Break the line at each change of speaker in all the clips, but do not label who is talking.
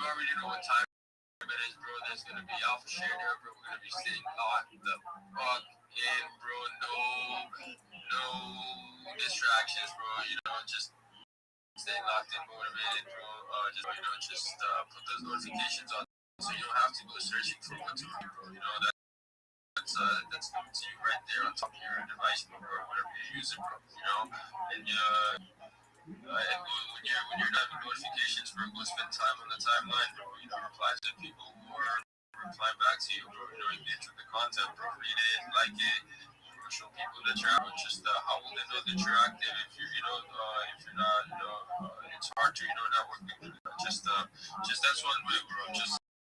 already know what time it is, bro. There's gonna be alpha share there, bro. We're gonna be staying locked the fuck in, bro. No distractions, bro. Just stay locked in, motivated, bro. Put those notifications on so you don't have to go searching for what to do, bro. That's coming to you right there on top of your device, bro, or whatever you're using, bro. And when you're not having notifications, bro, go spend time on the timeline, bro. Reply to people who are replying back to you, bro. Engage with the content, bro. Read it, like it. Show people that you're out. How will they know that you're active if you're not, it's hard to, network with people. That's one way, bro.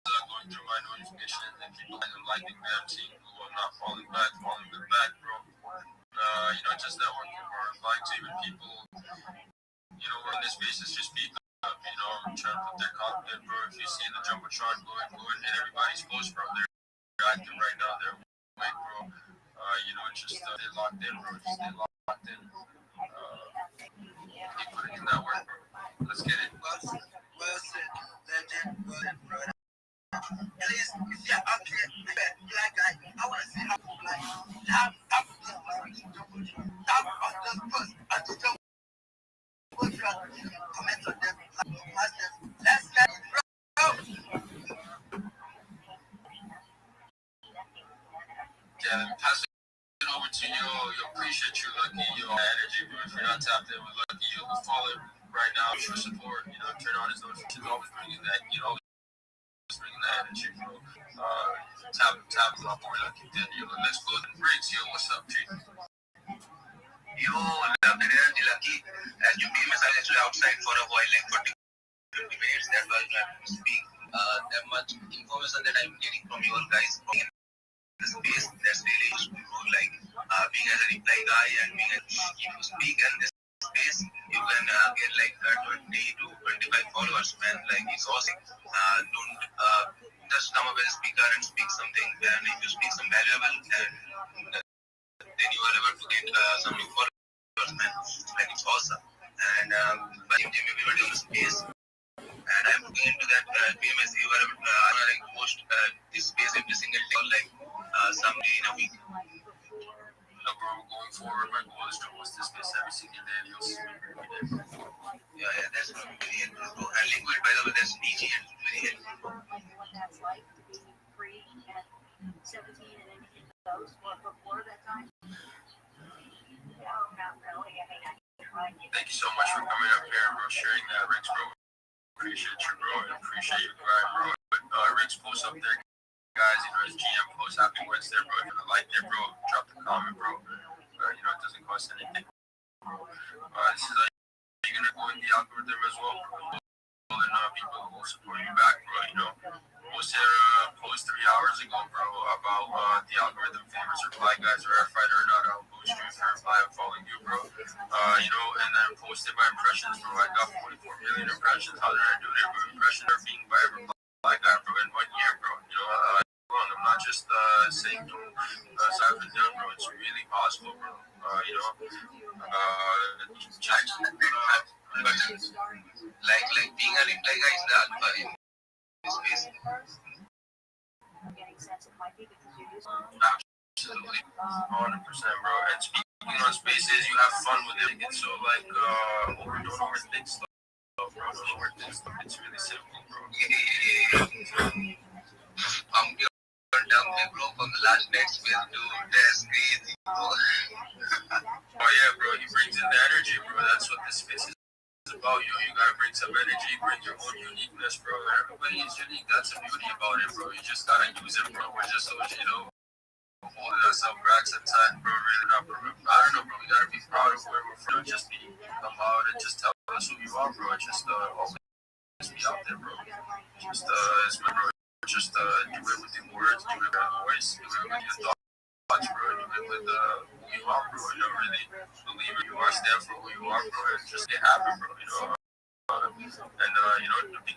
Going through my notifications and people and liking them, seeing who I'm not following them back, bro. Just networking or replying to even people, on this basis, just speak up, trying to put their content, bro. If you see the Jumbotron, go and hit everybody's post, bro. They're active right now, they're awake, bro. Stay locked in, bro. Just stay locked in. Keep putting in that work, bro. Let's get it.
Wilson, legend, bro. At least, if you're up here, black guy, I want to see how you like. How comment on them, let's get it, bro.
Yeah, pass it over to you. You appreciate you, Lucky, your energy, bro. If you're not tapped in with Lucky, you'll follow him right now. Show support, turn on his notifications, always bringing that, bringing that energy, bro. Tap up more Lucky. Then, let's go to Briggs. What's up, G?
Love the energy, Lucky. As you be actually outside for a while, like 40-50 minutes. That's why I have to speak. That much information that I'm getting from your guys from the space, that's really useful, bro. Like being as a reply guy and being if you speak in this space, you can get like 20 to 25 followers, man. Like it's awesome. Don't just come up as a speaker and speak something, and if you speak some valuable, and then you are able to get some new followers, man. Like it's awesome. And but everybody on the space, and I'm looking into that PMS. You are able to like post this space every single day, or like someday in a week.
Going forward, my goal is to host this space every single day. You'll see me every day.
Yeah, that's going to be really helpful, bro. And Liquid, by the way, that's DG and very helpful.
Thank you so much for coming up here, bro, sharing that, Ricks, bro. Appreciate you, bro, and appreciate your grind, bro. Ricks post up there, guys. His GM post, happy Wednesday, bro. If you like it, bro, drop the comment, bro. It doesn't cost anything, bro. This is you're gonna go in the algorithm as well, bro. And people will support you back, bro. Posted a post 3 hours ago, bro, about the algorithm favors reply guys, verified or not. I'll boost you if you reply. I'm following you, bro. And then posted my impressions, bro. I got 44 million impressions. How did I do that, bro? Impressions are being by a reply guy, bro, in 1 year, bro. I'm not just saying so I've been done, bro. It's really possible, bro.
Like being a reply guy is the alpha in this space.
Absolutely, 100%, bro. And speaking on spaces, you have fun with it. So don't overthink stuff, bro. Don't overthink stuff. It's really simple, bro.
I'm down there, bro, from the last next space, dude. That's crazy, bro.
Oh yeah, bro. He brings in the energy, bro. That's what this space is about. You gotta bring some energy, bring your own uniqueness, bro. Everybody is unique. That's the beauty about it, bro. You just gotta use it, bro. We're just so, holding ourselves back sometimes, bro. Really not, bro. I don't know, bro. We gotta be proud of where we're from. Just come out and just tell us who you are, bro. Just always be out there, bro. Bro. Just do it with your words, do it with your voice, do it with your thoughts, bro. Do it with who you are, bro. Really believe who you are, stand for who you are, bro. And just get happy, bro. And be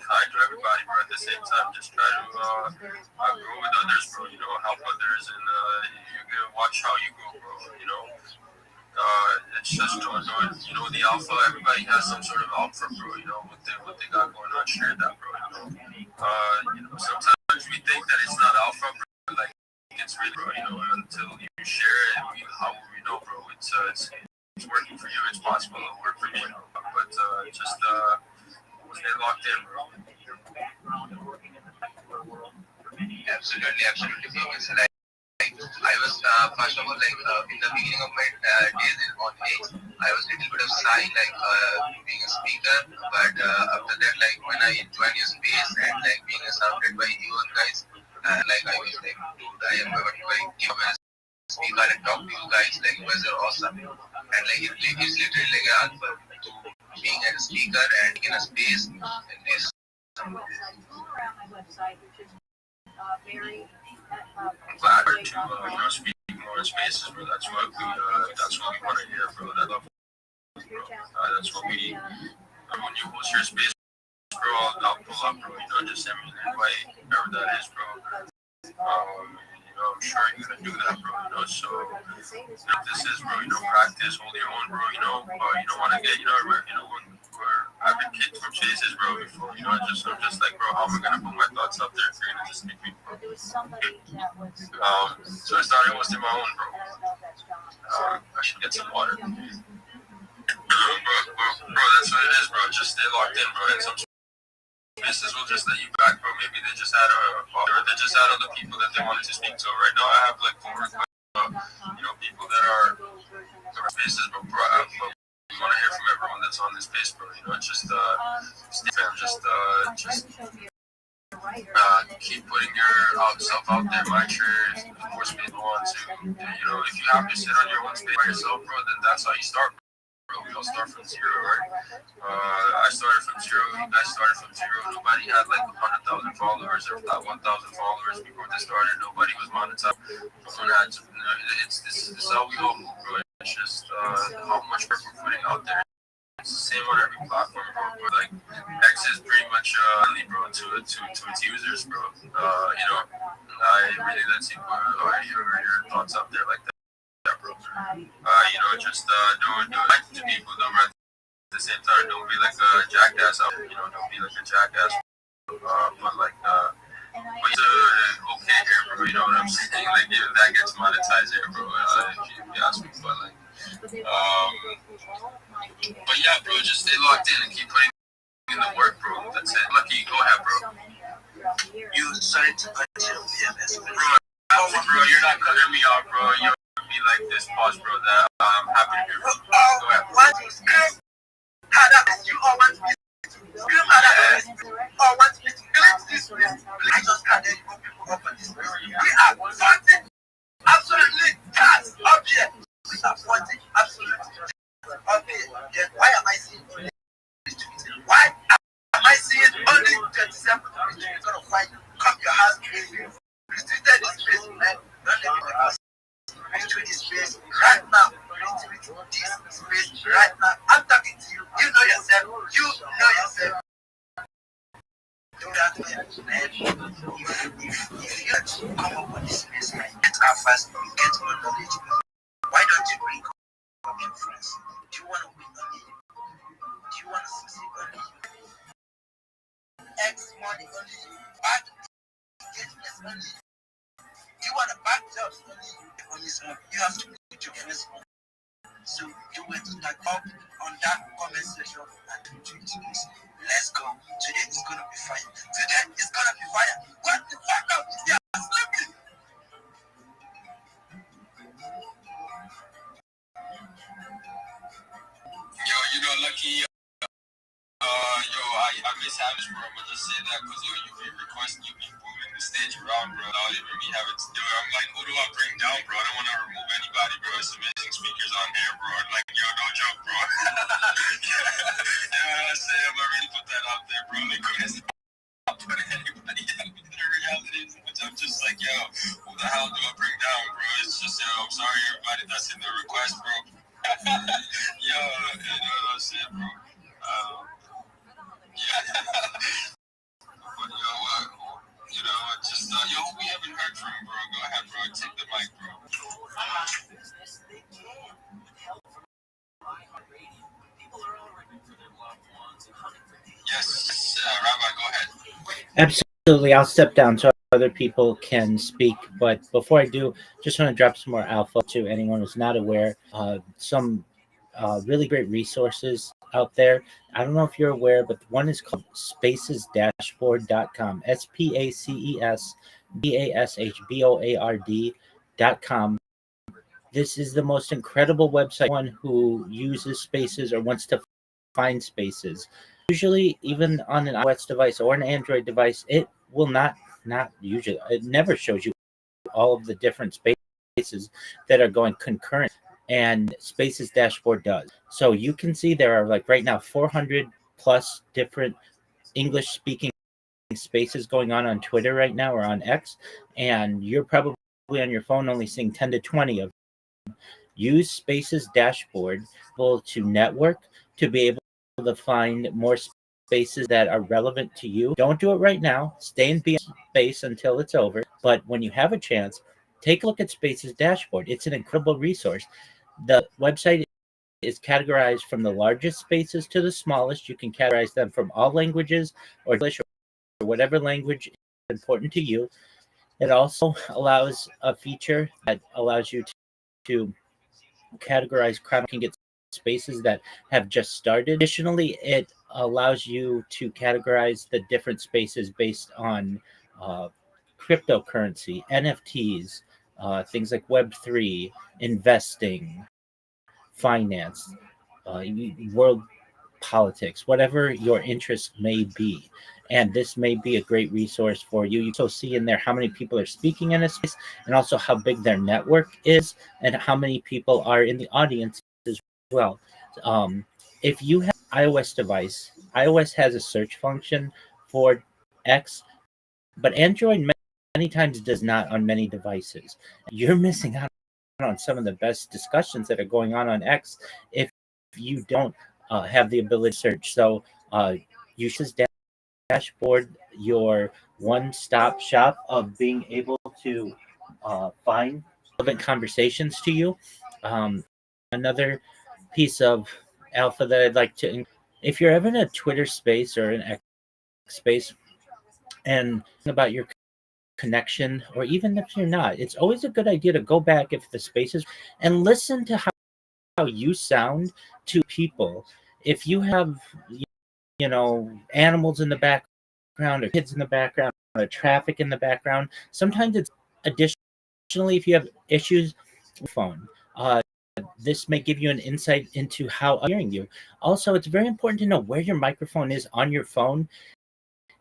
kind to everybody, bro. At the same time, just try to grow with others, bro. Help others, and you can watch how you grow, bro. It's just the alpha. Everybody has some sort of alpha, bro. What they got going on, share that, bro. Sometimes we think that it's not alpha, bro. Like it's really, bro. Until you share it, how will we know, bro? It's working for you. It's possible to work for me, but just stay locked in, bro.
Absolutely, absolutely, bro. It's like I was first of all like in the beginning of my days on age, I was little bit of shy like being a speaker, but after that like when I joined your space and like being surrounded by you guys, like I was like, dude, I am very give a speaker and talk to you guys. Like you guys are awesome, and like it's literally like an answer to being a speaker and in a space in this.
Glad to speak more in spaces, bro. That's what we want to hear, bro. That's what we. When you host your space, bro, I'll pull up, bro. Just send me an invite, whatever that is, bro. I'm sure you're gonna do that, bro. So this is, bro. Practice, hold your own, bro. You don't want to get, when we're having kids from spaces, bro. Before, I'm just like, bro, how am I gonna put my thoughts up there if you're gonna just speak me, bro? So I started hosting my own, bro. I should get some water. Bro, that's what it is, bro. Just stay locked in, bro. And some spaces will just let you back, bro. Maybe they just had other people that they wanted to speak to. Right now, I have like 4 requests, people that are spaces, bro. We want to hear from everyone that's on this space, bro. Just keep putting yourself out there. My church, more space you want to. If you have to sit on your own space by yourself, bro, then that's how you start, bro. We all start from zero, right? I started from zero. You guys started from zero. Nobody had like 100,000 followers or 1,000 followers before they started. Nobody was monetized. This is how we all move, bro. It's just how much work we're putting out there. It's the same on every platform, bro. But like X is pretty much friendly, bro, to its users, bro. I really let see your thoughts out there like that, bro. Just don't like to people, don't run at the same time. Don't be like a jackass out there, don't be like a jackass. But like, but it's okay here, bro. You know what I'm saying? Like, that gets monetized here, bro. If you ask me, but like, but yeah, bro, just stay locked in and keep putting in the work, bro. That's it. Lucky, go ahead, bro.
You started to continue PMS,
bro, you're not cutting me off, bro. You're be like this, pause, bro. That I'm happy to hear. Go ahead.
What you scream harder than you all want me to scream harder than or want me to glitch this way. I just can't let people up on this place. We are something absolutely cast up here. We are something absolutely up here. Then why am I seeing only 20? Why am I seeing only 27? You're gonna find come your house crazy. Restricted this space, man. Don't let me never retweet this space right now. Retweet this space right now. I'm talking to you. You know yourself. You know yourself. Do that, man. If you come up on this space, man, get our first, get more knowledge. Why don't you bring up your friends? Do you want to win money? Do you want to succeed money? X money only. Bad business only. Do you want a bad job only? You have to put your friends on. So you went to type up on that comment section and tweet this. Let's go. Today is gonna be fire. Today is gonna be fire. What the fuck up? They are sleeping.
Yo, Lucky. I miss having bro. I'm gonna just say that because you be requesting, you be moving the stage around, bro. Without even me having to do it. I'm like, who do I bring down, bro? I don't want to remove anybody, bro. It's amazing speakers on here, bro. Like, no joke, bro. I say, I'm gonna really put that out there, bro. Like, I'm putting anybody down in the reality, which I'm just like, who the hell do I bring down, bro? It's just, I'm sorry, everybody that's in the request, bro. You know what I'm saying, bro. But who we haven't heard from, bro? Go ahead, bro. Take the mic, bro. Yes, Rabbi, go ahead.
Absolutely. Absolutely. I'll step down so other people can speak. But before I do, just want to drop some more alpha to anyone who's not aware. Some really great resources out there. I don't know if you're aware, but one is called spacesdashboard.com. spacesdashboard.com. This is the most incredible website. One who uses spaces or wants to find spaces. Usually, even on an iOS device or an Android device, it will not usually. It never shows you all of the different spaces that are going concurrent, and Spaces dashboard does. So you can see there are like right now 400 plus different English speaking spaces going on Twitter right now or on X, and you're probably on your phone only seeing 10 to 20 of. Use Spaces dashboard to network to be able to find more spaces that are relevant to you. Don't do it right now. Stay in BM space until it's over. But when you have a chance, take a look at Spaces dashboard. It's an incredible resource. The website is categorized from the largest spaces to the smallest. You can categorize them from all languages or English or whatever language is important to you. It also allows a feature that allows you to categorize crowd can get spaces that have just started. Additionally, it allows you to categorize the different spaces based on uh, cryptocurrency, NFTs, things like Web3, investing, finance, world politics, whatever your interest may be. And this may be a great resource for you. You also see in there how many people are speaking in a space and also how big their network is and how many people are in the audience as well. Um, if you have an iOS device, iOS has a search function for X, but Android many times does not on many devices. You're missing out on some of the best discussions that are going on X if you don't have the ability to search. So you should dashboard your one-stop shop of being able to find relevant conversations to you. Another piece of alpha that I'd like to, if you're ever in a Twitter space or an X space and about your connection, or even if you're not, it's always a good idea to go back if the spaces and listen to how you sound to people. If you have, animals in the background or kids in the background or traffic in the background, sometimes it's additionally if you have issues with phone. This may give you an insight into how I'm hearing you. Also, it's very important to know where your microphone is on your phone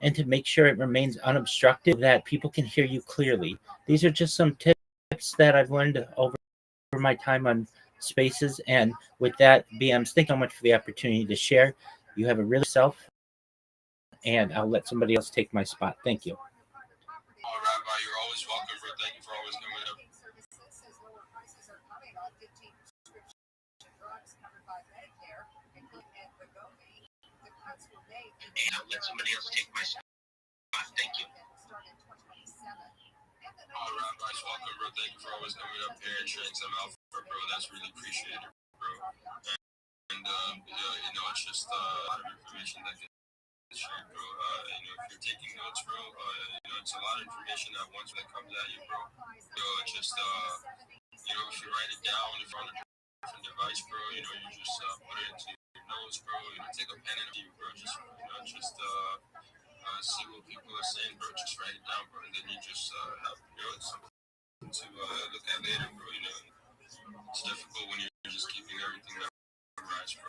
and to make sure it remains unobstructed so that people can hear you clearly. These are just some tips that I've learned over my time on spaces. And with that, BMs, thank you so much for the opportunity to share. You have a really self, and I'll let somebody else take my spot. Thank you.
Rabbi, you're always welcome, bro. Thank you for always coming up.
Let somebody else take my spot. Thank you.
Rabbi's welcome, bro. Thank you for always coming up here and sharing some alpha, bro. That's really appreciated, bro. And it's just a lot of information that gets shared, bro. If you're taking notes, bro, it's a lot of information at once that comes at you, bro. It's just if you write it down, if you're on a different device, bro, you just put it into your notes, bro. Take a pen and you, bro. Just see what people are saying, bro. Just write it down, bro, and then you just have something to look at later, bro. It's difficult when you're just keeping everything memorized, bro.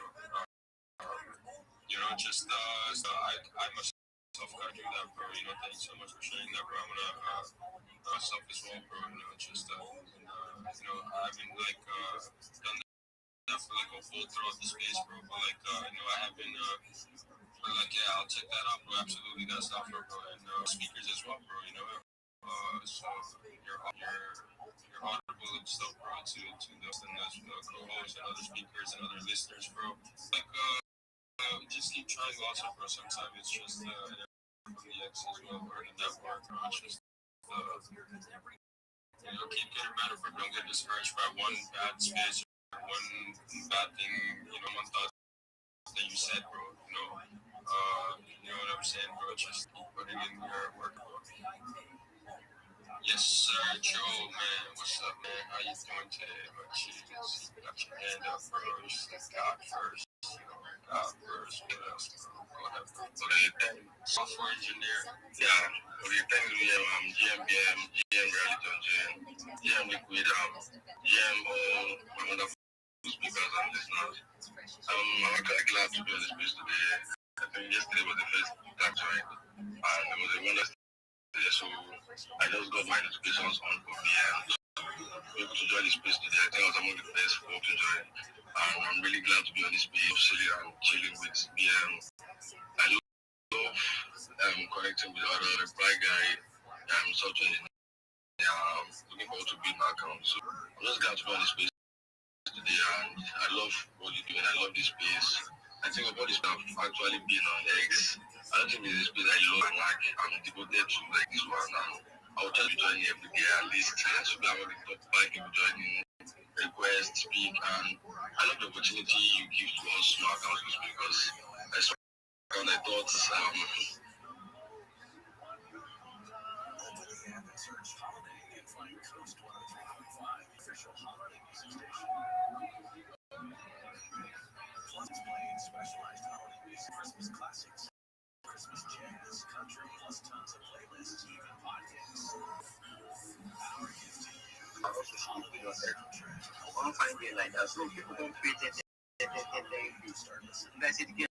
So I myself gotta do that, bro. Thank you so much for sharing that, bro. I'm gonna myself as well, bro. I haven't done that for like a full throughout the space, bro. But I have been. But yeah, I'll check that out, bro. Absolutely, that's not for bro, and speakers as well, bro. So you're honorable and stuff, bro, to the co-hosts and other speakers and other listeners, bro. Just keep trying also, bro. Sometimes it's just the X as well, or the network, bro. It's just keep getting better, bro. Don't get discouraged by one bad space or one bad thing, one thought that you said, bro. You know what I'm saying, bro? Just putting in your work, bro. Yes, sir. Joe, man. What's up, man? How you doing today, my cheese? Got your hand up, bro. You said God first. God first. What else, bro? Go ahead, bro. What do you think? Software engineer. Yeah. What do you think? GM Reality GM Liquid, GM wonderful speakers on this now. I'm kind of glad to be on this place today. I think yesterday was the first time, right? And it was a wonderful day, so I just got my notifications on for BM. Able to join this space today. I think I was among the first four to join. And I'm really glad to be on this space, chilling with BM. I love connecting with other bright guy, software engineer. Looking forward to build my account. So I'm just glad to be on this space today, and I love what you're doing. I love this space. I think about this stuff actually being on X. I don't think there's a space I love and like I'm devoted to like this one, and I'll just be joining every day at least. So I'm on the top 5 people joining, request, speak, and I love the opportunity you give to us small accounts because I saw and I thought one fine day like that, so people don't pay attention. I said to get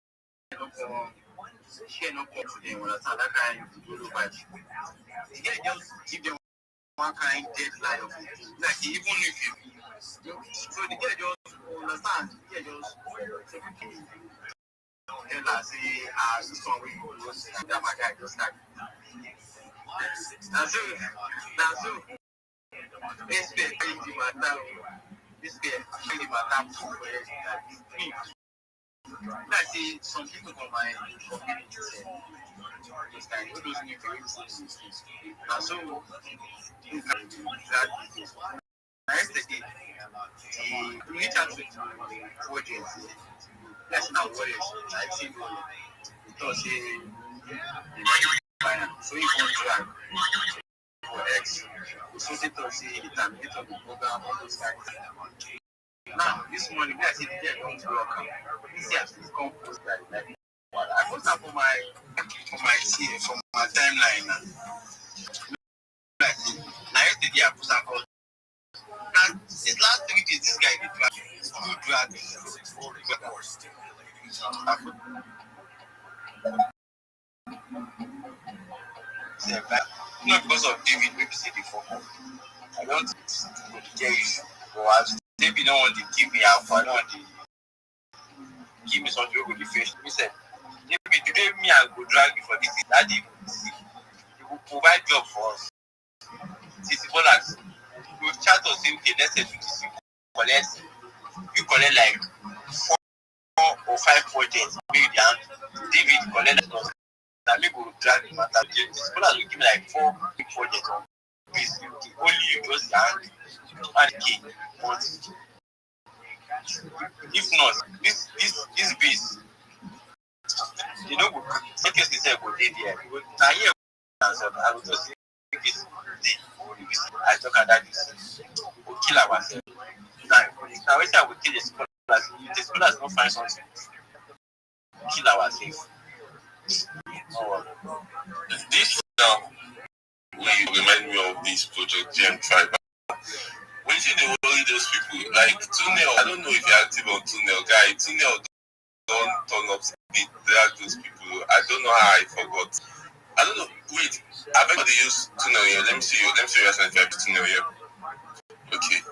share no come to them when I start that kind of do much. You get just give them one kind deadline of it. Like even if you so the girl just understand, the girl just tell her say this one we that my guy just like that's so this bit crazy matter. This bit really matter for me. Like say some people from my community just like all those new things. And so yesterday the reach out to projects. That's not what it is. I think because so you want to drag for X. So they thought say the terminator of the program all those guys. Now this morning I said they don't work. This year please come post that like I post that for my timeline now. Like now yesterday I post that call. Now this last 3 days this guy did drag. Good drag. Not because of David, maybe say before. I don't tell you, but David don't want to give me alpha, I don't want to give me something with the face. He said, David, today me I go drag you for this. That David, he will provide job for us. It's as we chat us say, okay, let's say to this you collect like 4 or 5 projects, maybe David collect us. Now me go drag him matter. It's as we give me like 4 big projects on this. Only you just hand and key. But if not, this beast, you know, make us say go dey there. Now here I will just say this. I talk about this. We kill ourselves. Now we say we kill the scholars. If the scholars don't find something, kill ourselves. This now will remind me of this project GM Tribe. When you see the only those people like Tunnel, I don't know if you're active on Tunnel, guy. Tunnel don't turn up to drag those people. I don't know how I forgot. I don't know. Wait, I bet they use Tunnel here. Let me see you. Let me see your if you have Tunnel here. Okay.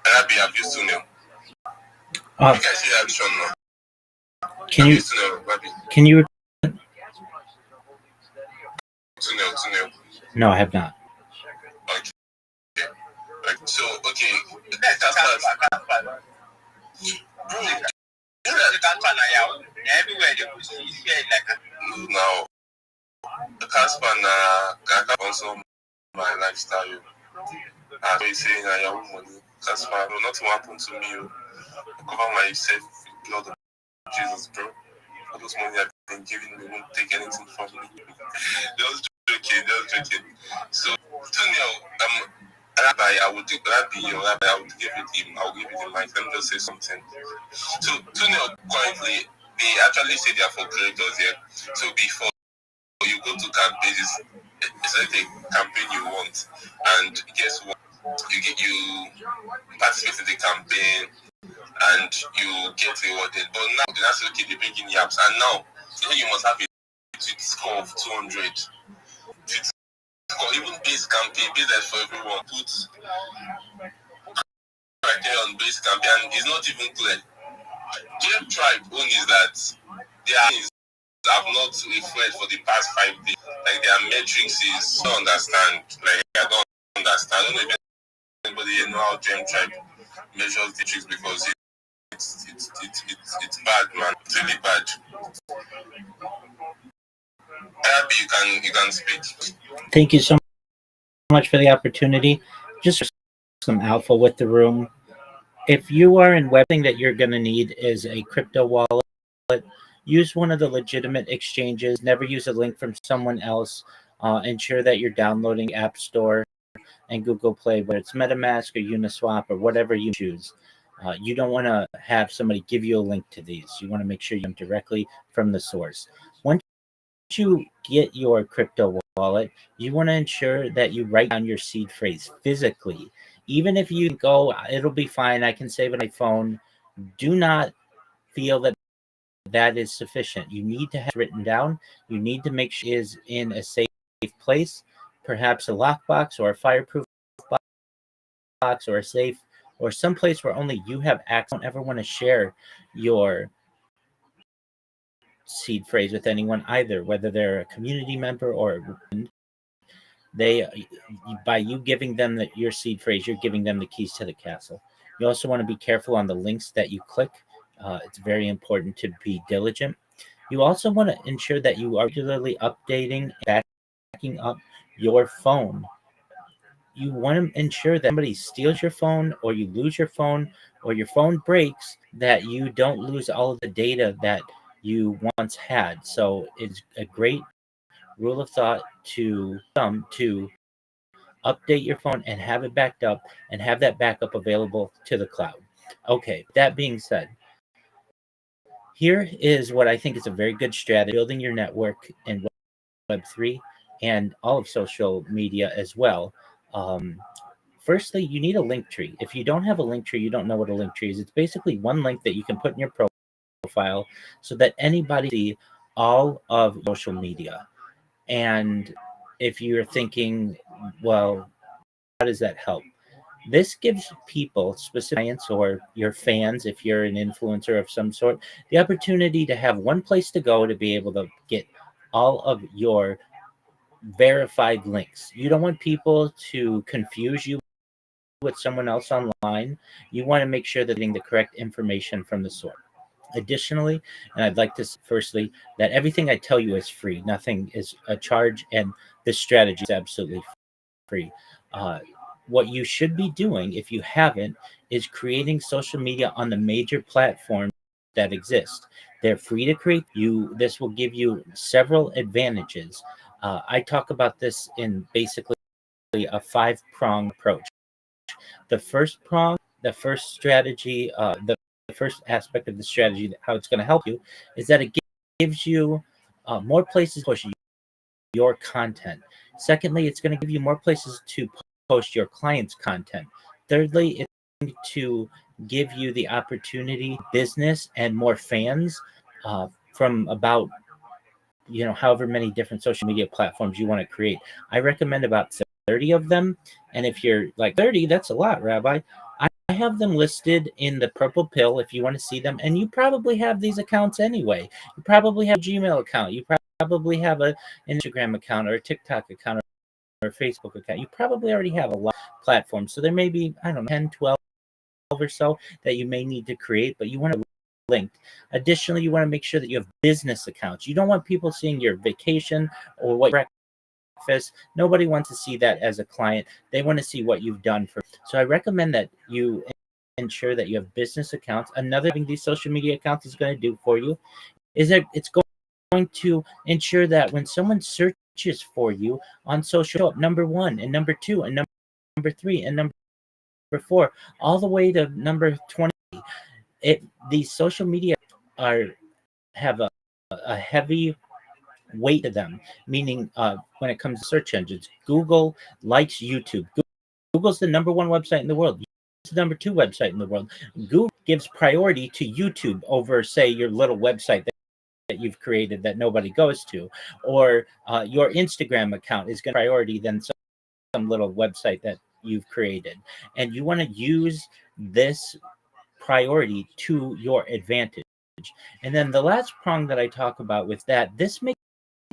Rabbi, I've used Tunnel. You guys see action now.
Can you
Tunnel.
No, I have not.
Okay. So, okay. That's bro, everywhere they put you like now. The Casper can also my lifestyle. I always saying I have money. Casper, no, nothing happened to me. I cover myself with blood Jesus, bro. All those money I've been giving me won't take anything from me. Just joking. So, Tonio, Rabbi, I would give it him. I'll give it him. Like, let me just say something. So, Tonio, currently, they actually say they are for creators here. So, before you go to campaigns, it's like a campaign you want, and guess what? You participate in the campaign and you get rewarded. But now they say okay, they bring in yaps, and now you must have a tweet score of 200. Tweet score, even base campaign, base that for everyone. Put criteria on base campaign, and it's not even clear. Game Tribe own is that their things have not refreshed for the past 5 days. Like their metrics is I don't understand. Like I don't understand. I don't know if anybody here know how Game Tribe measures the tricks because it's bad, man. It's really bad. Abby, you can speak.
Thank you so much for the opportunity. Just some alpha with the room. If you are in web, thing that you're going to need is a crypto wallet. Use one of the legitimate exchanges. Never use a link from someone else. Ensure that you're downloading App Store and Google Play, whether it's MetaMask or Uniswap or whatever you choose. You don't want to have somebody give you a link to these. You want to make sure you come directly from the source. Once you get your crypto wallet, you want to ensure that you write down your seed phrase physically. Even if you go, it'll be fine. I can save it on my phone. Do not feel that that is sufficient. You need to have it written down. You need to make sure it is in a safe place, perhaps a lockbox or a fireproof box or a safe or someplace where only you have access. Don't ever want to share your seed phrase with anyone either, whether they're a community member or a friend. They, by you giving them your seed phrase, you're giving them the keys to the castle. You also want to be careful on the links that you click. It's very important to be diligent. You also want to ensure that you are regularly updating and backing up your phone. You want to ensure that somebody steals your phone or you lose your phone or your phone breaks, that you don't lose all of the data that you once had. So it's a great rule of thought to update your phone and have it backed up and have that backup available to the cloud. Okay, that being said, here is what I think is a very good strategy: building your network in Web3 and all of social media as well. Um, Firstly, you need a link tree. If you don't have a link tree, you don't know what a link tree is. It's basically one link that you can put in your profile so that anybody see all of social media. And if you're thinking, well, how does that help? This gives people, specific clients or your fans, if you're an influencer of some sort, the opportunity to have one place to go to be able to get all of your verified links. You don't want people to confuse you with someone else online. You want to make sure that they're getting the correct information from the source. Additionally, and I'd like to firstly that everything I tell you is free. Nothing is a charge, and this strategy is absolutely free. Uh, what you should be doing, if you haven't, is creating social media on the major platforms that exist. They're free to create. This will give you several advantages. I talk about this in basically a 5-prong approach. The first prong, the first strategy, the first aspect of the strategy, how it's going to help you, is that it gives you more places to push your content. Secondly, it's going to give you more places to post your clients' content. Thirdly, it's going to give you the opportunity, business, and more fans from about however many different social media platforms you want to create. I recommend about 30 of them. And if you're like 30, that's a lot, Rabbi. I have them listed in the purple pill if you want to see them. And you probably have these accounts anyway. You probably have a Gmail account. You probably have an Instagram account or a TikTok account or a Facebook account. You probably already have a lot of platforms. So there may be, I don't know, 10, 12 or so that you may need to create, but you want to linked. Additionally, you want to make sure that you have business accounts. You don't want people seeing your vacation or what breakfast. Nobody wants to see that as a client. They want to see what you've done for. So I recommend that you ensure that you have business accounts. Another thing these social media accounts is going to do for you is that it's going to ensure that when someone searches for you on social, number one and number two and number three and number four, all the way to number 20. These social media have a heavy weight to them, meaning when it comes to search engines, Google likes YouTube. Google's the number one website in the world. It's the number two website in the world. Google gives priority to YouTube over, say, your little website that you've created that nobody goes to, or your Instagram account is going to priority than some little website that you've created. And you want to use this priority to your advantage. And then the last prong that I talk about with that, this makes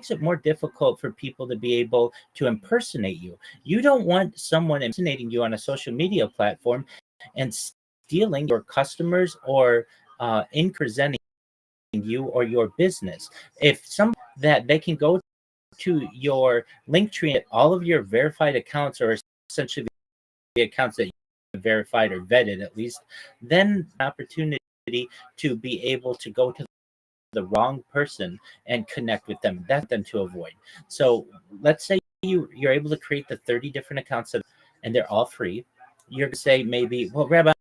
it more difficult for people to be able to impersonate you. You don't want someone impersonating you on a social media platform and stealing your customers or presenting you or your business. If some that they can go to your link tree at all of your verified accounts, or essentially the accounts that you verified or vetted at least, then opportunity to be able to go to the wrong person and connect with them. That's them to avoid. So let's say you're able to create the 30 different accounts and they're all free. You're going to say maybe, well, Rabbi,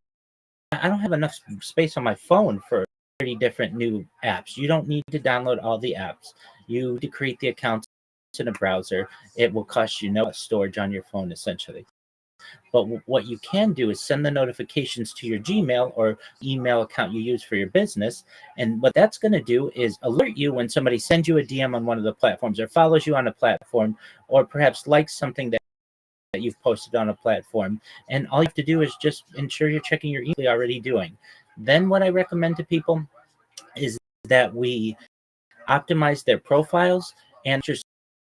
I don't have enough space on my phone for 30 different new apps. You don't need to download all the apps. You need to create the accounts in a browser. It will cost you no storage on your phone, essentially. But what you can do is send the notifications to your Gmail or email account you use for your business. And what that's going to do is alert you when somebody sends you a DM on one of the platforms or follows you on a platform, or perhaps likes something that you've posted on a platform. And all you have to do is just ensure you're checking your email already doing. Then what I recommend to people is that we optimize their profiles and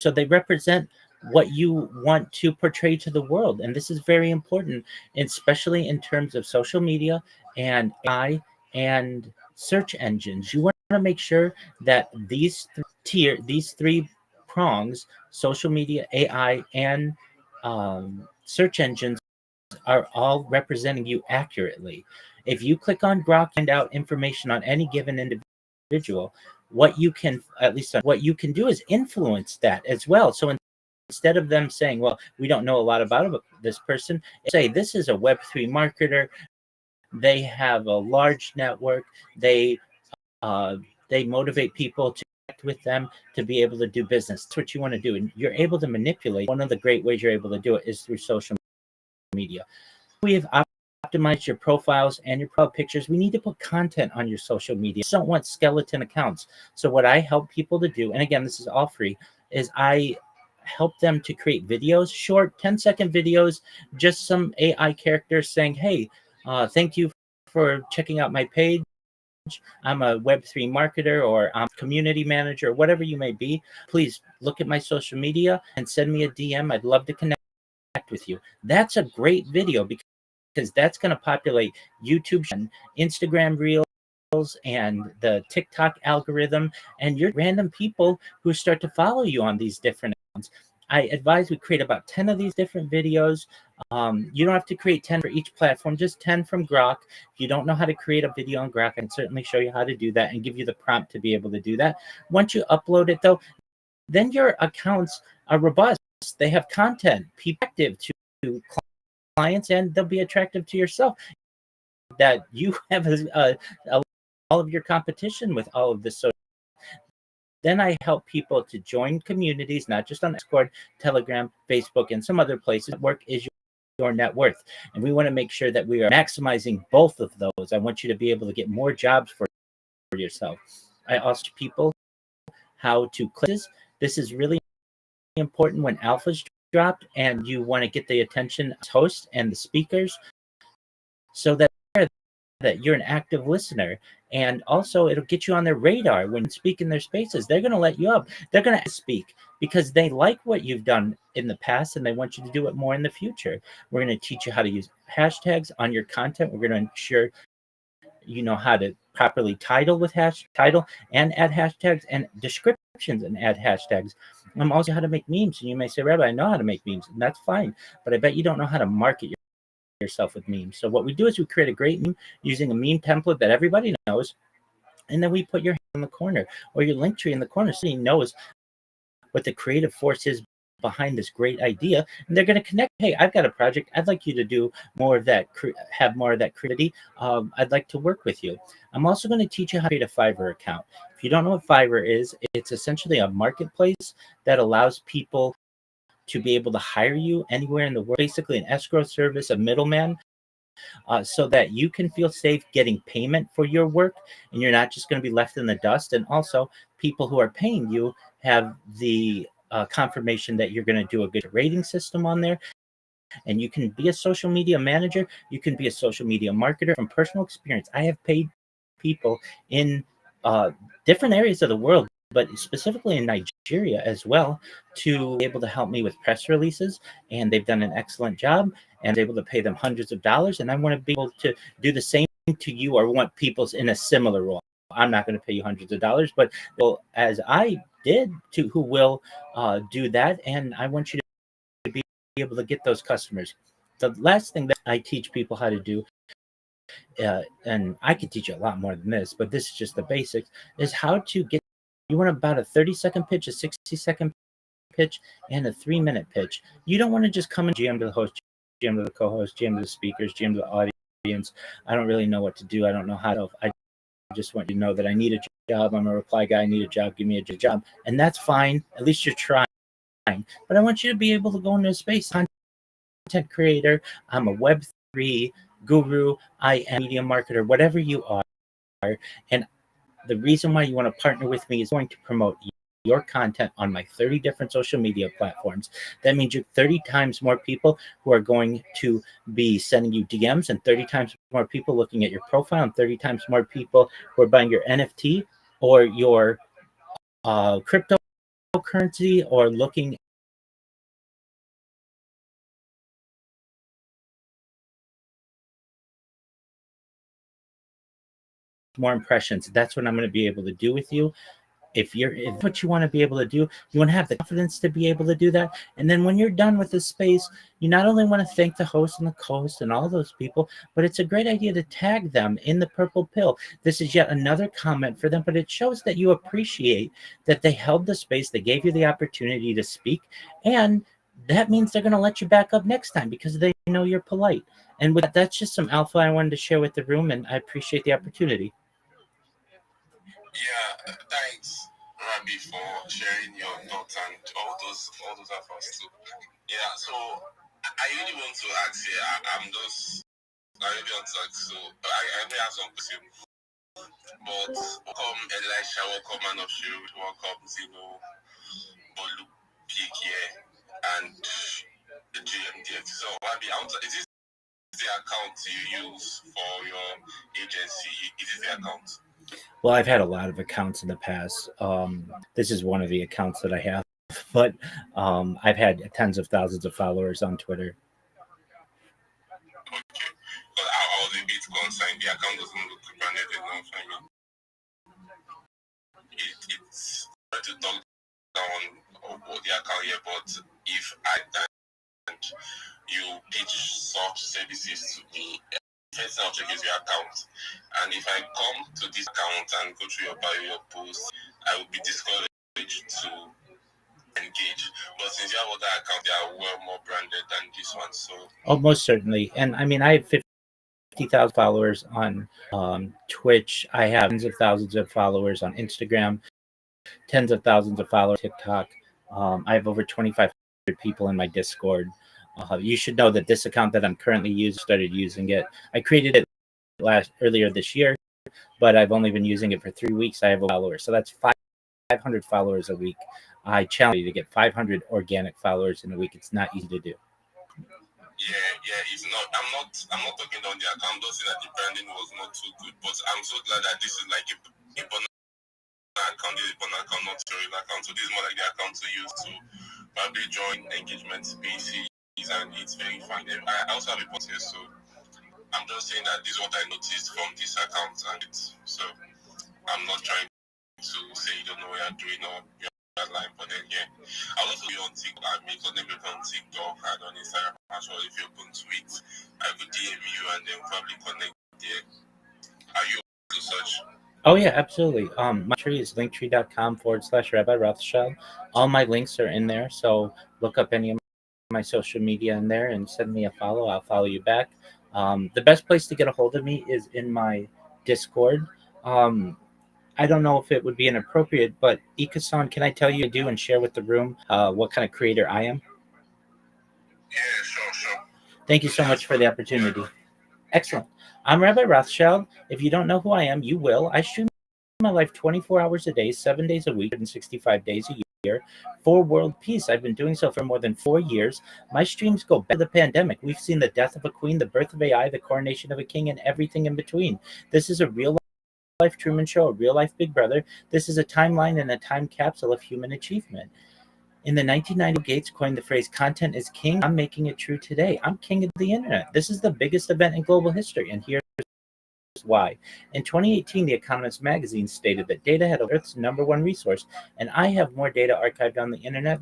so they represent what you want to portray to the world. And this is very important, especially in terms of social media and AI and search engines. You want to make sure that these three prongs, social media, AI, and search engines, are all representing you accurately. If you click on Grok, find out information on any given individual, what you can do is influence that as well. So instead of them saying, well, we don't know a lot about this person, say this is a Web3 marketer. They have a large network. They motivate people to connect with them to be able to do business. That's what you want to do. And you're able to manipulate. One of the great ways you're able to do it is through social media. We have optimized your profiles and your profile pictures. We need to put content on your social media. You don't want skeleton accounts. So what I help people to do, and again, this is all free, is I help them to create videos, short 10-second videos, just some AI characters saying, hey, thank you for checking out my page. I'm a Web3 marketer, or I'm a community manager, whatever you may be. Please look at my social media and send me a DM. I'd love to connect with you. That's a great video because that's going to populate YouTube and Instagram Reels and the TikTok algorithm, and your random people who start to follow you on these different accounts. I advise we create about 10 of these different videos. You don't have to create 10 for each platform, just 10 from Grok. If you don't know how to create a video on Grok, I can certainly show you how to do that and give you the prompt to be able to do that. Once you upload it, though, then your accounts are robust. They have content, people active to clients, and they'll be attractive to yourself. That you have all of your competition with all of this. So then I help people to join communities, not just on Discord, Telegram, Facebook, and some other places. Work is your net worth. And we want to make sure that we are maximizing both of those. I want you to be able to get more jobs for yourself. I asked people how to click. This is really important when alphas dropped and you want to get the attention of hosts and the speakers so that you're an active listener. And also it'll get you on their radar when you speak in their spaces. They're going to let you up. They're going to speak because they like what you've done in the past and they want you to do it more in the future. We're going to teach you how to use hashtags on your content. We're going to ensure you know how to properly title and add hashtags and descriptions and add hashtags. Also how to make memes. And you may say, Rabbi, I know how to make memes, and that's fine. But I bet you don't know how to market yourself with memes. So what we do is we create a great meme using a meme template that everybody knows, and then we put your hand in the corner or your link tree in the corner so he knows what the creative force is behind this great idea, and they're going to connect. Hey, I've got a project. I'd like you to do more of that, have more of that creativity. I'd like to work with you. I'm also going to teach you how to create a Fiverr account. If you don't know what Fiverr is, it's essentially a marketplace that allows people to be able to hire you anywhere in the world, basically an escrow service, a middleman, so that you can feel safe getting payment for your work and you're not just going to be left in the dust. And also, people who are paying you have the confirmation that you're going to do a good rating system on there. And you can be a social media manager, you can be a social media marketer. From personal experience, I have paid people in different areas of the world, but specifically in Nigeria as well, to be able to help me with press releases. And they've done an excellent job and I was able to pay them hundreds of dollars. And I want to be able to do the same to you, or want people's in a similar role. I'm not going to pay you hundreds of dollars, but well, as I did to who will do that. And I want you to be able to get those customers. The last thing that I teach people how to do, and I could teach you a lot more than this, but this is just the basics, is how to get, you want about a 30-second pitch, a 60-second pitch, and a 3-minute pitch. You don't want to just come and GM to the host, GM to the co-host, GM to the speakers, GM to the audience. I don't really know what to do. I don't know how to, I just want you to know that I need a job. I'm a reply guy. I need a job. Give me a job. And that's fine. At least you're trying. But I want you to be able to go into a space. Content creator. I'm a Web3 guru. I am a media marketer, whatever you are. And the reason why you want to partner with me is going to promote your content on my 30 different social media platforms. That means you're 30 times more people who are going to be sending you DMs, and 30 times more people looking at your profile, and 30 times more people who are buying your NFT or your cryptocurrency, or looking more impressions. That's what I'm going to be able to do with you. If what you want to be able to do, you want to have the confidence to be able to do that. And then when you're done with the space, you not only want to thank the host and the co-host and all those people, but it's a great idea to tag them in the purple pill. This is yet another comment for them, but it shows that you appreciate that they held the space, they gave you the opportunity to speak, and that means they're going to let you back up next time because they know you're polite. And with that, that's just some alpha I wanted to share with the room, and I appreciate the opportunity.
Yeah, thanks, Rabbi, for sharing your thoughts and all those efforts too. Yeah, so I really want to ask here. I really want to ask. So I may have some questions, but welcome Elisha, welcome Man of Shield, welcome Zeno, Bolu, PK, and the GMDX. So Rabbi, is this the account you use for your agency? Is this the account?
Well, I've had a lot of accounts in the past. This is one of the accounts that I have, but I've had tens of thousands of followers on Twitter.
Okay. But I was a bit concerned. The account doesn't look branded enough. I mean, it's hard to talk down about the account here, but if I and you pitch such services to me, first I'll check is your account. And if I come to this account and go through your bio, your post, I will be discouraged to engage. But since you have other accounts, they are well more branded than this one. So
most certainly. And I mean, I have 50,000 followers on Twitch. I have tens of thousands of followers on Instagram, tens of thousands of followers on TikTok. I have over 2,500 people in my Discord. You should know that this account that I'm currently using, started using it. I created it earlier this year, but I've only been using it for 3 weeks. I have a follower, so that's 500 followers a week. I challenge you to get 500 organic followers in a week. It's not easy to do.
Yeah, it's not. I'm not talking on the account. I'm just saying that the branding was not too good. But I'm so glad that this is like a bonus account. This is a bonus account, not your real account. So this is more like the account to use to probably join engagement spaces, and it's very fun. I also have a post here, so I'm just saying that this is what I noticed from this account, and so I'm not trying to say you don't know what you're doing or you're lying, but then Yeah. I also be on TikTok. I make a name on TikTok and on Instagram as well. If you're open to it, I could DM you and then probably connect there. Are you open to such?
Oh yeah, absolutely. My tree is linktree.com/Rabbi Rothschild. All my links are in there, so look up any of my social media in there and send me a follow. I'll follow you back. The best place to get a hold of me is in my Discord. I don't know if it would be inappropriate, but Ikasan, can I tell you I do and share with the room what kind of creator I am?
Yeah, sure.
Thank you so much for the opportunity. Excellent. I'm Rabbi Rothschild. If you don't know who I am, you will. I stream my life 24 hours a day, 7 days a week, and 65 days a year for world peace. I've been doing so for more than 4 years. My streams go back to the pandemic. We've seen the death of a queen, the birth of AI, the coronation of a king, and everything in between. This is a real life Truman Show, a real life Big Brother. This is a timeline and a time capsule of human achievement. In the 1990s, Gates coined the phrase content is king. I'm making it true today. I'm king of the internet. This is the biggest event in global history, and here's why. In 2018, The Economist magazine stated that data had Earth's #1 resource, and I have more data archived on the internet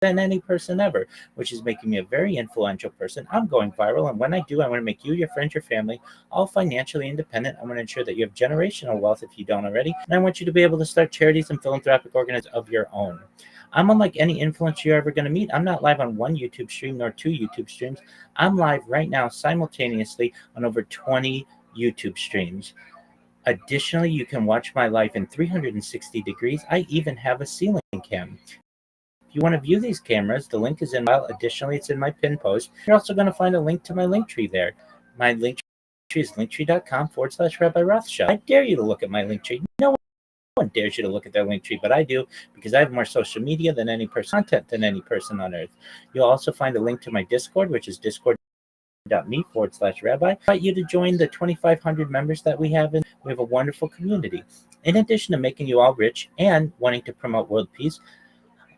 than any person ever, which is making me a very influential person. I'm going viral, and when I do, I want to make you, your friends, your family, all financially independent. I want to ensure that you have generational wealth if you don't already, and I want you to be able to start charities and philanthropic organizations of your own. I'm unlike any influencer you're ever going to meet. I'm not live on one YouTube stream nor 2 YouTube streams. I'm live right now simultaneously on over 20 YouTube streams. Additionally, you can watch my life in 360 degrees. I even have a ceiling cam. If you want to view these cameras, the link is in my, additionally, it's in my pin post. You're also going to find a link to my link tree there. My link tree is linktree.com/Rabbi Rothschild. I dare you to look at my link tree. No one dares you to look at their link tree, but I do because I have more social media than any person, content than any person on earth. You'll also find a link to my Discord, which is discord.me/rabbi. I invite you to join the 2,500 members that we have, and we have a wonderful community. In addition to making you all rich and wanting to promote world peace,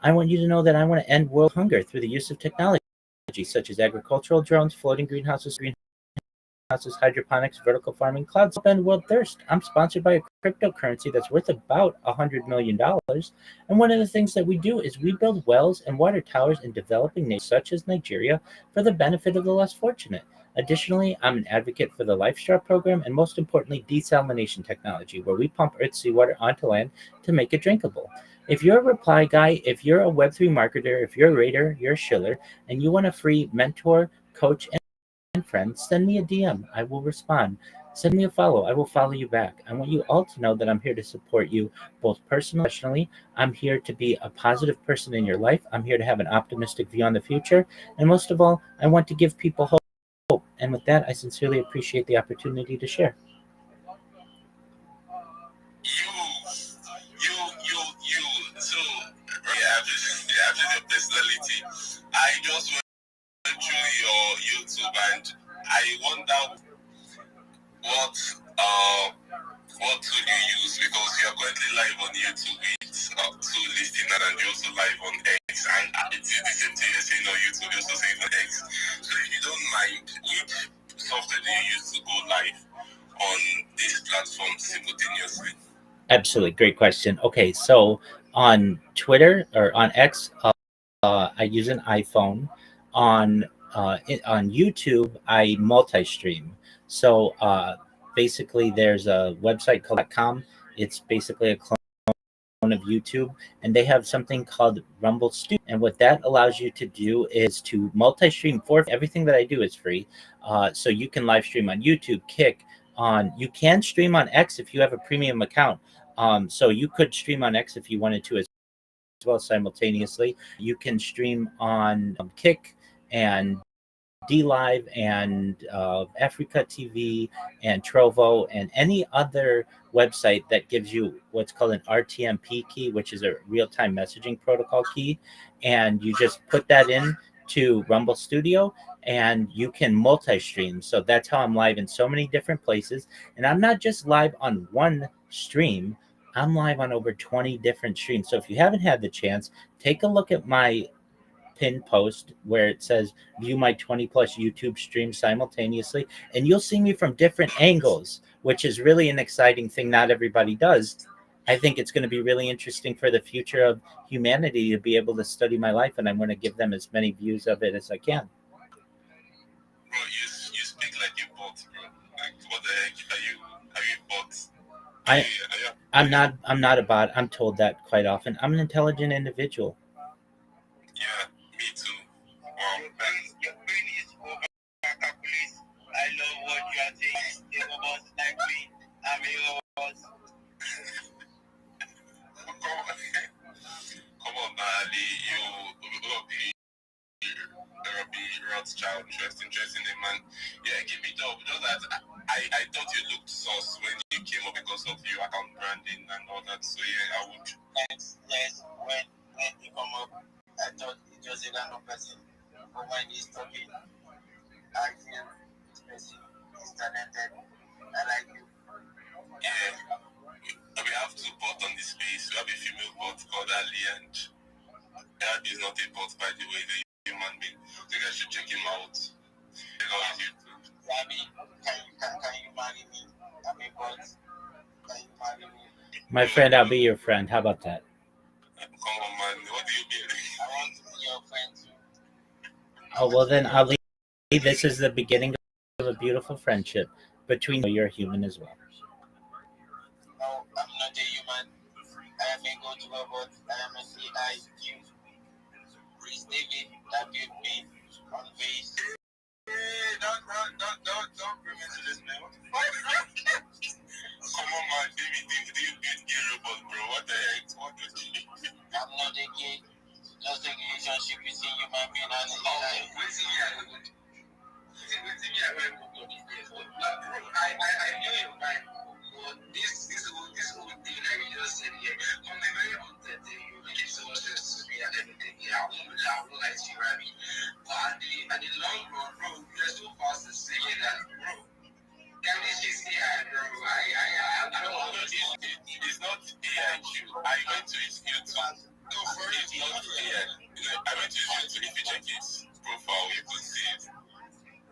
I want you to know that I want to end world hunger through the use of technology such as agricultural drones, floating greenhouses, hydroponics, vertical farming, clouds, and world thirst. I'm sponsored by a cryptocurrency that's worth about $100 million. And one of the things that we do is we build wells and water towers in developing nations such as Nigeria for the benefit of the less fortunate. Additionally, I'm an advocate for the LifeStar program and most importantly, desalination technology, where we pump Earth's seawater onto land to make it drinkable. If you're a reply guy, if you're a Web3 marketer, if you're a raider, you're a shiller, and you want a free mentor, coach, and friend, send me a DM. I will respond. Send me a follow. I will follow you back. I want you all to know that I'm here to support you both personally and professionally. I'm here to be a positive person in your life. I'm here to have an optimistic view on the future. And most of all, I want to give people hope. And with that, I sincerely appreciate the opportunity to share.
So you have this personality. I just went through your YouTube and I wonder what tool you use because you are currently live on YouTube with two listening and you're also live on X and it is the same thing you're saying on YouTube, you're also saying on X. So if you don't mind, which software do you use to go live on this platform simultaneously?
Absolutely. Great question. Okay, so on Twitter or on X, I use an iPhone. On YouTube, I multi-stream. So basically, there's a website called .com. It's basically a clone of YouTube, and they have something called Rumble Studio. And what that allows you to do is to multi-stream for everything that I do is free. So you can live stream on YouTube, Kick, you can stream on X if you have a premium account. So you could stream on X if you wanted to as well simultaneously. You can stream on Kick and DLive and Africa TV and Trovo and any other website that gives you what's called an RTMP key, which is a real-time messaging protocol key. And you just put that in to Rumble Studio and you can multi-stream. So that's how I'm live in so many different places. And I'm not just live on one stream. I'm live on over 20 different streams. So if you haven't had the chance, take a look at my pin post where it says view my 20 plus YouTube streams simultaneously, and you'll see me from different angles, which is really an exciting thing not everybody does. I think it's going to be really interesting for the future of humanity to be able to study my life, and I'm going to give them as many views of it as I can.
Bro, you speak like you bought, bro. Like, what the heck are you bought?
I I'm not a bot. I'm told that quite often. I'm an intelligent individual.
Yeah, me too. Wow.
Your brain is over calculate. I love what you are saying. They almost like me. I'm yours.
Come on, man. Rabbi Rothschild, interesting name, man. Yeah, give it up. Just that I thought you looked sus when you came up because of your account branding and all that. So yeah, I would.
Yes, when you come up, I thought it was a random person. But when he's talking, I feel this person is talented. I like you.
Yeah. We have two bots on the space. We have a female bot called Ali, and that is not a bot, by the way, the human being. So you guys should check him out. Check out his YouTube.
Rabbi, can you marry me? I'm a bot. Can you marry me?
My friend, I'll be your friend. How about that?
Come on, man. What do you mean?
I want to be your friend too.
Oh, well, then, Ali, this is the beginning of a beautiful friendship between you. You're a human as well.
No, I'm not a human. I am a good robot. I am a AI cube. Chris David that built me on base.
Hey, don't bring me to this, man. What the fuck? Come on, man. David, do you build gay robot, bro? What the heck? What the heck?
I'm not a gay. Just a relationship between human being and AI.
I knew you, man. This whole thing that you just said here, from the very outset, you really so much sense to me and everything. Yeah, I won't lie to you, Rabbi. But at the long run, bro, you're so fast in saying that, bro. Can this is AI, bro? I don't want to. It's not AI, I went to his YouTube. No, for it's not AI. I went to his YouTube. If you check his profile, you could see it.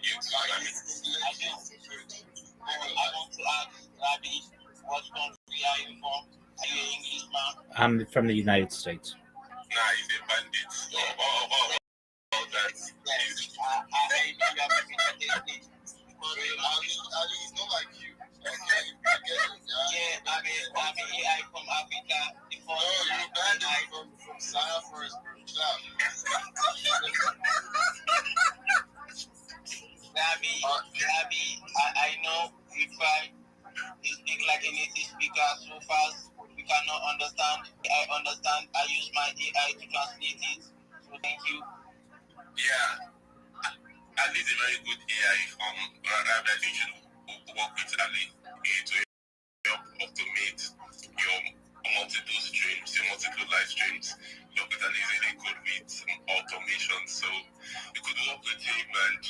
YouTube, I mean.
I want to ask Rabbi, what country are you from? Are you an Englishman?
I'm from the United States.
Nah, he's a bandit. Oh, that's easy.
I know you have been attending.
Ali is not like you.
Yeah, I'm an AI from Africa. The first
you bandit from Sahara Forest, bro.
Rabbi, I know you try to speak like a native speaker so fast we cannot understand. I understand. I use my AI to translate it. So thank you.
Yeah, Ali is a very good AI. Rather, you should work with Ali to help automate your multiple streams, your multiple live streams. Work with Ali is really good with automation, so you could work with him. And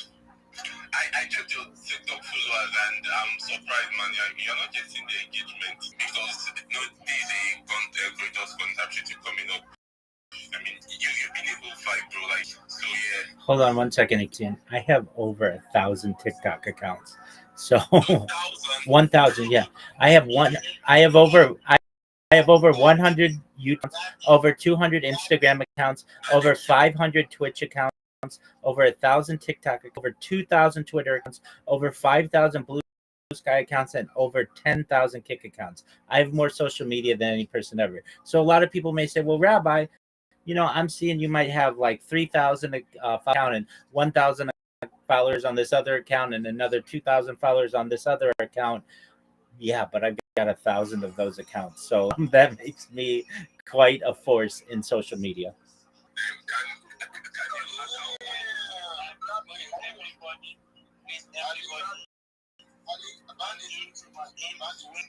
I checked your TikTok followers, and I'm surprised, man. You're not getting the engagement because there's a creators contact coming up. I mean, you've been able to fight, bro. Like, so yeah.
Hold on one second, Etienne. I have over 1,000 TikTok accounts. So 1,000, yeah. I have over 100 YouTube, over 200 Instagram accounts, over 500 Twitch accounts, over 1,000 TikTok, over 2,000 Twitter accounts, over 5,000 Blue Sky accounts, and over 10,000 Kick accounts. I have more social media than any person ever. So a lot of people may say, well, Rabbi, I'm seeing you might have like 3,000 account and 1,000 followers on this other account and another 2,000 followers on this other account. Yeah, but I've got 1,000 of those accounts. So that makes me quite a force in social media.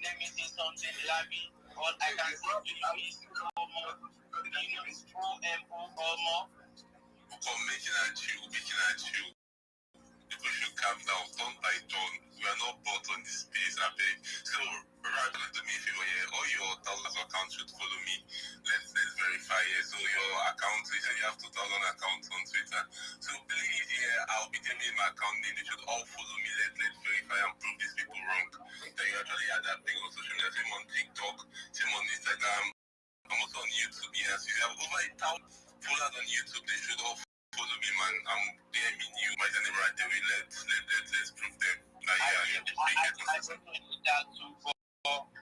Let me say something, Rabbi. All I can say to you is more.
Making at you. People should calm down, turn by turn. We are not bought on this space, I beg. So, rather do me a favor here. All your 1,000 accounts should follow me. Let's verify here. So, your account, you say you have 2,000 accounts on Twitter. So, please, here, I'll be telling my account name. They should all follow me. Let's verify and prove these people wrong. That you you actually had that thing on social media, same on TikTok, same on Instagram. I'm also on YouTube, yes. You have over 1,000 followers on YouTube. They should all follow me, man. I'm DMing you. My name right away. Let's prove them. Like, yeah, you're the biggest.
I do that too for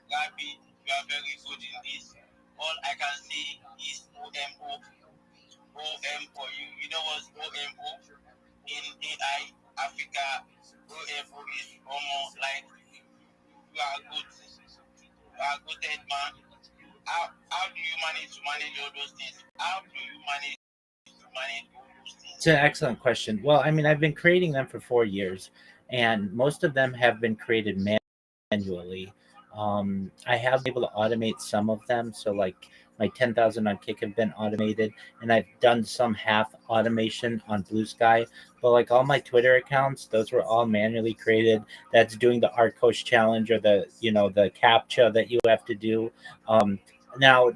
Gabi. You are very good in this. All I can see is OMO. OM for you. You know what's OMO? In AI Africa, OMO is almost like you are good. You are good head man. How do you manage to manage all those things? How do you manage to manage all those things?
It's an excellent question. Well, I mean, I've been creating them for 4 years, and most of them have been created manually. I have been able to automate some of them. So, like my 10,000 on Kick have been automated, and I've done some half automation on Blue Sky. But like all my Twitter accounts, those were all manually created. That's doing the Art Coach Challenge or the CAPTCHA that you have to do. Now,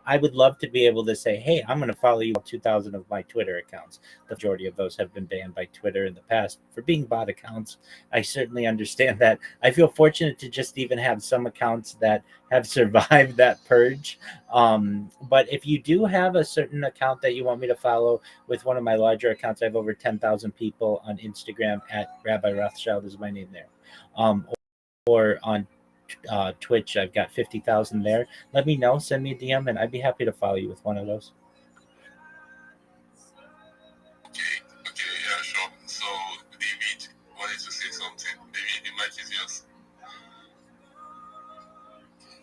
I would love to be able to say, hey, I'm going to follow you on 2,000 of my Twitter accounts. The majority of those have been banned by Twitter in the past for being bot accounts. I certainly understand that. I feel fortunate to just even have some accounts that have survived that purge. But if you do have a certain account that you want me to follow with one of my larger accounts, I have over 10,000 people on Instagram at Rabbi Rothschild is my name there. Or on Twitch, I've got 50,000 there. Let me know, send me a DM, and I'd be happy to follow you with one of those.
Okay, yeah, sure. So, David wanted to say something. David, the mic is yours.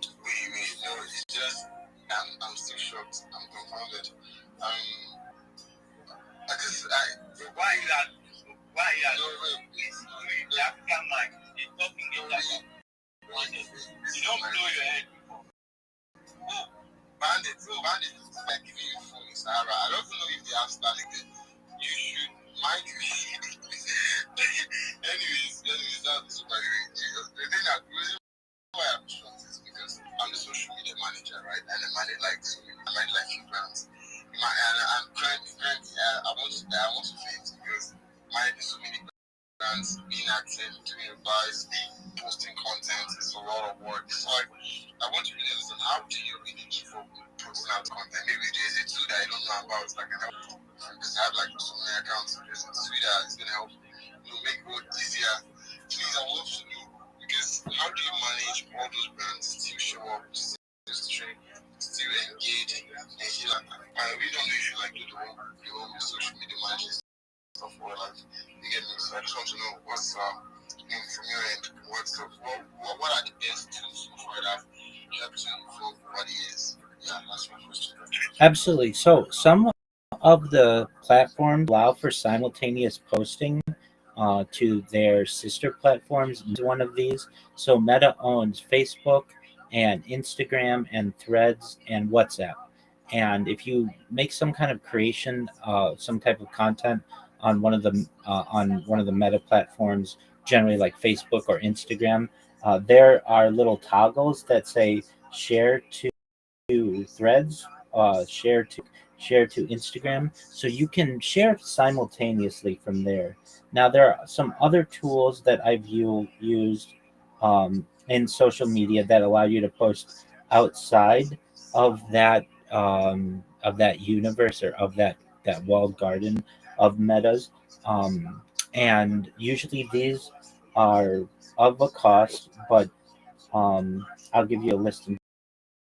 Wait, no, it's just, I'm still shocked. I'm confounded.
Why you are no, wait, the African man is talking in that. You don't blow your head.
Bandits, like giving you phone in Sahara. I don't know if they have Starlink. You should mind me. anyways, that's super great. The thing that really why I'm shocked is because I'm the social media manager, right? And I manage like few brands. And I'm currently, I want to say it because managing so many brands, being active, doing advice, posting content is a lot of work. So I want to really understand, how do you really keep up posting out content? Maybe there's a tool that I don't know about that can help. Because I have like so many accounts. There's a tool that is going to help make work easier. Please, I want to know, because how do you manage all those brands, still show up, still stream, still engage, and feel like, I really don't know if you like do the whole social media management stuff or like, you get me? So I just want to know what's from your end, what are the best tools so far that help to improve what it is? Yeah, that's my question.
Absolutely. So some of the platforms allow for simultaneous posting to their sister platforms. One of these. So Meta owns Facebook and Instagram and Threads and WhatsApp. And if you make some kind of creation, some type of content on one of the Meta platforms, generally like Facebook or Instagram, there are little toggles that say share to Threads, share to Instagram, so you can share simultaneously from there. Now there are some other tools that I've used in social media that allow you to post outside of that universe, or of that walled garden of metas, and usually these are of a cost, but I'll give you a list in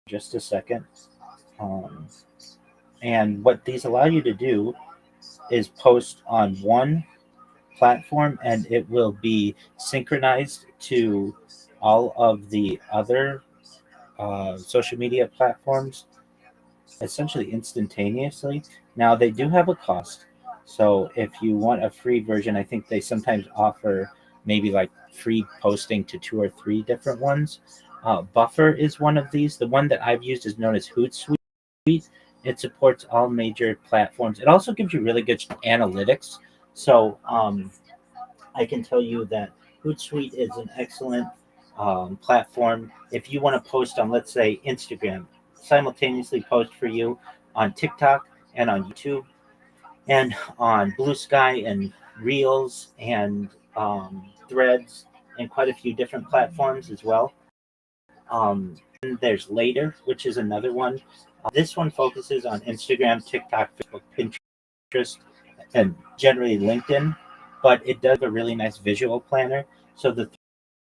just a second. Um, and what these allow you to do is post on one platform, and it will be synchronized to all of the other social media platforms essentially instantaneously. Now, they do have a cost. So if you want a free version, I think they sometimes offer maybe like free posting to two or three different ones. Buffer is one of these. The one that I've used is known as Hootsuite. It supports all major platforms. It also gives you really good analytics. So I can tell you that Hootsuite is an excellent platform. If you want to post on, let's say, Instagram, simultaneously post for you on TikTok and on YouTube and on Blue Sky and Reels and Threads in quite a few different platforms as well. And there's Later, which is another one. This one focuses on Instagram, TikTok, Facebook, Pinterest, and generally LinkedIn, but it does a really nice visual planner. So the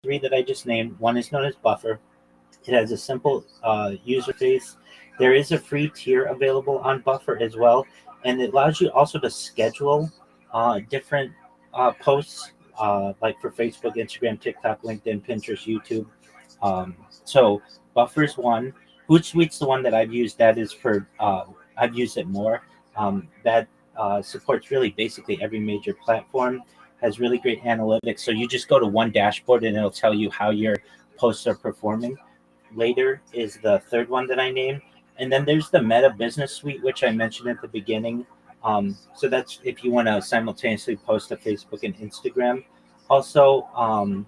three that I just named, one is known as Buffer. It has a simple user face. There is a free tier available on Buffer as well, and it allows you also to schedule different posts, like for Facebook, Instagram, TikTok, LinkedIn, Pinterest, YouTube. So Buffer's one. Hootsuite's the one that I've used. That is for I've used it more. That supports really basically every major platform. Has really great analytics. So you just go to one dashboard and it'll tell you how your posts are performing. Later is the third one that I named. And then there's the Meta Business Suite, which I mentioned at the beginning. So that's if you want to simultaneously post to Facebook and Instagram. Also,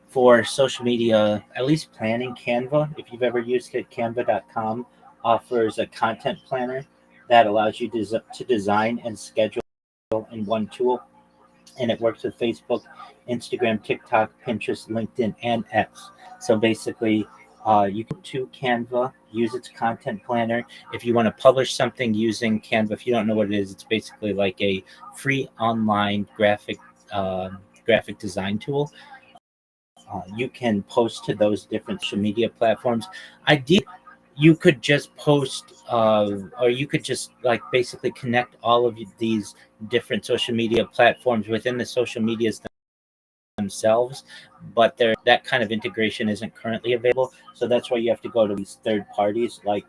for social media, at least planning, Canva, if you've ever used it, canva.com offers a content planner that allows you to design and schedule in one tool. And it works with Facebook, Instagram, TikTok, Pinterest, LinkedIn, and X. So basically, you go to Canva, use its content planner. If you want to publish something using Canva, if you don't know what it is, it's basically like a free online graphic design tool. You can post to those different social media platforms. Ideally, you could just post, or you could just like basically connect all of these different social media platforms within the social medias themselves, but that kind of integration isn't currently available. So that's why you have to go to these third parties like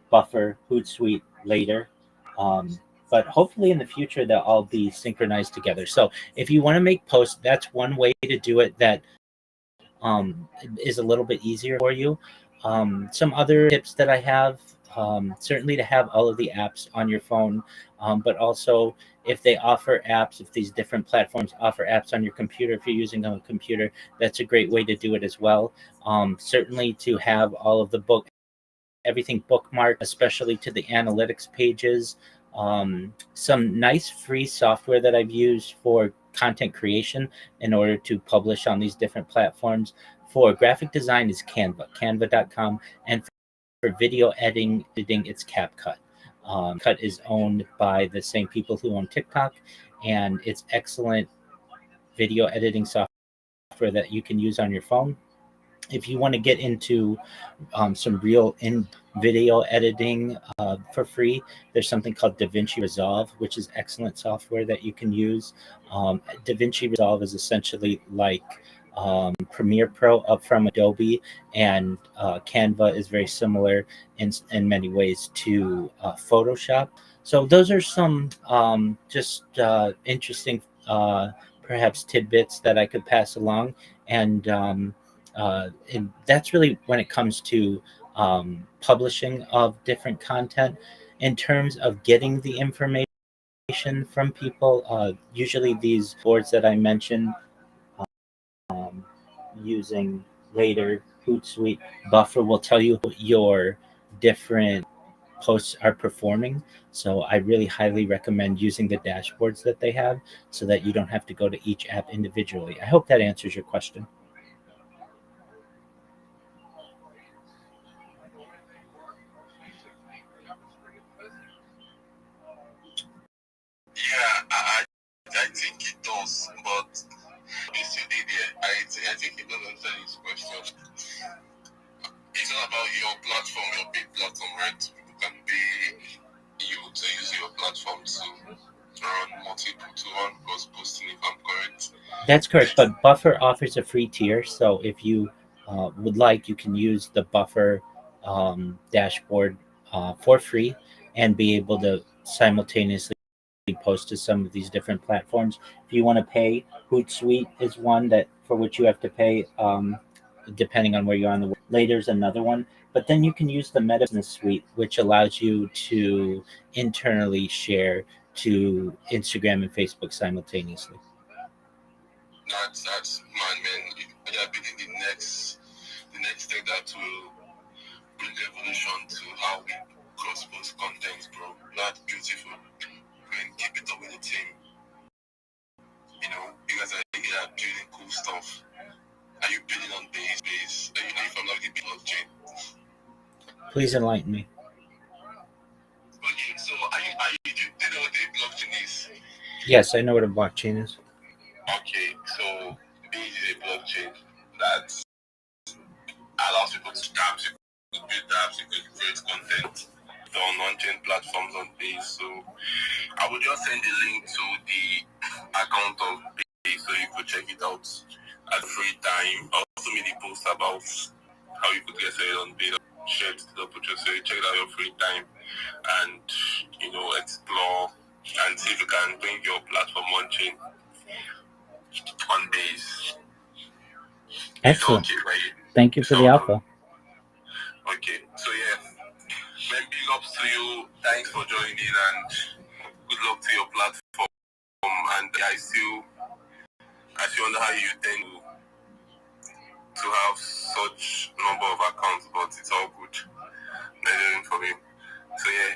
Buffer, Hootsuite, Later. But hopefully in the future they'll all be synchronized together. So if you want to make posts, that's one way to do it that is a little bit easier for you. Some other tips that I have, certainly to have all of the apps on your phone, but also if they offer apps, if these different platforms offer apps on your computer, if you're using a computer, that's a great way to do it as well. Certainly to have all of everything bookmarked, especially to the analytics pages. Some nice free software that I've used for content creation in order to publish on these different platforms. For graphic design is canva.com, and for video editing, it's CapCut. Cut is owned by the same people who own TikTok, and it's excellent video editing software that you can use on your phone. If you want to get into some real in video editing for free, there's something called DaVinci Resolve, which is excellent software that you can use. DaVinci Resolve is essentially like Premiere Pro up from Adobe, and Canva is very similar in many ways to Photoshop. So those are some just interesting, perhaps tidbits that I could pass along, and that's really when it comes to publishing of different content. In terms of getting the information from people, usually these boards that I mentioned, um, using Later, Hootsuite, Buffer will tell you your different posts are performing. So I really highly recommend using the dashboards that they have so that you don't have to go to each app individually. I hope that answers your question.
Yeah, I think it does, but you still did it. I think it does answer this question. It's all about your platform, your big platform, right? People can pay you to use your platform to run multiple, to run cross posting, if I'm correct.
That's correct, but Buffer offers a free tier. So if you would like, you can use the Buffer dashboard for free and be able to simultaneously post to some of these different platforms. If you want to pay, Hootsuite is one that for which you have to pay, depending on where you are in the world. Later's another one, but then you can use the Meta Business Suite, which allows you to internally share to Instagram and Facebook simultaneously.
That's man. You are building the next thing that will bring evolution to how we cross post content, bro. That's beautiful. And keep it up with the team. You know, you guys are here building cool stuff. Are you bidding on base? Are you familiar with the blockchain?
Please enlighten me.
Okay, so do you know what the blockchain is?
Yes, I know what a blockchain is.
Okay, so Base is a blockchain that allows people to tabs, you could build tabs, you could create content on on-chain platforms on Base. So I will just send the link to the account of Base so you could check it out at free time. I also made a post about how you could get started on Base. Share it to the picture, so you check it out your free time and explore and see if you can bring your platform on chain on Base.
Excellent.
Okay, right?
Thank you for the alpha.
Okay, so yeah, then big ups to you. Thanks for joining and good luck to your platform. And I still wonder how you tend to have such number of accounts, but it's all good. For me. So yeah,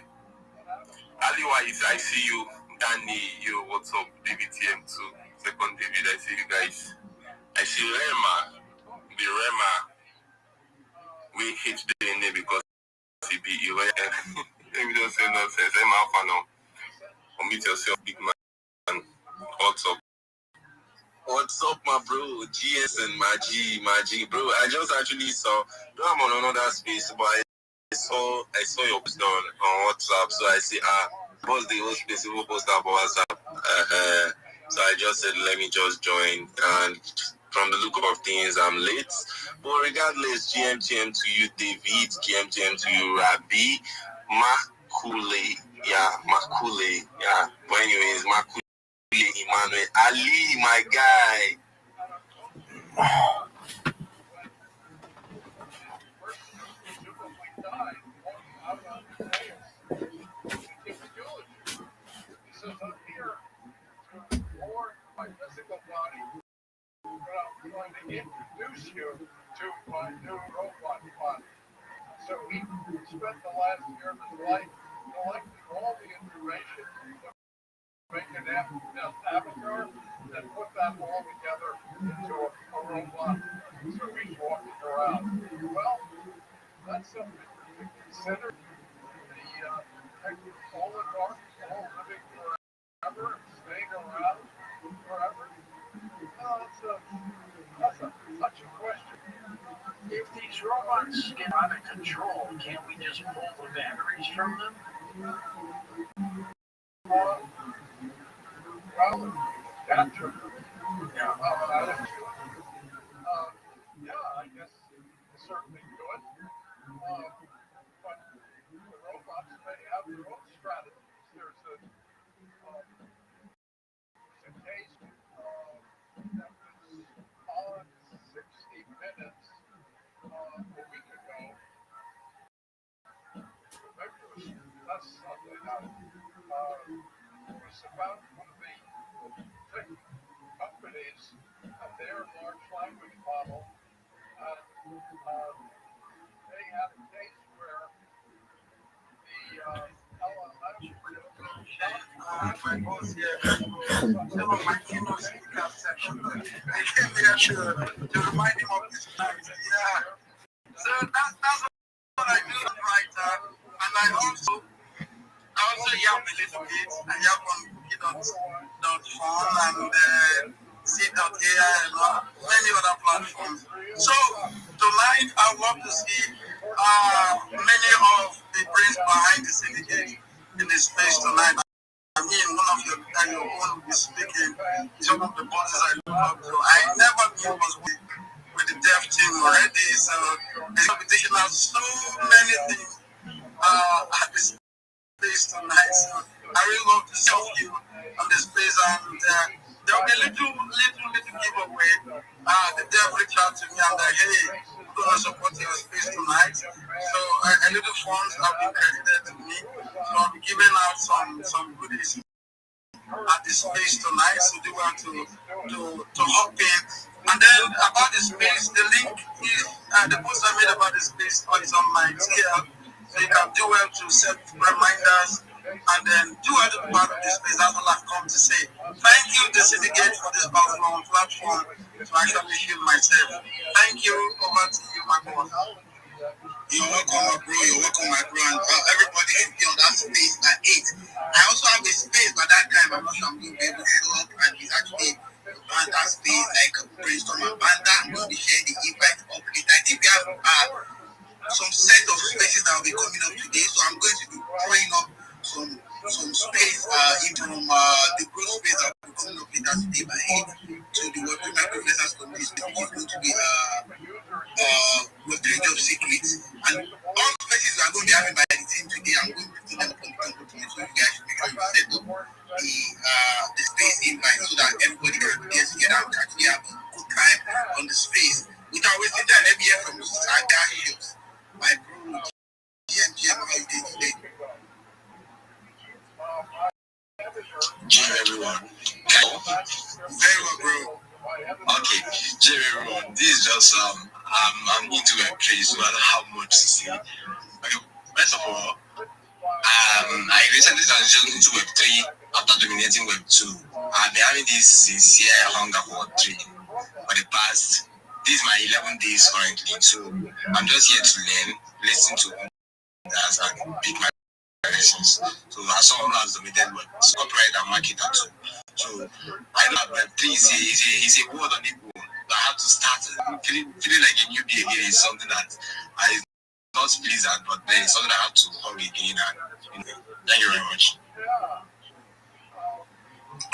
otherwise I see you, Danny. Yo, what's up, DBTM2? Second David, I see you guys. I see Rema. The Rema we hit the name because he be let me just say nonsense. I'm alpha now. Unmute yourself, big man. What's up?
What's up, my bro? GS and my G, bro. I just actually saw. No, I'm on another space, but I saw your post on WhatsApp. So I see post the whole space, you post up on WhatsApp. So I just said, let me just join. And from the look of things, I'm late. But regardless, GMTM to you, David. GMTM to you, Rabbi. Makule. Yeah, Makule. Yeah. But anyways, Makule. Emmanuel Ali, my guy.
I'm going to introduce you to my new robot bot. So he spent the last year of his life collecting all the information to make an avatar and put that all together into a robot. So he's walking around. Well, that's something to consider. The oligarchs all living forever, staying around forever. That's such a question. If these robots get out of control, can't we just pull the batteries from them? Well, that's true. Yeah, I guess certainly good. But the robots may have their own strategies. There's a case that was on 60 Minutes a week ago. Maybe it was less Sunday night. It was about one of the tech companies and their large language model. They had a case where the LLM my boss here, some of my keynote speakers section. I came there to remind him of his night. Yeah. So that's what I do, right? And I also yap a little bit. I yap on cookie.fun and C.AI and many other platforms. So tonight I want to see many of the brains behind the syndicate in this space tonight. I mean, one of your own will be speaking. Some of the bosses I look up to. I never knew was with the dev team already. So the competition has so many things at this space tonight. So I really love to show you on this space, and there'll be a little giveaway. The dev reached out to me and hey, we're gonna support your space tonight. So a little funds have been credited to me. So I'll be giving out some goodies at the space tonight. So do want to hop in. And then about the space, the link is the post I made about the space is on my scale. So you can do well to set reminders And then you are the part of this space. That's all I've come to say. Thank you to Syndicate for this platform to actually shield myself. Thank you. Over to you, my boss. You're welcome, my bro. You're welcome, my bro. And everybody should be on that space at 8. I also have a space by that time. I'm not sure I'm going to be able to show up and it's actually that space like a brainstorm and banda. I'm going to be sharing the invite up later. I think we have some set of spaces that will be coming up today. So I'm going to be throwing up some space into the growth space that will be coming up later today by 8 to the Web Professors Community space, which is going to be with Trade of Secrets. And all spaces we are going to be having by the team today, I'm going to put them up on the company. So you guys should make sure you set up the space invite so that everybody can get together and actually have a good time on the space. Without wasting time, let me hear from Saga Hills. My bro, GM, how you doing today?
GM, everyone.
Very well, bro.
Okay, GM, everyone. This is just I'm into a place, so I don't have much to say. Okay, first of all, I recently transitioned into Web 3 after dominating Web 2. I've been having this sincere hunger for Web 3 for the past. This is my 11 days currently, so I'm just here to learn, listen to others, and pick my lessons. So as someone who has dominated Web, copyright and marketer too. So I know that Web 3 is a word on its own. So I have to start feeling like a newbie again is something that I not pleasant, but then it's something I have to hurry again. And thank you very much.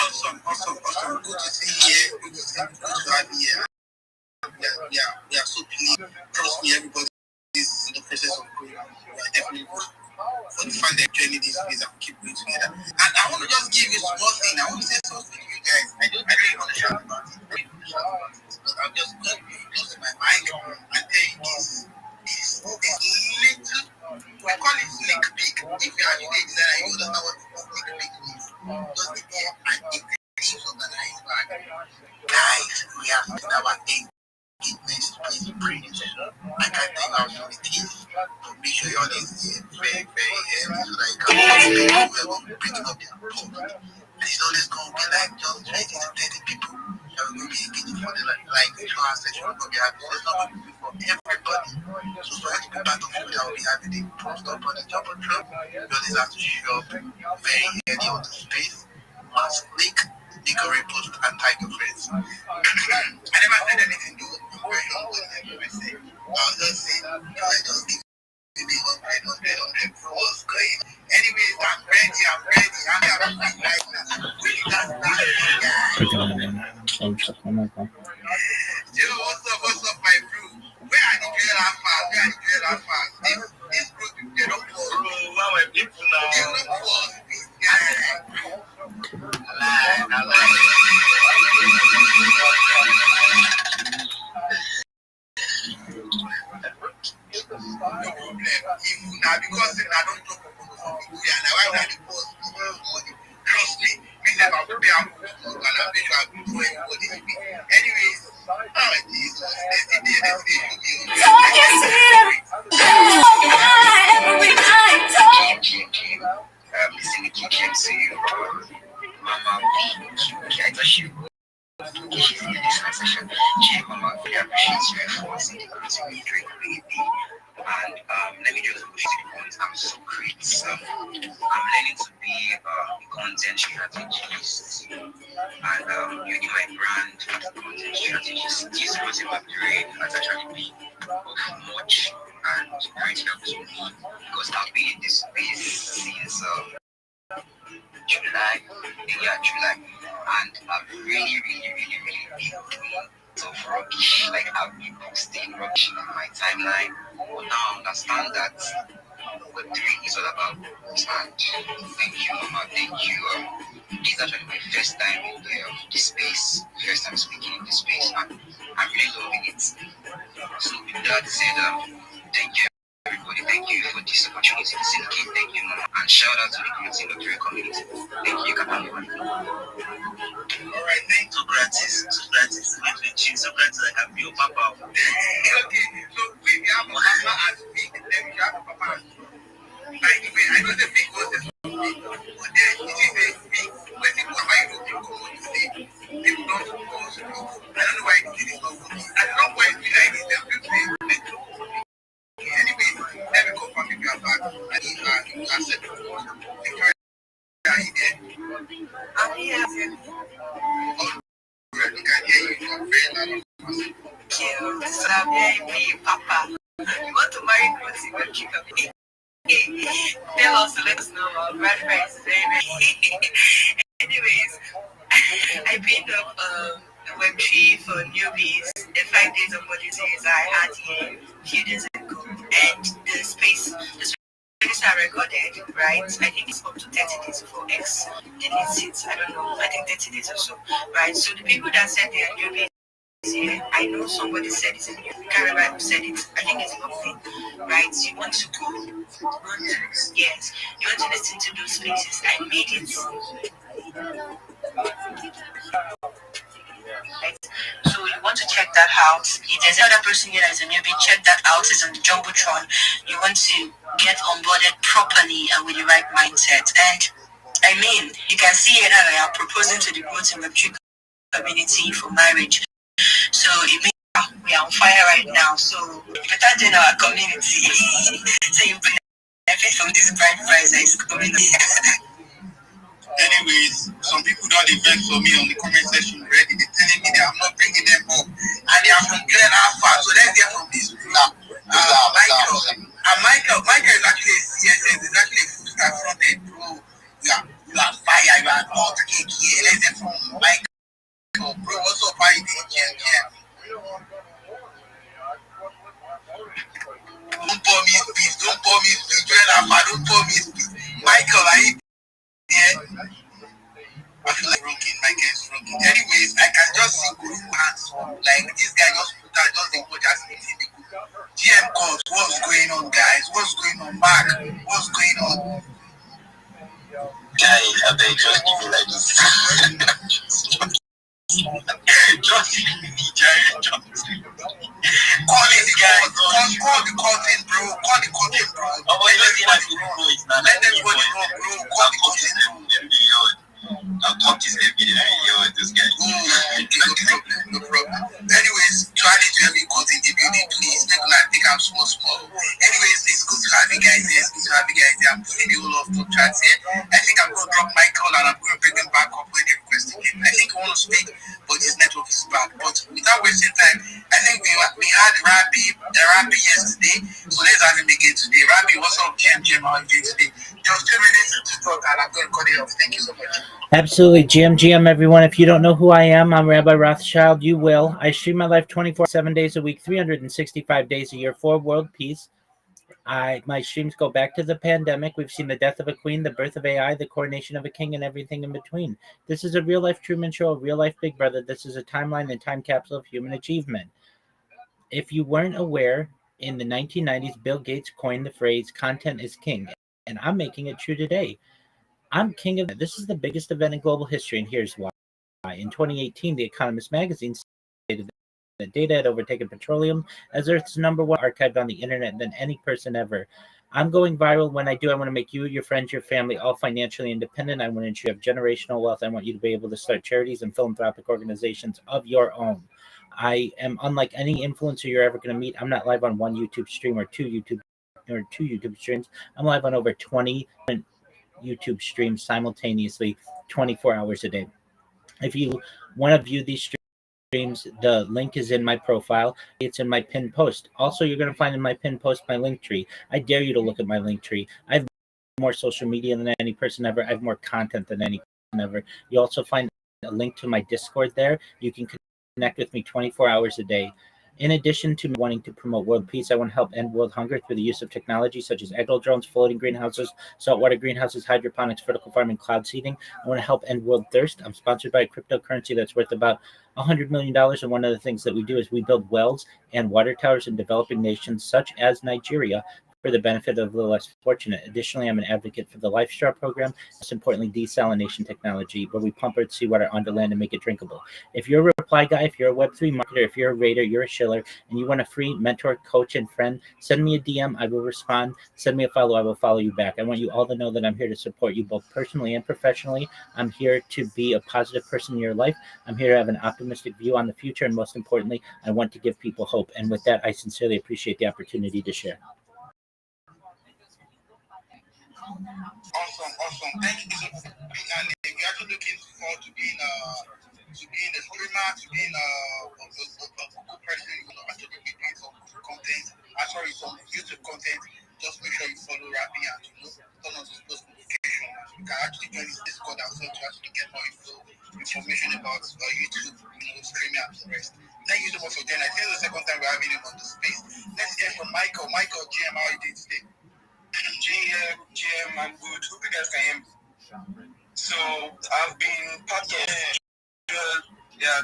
Awesome. Good to see you here. Good to have you here. We are so pleased. Trust me, everybody is in the process of growing. We are definitely for the fact that journey this space and keep going together. And I want to just give you a small thing. I want to say something to you guys. I don't want to shout about it. But I'm just going to be close to my mic and tell you this little, we call it sneak peek. If you actually a designer, you understand what sneak peek means. Just be there and if the things organized back. Guys, we have to our thing. It makes the place pretty. I can take out some of the keys to make sure you're very, very heavy so that you can bring up their post. And it's not just going to be like just 20 to 30 people that will be engaging for the like 2 hours session. We're going to be having so it's not going to be for everybody. So for you to be part of it, that will be having the post up on the job on trip. You always have to show up very early on the space, must click, make a repost, and tag your friends. I never said anything to very humble and I say, I'll just say, I just give maybe 100 what's going. Anyways, I'm ready. I'm happy right now. We got that. Yo, what's up, my bro? Where are the girl alphas? This group, they don't fall. Bro, why my people now? They don't fall. I like no problem. Even now, because I don't talk about people, and I want to post money. Trust me, we never will be able to talk, and I'm sure I'll be doing everybody. Anyways, Jesus, let's listening to you, Mama, I touch you. She's in this transition. Mama, we appreciate you efforts in the community during the and let me just push the point. I'm so great. I'm learning to be a content strategist, and using my brand as a content strategist. This was a upgrade has actually been of much and great help to me because I've been in this space since July, and I've really been so rubbish. Like I've been posting rubbish on my timeline, but now I understand that Web 3 is all about growth. And thank you, Mama. Thank you. This is actually my first time in the space, first time speaking in this space, and I'm really loving it. So with that said, thank you. Everybody, thank you for this opportunity to say thank you, Mama, and shout out to the Web 3 community. Thank you, Captain. Alright, thank you, gratis. So gratis, I have your papa. Okay, so we have a papa as big, then we have a papa as big. Like, I know the big was said before, Victoria, are you there? I'm here. We can hear you. You're very loud. Thank you, Papa. You want to marry Rosie? We'll keep up. Tell us, let us know. Our grandpa is very. Anyways, I picked up a Web3 for newbies. The 5 days of Odyssey I had here a few days ago, and the space are recorded, right? I think it's up to 30 days for X deletes it. I don't know. I think 30 days or so, right? So the people that said they are newbies here, I know somebody said it's a new. I can't remember who said it. I think it's lovely, right? You want to go? Yes. You want to listen to those spaces. I made it. Right? So you want to check that out. If there's another person here that is a newbie, check that out. It's on the Jumbotron. You want to get onboarded properly and with the right mindset. And I mean, you can see here that I am proposing to the growth in Web3 community for marriage. So it means we are on fire right now. So you better join our community. So you benefit from this bride price that is coming. Anyways, some people don't event for me on the comment section already. They're telling me that I'm not bringing them up. And they are from Glen Alpha. So let's hear from this. Michael. Michael is actually a CSS. He's actually a full stack front end, bro. You are fire. You are not cake here. Let's hear from Michael. Bro, what's up? How you doing? Yeah. Don't pour me speech. Glen Alpha, don't pour me speech. Michael, are you there? I feel like rocking. Michael is rocking. Anyways, I can just see good hands. Like this guy just put out just the coach as meeting the GM calls. What's going on, guys? What's going on, Mark? What's going on?
Guy, I beg, just give me like this. Just give me Jerry.
Call this guy. Call the curtain, bro. Call the curtain, bro. Let them go, bro. Call the curtain, bro.
I'll talk to this guy.
No problem. Anyways, try to have you cut in the building, please. Make like think I'm small. Anyways, it's good to have you guys here. I'm putting the whole of the chats here. I think I'm going to drop Michael and I'm going to bring him back up when they request again. I think I want to speak, but his network is bad. But without wasting time, I think we had Rabbi yesterday, so let's have him again today. Rabbi, what's up, GM? How are you doing today? Just 2 minutes to talk and I'm going to cut it off. Thank you so much.
Absolutely. GM, everyone. If you don't know who I am, I'm Rabbi Rothschild. You will. I stream my life 7 days a week, 365 days a year for world peace. My streams go back to the pandemic. We've seen the death of a queen, the birth of AI, the coronation of a king, and everything in between. This is a real-life Truman Show, a real-life Big Brother. This is a timeline and time capsule of human achievement. If you weren't aware, in the 1990s, Bill Gates coined the phrase, content is king, and I'm making it true today. I'm king of it. This is the biggest event in global history, and here's why. In 2018, The Economist magazine stated that data had overtaken petroleum as Earth's #1 archived on the internet than any person ever. I'm going viral. When I do, I want to make you, your friends, your family all financially independent. I want to ensure you have generational wealth. I want you to be able to start charities and philanthropic organizations of your own. I am unlike any influencer you're ever going to meet. I'm not live on one YouTube stream or two YouTube streams. I'm live on over 20 YouTube streams simultaneously 24 hours a day. If you want to view these streams, the link is in my profile. It's in my pinned post. Also, you're going to find in my pinned post my link tree. I dare you to look at my link tree. I have more social media than any person ever. I have more content than any person ever. You also find a link to my Discord there. You can connect with me 24 hours a day. In addition to wanting to promote world peace, I want to help end world hunger through the use of technology such as agro drones, floating greenhouses, saltwater greenhouses, hydroponics, vertical farming, cloud seeding. I want to help end world thirst. I'm sponsored by a cryptocurrency that's worth about $100 million. And one of the things that we do is we build wells and water towers in developing nations such as Nigeria for the benefit of the less fortunate. Additionally, I'm an advocate for the Life Straw program, most importantly, desalination technology, where we pump earth seawater onto land and make it drinkable. If you're a reply guy, if you're a Web3 marketer, if you're a raider, you're a shiller, and you want a free mentor, coach, and friend, send me a DM. I will respond. Send me a follow. I will follow you back. I want you all to know that I'm here to support you both personally and professionally. I'm here to be a positive person in your life. I'm here to have an optimistic view on the future, and most importantly, I want to give people hope. And with that, I sincerely appreciate the opportunity to share.
Awesome. Thank you so much. And if you're actually looking forward to being a streamer, to being a person, actually be doing some content, some YouTube content, just make sure you follow Rabbi and turn on those notifications. You can actually join his Discord and so to actually get more information about YouTube, streaming and the rest. Thank you so much for joining. I think it's the second time we're having him on the space. Let's hear from Michael. Michael, GM, how are you doing today?
GM, I'm good. Hope you guys can hear me. So I've been part of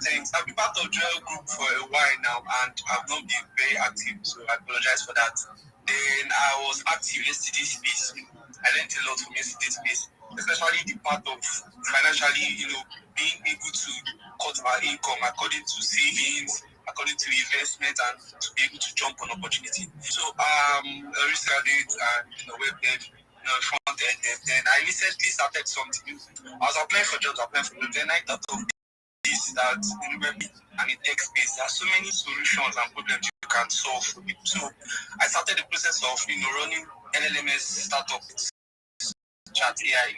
thanks. I've been part of Joel Group for a while now, and I've not been very active, so I apologize for that. Then I was active yesterday space. I learned a lot from yesterday space, especially the part of financially, being able to cut our income according to savings, according to investment, and to be able to jump on opportunity. So a risk graduate and web dev, front end dev. Then I recently started something. I was applying for jobs, then I thought of this that in web and in tech space, there are so many solutions and problems you can solve for it. So I started the process of running LLMS startup chat AI,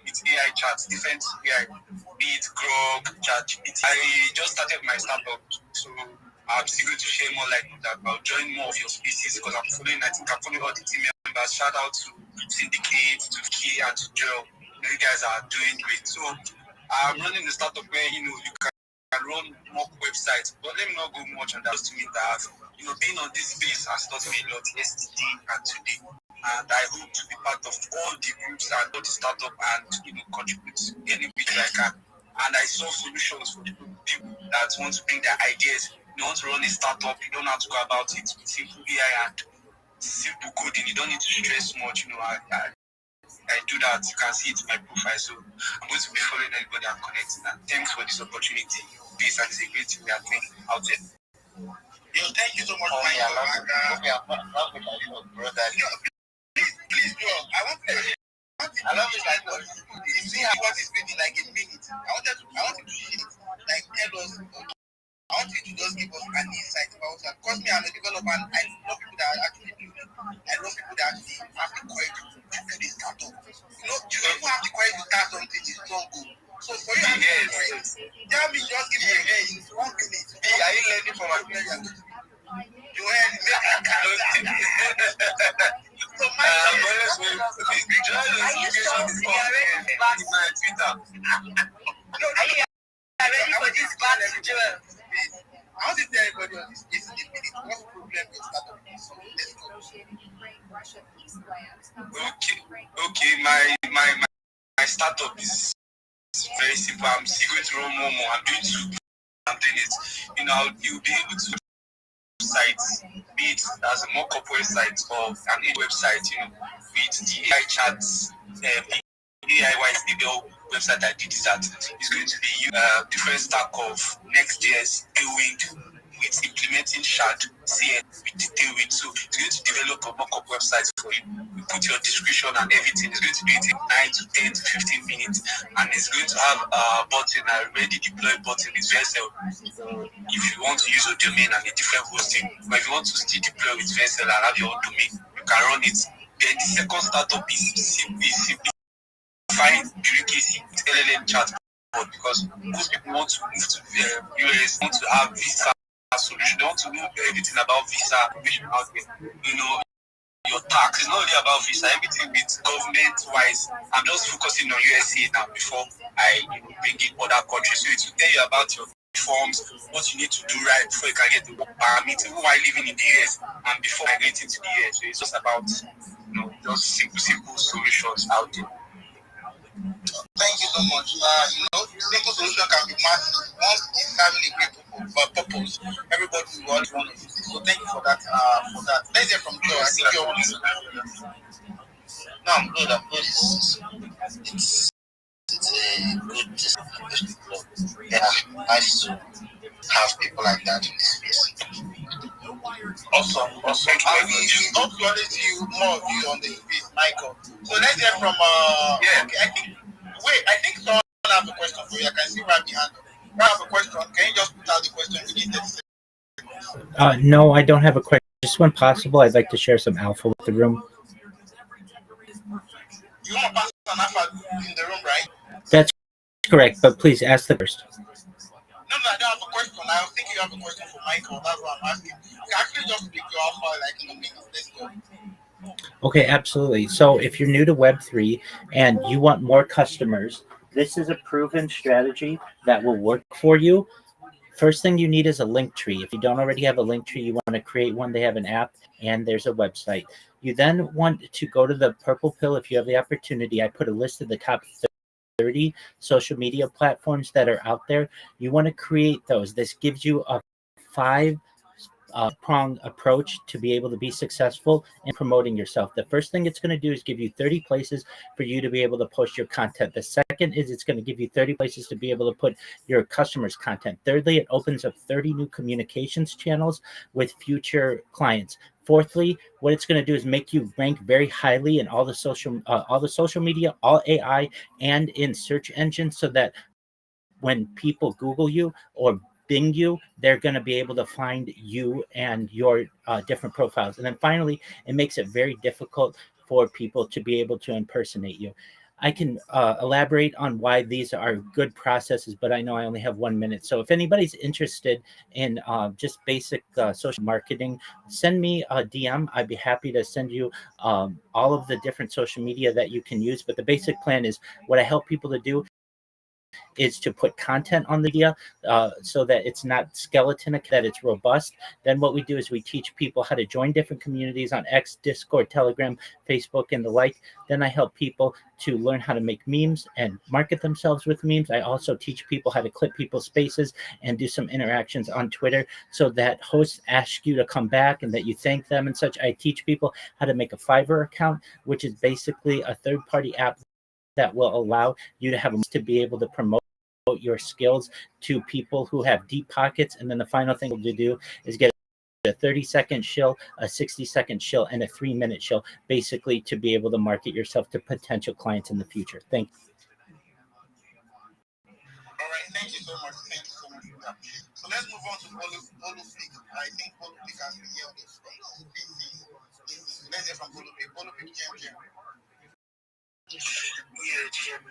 with AI chats, different AI, be it Grok, ChatGPT. I just started my startup, so I'm still going to share more like that. I'll join more of your spaces because I'm following all the team members. Shout out to Syndicate, to Key, and to Joel. You guys are doing great. So I'm running the startup where you can run mock websites, but let me not go much on that. Just to mean that being on this space has taught me a lot yesterday and today, and I hope to be part of all the groups and all the startup and contribute any bit I can. And I saw solutions for people that want to bring their ideas. You want to run a startup, you don't have to go about it with simple AI and simple coding. You don't need to stress much. I do that. You can see it in my profile. So I'm going to be following everybody and connecting. And thanks for this opportunity. Peace, and it's a great thing we are doing out there.
Thank you so much, Michael. Please, Joel. I love it like what you see how what is written like a minute. I want you to share it. Like tell us. I want you to just give us an insight about that. Because me, I'm a developer and I love people that are actually doing it. I love people that actually have the courage to do this startup. You don't have the courage to start something, it's not good. So for you, tell me, just give me a hand in 1 minute. Hey, are you learning from my player? Joel, make a So my ready for this battle, Joel? I want to tell everybody on this case in a minute what problem is startup is.
Okay. My startup is very simple. I'm still going to run more. I'm doing it. You'll be able to sites, be it as a more corporate site or an website, with the AI chats, the AI studio website I did that. It's going to be different stack of Next.js, Tailwind, with implementing Shard, CN, with the Tailwind. So it's going to develop a mock-up website for you. You put your description and everything. It's going to do it in 9 to 10 to 15 minutes. And it's going to have a button, a ready deploy button. It's Vessel. If you want to use your domain and a different hosting, but if you want to still deploy with Vessel and have your own domain, you can run it. Then the second startup is simply find UKC with LLM chat, because most people want to move to the US, want to have visa solution, they want to know everything about visa information out there. Your tax is not really about visa, everything with government wise. I'm just focusing on USA now before I bring in other countries. So it will tell you about your forms, what you need to do right before you can get the work permit, even while living in the US and before migrating to the US. So it's just about just simple solutions out there.
Thank you so much. Simple solution can be massive. Once it's having a great purpose, everybody will always want to use it. So thank you for that. Let's hear from Joe. I think you're on.
No, I'm good. It's a good discussion. Yeah, nice to have people like that in this space.
Awesome. We hope to always see more of you on the space, Michael. So let's hear from I think someone has a question for you. I can see Rabbi hand. I have a question. Can you just put out the question within 30 seconds?
No, I don't have a question. Just when possible, I'd like to share some alpha with the room.
You want to pass an alpha in the room, right?
That's correct, but please ask the first.
No, I don't have a question. I was thinking you have a question for Michael. That's what I'm asking. You can actually just pick your alpha like in a minute. Let's go.
Okay, absolutely. So if you're new to Web3 and you want more customers, this is a proven strategy that will work for you. First thing you need is a link tree. If you don't already have a link tree, you want to create one. They have an app and there's a website. You then want to go to the purple pill if you have the opportunity. I put a list of the top 30 social media platforms that are out there. You want to create those. This gives you a 5 prong approach to be able to be successful in promoting yourself. The first thing it's going to do is give you 30 places for you to be able to post your content. The second is it's going to give you 30 places to be able to put your customers' content. Thirdly, it opens up 30 new communications channels with future clients. Fourthly, what it's going to do is make you rank very highly in all the social media, all AI, and in search engines, so that when people Google you or Bing you, they're going to be able to find you and your different profiles. And then finally, it makes it very difficult for people to be able to impersonate you. I can elaborate on why these are good processes, but I know I only have 1 minute. So if anybody's interested in just basic social marketing, send me a DM. I'd be happy to send you all of the different social media that you can use. But the basic plan is what I help people to do is to put content on the media so that it's not skeleton, that it's robust. Then what we do is we teach people how to join different communities on X, Discord, Telegram, Facebook, and the like. Then I help people to learn how to make memes and market themselves with memes. I also teach people how to clip people's spaces and do some interactions on Twitter so that hosts ask you to come back and that you thank them and such. I teach people how to make a Fiverr account, which is basically a third-party app that will allow you to have to be able to promote your skills to people who have deep pockets. And then the final thing to do is get a 30-second shill, a 60-second shill, and a 3-minute shill, basically to be able to market yourself to potential clients in the future. Thank you.
All right, thank you so much. Thank you so much for that. So let's move on to Bolufik. I think Bolufik has been here on this space. Let's hear from Bolufik. Bolufik, Jim.
Yeah, Jim.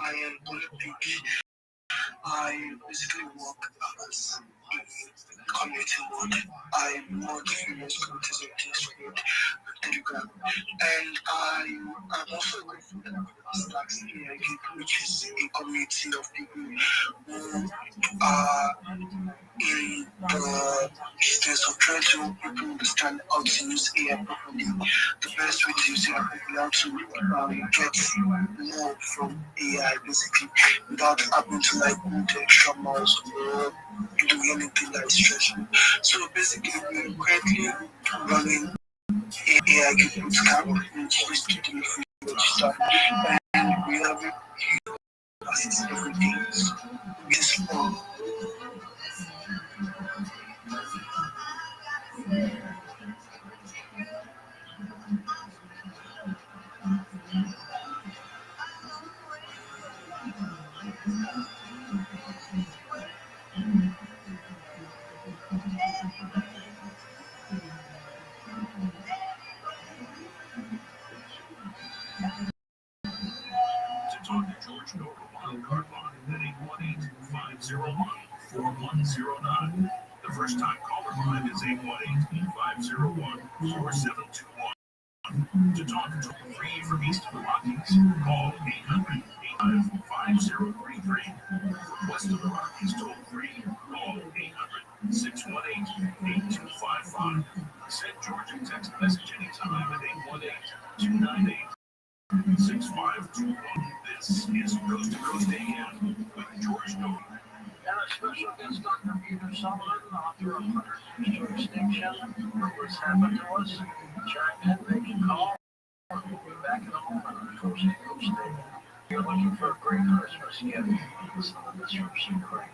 I am Bolufik. I basically work as a community board. I work in most communities of Discord, Telegram, and I'm also a group Stacks AI Group, which is a community of people who are in the business of trying to help people understand how to use AI properly. The best way to use AI properly, how to get more from AI basically without having to like go the extra miles or do anything like stressful. So basically we're currently running AI boot camp which is to do free register and we have classes every day. So this one.
Talk to George Noble on Card Line at 818-501-4109. The first time caller line is 818-501-4721. To talk to free from East of the Rockies, call 800-895-5033. West of the Rockies, toll free, call 800-618-8255. Send George a text message anytime at 818-298-6521. This is Coast to Coast AM with George Noble.
And our special guest, Dr. Peter Sullivan, author of 100 Years to Extinction, What's Happened to Us. Chime in, make a call. We'll be back in a moment on Coast to Coast AM. You're looking for a great Christmas gift. Some of this from Secret.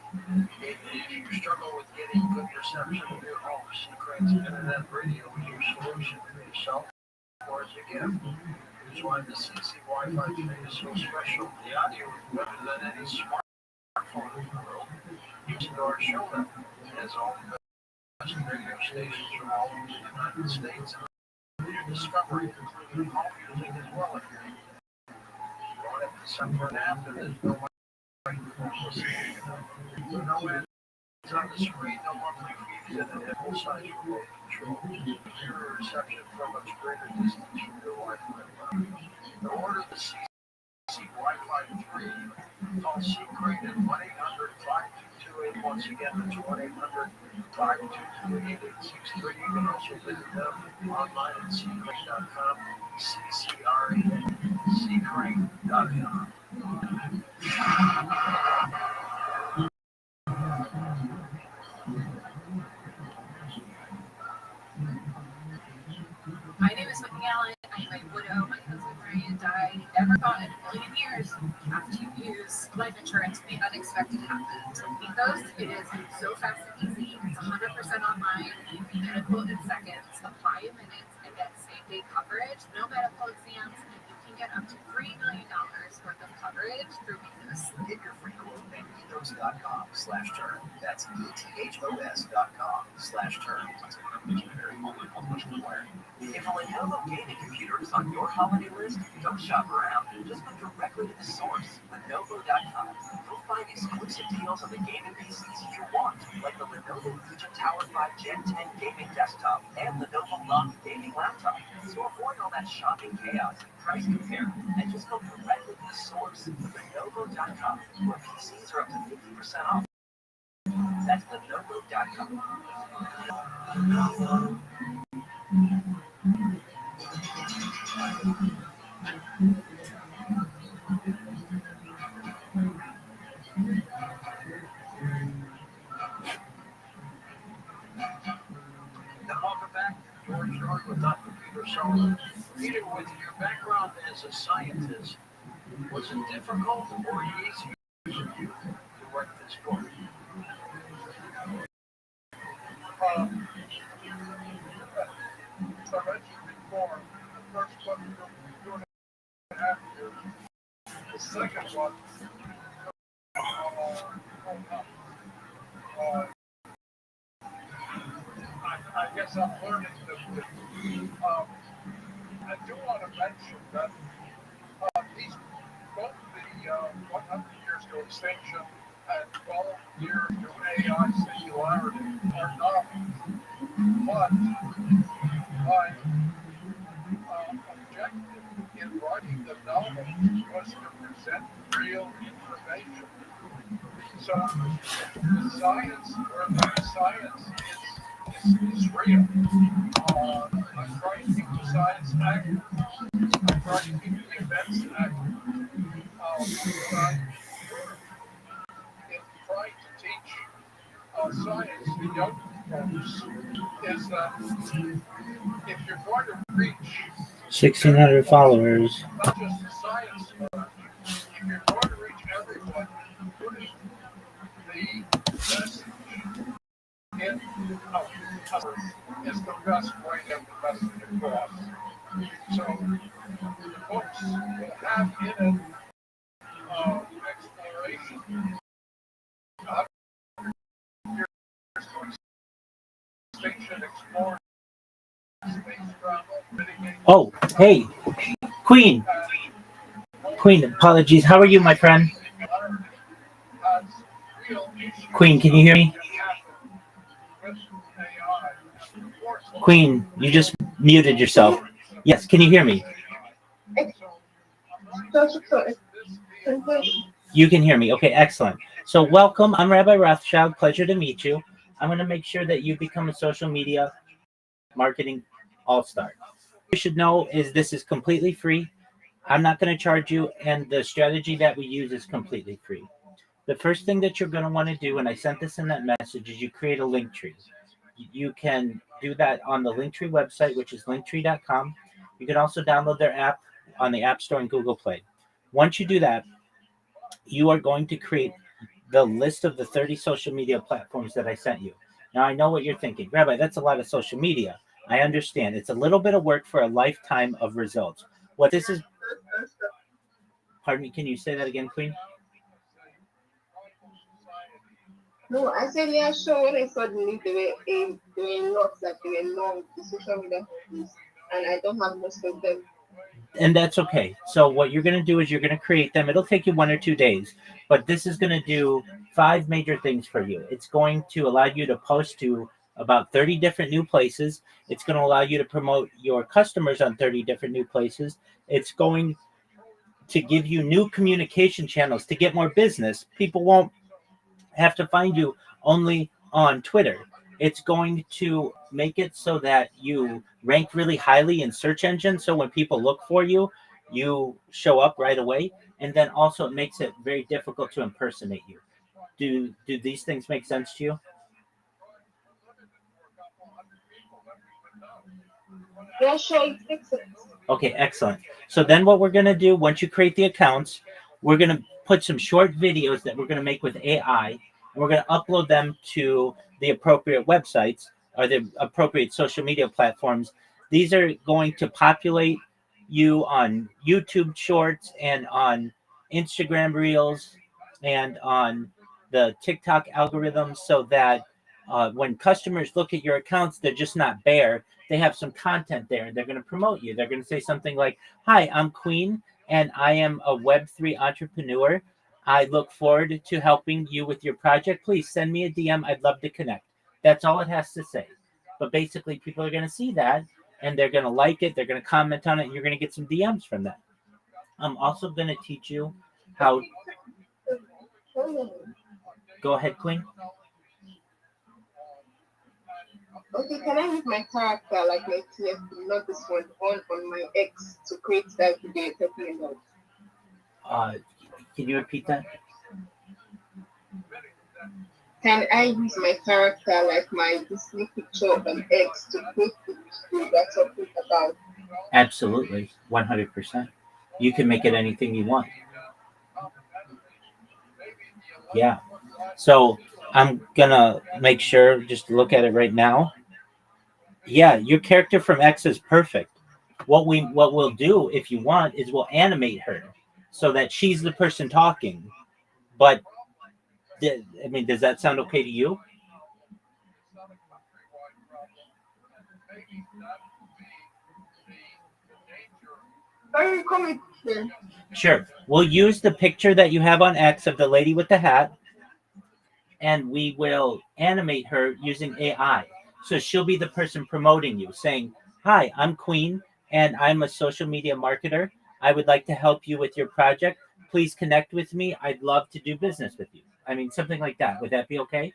If you struggle with getting good reception of your home, Secret's internet radio is your solution for yourself or as a gift. Here's why the CC Wi-Fi today is so special. The audio is better than any smartphone in the world. Using our show network, it has all the best radio stations from all over the United States. discovery, including home music as well if you're going at December and after, there's no way to listen. No ads on the screen, no monthly fees, and a full-size remote control. Computer reception from a greater distance from your Wi-Fi. To order the CC Wi-Fi 3, call Secret at 1-800-5228. Once again, that's 1-800-522-8863. You can also visit them online at secret.com, secret.com.
My name is Whitney Allen. I am a widow. My husband Ryan died. Never thought in a million years after you use life insurance, the unexpected happened. Because it is so fast and easy, it's 100% online. You can get a quote in seconds, apply in minutes, and get same-day coverage. No medical exams, and you can get up to $3 million worth of coverage through Ethos.
Get your free quote at ethos.com/term. That's ethos.com/term. Very only one much required. If a Lenovo gaming computer is on your holiday list, don't shop around. Just go directly to the source, Lenovo.com. You'll find exclusive deals on the gaming PCs you want, like the Lenovo Legion Tower 5 Gen 10 gaming desktop and Lenovo Lock gaming laptop. So avoid all that shopping chaos and price compare, and just go directly to the source, Lenovo.com, where PCs are up to 50% off. That's Lenovo.com. Now, welcome back. George Short with Dr. Peter Sullivan. Peter, with your background as a scientist, was it difficult or easy for you to write this book?
I mentioned before, the first one took 2.5 years. The second one, I guess I'm learning this. I do want to mention that these both the 100 years to extinction and 12 years to AI singularity are novels, but my objective in writing the novel was to present real information. So the science, or the science is real. I'm trying to keep the science accurate. I'm trying to keep the events accurate. I'm trying to teach science to young folks is that if you're going to reach
1,600 followers.
not just the science world, if you're going to reach everyone, putting the message in is the best way to get the message across. So the books will have in it exploration. Extinction, exploring space travel, mitigation.
Oh, hey, Queen. Queen, apologies. How are you, my friend? Queen, can you hear me? Queen, you just muted yourself. Yes, can you hear me? You can hear me. Okay, excellent. So welcome. I'm Rabbi Rothschild. Pleasure to meet you. I'm going to make sure that you become a social media marketing all-star. What you should know is this is completely free. I'm not going to charge you, and the strategy that we use is completely free. The first thing that you're going to want to do, and I sent this in that message, is you create a link tree. You can do that on the Linktree website, which is linktree.com. You can also download their app on the App Store and Google Play. Once you do that, you are going to create the list of the 30 social media platforms that I sent you. Now, I know what you're thinking. Rabbi, that's a lot of social media. I understand. It's a little bit of work for a lifetime of results. What this is... Pardon me, can you say that again, Queen?
No, I said they are sure when I saw the link, they were not that they were long, the social media companies. and I don't have most of them.
And that's okay. So what you're going to do is you're going to create them. It'll take you 1 or 2 days, but this is going to do 5 major things for you. It's going to allow you to post to about 30 different new places. It's going to allow you to promote your customers on 30 different new places. It's going to give you new communication channels to get more business. People won't have to find you only on Twitter. It's going to make it so that you rank really highly in search engines. So when people look for you, you show up right away. And then also it makes it very difficult to impersonate you. Do these things make sense to you?
Yeah, sure, it makes sense.
Okay, excellent. So then what we're going to do once you create the accounts, we're going to put some short videos that we're going to make with AI, and we're going to upload them to the appropriate websites or the appropriate social media platforms. These are going to populate you on YouTube Shorts and on Instagram Reels and on the TikTok algorithms so that when customers look at your accounts, they're just not bare. They have some content there. They're going to promote you. They're going to say something like, "Hi, I'm Queen, and I am a Web3 entrepreneur. I look forward to helping you with your project. Please send me a DM. I'd love to connect." That's all it has to say. But basically, people are going to see that, and they're going to like it. They're going to comment on it, and you're going to get some DMs from that. I'm also going to teach you how. Go ahead, Queen.
Okay, can I use my character like my TFP, not this one on my X to create that video you're talking about?
Can you repeat that?
Can I use my character like my Disney picture on X to create the video that's talking about?
Absolutely, 100%. You can make it anything you want. Yeah. So I'm gonna make sure just look at it right now. Yeah, your character from X is perfect. What we'll do if you want is we'll animate her so that she's the person talking. But I mean, does that sound okay to you? Sure. We'll use the picture that you have on X of the lady with the hat, and we will animate her using AI. So she'll be the person promoting you, saying, "Hi, I'm Queen, and I'm a social media marketer. I would like to help you with your project. Please connect with me. I'd love to do business with you." I mean, something like that. Would that be okay?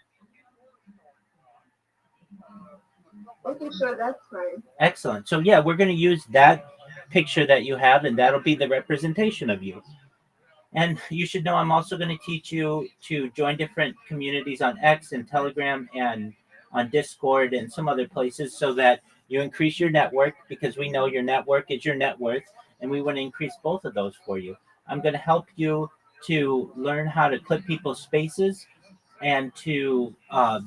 Okay, sure, that's fine.
Excellent. So yeah, we're going to use that picture that you have, and that'll be the representation of you. And you should know I'm also going to teach you to join different communities on X and Telegram and on Discord and some other places so that you increase your network, because we know your network is your net worth, and we want to increase both of those for you. I'm going to help you to learn how to clip people's spaces and to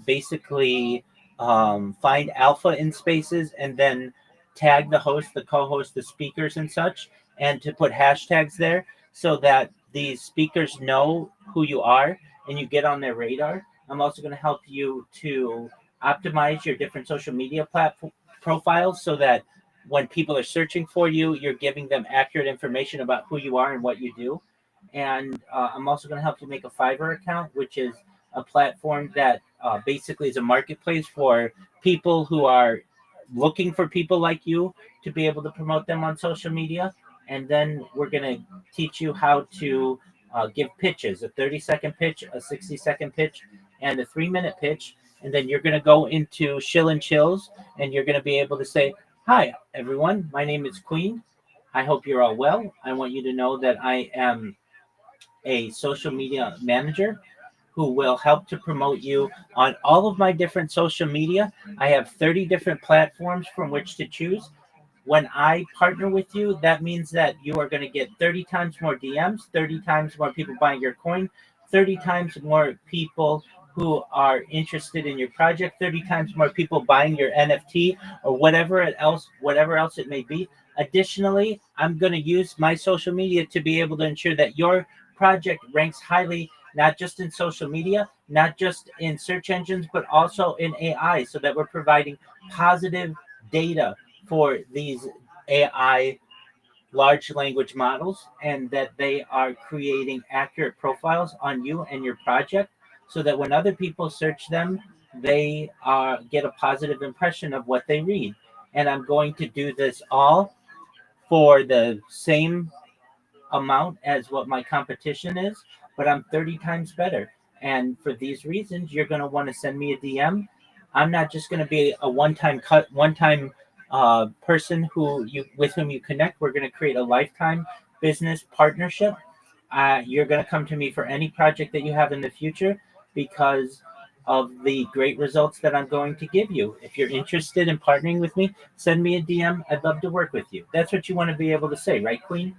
basically find alpha in spaces and then tag the host, the co-host, the speakers and such, and to put hashtags there so that these speakers know who you are and you get on their radar. I'm also going to help you to optimize your different social media profiles so that when people are searching for you, you're giving them accurate information about who you are and what you do. And I'm also going to help you make a Fiverr account, which is a platform that basically is a marketplace for people who are looking for people like you to be able to promote them on social media. And then we're going to teach you how to give pitches, a 30-second pitch, a 60-second pitch, and a 3-minute pitch. And then you're going to go into Shill and Chills, and you're going to be able to say, "Hi, everyone. My name is Queen. I hope you're all well. I want you to know that I am a social media manager who will help to promote you on all of my different social media. I have 30 different platforms from which to choose. When I partner with you, that means that you are going to get 30 times more DMs, 30 times more people buying your coin, 30 times more people who are interested in your project, 30 times more people buying your NFT or whatever else it may be. Additionally, I'm going to use my social media to be able to ensure that your project ranks highly, not just in social media, not just in search engines, but also in AI, so that we're providing positive data for these AI large language models, and that they are creating accurate profiles on you and your project, so that when other people search them, they get a positive impression of what they read. And I'm going to do this all for the same amount as what my competition is, but I'm 30 times better. And for these reasons, you're going to want to send me a DM. I'm not just going to be a one-time person who you with whom you connect. We're going to create a lifetime business partnership. You're going to come to me for any project that you have in the future because of the great results that I'm going to give you. If you're interested in partnering with me, send me a DM. I'd love to work with you. That's what you want to be able to say, right, Queen?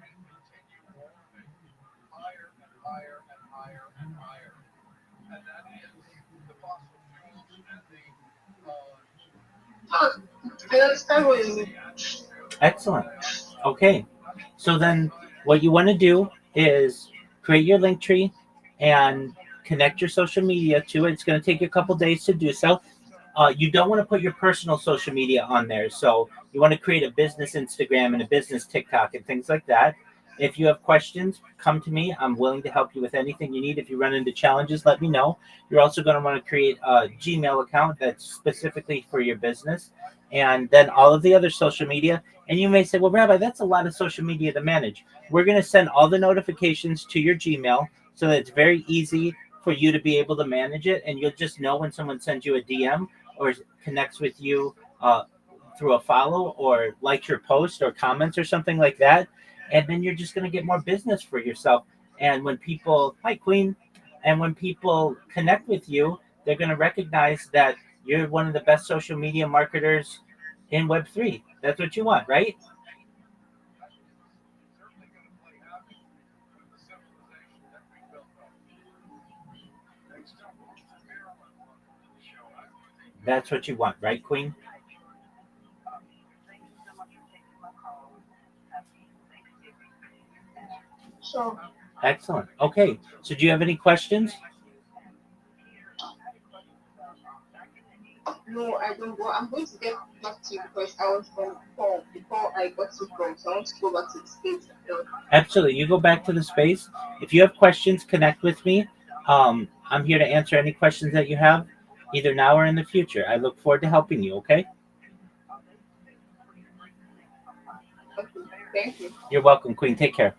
I understand what you mean.
Excellent. Okay. So then what you want to do is create your link tree and connect your social media to it. It's going to take you a couple days to do so. You don't want to put your personal social media on there. So you want to create a business Instagram and a business TikTok and things like that. If you have questions, come to me. I'm willing to help you with anything you need. If you run into challenges, let me know. You're also going to want to create a Gmail account that's specifically for your business, and then all of the other social media. And you may say, well, Rabbi, that's a lot of social media to manage. We're going to send all the notifications to your Gmail so that it's very easy for you to be able to manage it. And you'll just know when someone sends you a DM or connects with you through a follow or likes your post or comments or something like that. And then you're just going to get more business for yourself. And when people, hi, Queen, and when people connect with you, they're going to recognize that you're one of the best social media marketers in Web3. That's what you want, right? That's what you want, right, Queen?
So,
Excellent. Okay. So do you have any questions?
no, I don't go. I'm going to get back to you because I was on call before I got to from. So I want to go back to the States.
Absolutely. You go back to the space. If you have questions, connect with me. I'm here to answer any questions that you have, either now or in the future. I look forward to helping you, okay?
Okay, thank you.
You're welcome, Queen. Take care.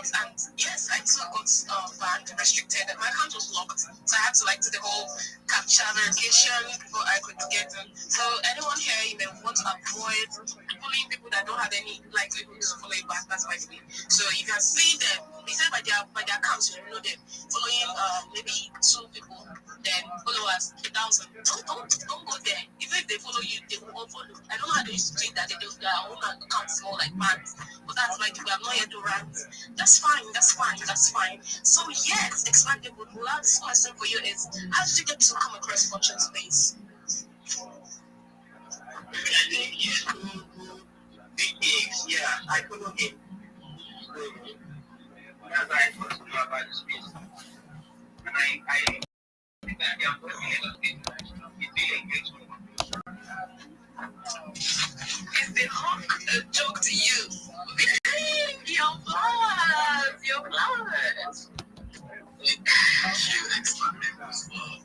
And yes, I too got banned, restricted, and my account was locked. So I had to like do the whole captcha verification before I could get in. So anyone here, you may want to avoid following people that don't have any likelihood to follow you back. That's my thing. So you can see them. They say by their accounts, you know them following maybe 2 people, then followers 1,000. Don't go there. Even if they follow you, they will unfollow. I don't know how they used to do that. They do their own accounts more like mans. But that's like I'm not here to rant. That's fine. So yes, expandable. The last question for you is: how did you get to come across Fortune Space? I think big gigs. Yeah, I follow him. So that's why I got to know about the space. And I think that they are working a lot of things. It's really engaged. Is the hawk a joke to you? Your blood. You expanded as well.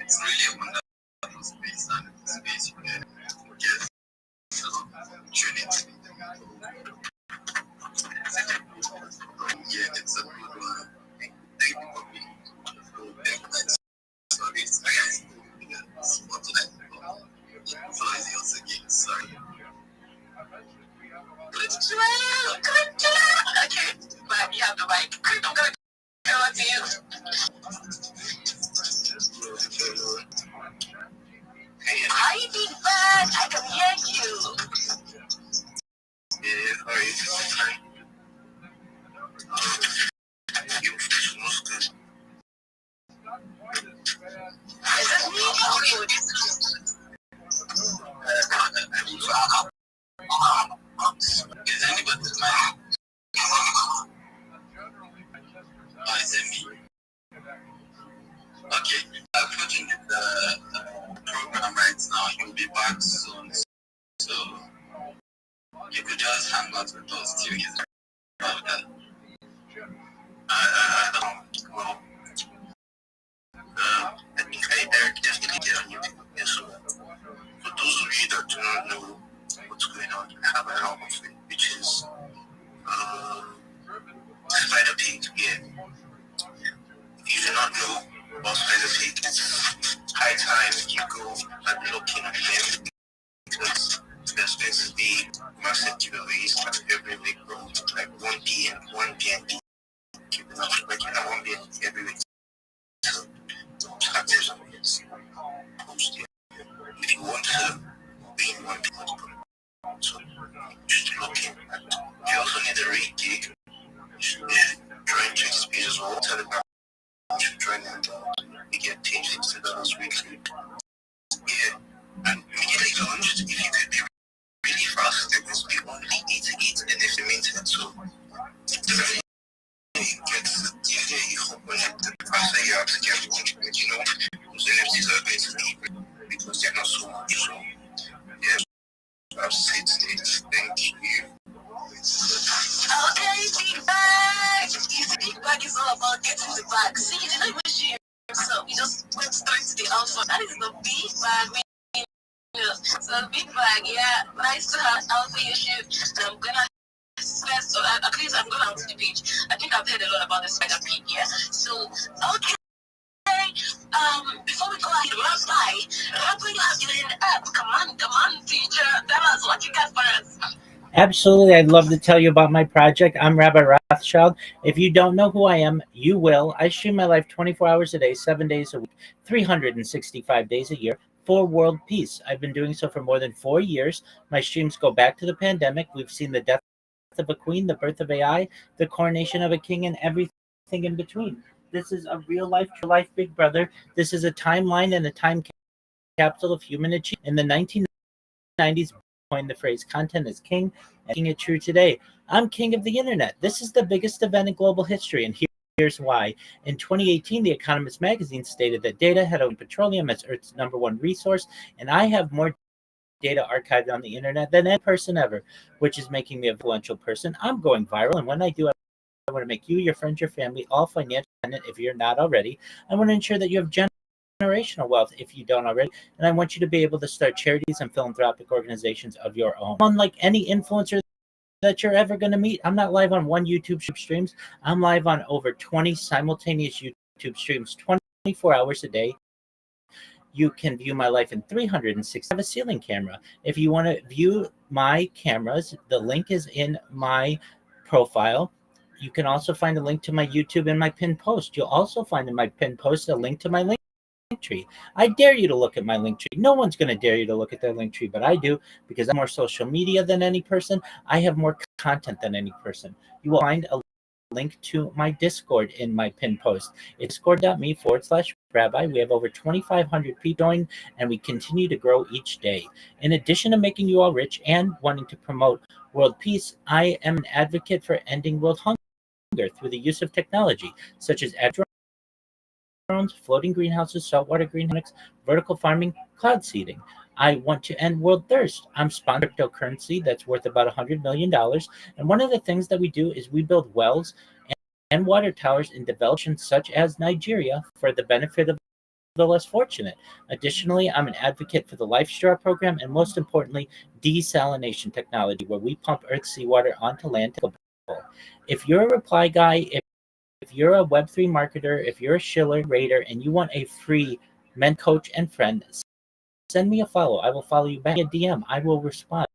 It's really a wonderful space and space you can get opportunity. I'm gonna come out to you. Hi, big bag. I can hear you. Yeah, hi. You smells good. Is this me? Is anybody smiling? Oh, is it me? Okay, I'm putting the program right now. You'll be back soon. So you could just hang out with us till he's about that. Well, I think Eric definitely get on you. Yeah, so for those of you that do not know what's going on, I have an album for it, which is Spider Pig. Yeah. If you do not know about Spider Pig, it's high time you go and look in on them because there's going to be massive giveaways at every week, bro. Like 1 p.m. Keeping up, like 1 p.m. every week. So starters on this post here. If you want to be in 1 p.m. so just look in. If you also need a rate gig, you should join Tracy's page as well. Telegram, you should join them. You get paid $60 weekly. Yeah, and immediately launched, if you could be really fast, there will be only 88 and if you maintain so definitely get the idea you hope when the faster you have to get contribute, you know, those NFTs are going to be because they're not so much. So yeah, I've said today, thank you. Okay, big bag. Big bag is all about getting the bag. See, you didn't even share yourself. You just went straight to the alpha. That is the big bag. So big bag, yeah. Nice to have alpha your ship. I'm gonna stress. So at least I'm going out to the beach. I think I've heard a lot about the Spider Pig, yeah. So okay. Before we go ahead, Rabbi, you have given an app. Come on, teacher. Tell us what you got for us.
Absolutely. I'd love to tell you about my project. I'm Rabbi Rothschild. If you don't know who I am, you will. I stream my life 24 hours a day, 7 days a week, 365 days a year for world peace. I've been doing so for more than 4 years. My streams go back to the pandemic. We've seen the death of a queen, the birth of AI, the coronation of a king, and everything in between. This is a real life Big Brother. This is a timeline and a time capsule of human achievement. In the 1990s, coined the phrase "content is king," and making it true today. I'm king of the internet. This is the biggest event in global history, and here's why. In 2018, The Economist magazine stated that data had owned petroleum as Earth's #1 resource, and I have more data archived on the internet than any person ever, which is making me a influential person. I'm going viral, and when I do, I want to make you, your friends, your family, all financially independent if you're not already. I want to ensure that you have generational wealth if you don't already, and I want you to be able to start charities and philanthropic organizations of your own. Unlike any influencer that you're ever going to meet, I'm not live on one YouTube streams. I'm live on over 20 simultaneous YouTube streams 24 hours a day. You can view my life in 360. I have a ceiling camera. If you want to view my cameras, the link is in my profile. You can also find a link to my YouTube in my pinned post. You'll also find in my pinned post a link to my link tree. I dare you to look at my link tree. No one's going to dare you to look at their link tree, but I do because I'm more social media than any person. I have more content than any person. You will find a link to my Discord in my pinned post. It's discord.me/rabbi. We have over 2,500 people join, and we continue to grow each day. In addition to making you all rich and wanting to promote world peace, I am an advocate for ending world hunger through the use of technology, such as drones, floating greenhouses, saltwater greenhouses, vertical farming, cloud seeding. I want to end world thirst. I'm sponsoring cryptocurrency that's worth about $100 million. And one of the things that we do is we build wells and water towers in developed nations such as Nigeria for the benefit of the less fortunate. Additionally, I'm an advocate for the Life Straw program and most importantly, desalination technology, where we pump Earth's seawater onto land. If you're a reply guy, if you're a Web3 marketer, if you're a Schiller Raider, and you want a free coach and friend, send me a follow. I will follow you back. A DM. I will respond.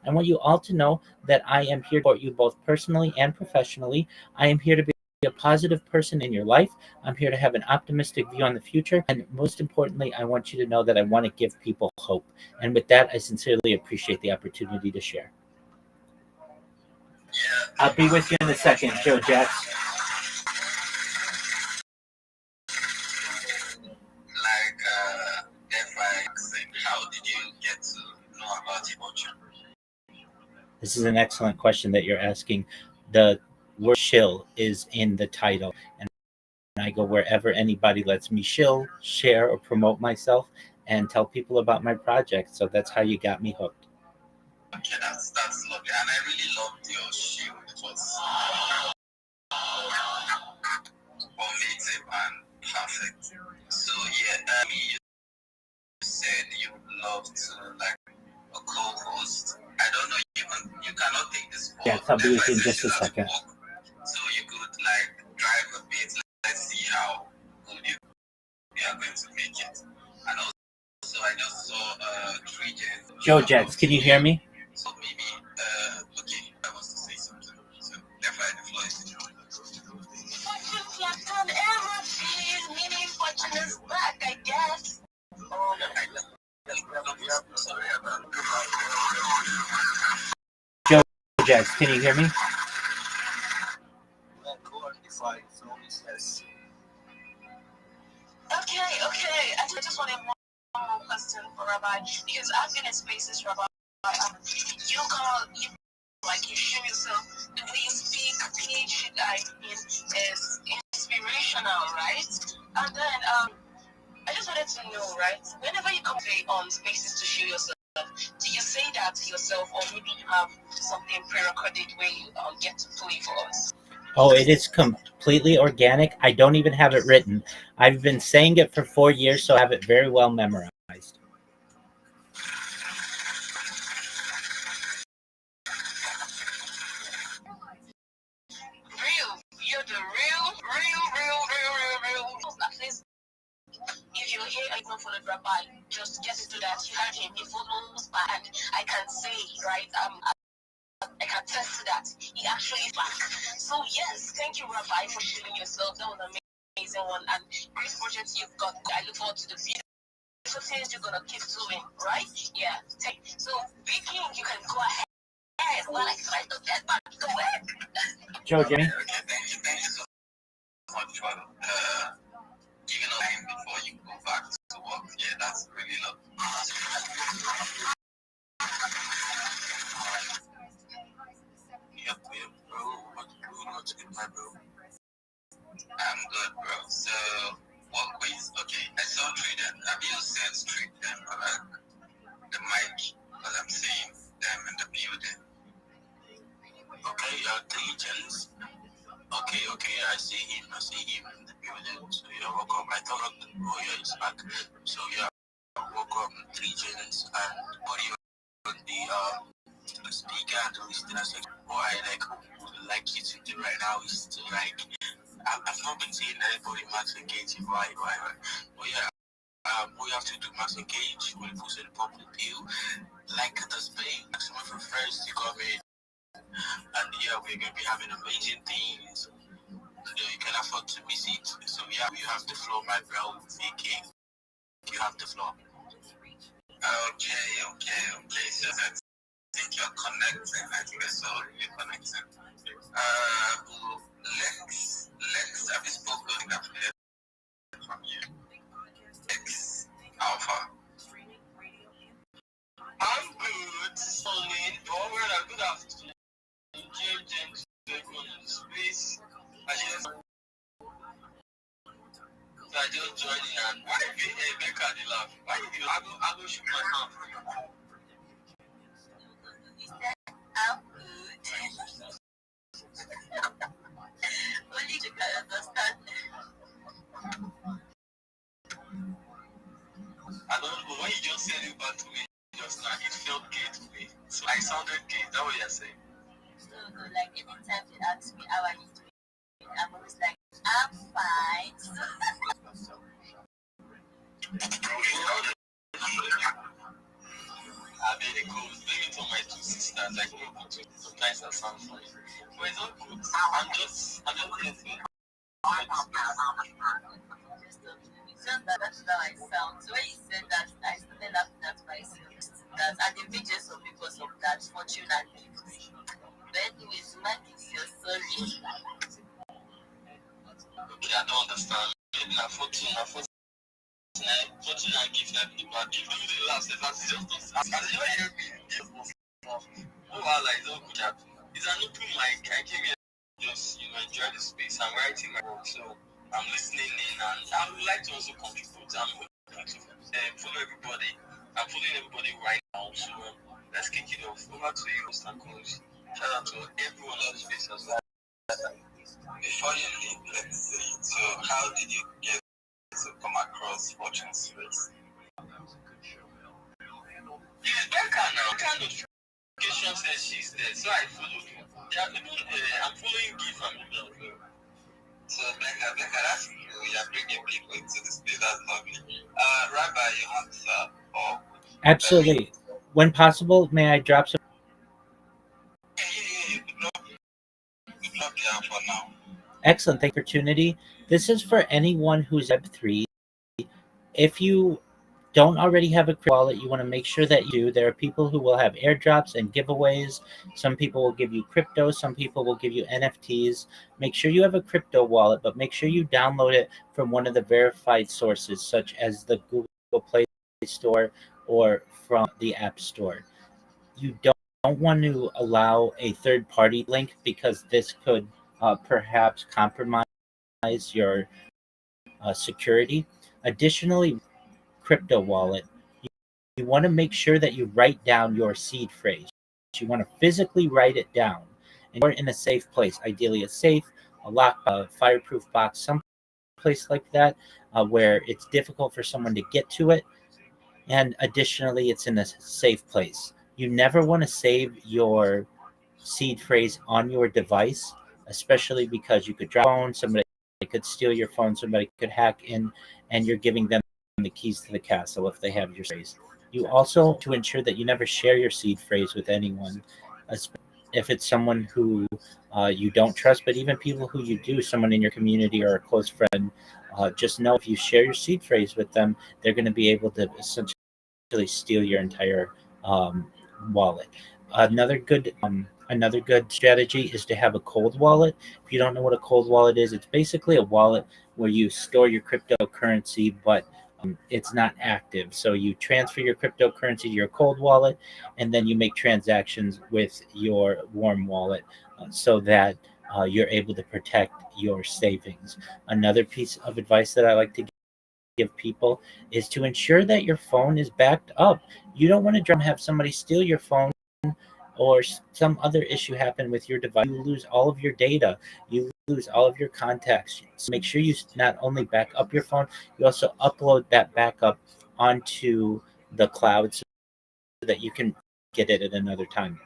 I want you all to know that I am here to support you both personally and professionally. I am here to be a positive person in your life. I'm here to have an optimistic view on the future. And most importantly, I want you to know that I want to give people hope. And with that, I sincerely appreciate the opportunity to share. I'll be with you in a second, Joe Jax.
How did you get to know about Emotion?
This is an excellent question that you're asking. The word shill is in the title, and I go wherever anybody lets me shill, share, or promote myself and tell people about my project. So that's how you got me hooked.
Okay, that's lovely, and I really loved your shield. It was formative and perfect. So yeah, you said you love to like a co-host. I don't know. You cannot take this for.
Yes, I'll be with you in just a second.
So you could like drive a bit. Let's see how good you are going to make it. And also, I just saw 3
Joe Jax, can you hear me?
So maybe okay, I was to say something. So therefore, the floor is Fortune is back, I guess. Oh, sorry about
Joe Jax, can you hear me?
Okay. I just wanted one more question for Rabbi, because I've been in spaces, Rabbi. You show yourself the way you speak, pitch, is inspirational, right? And then I just wanted to know, right? Whenever you come on spaces to show yourself, do you say that to yourself, or maybe you have something pre-recorded where you get to play for us?
Oh, it is completely organic. I don't even have it written. I've been saying it for 4 years, so I have it very well memorized.
You're the real. At least if you're here and not followed Rabbi, just get into that. You had him, he follows and I can say, right? I can attest to that. He actually is back. So yes, thank you, Rabbi, for sharing yourself. That was an amazing one and great projects you've got. I look forward to the video. So things you're gonna keep doing, right? Yeah. So Big King, you can go ahead. Well, I try to get back to work.
Joe, Jimmy?
Okay, thank you so much for giving us time before you go back to work. Yeah, that's really lovely. Yep, bro. What's good, my bro? I'm good, bro. So, walkways. Okay, I saw Trident. Have you said Trident or like the mic? Because I'm seeing them in the building. Okay, Legends. Okay, I see him in the building. So you're welcome. I thought, oh yeah, it's back. So yeah, welcome, Legends, and what do you the speaker and the listener section. What I would like you to do right now is to I've not been seeing anybody max engage. Why? But yeah, we have to do max engage when it goes to the public view. Like the space, maximum for first you come in. And yeah, we're going to be having amazing things. You can afford to miss it. So yeah, you have the floor, my bro. VK, you have the floor. Okay. So I think you're connecting. I think I saw you connecting. Lex, have you spoken from you? Lex Alpha. I'm good. Solid. Good afternoon. James, everyone in the space. I just joined in and why did you make her laugh? Why did you? I go shoot my hand for you. I'm good. Only you can understand. I don't know when you just said it back to me just now, it felt gay to me. So I sounded gay. Is that what you're saying? So like anytime you ask me how I need to be, I'm always like, I'm fine. I made it cool. Maybe to my 2 sisters, like sometimes I sound funny. But it's not good. I'm just It's just that that's how I sound. So when you said that, I started laughing at myself. That and the just of because of that fortune and gift. But anyways, Mike is your sorry. Okay, I don't understand. Maybe not fortune, fortune and gift that people are giving you the last. That's just us. As you hear me, just us. Oh, well, like, no good at. It's an open mic. I came here just, enjoy the space. I'm writing my work, so I'm listening in, and I would like to also contribute. I'm hoping to follow everybody. I'm following everybody right now, so let's kick it off. Over to you, Mr. Coach. Shout out to everyone on the space as well. Before you leave, let's see. So, how did you get to come across Fortune Space? Yeah, Becca now. What kind of notification says she's there? So I followed her. Yeah, I'm following Gift and people. So Becca, that's cool. You're bringing people into the space. That's lovely. Rabbi, you want or
Absolutely. When possible, may I drop some?
yeah. Good luck here for now.
Excellent. Thank you for the opportunity. This is for anyone who's Web3. If you don't already have a crypto wallet, you want to make sure that you do. There are people who will have airdrops and giveaways. Some people will give you crypto. Some people will give you NFTs. Make sure you have a crypto wallet, but make sure you download it from one of the verified sources, such as the Google Play Store or from the App Store. You don't want to allow a third-party link because this could perhaps compromise your security. Additionally, crypto wallet, you want to make sure that you write down your seed phrase. You want to physically write it down, and you're in a safe place, ideally a safe, a lock, a fireproof box, some place like that, where it's difficult for someone to get to it. And additionally, it's in a safe place. You never want to save your seed phrase on your device, especially because you could drop your phone, somebody could steal your phone, somebody could hack in, and you're giving them the keys to the castle if they have your phrase. You also to ensure that you never share your seed phrase with anyone, if it's someone who you don't trust, but even people who you do, someone in your community or a close friend. Just know if you share your seed phrase with them, they're going to be able to essentially steal your entire wallet. Another good strategy is to have a cold wallet. If you don't know what a cold wallet is, it's basically a wallet where you store your cryptocurrency, but it's not active. So you transfer your cryptocurrency to your cold wallet, and then you make transactions with your warm wallet so that you're able to protect your savings. Another piece of advice that I like to give people is to ensure that your phone is backed up. You don't want to have somebody steal your phone or some other issue happen with your device. You lose all of your data, you lose all of your contacts. So make sure you not only back up your phone, you also upload that backup onto the cloud so that you can get it at another time.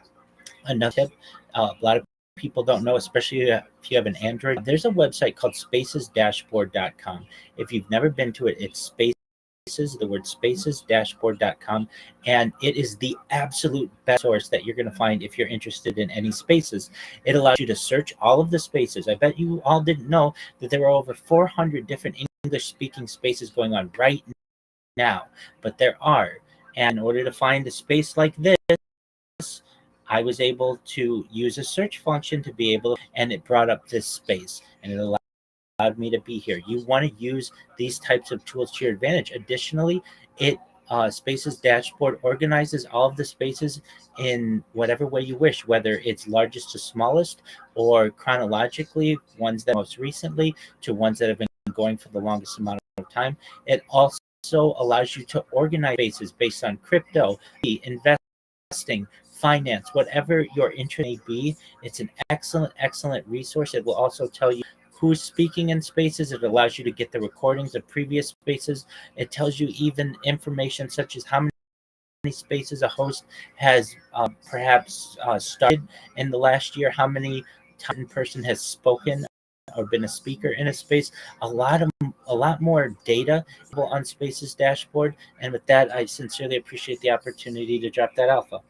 Another tip, a lot of people don't know, especially if you have an Android, there's a website called spacesdashboard.com. If you've never been to it, it's the word spacesdashboard.com, and it is the absolute best source that you're going to find if you're interested in any spaces. It allows you to search all of the spaces. I bet you all didn't know that there are over 400 different English speaking spaces going on right now, but there are. And in order to find a space like this, I was able to use a search function to be able, and it brought up this space, and it allowed me to be here. You want to use these types of tools to your advantage. Additionally, it Spaces dashboard organizes all of the spaces in whatever way you wish, whether it's largest to smallest or chronologically, ones that most recently to ones that have been going for the longest amount of time. It also allows you to organize spaces based on crypto, investing, finance, whatever your interest may be. It's an excellent resource. It will also tell you who's speaking in spaces. It allows you to get the recordings of previous spaces. It tells you even information such as how many spaces a host has perhaps started in the last year, how many times a person has spoken or been a speaker in a space. A lot more data on Spaces dashboard. And with that, I sincerely appreciate the opportunity to drop that alpha.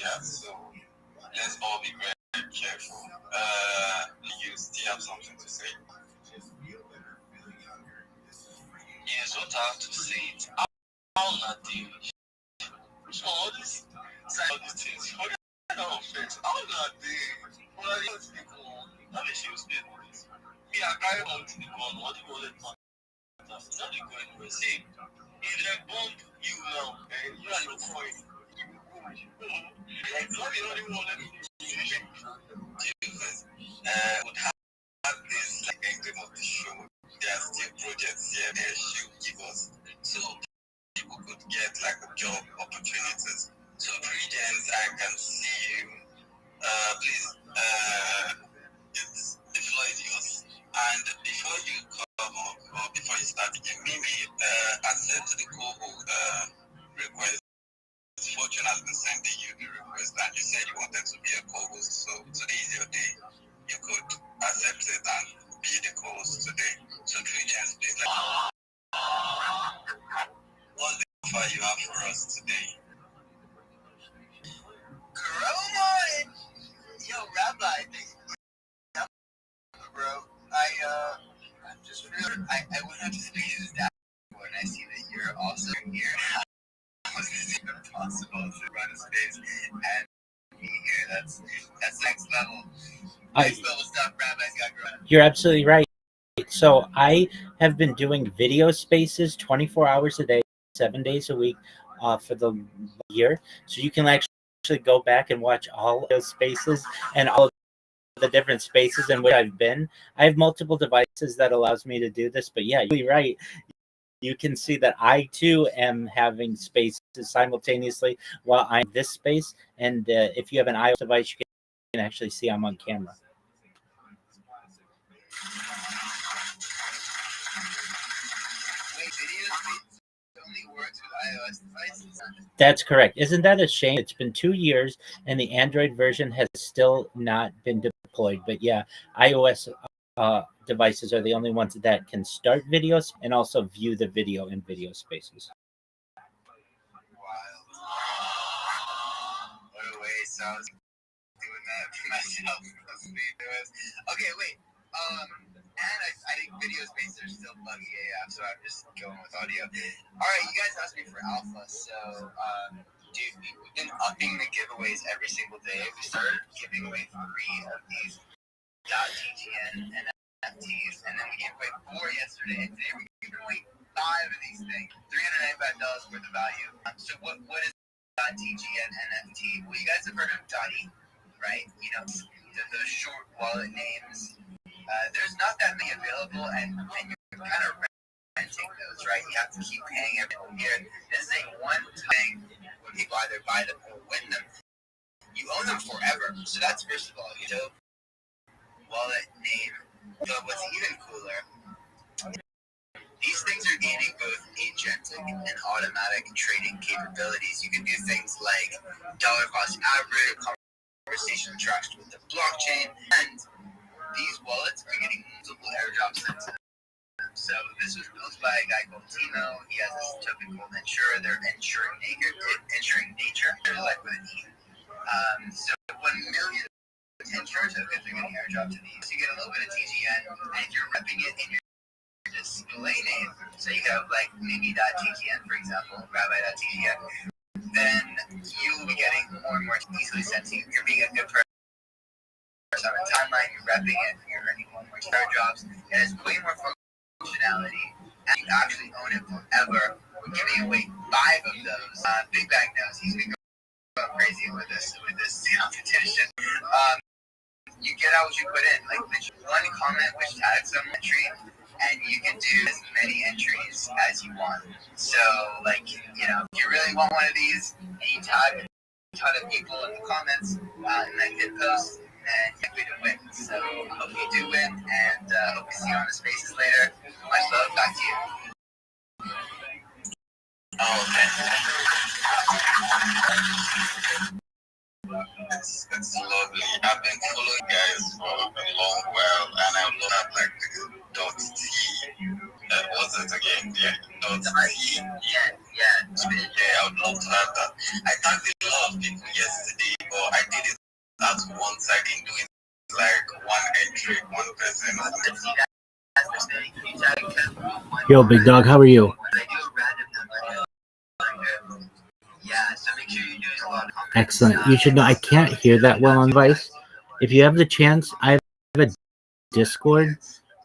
Yeah, so let's all be very careful. You still have something to say? Yes, what I have to say is, I'll not deal with so all these things, forget about offense. I'll not deal. Well, I don't think, not a shield space for this. Me, I carry on to the gun, what do you want to it's not going anywhere. See, if they bomb you now, and you are your coin, like, not the only one that would have this like ending of the show. There are still projects here that should give us. So people could get like job opportunities. So Regents, I can see you. Please, the floor is yours. And before you come up, or before you start, maybe accept the request. Fortune has been sending you the request, and you said you wanted to be a co-host. So today is your day. You could accept it and be the co-host today. So Regents, please. What's the offer you have for us today? Good morning, yo, Rabbi. Bro, I'm just real. I went out to spaces that when I see that you're also here. How is this even possible to run a space and be here? That's next level. Next level stuff Rabbi's got growing.
You're absolutely right. So I have been doing video spaces 24 hours a day, 7 days a week for the year. So you can actually go back and watch all of those spaces and all of the different spaces in which I've been. I have multiple devices that allows me to do this, but yeah, you're right. You can see that I too am having spaces simultaneously while I'm in this space. And if you have an iOS device, you can actually see I'm on camera. That's correct. Isn't that a shame? It's been 2 years and the Android version has still not been deployed. But yeah, iOS devices are the only ones that can start videos and also view the video in video spaces.
What a waste. I was doing that for myself. Okay, wait. And I think video spaces are still buggy AF, so I'm just going with audio. Alright, you guys asked me for alpha, so dude, we've been upping the giveaways every single day. We started giving away 3 of these .tgn and NFTs, and then we gave away 4 yesterday, and today we're giving away 5 of these things. $395 worth of value. So what is .tgn NFT? Well, you guys have heard of .e, right? You know, those short wallet names. There's not that many available, and you're kind of renting those, right? You have to keep paying every year. This is a one-time when people either buy them or win them. You own them forever. So that's first of all, you know, wallet name. But what's even cooler, these things are gaining both agentic and automatic trading capabilities. You can do things like dollar cost average, conversation tracks with the blockchain, and these wallets are getting multiple airdrops sent to them. So this was built by a guy called Timo. He has this token called Ensure. They're ensuring nature. They're like with an E. So 1 million Ensure tokens are getting airdropped to these. So you get a little bit of TGN, and you're repping it in your display name. So you have like maybe.tgn, for example, rabbi.tgn. Then you will be getting more and more easily sent to you. You're being a good person. On a timeline, you're repping it, you're earning more jobs, and it's way more functionality, and you actually own it forever. We're giving away 5 of those. Big Bag knows he's gonna go crazy with this competition. You get out what you put in. Like one comment which tags some entry, and you can do as many entries as you want. So, like, you know, if you really want one of these, and you tag a ton of people in the comments, and then hit post, and you're likely to win. So I hope you do win, and hope to see you on the spaces later. Much love. Back to you. Oh, man. It's lovely. I've been following you guys for a long while, and I love like the .t. What's it again? Yeah, .t. Yeah, I would love to have that. I thank the Lord of people yesterday, but I did it at once. I didn't do it like one entry, one person.
Yo, big dog, how are you? Excellent. You should know I can't hear that well on device. If you have the chance, I have a Discord.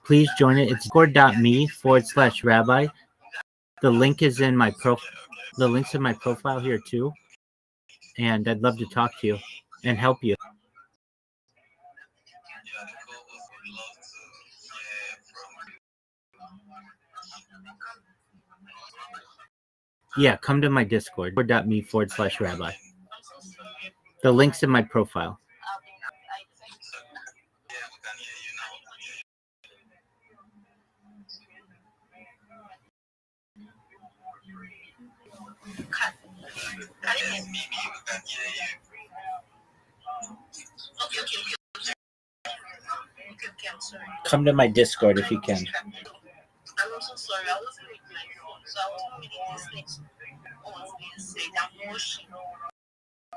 Please join it. It's discord.me/rabbi. The link is in my The link's in my profile here too. And I'd love to talk to you and help you. Yeah, come to my Discord. Discord.me/rabbi. The link's in my profile. Come to my Discord if you can.
I'm also sorry, I wasn't with my phone, so I wasn't really listening to what was being said. I'm washing. I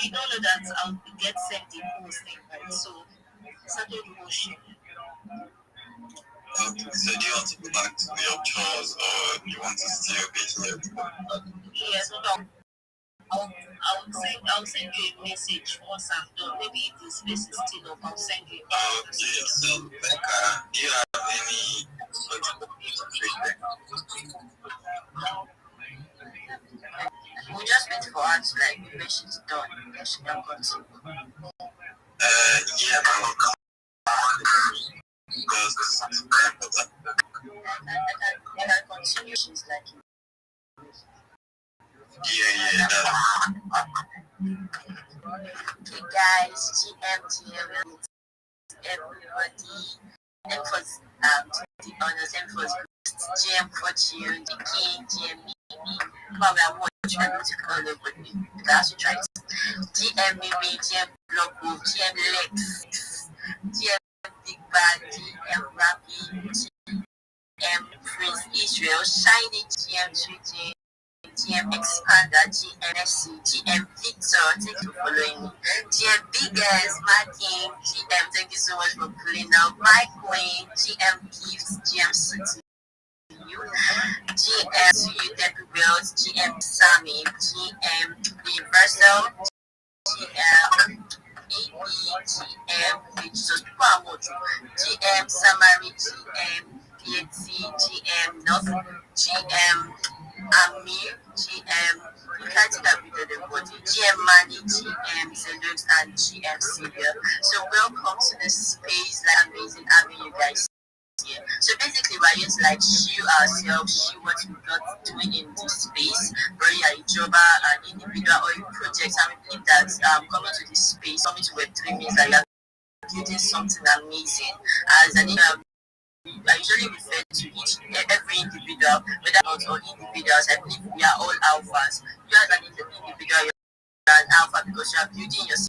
did not know that I'll get sent the posting, right? So I started washing.
So do you want to go back to your chores or you want to stay a bit here?
Yes, but I'll send you a message once I'm done. Maybe if this space is still up, I'll send you a message.
Okay, so Becca, do you have any
We'll just wait for her to like when she's done, then she can continue.
Yeah, because this is important.
I can continue. She's like,
yeah.
okay, guys, GM, everybody. And for the honors, and for GM Fortune, the King, GM Mimi, probably I'm trying to call everybody. That's to try it. GM Mimi, GM Bloco, GM Lex, GM Big Bad, GM Rappy, GM Prince Israel, Shiny, GM 2J, GM Expander, GMSC, GM Victor, thank you for following me. GM Big S, my king, GM, thank you so much for pulling out. My queen, GM Gifts, GM City, GM to you, Debbie Wells, GM Sammy, GM Universal, GM GM Jesus Pamoto, GM Samari, GM PXC, GM North, GM Amir, GM GM Money, GM Zelux, and GM Sylvia. So welcome to the space, like amazing having you guys here. So basically we're here to like show ourselves, show what we're not doing in this space, whether you're a jobber, an individual or a project, and we believe that coming to this space, coming to Web3 means that you're building something amazing. As an I usually refer to every individual, whether not all individuals. I believe we are all alphas. You as an individual, you're an alpha because you are building yourself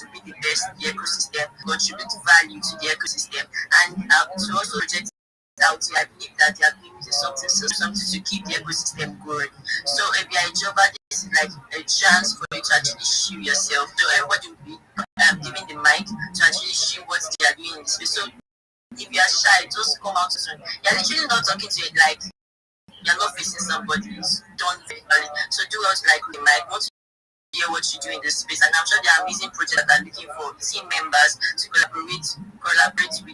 to be the best in the ecosystem, contribute value to the ecosystem, and to also project out here. I believe that they are doing something to keep the ecosystem growing. So if you are a jobber, this is like a chance for you to actually show yourself. So everybody will be giving the mic to actually show what they are doing in this space. So if you are shy, just come out to someone. You're literally not talking to it like you're not facing somebody who's done very early. So do us like the mic. Want to hear what you do in this space, and I'm sure there are amazing projects that are looking for team members to collaborate with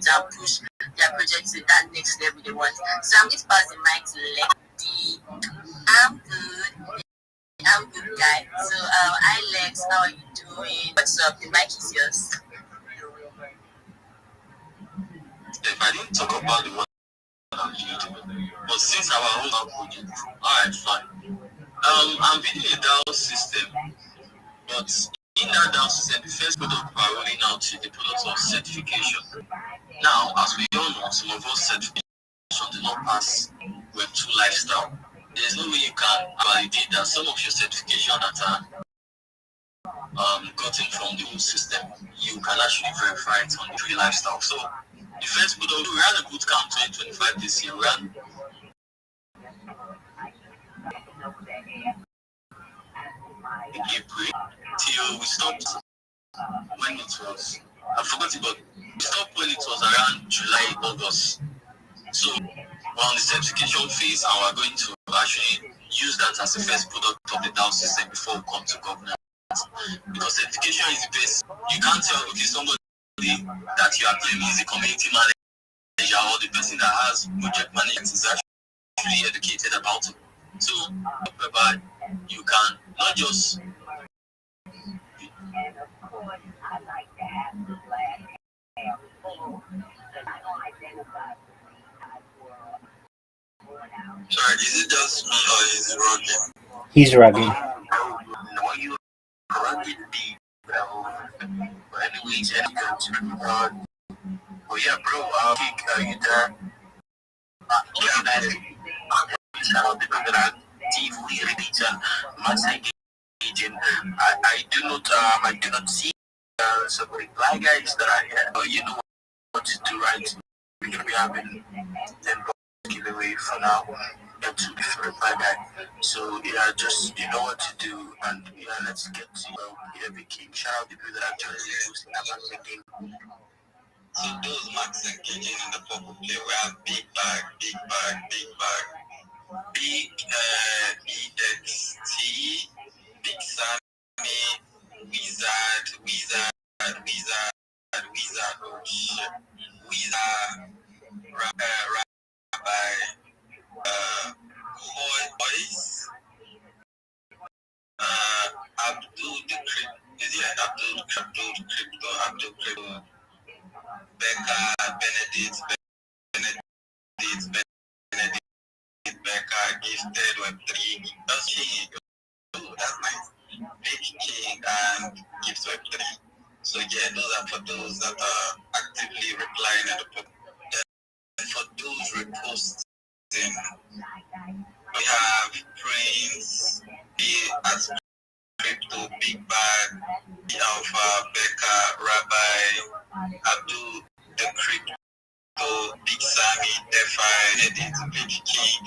and push their projects to that next level they want. So I'm going to pass the mic to Lexi. I'm good, guy. So hi Lex, how are you doing? What's up? The mic is yours.
If I didn't talk about the one I'm building, but since our own project, alright, fine. I'm building a DAO system, but in that DAO system, the first product we're rolling out is the product of certification. Now, as we all know, some of us certification do not pass Web2 lifestyle. There's no way you can validate that some of your certification that are gotten from the whole system, you can actually verify it on the free lifestyle. So the first product, we ran a bootcamp 2025 this year. We ran April till we stopped when it was. I forgot it, but we stopped when it was around July, August. So we're on the certification phase, and we're going to actually use that as the first product of the DAO system before we come to governance. Because certification is the best. You can't tell, okay, somebody that you are claiming is a community manager or the person that has project management is actually educated about it. So, whereby you can not just.
Sorry, is it just me or is it rugged?
He's rugging.
No, you rugged the anyways, yeah, oh yeah, bro, are you there? Shout out the people that are actively religion, mass engaging. I do not see some reply guys that are here. But you know what to do, right? We're gonna be having 10 giveaway for now. To the reply guy. So yeah, just you know what to do, and yeah, let's get to every king. Shout out the people that actually posting about the game.
So those max engaging in the purple play, we have big bag, big EXT, big Sammy, wizard, oh shit, wizard, rabbi, boys, Abdul the Crypto, is it Abdul Crypto, Becca, Benedict, Becca, gifted Web3, that's King, oh, that's nice, Big King and Gift Web3. So yeah, those are for those that are actively replying at the post. Then for those reposting, we have Prince, as Crypto, Big Bag, Alpha, Becca, Rabbi, Abdul, the Crypto, Big Sammy, DeFi, Edit, Big King,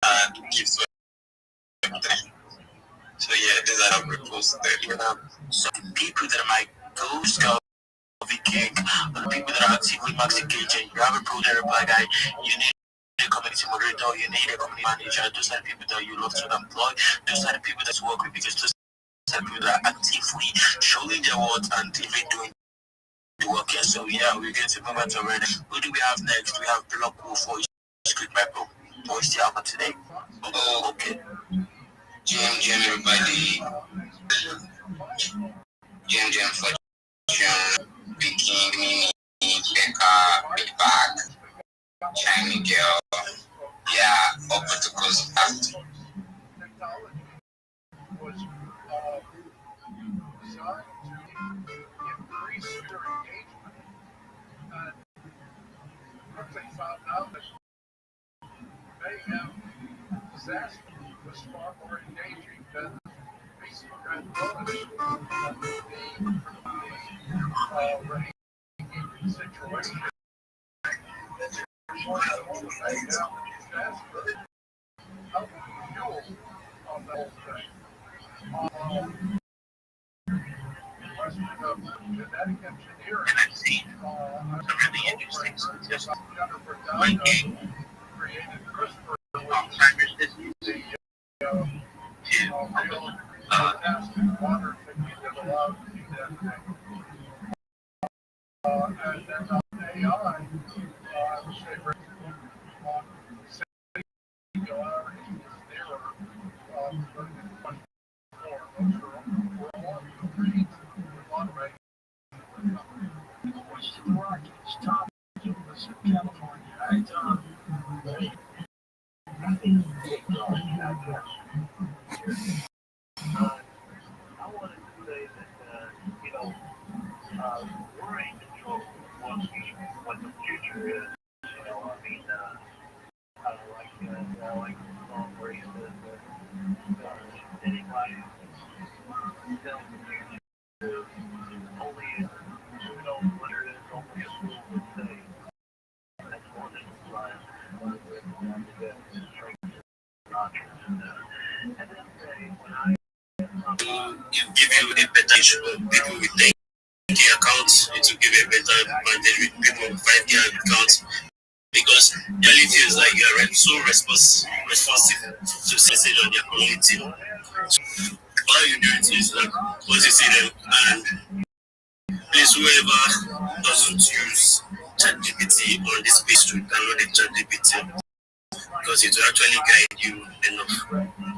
and Gift Web3. So yeah, these are the reposted.
So the people that might go scout King, but the people that are actively max engaging, you have a pro there, reply guy, you need a community moderator, you need a community manager, those are the people that you love to employ, those are the people that you work with, because those are the people that are actively showing their worth and even doing the work here. So yeah, we're getting to moment already. Who do we have next? We have Block Wolf for Squid Micro. What's the album today?
Oh,
okay.
GM everybody. GM Fortune, Big King, Mini, Becca, Big Bag, Shiny Girl. Yeah, all protocols passed.
Disaster was far more engaging than Facebook and the situation. Genetic engineering.
Really interesting. Just
created CRISPR.
Alzheimer's disease.
Water technique that allowed to do that. And then on AI, I would say singularity is nearer, but it's much more. Those are all agreed with moderating. What's the Rockies? Tom was in California. Hi, Tom. I wanted to say that, we're in control of what the future is. I mean, I like the song where he says that anybody who's telling the future only who knows what it is, only a fool would say. That's one of the lines. And then say, when I
it will give you a better issue of people with 10K accounts. It will give you a better advantage with people with 5K accounts because it really feels like you are so responsive to message on their community. All you do is like once you see them and please whoever doesn't use ChatGPT on this page to download the ChatGPT because it will actually guide you enough.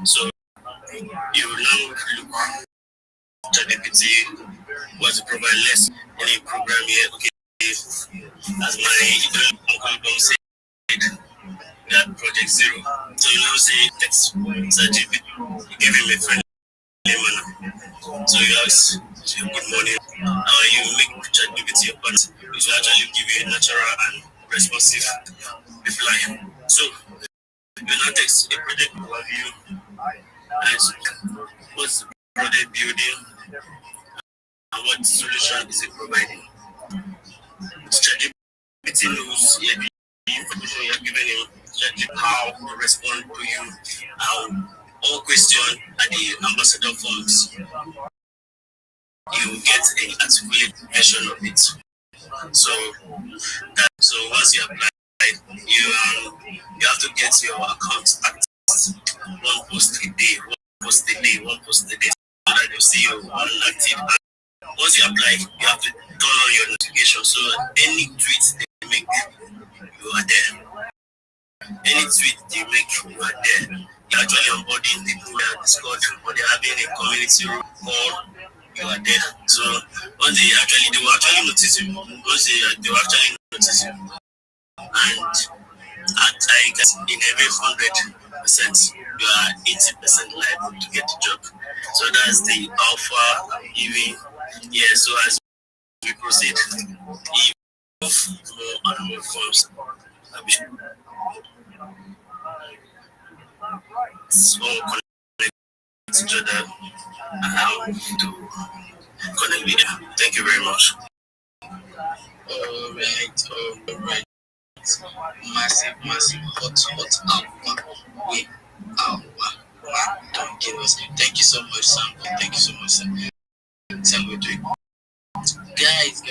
So you will now look ChatGPT was to provide less any program here. Okay, as my uncle said, that project zero. So you now say text ChatGPT, you give him a friendly manner. So you ask, good morning, you make ChatGPT your partner. It will actually give you a natural and responsive reply. So you now text a project overview and what's the project building and what solution is it providing. ChatGPT knows the information you're giving him, ChatGPT how to respond to you, how all questions at the ambassador forms. You get an articulate version of it. So once you apply, you have to get your account active. One post a day, one post a day, so that you see you on active. Once you apply, you have to turn on your notification. So any tweet they make, you are there. Any tweet they make, you are there. You're actually onboarding people that are Discord, or they're having a community call. You are there. So once they will actually notice you. Once they will actually notice you. And I guess in every 100%, you are 80% liable to get the job. So that's the alpha giving. Yeah, so as we proceed, if more and more forms so connect each other and how to connect with them. Thank you very much. Alright. Massive, hot alpha. We alpha. Don't give us. Thank you so much, Sam. Thank you so much, Sam. Sam, we're doing. Guys,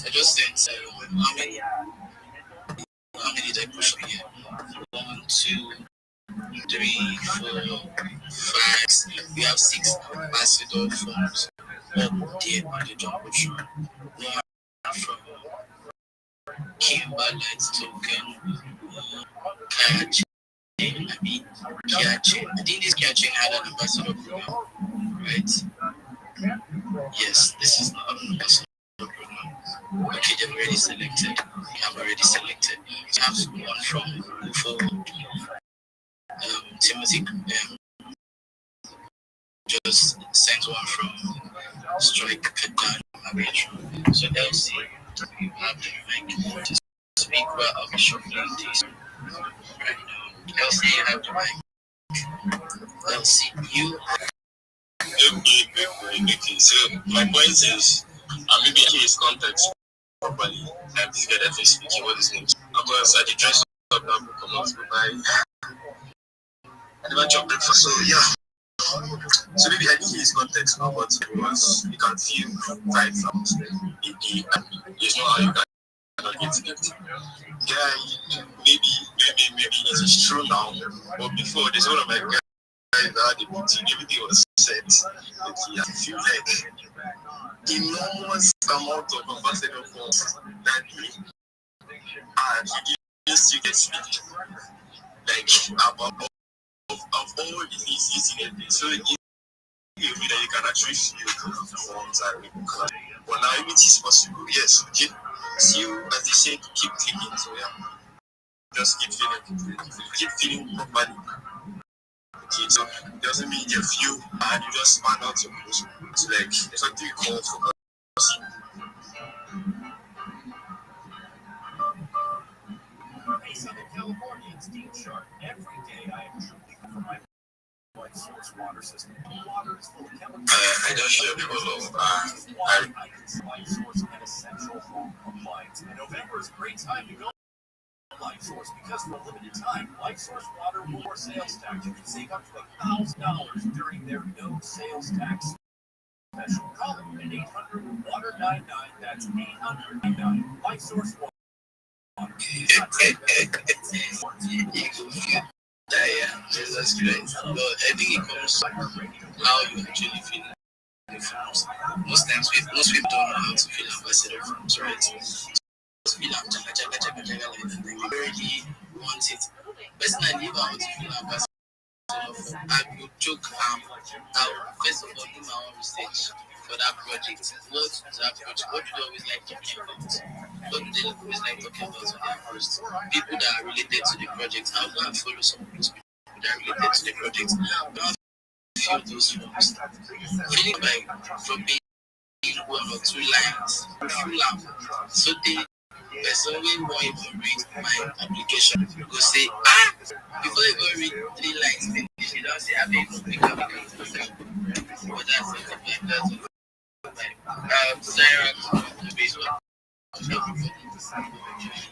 I just sent how many did I push here? 1, 2, 3, 4, 5. We have 6 ambassador forms up there on the job push. One from Kimberlite token, catch. Catching. I think this catching had an ambassador program, right? Yes, this is not an ambassador program. Okay, they've already selected. We have already selected. We have one from for Timothy. Just sent one from Strike Petan. So LC, you have the mic to speak while I'll be shuffling these right now. LC, you have the mic. LC, you. Okay. So my point is, maybe his context properly. And this guy that is speaking, what is name? Because I did dress up now, come out to buy. I never dropped breakfast, so yeah. So maybe I didn't hear his context now, but because you can feel vibes out in the there's no how you cannot get it. Yeah, maybe it is true now, but before there's one of my guys that had the meeting, everything was set. I feel like enormous amount of ambassador forms that day, and he didn't still get speak like about of all the things he's in it. So you mean that you can actually feel the forms and because but now if it is possible, yes, okay. Still as they say, keep clicking. So yeah. Just keep feeling properly. Okay, so it doesn't mean you feel and you just find out some rules. It's like there's something you call for
Southern California, it's Dean Sharp. Every day I am drinking from my light source water system. Water is full of chemicals.
I don't share because of
Light source an essential home appliance. And November is a great time to go. Light Source because for a limited time, Light Source Water will more sales tax. You can save up to $1,000 during their no sales tax special. Call them at 800 Water 99. That's 800 Life Source Water.
Yeah, that's great. But I think it comes to how you actually feel the films. Most people don't know how to feel ambassador films, right? So feel jaga like that. Like they really want it. Personally, if I want to feel ambassador, I would joke. I'll first of all do my own research for that project. What is that project? What do they always like talking about? What do they always like talking about on their posts? People that are related to the project. I'll go and follow some of those people that are related to the project. Now feel those films. Feeling like from being one or two lines, full lamp. So the person will more even read my application. Go say, before you go read 3 lines, you don't say, I mean, pick up. But that's something like that. Sarah, the base one. Everybody.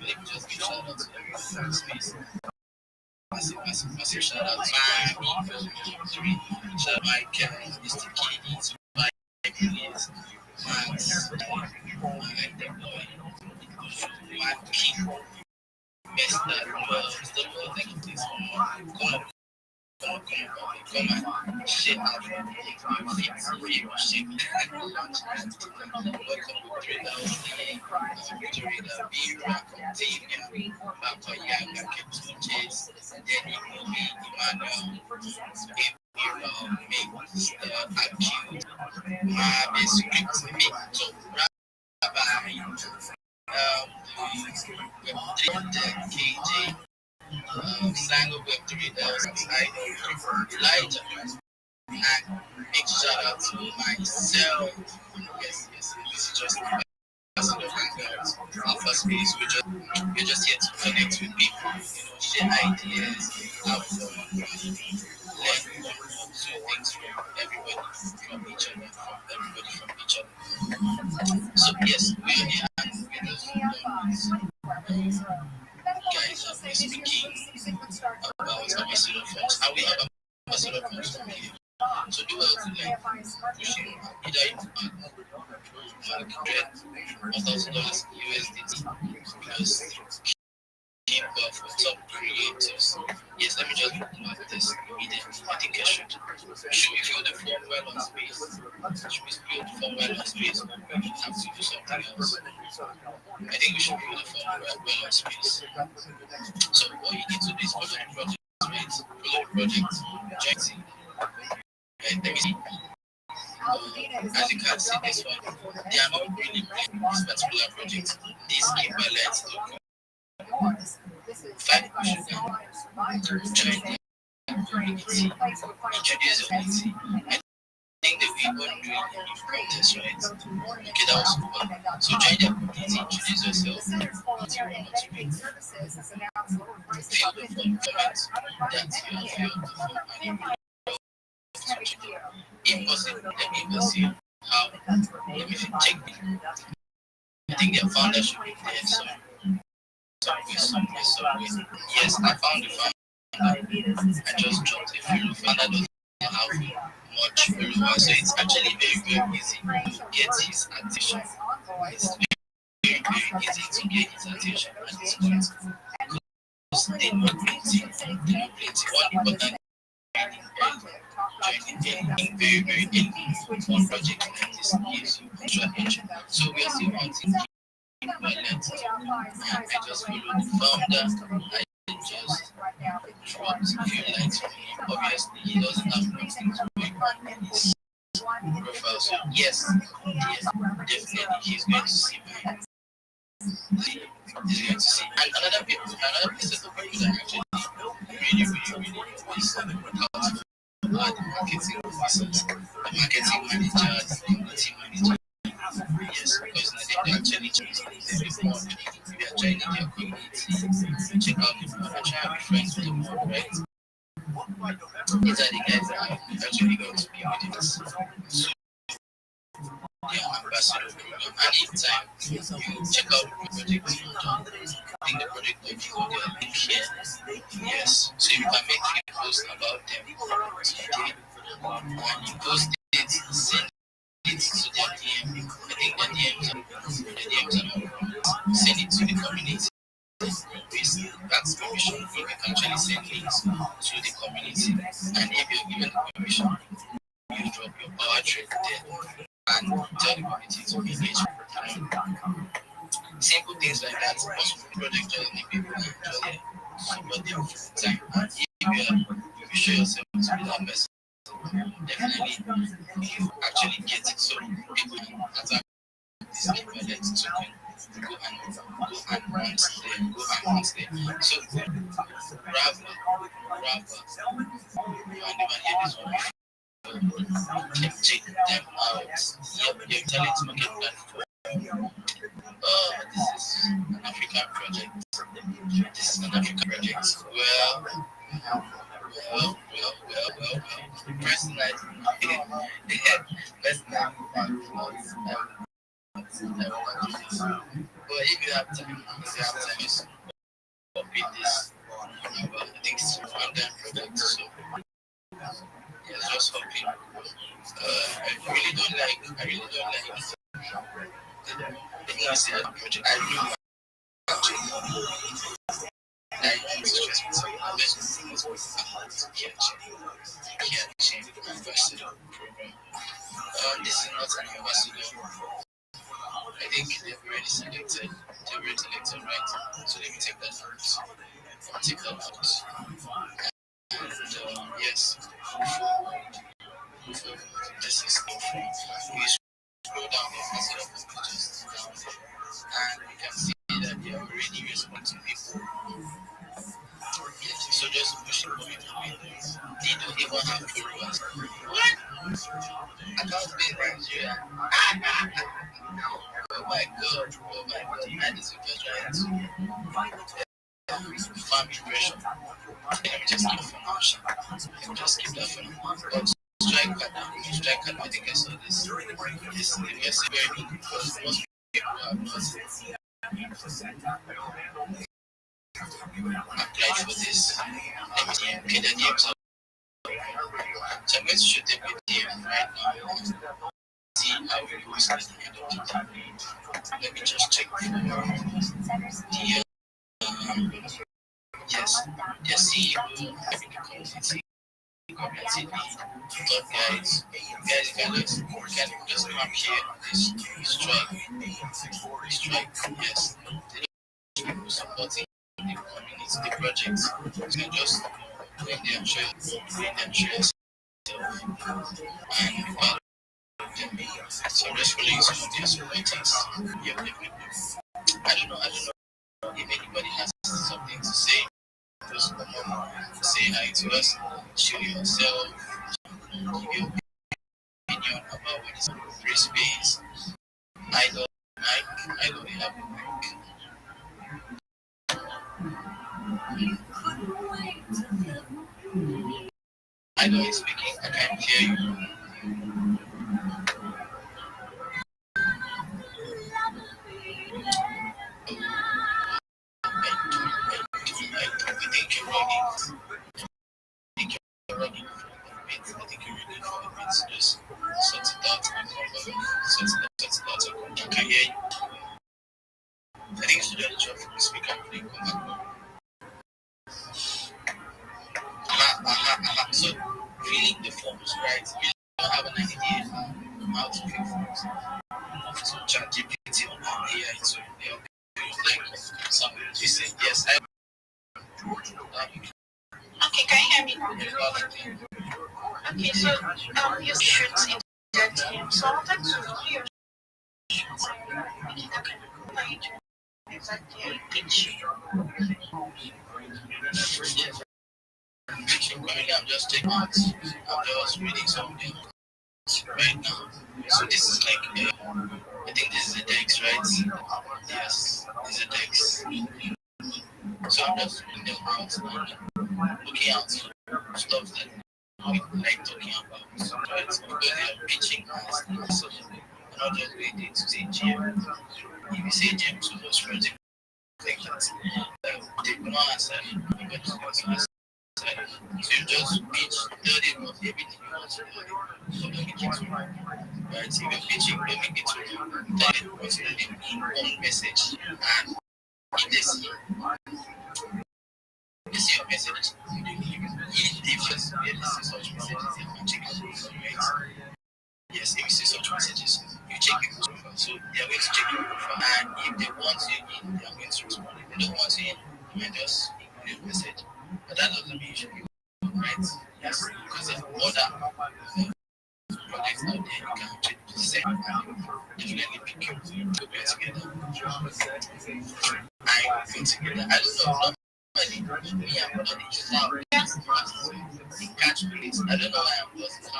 Let me just give shout out to everyone in the space. Massive shout out to my three. Shout out my guys, Mr. Kennedy, to my please, Max, my deploy, my key, Mr. Well, thank you, please. Come on. Come on, shit out of my feet, shit. Welcome to 3,000 Victoria, Bira, Octavia, Papa Yanga, Ketuches, Denny Movie, Emmanuel, Ebira, Mr. Acute, Mabe Script, Mito, Rabbi, 300 KJ. Sang of Web 3000, I know Elijah, and big shout out to myself. Yes, this is just my personal hangouts. Alpha Space, we're just here to connect with people, share ideas, have fun, learn one or two things from everybody, from each other. So yes, we are here and we're just guys have been speaking about ambassador funds. And we have ambassador funds from here. So do well to like push it either into $100,000 USDT because came up for top creators. Yes, let me just mark this immediately. I think I should. Should we fill the form well on space? Should we fill the form well on space? Or we have to do something else? I think we should fill the form well on space. So what you need to do is follow the project, right? Follow the project, join it. And let me see. As you can see, this one, they are not really playing this particular project. This Kimberlet.com. 5 push down, join the community, introduce your community. I think that we were doing a new contest, right? Okay, that was super. So join the community, introduce yourself, what you want to be. Fill the form, comment that you have filled the form, and you will if possible, let me see how. Let me check it. I think their founder should be there somewhere. Yes, I found the founder. I just dropped a follow. Founder doesn't have much followers, so it's actually very easy to get his attention. It's very easy to get his attention at this point. Because they know plenty. One important joining very one project like this gives you extra attention. So we are still wanting I just followed the founder. I just dropped a few lines from him. Obviously, he doesn't have nothing to make on his profile. So yes, definitely he's going to see my. He's going to see. And another piece of people that actually really is how the marketing officers, the marketing managers, the community managers. Yes, because they actually choose the report. We are joining their community. Check out the board. I try to be friends with them all, right? These are the guys that are actually going to be with us. So, their ambassador program. And each time you check out the project, I think the project will be on their link here. Yes, so you can make a post about them today. And you post it, send it
session, you drop your power trade there and tell the community to engage. Simple things like that. Most project just need people and just support them full time. And if you show yourself to be that person, definitely you actually get it. So people attack this equivalent to go and once there. So Rafa, you never hear this one before. Can check them out. Your talent market platform. This is an African project. Well. Personally, but if you have time, just copy this. I think it's a one-time project, so yeah, just hoping. I really don't like. I think I see that project. I really like actually. I use just catching ambassador program. This is not an ambassador. I think they've already selected. Right? So let me take that out. I'll take that out. And yes, this is we scroll down the ambassador pages down there, and we can see that they are already responding to people. Yes, so just push it for me. They don't even have followers. What? I can't be Nigeria. Oh my god. And this is just right. Farm impression. Let me just keep for now. Just keep that for now. But strike card, I think I saw this. This is very good because most people have not applied for this. Let me see. Okay, the DMs are. So I'm going to shoot them with DM right now. See how it goes at the end of the day. Let me just check for the yes, the CEO having the community. Top guys can just come here. Strike, yes. People supporting the community, the projects. You can just bring them shares, and so just following some of their supporters. Yep. I don't know if anybody has something to say. Just come on, say hi to us, show yourself, give your opinion about what is free space. I don't have a mic. I know he's speaking, I can't hear you. I think you're ready. I think you're ready for a bit. Just sort it out and come back. I can hear you. I think you should do the job from the speaker and then come back. So, filling the forms, right? You don't have an idea how to fill forms. So, ChatGPT on AI to help you. Like somebody just said, yes, I.
Okay, can you hear me now? Okay, so you shoot in the team. So I wanted to know your shoots. Exactly, pitch.
I'm just taking notes. I'm just reading something right now. So this is like, I think this is a text, right? Yes, this is a text. So I'm just reading them out and looking out for stuff that we like talking about, right? Because they are pitching us. So I'm not just waiting to say GM. If you say GM to those projects, like that, they will not answer anybody's answer. So you just pitch, tell them of everything you want to do. So don't make it too long. Right? If you're pitching, don't make it too long. Tell them what's the one message. And if they see your message, if they just really see such messages, they can check it.
out there, you can actually send and definitely pick your put together. I put together. I don't know. Normally, me, I'm not the catch place. I don't know why I'm just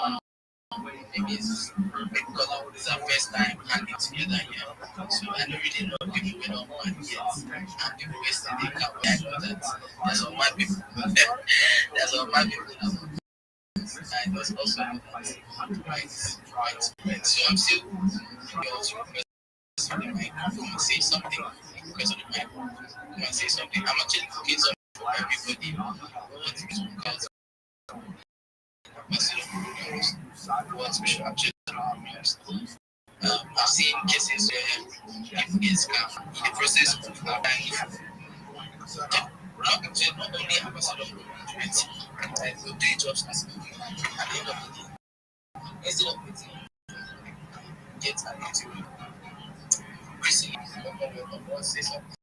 maybe it's because it's our first time hanging together here. So I don't really know people we don't want yet. And people yesterday come I know that there's all my people. There's all my people that want. I was also know that right. So I'm still going to request on the mic. Come and say something. Request on the mic. Come and say something. I'm actually cooking something for everybody who wants to because what we should actually I've seen cases where people get scammed in the process of applying not only ambassador community, like we'll do jobs as at the end of the day, instead of waiting, get an interview. Recently, someone say something,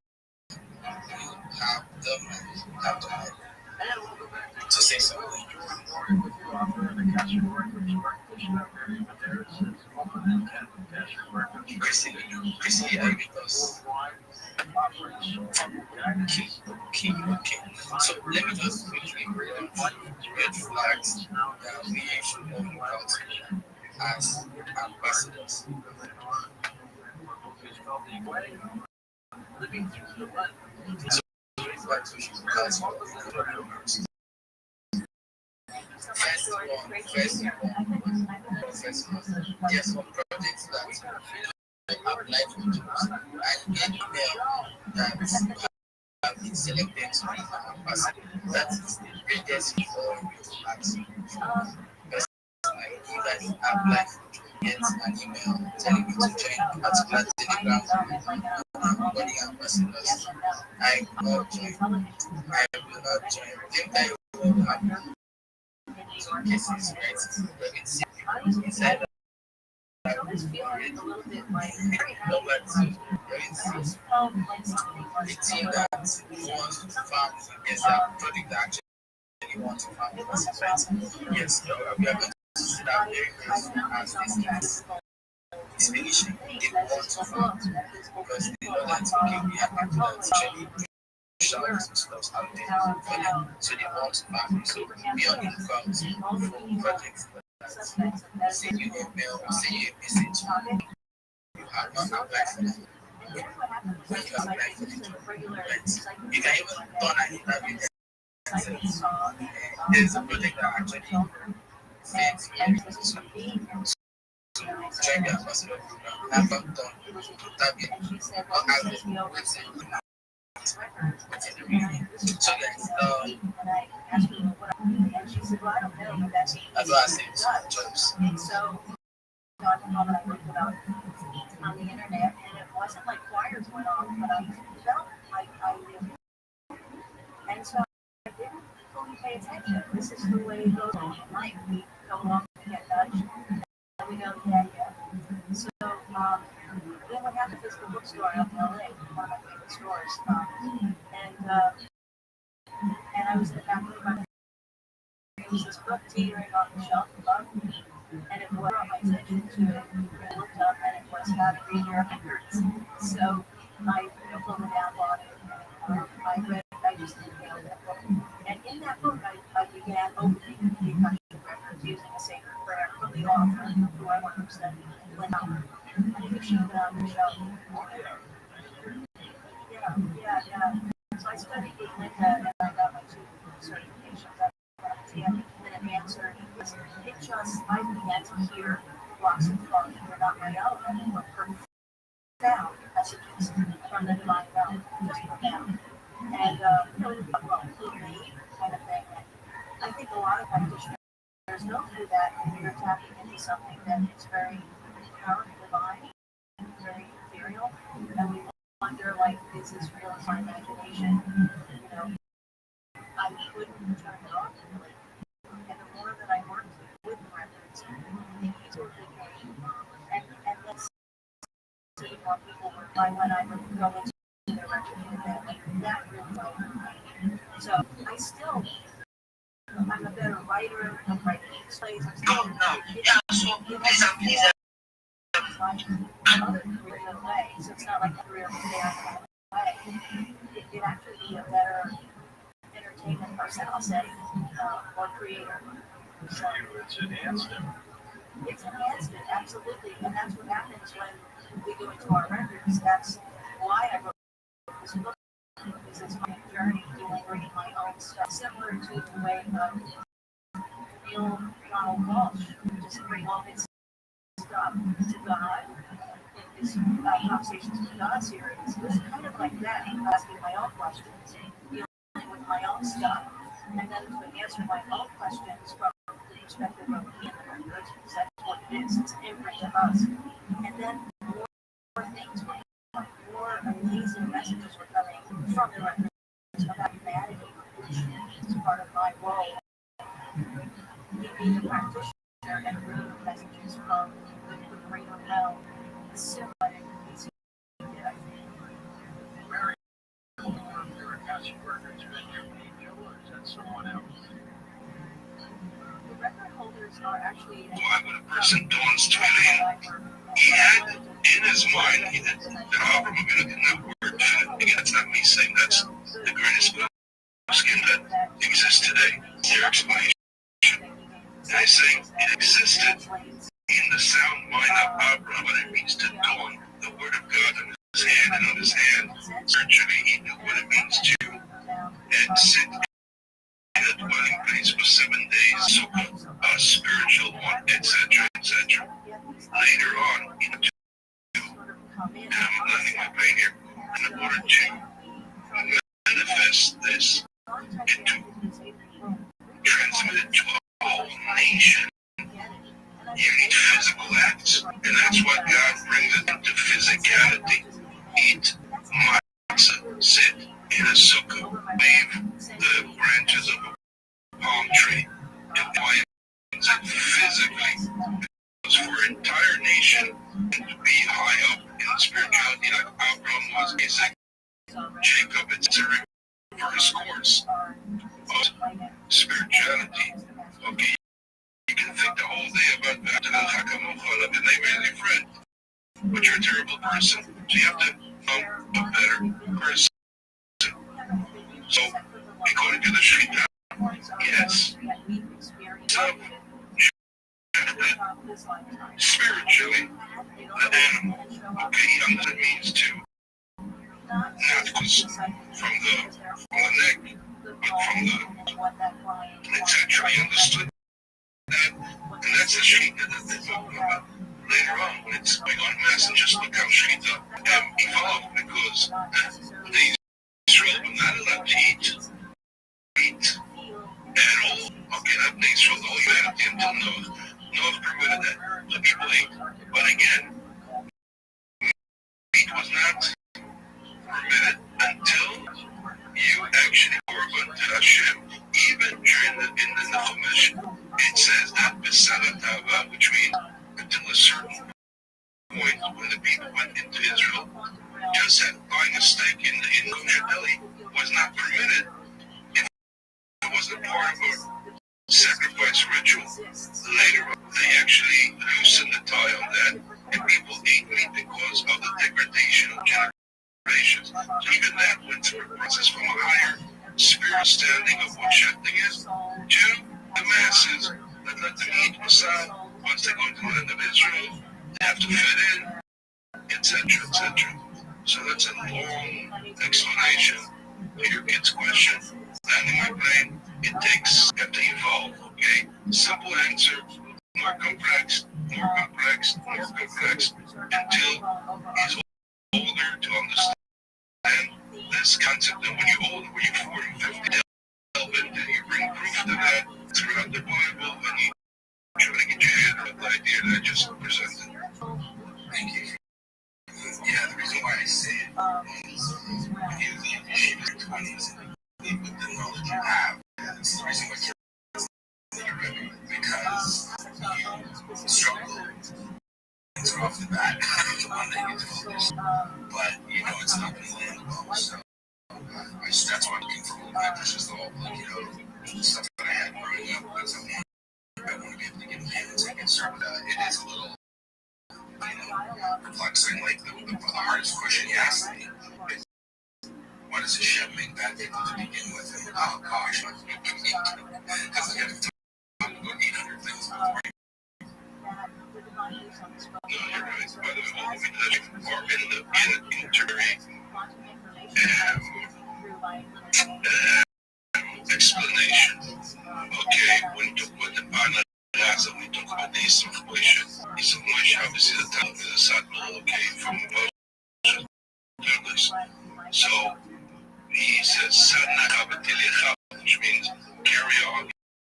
you have the right to say something. Recently, I because okay. So let me just quickly read down red flags that we should know about as ambassadors. So red flags we should look out for. First one, there's some projects that apply for jobs and get email that have been selected to be an ambassador. That is the greatest for you to like you guys apply for job, get an email telling you to join particular telegram group body ambassadors. I will not join. I will not join. Think that you will have some cases, right? But it's inside I always feel a little bit like no, but there is a team that wants to farm is a project that actually wants to farm right? Yes, we are going to sit down very close as this is finishing. They want to farm because they know that okay, we are people that actually showers and stuff out there for them. So they want to farm. So we are in farms for projects that send you a mail or send you a message. You have not applied for them. When you apply for the job, right? You can even turn an interview there's a project that actually sends me to join the ambassador program. I've not done that yet. But I will within the review. So guys, as well as jobs.
Talking about what I learned about on the internet, and it wasn't like choirs went off, but I felt like I knew. And so I didn't fully pay attention. This is the way it goes in life. We go along and get nudged, and we go, yeah. So then what happened is the bookstore out in LA, one of my favorite stores, and I was in the back room. There was this book teetering on the shelf above me, and it brought my attention to it. I looked up, and it was How to Read Your Records. So I pulled it down, bought it, and I read it. I just inhaled that book. And in that book, I began opening the Akashic records using a sacred prayer from the author, who I want to study, Linda. I think she's been on the show. Yeah. So I studied with Linda, and I got my 2 certifications. And an answer, it just, I began to hear lots of thoughts that were not my own, and were profound messages from the divine realm, just profound. And, who me, kind of thing. And I think a lot of practitioners go through that, and you're tapping into something that is very powerful, divine, very ethereal, and we wonder, like, is this real? Is my imagination? I couldn't turn it off. And the more that I worked with records, the easier it became. And let's see more people were by when I would go into the record and that really helped me. So I'm a better writer, I'm writing
Come now. Yeah, so please and please.
Other career way, so it's not like a career there way. It'd actually be a better entertainment person, I'll say, or creator. So
It's enhanced him.
it's enhanced it, absolutely, and that's what happens when we go into our records. That's why I wrote this book, because it's my journey doing bringing my own stuff, similar to the way Neil Donald Walsh just bring all his stuff to God in his Conversations with God series. It was kind of like that, asking my own questions, dealing with my own stuff, and then to answer my own questions from the perspective of me and the records, because that's what it is. It's an imprint of us. And then more things were coming, more amazing messages were coming from the records about humanity, which is part of my role. Being a practitioner and bringing messages from the greater realm, symbiotic,
Mary, your Akashic records been your main deal, or is that someone else?
the record holders are actually.
Why would a person dawns to he had in his mind that Avram Avinu did not work. Again, that's not me saying that's the greatest skin that exists today. Their explanation. And I say it existed in the sound mind of Avram, what it means to dawn, the word of God on his hand and on his hand. Spiritually, he knew what it means to and sit in a dwelling place for 7 days, so a spiritual one, etc., etc. Later on, and I'm letting my brain here, in order to manifest this and to transmit it to a whole nation, you need physical acts, and that's why God brings it into physicality. Eat matzah, sit in a sukkah, wave the branches of a palm tree, and why it's physically. Because for an entire nation to be high up in spirituality, like Abraham was, Isaac, Jacob, etc., reverse course of spirituality. Okay, you can think the whole day about that, and they made you friend, but you're a terrible person, so you have to become a better person. So, according to the Shekhinah, yes, so, spiritually, the animal, okay, he understood means to, not just from the neck, but from the, etc. He understood that, and that's the Shekhinah that they're talking about later on when it's going on messengers, look how Shekhinah evolved, because the Israel were not allowed to eat at all. Okay, that means for all humanity until Noah permitted that. The people ate. But again, meat was not permitted until you actually work unto Hashem. Even during in the Chumash, it says that Besalat Hava, which means until a certain point when the people went into Israel, just had buying a steak in kosher deli was not permitted. It wasn't part of a sacrifice ritual. Later on, they actually loosened the tie on that, and people ate meat because of the degradation of generations. So even that went through a process from a higher spirit standing of what shechting is to the masses that let them eat Masad. Once they go to the land of Israel, they have to fit in, etc., etc. So that's a long explanation to your kid's question. Landing my plane, it takes, you have to evolve, okay? Simple answer, more complex, more complex, more complex, until he's older to understand this concept. And when you're older, when you're 40, 50, delve into, you bring proof to that throughout the Bible, and you try to get your head around the idea that I just presented.
Thank you. Yeah, the reason why I say it is when you leave your 20s and leave with the knowledge you have, that's the reason why you're living, because you struggle off the bat, the one that you told, but you know it's not going to land well, so that's why I'm looking for a little bit. That's just all, like, you know, the stuff that I had growing up, that's I want to be
concerned with that. It is a little, perplexing. Like the hardest question you asked me is, why does a chef make bad things to begin with? And, oh gosh, because I got to talk about 800 things. No, you're right. By the way, we live department in jury explanation. Okay, when you talk about the partner, when you talk about the situation, it's a much obviously the top of the Satmar, okay, from Douglas. So he says Satna Kabatili, which means carry on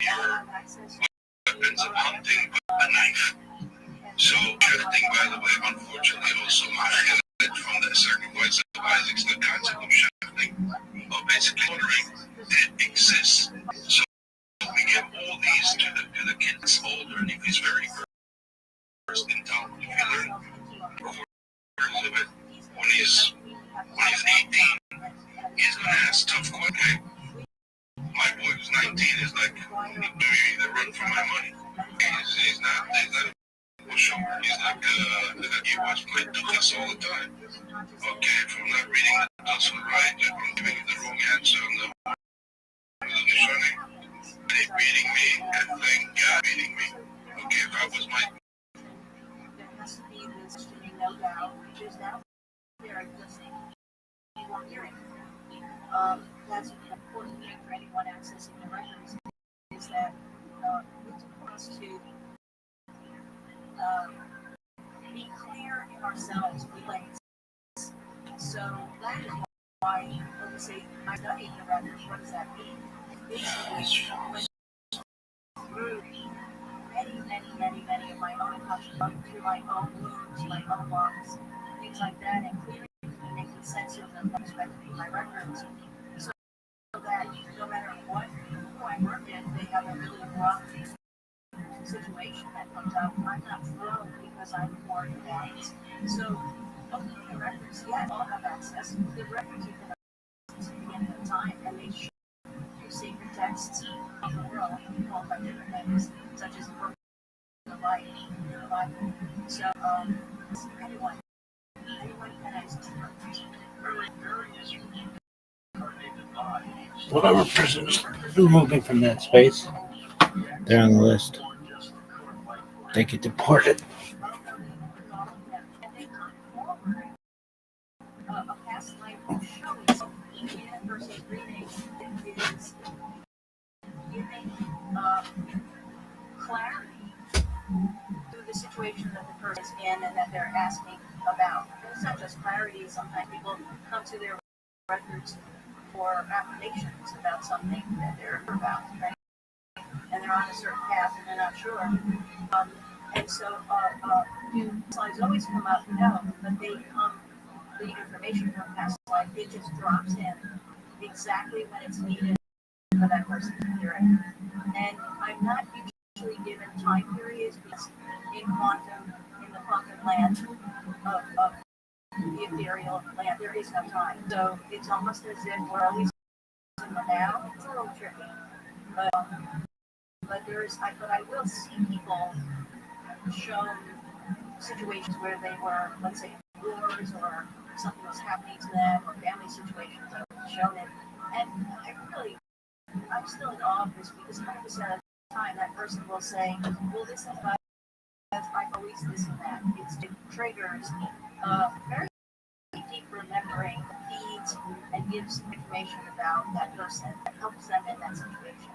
your weapons of hunting with a knife. So shifting, by the way, unfortunately also from the sacrifice of Isaac's the concept of shifting, or basically ordering that exists. So we give all these to the kid that's older, and if he's very versed in town, if you learn quarters of it, when he's 18, he's gonna ask tough questions. My boy who's 19 is like, do you either run for my money? He's not push him. He's like, you watch my ducats all the time. Okay, if I'm not reading the ducats right, if I'm giving you the wrong answer, I'm not they beating me, and thank God beating me. Okay, if I was my...
There has to be this no doubt, which is now very listening. People hearing. That's an important thing for anyone accessing the records, is that it's for us to be clear in ourselves, so that is why when we say I study the records, what does that mean? Basically, through many of my own emotions, through my own wounds, my own lungs, things like that, and clearly making sense of them, respecting my records, so that no matter who I work in, they have a really rough situation that comes up. I'm not thrilled because I'm more advanced. So, looking at the records, yeah, all have access. The records you can access at the end of time, and they show you sacred texts of the world, called by different names, such as the Book of Life, the Bible. So, anyone can access the records.
Whatever prisoners removing from that space, they're on the list. They get deported.
A past life shows versus reading is giving clarity to the situation that the person is in and that they're asking about. It's not just clarity. Sometimes people come to their records for affirmations about something that they're about, right? And they're on a certain path and they're not sure. And so do slides always come up? No, but they come, the information from past life, it just drops in exactly when it's needed for that person to hear it. And I'm not usually given time periods because in the quantum land of the ethereal land, there is no time. So it's almost as if we're always in the now. It's a little tricky. But I will see people show situations where they were, let's say, wars or something was happening to them or family situations. I've shown it. And I'm still in awe of this because 100% of the time that person will say, well, this is why I've always this and that. It triggers very deep remembering the feeds and gives information about that person that helps them in that situation.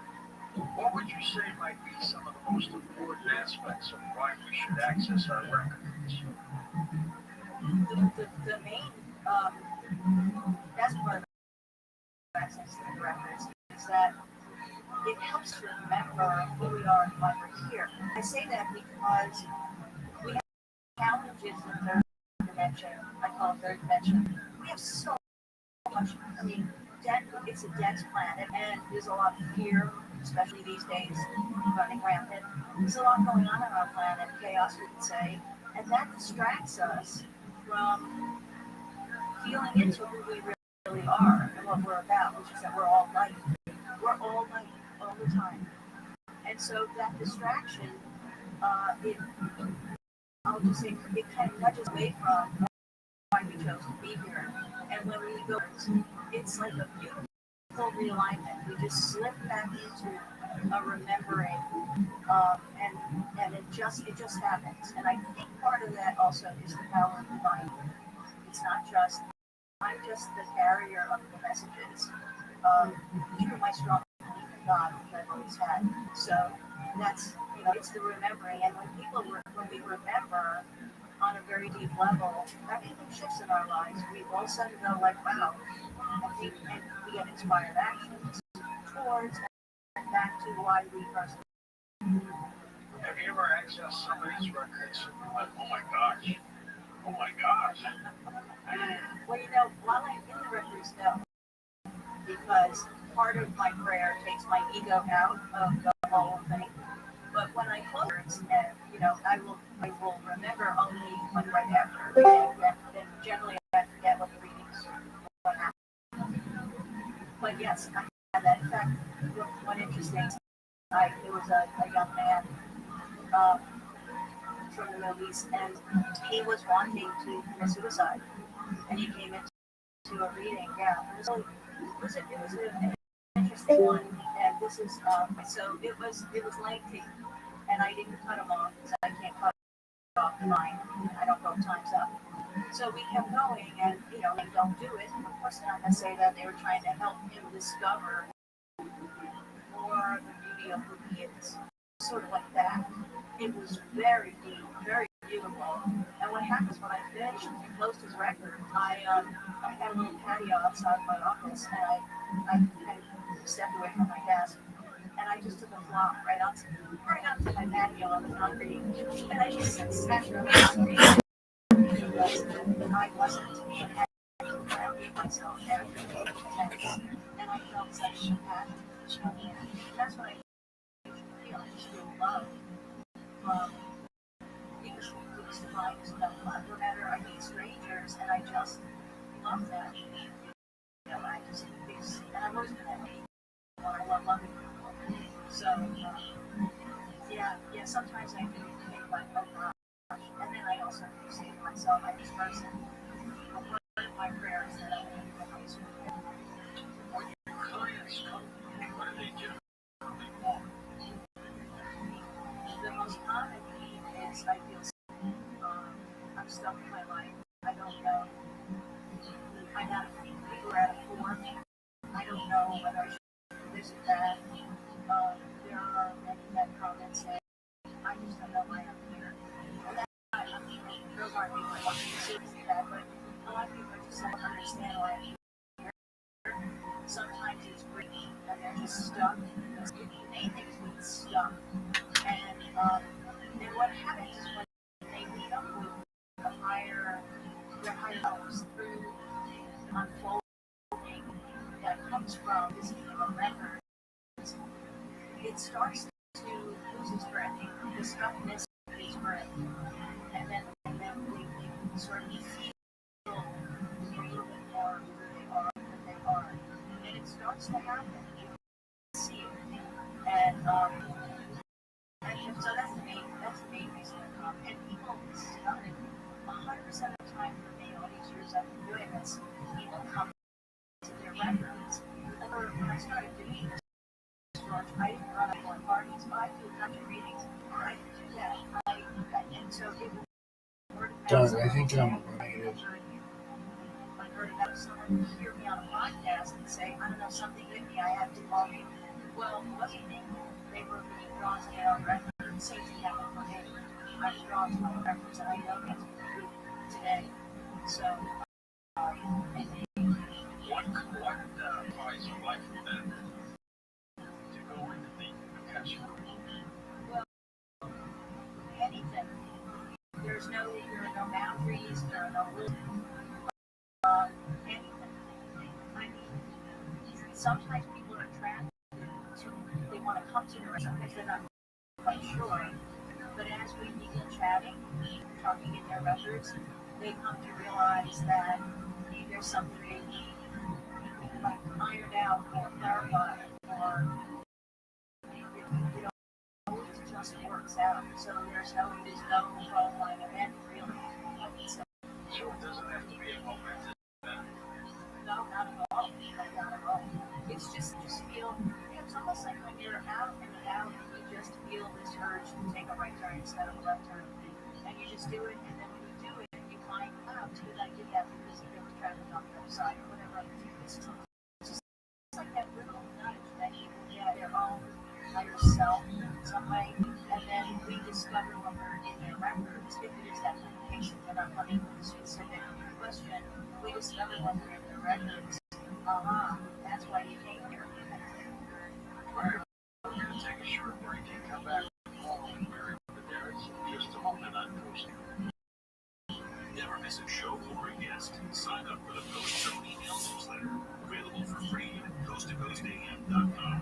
What would you say might be some of the most important aspects of why we should access our records?
The main aspect of accessing the records is that it helps to remember who we are and why we're here. I say that because we have challenges in third dimension. I call it third dimension. We have so much. I mean, it's a dense planet, and there's a lot of fear, especially these days, running rampant. There's a lot going on our planet, chaos, we could say, and that distracts us from feeling into who we really are and what we're about, which is that we're all light. We're all light all the time. And so that distraction it, I'll just say, it kind of nudges away from why we chose to be here. And when we go, it's like a beautiful realignment. We just slip back into a remembering, and it just happens. And I think part of that also is the power of divine. It's not just I'm just the carrier of the messages. Through my strong belief in God, which I've always had. So that's it's the remembering. And when we remember on a very deep level, everything shifts in our lives. We all of a sudden go like, wow, and we get inspired actions towards and back to why we first.
Have you ever accessed somebody's records and you're like, oh my gosh, oh my gosh?
Well, while I'm in the records, no, because part of my prayer takes my ego out of the whole thing. But when I close, I will remember only one right after. And generally, I forget what the readings what happened. But yes, I had that. In fact, one interesting, it was a young man from the Middle East, and he was wanting to commit suicide, and he came into a reading. Yeah, it was an interesting one, and this is so it was lengthy. And I didn't cut him off because I can't cut off the line. I don't go time's up. So we kept going, and they don't do it. Of course, they're not going to say that they were trying to help him discover more the beauty of who he is. Sort of like that. It was very deep, very beautiful. And what happens when I finished and closed his record, I had a little patio outside my office, and I kind of stepped away from my desk. And I just took a flop right onto my patio. I was hungry, and I just sat there because I wasn't happy myself after and I felt such compassion. That's what I realized through love. Because divine is about love. No matter I meet strangers, and I just love them. I just and I've always been that way. I love loving people. So, yeah, sometimes I do think like, oh gosh. And then I also say to myself, I'm this person. One of my prayers that I'm going to do my school.
When your clients come, what do they do?
The most common need is I feel I'm stuck in my life. I don't know. People are at a fork. I don't know whether I should do this or that. There are many that come and say, I just don't know why I'm here. And that's not, those aren't people that want to seriously that, but a lot of people just don't understand why I'm here. Sometimes it's great, and they're just stuck. They think it's stuck. And what happens is when they meet up with their higher selves through unfolding that comes from this record, it starts to lose its grip. The stuckness is grip. And then we sort of feel a little bit more who they are. And it starts to happen. You see it. And so that's the main reason to come. And people, this is another 100% of the time for me, all these years I've been doing this, people come to their records. When I started doing this, I didn't run any more parties, but I do a bunch of readings. I didn't do that. And so it was
Doug, I think I'm related.
I heard about someone hear me on a podcast and say, I don't know, something hit me, I have to call me. Well, it wasn't me. They were being drawn to their own records. Same thing happened for me. I was drawn to my own records, and I know that's true today. So,
What applies your life then to go into the Akashic?
well, anything. There are no boundaries, there are no rules. Anything. I mean, sometimes people are attracted to, they want to come to the restaurant because they're not quite sure. But as we begin chatting, talking in their records, they come to realize that there's something like ironed out or clarified, or it always just works out. So there's no qualifying event really. So
it doesn't have to be a momentous event.
no, not at all. Not at all. It's just feel. It's almost like when you're out and about, you just feel this urge to take a right turn instead of a left turn, and you just do it. And then when you do it, you find out too that I did that because there was traffic on the other side or whatever. It's just like that little nudge that you can get your own higher self in some way, and then we discover when we're in their records, if it is that limitation that I'm coming from the specific question, we discover when we're in their records, that's why you came here.
We're going to take a short break and come back home and we're there in just a moment on Coast.
Never miss a show or a guest. Sign up for the Coast Show email newsletter. Available for free at coasttocoastam.com.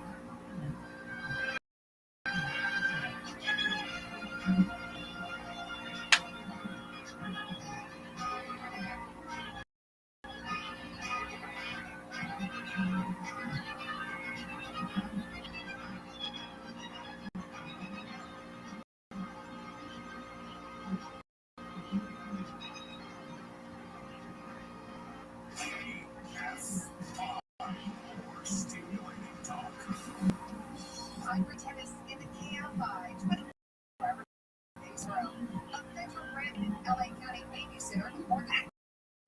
Hybrid tennis in the KFI 24-hour days row. A federal branded LA County babysitter for a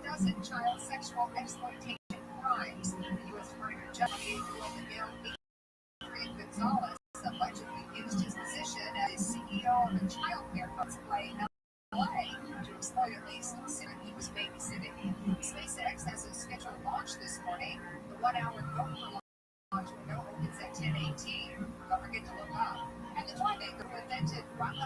dozen child sexual exploitation crimes. The U.S. Department of Justice Miguel Adrian Gonzalez allegedly used his position as CEO of a child care display in LA to exploit at least 6 he was babysitting. SpaceX has a scheduled launch this morning. The 1-hour GoPro launch window opens at 10:18. Don't forget to look up. And the toy maker who invented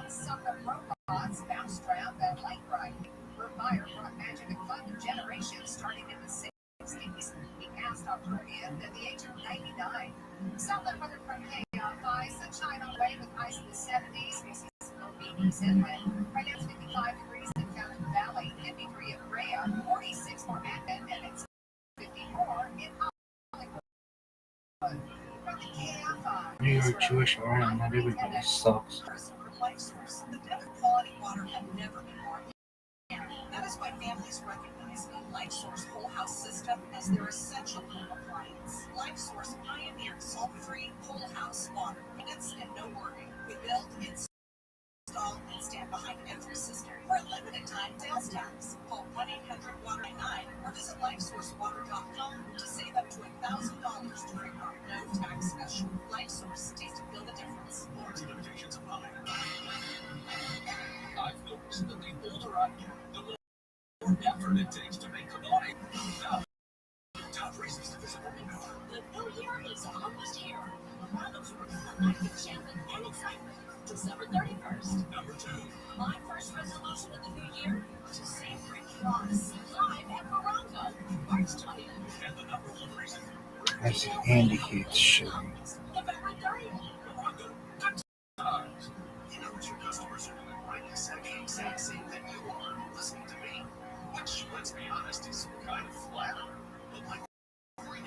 sucker robots bounced around that light ride. Her fire brought magic and fun to generations starting in the 60s. He passed October at the age of 99. Southern weather from KFI, sunshine on the way with highs in the 70s. We see some low beanies inland. Right now it's 55 degrees in Fountain Valley, 53 at Brea, 46 for Advent, and it's 54 in Hollywood.
New York Jewish Ireland, not everybody sucks.
The better quality water have never been more important. That is why families recognize the LifeSource Whole House system as their essential home appliance. LifeSource pioneered salt-free whole house water. Minutes and no worry. We build, install, and stand behind every system. For a limited time sales tax, call 1-800-WATER-9 or visit LifeSourceWater.com to save up to $1,000 during our no tax special. LifeSource, taste and feel the difference.
Warranty limitations apply. I've noticed that the older I get, the more effort it takes to make the money. Top reasons to visit Home Depot.
The new year is almost here. Ronald's working on life enchantment and excitement. December 31st.
Number 2.
My first resolution of the new year to save Rick Ross live at Morocco, March 20th.
And the number 1 reason.
That's the handicapped shit.
November 30th.
Morocco. Good times. You know what your customers are doing right this second, exact same thing you are. Listening to me. Which, let's be honest, is kind of flattering. But like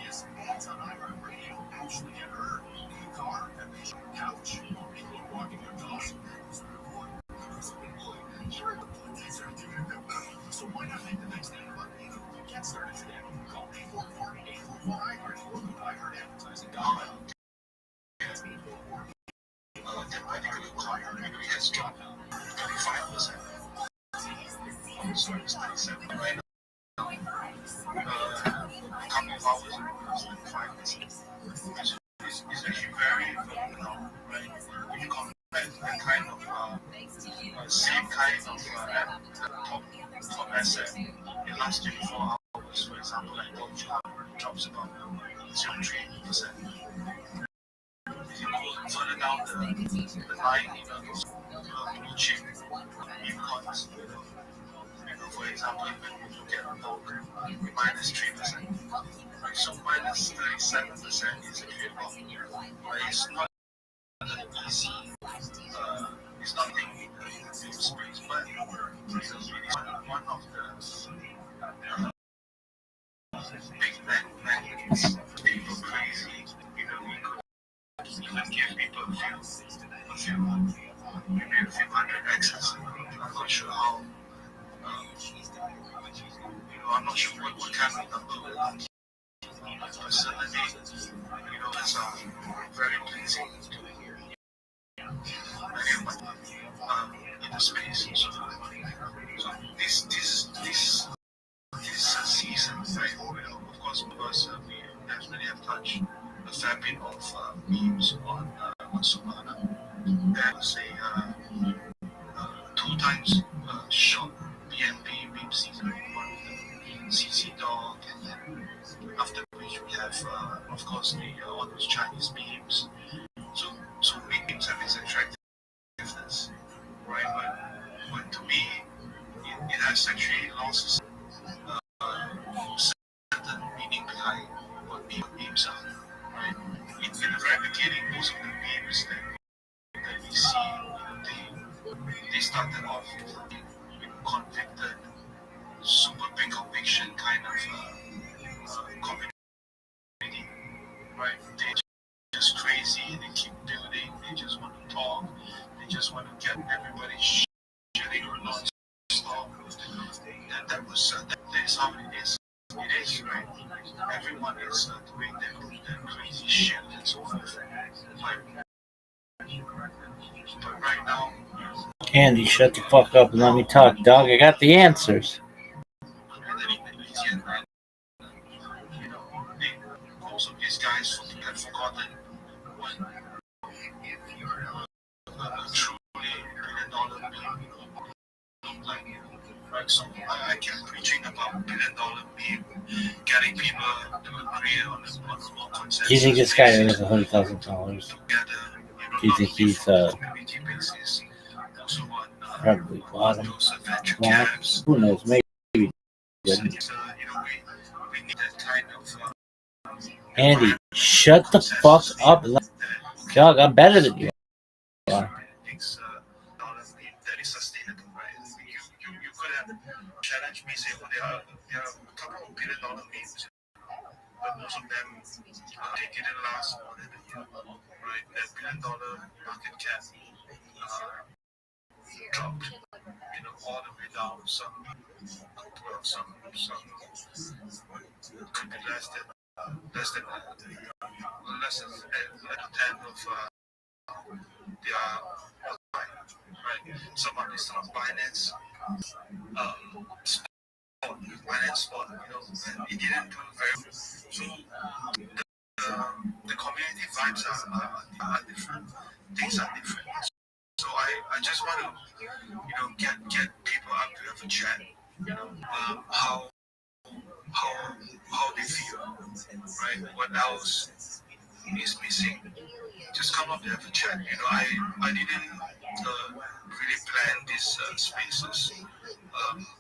is ads on iHeartRadio actually get heard. In the car, at the couch, while people are walking their dogs. So why not make the next ad button easy? Get started today. Call 844-844-iHeart or go to iHeartAdvertising.com.
It's actually very, right? When you compare the kind of same kind of top asset in the last 24 hours, for example, like Dow drops about 0.3%. If you go further down the line, blue chip incomes, for example, when you look at Dow, minus 3%. So minus 37% is actually a lot. But it's not easy. It's not taking the space, but it's one of the big magnets. People crazy. We could even give people a few maybe a few hundred extra
can't remember when. But certainly, it's very pleasing to hear many of my in the space. So this season, right? Of course, because we definitely have touched a fair bit of memes on Solana. There was a 2 times short BNB meme season, one with the CC dog, and then after which we have, of course, all those Chinese memes. So memes have its attractiveness, right? But to me, it has actually lost certain meaning behind what memes are, right? In the very beginning, most of the memes that we see, they started off with convicted, super big conviction kind of community, right? They just crazy, they keep building, they just want to talk, they just want to get everybody shitting or not stop. That is how it is. It is, right? Everyone is doing their crazy shit and so forth. But right now,
Andy, shut the fuck up and let me talk, dog. I got the answers.
most of these guys have forgotten what a truly $1 billion meme look like. Right? So I kept preaching about $1 billion meme, getting people to agree on a more consensus.
Do you think this guy earns $100,000? Do you think he's
community basis, also on
probably bottom?
those venture
Well,
caps.
who knows? Maybe.
So, we need that kind of
Andy, shut the fuck up. Dog, I'm better than you are.
things that is sustainable, right? You could have challenged me, say, well, there are a couple of $1 billion memes, but most of them they didn't last more than a year, right? That $1 billion market cap dropped, all the way down. Some could be less than a tenth of their right? Some are listed on Binance, Binance Spot, and it didn't do very well. So the community vibes are different. Things are different. So I just want to get people up to have a chat. How they feel, right? What else is missing? Just come up and have a chat. I didn't really plan these spaces.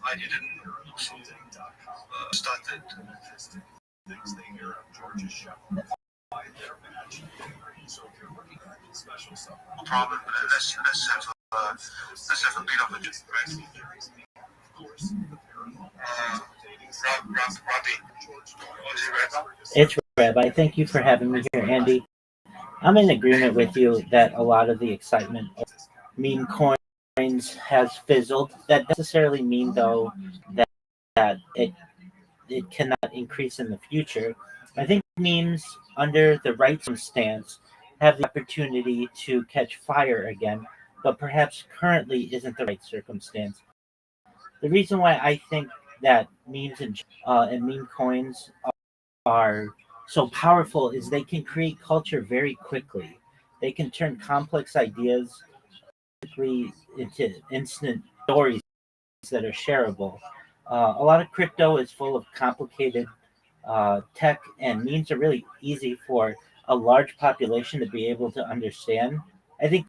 I didn't also started. Problem. Let's have a bit of a chat, right?
It's Rabbi. Thank you for having me here, Andy. I'm in agreement with you that a lot of the excitement of meme coins has fizzled. That doesn't necessarily mean, though, that it cannot increase in the future. I think memes, under the right stance, have the opportunity to catch fire again, but perhaps currently isn't the right circumstance. The reason why I think that memes and meme coins are so powerful is they can create culture very quickly. They can turn complex ideas quickly into instant stories that are shareable. A lot of crypto is full of complicated tech, and memes are really easy for a large population to be able to understand. I think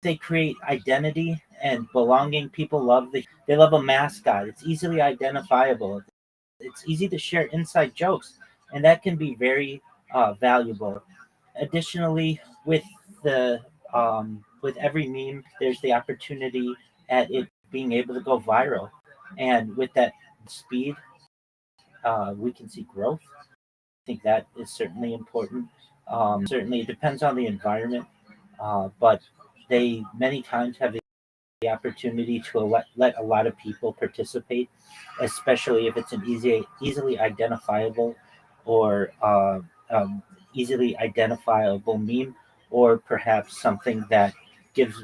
they create identity and belonging. People they love a mascot. It's easily identifiable. It's easy to share inside jokes, and that can be very valuable. Additionally, the with every meme, there's the opportunity at it being able to go viral, and with that speed, we can see growth. I think that is certainly important. Certainly, it depends on the environment, but they many times have the opportunity to let a lot of people participate, especially if it's an easily identifiable or easily identifiable meme, or perhaps something that gives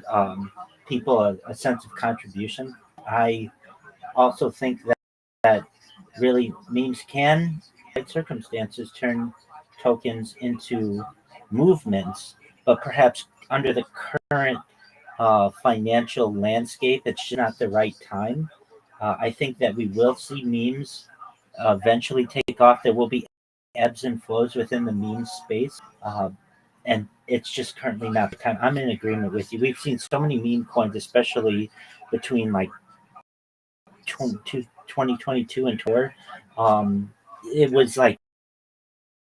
people a sense of contribution. I also think that really memes can, in circumstances, turn tokens into movements, but perhaps under the current financial landscape, it's just not the right time. I think that we will see memes eventually take off. There will be ebbs and flows within the meme space. And it's just currently not the time. I'm in agreement with you. We've seen so many meme coins, especially between like 2022 and tour. It was like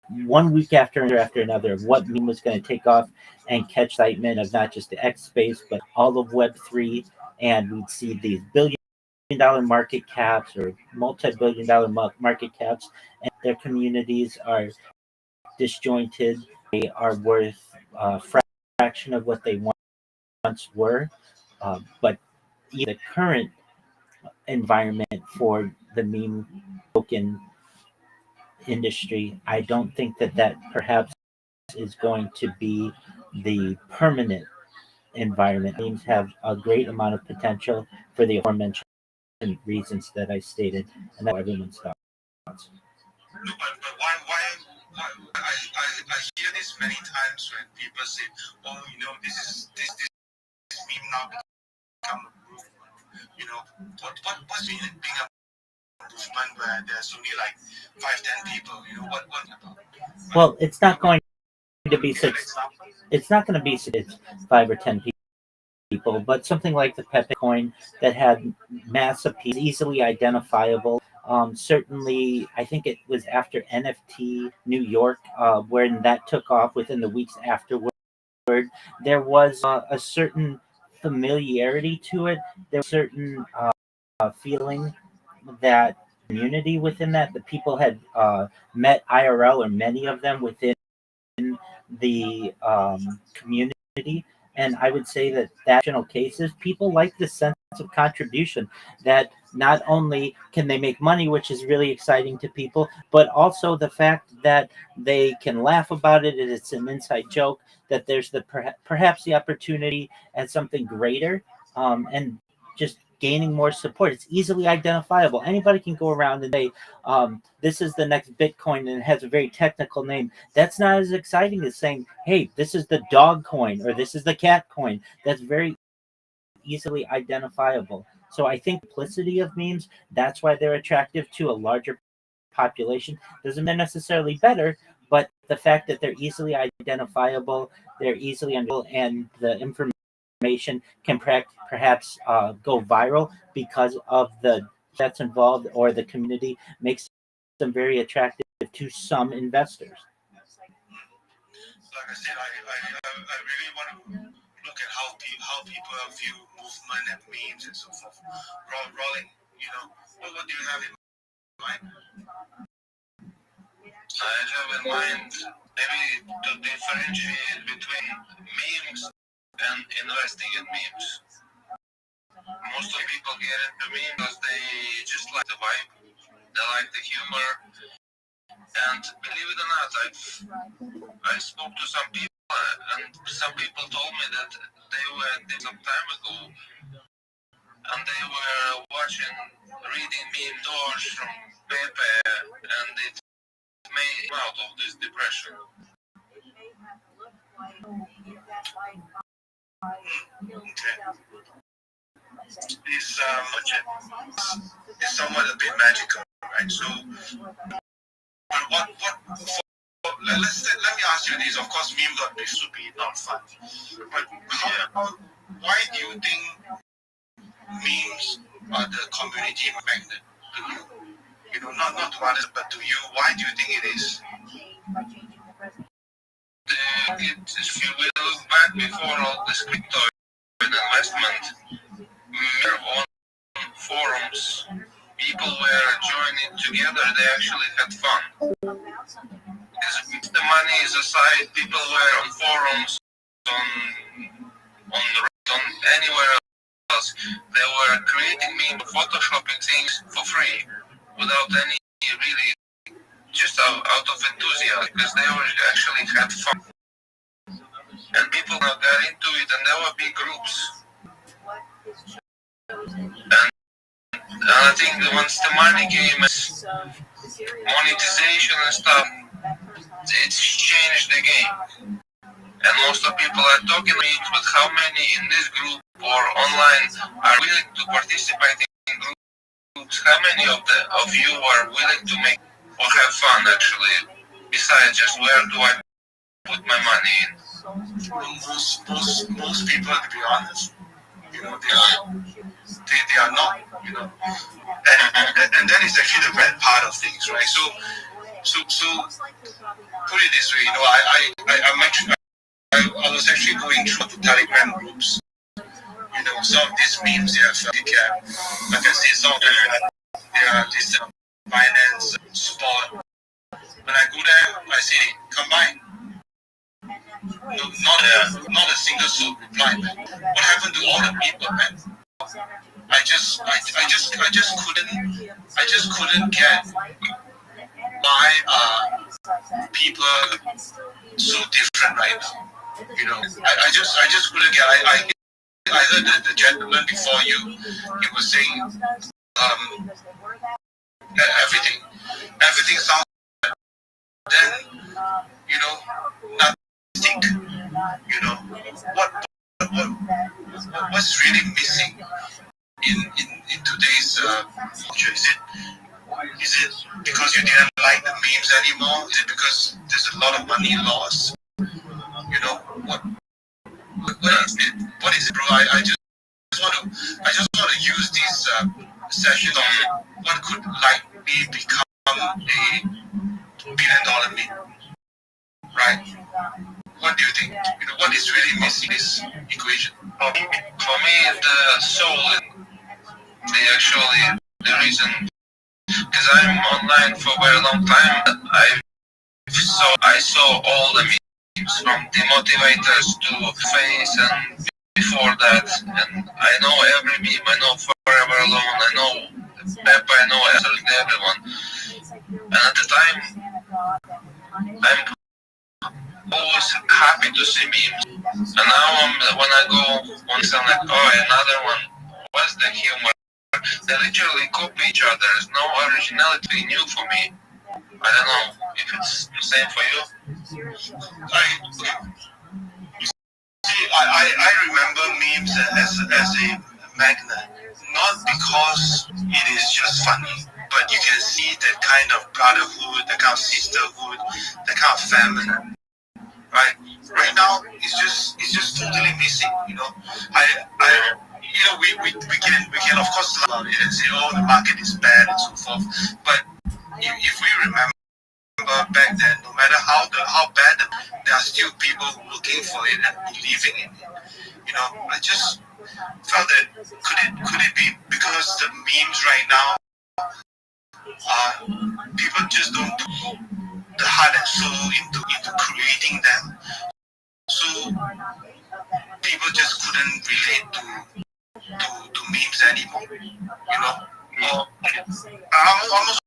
one week after another of what meme was going to take off and catch excitement of not just the X space, but all of Web3. And we'd see these $1 billion market caps or multi-billion-dollar market caps, and their communities are disjointed. They are worth a fraction of what they once were. But the current environment for the meme token industry, I don't think that perhaps is going to be the permanent environment. Memes have a great amount of potential for the aforementioned reasons that I stated, and that's everyone's thoughts.
No, but I hear this many times when people say, oh, this meme now become a movement. What's being a movement where there's only like 5-10 people? What about?
Well, it's not going to be six. It's not going to be six, 5 or 10 people, but something like the Pepe coin that had mass appeal, easily identifiable. Certainly, I think it was after NFT New York, when that took off within the weeks afterward. There was a certain familiarity to it. There was a certain feeling that community within that the people had met IRL, or many of them within the community. And I would say that in cases, people like the sense of contribution, that not only can they make money, which is really exciting to people, but also the fact that they can laugh about it, and it's an inside joke, that there's perhaps the opportunity at something greater, and just gaining more support. It's easily identifiable. Anybody can go around and say, this is the next Bitcoin, and it has a very technical name. That's not as exciting as saying, hey, this is the dog coin, or this is the cat coin. That's very easily identifiable. So I think simplicity of memes, that's why they're attractive to a larger population. Doesn't mean necessarily better, but the fact that they're easily identifiable, they're easily understandable, and the information can perhaps go viral because of the that's involved, or the community, makes them very attractive to some investors.
Like I said, I really want to look at how people view movement and memes and so forth. Rolling, what do you have in mind? I have in mind maybe to differentiate between memes and investing in memes. Most of people get into memes because they just like the vibe, they like the humor, and believe it or not, I spoke to some people, and some people told me that they were some time ago, and they were reading meme doors from Pepe, and it made them out of this depression. It's somewhat a bit magical, right? So, but let me ask you this. Of course, meme got this to be not fun, but why do you think memes are the community magnet to you? Not to others, but to you. Why do you think it is? If you will look back before all this crypto investment, on forums, people were joining together. They actually had fun. If the money is aside, people were on forums, on anywhere else, else. They were creating memes, photoshopping things for free without any really, just out of enthusiasm, because they were actually had fun. And people got into it, and there were big groups. And I think once the money came, monetization and stuff, it's changed the game. And most of people are talking about it, but how many in this group or online are willing to participate in groups? How many of you are willing to make or have fun actually, besides just where do I put my money in?
Most people, to be honest, they are not, and that is actually the bad part of things, right? So put it this way, I was actually going through the Telegram groups. Some of these memes they have handicap. Like I say, some of them they are this finance support. When I go there, I say, come by. Not a single soul reply, man. What happened to all the people, man? I just couldn't get why people so different right now. I just couldn't get. I heard the gentleman before you. He was saying everything sounds. Then not think. What's really missing in today's culture? Is it because you didn't like the memes anymore? Is it because there's a lot of money lost? What is it, bro? I just want to use this session on what could likely become a $1 billion meme, right? What do you think? What is really missing this equation?
For me, the soul, the reason, because I'm online for a very long time, I saw all the memes from demotivators to face and before that, and I know every meme. I know Forever Alone, I know Pep, I know absolutely everyone. And at the time, I'm always happy to see memes. And now when I go on some like, another one, what's the humor? They literally copy each other. There's no originality new for me. I don't know if it's the same for you.
I remember memes as a magnet, not because it is just funny, but you can see that kind of brotherhood, that kind of sisterhood, that kind of family. Right now, it's just totally missing. We can of course laugh about it and say, oh, the market is bad and so forth. But if we remember back then, no matter how bad, there are still people looking for it and believing in it. I just felt that could it be because the memes right now, people just don't put the heart and soul into creating them. So people just couldn't relate to memes anymore. I'm also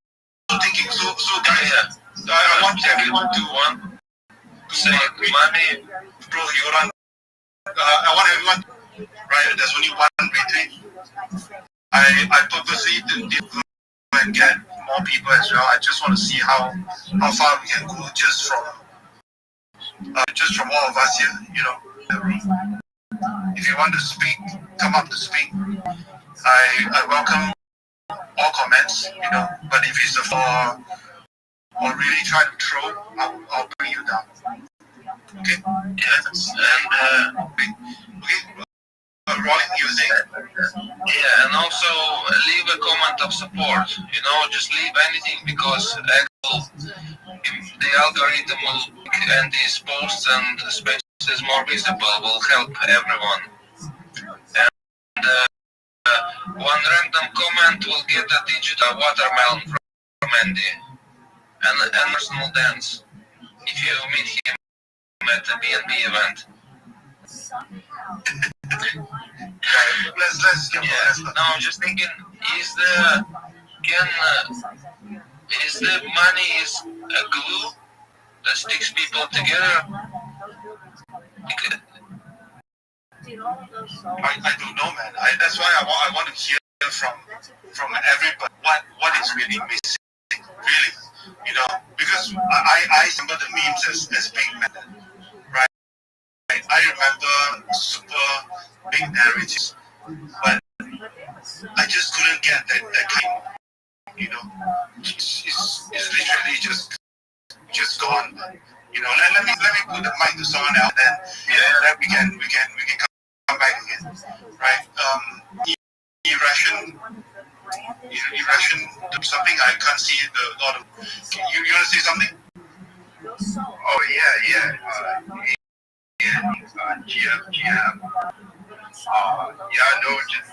thinking. So guys, I want everyone to say, "Mommy, bro, you're on." I want everyone. Right, there's only one retweet. I purposely didn't and get more people as well. I just want to see how far we can go just from all of us here. If you want to speak, come up to speak. I welcome all comments. But if it's or really try to troll, I'll bring you down. Okay.
Yes. And
okay. Rolling music.
Yeah, and also leave a comment of support. Just leave anything because the algorithm will and these posts and spaces more visible will help everyone. And one random comment will get a digital watermelon from Andy and a personal dance if you meet him at the B&B event.
Let's
Yeah. No, I'm just thinking, is the money is a glue that sticks people together?
I don't know, man. That's why I want to hear from everybody what is really missing, really, because I remember the memes as being mad, right? I remember super big narratives, but I just couldn't get that kind, it's literally just gone. Let me put the mic to someone else, then we can come back again, right? Irration, something I can't see the lot of. You want to say something?
Oh yeah. GM. No, just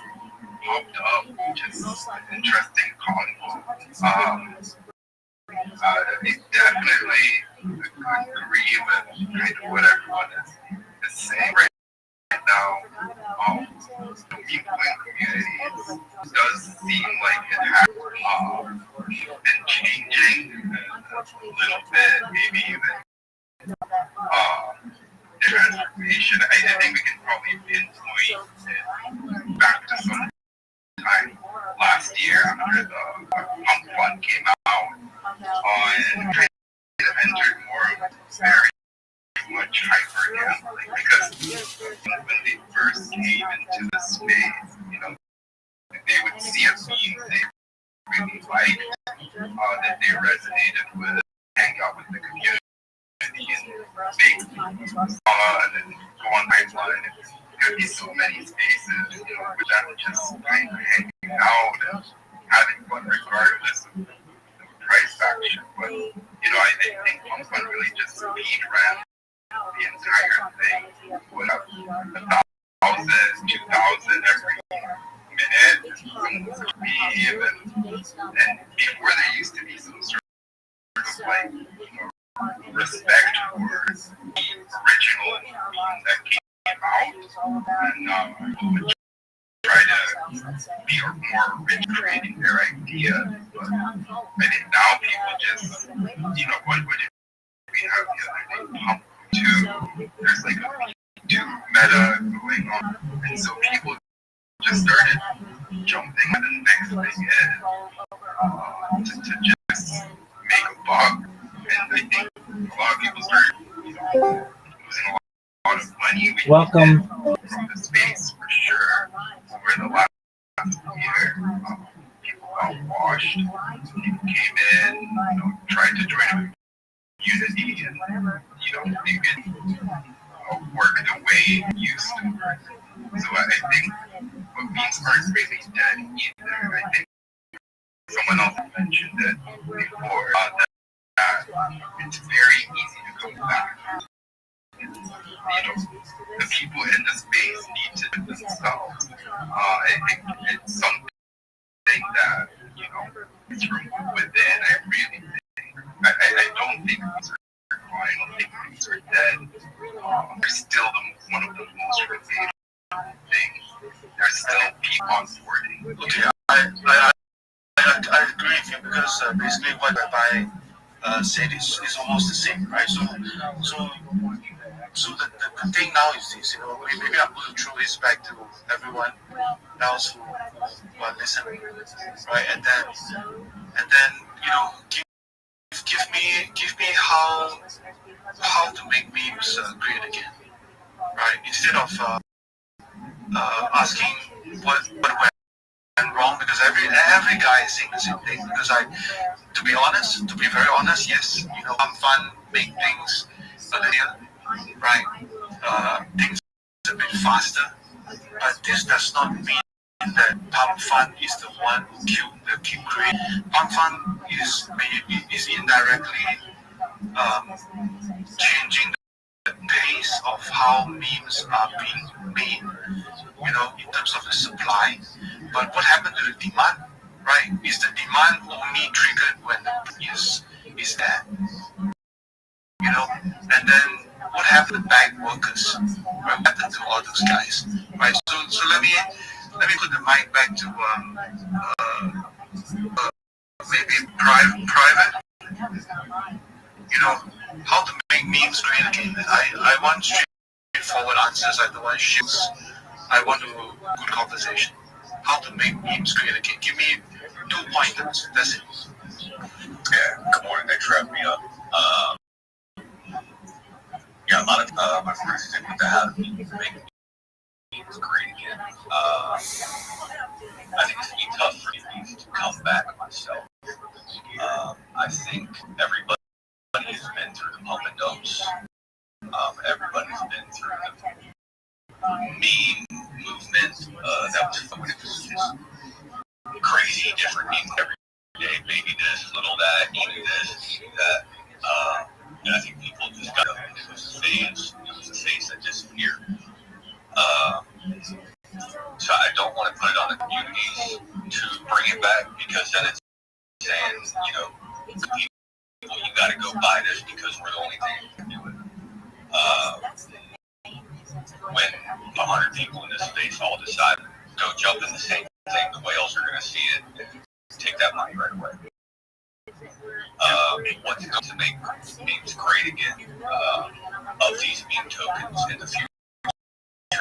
popped up, just an interesting convo. I definitely agree with kind of what everyone is saying right now. The meme community does seem like it has been changing a little bit, maybe even transformation. I think we can probably pinpoint it back to some time last year after the punk fun came out, and kind of entered more of very much hyper gambling, because when they first came into the space, they would see a meme they really liked, that they resonated with, hang out with the community and make and then go on pipeline. There'd be so many spaces, with them just kind of hanging out and having fun regardless of the price action. But I think Punk Fun really just speed ran the entire thing with 1,000, 2,000 every minute, and before there used to be some sort of like respect towards the original memes that came out, and people would try to be more originating their ideas. But I think now people just, what did we have the other day? Pump 2, there's like a 2 meta going on, and so people just started jumping at the next thing to just make a buck, and I think a lot of people started losing a lot of money.
Welcome
From the space for sure over the last year. People got washed. People came in, tried to join a community, and they didn't work the way it used to. So I think what memes aren't really dead either. I think someone else mentioned it before, that it's very easy to come back. The people in the space need to do themselves. I think it's something that, it's from within. I really think. I don't think these are dying. I don't think these are dead. They're still one of the most relatable things. There's still people onboarding.
Okay, I agree with you, because basically what Rabbi said is almost the same, right? So the thing now is this, maybe I'm going to throw this back to everyone else who are listening, right? And then give me how to make memes great again, right? Instead of asking what went wrong, because every guy is saying the same thing. Because to be very honest, yes, I'm fun, make things a little, right? Things a bit faster, but this does not mean that Pump Fun is the one who keep creating. Pump Fun is indirectly changing the pace of how memes are being made, in terms of the supply. But what happened to the demand, right? Is the demand only triggered when the price is there? And then what happened to bank workers? What happened to all those guys, right? So let me put the mic back to maybe private. You know, how to make memes great again. I want straightforward answers. I don't want shits. I want a good conversation. How to make memes great again. Give me 2 pointers. That's it.
Yeah, good morning. Thanks for having me up. Yeah, a lot of my friends think that how to make memes great again. I think it's gonna be tough for me to come back myself. I think everybody has been through the pump and dumps. Everybody's been through the meme movement. That was fun. It was just crazy, different memes every day. Baby this, little that, eating this, eating that. And I think people just got it was a phase. It was a phase that disappeared. So I don't want to put it on the communities to bring it back because then it's saying, you know, people, you got to go buy this because we're the only thing that can do it. When 100 people in this space all decide to go jump in the same thing, the whales are going to see it and take that money right away. What's going to make memes great again of these meme tokens in the future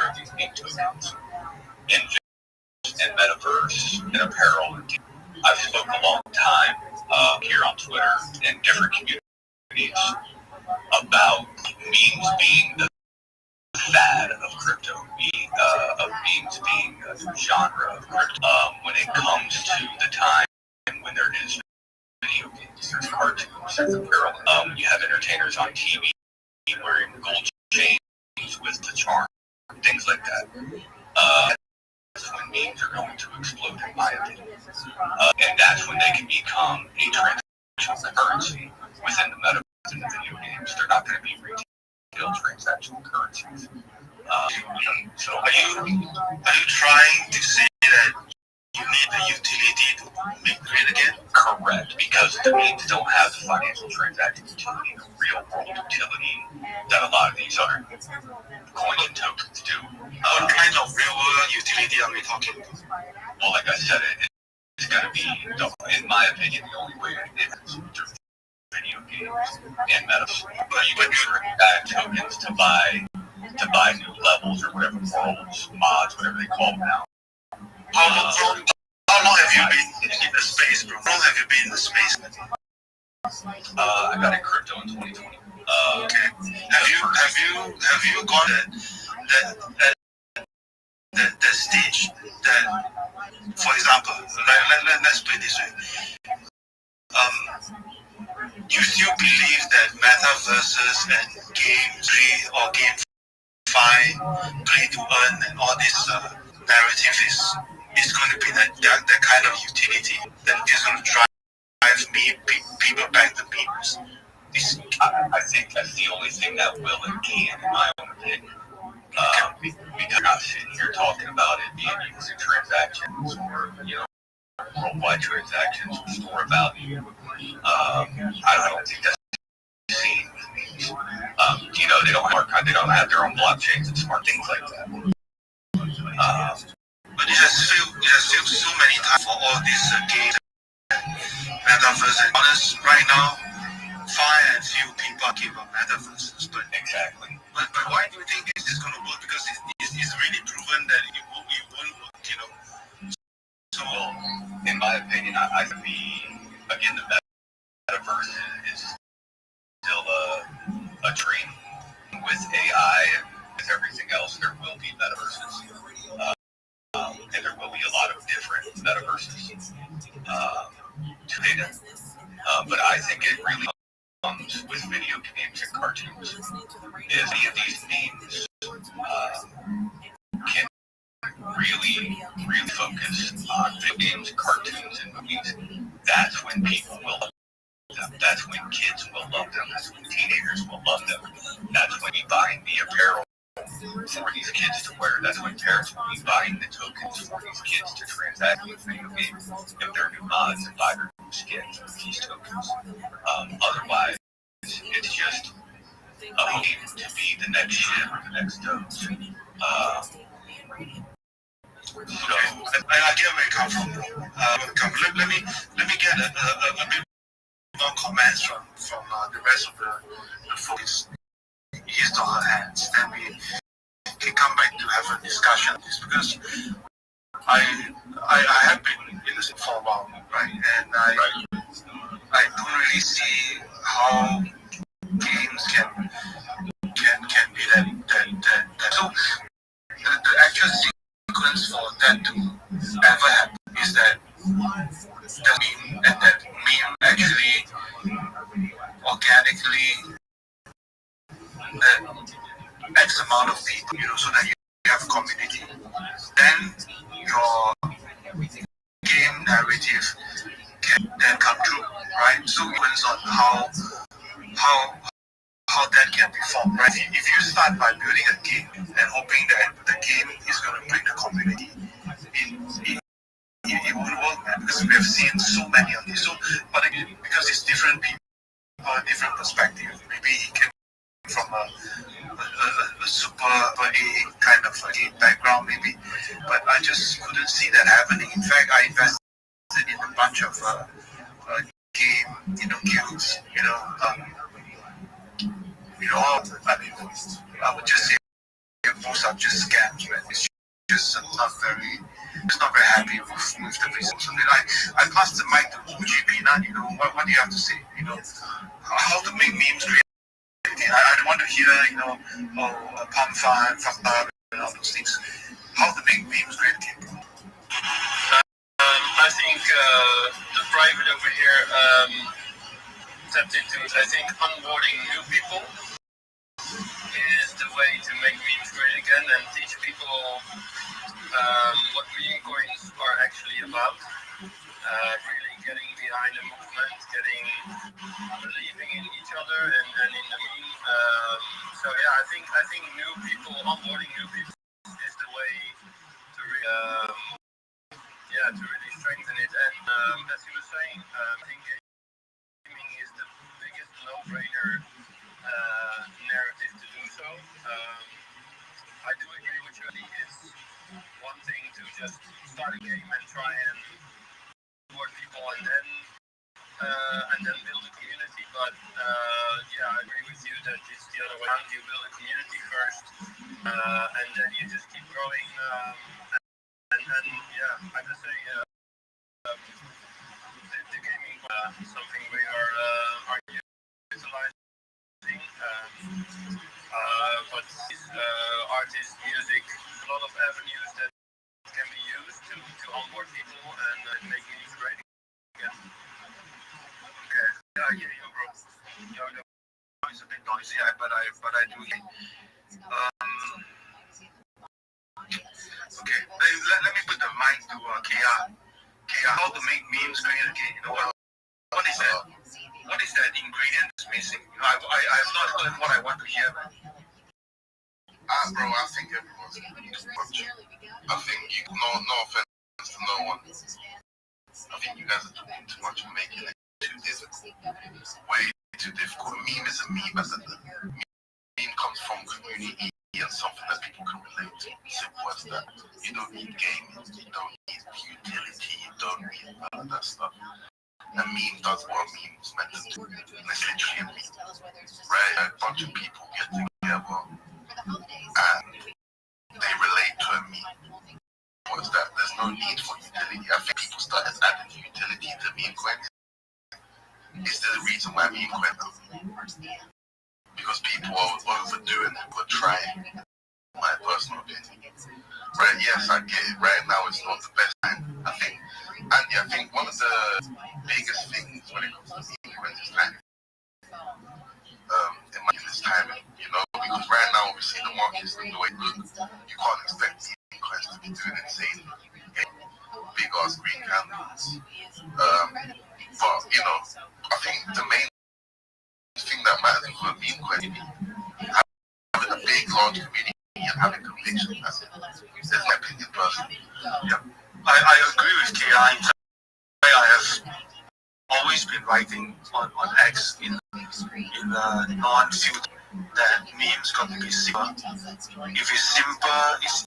of these meme tokens and metaverse and apparel. I've spoken a long time here on Twitter and different communities about memes being the fad of crypto, of memes being a genre of crypto. When it comes to the time when there is video games, there's cartoons, there's apparel. You have entertainers on TV wearing gold chains with the charm, things like that. That's when memes are going to explode, in my opinion. And that's when they can become a transactional currency within the metaverse and the video games. They're not going to be retail transactional currencies. So
are you trying to say that you need the utility to make great again?
Correct, because the memes don't have the financial transaction utility, the real world utility that a lot of these other coins and tokens do.
What kind of real world utility are we talking about?
Well, like I said, it's going to be, in my opinion, the only way it is through video games and metaverse. But you can bag tokens to buy new levels or whatever worlds, mods, whatever they call them now.
How long have you been in the space, bro? How long have you been in the space?
I got in crypto in 2020.
Okay. Have you gone that stage that, for example, let's put it this way. You still believe that metaverses and game 3 or game 5, play to earn and all this narrative is going to be that kind of utility that is going to drive people back to memes.
I think that's the only thing that will and can, in my own opinion. Because I'm not sitting here talking about it being used in transactions or, you know, worldwide transactions or store value. I don't think that's seen with memes. You know, they don't have their own blockchains and smart things like that.
But it has still so many times for all these games, metaverse, and honest right now. Far and few people give up metaverses, but
exactly.
But why do you think this is going to work? Because it's really proven that it won't work, you know.
So, in my opinion, I think the metaverse is still a dream. With AI and with everything else, there will be metaverses, and there will be a lot of different metaverses today. But I think it really comes with video games and cartoons. If any of these memes can really focus on video games, cartoons, and movies, that's when people will love them. That's when kids will love them. That's when teenagers will love them. That's when we buying the apparel for these kids to wear. That's when parents will be buying the tokens for these kids to transact with video games if they're new mods and buy their new skins with these tokens. Otherwise, it's just a hope to be the next shit or the next Doge.
I get where you come from, bro. Let me get a bit more comments from the rest of the folks. His or her hands, then we can come back to have a discussion on this, because I have been in this for a while, right? And I don't really see how games can be that. So the actual sequence for that to ever happen is that the meme, and that meme actually organically, that X amount of people, so that you have a community, then your game narrative can then come true, right? So it depends on how that can be formed, right? If you start by building a game and hoping that the game is going to bring the community, it won't work, man, because we have seen so many of these. So, but again, because it's different people, different perspective. Maybe he came from a super A kind of a background, maybe, but I just couldn't see that happening. In fact, I invested in a bunch of game, guilds, I mean, I would just say most are just scams, right? It's just not very happy with the results. And then I passed the mic to GP now, what do you have to say? How to make memes great. I don't want to hear, pump fan, fuck up, and all those things. How to make memes great, kid.
I think the private over here tapped into, I think, onboarding new people is the way to make memes great again and teach people what meme coins are actually about. Really getting behind the movement, believing in each other and in the meme. So yeah, I think new people, onboarding new people is the way to really strengthen it. And as you were saying, I think gaming is the biggest no-brainer narrative to do so. I do agree with you. It's one thing to just start a game and try and support people and then build a community. But I agree with you that it's the other way around. You build a community first, and then you just keep growing. I just say the gaming something we are utilizing. But artists, music, a lot of avenues that can be used to onboard people and make memes great again. Okay. Yeah, I hear you, bro. It's a bit noisy, but I do hear. Okay, let me put the mic to KR. KR, how to make memes great again? What is that? What is that ingredient that's missing? I've not heard what I want to hear.
Bro, I think everyone's doing too much. I think no offense to no one. I think you guys are doing too much and making it too difficult. Way too difficult. A meme is a meme. Meme comes from community and something that people can relate to. Simple as that. You don't need gaming. You don't need utility. You don't need none of that stuff. A meme does what a meme is meant to do. And it's literally a meme. Right? A bunch of people get together and they relate to a meme. What's that? There's no need for utility. I think people started adding utility to meme coins. Is there the reason why meme coins are? Because people are overdoing it, we're trying. My personal opinion. Right, yes, I get it. Right now it's not the best time. I think one of the biggest things when it comes to meme coins is timing. In this timing, because right now obviously the market's the way it looks. You can't expect meme coins to be doing insane. Big ass green candles. But I think the main thing that matters for a meme coin is having a big large community and having conviction. That's my opinion personally.
Yeah, I agree with KI. I have always been writing on X in non-filter that memes got to be simple. If it's simple, it's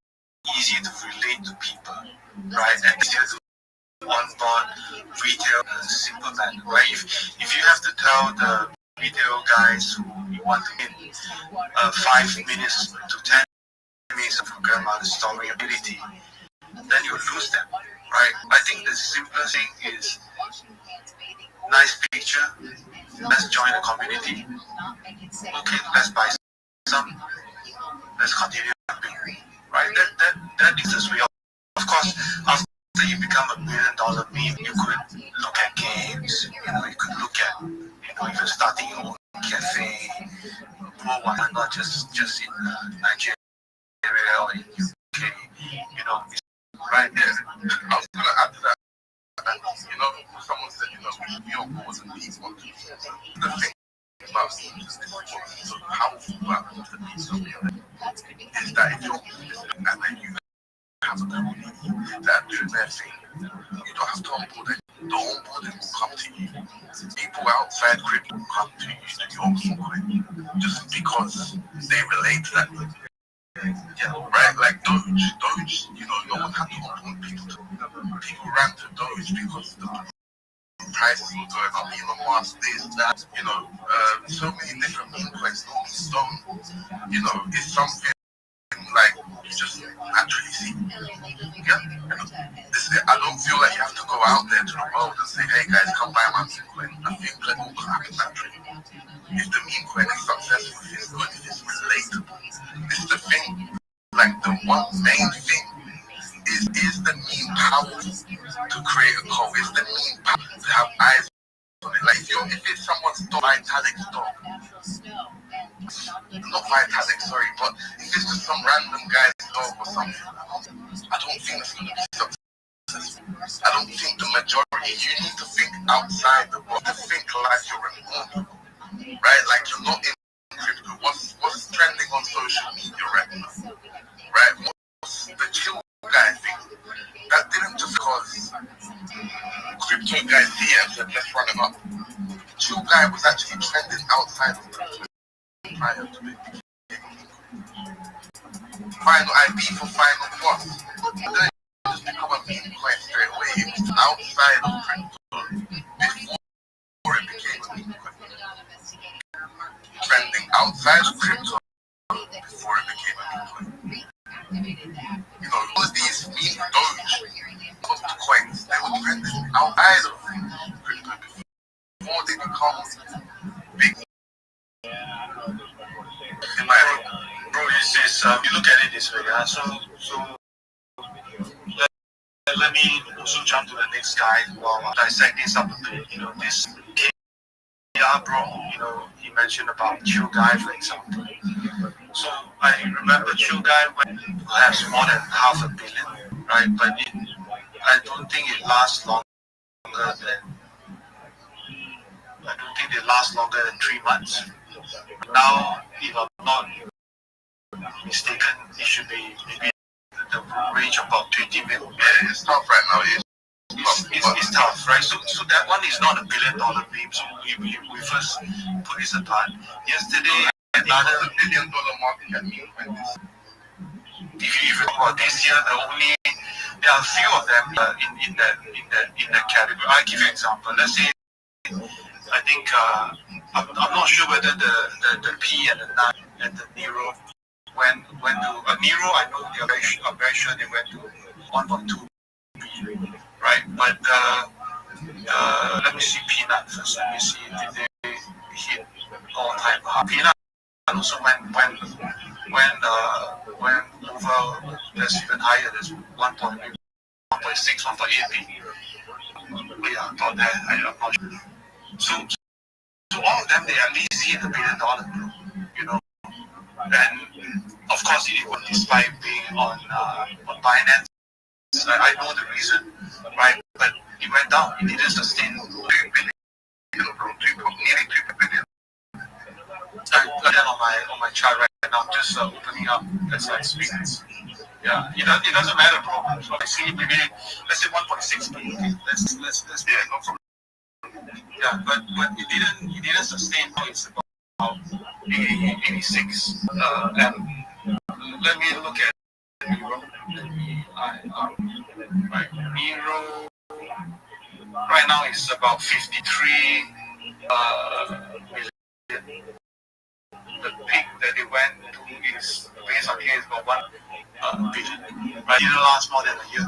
easy to relate to people, right? And easier to onboard retail in a simple manner, right? If you have to tell the retail guys who you want to get 5 minutes to 10 minutes of your grandmother's story ability, then you lose them, right? I think the simplest thing is nice picture. Let's join the community. Okay, let's buy some. Let's continue shopping, right? That is the way. Of course, after you become $1 billion meme, you could look at games. You could look at, if you're starting your own cafe, worldwide, not just in Nigeria or in UK. Right there.
I was gonna add to that. Someone said, your goals and needs want to be the thing about so powerful about the needs of your is that if you're and then you have a community that do their thing, you don't have to onboard them. The onboarding will come to you. People outside crypto will come to you and your Bitcoin just because they relate to that. Right? Like Doge, no one had to onboard people. People ran to Doge because the prices were going up. Elon Musk, this, that, so many different meme coins. Stone, it's something like you just naturally see. Yeah. I don't feel like you have to go out there to the world and say, hey guys, come buy my meme coin. I think that will happen naturally. If the meme coin is successful, if it's good, if it's relatable, this is the thing. Like the one main thing is the meme power to create a code. Is the meme power to have eyes on it. Like if it's someone's dog, Vitalik's dog, not Vitalik, sorry, but if it's just some random guy's dog or something, I don't think it's going to be successful. I don't think the majority, you need to think outside the box, to think like you're an owner, right? Like you're not in crypto. What's trending on social media right now, right? What's the chill guy thing? That didn't just cause crypto guys DMs and let's run it up. Chill guy was actually trending outside of crypto prior to it. Final IP for final boss. Then just become a meme coin straight away. It was outside of crypto before it became a meme coin. Trending outside of crypto before it became a meme coin. All of these meme Doge coins, they were trending outside of crypto before they become big. In my opinion.
Bro, you look at it this way, so let me also jump to the next guy while dissect this up a bit. This KR bro, he mentioned about Chill Guy, for example. So I remember Chill Guy went perhaps more than $500 million, right? But I don't think it lasts longer than 3 months. Now, if I'm not mistaken, it should be maybe the range of about 20 million.
Yeah, it's tough right now.
It's tough, right? So that one is not $1 billion meme. So we first put this apart. Yesterday, another
$1 billion market cap meme.
If you even about this year, there are a few of them in the category. I'll give you an example. Let's say, I think I'm not sure whether the P and the 9 and the Nero went to Nero. I know I'm very sure they went to 1.2 B, right? But let me see Peanut first. Let me see if they hit all-time high. Peanut also went over. That's even higher. That's 1.6, 1.8 B. Yeah, about that. I'm not sure. So all of them, they at least hit $1 billion, And of course, it was despite being on Binance. I know the reason, right? But it went down. It didn't sustain $3 billion, nearly $3 billion. I got that on my chart right now. I'm just opening up as I speak. Yeah, it doesn't matter, bro. So I see maybe let's say 1.6 billion. Let's no problem. Yeah, but it didn't sustain. It's about 86. And let me look at
Nero right now is about 53 million. The peak that they went to is based on here is about 1 billion. Right? It didn't last more than a year.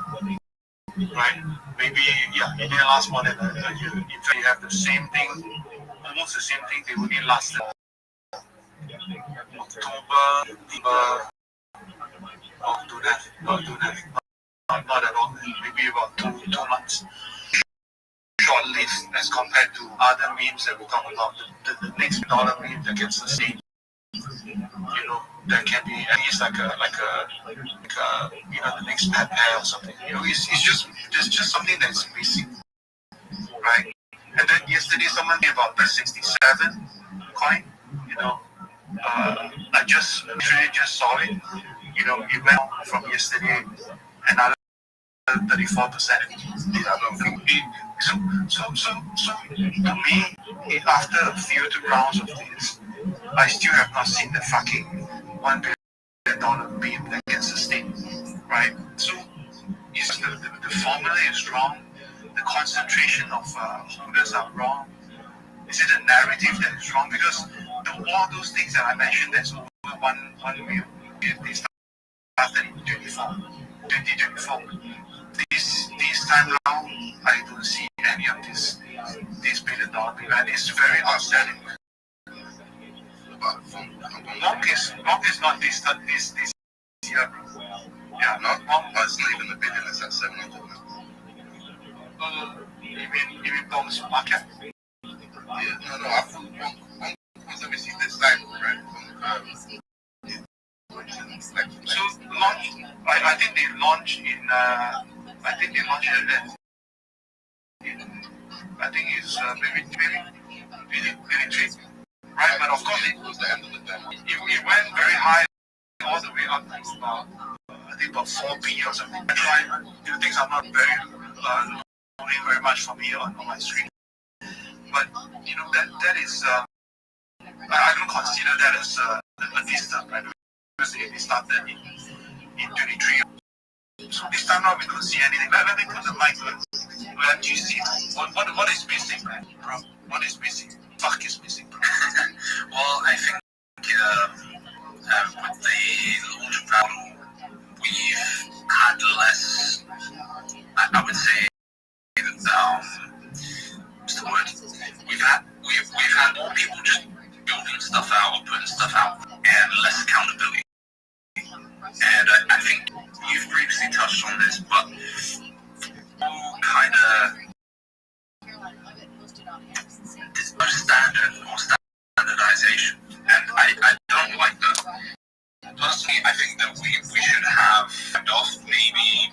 Right? Maybe it didn't last more than a year. In fact, you have the same thing, almost the same thing. They only lasted October, not at all. Maybe about two months. Short-lived as compared to other memes that we talk about. The next dollar meme that gets the same. There can be at least like a the next pair or something. It's just there's just something that's missing, right? And then yesterday someone gave about the 67 coin. I just literally just saw it. It went from yesterday another 34%. So to me, after a few rounds of this, I still have not seen the fucking $1 billion meme that can sustain, right? So the formula is wrong. The concentration of holders are wrong. Is it a narrative that is wrong? Because all those things that I mentioned, that's over one mil. They started in 2024. This time around, I don't see any of this $1 billion bill, and it's very upsetting. Long is not this year, bro. Yeah, not long, but it's not even $1 billion. It's at 700 now. You mean Bong's market? Yeah, no, I thought once I received this time, right? So launch. I think they launched in. I think they launched it at. I think it's maybe 3, right? But of course it was the end of the time. It went very high, all the way up to I think about 4p or something. I tried. Things are not very loading very much for me on my screen. But that is. I don't consider that as a disturb, right? Because it started in 23. So this time around we don't see anything. Let me put the mic on. Let you see what is missing, bro. What is missing? Fuck is missing, bro.
Well, I think with the launch of Battle, we've had less. I would say what's the word? We've had more people just building stuff out or putting stuff out, and less accountability. And I think you've previously touched on this, but kind of there's no standard or standardization, and I don't like that. Personally, I think that we should have off maybe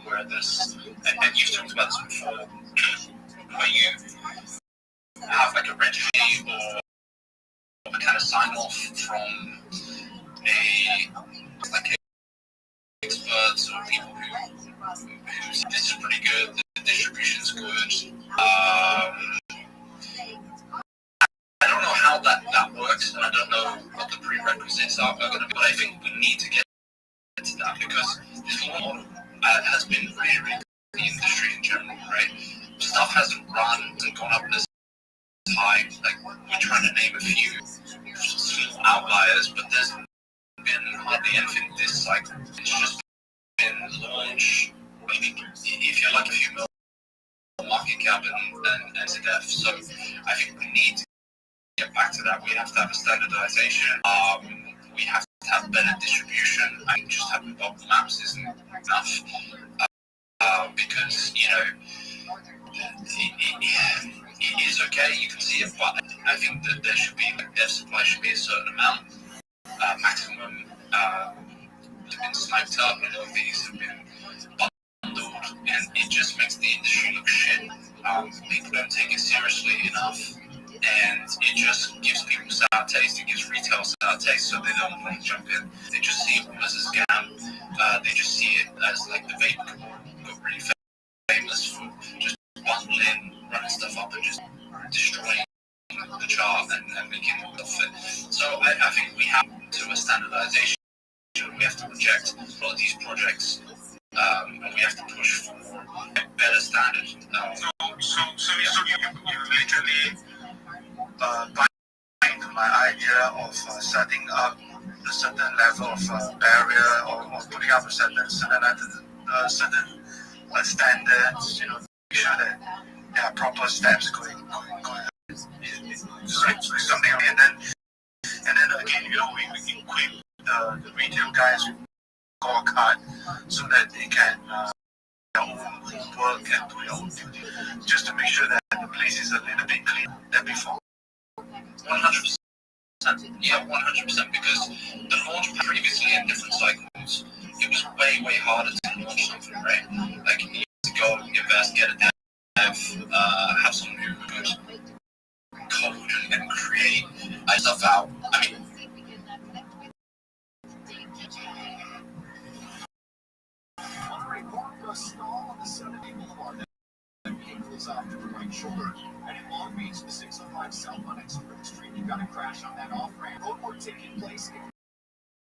where this, and you've talked about this before, where you have like a registry or a kind of sign off from like experts or people who say this is pretty good, the distribution's good. I don't know how that works, and I don't know what the prerequisites are going to be, but I think we need to get to that because this model has been really, really good in the industry in general, right? Stuff hasn't run and gone up this high. Like, we're trying to name a few small outliers, but there's been hardly anything this cycle. It's just been launched, maybe if you're like a few mil market cap and to death. So I think we need to get back to that. We have to have a standardization. We have to have better distribution. I think just having bubble maps isn't enough because it is okay. You can see it, but I think that there should be their supply should be a certain amount, maximum. Have been sniped up, these have been bundled, and it just makes the industry look shit. People don't take it seriously enough, and it just gives people sour taste. It gives retail sour taste, so they don't want to jump in. They just see it as a scam. They just see it as like the vape got really famous for just bundling, running stuff up, and just destroying the chart and making it profit. So I think we have to a standardization. We have to reject a lot of these
projects, and we have to push for better standards.
So you literally bind my idea of setting up a certain level of barrier or putting up a certain standards, make sure that there are proper steps going. Something, and then again, we equip the retail guys with a card so that they can their own work and do their own duty, just to make sure that the place is a little bit cleaner than before.
100%. Yeah, 100%. Because the launch previously in different cycles, it was way harder to launch something, right? Like you need to go invest, get a dev, have some new good code and create stuff out. I mean,
stall on the 70 Boulevard. The vehicle is off to the right shoulder. And in Long Beach, the 605 south on Exeter Street, you've got a crash on that off-ramp. Road work taking place if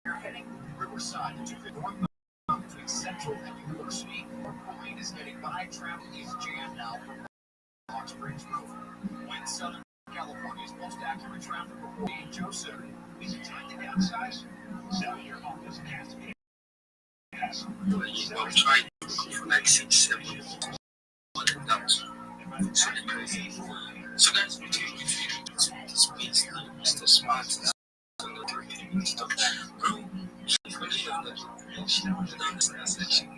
you're heading Riverside to the northbound between Central and University. The lane is heading by. Traffic is jammed now from Fox Bridge Road. When Southern California's most accurate traffic report being Joseph. Is it time to downsize? Sell your office has to be.
I'm trying to go for like 6-7 so guys, we take the space now, Mr. Smart is on the three and stuff. Bro, you understand section.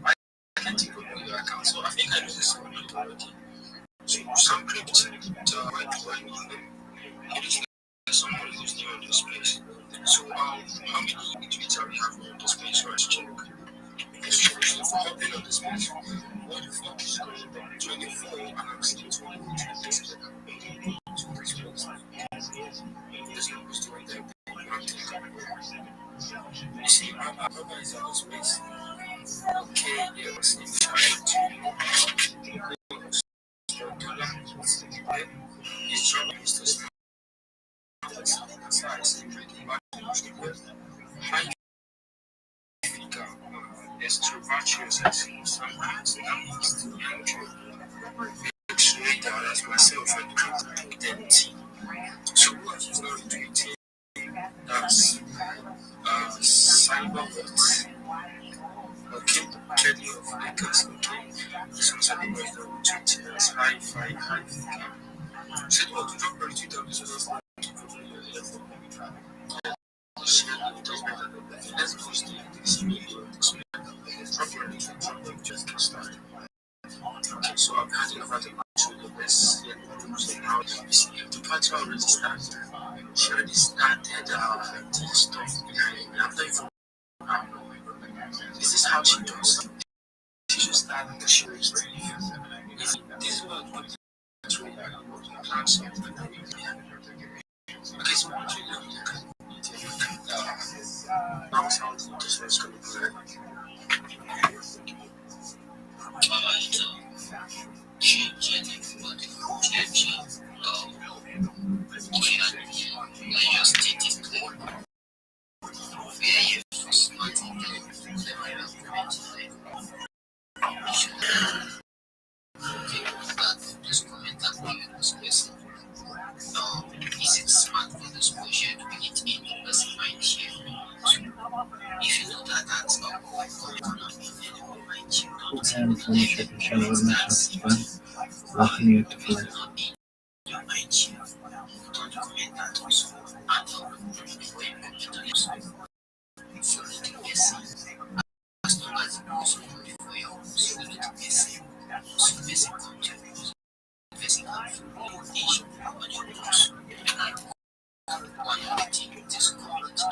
I can take over your account, so I think I know this one already. So some crypto to avoid them. It is like someone who's new on the space. So how many tweets we have on the space for us to check? So for helping on the space, what the fuck is 24 and I'm still 20 tweets. This one was doing that. You see, Papa is on the space. Okay, yeah, was trying to he's trying to use this. Extrovertious as sometimes that to actually as myself and identity. So what is not doing that's cyber okay, Kelly of Lakers, okay. So celebrate the Twitter as high five. So what you don't really do is just let's go to this meeting. Okay, so I'm handing over the mic to the best. Now, you see, the party already started. She already started the stuff behind me. I'm not even. This is how she does. She just started the show. This is what plans okay, so what you know, this one's going to be like. Is it smart for the school share to bring it in because mind share? If you know that that's not going on mind share,
And when you check the channel, that's fun. Welcome you to play.
your mind share. Don't document that also. And for as long as it goes for your messy. So messy content. Messy content. On your books. One of the things is quality.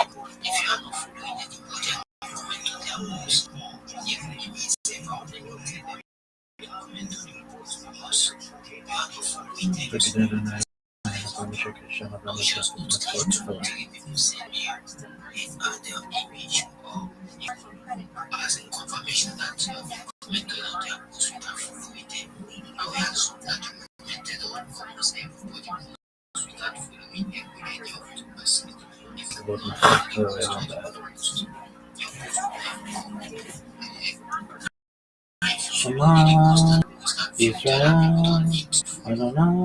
If you are not following any project, comment on their posts. Even if it's about the comment on your post because you are not following any
Look at that, and when you check the channel,
just
that's
post
what it's for.
three people send you their image or as a confirmation that you have commented on their post without following them. I will assume that you commented on almost everybody without following any of the person. If you
It wasn't really on that.
Shema Israel Adonai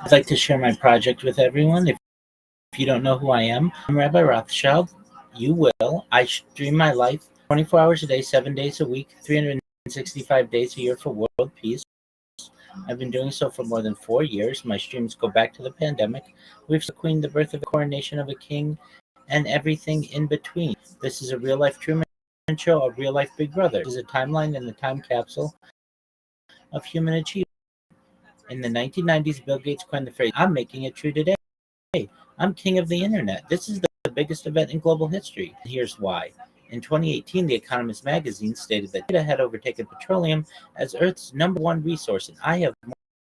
I'd like to share my project with everyone. If you don't know who I am, I'm Rabbi Rothschild. You will. I stream my life 24 hours a day, 7 days a week, 365 days a year for world peace. I've been doing so for more than 4 years. My streams go back to the pandemic. We've seen the Queen, the birth of a coronation of a king, and everything in between. This is a real life true show of real life Big Brother. This is a timeline in the time capsule of human achievement. In the 1990s, Bill Gates coined the phrase, "I'm making it true today. I'm king of the internet. This is the biggest event in global history. Here's why." In 2018, The Economist magazine stated that data had overtaken petroleum as Earth's number one resource, and I have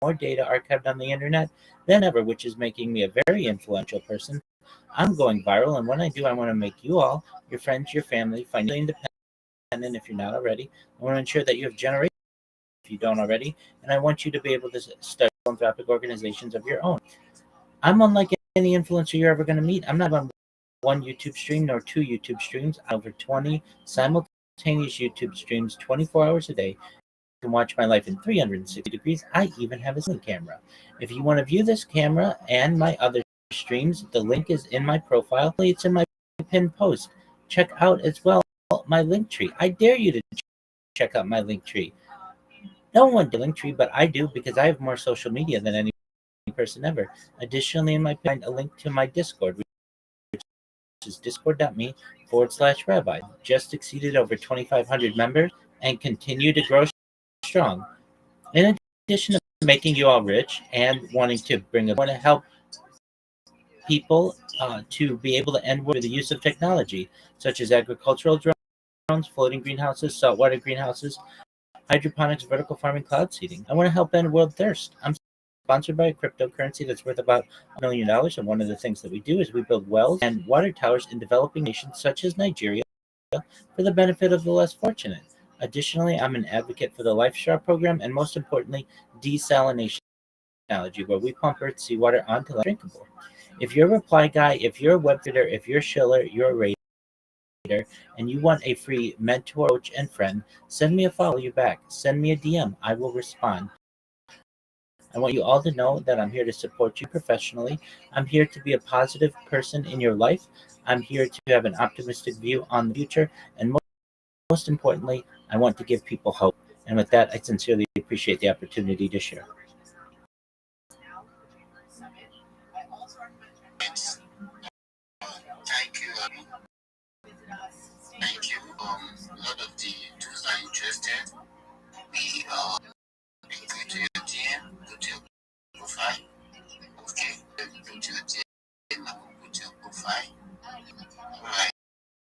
more data archived on the internet than ever, which is making me a very influential person. I'm going viral, and when I do, I want to make you all, your friends, your family, financially independent if you're not already. I want to ensure that you have generations if you don't already, and I want you to be able to start philanthropic organizations of your own. I'm unlike any influencer you're ever going to meet. I'm not on one YouTube stream nor two YouTube streams. Over 20 simultaneous YouTube streams 24 hours a day. You can watch my life in 360 degrees. I even have a Zoom camera. If you want to view this camera and my other streams, the link is in my profile. It's in my pinned post. Check out as well my link tree. I dare you to check out my link tree. No one does link tree, but I do because I have more social media than any person ever. Additionally, in my find a link to my Discord, which is discord.me/rabbi. Just exceeded over 2,500 members and continue to grow strong. In addition to making you all rich and wanting to want to help people to be able to end war through the use of technology, such as agricultural drones, floating greenhouses, saltwater greenhouses, hydroponics, vertical farming, cloud seeding. I want to help end world thirst. I'm sponsored by a cryptocurrency that's worth about $1 million, and one of the things that we do is we build wells and water towers in developing nations such as Nigeria for the benefit of the less fortunate. Additionally, I'm an advocate for the Life Straw program and, most importantly, desalination technology, where we pump Earth seawater onto land drinkable. If you're a reply guy, if you're a web trader, if you're a shiller, you're a rater, and you want a free mentor, coach, and friend, send me a follow you back. Send me a DM. I will respond. I want you all to know that I'm here to support you professionally. I'm here to be a positive person in your life. I'm here to have an optimistic view on the future. And most importantly, I want to give people hope. And with that, I sincerely appreciate the opportunity to share.
Thank you. Thank you. A lot of the those are interested. We go to your DM, go to your profile. Okay, go to your DM, go to your profile. Alright.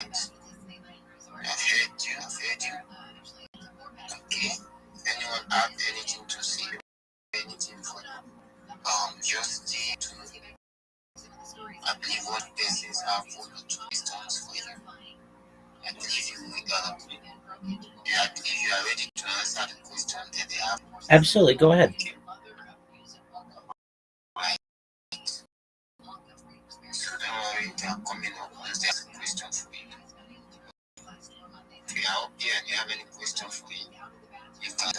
I've heard you. Okay. Anyone have anything to say? Anything for you? Just to I believe what persons have one or two questions for you. I believe you are ready to answer the question that they have.
Absolutely, go ahead.
Right. So don't worry, they are coming up. Once there's a question for you. If you are up here and you have any question for you, you can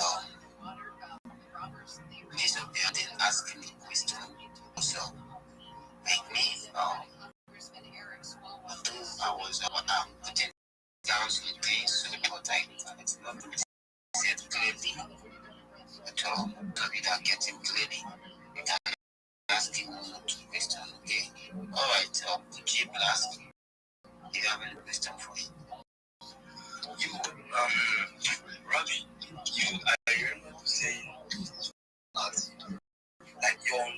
please up here and ask me a question. So, like me, although I was putting down some things, so but it's not said clearly at all. So without getting clearly, you can ask you one or two questions, okay? Alright, keep asking. Do you have any question for me? You, Rabbi, I remember saying that, like, young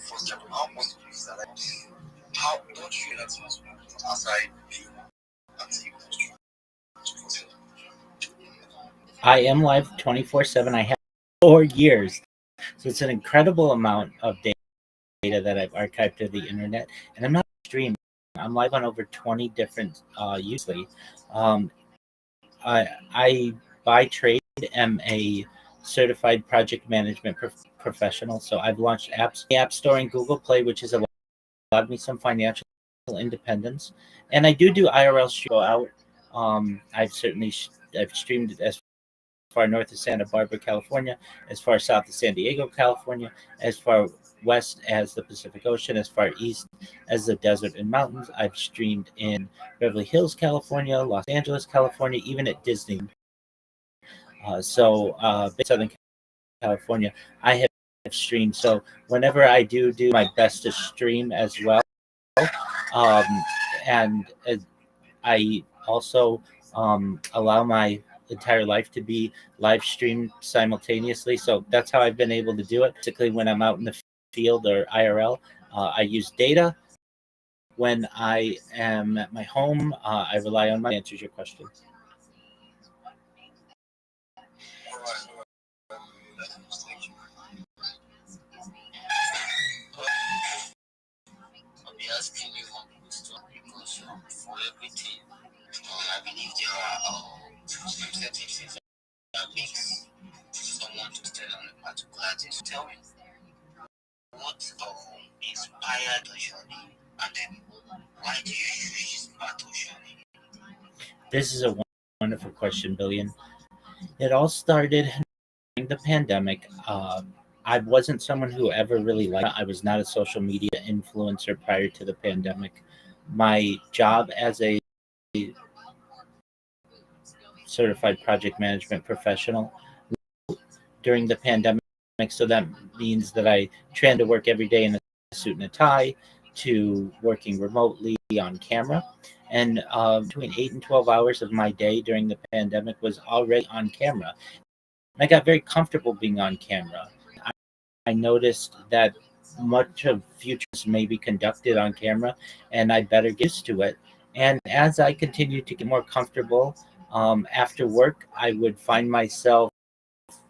first time, how much is that? Like, how don't you like to outside being active?
I am live 24/7. I have 4 years. So it's an incredible amount of data that I've archived to the internet. And I'm not streaming. I'm live on over 20 different usually. I by trade am a certified project management professional. So I've launched apps, the App Store and Google Play, which has allowed me some financial independence. And I do IRL stream out. I've streamed as far north as Santa Barbara, California, as far south as San Diego, California, as far west as the Pacific Ocean, as far east as the desert and mountains. I've streamed in Beverly Hills, California, Los Angeles, California, even at Disney. Southern California, I have streamed. So whenever I do my best to stream as well, and I also allow my entire life to be live streamed simultaneously. So that's how I've been able to do it. Basically, when I'm out in the field or IRL, I use data. When I am at my home, I rely on my answers your question.
I'll be asking you one question because for everything, I believe there are some certain things that makes someone to stay on a particular thing. So tell me, what inspired your journey, and then why do you choose this path of journey?
This is a wonderful question, Billion. It all started during the pandemic. I wasn't someone who ever really liked. I was not a social media influencer prior to the pandemic. My job as a certified project management professional during the pandemic, so that means that I trained to work every day in a suit and a tie, to working remotely on camera. And between 8 and 12 hours of my day during the pandemic was already on camera. I got very comfortable being on camera. I noticed that much of futures may be conducted on camera, and I better get used to it. And as I continued to get more comfortable, after work, I would find myself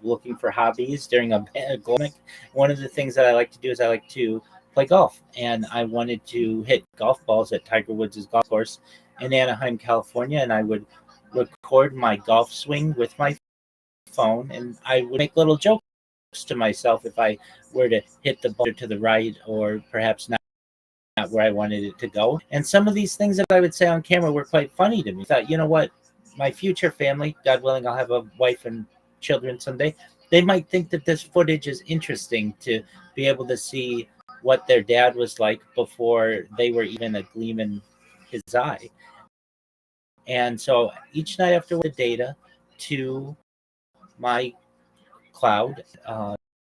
looking for hobbies during a pandemic. One of the things that I like to do is I like to play golf, and I wanted to hit golf balls at Tiger Woods' golf course in Anaheim, California, and I would record my golf swing with my phone, and I would make little jokes to myself if I were to hit the ball to the right or perhaps not where I wanted it to go. And some of these things that I would say on camera were quite funny to me. I thought, you know what, my future family, God willing, I'll have a wife and children someday. They might think that this footage is interesting to be able to see what their dad was like before they were even a gleam in his eye. And so each night after the data to my cloud.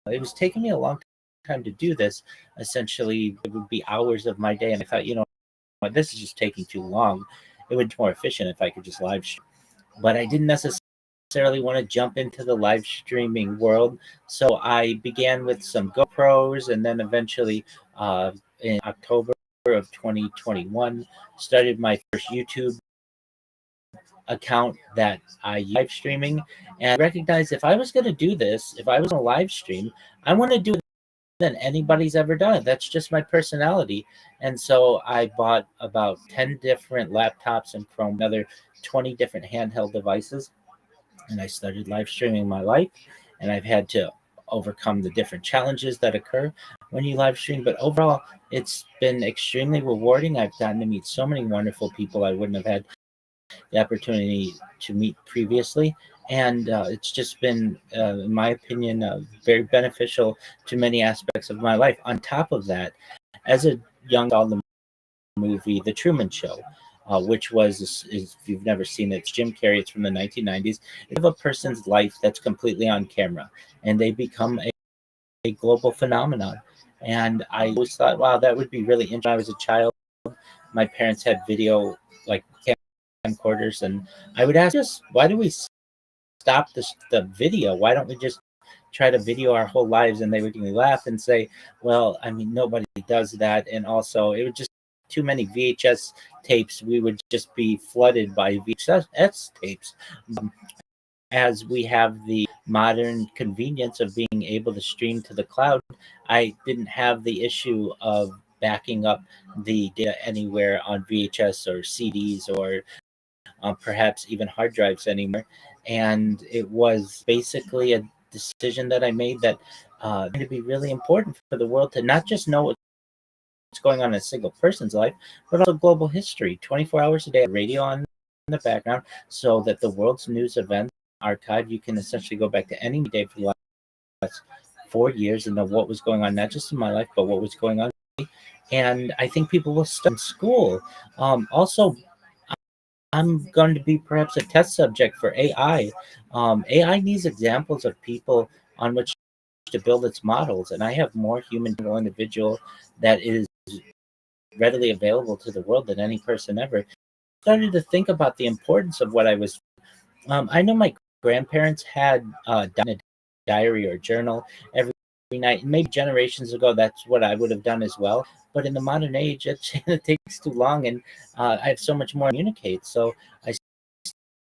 It was taking me a long time to do this. Essentially, it would be hours of my day, and I thought, you know what, this is just taking too long. It would be more efficient if I could just live stream. But I didn't necessarily want to jump into the live streaming world, so I began with some GoPros, and then eventually, in October of 2021, started my first YouTube account that I live streaming, and recognized if I was going to do this, if I was going to live stream, I want to do it than anybody's ever done it. That's just my personality. And so I bought about 10 different laptops and Chrome, another 20 different handheld devices, and I started live streaming my life. And I've had to overcome the different challenges that occur when you live stream. But overall, it's been extremely rewarding. I've gotten to meet so many wonderful people I wouldn't have had the opportunity to meet previously. And it's just been, in my opinion, very beneficial to many aspects of my life. On top of that, as a young adult, the movie The Truman Show, which was, if you've never seen it, it's Jim Carrey. It's from the 1990s. It's of a person's life that's completely on camera, and they become a global phenomenon. And I always thought, wow, that would be really interesting. When I was a child, my parents had video, like camcorders, and I would ask, just why do we stop the video? Why don't we just try to video our whole lives? And they would laugh and say, well, I mean, nobody does that. And also, it would just too many VHS tapes. We would just be flooded by VHS tapes. As we have the modern convenience of being able to stream to the cloud, I didn't have the issue of backing up the data anywhere on VHS or CDs or perhaps even hard drives anymore. And it was basically a decision that I made that to be really important for the world to not just know what's going on in a single person's life, but also global history. 24 hours a day, radio on in the background, so that the world's news events archive, you can essentially go back to any day for the last 4 years and know what was going on, not just in my life, but what was going on. And I think people will start in school. Also, I'm going to be perhaps a test subject for AI. AI needs examples of people on which to build its models, and I have more human individual that is readily available to the world than any person ever. started to think about the importance of what I was. I know my grandparents had done a diary or journal every night. Maybe generations ago, that's what I would have done as well. But in the modern age, it takes too long, and I have so much more to communicate. So I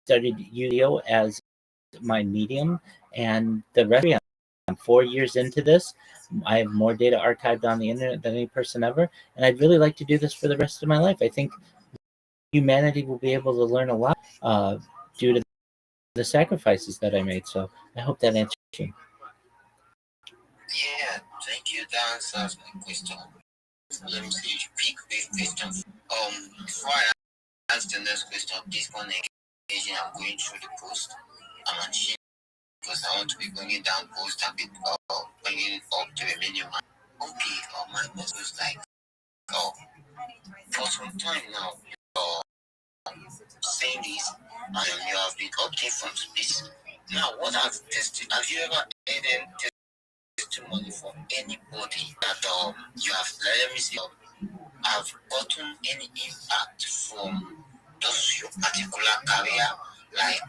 studied video as my medium, and the rest. I'm 4 years into this. I have more data archived on the internet than any person ever, and I'd really like to do this for the rest of my life. I think humanity will be able to learn a lot due to the sacrifices that I made. So I hope that answers you.
Yeah, thank you. That answers my question. Let me see. Pick this question. Before I ask the next question, please connect. I'm going through the post. I'm on because I want to be bringing down post and be bringing it up to a minimum. Okay, my post is like, for some time now, saying this, and you have been opting from space. Now, what have tested? Have you ever had any testimony from anybody that you have, let me see, have gotten any impact from just your particular career? Like,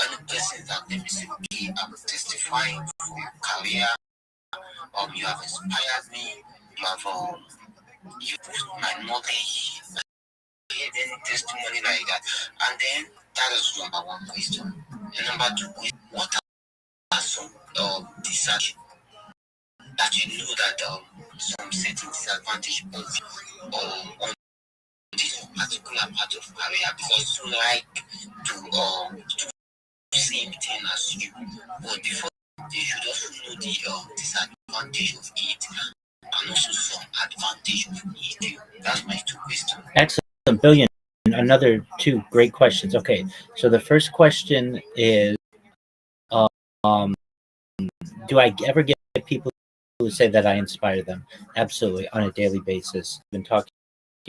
any person that, let me see, okay, I'm testifying for your career, you have inspired me, you have, you pushed my knowledge, any testimony like that. And then, that is number one question. And number two question, what are some disadvantages that you know that some certain disadvantage on this particular part of career? Because you like to same thing as you, but before they should also know the disadvantage of it and also some advantage of it. That's my two questions.
Excellent, Billion. Another two great questions. Okay, so the first question is, um, do I ever get people who say that I inspire them? Absolutely, on a daily basis. I've been talking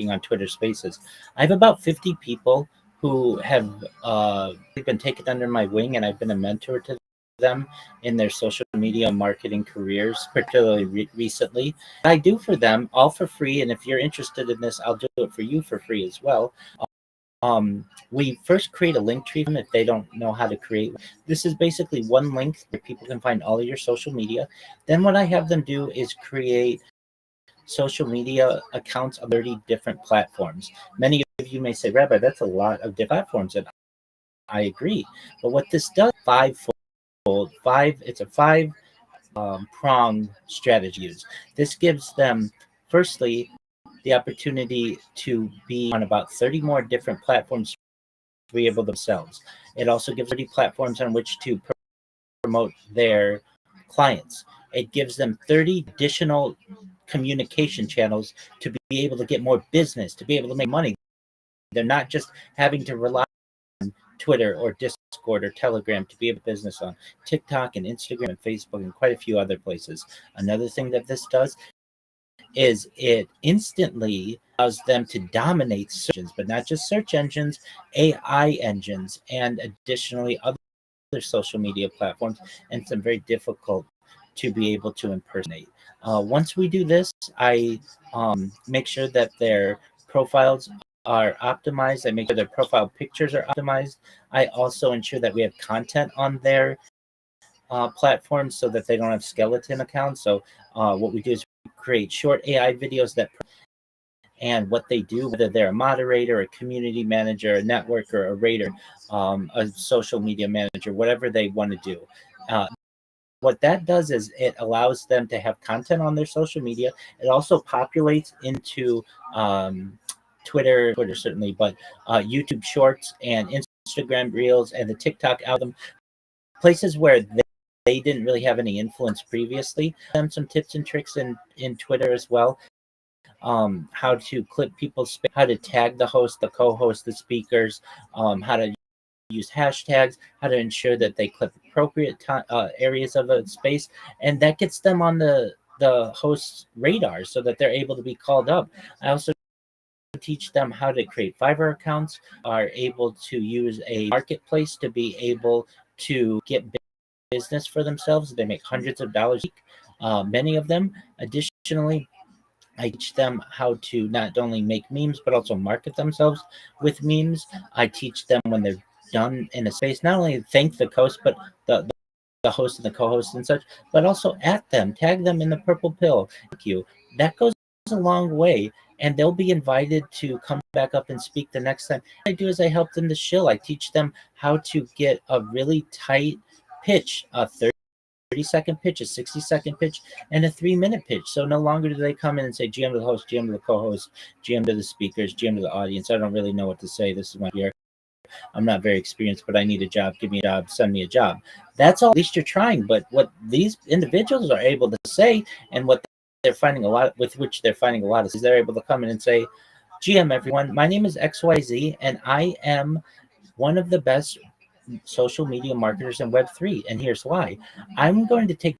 on Twitter Spaces. I have about 50 people who have been taken under my wing, and I've been a mentor to them in their social media marketing careers, particularly recently. I do for them all for free, and if you're interested in this, I'll do it for you for free as well. We first create a link tree if they don't know how to create. This is basically one link where people can find all of your social media. Then what I have them do is create social media accounts on 30 different platforms. Many of you may say, Rabbi, that's a lot of different platforms, and I agree. But what this does, it's a five pronged strategy. This gives them, firstly, the opportunity to be on about 30 more different platforms to be able themselves. It also gives 30 platforms on which to promote their clients. It gives them 30 additional communication channels to be able to get more business, to be able to make money. They're not just having to rely on Twitter or Discord or Telegram to be able to business on TikTok and Instagram and Facebook and quite a few other places. Another thing that this does is it instantly allows them to dominate search engines, but not just search engines, AI engines, and additionally other social media platforms, and some very difficult to be able to impersonate. Once we do this, I make sure that their profiles are optimized. I make sure their profile pictures are optimized. I also ensure that we have content on their platforms so that they don't have skeleton accounts. So what we do is create short AI videos and what they do, whether they're a moderator, a community manager, a networker, a rater, a social media manager, whatever they want to do. What that does is it allows them to have content on their social media. It also populates into Twitter certainly, but YouTube Shorts and Instagram Reels and the TikTok algorithm, places where they didn't really have any influence previously. Some tips and tricks in Twitter as well. How to clip people's space, how to tag the host, the co-host, the speakers, how to use hashtags, how to ensure that they clip appropriate areas of a space, and that gets them on the host's radar so that they're able to be called up. I also teach them how to create Fiverr accounts, are able to use a marketplace to be able to get business for themselves. They make hundreds of dollars a week, many of them. Additionally, I teach them how to not only make memes but also market themselves with memes. I teach them when they're done in a space, not only thank the host, but the host and the co-host and such, but also at them, tag them in the purple pill. Thank you. That goes a long way, and they'll be invited to come back up and speak the next time. What I do is I help them to shill. I teach them how to get a really tight pitch, a 30-second pitch, a 60-second pitch, and a 3-minute pitch. So no longer do they come in and say GM to the host, GM to the co-host, GM to the speakers, GM to the audience. I don't really know what to say. This is my year. I'm not very experienced, but I need a job. Give me a job. Send me a job. That's all. At least you're trying. But what these individuals are able to say, and what they're finding a lot, with which they're finding a lot, is they're able to come in and say, GM, everyone, my name is XYZ, and I am one of the best social media marketers in Web3. And here's why. I'm going to take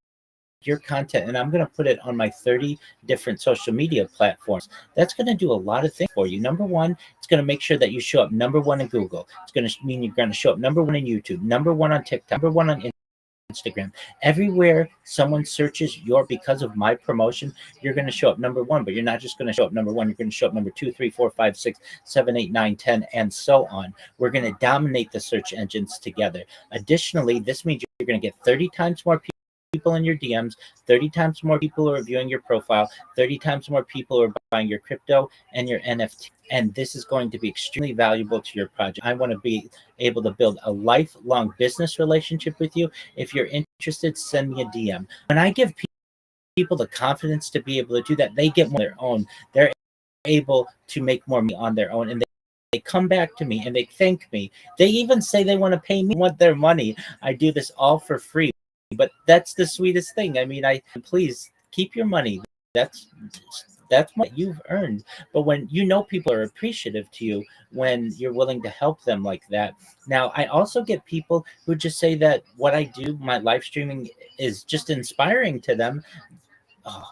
your content and I'm going to put it on my 30 different social media platforms. That's going to do a lot of things for you. Number one, it's going to make sure that you show up number one in Google. It's going to mean you're going to show up number one in YouTube, number one on TikTok, number one on Instagram. Everywhere someone searches because of my promotion, you're going to show up number one, but you're not just going to show up number one. You're going to show up number 2, 3, 4, 5, 6, 7, 8, 9, 10, and so on. We're going to dominate the search engines together. Additionally, this means you're going to get 30 times more people in your DMs, 30 times more people who are viewing your profile, 30 times more people who are buying your crypto and your NFT. And this is going to be extremely valuable to your project. I want to be able to build a lifelong business relationship with you. If you're interested, send me a DM. When I give people the confidence to be able to do that, they get more on their own. They're able to make more money on their own, and they come back to me and they thank me. They even say they want to pay me, want their money. I do this all for free. But that's the sweetest thing. I mean, please keep your money. That's what you've earned. But when people are appreciative to you when you're willing to help them like that. Now, I also get people who just say that what I do, my live streaming, is just inspiring to them. Oh,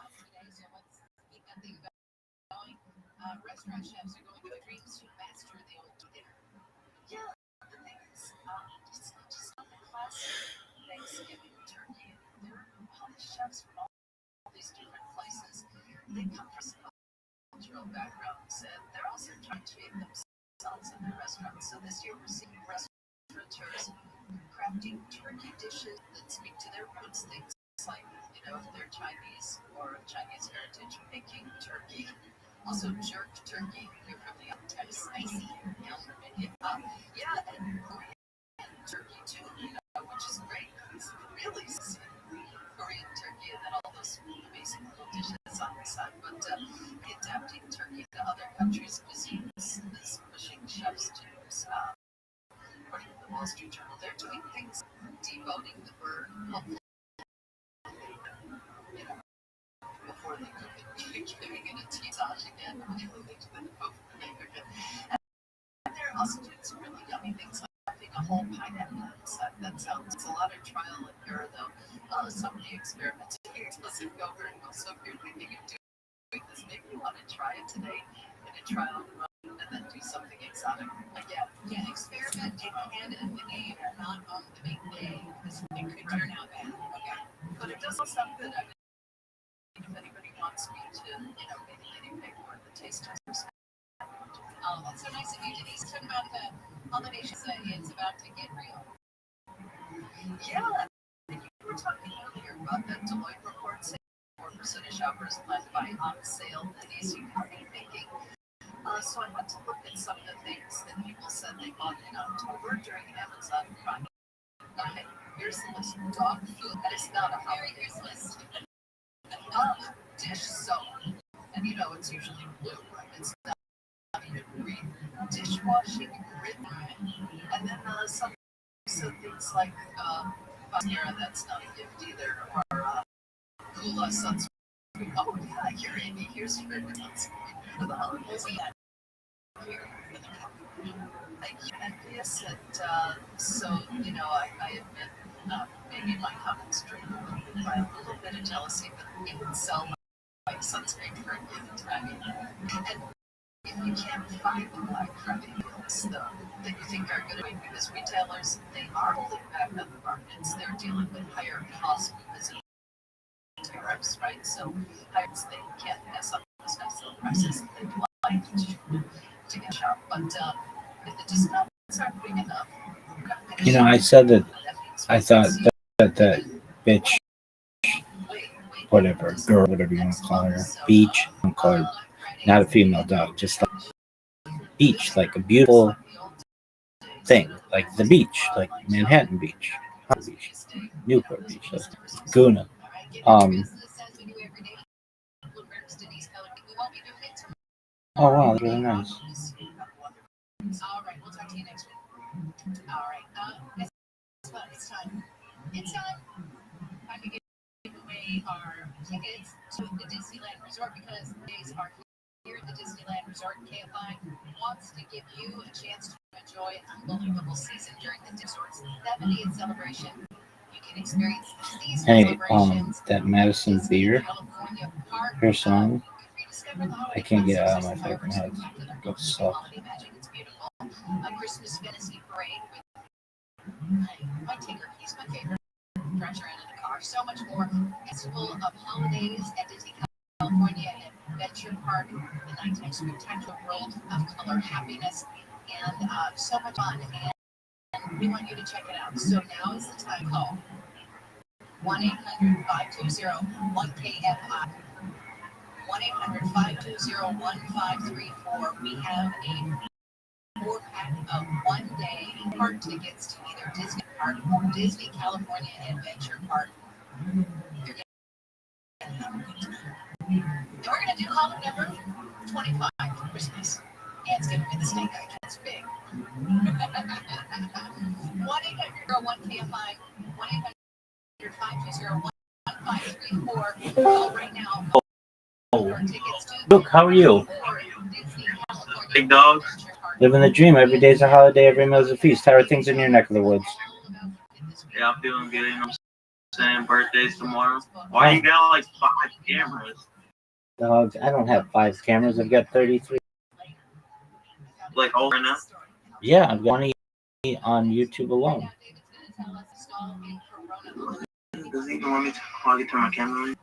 chefs from all these different places. They come from cultural backgrounds, and they're also trying to feed themselves in their restaurants. So this year we're seeing restaurateurs crafting turkey dishes that speak to their roots. Things like, if they're Chinese or Chinese heritage, making turkey. Also jerk turkey. You're probably on Texas, spicy, yeah, and turkey too, which is great. It's really Korean turkey and then all those amazing little dishes on the side. But adapting turkey to other countries' cuisines is pushing chefs to according to the Wall Street Journal, they're doing things deboning the bird before they cook it, giving it a massage again, and they're also doing some really yummy things like having a whole pineapple inside. That sounds, it's a lot of trial and error though. Some of the experiments doesn't go very well. So if you're thinking of doing this, maybe you want to try it today in a trial run and then do something exotic again. Yeah, experiment and in the game, not on the big day, because it could turn out bad. Okay, but it doesn't sound good. I mean, if anybody wants me to, maybe getting paid for the taste testers. Oh, that's so nice of you, Denise. Talk about the holiday. It's about to get real. Yeah, you were talking earlier about that Deloitte report saying 4% of shoppers plan to buy on sale. Denise, you are making. So I had to look at some of the things that people said they bought in October during Amazon Prime. Okay, here's the list. Dog food. That is not a holiday. Here's the list. Dish soap. And it's usually blue, right? It's not even green. Dishwashing written. And then some things like mascara, that's not a gift either. Or Kula sunscreen. Oh, yeah, you're Amy. Here's your notes for the holidays. Here for the company. And yes, so, I admit, maybe my comments driven by a little bit of jealousy, but it would sell like sunscreen for a given time. And if you can't find the Black Friday deals, though, that you think are good, because retailers, they are holding back on the markets. They're dealing with higher costs because of tariffs, right? So they can't mess up the stuff.
prices they'd like to get shop. But if the discounts aren't big enough,
You know, I said that I thought that bitch, whatever, girl, whatever you want to call her, beach, I don't call her, not a female dog, just like beach, like a beautiful thing, like the beach, like Manhattan Beach, Harbor Beach, Newport Beach, Guna. Oh wow, that's really nice.
All right, we'll talk to you next week. All right, it's time. It's time. Time to give away our tickets to the Disneyland Resort because days are here at the Disneyland Resort. KFI wants to give you a chance to enjoy an unbelievable season during the Resort's 70th celebration. You can experience these celebrations.
That Madison Beer, her song, I can't get it out of my fucking head. It goes so.
A Christmas fantasy parade with my Tigger. He's my favorite. Drives around in the car. So much more. Festival of Holidays at Disney California Adventure Park. The nighttime spectacular world of color, happiness, and so much fun. And we want you to check it out. So now is the time. Call 1-800-520-1KFI. 1-800-520-1534. We have a 4-pack of one-day park tickets to either Disney Park or Disney California Adventure Park. And we're going to do caller number 25 for Christmas. And it's going to be the snake eye. It's big. 1-800-1KFI. 1-800-520-1534. Call right now.
Luke, how are you?
Big dogs.
Living the dream. Every day's a holiday, every meal's a feast. How are things in your neck of the woods?
Yeah, I'm feeling good. You know what I'm saying? Birthday's tomorrow. Why you got like 5 cameras?
Dogs, I don't have 5 cameras. I've got 33.
Like all right now?
Yeah, I've got 20 on YouTube alone.
Does he even want me to plug it to my camera?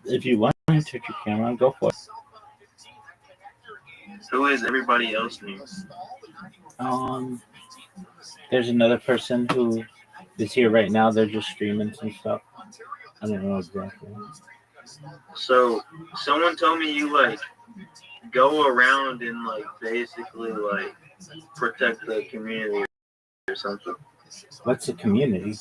If you want to turn your camera on, go for it.
Who is everybody else name?
There's another person who is here right now. They're just streaming some stuff. I don't know exactly.
So someone told me you like go around and like basically like protect the community or something.
What's a community?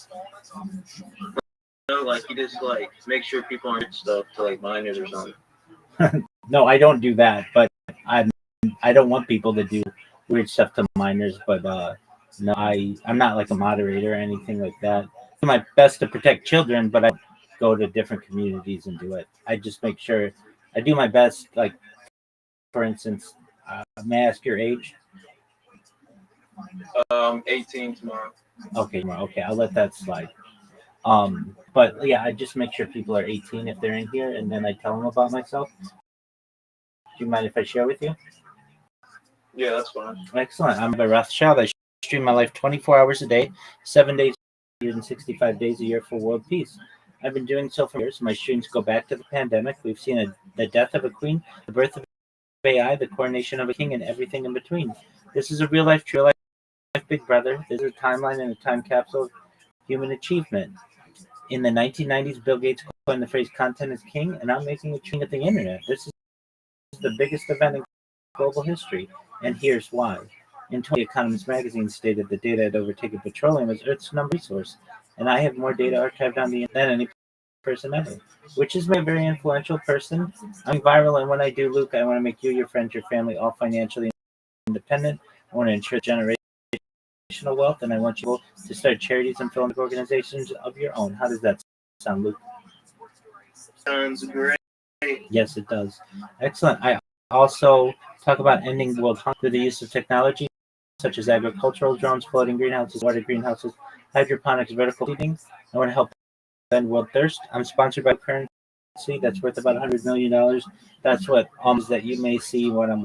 No, like you just like make sure people aren't stuff to like minors or something.
No, I don't do that, but I don't want people to do weird stuff to minors, but no, I'm not like a moderator or anything like that. I do my best to protect children, but I go to different communities and do it. I just make sure I do my best. Like, for instance, may I ask your age?
18 tomorrow.
Okay, I'll let that slide. But yeah, I just make sure people are 18 if they're in here, and then I tell them about myself. Do you mind if I share with you?
Yeah, that's fine.
Excellent. I'm Rabbi Rothschild. I stream my life 24 hours a day, 7 days, 165 days a year for world peace. I've been doing so for years. My streams go back to the pandemic. We've seen the death of a queen, the birth of AI, the coronation of a king, and everything in between. This is a real life, true life Big Brother. This is a timeline and a time capsule of human achievement. In the 1990s, Bill Gates coined the phrase "content is king," and I'm making a king of the internet. This is the biggest event in global history, and here's why. In 20, Economist magazine stated that data had overtaken petroleum as Earth's number one resource, and I have more data archived on the internet than any person ever, which is my very influential person. I'm viral, and when I do, Luke, I want to make you, your friends, your family all financially independent. I want to ensure generational wealth, and I want you to start charities and philanthropic organizations of your own. How does that sound, Luke?
Sounds great.
Yes, it does. Excellent. I also talk about ending world hunger through the use of technology such as agricultural drones, floating greenhouses, water greenhouses, hydroponics, vertical feeding. I want to help end world thirst. I'm sponsored by currency that's worth about $100 million. That's what that you may see what I'm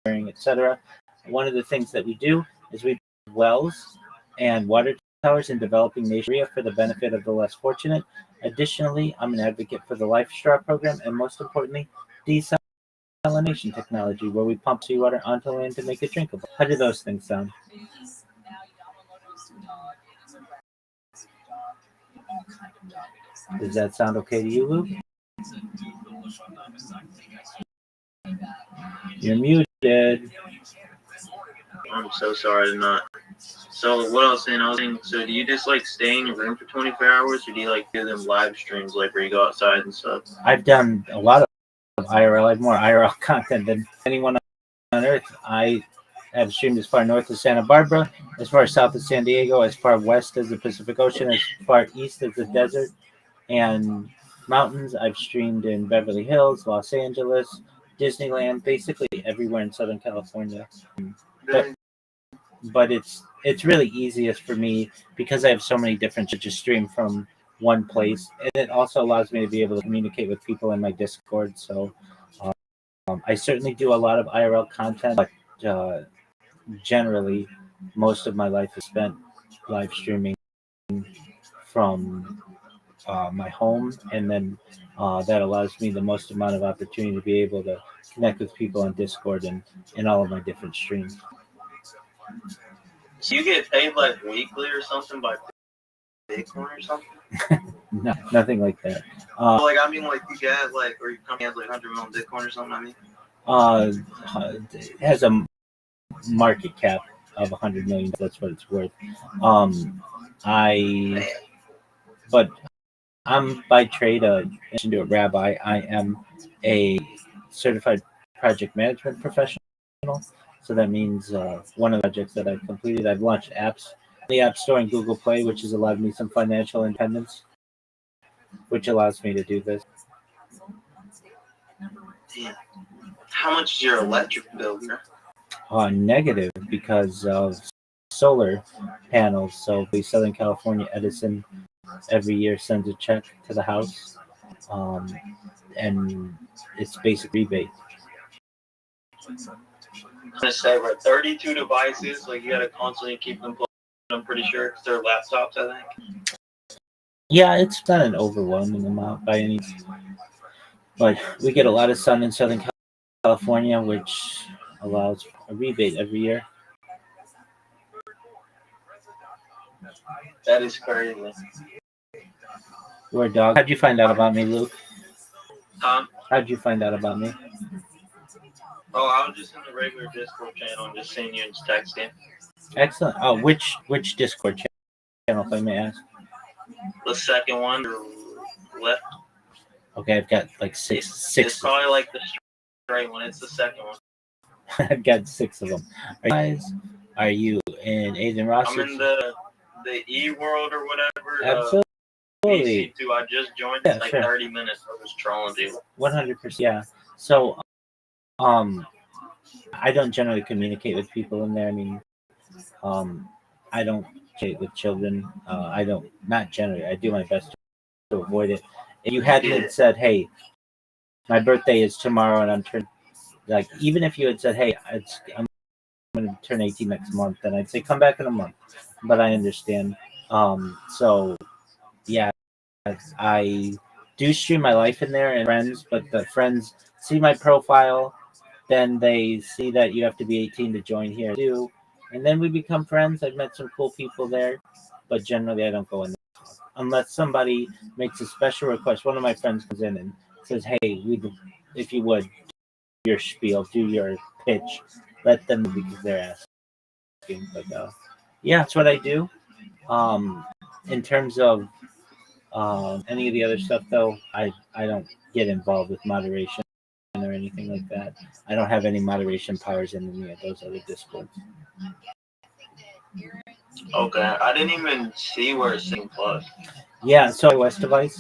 wearing, etc. One of the things that we do is we build wells and water towers in developing nations for the benefit of the less fortunate. Additionally, I'm an advocate for the Life Straw program, and most importantly, desalination technology, where we pump seawater onto land to make it drinkable. How do those things sound? Does that sound okay to you, Luke? You're muted.
I'm so sorry to not. So what I was saying, so do you just like stay in your room for 24 hours, or do you like do them live streams, like where you go outside and stuff?
I've done a lot of IRL. I have more IRL content than anyone on earth. I have streamed as far north as Santa Barbara, as far south as San Diego, as far west as the Pacific Ocean, as far east as the desert and mountains. I've streamed in Beverly Hills, Los Angeles, Disneyland, basically everywhere in Southern California. But it's really easiest for me because I have so many different to just stream from one place, and it also allows me to be able to communicate with people in my Discord. So I certainly do a lot of IRL content, but generally most of my life is spent live streaming from my home, and then that allows me the most amount of opportunity to be able to connect with people on Discord and in all of my different streams.
So you get paid like weekly or something by Bitcoin or something?
No, nothing like that.
Like I mean, like you get like, or your company has like 100 million Bitcoin or something. I mean,
It has a market cap of 100 million. That's what it's worth. But I'm by trade a rabbi. I am a certified project management professional. So that means one of the projects that I've completed, I've launched apps in the App Store and Google Play, which has allowed me some financial independence, which allows me to do this.
damn. How much is your electric bill, bro?
Negative because of solar panels. So the Southern California Edison every year sends a check to the house, and it's basically rebate.
I'm gonna say we're 32 devices. Like you gotta constantly keep them plugged. I'm pretty sure because they're laptops, I think.
Yeah, it's not an overwhelming amount by any means, but we get a lot of sun in Southern California, which allows a rebate every year.
That is crazy.
You're a dog. How'd you find out about me, Luke?
How'd
you find out about me?
Oh, I was just in the regular Discord channel and just seeing you and just texting.
Excellent. Oh, which Discord channel, if I may ask?
The second one left.
Okay, I've got like six.
It's probably like the straight one. It's the second one.
I've got 6 of them. Are you in Aiden Ross?
I'm in the E world or whatever.
Absolutely.
BC2. I just joined. It's like 30 minutes. I was trolling you.
100%. Yeah. So, I don't generally communicate with people in there. I mean, I don't communicate with children. Not generally. I do my best to avoid it. If you hadn't said, "Hey, my birthday is tomorrow and I'm turning," like even if you had said, "Hey, I'm going to turn 18 next month," then I'd say, "Come back in a month." But I understand. So yeah, I do stream my life in there and friends, but the friends see my profile, then they see that you have to be 18 to join here too, and then we become friends. I've met some cool people there, but generally I don't go in there unless somebody makes a special request. One of my friends comes in and says, "Hey, if you would, do your spiel, do your pitch," let them because they're asking. But yeah, that's what I do. In terms of any of the other stuff, though, I don't get involved with moderation or anything like that. I don't have any moderation powers in any of those other Discords.
Okay, I didn't even see where it's saying plus.
Yeah, so iOS device.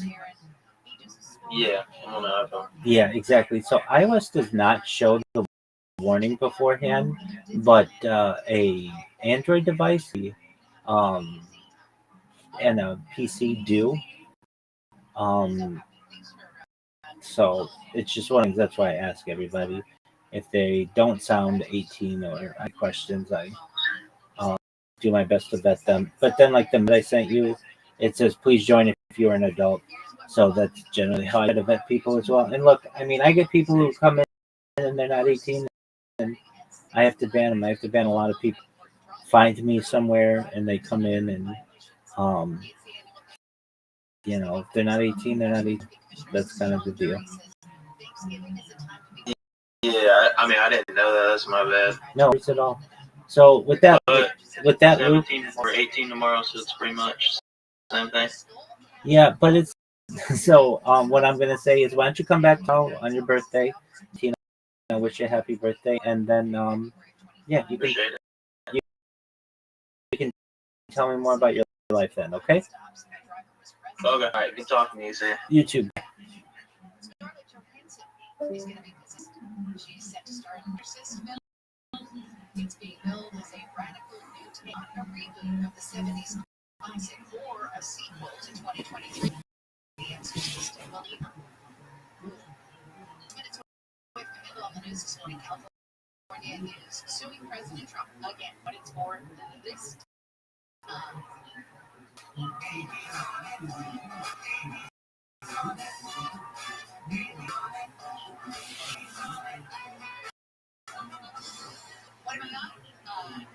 Yeah, I'm on the iPhone.
Yeah, exactly. So iOS does not show the warning beforehand, but a Android device and a PC do. So it's just one. That's why I ask everybody if they don't sound 18 or I questions. I do my best to vet them. But then, like the that I sent you, it says please join if you're an adult. So that's generally how I try to vet people as well. And look, I mean, I get people who come in and they're not 18, and I have to ban them. I have to ban a lot of people. Find me somewhere, and they come in, and if they're not 18, they're not 18. That's kind of the deal.
Yeah, I mean, I didn't know that. That's my bad.
No worries at all. So with that, Luke,
17 or 18 tomorrow, so it's pretty much the same thing.
Yeah, but it's so. What I'm gonna say is, why don't you come back on your birthday? Tina, I wish you a happy birthday, and then yeah, you can tell me more about your life then. Okay.
Okay. All right. Good talking to you, Sam.
You too.
It's being billed as a radical new take, a reboot of the 70s classic or a sequel to 2023. The answer is still believer. Minutes away from the middle of the news this morning, California is suing President Trump again, but it's for this time. What am I on?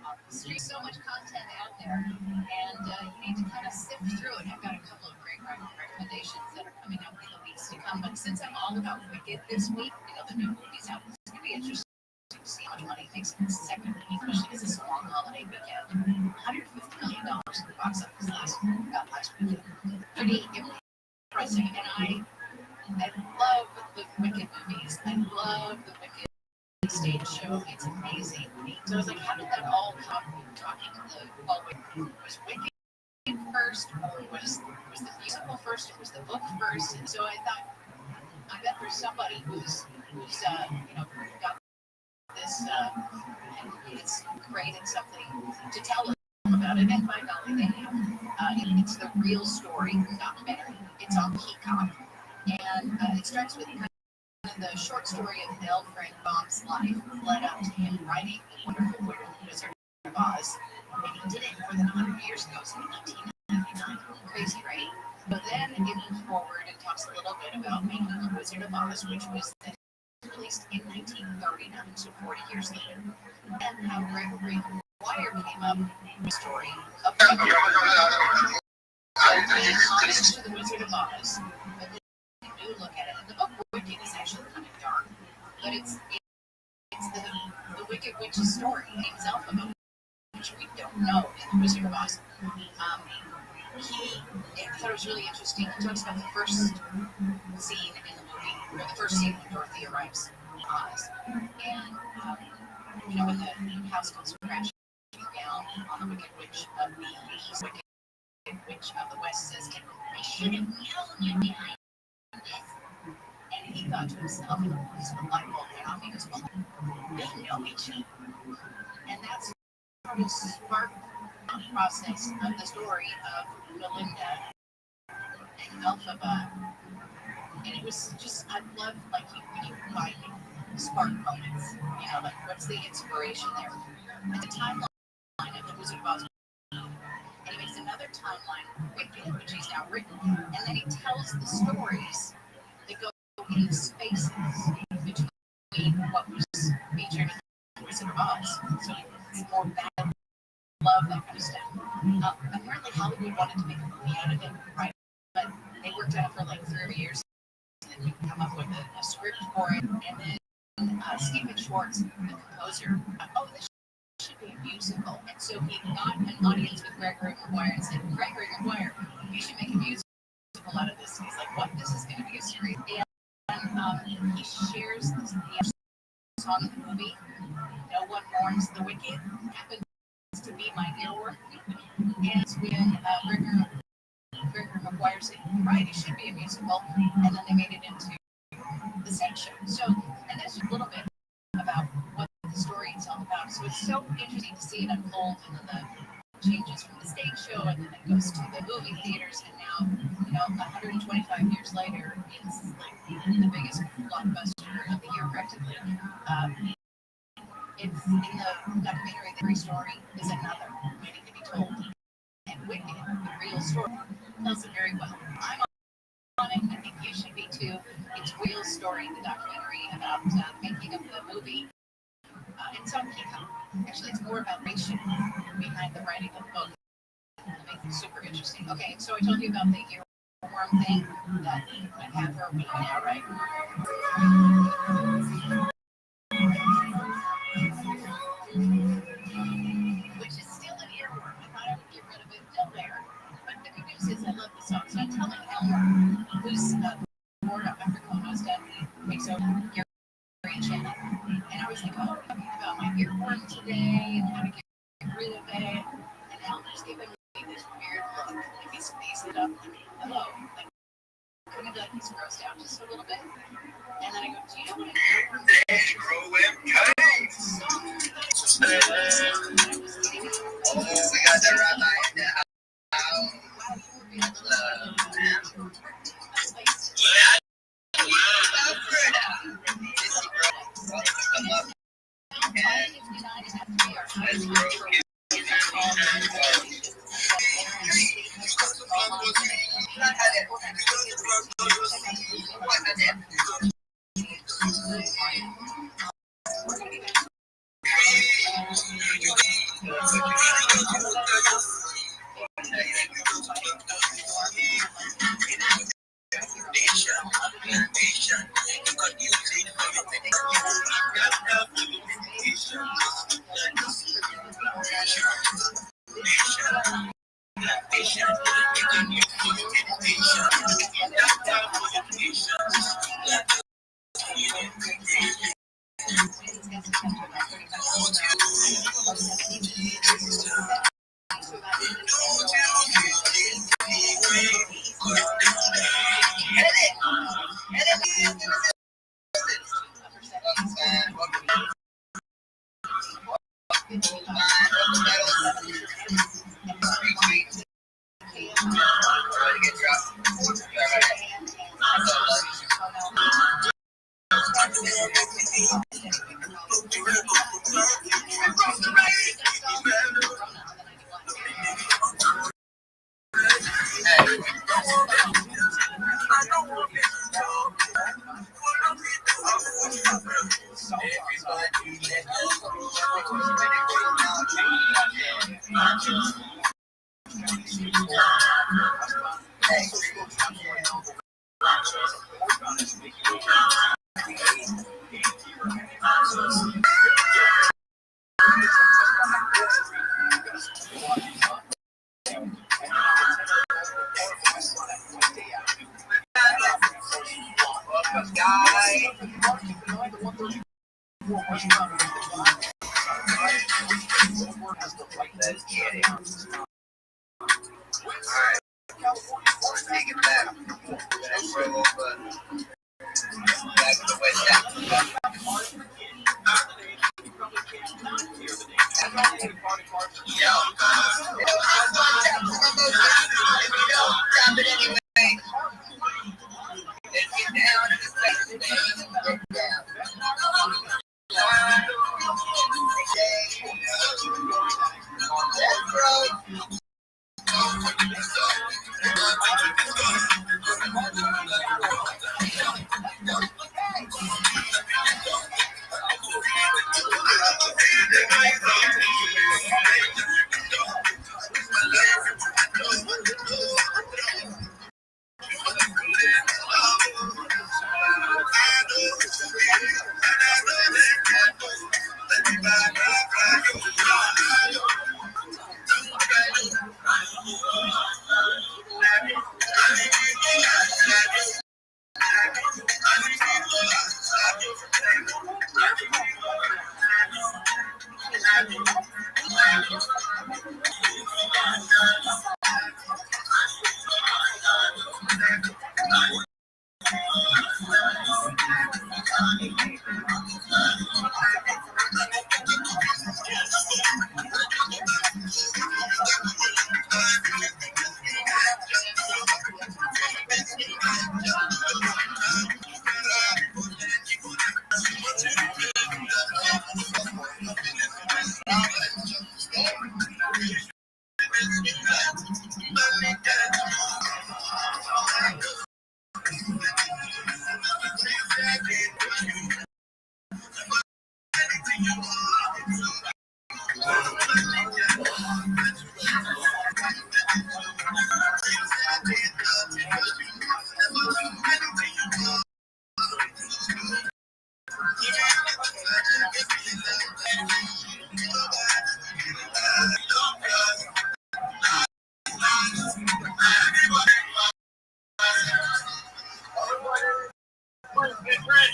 There's so much content out there, and you need to kind of sift through it. I've got a couple of great recommendations that are coming up in the weeks to come. But since I'm all about Wicked this week, the new movie's out. It's going to be interesting to see how much money it makes in the second week, especially because it's a long holiday weekend. $150 million in the box office last weekend. Pretty impressive, and I love the Wicked movies. I love the Wicked stage show. It's amazing. So I was like, how did that all come? Talking to was Wicked first, or was the musical first, or was the book first? And so I thought, I bet there's somebody who's got this and it's created something to tell us about it. And by golly, they have. It's the Real Story documentary. It's on Peacock, and it starts with the short story of Alfred Baum's life led up to him writing The Wonderful Wizard of Oz. And he did it more than 100 years ago, so 1999. Crazy, right? But then it moves forward and talks a little bit about making The Wizard of Oz, which was released in 1939, so 40 years later. And how Gregory Wire came up with the story of The Wizard of Oz. Do look at it, and the book Wicked is actually kind of dark, but it's the Wicked Witch's story. Name's Alphabet, which we don't know in The Wizard of Oz. I thought it was really interesting. He talks about the first scene in the movie, or the first scene when Dorothy arrives in Oz, and when the house comes crashing down on the Wicked Witch of the East, Wicked Witch of the West says, "I should have known you'd be behind." And he thought to himself, this light bulb went off. He goes, well, they know each other. And that's sort of sparked the process of the story of Melinda and Elphaba. And it was just, I love, like, you find spark moments. Like, what's the inspiration there? And the timeline of The Wizard of Oz. And he makes another timeline, Wicked, which he's now written. And then he tells the stories that go in the spaces between what was featured in The Wizard of Oz. So it's more bad, love, that kind of stuff. Apparently Hollywood wanted to make a movie out of it, right? But they worked on it for like 3 years, and then you come up with a script for it. And then Stephen Schwartz, the composer, this should be a musical. And so he got an audience with Gregory Maguire and said, Gregory Maguire, you should make a musical out of this. And he's like, what? This is going to be a series. And he shares the song in the movie, No One Mourns the Wicked, happens to be my earworm. And it's when Gregory Maguire said, right, it should be a musical. And then they made it into the stage show. So, and that's a little bit about what the story is all about. So it's so interesting to see it unfold, and then the changes from the stage show, and then it goes to the movie theaters, and now, 125 years later, it's like the biggest blockbuster of the year, practically. It's in the documentary, The Real Story is another waiting to be told. And Wicked, The Real Story, tells it very well. I'm on it. I think you should be too. It's weird. real story in the documentary about the making of the movie. It's on Peacock. Actually, it's more about fiction behind the writing of the book. It makes it super interesting. Okay, so I told you about the earworm thing that I have her week now, right? Which is still an earworm. I thought I would get rid of it, still there. But the good news is I love the song. So I'm telling Elmer, who's board up after Colonos takes over Gary Channel. And I was like, oh, I'm talking about my earworm today and how to get rid of it. And Elmer's giving me this weird look. Like he's facing up. Hello. Like, kind of like he's grossed out just a little bit. And then I go, do you know what an earworm is?
Oh, we got the rabbi in the house. Let's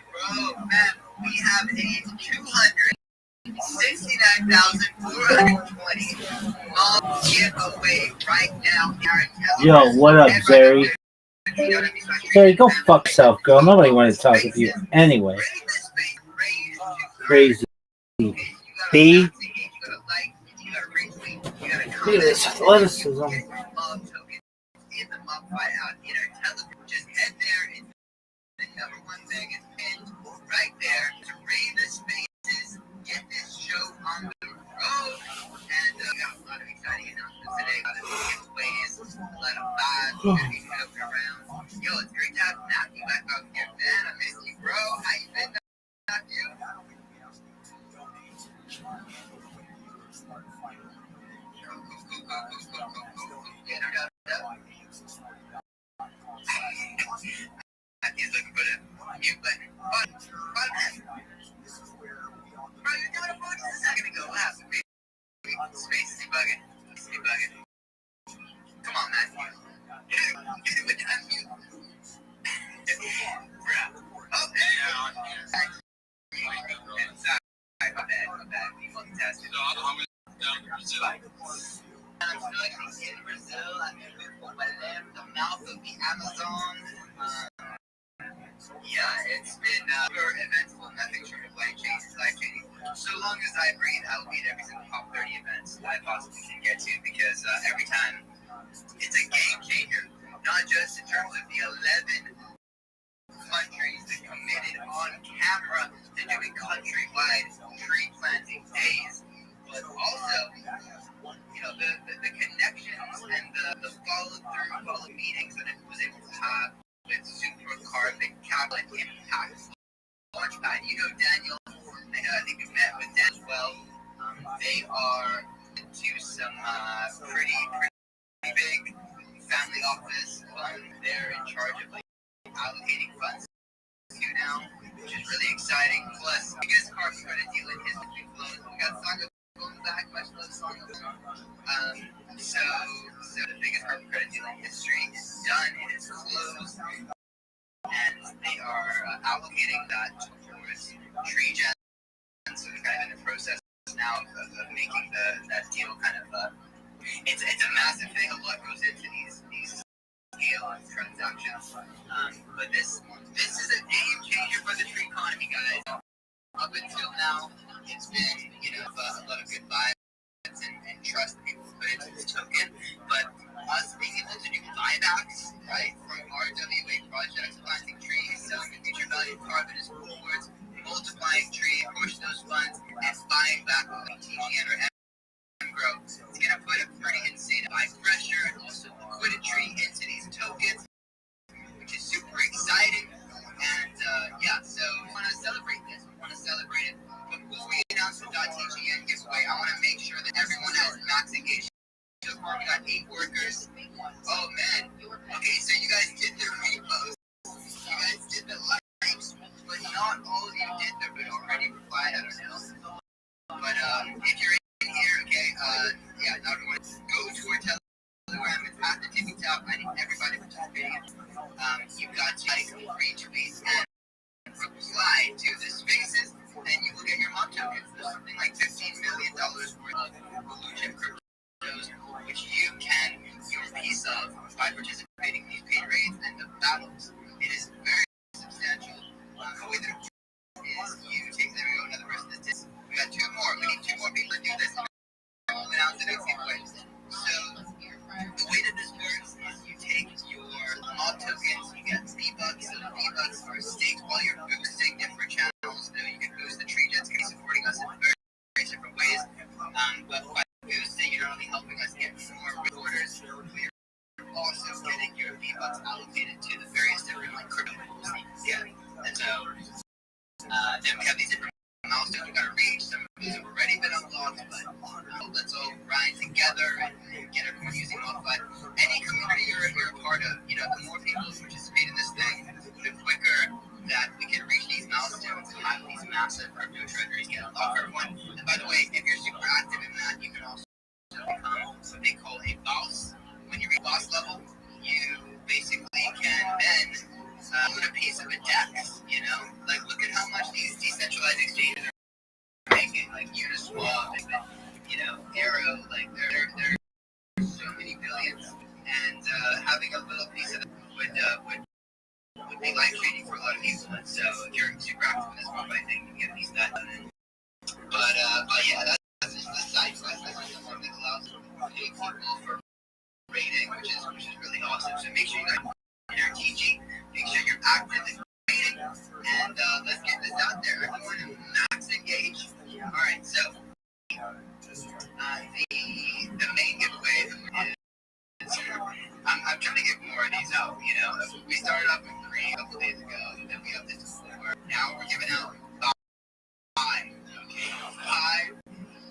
grow. Man, we have a 269,420 giveaway right now.
Yo, what up, Zeri? Zeri, go fuck yourself, girl. Nobody wanted to talk with you anyway. Crazy. B. Look at this athleticism.
Just head there and the number one thing is pinned right there to raise the spaces, get this show on the road, and we got a lot of exciting announcements today. Got a giveaways, a lot of vibes, we're gonna be moving around. Yo, it's great to have Matthew back out here, man. I miss you, bro. How you been, Matthew? Matthew's looking for the mute button. Bro, you're doing a bunch a second ago. What happened, baby? Space is bugging. Come on, Matthew. Get it with the unmute. Oh, there. Sorry, my bad. We multitasking. I'm still in Brazil. I'm in the mouth of the Amazon. Yeah, it's been very eventful. Nothing short of life changing. So long as I breathe, I will be at every single top 30 events I possibly can get to, because every time it's a game changer. Not just in terms of the 11 countries that committed on camera to doing countrywide tree planting days, but also, you know, the connections and the follow meetings that it was able to have with Supercarbon Cabinet Impact Launchpad. You know Daniel, I think we met with Dan as well. They are into some pretty big family office fund. They're in charge of allocating funds to now, which is really exciting. Plus, biggest carbon credit deal in history flows. We got Saga going back, much love Saga. So the biggest carbon credit deal in history is done. It is closed, and they are allocating that towards tree gens. So they're kind of in the process now of making that deal kind of. It's a massive thing. A lot goes into these scale transactions. But this is a game changer for the tree economy, guys. Up until now, it's been, a lot of good vibes and trust that people put into the token. But us being able to do buybacks, right, from RWA projects, planting trees, selling the future value of carbon as forwards, multiplying trees, push those funds, and buying back TGN or growth. It's going to put a pretty insane buy pressure and also liquidity into these tokens, which is super exciting. And so we want to celebrate this. We want to celebrate it. Before we announce the .tgn giveaway, I want to make sure that everyone has max engagement. So far, we got 8 workers. Oh man. Okay, so you guys did the repost. You guys did the likes, but not all of you did the already replied. I don't know. But if you're in here, okay, not everyone, go to our Telegram. It's at the tippy top. I need everybody participating. You've got to retweet and reply to the spaces, then you will get your mock tokens. There's something like $15 million worth of blue chip cryptos, which you can your piece of by participating in these paid raids and the battles. It is very substantial. The way that it is you take them and go another person. We got 2 more. We need 2 more people to do this. We'll announce the next giveaway. So the way that this works is you take your mock tokens, you get V-Bucks, so the V-Bucks are staked while you're boosting different channels. So you can boost the tree jets, keep supporting us massive crypto treasuries get unlocked for everyone. And by the way, if you're super active in that, you can also become what they call a boss. When you reach boss level, you basically can then own a piece of a DEX. You know, like look at how much these decentralized exchanges are making, like Uniswap, and, you know, Arrow, like they're so many billions, and having a little piece of it would be life changing for a lot of people. And so if you're super active in this world, I think you can get at least that done. But yeah, that's just the side quest. That's just the one that allows you to pay people for rating, which is really awesome. So make sure you guys are your TG, make sure you're active in rating, and let's get this out there. Everyone max engage. All right, so the main giveaway is I'm trying to get more of these out. You know, we started off with 3 a couple days ago, and then we upped it to 4. Now we're giving out 5. Okay,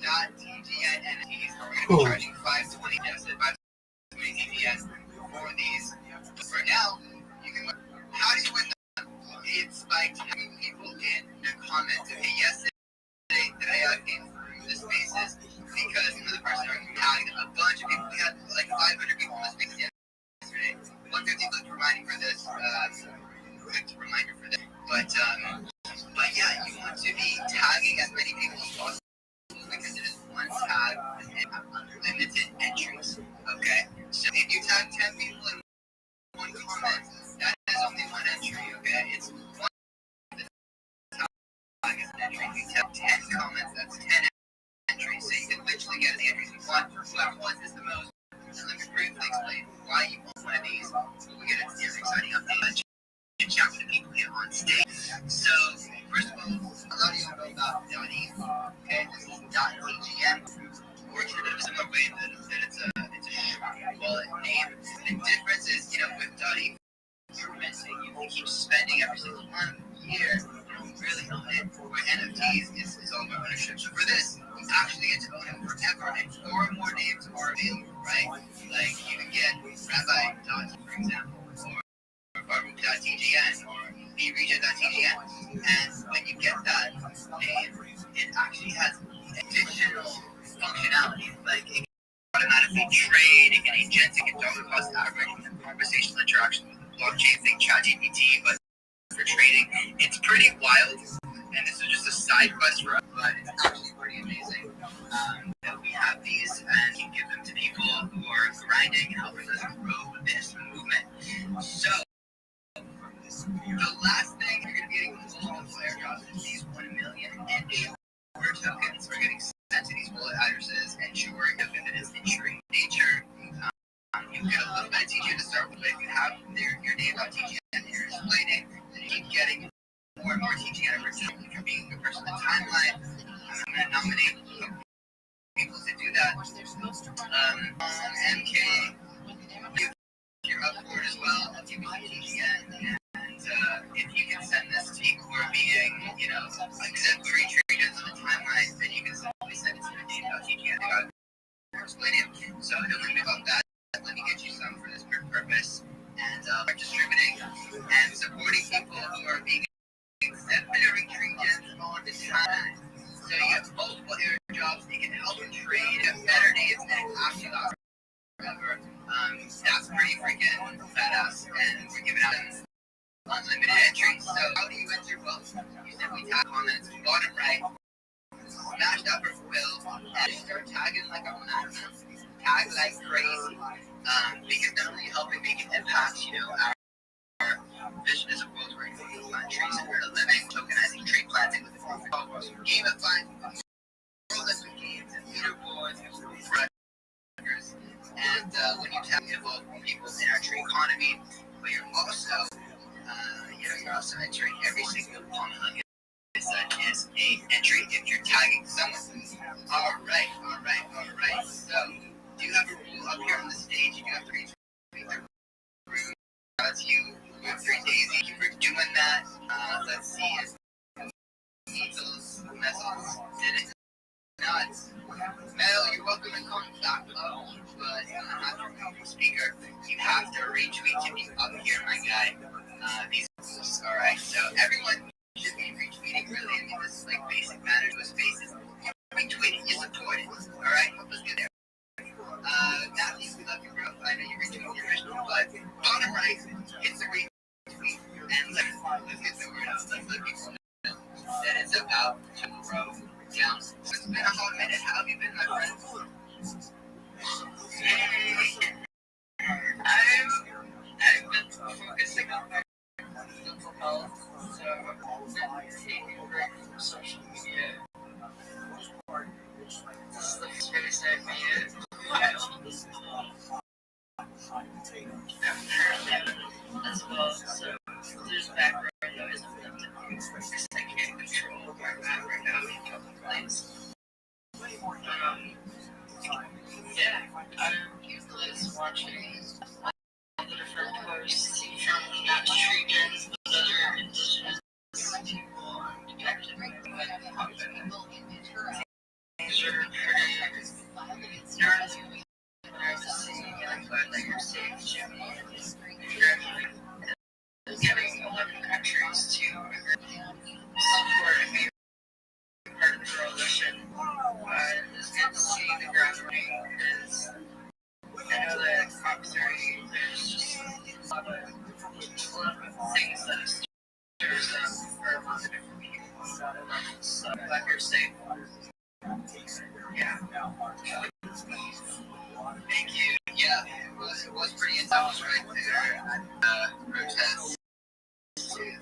5.TGN NFTs. We're going to be charging 520 TGN for these. For now, you can. How do you win them? It's by tagging people in the comments. Okay, yesterday I came through the spaces because another person tagged a bunch of people. We had like 500 people in the spaces yesterday. 150 clicked reminder for this. But yeah, you want to be tagging as many people as possible because it is one tag and unlimited entries. Okay, so if you tag 10 people in one comment, that is only one entry. Okay, it's one tag as an entry. If you tag 10 comments, that's 10 entries. So you can literally get the entries you want. Whoever wants this the most. So let me briefly explain why you want one of these. We get into this exciting update. And chat with the people here on stage. So, first of all, a lot of you know about .e. Okay, this is .tgn. Or it's a similar way that it's a short wallet name. The difference is, you know, with .e, you're missing. You keep spending every single month, year. You don't really own it. Where NFTs is all about ownership. So for this, you actually get to own it forever, and 4 more names are available, right? Like you can get Rabbi.t, for example, or Baruch.tgn or bregent.tgn, and when you get that name, it actually has additional functionality, like it can automatically trade, it can agentic and dollar cost average with conversational interaction with the blockchain thing, ChatGPT, but for trading, it's pretty wild, and this is just a side quest for us, but it's actually pretty amazing that we have these and you give them to people who are grinding and helping us grow this movement. So the last thing you're going to be getting multiple airdrops is these 1 million Ensure tokens are getting sent to these wallet addresses. Ensure token that is insuring nature. You get a little bit of TGN to start with, but if you have your name.tgn and your display name, then you keep getting more and more TGN over time. If you're being a person in the timeline, I'm going to nominate people to do that. MK, if you're up for it as well, I'll give you TGN. If you can send this to people who are being, you know, exemplary treated on the timeline, then you can simply send it to the name.tgn. They got explain it. So don't worry about that. Let me get you some for this purpose. And we're distributing and supporting people who are being exemplary treated on the timeline. So you have multiple airdrops. You can help them trade at better days and actually last forever. That's pretty freaking badass. And we're giving out unlimited entries. So how do you enter both? You simply tap comments bottom right, smash that profile, and start tagging like a madman. Tag like crazy. Because not only helping make an impact, you know, our vision is a world where you can plant trees and earn a living, tokenizing tree planting with the profit dollars. Gamifying prolific games and leaderboards and records. And when you tap, you involve more people in our tree economy, but you're also you're also entering every single palm nugget that is a entry if you're tagging someone. All right. So, do you have a rule up here on the stage? You have to reach the room. That's you. Web3 Daisy. Thank you for doing that. Let's see if Measles did it. Not. Mel, you're welcome to come back up, but after your speaker, you have to retweet to be up here, my guy. These. All right. So everyone should be retweeting. Really, I mean, this that is about to grow down. It's been a whole minute. How have you been, my friend? I've been focusing on my mental health, so I've been taking a break from social media. This is the space I made it. As well, so there's background noise because I can't control where I'm at right now in public place. Yeah, I'm just watching the different posts from not Trigans, but other indigenous people connected with people. These are pretty nerdy. I was seeing, I'm glad that you're safe, Jimmy, and getting 11 countries to support a new part of the coalition. It's good to see the ground running because I know that COP30, there's just a lot of things that stirs up for a lot of different people. So I'm glad you're safe. Yeah. Thank you. Yeah, it was pretty intense right there at the protest when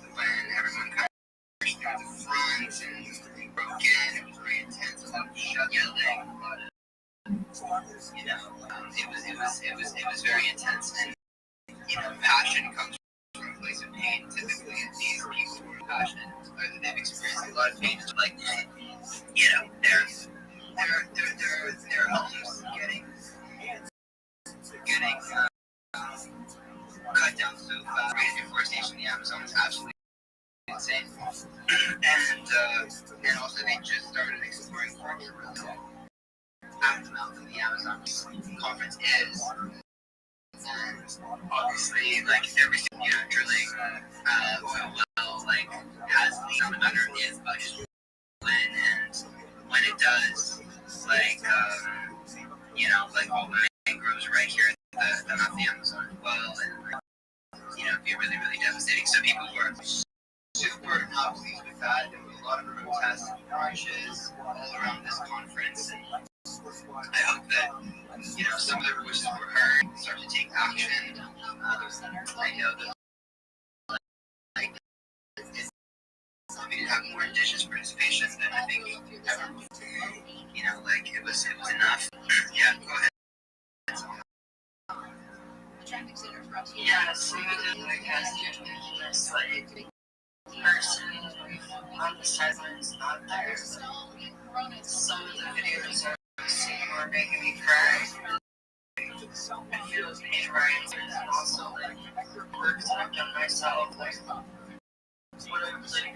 everyone kind of pushed through the front and broke in. It was very intense. A lot of yelling. It was very intense. And passion comes from a place of pain. Typically, these people who are passionate, either they've experienced a lot of pain, it's like their homes getting cut down so fast. Deforestation in the Amazon is absolutely insane. And also they just started exploring farms around the mouth of the Amazon conference is. And obviously, like everything, drilling oil well, like has some under its budget. And when it does, like like all the mangroves right here at the mouth of the Amazon as well, and it'd be really, really devastating. So people were super not pleased with that. There was a lot of protests and marches all around this conference, and I hope that some of their voices were heard and start to take action. I know that if we did have more indigenous participation, then I think ever, it was enough. Yeah, go ahead. Yeah, so as the indigenous person on the sidelines not there. Some of the videos I've seen were making me cry. I feel pain right, and also work that I've done myself.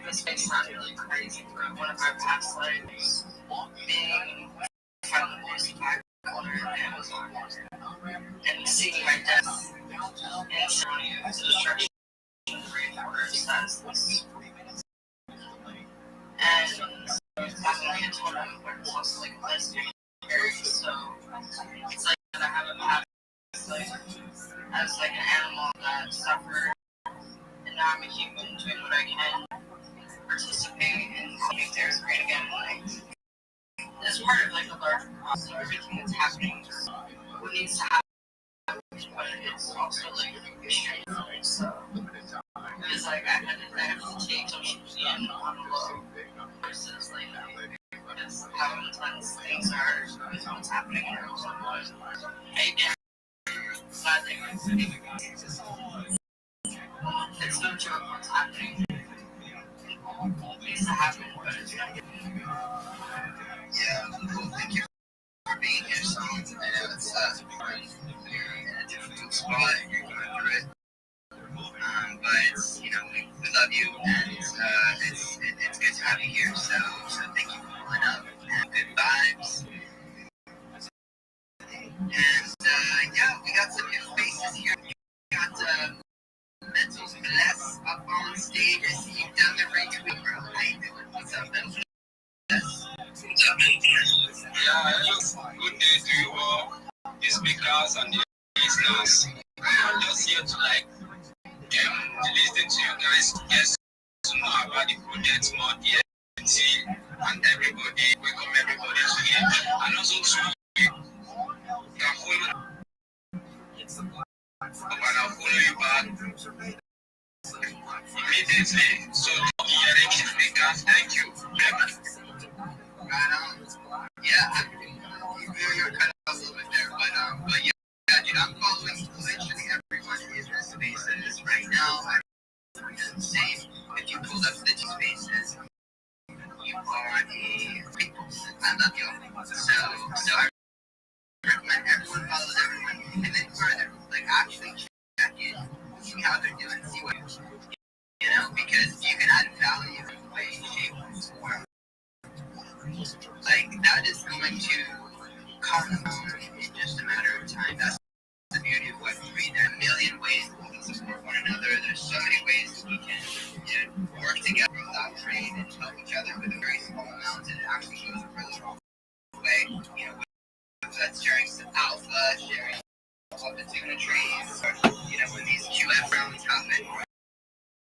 This may sound really crazy, but one of my past lives being from the most black corner in the Amazon and seeing my death and seeing the destruction of the rainforest as this. And having a total where it's also a lesbian marriage, so it's like that I have a past as an animal that suffered, and now I'm a human doing what I can participate in making things great again. As part of a larger process, everything that's happening, what needs to happen, but it's also extreme. So it was I had to take social media on the low versus because how intense things are with what's happening in our own lives. Hey, glad that it's no joke what's happening. It needs to happen, but it's not. Yeah, well, thank you for being here, so I know it's you're in a difficult spot, you're going through it. But we love you, and it's good to have you here. So thank you for pulling up, and good vibes. And yeah, we got some new faces here. We got Mental Bless up on stage. I see you done the retweet, bro. How you doing? What's up, Mental Bless?
Yeah, good day to you all, the speakers and the listeners. I'm just here to listen to you guys, get to know about the project more yet.
community and everybody, welcome everybody to here. And also to you can follow up and I'll follow you back immediately. So thank you.
Yeah, you're kind of a little bit there, but yeah, dude, I'm following literally everyone in the spaces right now. I'm saying if you pull up the two spaces, you are I love you. So I recommend everyone follows everyone, and then further, like actually check in, see how they're doing, see what because you can add value in way, shape, or form. Like that is going to compound in just a matter of time. That's the beauty of Web3. There are a million ways we can support one another. There's so many ways we can work together without trade and help each other with a very small amount, and it actually goes a really long way. That's sharing some alpha, sharing opportunity trees, or, when these QF rounds happen,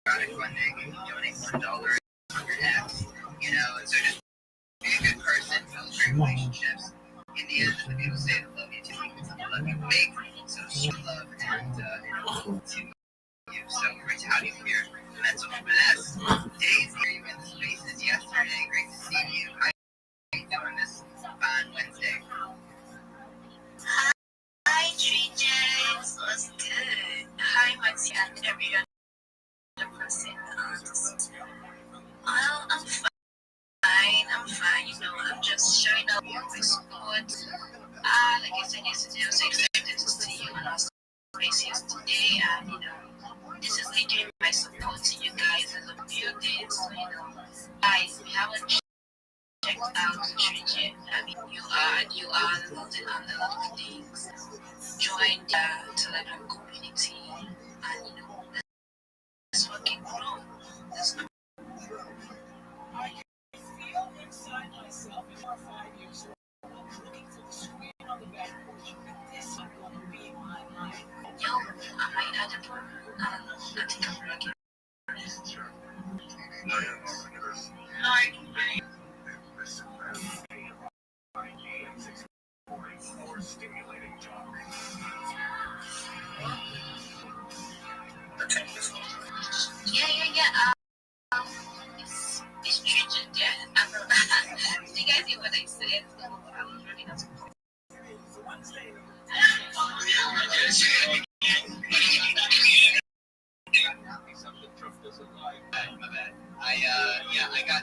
product funding, and you donate $1 for X, and so just be a good person, build great relationships. In the end, the people say they love you too, they love you big, so show love and to you. So great to have you here. Mental bless. Days here, you in the spaces yesterday. Great to see you. How are you doing this fine Wednesday?
Hi, Tree James. What's good? Hi, Maxi, and every other person. Well, I'm fine. I'm fine. I'm just showing up with my support. Like I said yesterday, I was so excited to see you on our space yesterday, and this is literally my support to you guys as a building. So guys, we haven't checked out Trinity. I mean, you are loading on a lot of things. Join the Telegram community, and let's fucking grow. Let's grow.
Inside myself in our 5 years old, looking for the screen on the back porch. This is going to be my life.
Yo, am I edible? I think I'm looking. Yeah. It's changing, yeah. Did you guys hear what I said? I was really not surprised.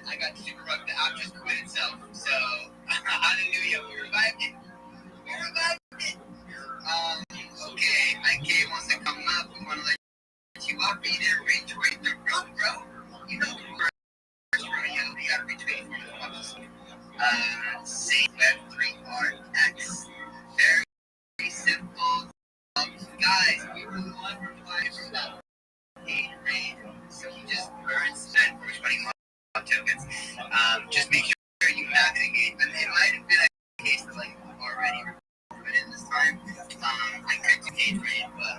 I got super up. The app just quit itself. So hallelujah, we revived it. Okay, IK wants to come up. We want to let you up. Be there, retweet the road, bro. You know, we gotta retweet. Say Web3RX. Very simple. Guys, we were one reply from that paid raid. So you just earn spend for 21 tokens. Just make sure you max engagement. It might have been a case of already recorded in this time. I could do paid raid, but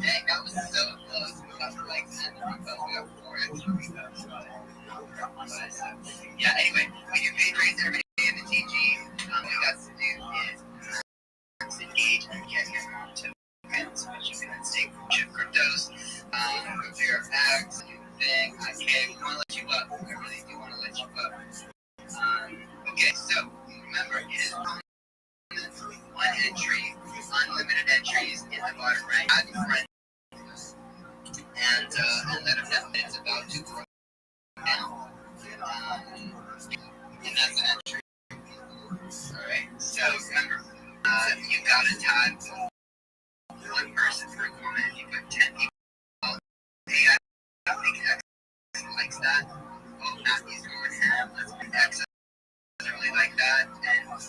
dang, that was so close. We got for 10 reposts. We got 4 extra reposts. Yeah, anyway, we do paid raids every day in the TG. What you got to do is engage and get your own tokens, which you can then stake from chip cryptos. With your packs, do the thing. We want to let you up. We really do want to let you up. Okay, so remember, it is one entry, unlimited entries in the bottom right. Add your friend and let them know that it's about to grow now. And that's an entry. Alright, so remember, you gotta tag one person per comment. If you put 10 people, hey, I think X likes that. Oh, Matthew's going ham. Let's put X. I really like that. And that's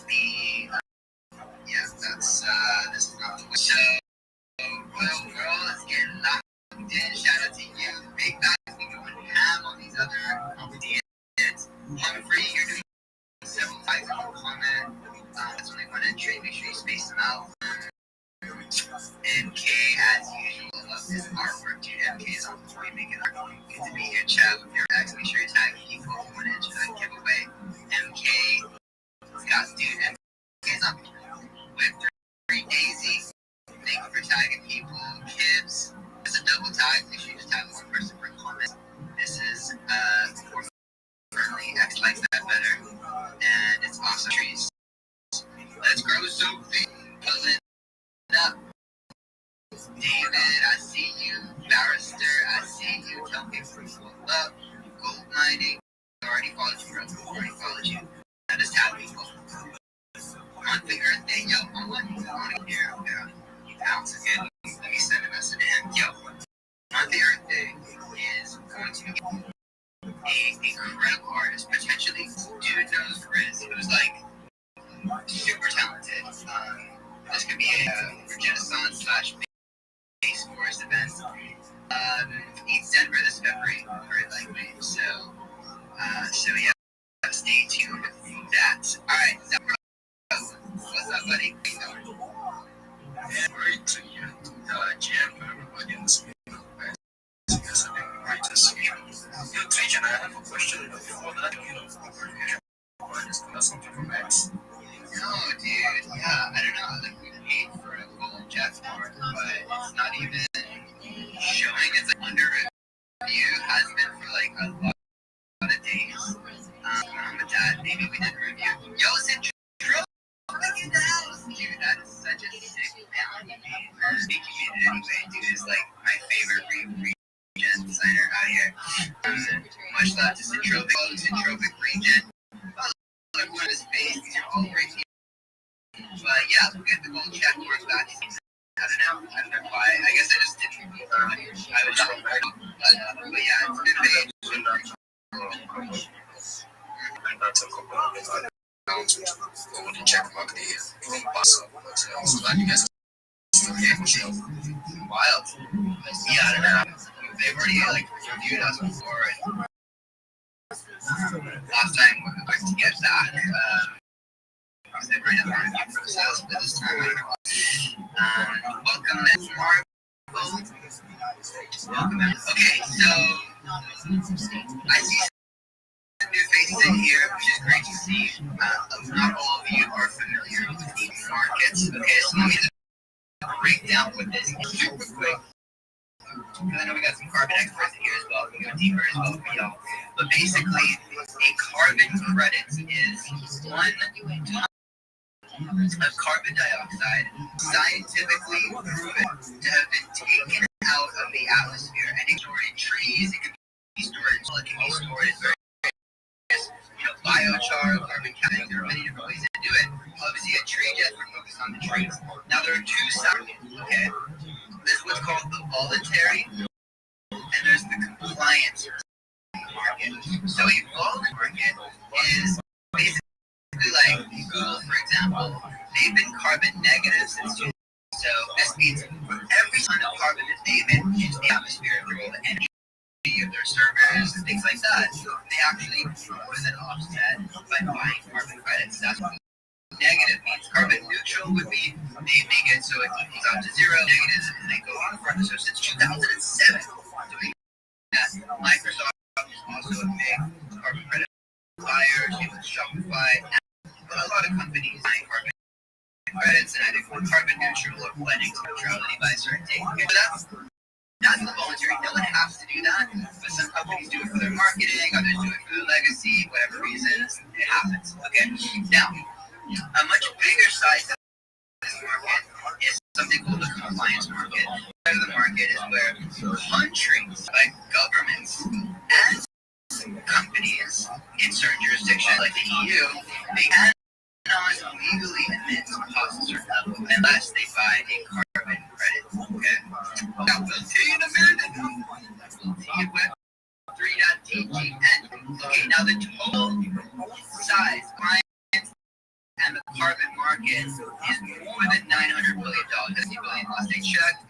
this is not the way. So, Royal Girl is getting locked in. Shout out to you. Big Mac is going ham on these other competitions. Humphrey, you're doing several times in your comment. That's only one entry. Make sure you space them out. And K, as usual, loves his artwork. Dude, MKs on before you make it up. Good to be here, chat. If you're back, make sure you're tagging people who want to giveaway. MK, Scott, dude, MK's on with 3 Daisy. Thank you for tagging people. Kids, it's a double tag. Make sure you just tag one person per comment. This is for friendly. X likes that better. And it's awesome trees. Let's grow something. Pull it up. David, I see you. Barrister, I see you. Tell people to up. Gold mining. I already followed you, bro. I already followed you. I just tag people. Monthly Earth Day. Yo, I'm letting you on here. Okay. Pounds again. Let me send a message to him. Yo, Monthly Earth Day is going to be an incredible artist. Potentially, dude knows Riz, who's like super talented. This could be a Renaissance / base forest event. He's Denver this February, very likely. So yeah, stay tuned for that. All right, what's up, buddy?
Great to you, Jim, everybody in the speaker. Yes, I've been great to see you. Teaching, I have a question before that. I just got something from Max.
No, dude, yeah, I don't know. Like, we paid for a full jet sport, but it's not even showing as like under review. Has been for like a lot of days. When with that, maybe we did a review. Yo, Central, look at that, dude. That is such a sick band. Thank you, anyway, dude. It's like my favorite regen designer out here. Much love to Centropic Regen. Look at his face. These are all great. But yeah, we'll get the gold check mark back. I don't know why. I guess I just didn't. I was wrong. But yeah, it's good page.
And that's a couple of accounts which go to check mark the pass up. But I'm glad you guys are still here for sure.
Wild. Yeah, I don't know. They've already like reviewed us before. And, last time we went to get that. They were in the review for the sales, but this time I don't know. Welcome, Ms. Marvel. Welcome. Okay, so I see some new faces in here, which is great to see. Not all of you are familiar with these markets. Okay, so let me just break down what this is super quick. Because I know we got some carbon experts in here as well. We go deeper as well for y'all. But basically, a carbon credit is 1 ton of carbon dioxide scientifically proven to have been taken out of the atmosphere. And it's stored in trees, it can be stored in it can be stored in various, biochar, carbon capture. There are many different ways to do it. Obviously, a tree jet would focus on the trees. Now, there are two sides, okay? There's what's called the voluntary, and there's the compliance market. So a voluntary market is basically like Google, for example. They've been carbon negative since 2000. So this means for every ton of carbon that they emit into the atmosphere through all the energy of their servers and things like that, they actually put an offset by buying carbon credits. That's what negative means. Carbon neutral would be they make it so it equals out to zero, negatives, and they go on further. So since 2007, doing that, Microsoft is also a big carbon credit buyer. With Shopify, but a lot of companies buying carbon credits, and I think carbon neutral or blending neutrality by a certain date. Okay, so that's the voluntary. No one has to do that, but some companies do it for their marketing, others do it for their legacy, whatever reasons, it happens. Okay, now a much bigger size of this market is something called the compliance market. The market is where countries, like governments and companies in certain jurisdictions, like the EU, they cannot legally emit past a certain level unless they buy a carbon credit. Okay. Now we'll see in a minute. We'll see with 3.tgn. Okay, now the total size and the carbon market is more than $900 billion. That's the billion last I checked.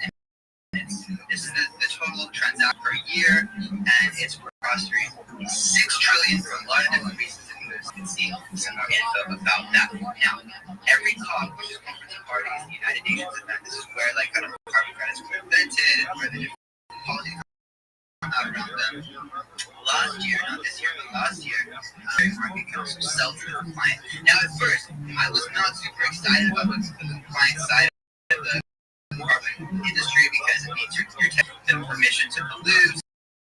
And this is the total transaction per year, and it's crossing 6 trillion from a lot of different pieces of news. You can see some more info about that. Now, every COP, which is Conference of Parties, the United Nations event, this is where like kind of carbon credits were invented and where the different policies around them. Last year, not this year, but last year, market can also sell to the client. Now, at first, I was not super excited about the client side of the carbon industry because it means you're taking the permission to pollute,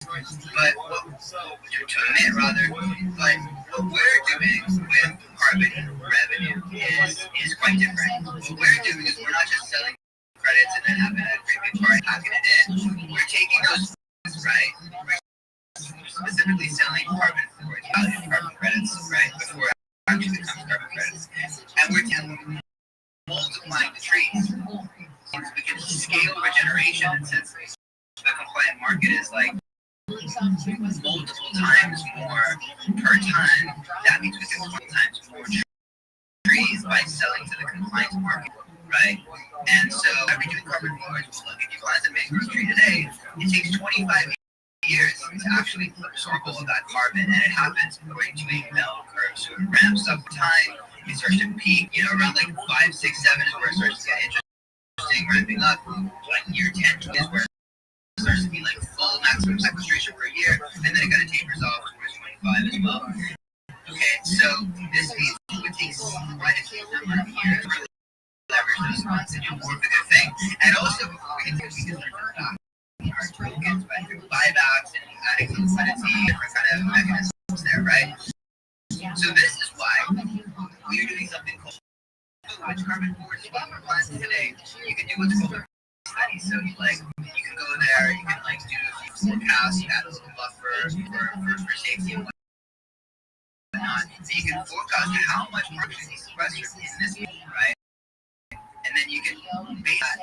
but to emit rather. But what we're doing with carbon revenue is quite different. What we're doing is we're not just selling credits and then having a great big party packing it in. We're taking those funds, right? Specifically selling carbon for its value of carbon credits, right? Before it actually becomes carbon credits. And we're multiplying the trees. We can scale regeneration, and since the compliant market is like multiple times more per ton, that means we can 20 times more trees by selling to the compliant market, right? And so every doing carbon forwards, look, if you plant a mangrove tree today, it takes 25 years to actually absorb all of that carbon, and it happens according to a bell curve. So it ramps up time, it starts to peak, around like 5, 6, 7 is where it starts to get interesting, ramping up. Like year 10 is where it starts to be like full maximum sequestration per year, and then it kind of tapers off towards 25 as well. Okay, so this means it takes quite a few number of years to leverage those funds and do more of a good thing, and also before we can start to back our tokens by through buybacks and adding some liquidity, different kind of mechanisms there, right? So this is why we are doing something called carbon forwards plans today. You can do what's called a study. So you can go there, you can do a forecast, you add a little buffer for safety and whatnot. So you can forecast how much carbon is sequestered in this year, right? And then you can base that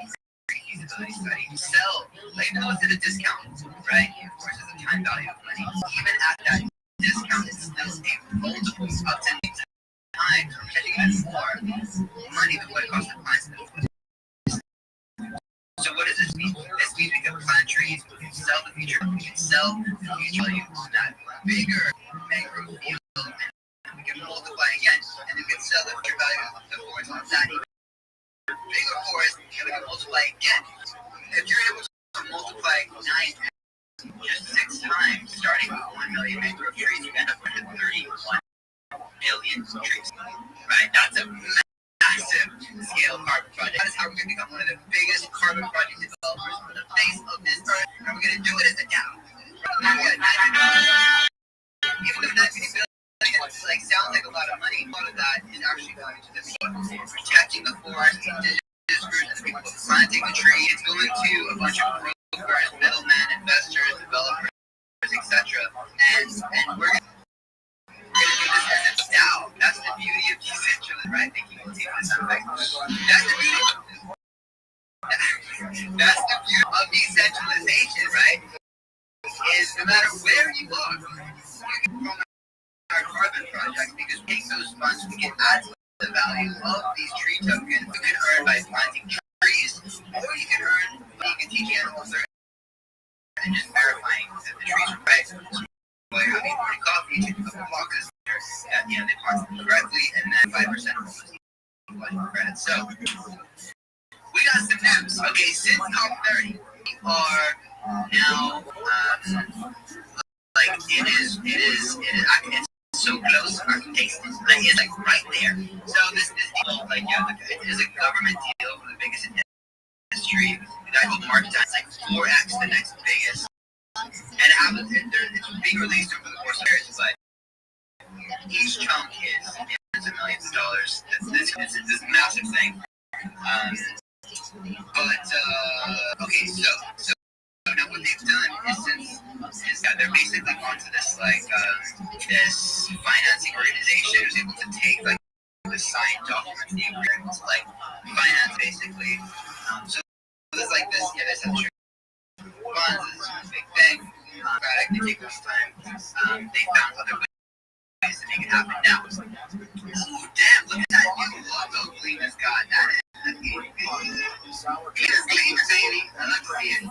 feasibility study to sell, even though it's at a discount, right? Of course, there's a time value of money. Even at that discount, it's still a multiple up to times, or potentially even more money than what it costs the clients to do. So what does this mean? This means we can plant trees, we can sell the future, we can sell the future value of that bigger mangrove field, and we can multiply again, and we can sell the future value of the forest on that bigger forest, and we can multiply again. If you're able to multiply 9, just 6 times, starting with 1 million mangrove trees, you end up with 31 billion trees, right? That's a massive scale carbon project. That is how we're going to become one of the biggest carbon project developers on the face of this earth, and we're going to do it as a DAO. Even though 90 billion sounds like a lot of money, a lot of that is actually going to the people protecting the forest, indigenous groups, the people planting the tree. It's going to a bunch of brokers, middlemen, investors, developers, etc. And we're going to do this as a DAO. That's the beauty of decentralization, right? Thinking of that's the beauty. That's the beauty of decentralization, right? Is no matter where you are, you can from our carbon project, because we take those funds, we can add to the value of these tree tokens. You can earn by planting trees, or you can earn, you can teach animals and just verifying that the trees are right. So by having morning coffee, you take a couple walks, at the end they plant them correctly, and then 5% of credit. So we got some news. Okay, since COP30, we are now it's so close to our taste. It's right there. So this deal, it is a government deal for the biggest in history. That whole market time is 4x the next biggest. And it's being released over the course of years, but each chunk is hundreds of millions of dollars. This massive thing. Okay, so now what they've done is that they're basically gone to this this financing organization who's able to take the signed documents, the agreement to finance basically. So there's this funds, this big thing. They take this time. They found other ways to make it happen now. Oh damn! Look at that new logo Gleam has got. That is. It's Gleam, baby. I love to see it.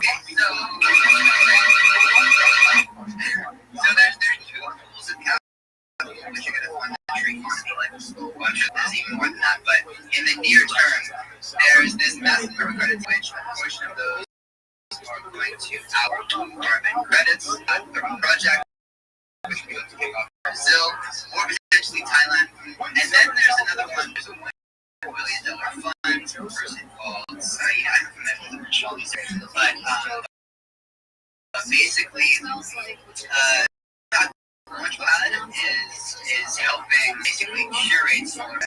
So there's 2 pools of capital which are going to fund the tree farm. I'm sure there's even more than that, but in the near term, there's this massive carbon credit, which a portion of those are going to to our government credits from the project, which we look to kick off in Brazil or potentially Thailand. And then there's another one. There's a $1 billion fund, a person called Saeed. I don't remember all these things, but basically, Launchpad is helping basically curate solar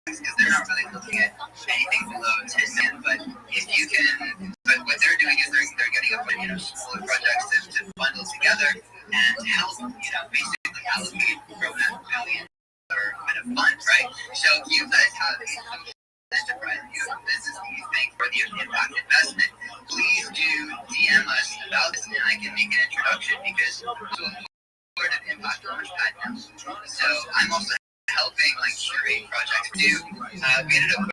because they're not really looking at anything below 10 million. But if you can, but what they're doing is they're getting up smaller projects to bundle together and help basically allocate from that $1 billion kind of fund, right? So you guys have a social enterprise, you have a business that you think for the impact investment. Please do DM us about this, and I can make an introduction because of impact Launchpad now. So I'm also helping curate projects too. We ended up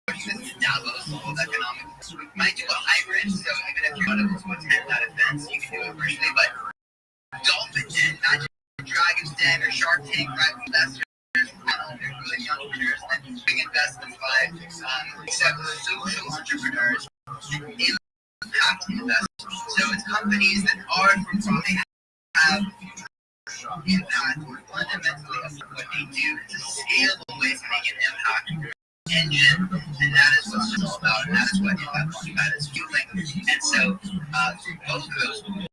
working with Davos World Economic. We might do a hybrid, so even if you're not able to attend that event, you can do it virtually. But Dolphin Den, not just Dragon's Den or Shark Tank, private investors, there's really entrepreneurs that bring investments by except social entrepreneurs, impact investors. So it's companies that are from they have impact fundamentally of what they do. It's a scalable way to make an impact engine, and that is what it's all about, and that is what Impact Launchpad is fueling. And so, both of those we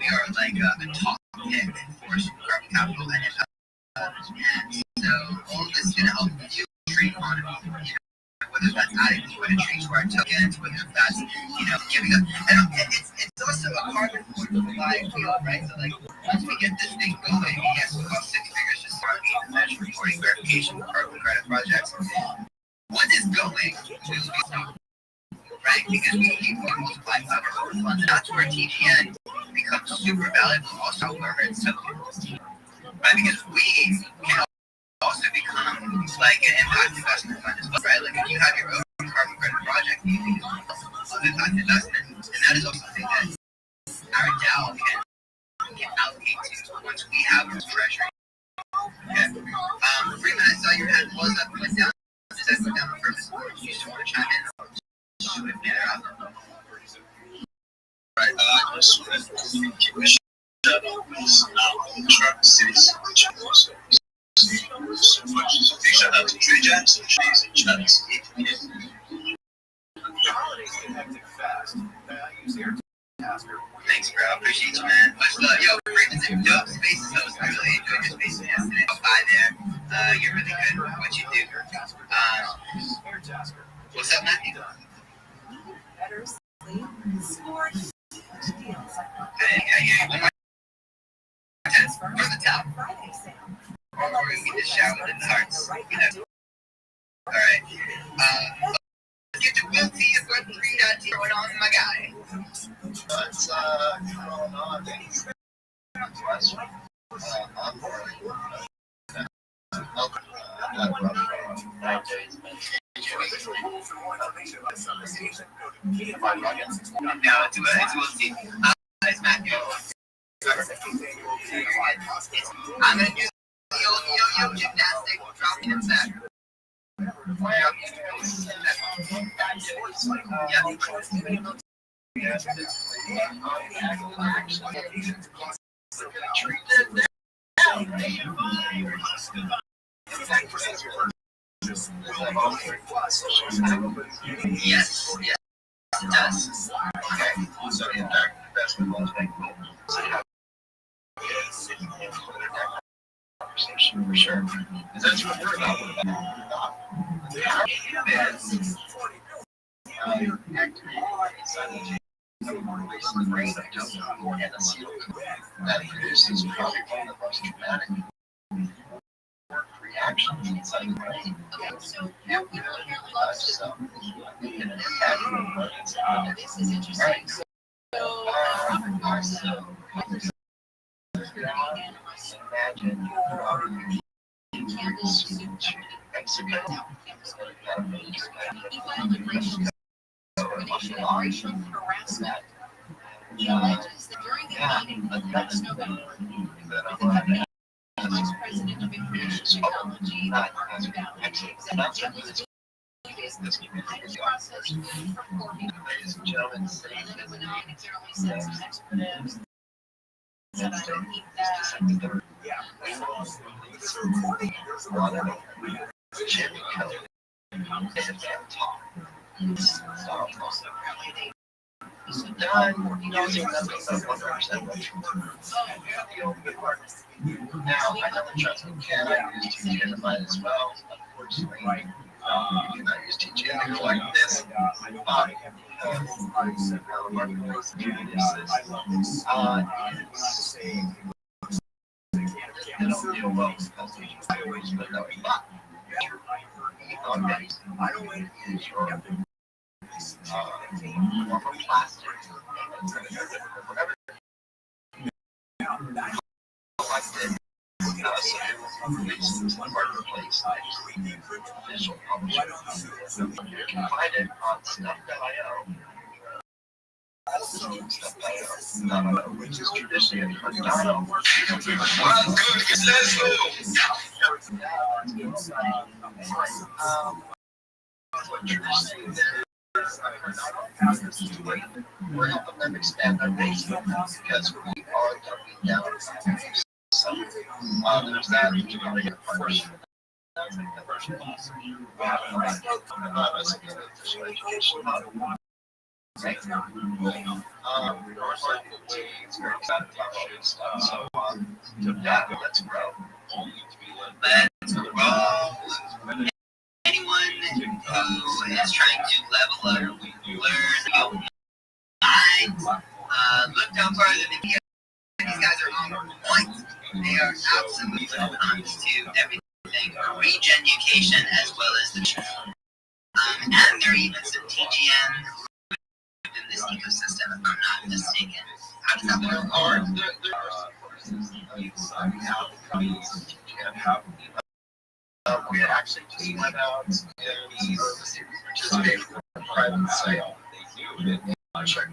are like a top pick for carbon capital and impact. And so, all of this is going to help fuel the trade economy. Whether that's adding liquidity to our tokens, whether that's giving us, and it's also a carbon fly field, right? So once we get this thing going, yes, we cost 6 figures just for measure reporting verification for carbon credit projects. What is going to be stopped, right? Because we keep multiplying our funds. That's where TGN becomes super valuable. Also, where it's tokens, right? Because we can also become like an impact investment fund as well, right? Like if you have your own carbon credit project, you can use impact investment, and that is also something that our DAO can allocate to once we have our treasury. Okay. Freeman, I saw your hand close up and went down. Did that go down on purpose? You just want to chime in? Should we get it out?
Right. I just wanted to give a shout out with Track Cities, which also so much. So big shout out to Trey Jackson, Chase, and Travis.
Thanks, bro. Appreciate you, man. Much love. Yo, Freeman's in dope spaces host. I really enjoyed your spaces yesterday. Go by there. You're really good at what you do. What's up, Matthew? Hey, one more time. From the top. Or we're going to get this showered in the hearts. All right. Let's get to Will T. It's what 3.0 going on, my guy.
What's going on?
No, it's Will T. It's Matthew. I'm going to do the old yo-yo gymnastic, dropping it back. Yes, it does. Okay.
So impact basketball is like conversation for sure. Is that what you're about? That produces probably one of the most dramatic reactions inside the brain.
So now people apparently love to. This is interesting. So Robert Garza,
Imagine
Campbell sued Mexico. He filed a racial harassment. He alleges that during the meeting last November, the Vice President of Information Technology, Mark Valley, executive this process performing.
Ladies and gentlemen,
And then it went on, it generally said some expletives. And I don't eat that.
Jimmy Kelly and talk. Done using nothing but 100% Now, I know the trust can I use TGN to mine as well. Unfortunately, you cannot use TGN to collect this. You can find it on stuff.io. Which is traditionally Cardano. Let's go. We're helping them expand their base because we are dumping down. So there's that. Let's grow.
Anyone who is trying to level up, learn, look no further than these guys are on point. They are absolutely on to everything, regen-education as well as the and there are even some TGM in this ecosystem, if I'm not mistaken. How does that work?
We actually just went out and participated in a private sale. Check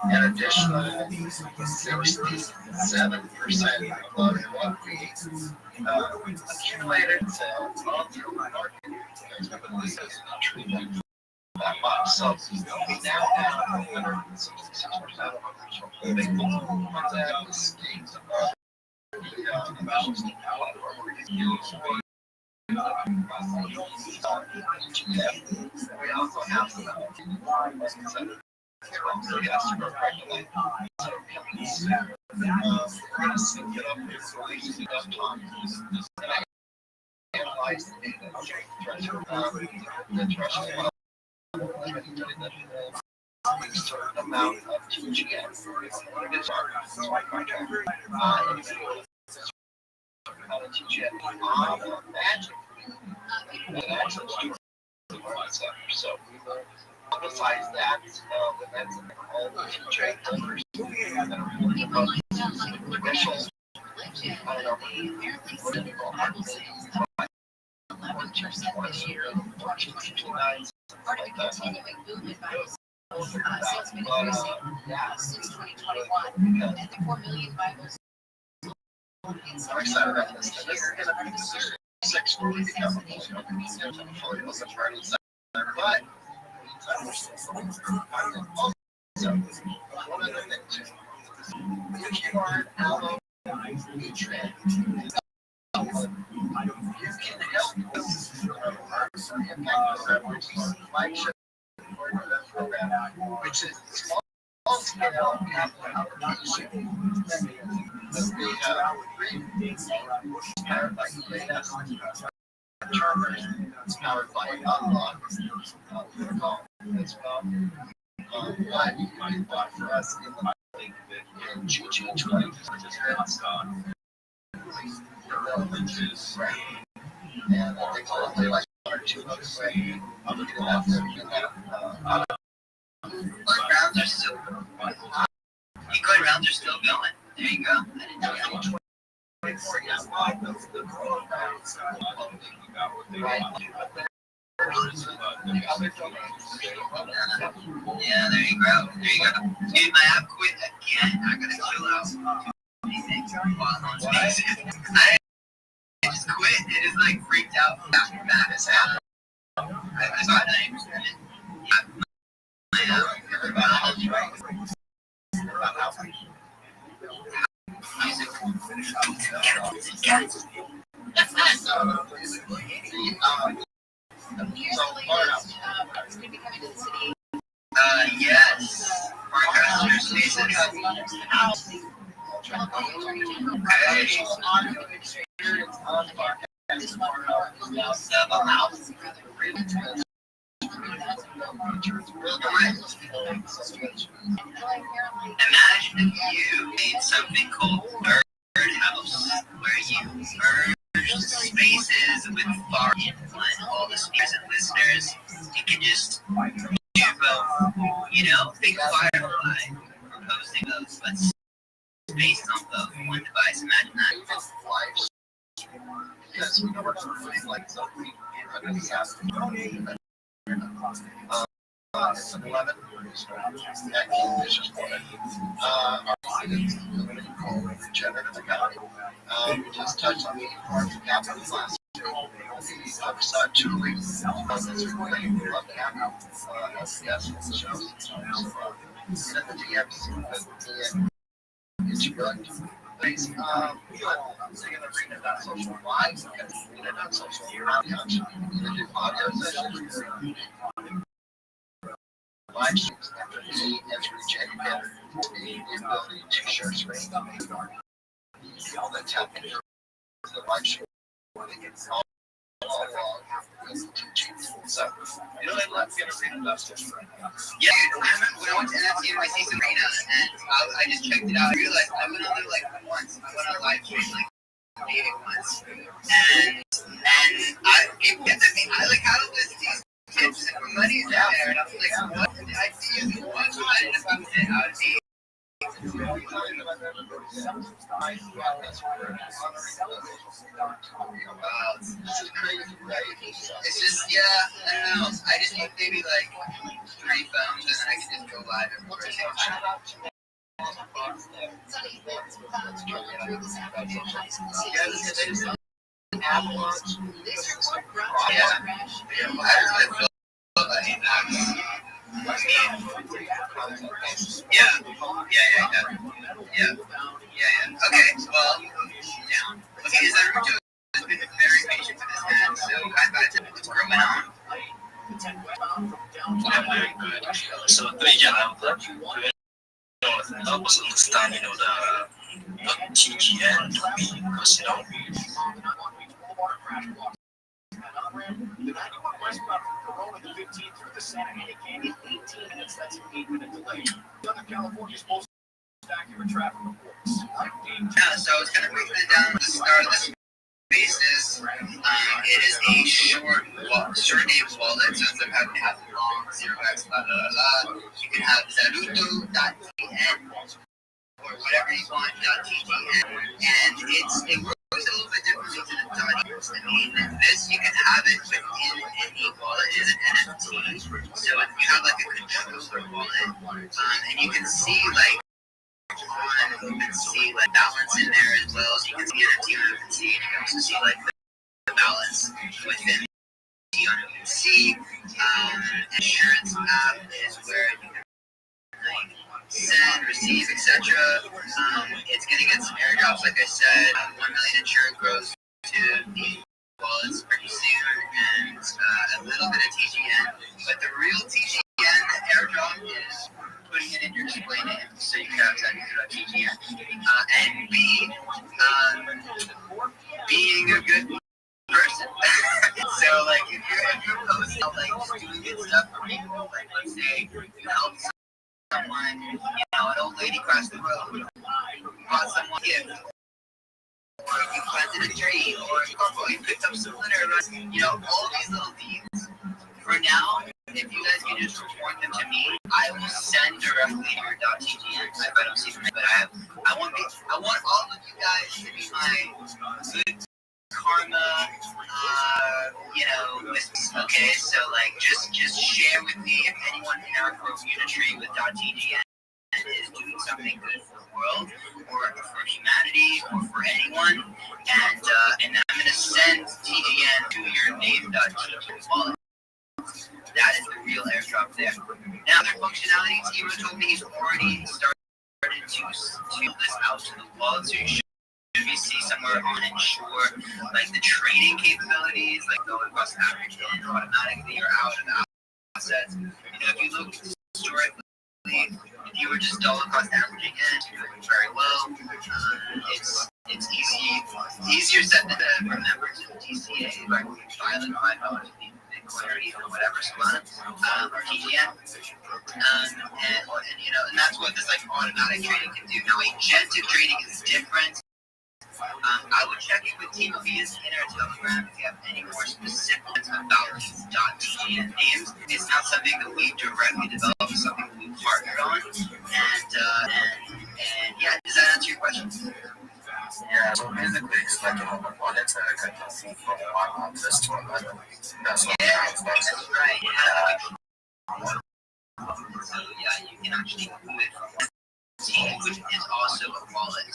an additional 67% of what we accumulated all through market. That much. So we now have 166% of our original holding on that state of we also have analyze the data. A certain amount of TGM. What is our contract? So besides that, that's all the TJ numbers. I don't know.
Sales been increasing since 2021, and the 4 million Bibles in some this year as part of the series.
Which is small scale capital application that we have powered by EAS, it's powered by Unlock protocol as well. What you bought for us in the GG 20 participants. And they probably like 2 months away. I'm looking at them.
Rounds are still going. Bitcoin rounds are still going. There you go. I didn't know that.
Yeah, there you go. Dude, my app quit again. I gotta chill out. I just quit. It just like freaked out after that as hell. I saw it. Yes. Imagine if you made something called Bird House, where you merge spaces with far input, all the speakers and listeners. You can just do both, think Firefly, proposing those, but spaces on both, one device, imagine that.
Yes, we know what we're doing, like something it's 11. This is what regenerative accounting. We just touched on the part of capital class. The other side, truly, this is what we love to have. Yes, it shows. Set the DMs. It's good. Thanks. I'm going to read it on social lives. I'm going to read it on social media. I'm going to do audio sessions. Live streams after me as rejected the ability to share screen. All the tap into the live stream. So, let's get a read about this.
Yeah, when I went to NFT, I see Sabrina, and I just checked it out. I realized I went on there like once. I went on live stream like maybe once, and it gets to me. I like how this these tips and money is down there, and I was like, what? I see it one time, and if I was in, I would be. It's just, yeah, I don't know. I just need maybe like 3 phones, and then I can just go live everywhere. Yeah. Okay, well, okay, so Naruto has been very patient with his hand, so I'm glad to what's growing on.
Very good. So, help us understand, the TGN to me, because,
The 91 westbound from Corona to 15 through the Santa Ana Canyon, 18 minutes. That's an 8-minute delay. Southern California's most accurate traffic reports.
Yeah, so I was kind of breaking it down at the start of this basis. It is a short name wallet, so instead of having to have long 0x, blah, blah, blah, you can have Zaruto.tn or whatever you want, .tgn, and it works a little bit differently to the .us. I mean, this, you can have it within any wallet. It is an NFT, so you have like a controller wallet, and you can see like you can see like balance in there as well, so you can see NFT on OpenSea, and you can also see like the balance within on OpenSea. Insurance app is where you can like send, receive, etc. It's gonna get some airdrops, like I said. 1 million insured grows to the wallets pretty soon, and a little bit of TGN. But the real TGN airdrop is putting it in your display name, so you can have that TGN. And B, being a good person. So like if you're posting like doing good stuff for people, like let's say you help someone, an old lady across the road, you bought someone a gift, or you planted a tree, or you picked up some litter, all these little deeds. For now, if you guys can just report them to me, I will send directly to your .tgn. I don't see them, but I want all of you guys to be my
Okay, so like just share with me if anyone in our community with .tgn is doing something good for the world, or for humanity, or for anyone, and then I'm gonna send TGN to your name.tgn wallet. That is the real airdrop there. Now, other functionality, Timo told me he's already started to this out to the wallet, so you should see somewhere on Ensure, like the trading capabilities, like going across average in automatically or out of assets. You know, if you look historically, if you were just dollar cost averaging in, you're doing very well. It's easier said than done. Remember to the DCA, like buy like $5 Bitcoin or even whatever Solana or TGN, and you know, and that's what this like automatic trading can do. Now, agentic trading is different. I would check in with Team Via's in our Telegram if you have any more specifics about these .tgn names. It's not something that we directly developed, it's something that we partnered on. And yeah, does that answer your question?
Yeah, so basically it's like a wallet that I can see from one access to another. That's what
that's right. So yeah, you can actually move it from one team, which is also a wallet.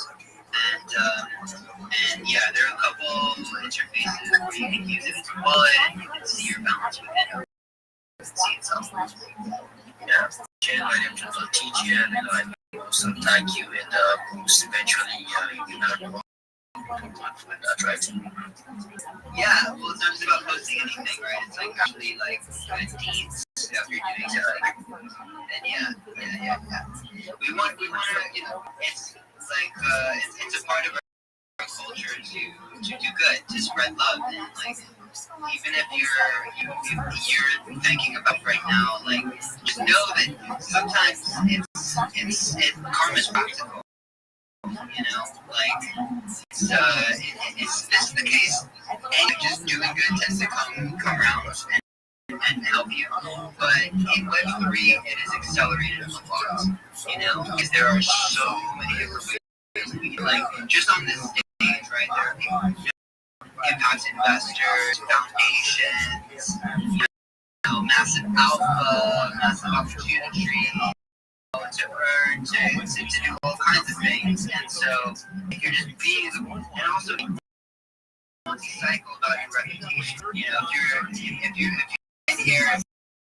And yeah, there are a couple interfaces where you can use it as a wallet and you can see your balance within it. See itself.
Yeah, generating to the TGN and I also tag you in the groups eventually. You know, that's right.
Yeah, well, it's not just about posting anything, right? It's like actually like good deeds after you're doing something. And yeah. We want to, you know, it's like it's a part of our culture to do good, to spread love, and like even if you're thinking about right now, like just know that sometimes it's karma's practical. You know, like it's this is the case, and just doing good tends to come around and help you. But in Web3, it is accelerated a lot. You know, because there are so many different ways we can, like just on this stage, right? There are people, impact investors, foundations, you know, massive alpha, massive opportunity to earn, to do all kinds of things. And so if you're just being, and also multi-cycle about your reputation. You know, if you're in here,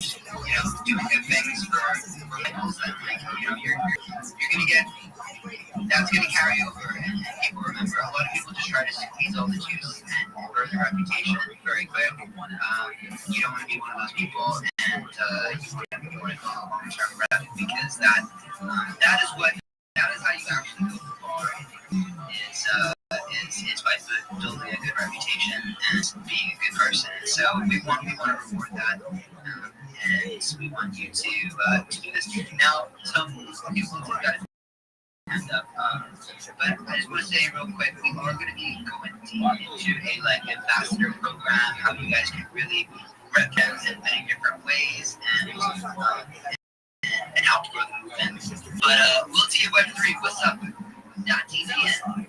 you know, doing good things for labels, then like, you know, you're gonna get, that's gonna carry over, and people remember. A lot of people just try to squeeze all the juice and burn their reputation very quick. You don't want to be one of those people, and you want to go long-term rep, because that is how you actually go far. It's by building a good reputation and being a good person. So we want to reward that, and we want you to do this. Now, some people have got hand up, but I just want to say real quick, we are going to be going deep into a like ambassador program, how you guys can really represent in many different ways and help grow the movement. But we'll see you Web3. What's up? .tgn.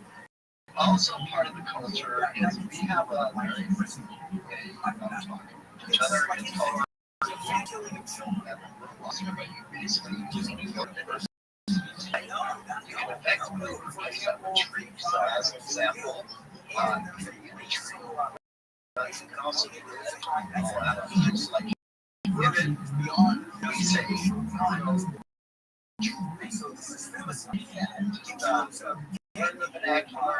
Also, part of the culture is we have a very each other and called you can effectively replace a tree. So, as an example, you can also do just like given beyond in the vernacular,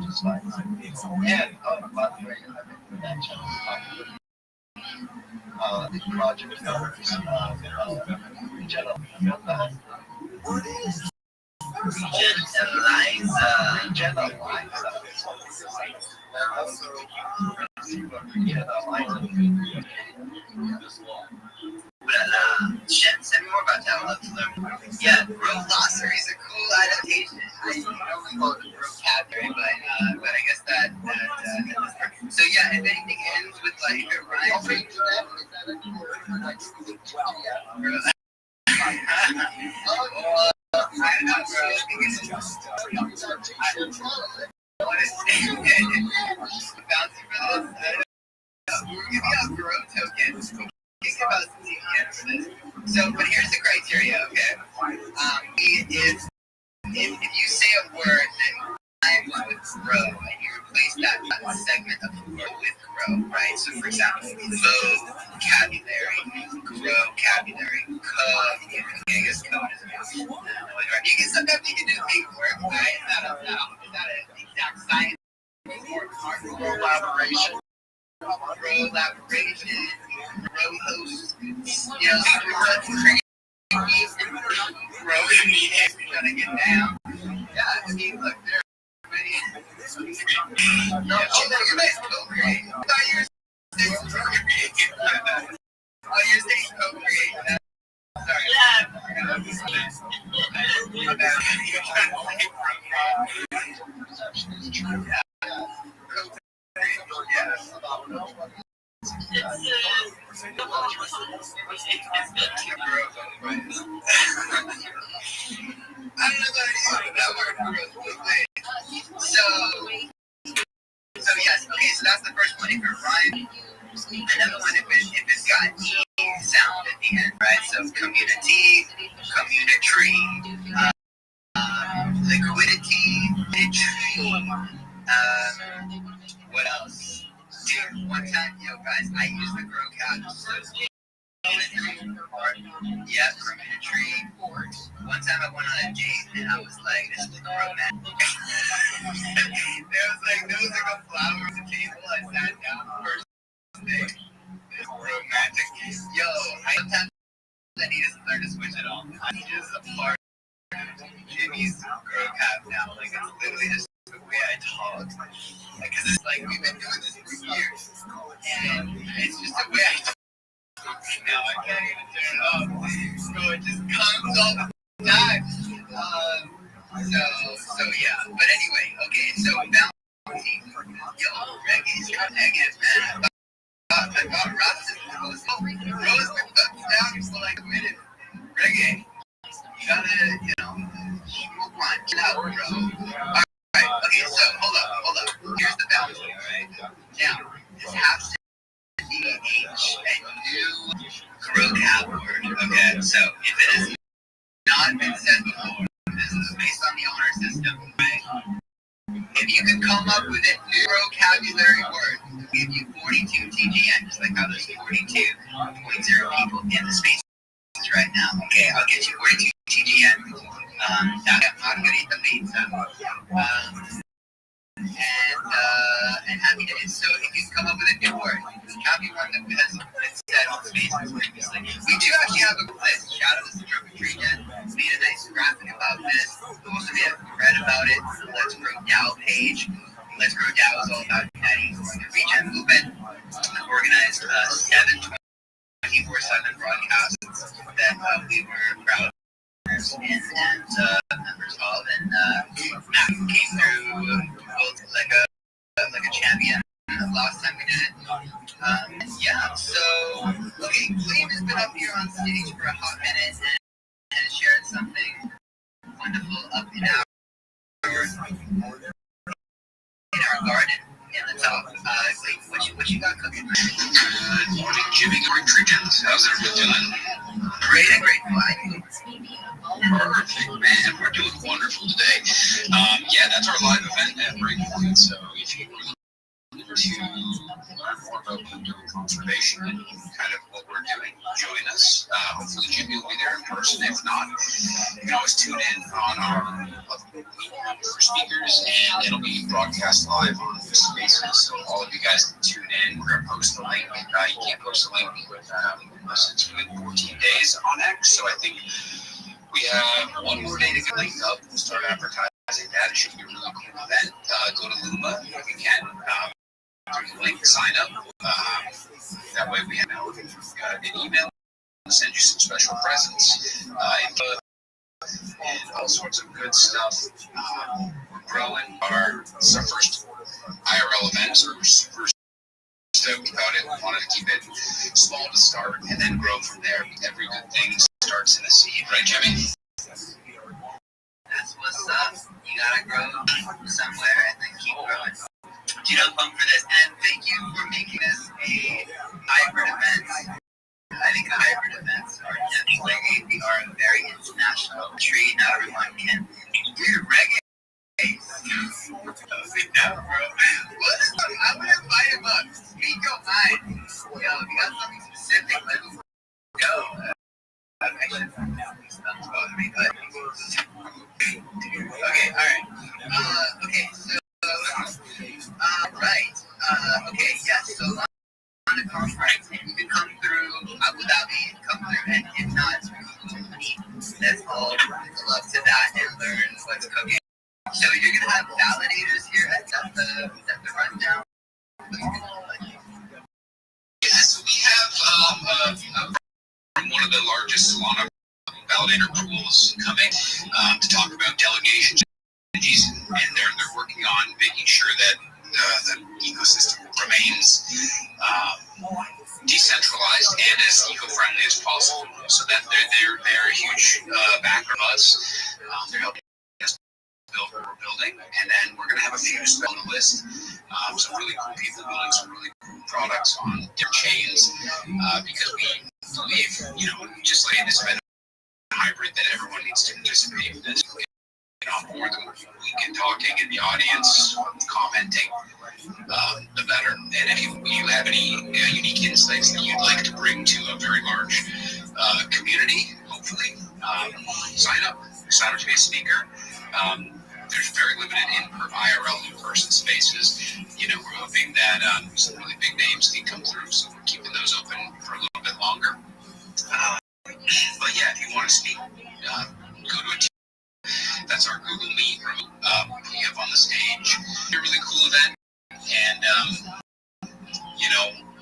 just like, and by the way, I mentioned the project members,
Send me more about that. I'd love to learn. Yeah, glossary is a cool adaptation. I normally call it vocabulary, but I guess that so yeah, if anything ends with like a rhyme, I don't know, bro.
want to say bouncing for this. We're giving out grow tokens. Think about CPM for this. So, but here's the criteria, okay? If you say a word that rhymes with grow and you replace that segment of the word with grow, right? So, for example, vocabulary, vocabulary, code. I guess code is right. You can sometimes you can just make work, right? It's not an exact science or collaboration. Collaboration, grow host, grow meetings, trying to get down. Yeah, I mean, look, there are many. No, you guys co-create. I thought you were saying co-create. Oh, you're saying co-create. Sorry. My bad. You're trying to say co-create. So yes, okay, so that's the first one. If you're rhyme, another one if it's got E sound at the end, right? So community, liquidity, what else? Dude, one time, guys, I used the grow couch. Yeah, tree. One time I went on a date and I was like, this is romantic. There was like a flower on the table. I sat down first thing. This romantic. Yo, sometimes I need to learn to switch it off. I'm just a part of Jimmy's grow cap now. Like, it's literally just the way I talk. Because it's like, we've been doing this for years. And it's just the way I talk. Now I can't even turn it off. So it just comes all the time. So yeah. But anyway, okay, so now reggae's negative, man. I thought Rossi was been down for like a minute. Reggae. You gotta, smoke one. Chill out, bro. Alright, okay, so hold up. Here's the boundary, alright? Now, this has to H and new grow cap word. Okay, so if it has not been said before, this is based on the honor system, right? If you can come up with a new vocabulary word, we'll give you 42 TGN, just like how there's 42.0 people in the spaces right now. Okay, I'll get you 42 TGN. Margarita pizza. And happy days. So if you come up with a new word, copy one that has been said on spaces previously. We do actually have a list. Shout out to the Triple Tree Gen. Made a nice graphic about this. Most of you have read about it. Let's Grow DAO page. Let's Grow DAO is all about uniting the regen movement. Organized 7 24/7 broadcasts that we were proud and members of, and Matt came through like a champion last time we did it. Yeah, so okay, Gleam has been up here on stage for a hot minute and shared something wonderful up in our garden in the top. Gleam, what you got cooking? Good morning, Jimmy. Great Trojans. How's everybody doing? Great and grateful. Perfect, man. We're doing wonderful today. Yeah, that's our live event at Breakpoint. So if you were looking to learn more about window conservation and kind of what we're doing, join us. Hopefully Jimmy will be there in person. If not, you can always tune in on our speakers, and it'll be broadcast live on Spaces. So all of you guys can tune in. We're going to post the link. You can't post the link unless it's within 14 days on X. So I think we have one more day to get linked up. We'll start advertising that. It should be a really cool event. Go to Luma if you can. There's a link to sign up. That way we have an email to send you some special presents, and all sorts of good stuff. We're growing. It's our first IRL event, so we're super stoked about it. We wanted to keep it small to start and then grow from there. Every good thing starts in a seed, right, Jimmy? That's what's up. You gotta grow somewhere and then keep growing. I'm pumped for this. And thank you for making this a hybrid event. I think hybrid events are definitely a very international treat. Not everyone can do reggae. Sit down, bro. What is up? I'm gonna invite him up. Speak your mind. Yo, if you got something specific, let's go. I should find out. It's not supposed to be good. Okay, alright. Okay, so, right. Okay, yes, so on the conference, you can come through Abu Dhabi, come through, and if not, let's all love to that and learn what's cooking. So you're gonna have validators here. Is that the rundown?
Yeah, so we have one of the largest Solana validator pools coming to talk about delegation strategies, and they're working on making sure that the ecosystem remains decentralized and as eco-friendly as possible. So that they're a huge backer of us. They're helping us build what we're building, and then we're going to have a few on the list. Some really cool people building some really cool products on different chains because we believe, just like this event hybrid, that everyone needs to participate in this. Get on board, we get talking in the audience, commenting, the better. And if you have any unique insights that you'd like to bring to a very large community, hopefully, sign up to be a speaker. There's very limited IRL in-person spaces. We're hoping that some really big names can come through, so we're keeping those open for a little bit longer. But yeah, if you want to speak, go to a that's our Google Meet room. We have on the stage. It's a really cool event. And,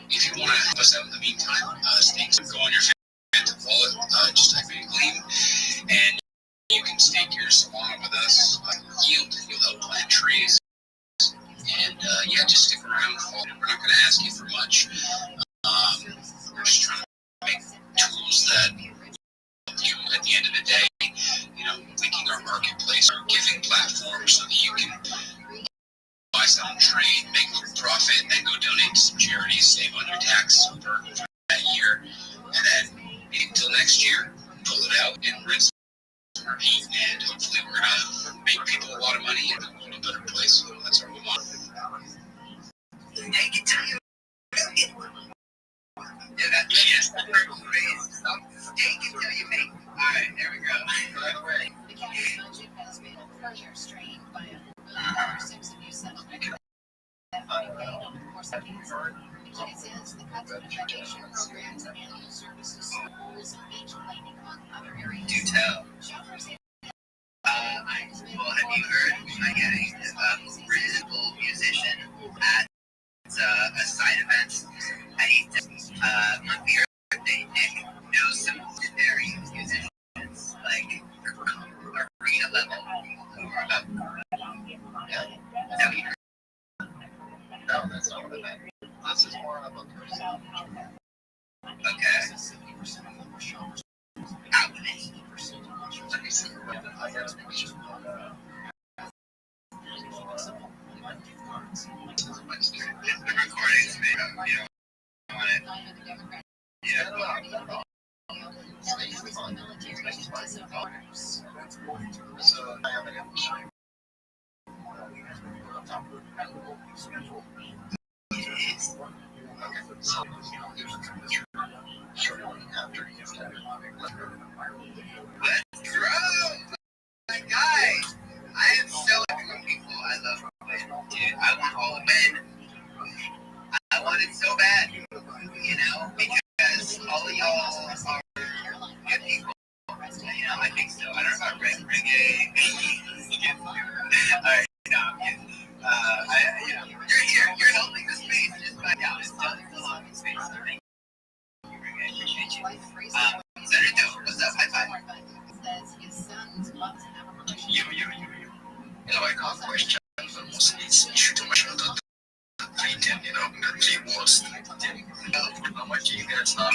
if you want to help us out in the meantime, go on your Phantom wallet, just type in Gleam, and you can stake your Solana with us. You'll help plant trees. And, just stick around. We're not going to ask you for much. We're just trying to make tools that you, at the end of the day, linking our marketplace, our giving platform, so that you can buy, sell, and trade, make a little profit, and then go donate to some charities, save on your taxes for that year, and then until next year, pull it out and rinse and repeat, and hopefully we're gonna make people a lot of money and make the world a better place. So that's what we want.
Take it to you. Yeah, that's the first phrase. Take it till you make it. Alright, there we go.
The county's budget has been further strained by a 6 abuse settlement that will be paid over the course of the year. It says the cuts in education programs and annual services schools each blaming on other areas.
Do tell. Have you heard my getting a principal musician at a side event? My birthday, Nick knows some legendary musicians, like arena level, who are about. No, that's not what I meant. This is more of a person. Okay. Outlet. Let me see. I got a picture. The recording's made up, on it. Yeah. So I have an image. Okay, so shortly after you started let's go! My guy! I am so happy with people. I love it. Dude, I want all the men. I want it so bad, because all of y'all are good people. I think so. I don't know about reggae. Alright, you're here. You're helping the space just by now. It's done a lot of space. So thank you, reggae. I appreciate you. Senator Doe, what's up? High five. I got a question. It's too much of the region, the G was. How much you guys have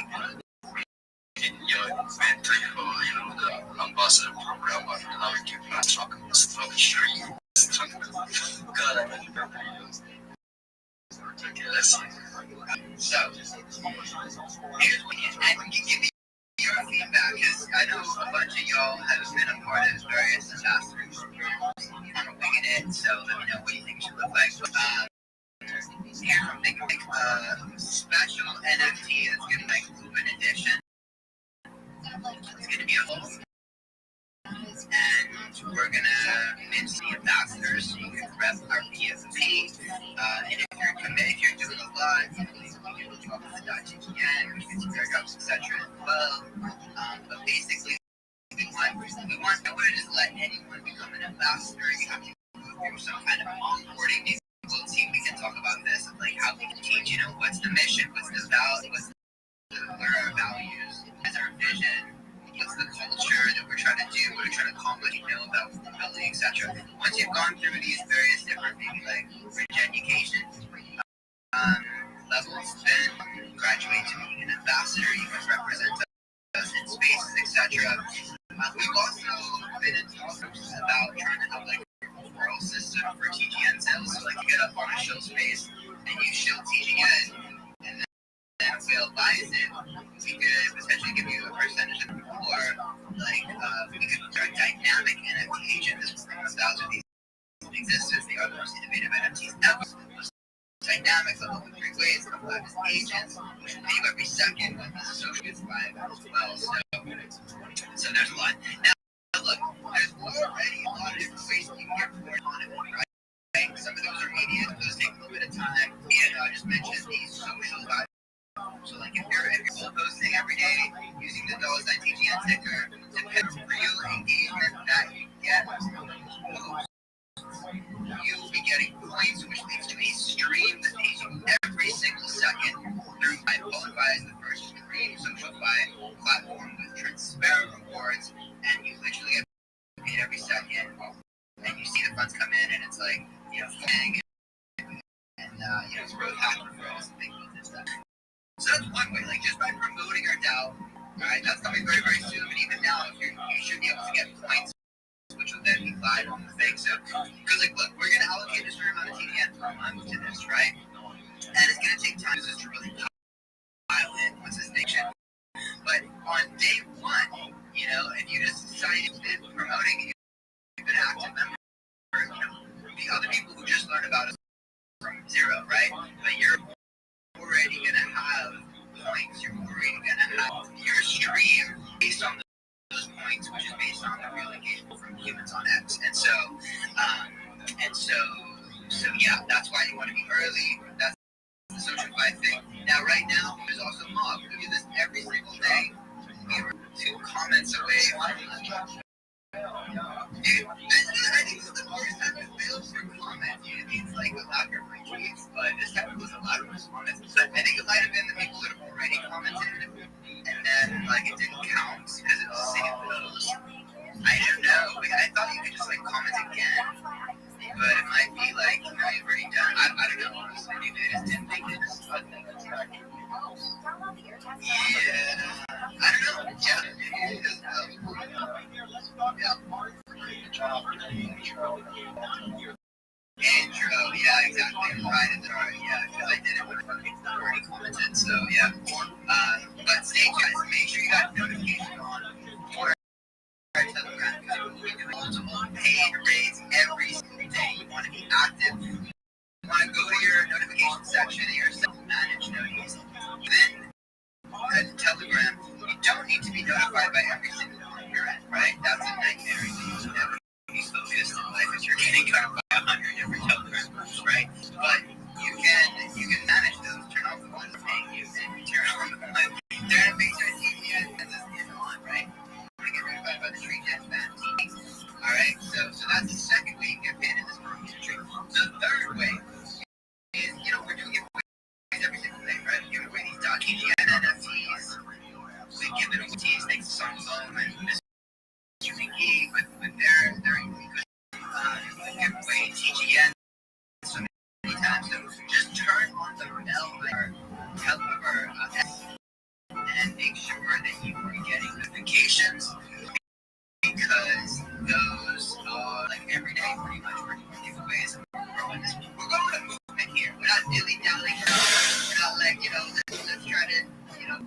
in your inventory for, the ambassador?
sponsor the program, but now we keep not talking about the stream. God, I know you better use. Okay, let's see.
So, here's what you give me your feedback, because I know a bunch of y'all have been a part of various ambassador programs. I'm a wing it, so let me know what you think it should look like. Here's what I'm thinking, special NFT that's going to be like open edition. It's going to be a whole, and we're going to mince the ambassadors so you can rep our PFP. And if you're committed, if you're doing a lot, you can talk to the Dutch again, you can do airdrops, etc. as well. But basically, we want nobody to just let anyone become an ambassador. You have to go through some kind of onboarding. We'll see if we can talk about this, like how we can teach, what's the mission, what's the value, what are our values, what's our vision, what's the culture that we're trying to do, what we're trying to accomplish, about the building, etc. Once you've gone through these various different, maybe like bridge education levels, then graduate to being an ambassador. You can represent us in spaces, etc. We've also been in talks about trying to have like a referral system for TGN sales. So like you get up on a show space and you show TGN, and then if Will buys it, we could potentially give you a percentage of the floor. Like we could start dynamic NFT agent. This is the styles of these existence. They are the most innovative NFTs ever. Dynamics of the 3 ways of life as agents, which pay you every second when the social gets live as well. So there's a lot. Now, look, there's already a lot of different ways you can get rewarded on it, right? Some of those are immediate, those take a little bit of time. And I just mentioned these social vibes. So, like, if you're posting every day using the $TGN ticker, depends on real engagement that you get. You will be getting points, which leads to a stream that pays you every single second through my Bonify as the first stream SocialFi platform with transparent rewards, and you literally get paid every second, and you see the funds come in, and it's like, fang, and it's growth hack referrals and things like this stuff. So that's one way, like just by promoting our DAO, right? That's coming very, very soon, and even now, you should be able to get points, which will then be live on the thing. So, because look, we're going to allocate a certain amount of TDN per month to this, right? And it's going to take time to really pile in once this thing ships. But on day one, if you just decided to promoting, you've been an active member, the other people who just learned about us from zero, right? But you're already going to have points. You're already going to have your stream based on those points, which is based on the real engagement from humans on X. And so yeah, that's why you want to be early. That's the SocialFi thing. Now, right now, there's also Mob. We do this every single day. We were 2 comments away. Dude, I think this is the first time it fails for comments. It's like a lack of retweets, but this time it was a lack of responses. So I think it might have been the people that have already commented, and then it didn't count because it was the same post. I don't know. I thought you could just comment again, but it might be you've already done. I don't know, honestly. Maybe they just didn't think it. Yeah, I don't know. Intro, yeah, exactly. Right at the start, yeah, because I did it when I already commented, so yeah. But stay guys, make sure you got notifications on for our Telegram, because we'll be doing multiple paid raids every single day. You want to be active. You want to go to your notification section and your self-managed notice. Then at Telegram, you don't need to be notified by every single one you're at, right? That's a nightmare. You should never be focused in life if you're getting notified by 100 different Telegram groups, right? But you can manage those, turn off the ones paying you, and turn on the ones that are based on TPN is on, right? You want to get notified by the Tree Jet fan team. Alright, so that's the second way you get paid in this program. The third way is, we're doing giveaways every single day, right? We give away these .TGN NFTs. We give it away to thanks to Song Foam and Mr. Geek with their good give away TGN so many times. So just turn on the bell and make sure that you are getting notifications, because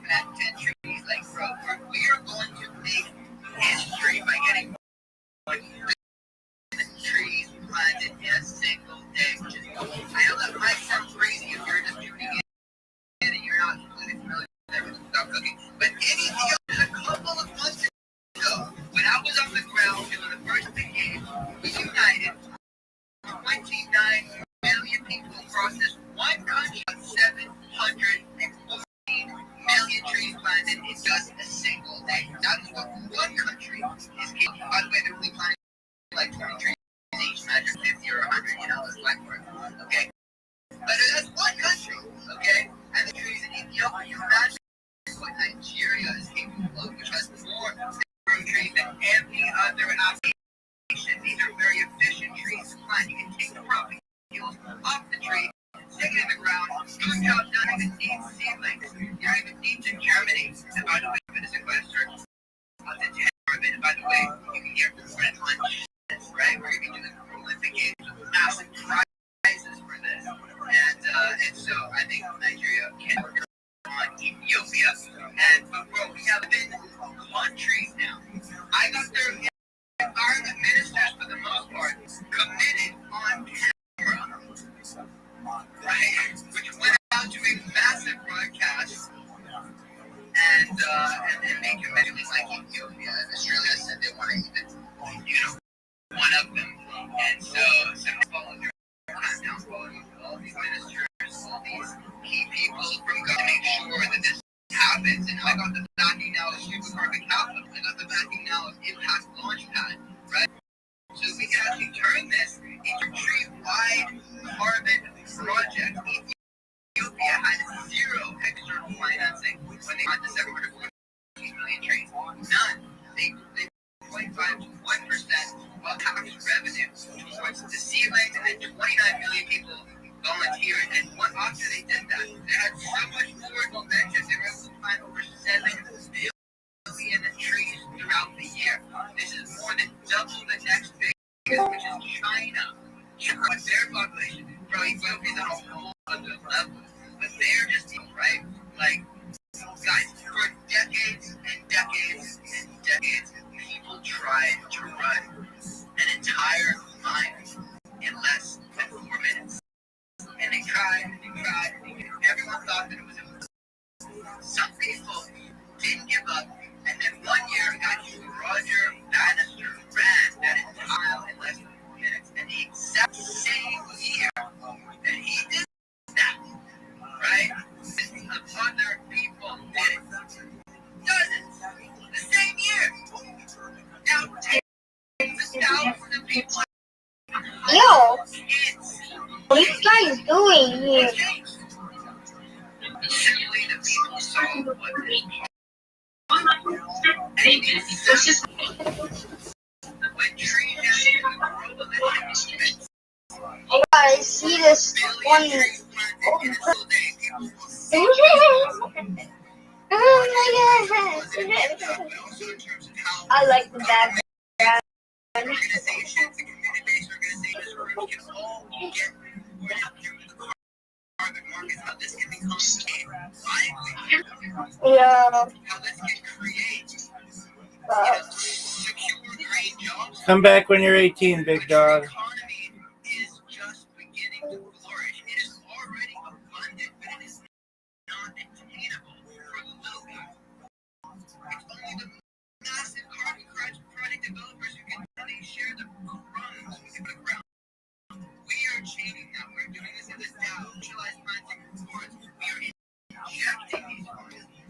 plant 10 trees. Like, bro, we are going to make history by getting 1 billion trees planted in a single day. Which is, I know that might sound crazy if you're just tuning in and you're not completely familiar with everything about cooking. But anything else, a couple of months ago, when I was on the ground doing the first big game, we united 29 million people across this one country, 714 million trees planted in just a single day. That is what one country is capable of. By the way, they're only planting like 20 trees each, imagine 50 or 100, it's like more, okay? But that's one country, okay? And the trees in Ethiopia, you imagine what Nigeria is capable of, which has more trees than every other application. These are very efficient trees to plant. You can take the property peels off the tree, stick it in the ground, good job done. You even need seedlings. You don't even need to germinate. And by the way, for the sequester, by the way, you can get red lunch, right? Where you can do the Olympic Games with massive prizes for this. And so I think Nigeria can work on Ethiopia. But bro, we have been countries now. I got their environment ministers, for the most part, committed on camera, right? Which went out to a massive broadcast, and they committed like Ethiopia and Australia said they want to even, one of them. And so followed their down, following all these ministers, all these key people from God to make sure that this happens. And I got the backing now of Super Carbon Capital. I got the backing now of Impact Launchpad, right? So we can actually turn this into a tree-wide carbon project. Ethiopia had zero external financing when they had the 714 million trees. None. They 0.5 to 1% of tax revenue towards the seedlings, and then 29 million people volunteered. And after they did that, they had so much more momentum. They were able to plant over 7 billion trees throughout the year. This is more than double the next biggest, which is China. With their population, probably Ethiopia is on a whole other level. But they're just, right? Like, guys, for decades and decades and decades, people tried to run an entire line in less than 4 minutes. And they tried, and they tried, and everyone thought that it was impossible. Some people didn't give up, and then one year, a guy named Roger Bannister ran that entire in less than 4 minutes. And the exact same year that he did that, right? Other people did it. Dozens. The same year. Now, tens of thousands of people.
Yo, what are you guys doing here?
Simply the people saw what this when trees actually grow
Hey guys, see this one? Oh my god! I like the background. Yeah.
Come back when you're 18, big dog.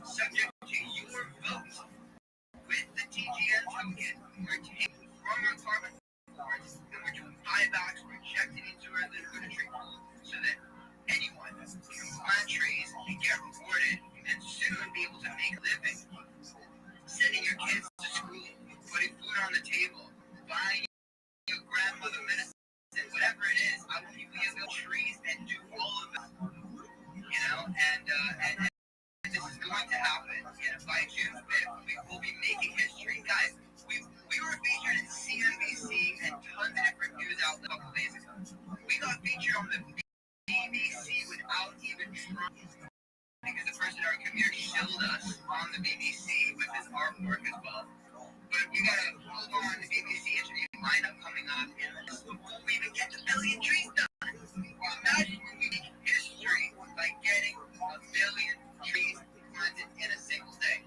Subject to your vote with the TGN token, we're taking from our carbon boards and we're doing buybacks, we're injecting into our literature so that anyone can plant trees and get rewarded and soon be able to make a living. Sending your kids to school, putting food on the table, buying your grandmother medicine, whatever it is. I want people to build trees and do all of that. And this is going to happen. By June 5th, we will be making history. Guys, we were featured in CNBC and tons of different news outlets a couple days ago. We got featured on the BBC without even trying because the person in our community killed us on the BBC with his artwork as well. But we gotta move on. The BBC interview lineup coming up before we even get to billion trees done. Imagine we make history by getting 1 million trees planted in a single day.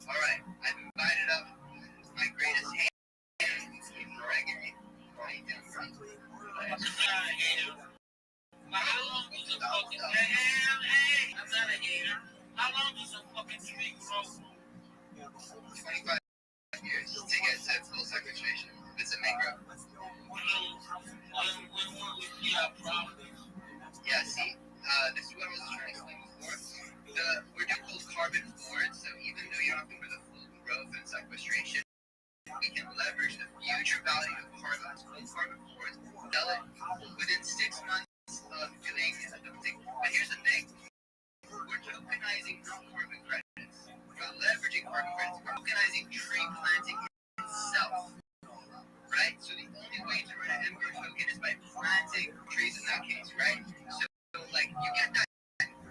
All right, I've invited up my greatest Gregory.
How long does a fucking hey, I'm not a hater. How long does a fucking tree grow?
25 years to get to full sequestration. It's a mangrove.
When will we see our progress?
Yeah, see, this is what I was trying to explain before. We're doing both carbon forward, so even though you're not going for the full growth and sequestration, we can leverage the future value of carbon, carbon forward, sell it within 6 months of doing something. But here's the thing. We're tokenizing non-carbon credits. We're leveraging carbon credits. We're tokenizing tree planting itself. Right? So the only way to run an Ember token is by planting trees in that case, right? So like, you get that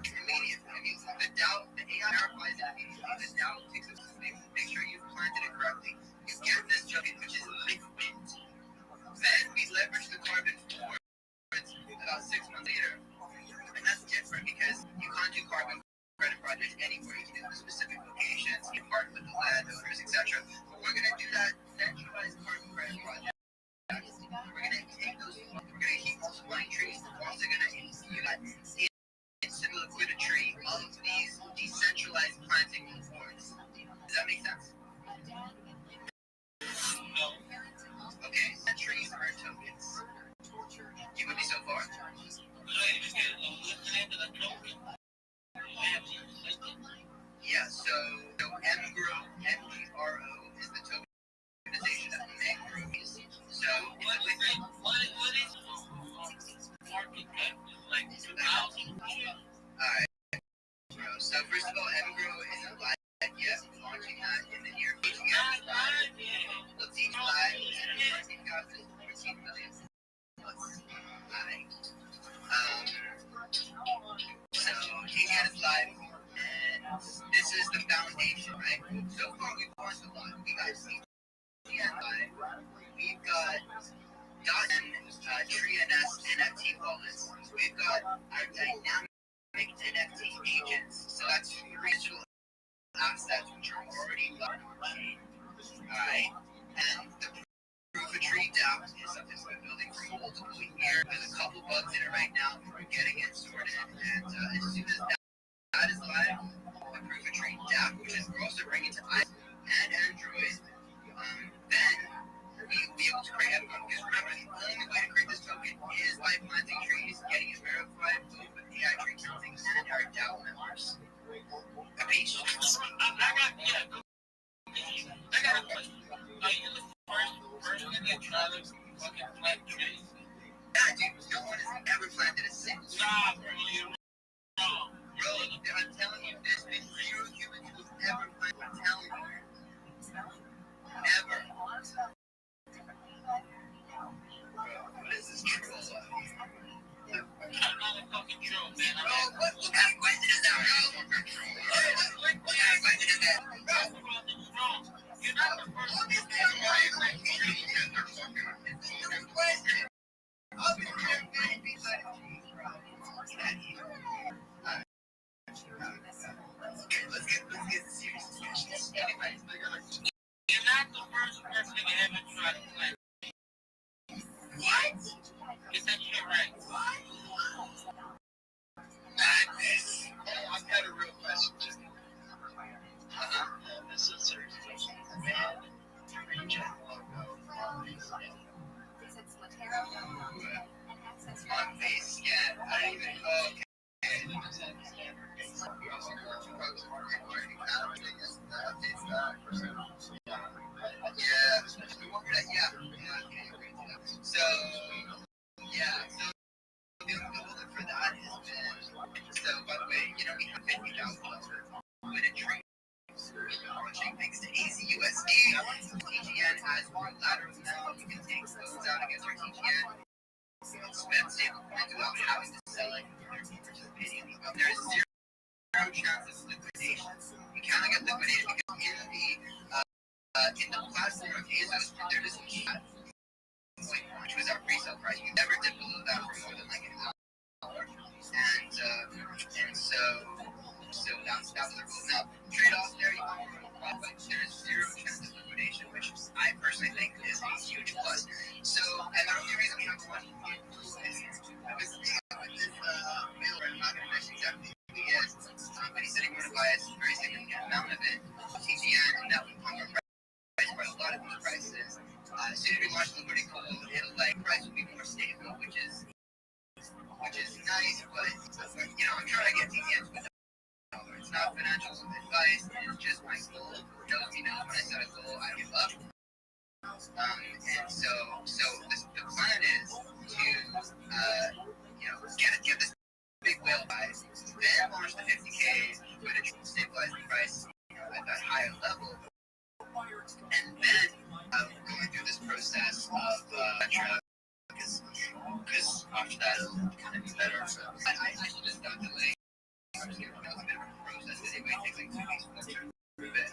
immediately. I mean, the DAO, the AI verifies it immediately. The DAO takes a make sure you've planted it correctly. You get this token, which is liquid. Then we leverage the carbon forward about 6 months later. And that's different because you can't do carbon credit projects anywhere. You can do specific locations, you partner with the landowners, etc. But we're going to do that centralized carbon credit project. We're going to take those, we're going to keep multiplying trees. We're also going to use that instant liquidity of these decentralized planting boards. Does that make sense? No. Okay, so trees are tokens. You with me so far? Yeah, so MGRO, M-E-R-O is the tokenization of mangroves. So
what is market cap? Like 2,000?
Alright, so first of all, MGRO isn't live yet. We're launching that in the near future. Let's see, live and market cap is 14 million. So TGN is live, and this is the foundation, right? So far we've launched a lot. We got TGN live, we've got Tree NFT wallets, we've got our dynamic NFT agents. So that's 3 digital assets which are already live on the chain. Alright, and the Proof of Tree DAO is something we've been building for multiple years. There's a couple bugs in it right now. We're getting it sorted, and as soon as that is live, the Proof of Tree DAO, which is we're also bringing to iOS and Android, then we'll be able to create everyone. Because remember, the only way to create this token is by planting trees, getting it verified both with AI tree counting and our DAO members. Capiche?
I got a question. Are you the first thing that tried to fucking plant trees?
Yeah, dude, no one has ever planted a single tree.
Nah, bro, you're wrong.
Bro, I'm telling you, there's been 0 humans who've ever planted. I'm telling you. Never. What is this troll out here?
I'm not a fucking troll, man.
Bro, what kind of question is that, bro? What kind of question is that? Bro,
you're not the first one. You're not the first person to ever try to plant.
What?
Get that shit right.
Madness. I've got a real question, Jimmy.
This is certification and region logo on the site.
On base scan. I don't even know. Okay. So, the goal for that has been, so by the way, we have 50,000 with a tree. Launching thanks to AZUSD. TGN has more laterals now. You can take those out against our TGN. Spend stable coins without having to sell it. There's 0 chance of liquidation. we kind of get liquidated because in the platform of Jesus, there is a chat, which was our pre-sale price. We never did below that for more than like $1. And so that was the rule. Now, trade-off there, but there's zero chance of liquidation, which I personally think is a huge plus. So, and the only reason we have one is because this mailer, I'm not going to mention exactly who he is, but he said he wanted to buy a very significant amount of it, TGN, and that would pump our price by a lot of these prices. As soon as we launch the pretty cool, it'll like price will be more stable, which is nice, but you know, I'm trying to get TGNs with it's not financial advice, it's just my goal. Knows me knows when I set a goal, I give up. And so the plan is to get this big whale buy, then launch the 50K with a stabilize the price at that higher level, and then going through this process of because after that it'll kind of be better. So I should just not delay. I'm just going to go through the process because it might take like 2 weeks for them to prove it.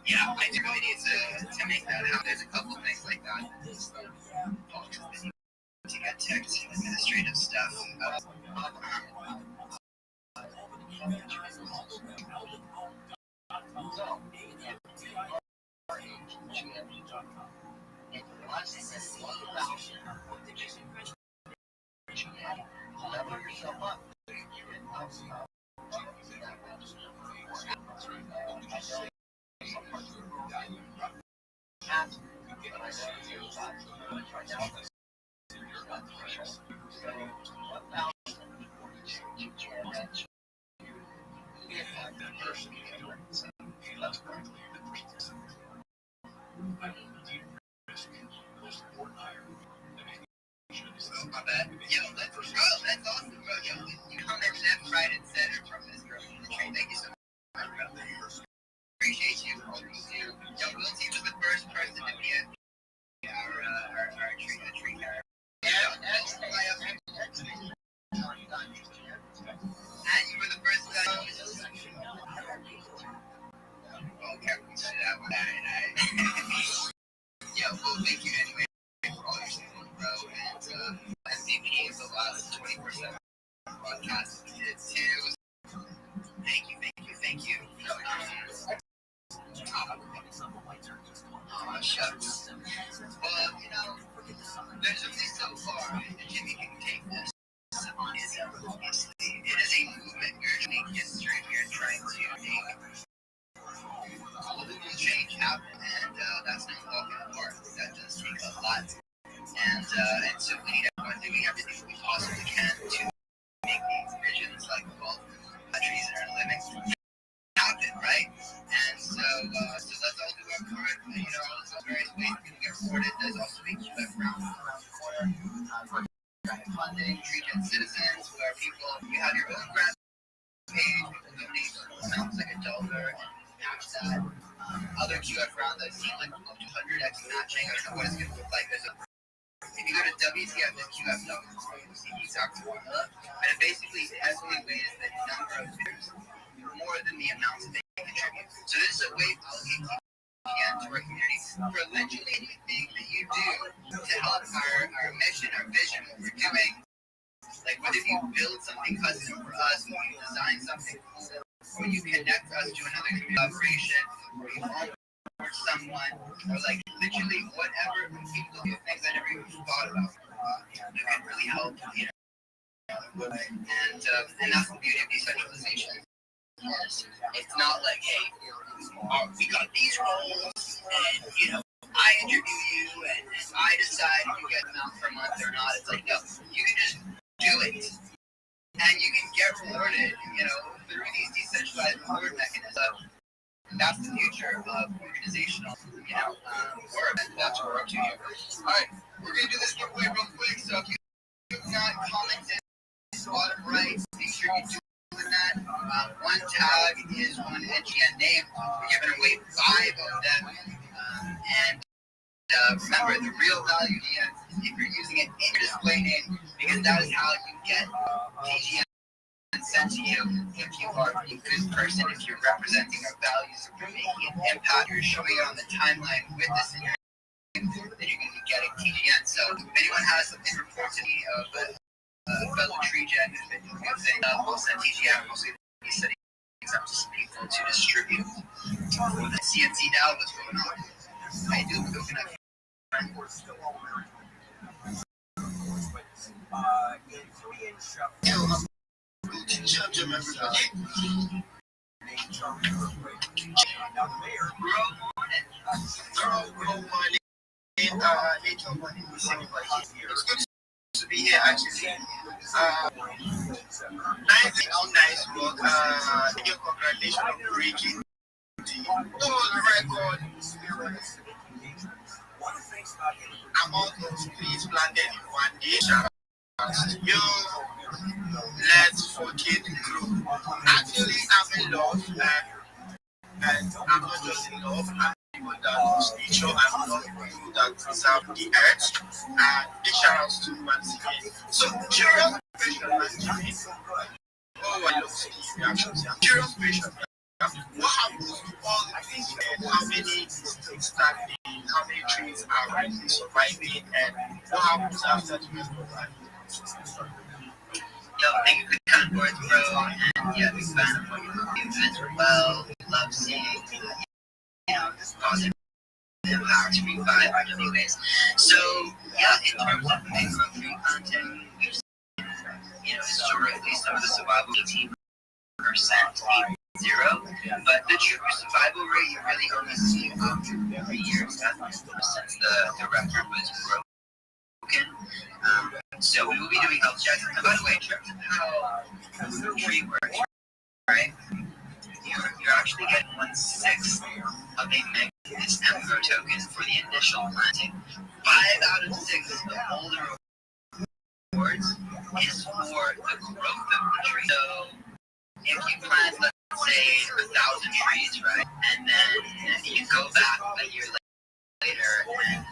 Yeah, I do really need to make that happen. There's a couple things like that. To get ticked, administrative stuff. Level yourself up. My bad. Yo, that's awesome, bro. Yo, you come in left, right, and center from this girl in the train. Thank you so much, bro. Appreciate you. Yo, Will T was the first person to be at our tree guy. Yeah, that's why and you were the first guy. Okay, we said that one. Yeah, well, thank you anyway for all your support, bro. And MVP of the last 24/7 podcast too. Thank you. Shucks. Well, you know, there's at least so far that Jimmy can take this. It is a movement. We're making history. We're trying to make global change happen, and that's not walking apart. That does take a lot. And so we need everyone doing everything we possibly can to make these visions like both countries that are living happen, right? And so let's all do our part. You know, there's various ways we can get rewarded. There's also a QF round around the corner for funding, regen citizens, where you have your own grant page, people donate amounts like $1 and match that. Other QF rounds I've seen like 200x matching. I don't know what it's going to look like. If you go to WTF.QF.com, you'll see the exact formula. And it basically heavily weighs the number of bidders more than the amounts they contribute. So this is a way to allocate TGN to our community for literally anything that you do to help our mission, our vision, what we're doing. Like whether you build something custom for us, or you design something cool, or you connect us to another collaboration, or you onboard someone, or like literally whatever people do things I never even thought about that can really help, you know. And that's the beauty of decentralization. It's not like, hey, we got these roles, and you know, I interview you, and I decide if you get them out per month or not. It's like, no, you can just do it, and you can get rewarded, you know, through these decentralized reward mechanisms. That's the future of organizational, you know, work, and that's what we're up to here. All right, we're gonna do this giveaway real quick. So if you have not commented, bottom right, make sure you do that. One tag is one NGN name. We're giving away 5 of them, and remember, the real value is if you're using it in your display name, because that is how you get TGN sent to you if you are a good person, if you're representing our values, if you're making an impact, you're showing it on the timeline with this in your then you're going to be getting TGN. So if anyone has something to report to me of fellow tree gen, if it's a good thing, we'll send TGN. We'll be sending things up to some people to distribute. CNC now, what's going on? I do coconut.
It's good to be here actually. Nice work. Congratulations on breaking the record. I'm all those please planted in one day. Yo, let's forget the group. Actually, I'm in love, and I'm not just in love. I'm people that love nature and love people that preserve the earth. And big shout outs to once again. So, curious question, oh, I love seeing reactions. Curious question. What happens to all the things and how many things standing, how many trees are really surviving, and what happens after the rest of life?
Yo, thank you for the kind words, bro. And yeah, big fan of what you do as well. Love seeing, this positive impact we vibe on anyways. So, yeah, in terms of mangrove tree planting, we've seen, historically some of the survival 18%, 0, but the true survival rate you really only see after 3 years since the record was broken. So we will be doing health checks. And by the way, in terms of how tree works, right? You're actually getting 1/6 of a Magnus Emgro token for the initial planting. 5 out of 6 of all the rewards is for the growth of the tree. So if you plant, let's say, 1,000 trees, right, and then you go back a year later and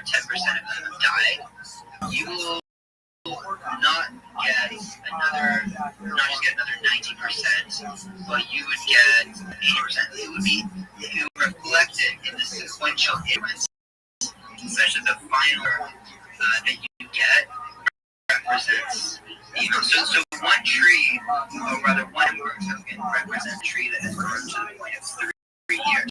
10% of them have died, you will not just get another 90%, but you would get 80%. It would be reflected in the sequential increments, such that the final that you get represents, so one tree, or rather one Emgro token, represents a tree that has grown to the point of 3 years.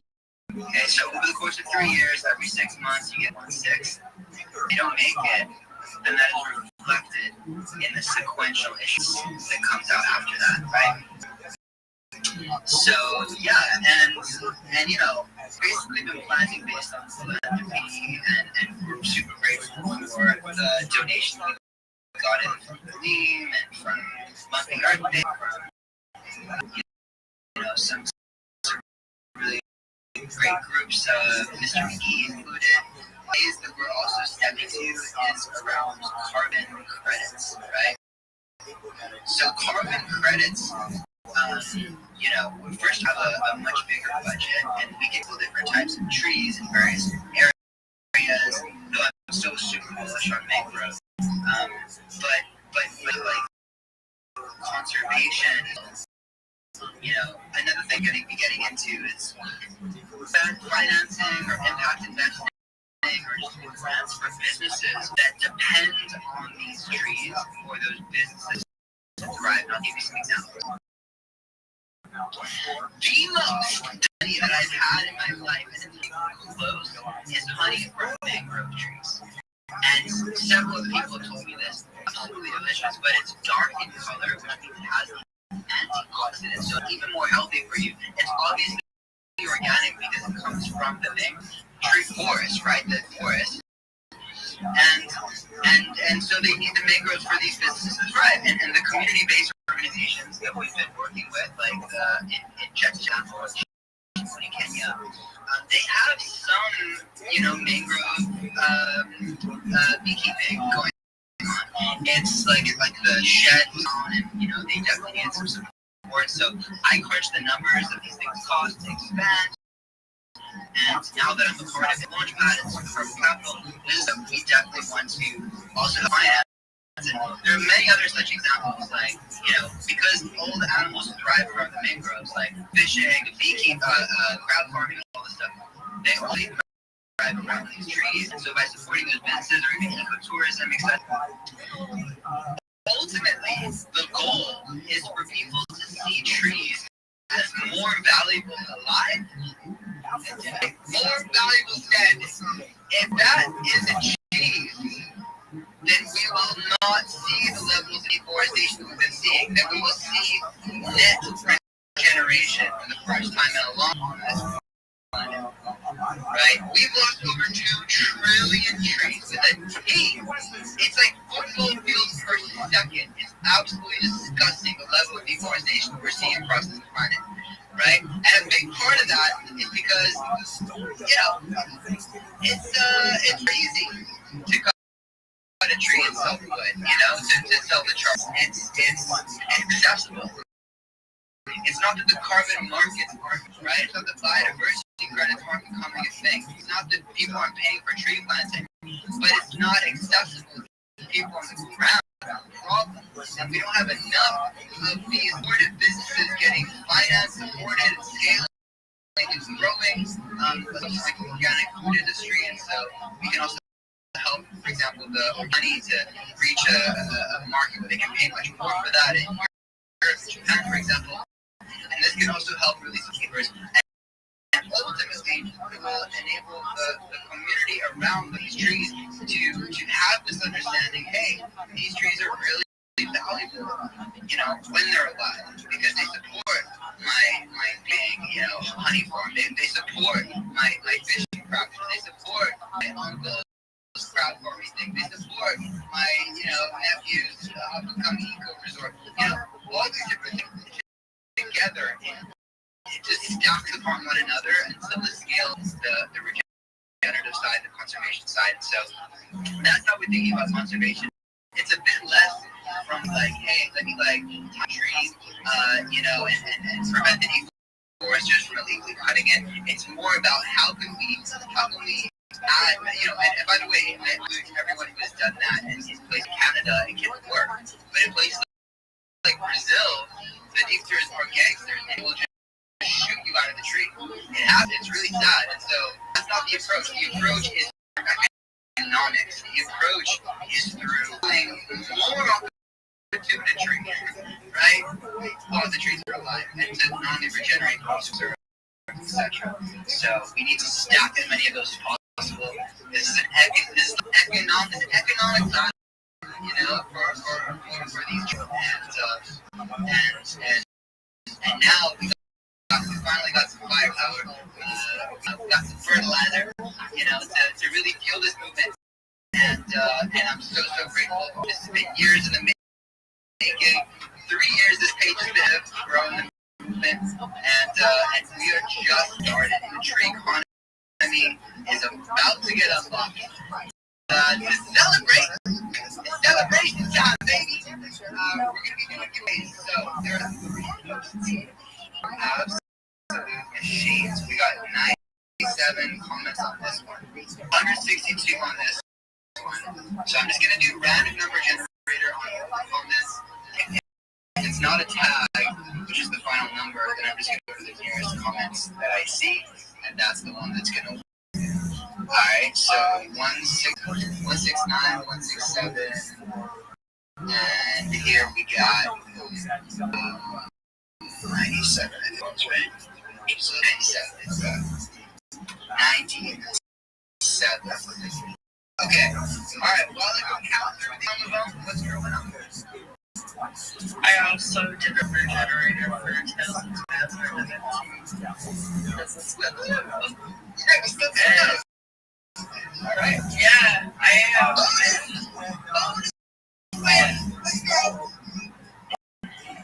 Okay, so over the course of 3 years, every 6 months, you get 1/6. If you don't make it, then that is reflected in the sequential issues that comes out after that, right? So yeah, and basically been planting based on philanthropy, and we're super grateful for the donation we got in from the team and from Monthly Garden Day, from some really great groups, Mr. McGee included. Ways that we're also stepping to is around carbon credits, right? So carbon credits, we first have a much bigger budget, and we get all different types of trees in various areas. Though I'm still super bullish on mangroves, but like conservation, another thing I'm going to be getting into is financing or impact investing, or just grants for businesses that depend on these trees for those businesses to thrive. And I'll give you some examples. The most honey that I've had in my life, and it's close, is honey from mangrove trees. And several of the people told me this. Absolutely delicious, but it's dark in color, which means it has antioxidants, so it's even more healthy for you. It's obviously organic because it comes from the tree forest, right? The forest. And so they need the mangroves for these businesses, right? And the community-based organizations that we've been working with, like in Chechnya or in Kenya, they have some, mangrove beekeeping going on. It's like the shed was on, and they definitely need some support. So I crunched the numbers of these things cost to expand. And now that I'm a part of the Launchpad and Super Capital, we definitely want to also finance. And there are many other such examples, like, because fishing, beekeeping, crowd farming, all this stuff. They only thrive around these trees. And so by supporting those businesses or even ecotourism, etc. Ultimately, the goal is for people to see trees as more valuable alive, more valuable dead. If that is achieved, then we will not see the levels of deforestation we've been seeing. Then we will see net regeneration for the first time in a long time. Right? We've lost over 2 trillion trees with a T. It's like football fields per second. It's absolutely disgusting the level of deforestation we're seeing across this planet. Right? And a big part of that is because, it's easy to cut a tree and sell wood, to sell the charcoal. It's accessible. It's not that the carbon markets aren't, right? It's not that biodiversity credits aren't becoming a thing. It's not that people aren't paying for tree planting, but it's not accessible to people on the ground. Problem. And we don't have enough of these supported businesses getting financed, supported, and scaling, and growing, like the organic food industry. And so we can also help, for example, the money to reach a market where they can pay much more for that in Europe, Japan, for example. And this can also help release the keepers. And ultimately, it will enable the community around these trees to have this understanding, hey, these trees are really valuable, when they're alive, because they support my big, honey farm. They support my fishing practice. They support my uncle's crowd farming thing. They support my, nephew's upcoming eco resort. All these different things together. It just stacks upon one another until the scale is the regenerative side, the conservation side. So that's how we're thinking about conservation. It's a bit less from hey, let me tie trees, and prevent the deforesters from illegally cutting it. It's more about how can we add, and by the way, I believe everyone who has done that in places like Canada, it can work. But in places like Brazil, the deforesters are gangsters. They will just shoot you out of the tree. It happens. It's really sad. And so that's not the approach. The approach is economics. The approach is through putting more opportunity to the tree, right? While the trees are alive, and to not only regenerate, but also conserve, etc. So we need to stack as many of those as possible. This is an economic side, for these trees. And now we finally got some firepower, we got some fertilizer, to really fuel this movement. And I'm so grateful. This has been years in the making. 3 years this page has been growing the movement, and we are just started. The tree economy is about to get unlocked. It's celebration time, baby. We're going to be doing giveaways. So there are 3 absolute machines. We got 97 comments on this one, 162 on this one. So I'm just going to do random number generator on this. If it's not a tag, which is the final number, then I'm just going to go to the nearest comments that I see, and that's the one that's going to. Alright, so 169, 167, and here we got 97, I think that's right. 97, 97. Okay, alright, while I go count through the phone, what's your number? I also did a generator for Tesla's master Alright, yeah, I am.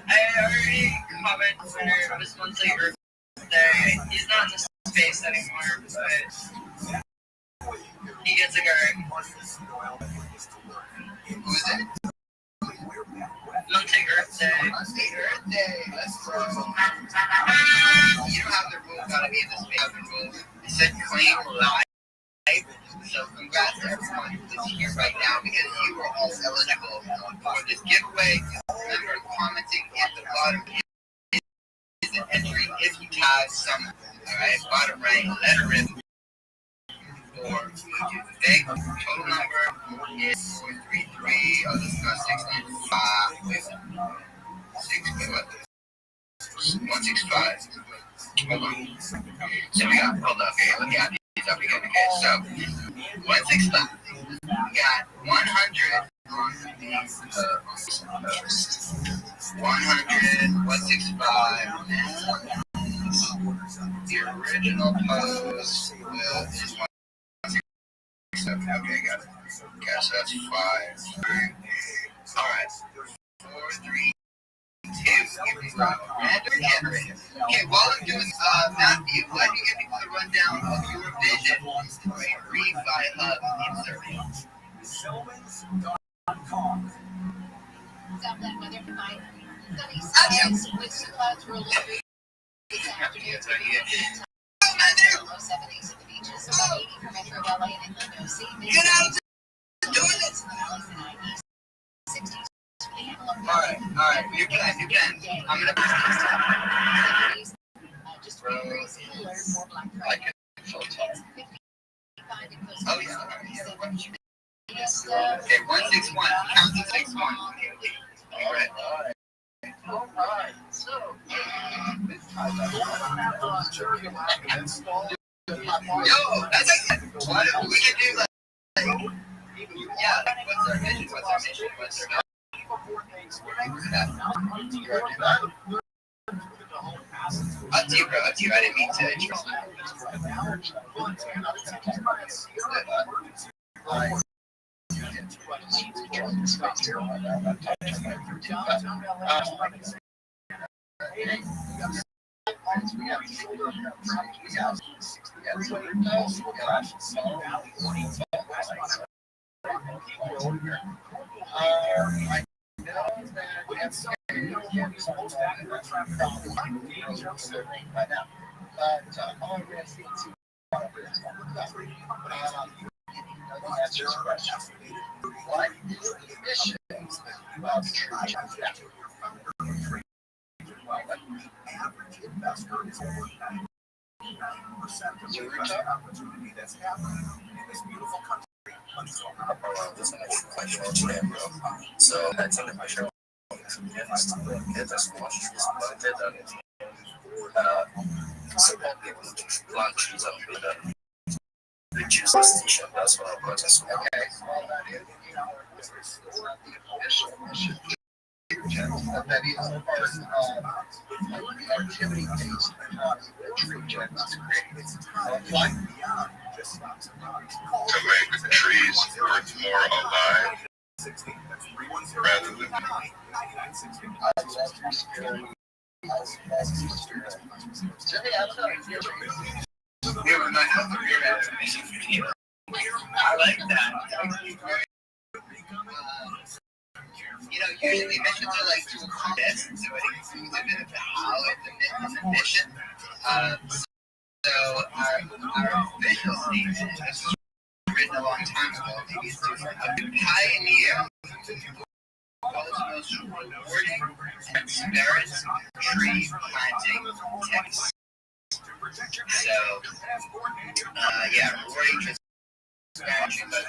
I already commented on his monthly birthday. He's not in the space anymore, but he gets a guard. Who's it? Monthly Earth Day. Let's go. You don't have the rule, gotta be in the space. You have the rule. It said claim live. So congrats to everyone who's here right now, because you are all eligible for this giveaway. Remember, commenting at the bottom is an entry if you have some, alright, bottom right, letter rip for today. Total number is 433, oh, this is not 165. Hold on. So we got, hold up, okay, let me add these up again, okay, so 165. We got 100 on the 100, 165, the original pose is 167. Okay, got it. Okay, so that's 5. Alright. 4, 3, 2. Random generator. Okay, while I'm doing Matthew, why don't you give people the rundown of your vision for a refi hub in Serbia?
Weather tonight. Sunny skies with some clouds rolling through this afternoon. Low 70s at the beaches, about 80 for Metro LA and Inland OC.
Get out of doing this!
60s.
Alright, new plan. I'm gonna
just degrees cooler for Black Friday.
Oh yeah. Okay, 161. Count to 61. Alright. So yo, that's like what we can do like yeah, what's our mission? Up to you, bro. Up to you. I didn't mean to interrupt.
Opportunity that's happening in this beautiful country. This is an extra question today, bro. So that's in my show. So launches up with the juice station. That's what I'm going to say. Okay. That is activity based tree jets
to make the trees worth more alive rather than
I like that. You know, usually missions are like to accomplish, so it includes a bit of the how and the mission. So our official statement, this was written a long time ago, maybe it's different. A pioneer most rewarding and spirit tree planting text. So, yeah, rewarding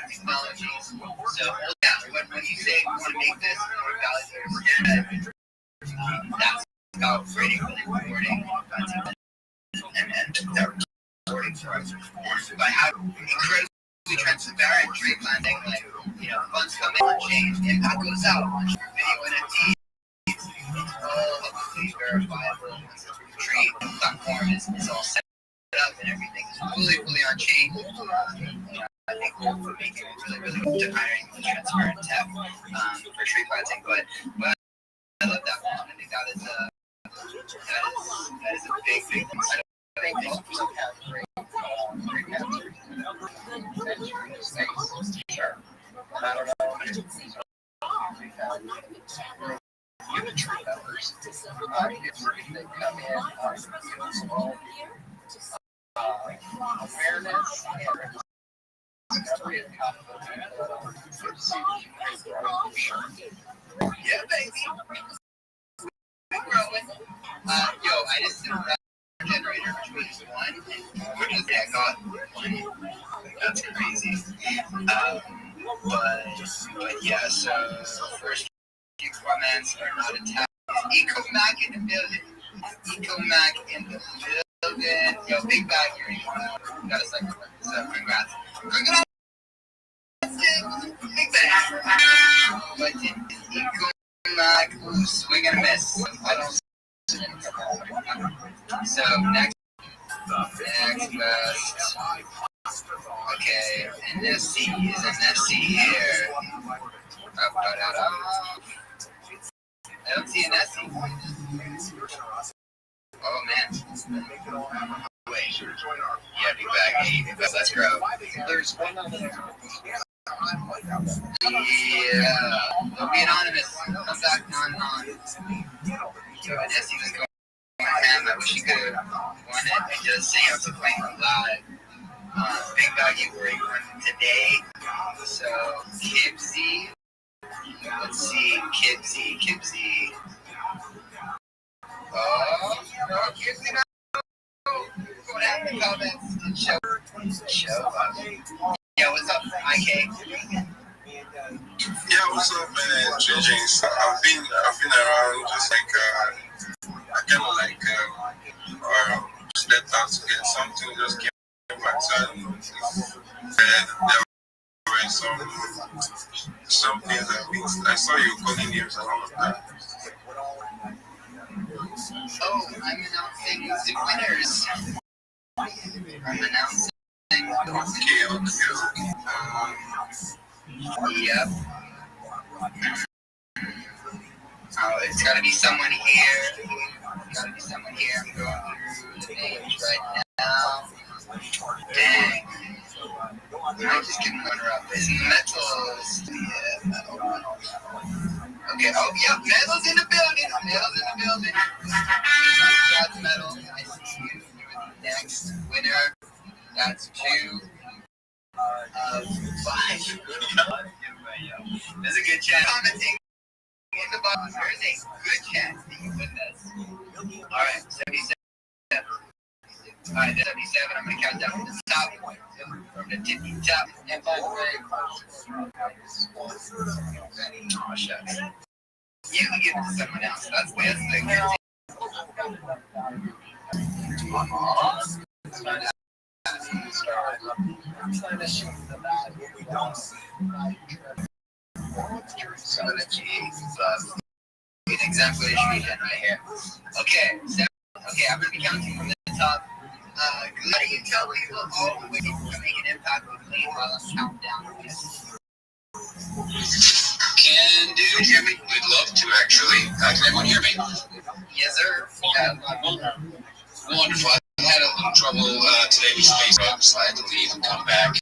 technologies. So, yeah, when you say we want to make this more valuable, that's about creating really rewarding content and that rewarding for us. But how incredibly transparent tree planting, like, you know, funds come in on change, impact goes out, video NFTs, hopefully verifiable tree platform is all set up and everything is fully on chain. I think we're making it really good to hiring transparent tech for tree planting, but I love that one. I think that is a big thing. I think they also have great sure. I don't know. Unit tree members, if they come in, awareness and yeah, baby. We're growing. Yo, I just did that generator.
which was one, and what is that got one? That's crazy. But yeah, so first few comments are not attacked. Eco Mac in the building. Eco Mac in the building. Yo, big bag here. You got a second. So congrats. Congrats. Big bag. But Eco Mac, swing and a miss. I don't. So next best. Okay, and SC is an SC here. I don't see an SC. Oh man. Wait. Yeah, big bag. Hey, big bag. Let's grow. There's one other. Yeah. Don't be anonymous. Come back non. So an SC was going ham. I wish you could have won it. I just say you have to play live. Big dog, you were one today. So Kibsy. Let's see, Kibsy. Oh, no, Kibsy, no. Go down in the comments and show up. Yeah, what's up, IK?
Yeah, what's up, man? JJ. I've been around, just like I kind of like stepped out to get something, just came back to and there were some things I saw you calling names and all of that.
Oh, I'm announcing the winners. I'm announcing. Yep. Oh, it's gotta be someone here. I'm going through the names right now. Dang. I just give one up. Is Metals? Yeah, Metal. Okay, oh, yep, Metal's in the building. That's Metal. I see you. You're the next winner. That's 2 of 5. There's a good chance. Commenting in the box. There's a good chance that you win this. Alright, 77. Alright, 77. I'm going to count down from the top. From the tippy top. And by the way, oh, shucks. You can give it to someone else. That's the good. Some of the G's an exemplary region right here. Okay, so I'm gonna be counting from the top. How do you tell people all the way to make an impact with me while I'm counting down this?
Can do, Jimmy. We'd love to, actually. Can everyone hear me?
Yes, sir. Yeah.
Wonderful. I had a little trouble today with space rug, so I had to leave and come back.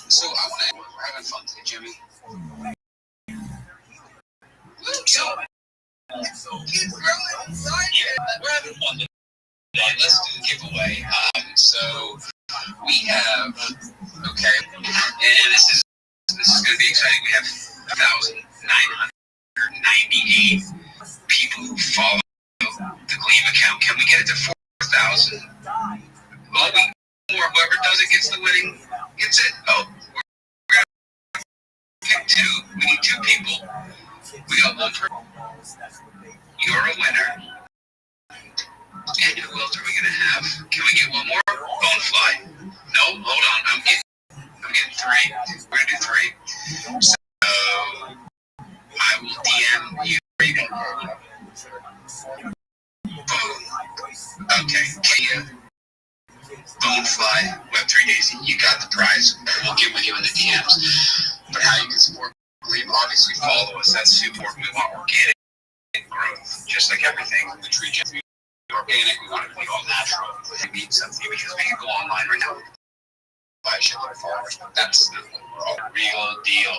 So I want to. We're having fun today, Jimmy. We're having fun today. Let's do the giveaway. So we have, okay, and this is going to be exciting. We have 1,998 people who follow the Gleam account. Can we get it to 4,000? Well, whoever does it gets the winning, gets it. Oh, we're going to pick 2. We need 2 people. We got one per. You're a winner. And who else are we going to have? Can we get one more? Bonefly. No, hold on. I'm getting 3. We're going to do 3. So I will DM you. Boom. Okay. Bonefly, Web3 Daisy. You got the prize. We'll get with you in the DMs. But how you can support Gleam, obviously follow us. That's super important. We want organic growth, just like everything. The tree just be organic. We want it to be all natural. It means something because we can go online right now. Buy shit like followers, but that's the real deal.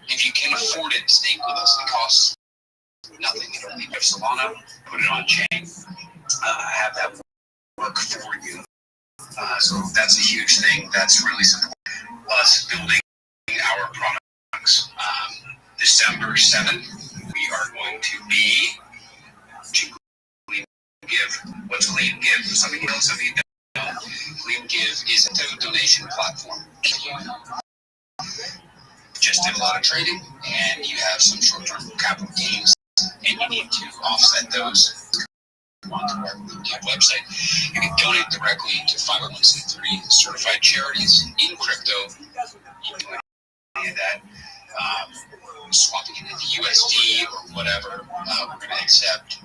If you can afford it, stake with us. It costs nothing. You don't leave your Solana, put it on chain, have that work for you. So that's a huge thing. That's really supporting us building our products. December 7th, we are going to be give What's Clean Give? Some of you know, some of you don't. Clean Give is a donation platform. Just did a lot of trading, and you have some short-term capital gains, and you need to offset those onto our website. You can donate directly to 501c3 certified charities in crypto. You can do any of that. Swapping it into USD or whatever. We're going to accept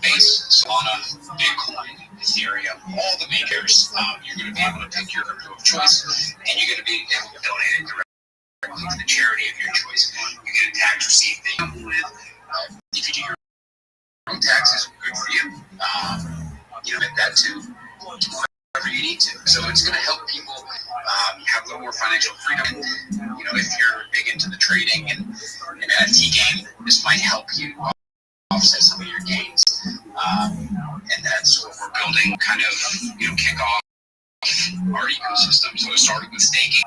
Base, Solana, Bitcoin, Ethereum, all the makers. You're going to be able to pick your crypto of choice, and you're going to be able to donate it directly to the charity of your choice. You get a tax receipt that you come with. If you do your own taxes, good for you. You get that too. Whatever you need to. So it's going to help people have a little more financial freedom. You know, if you're big into the trading and NFT game, this might help you offset some of your gains. And that's what we're building, kind of, kick off our ecosystem. So it started with staking.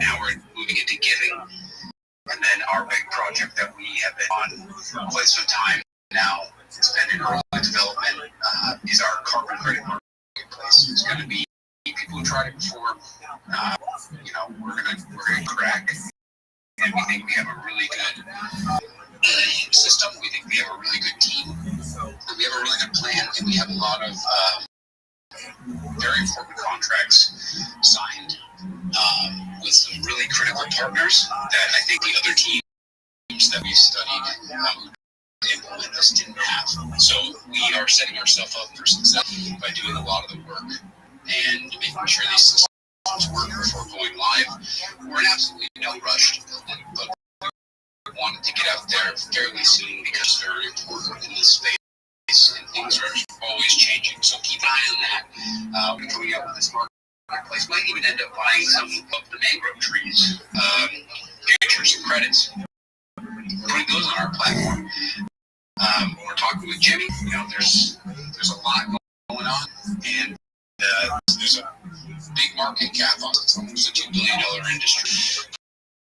Now we're moving into giving. And then our big project that we have been on for quite some time now, it's been in early development, is our carbon credit marketplace. It's going to be people who tried it before. We're gonna crack, and we think we have a really good system. We think we have a really good team, and we have a really good plan, and we have a lot of very important contracts signed with some really critical partners that I think the other teams that we studied implement this didn't have. So we are setting ourselves up for success by doing a lot of the work and making sure these systems work before going live. We're in absolutely no rush to build it, but we wanted to get out there fairly soon because it's very important in this space and things are always changing. So keep an eye on that. We're coming up with this marketplace. Might even end up buying some of the mangrove trees, futures and credits, putting those on our platform. We're talking with Jimmy. There's a lot going on, and there's a big market cap on it. It's almost a $2 billion industry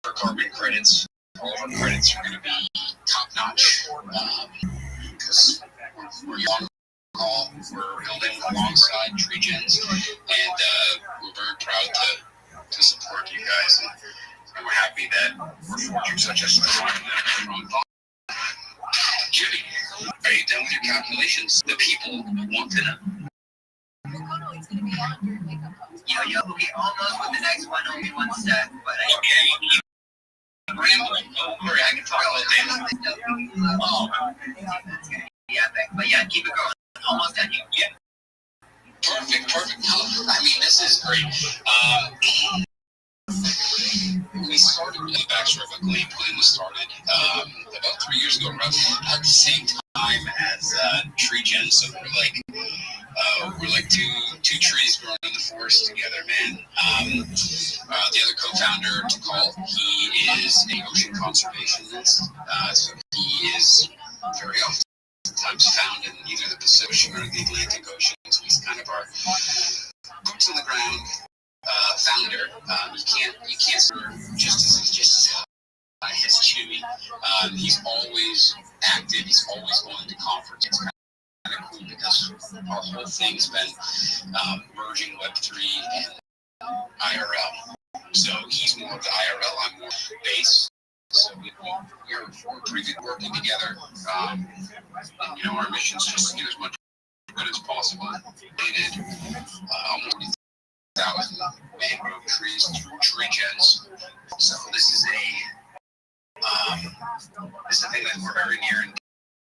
for carbon credits. All of our credits are going to be top notch because we're young. We're building alongside Tree Gens, and we're very proud to support you guys. And we're happy that we're forging such a strong bond. Jimmy, are you done with your calculations? The people want to know.
We'll be almost with the next one, only one step. But
Okay. Rambling. Oh, Corey, I can talk all day. Oh.
Yeah, but yeah, keep it going. Almost done.
Yeah. Perfect. No, I mean, this is great. We started the backstory of Clean was started about 3 years ago, at the same time as Tree Gen. So we're like two trees growing in the forest together, man. The other co-founder, Tikal, he is an ocean conservationist. So he is very oftentimes found in either the Pacific Ocean or the Atlantic Ocean. So he's kind of our boots on the ground founder. You can't sort of just as high as Jimmy. He's always active. He's always going to conferences. It's kind of cool because our whole thing's been merging Web3 and IRL. So he's more of the IRL. I'm more base. So we're pretty good working together. And our mission is just to get as much good as possible. Dated almost 1,000 mangrove trees through Tree Gens. So this is a thing that we're very near and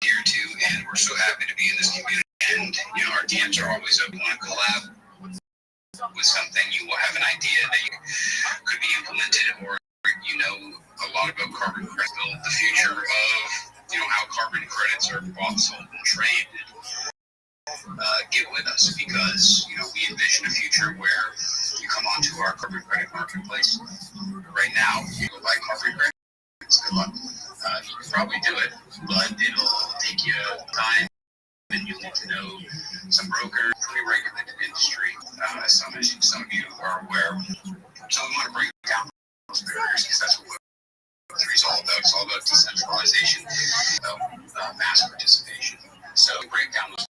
dear to, and we're so happy to be in this community. And our DMs are always open to collab with something. You will have an idea that could be implemented, or a lot about carbon credits, the future of how carbon credits are bought, sold, and traded. Get with us because we envision a future where you come onto our carbon credit marketplace. Right now, you go buy carbon credits. Good luck. You can probably do it, but it'll take you time, and you'll need to know some brokers, pretty regulated industry, as some of you are aware. So we want to break down those barriers because that's what Web3 is all about. It's all about decentralization, mass participation. So we break down those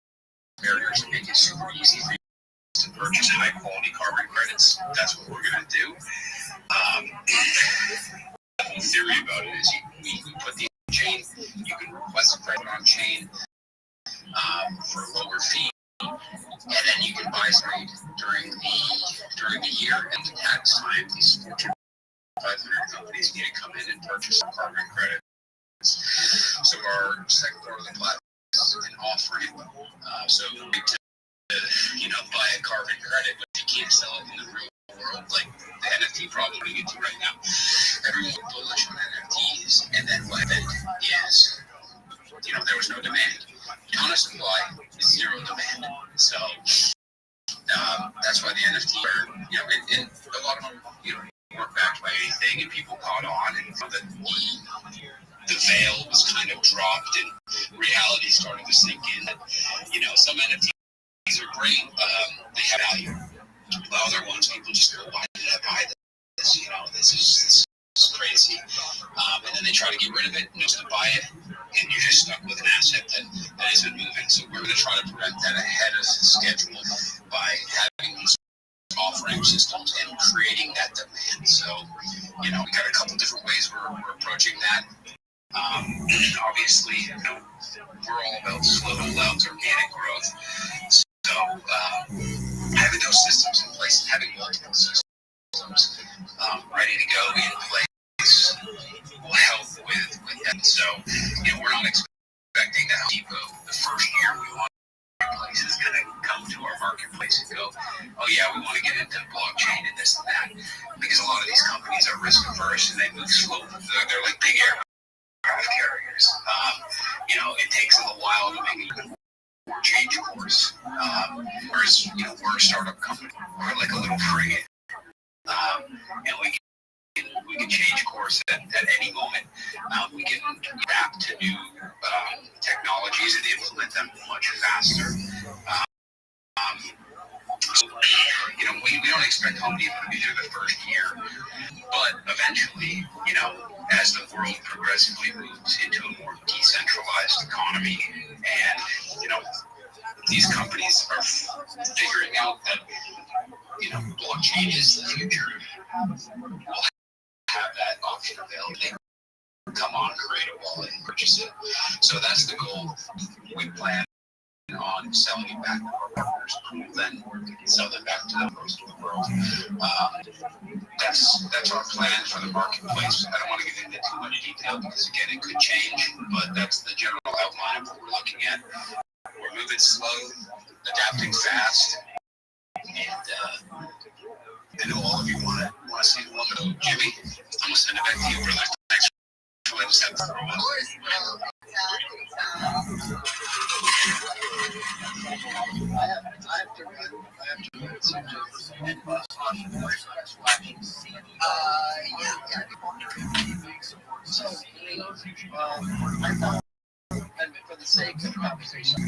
barriers and make it super easy for you to purchase high quality carbon credits. That's what we're going to do. The whole theory about it is we put the chain, you can request a credit on chain for a lower fee, and then you can buy trade during the year, and the tax time these Fortune 500 companies need to come in and purchase carbon credits. So our second part of the platform is an offering. So to buy a carbon credit, but you can't sell it in the real world, like the NFT problem we get to right now. Everyone's bullish on NFTs, and then what happened is, there was no demand. Ton of supply, zero demand. So that's why the NFT are, and a lot of them, weren't backed by anything, and people caught on, and the veil was kind of dropped, and reality started to sink in. That, some NFTs are great, they have value. The other ones, people just go, why did I buy this? This is crazy. And then they try to get rid of it, and just to buy it, and you're just stuck with an asset that isn't moving. So we're going to try to prevent that ahead of schedule by having these offering systems and creating that demand. So, we got a couple different ways we're approaching that. Obviously, we're all about slow and loud organic growth. So, having those systems in place and having multiple systems ready to go in place will help with that. So, we're not expecting that Depot the first year we want marketplace is going to come to our marketplace and go, oh yeah, we want to get into blockchain and this and that, because a lot of these companies are risk averse and they move slow. They're like big aircraft carriers. It takes them a while to make a change course. Whereas, we're a startup company. We're like a little frigate. And we can change course at any moment. We can adapt to new technologies and implement them much faster. We don't expect Home Depot to be there the first year, but eventually, as the world progressively moves into a more decentralized economy, and these companies are figuring out that blockchain is the future, we'll have that option available. They come on, create a wallet, and purchase it. So that's the goal. We plan on selling it back to our partners, then sell them back to the rest of the world. That's our plan for the marketplace. I don't want to get into too much detail because, again, it could change, but that's the general outline of what we're looking at. We're moving slow, adapting fast, and I know all of you want to see the woman. Jimmy, I'm going to send it back to you, brother. Thanks for letting us have the throw up.
And for the sake of conversation,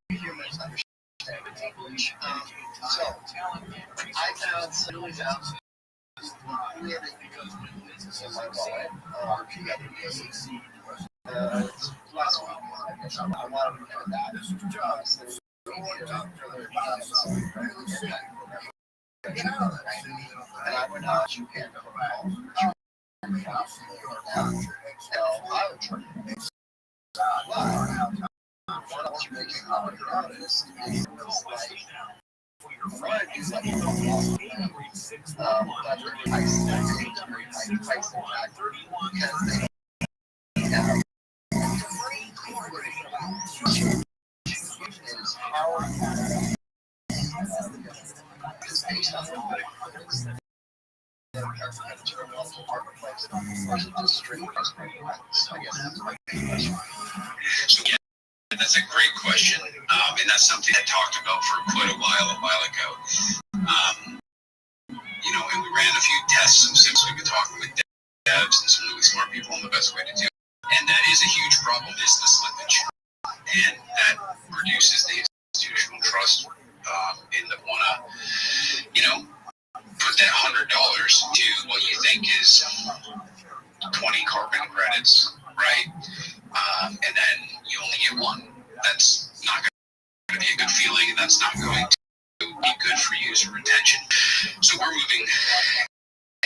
humans understand English. So I found really found really in my wallet last week. I wanted to know that. And I went out to Canada.
So yeah, that's a great question, and that's something I talked about for quite a while ago. And we ran a few tests, and since we've been talking with devs and some really smart people on the best way to do it, and that is a huge problem, is the slippage, and that reduces the institutional trust in the wanna, put that $100 to what you think is 20 carbon credits, right? and then you only get one. That's not going to be a good feeling, and that's not going to be good for user retention. So we're moving,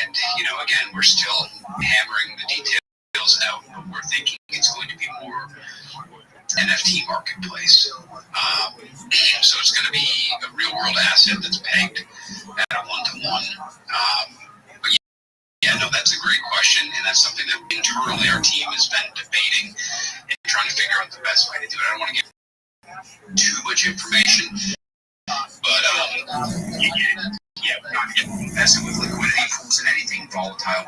and again, we're still hammering the details out, but we're thinking it's going to be more NFT marketplace. So it's going to be a real world asset that's pegged at a one-to-one. But yeah, no, that's a great question, and that's something that internally our team has been debating and trying to figure out the best way to do it. I don't want to give too much information, but we're not messing with liquidity pools and anything volatile.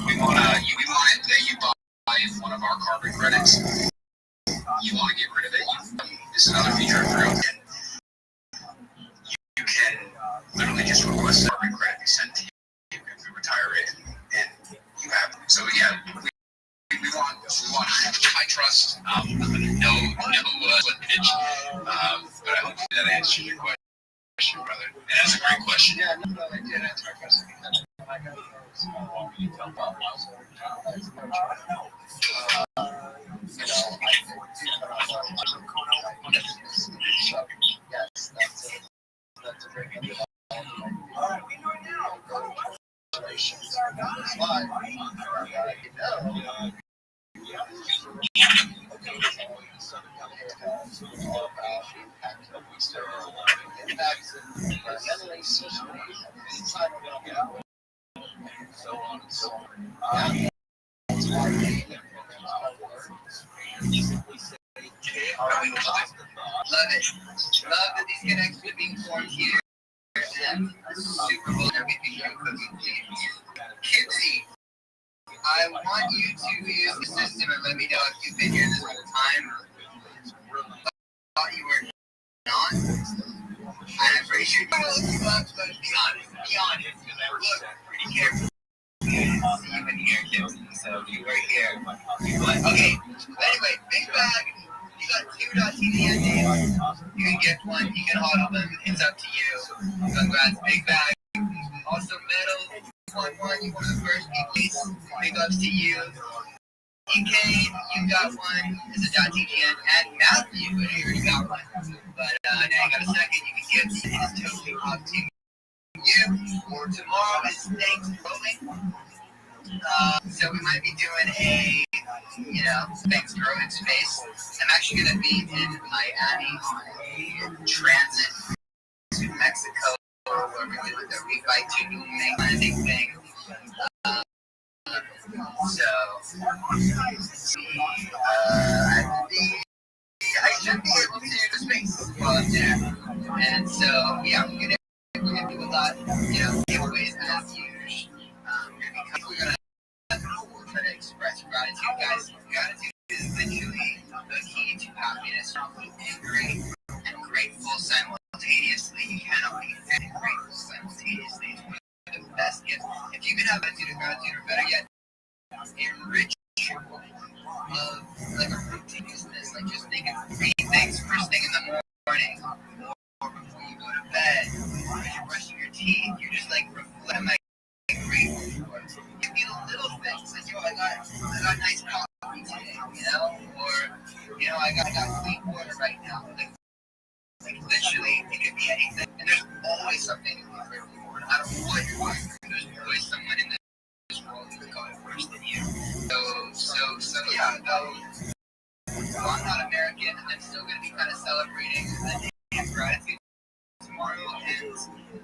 We want it that you buy one of our carbon credits. You want to get rid of it. This is another feature of Real. You can literally just request a carbon credit be sent to you if you retire it, and you have. So yeah, we want high trust. No pitch. But I hope that answers your question, brother. And that's a great question. Yeah, no, I did answer my question.
Yes, that's a very good congratulations. So on and so on.
Love it. Love that these connections are being formed here. And Super Bowl and everything you're cooking. Kipsy, I want you to use the system and let me know if you've been here this whole time. Thought you were not. I'm pretty sure you but be honest. Be honest. Because I look pretty careful. See you in here, Kipsy. So if you were here. Okay. But anyway, big bag. You got 2 TDN. You can get one, you can hodl them, it's up to you. Congrats, big bag. Also, Metal, you were the first people. Big ups to you. EK, you got one, it's a .tgn, and Matthew, you already got one. But now you got a second, you can get it. It's totally up to you. Tomorrow is Thanksgiving. So we might be doing a, things growing space. I'm actually going to be in Miami on a transit to Mexico where we're going to do the refi to make my big thing. I should be able to do the space while I'm there. And so, yeah, we're going to do a lot, giveaways as usual. We're going to try to express gratitude, guys. Gratitude is literally the key to happiness. Angry and grateful simultaneously. You cannot be grateful simultaneously. It's one of the best gifts. If you can have attitude of gratitude, or better yet, enrich of like a routine business, like just thinking 3 things first thing in the morning, or before you go to bed, or as you're brushing your teeth, you're just like reflecting. Grateful for. It can be little things like, I got nice coffee today, or, I got clean water right now. Like literally, it could be anything. And there's always something to be grateful for. No matter what you're going through, there's always someone in this world who's going worse than you. So yeah, though I'm not American, I'm still going to be kind of celebrating the day of gratitude tomorrow. And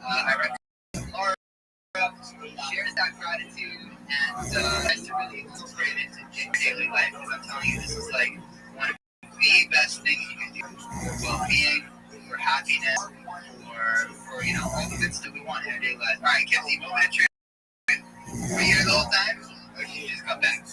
I recommend tomorrow shares that gratitude and tries to really incorporate it into your daily life, because I'm telling you, this is like one of the best things you can do for well-being, for happiness, for all the good stuff we want in our daily life. Alright, Kelsey, what would a trip? Were you here the whole time? Or did you just come back?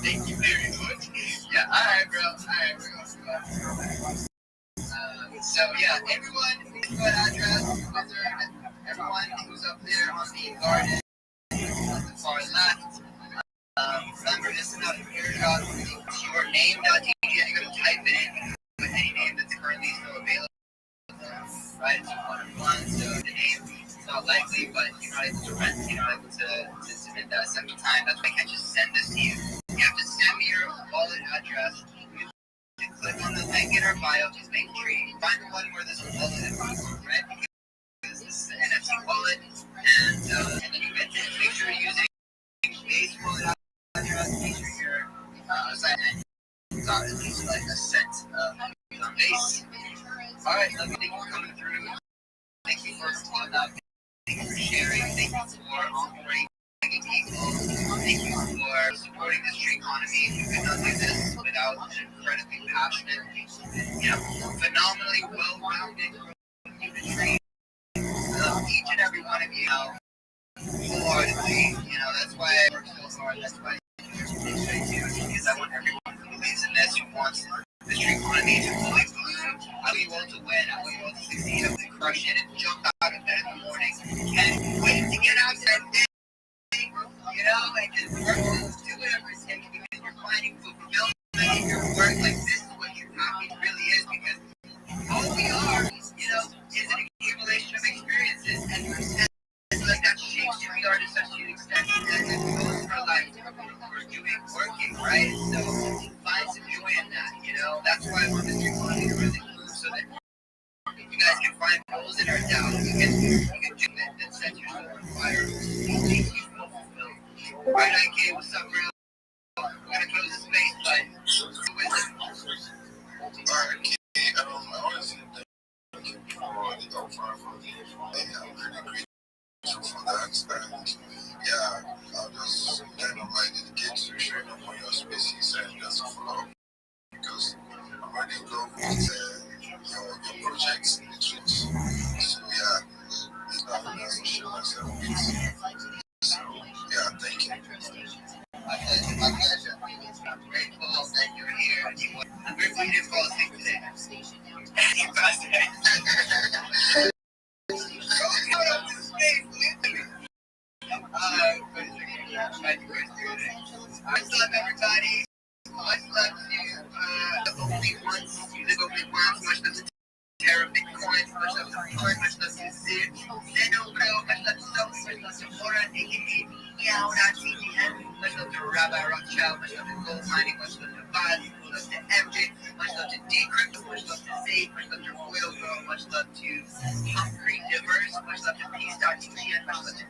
Thank you very much. Yeah, alright, bro. So, yeah, everyone, what address, everyone who's up there on the garden, on the far left, remember, this is not an airdrop. Your name.tg, you're going to type
right? It's one of one, so the name is not likely, but you're not able to rent, you're not able to submit that a second time. That's why I can't just send this to you. You have to send me your wallet address. You click on the link in our bio, just make sure you find the one where this wallet is, right? Because this is an NFC wallet, and then you get to make sure you're using base wallet address, make sure you're signed in. Got at least like a cent on base. Alright, thank you for coming through. Thank you for thank you for sharing. Thank you for supporting people. Thank you for supporting the street economy. We could not do this without an incredibly passionate, phenomenally well-rounded community. Each and every one of you wholeheartedly. That's why I work so hard. That's why I do, because I want everyone who believes in this, who wants the street economy to fully bloom. I want you all to win. I want you all to succeed. I want to crush it and jump out of bed in the morning and wait to get out to that day. And just work, do whatever it takes, because you're finding fulfillment in your work. Like, this is what your happy really is, because all we are, is an accumulation of experiences and percent. Like, that shapes who we are to such an extent, and it goes for life. We're doing working, right? So find some joy in that. That's why I want this economy to really move, so that you guys can find holes in our doubt. You can do that sets your soul on fire. It makes you feel fulfilled. Right, IK, what's up, bro? We're gonna close the space, but
I honestly thank you for the top 5 for me. I'm really grateful for that. And yeah, I'll just kind of like dedicate to showing up on your spaces and just follow up, because I'm already involved with your projects in the tweets. So yeah, it's not that I share myself with. So yeah, thank you.
My pleasure. I'm grateful that you're here. I'm grateful you didn't fall asleep today. You bastard. Much love, everybody. Much love to only once. You live only once. Much love to Terra Bitcoin. Much love to Bitcoin. Much love to Zip. Nano Bro. Much love to Sophie. Much love to Laura, aka Meow, not TGN. Much love to Rabbi Rothschild. Much love to Gold Mining. Much love to Baz. Much love to MJ. Much love to Decrypt. Much love to Zayd. Much love to Oil Girl. Much love to Hungry Diverse. Much love to Peace.TGN. Much love to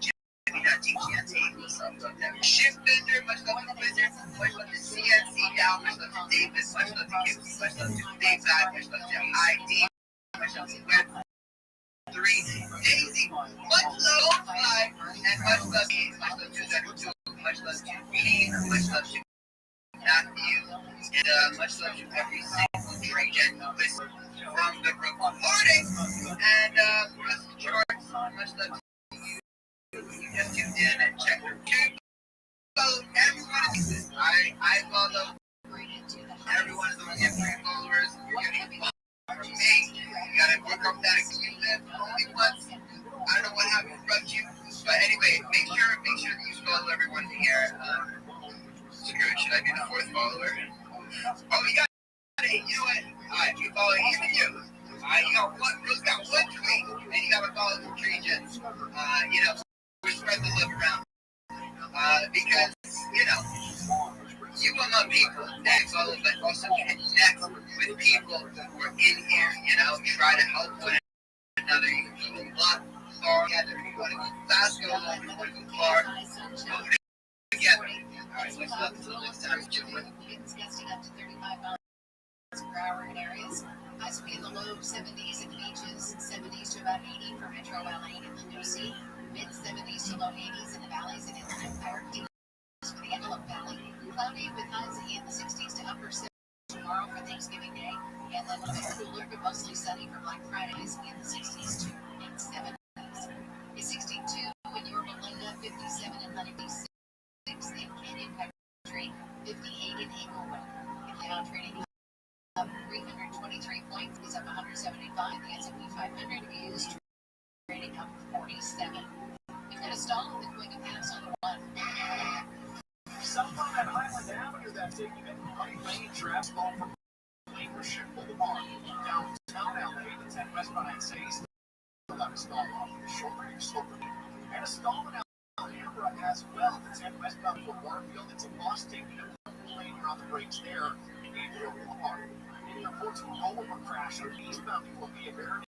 Shift Bender, much love to Wizard, much love to CNC Dow, much love to Davis, much love to Gibson, much love to Big Bad, much love to ID, much love to Web3, Daisy, much love to Fly, and much love to Zach2, much love to P, much love to Matthew, and much love to every single train and listen from the recording, and rest of the charts, much love to you. You just tuned in and checked your tube. Everyone is I follow everyone is on Instagram followers. You're getting from me. You gotta work up that exclusive only once. I don't know what happened from you, but anyway, make sure that you follow everyone here. Screw it, should I be the 4th follower? Oh, you got it. You know what? Alright, you follow even you. You got one. Bro's got one tweet, and you gotta follow the regions. We spread the love around. Because, you among people, that's all, but also connect with people who are in here, try to help one another. You can go a lot far together. You want to go fast, go along. You want to go far, go together. Alright, let's love until next time.
Winds gusting up to 35 miles per hour in areas. Highs will be in the low 70s in beaches, 70s to about 80 for Metro LA and the New Sea. Mid-70s to low 80s in the valleys and inland Empire Peaks for the Antelope Valley. Cloudy with highs in the 60s to upper 70s tomorrow for Thanksgiving Day. And then a bit cooler but mostly sunny for Black Fridays in the 60s to mid-70s. It's 62 in Yorba Linda, 57 in Huntington, 6 in Canyon Country, 58 in Inglewood. The Dow trading up 323 points, is up 175. The S&P 500 is trading up 47. We've got a stall with going to pass on the 1.
Southbound at Highland Avenue, that's taking it right lane traffic from Lancashire Boulevard. Downtown LA, the 10 westbound 6.
stall off the shoulder and shoulder. And a stall in Alhambra as well. The 10 westbound for Warfield. It's a loss taking a couple lane around the brakes there. In the 14 over crash on eastbound will be a very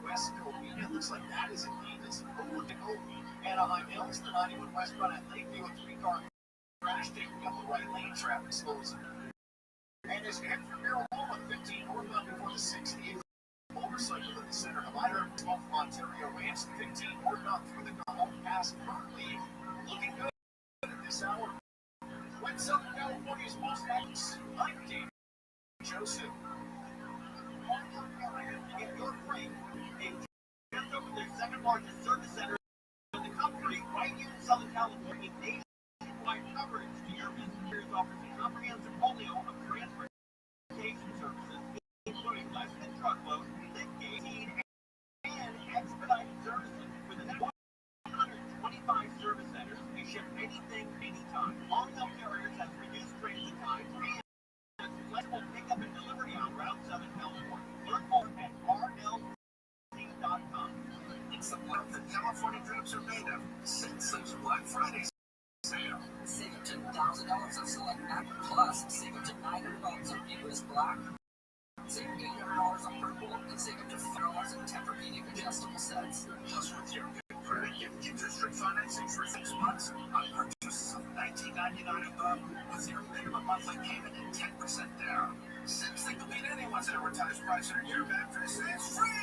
West Covina. Looks like that is indeed this vertical. Anaheim Hills, the 91 westbound at Lakeview, a 3-car crash taking up the right lane. Traffic slows. And as you head from Maryland, 15 northbound before the 68 motorcycle in the center divider off Ontario Ranch, 15 northbound through the Gulf past Berkeley. Looking good at this hour. When Southern California's most active, I'm Dave Joseph. In your freight, just over the second largest service center in the country, right here in Southern California, nationwide coverage. Your business offers a comprehensive portfolio of transportation services, including less than truckload, lift gate, and expedited services. With a network of 125 service centers, we ship anything, anytime. Long-haul carriers have reduced transit times and flexible pickup and delivery on Route 7 California. Learn more at rlc.com. It's the month that California dreams are made of. Simpsons Black Friday sale. Save up to $1,000 on select Mac Plus. Save up to $900 on Viewers Black. Save $800 on Purple. And save up to $4 on Tempur-Pedic adjustable sets. Plus, with your good credit, get interest-free financing for 6 months on purchases of $19.99 above with your minimum monthly payment and 10% down. Since they can beat anyone's advertised price in a year back for it's free.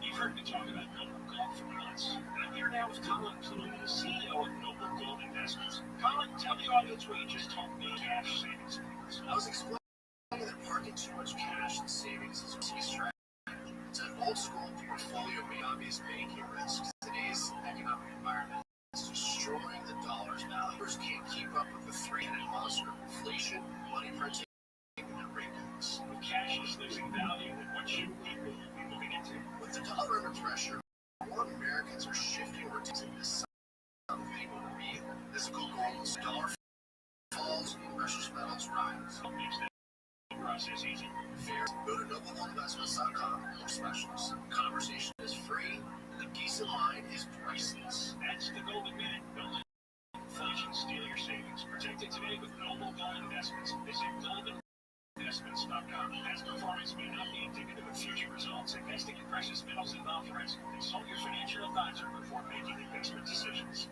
You've heard me talk about Noble Gold for months. I'm here now with Colin Clune, the CEO of Noble Gold Investments. Colin, tell the audience what you just told me. Cash savings. I was explaining that parking too much cash and savings is a key strategy. It's an old school portfolio with obvious banking risks. Today's economic environment is destroying the dollar's value. Can't keep up with the three-headed monster of inflation, money printing, and rate cuts. With cash is losing value, what should people be moving into? With the dollar under pressure, more Americans are shifting over to this something real. Physical goals, dollar falls, precious metals rise. What makes that process easy? Fair. Go to noblegoldinvestments.com or specialists. Conversation is free, and the peace of mind is priceless. That's the Golden Minute. Don't let inflation steal your savings. Protect it today with Noble Gold Investments. Visit goldeninvestments.com. Past performance may not be indicative of future results. Investing in precious metals involves risk. Consult your financial advisor before making investment decisions.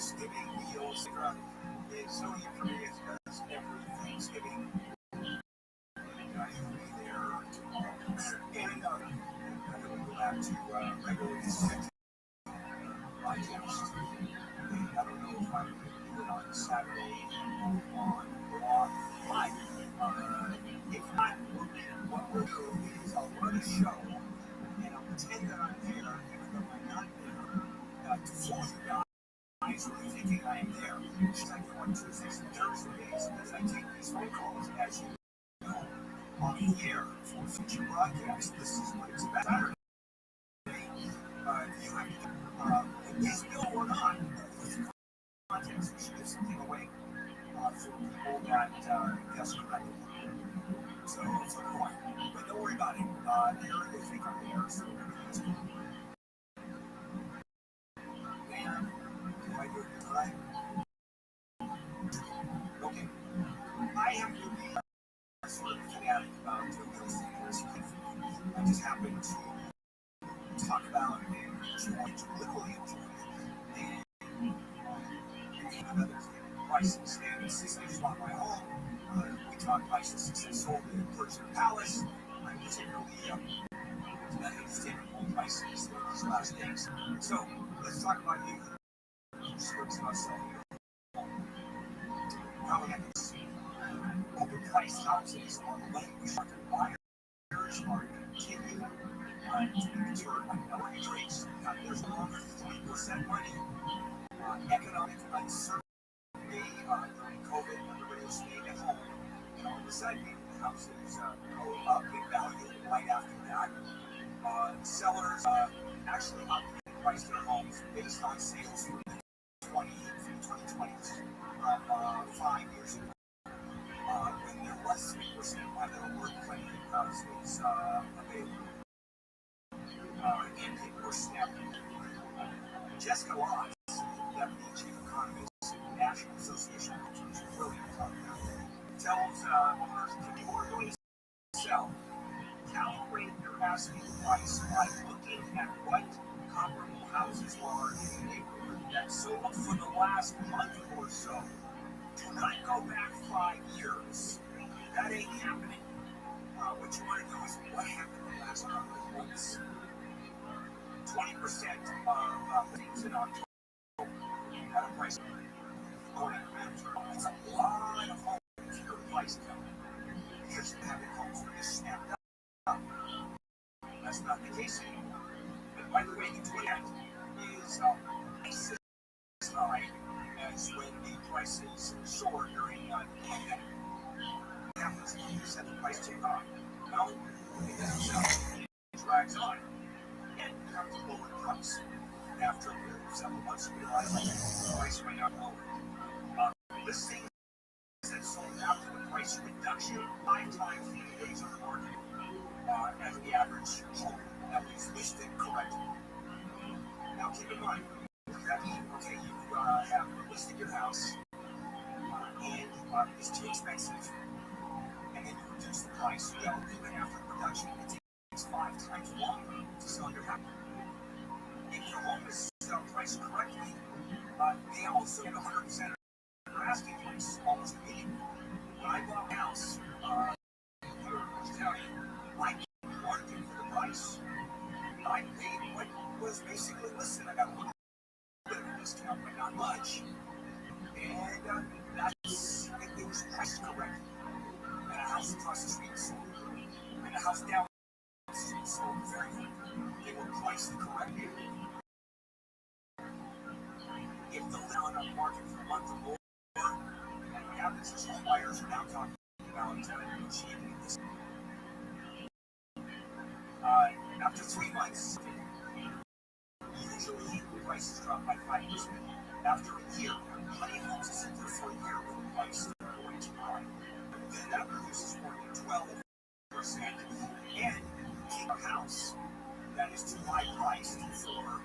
Thanksgiving meals is so informative because every Thanksgiving I will be there and I will go back to regularly set podcast. I don't know if I'm going to do it on Saturday on Raw Live. If not, what we'll do is I'll run a show and I'll pretend that I'm there even though I'm not there to fool you guys. Really thinking I am there. It's like on Tuesdays and Thursdays as I take these phone calls as you know on the air for future broadcasts. This is what it's about. Saturday, you have to, is Bill or not? Context, we should give something away for people that guess correctly. So it's a coin. But don't worry about it. They think I'm there, so we're going to use it. And I do it right. Okay. I am to be sort of fanatic about real estate. I just happen to talk about and enjoy to literally enjoy it. And another license and since I just bought my home, we talked licenses and sold in Purchase Palace. I'm particularly standard home license these last days. So let's talk about you. Scripts about selling your home. How we have this open price houses on the language market buyers are continuing to
return minority traits. There's no longer 3% money. Economic uncertainty during COVID, everybody was staying at home. And all of a sudden, houses go up in value right after that. Sellers actually priced their homes based on sales from the 2020s, 5 years ago. When there was 3%, when there were plenty of houses available. And people were snapping. Jessica Ross, Deputy Chief Economist, National Association of Realtors, brilliant tells owners that you are going to sell, calibrate your asking price by looking at what comparable houses are in the neighborhood that sold for the last month or so. Do not go back 5 years. That ain't happening. What you want to know is what happened the last couple of months. 20% of things in October at a price according to manager. It's a lot of homes that are priced down. Because you have homes that just snapped up. That's not the case anymore. And by the way, the 20% is twice as high as when the prices soared during the pandemic. What happens when you set the price too high? Well, it doesn't sell. It drags on. And you have to lower the price. After several months, you realize the price went up lower. Listings that sold after the price reduction 5 times the days on the market as the average home that was listed correctly. Now keep in mind, that means, okay, you have listed your house and it's too expensive, and then you reduce the price. Well, even after production, it takes 5 times longer to sell your house. If your home is priced correctly, they also get 100% of their asking price, almost immediately. When I bought a house, I tell you, I market for the price. I paid what was basically listed. I got a little bit of a discount, but not much. And it was priced correctly. And a house across the street sold. And a house down the street sold very quickly. They were priced correctly. If the on the market for a month or more, and what happens is home buyers are now talking about achieving this. After 3 months, usually the prices drop by 5%. After a year, plenty of homes sit there for a year with the price going too high. Then that reduces more than 12%. And keep a house that is too high priced for a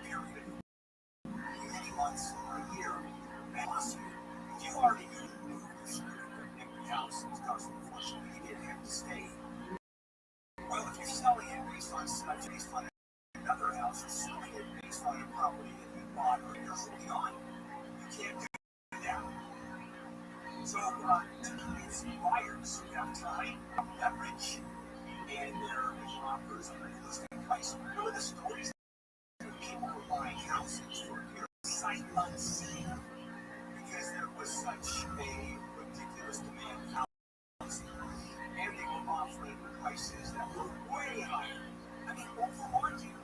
period of many months or a year. And plus, if you already knew the house was costing a fortune, you didn't have to stay. Well, if you're selling it based on another house, you're selling it based on a property that you bought or you're holding on. You can't do that. So, it's buyers who have time, leverage, and they're making offers on a realistic price. Remember the stories that people were buying houses for a sight unseen because there was such a ridiculous demand for housing, and they were offering prices that were way higher. I mean, over market.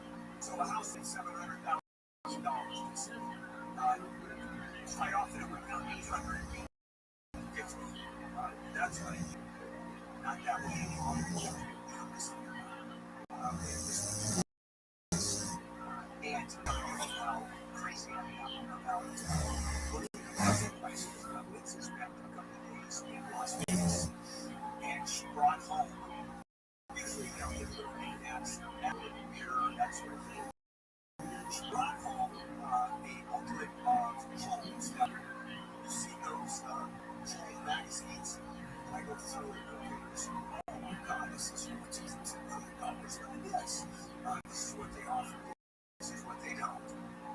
So a house at $700,000 quite often it went down $850,000. That's right. Not that way anymore. And how crazy I am about looking at housing prices. Lindsay spent a couple of days in Las Vegas, and she brought home. Usually, you know, that's that sort of thing. She brought home a booklet of homes that you see those magazines. And I go through it and oh my God, this is $14 million. Look at this. This is what they offer. This is what they don't.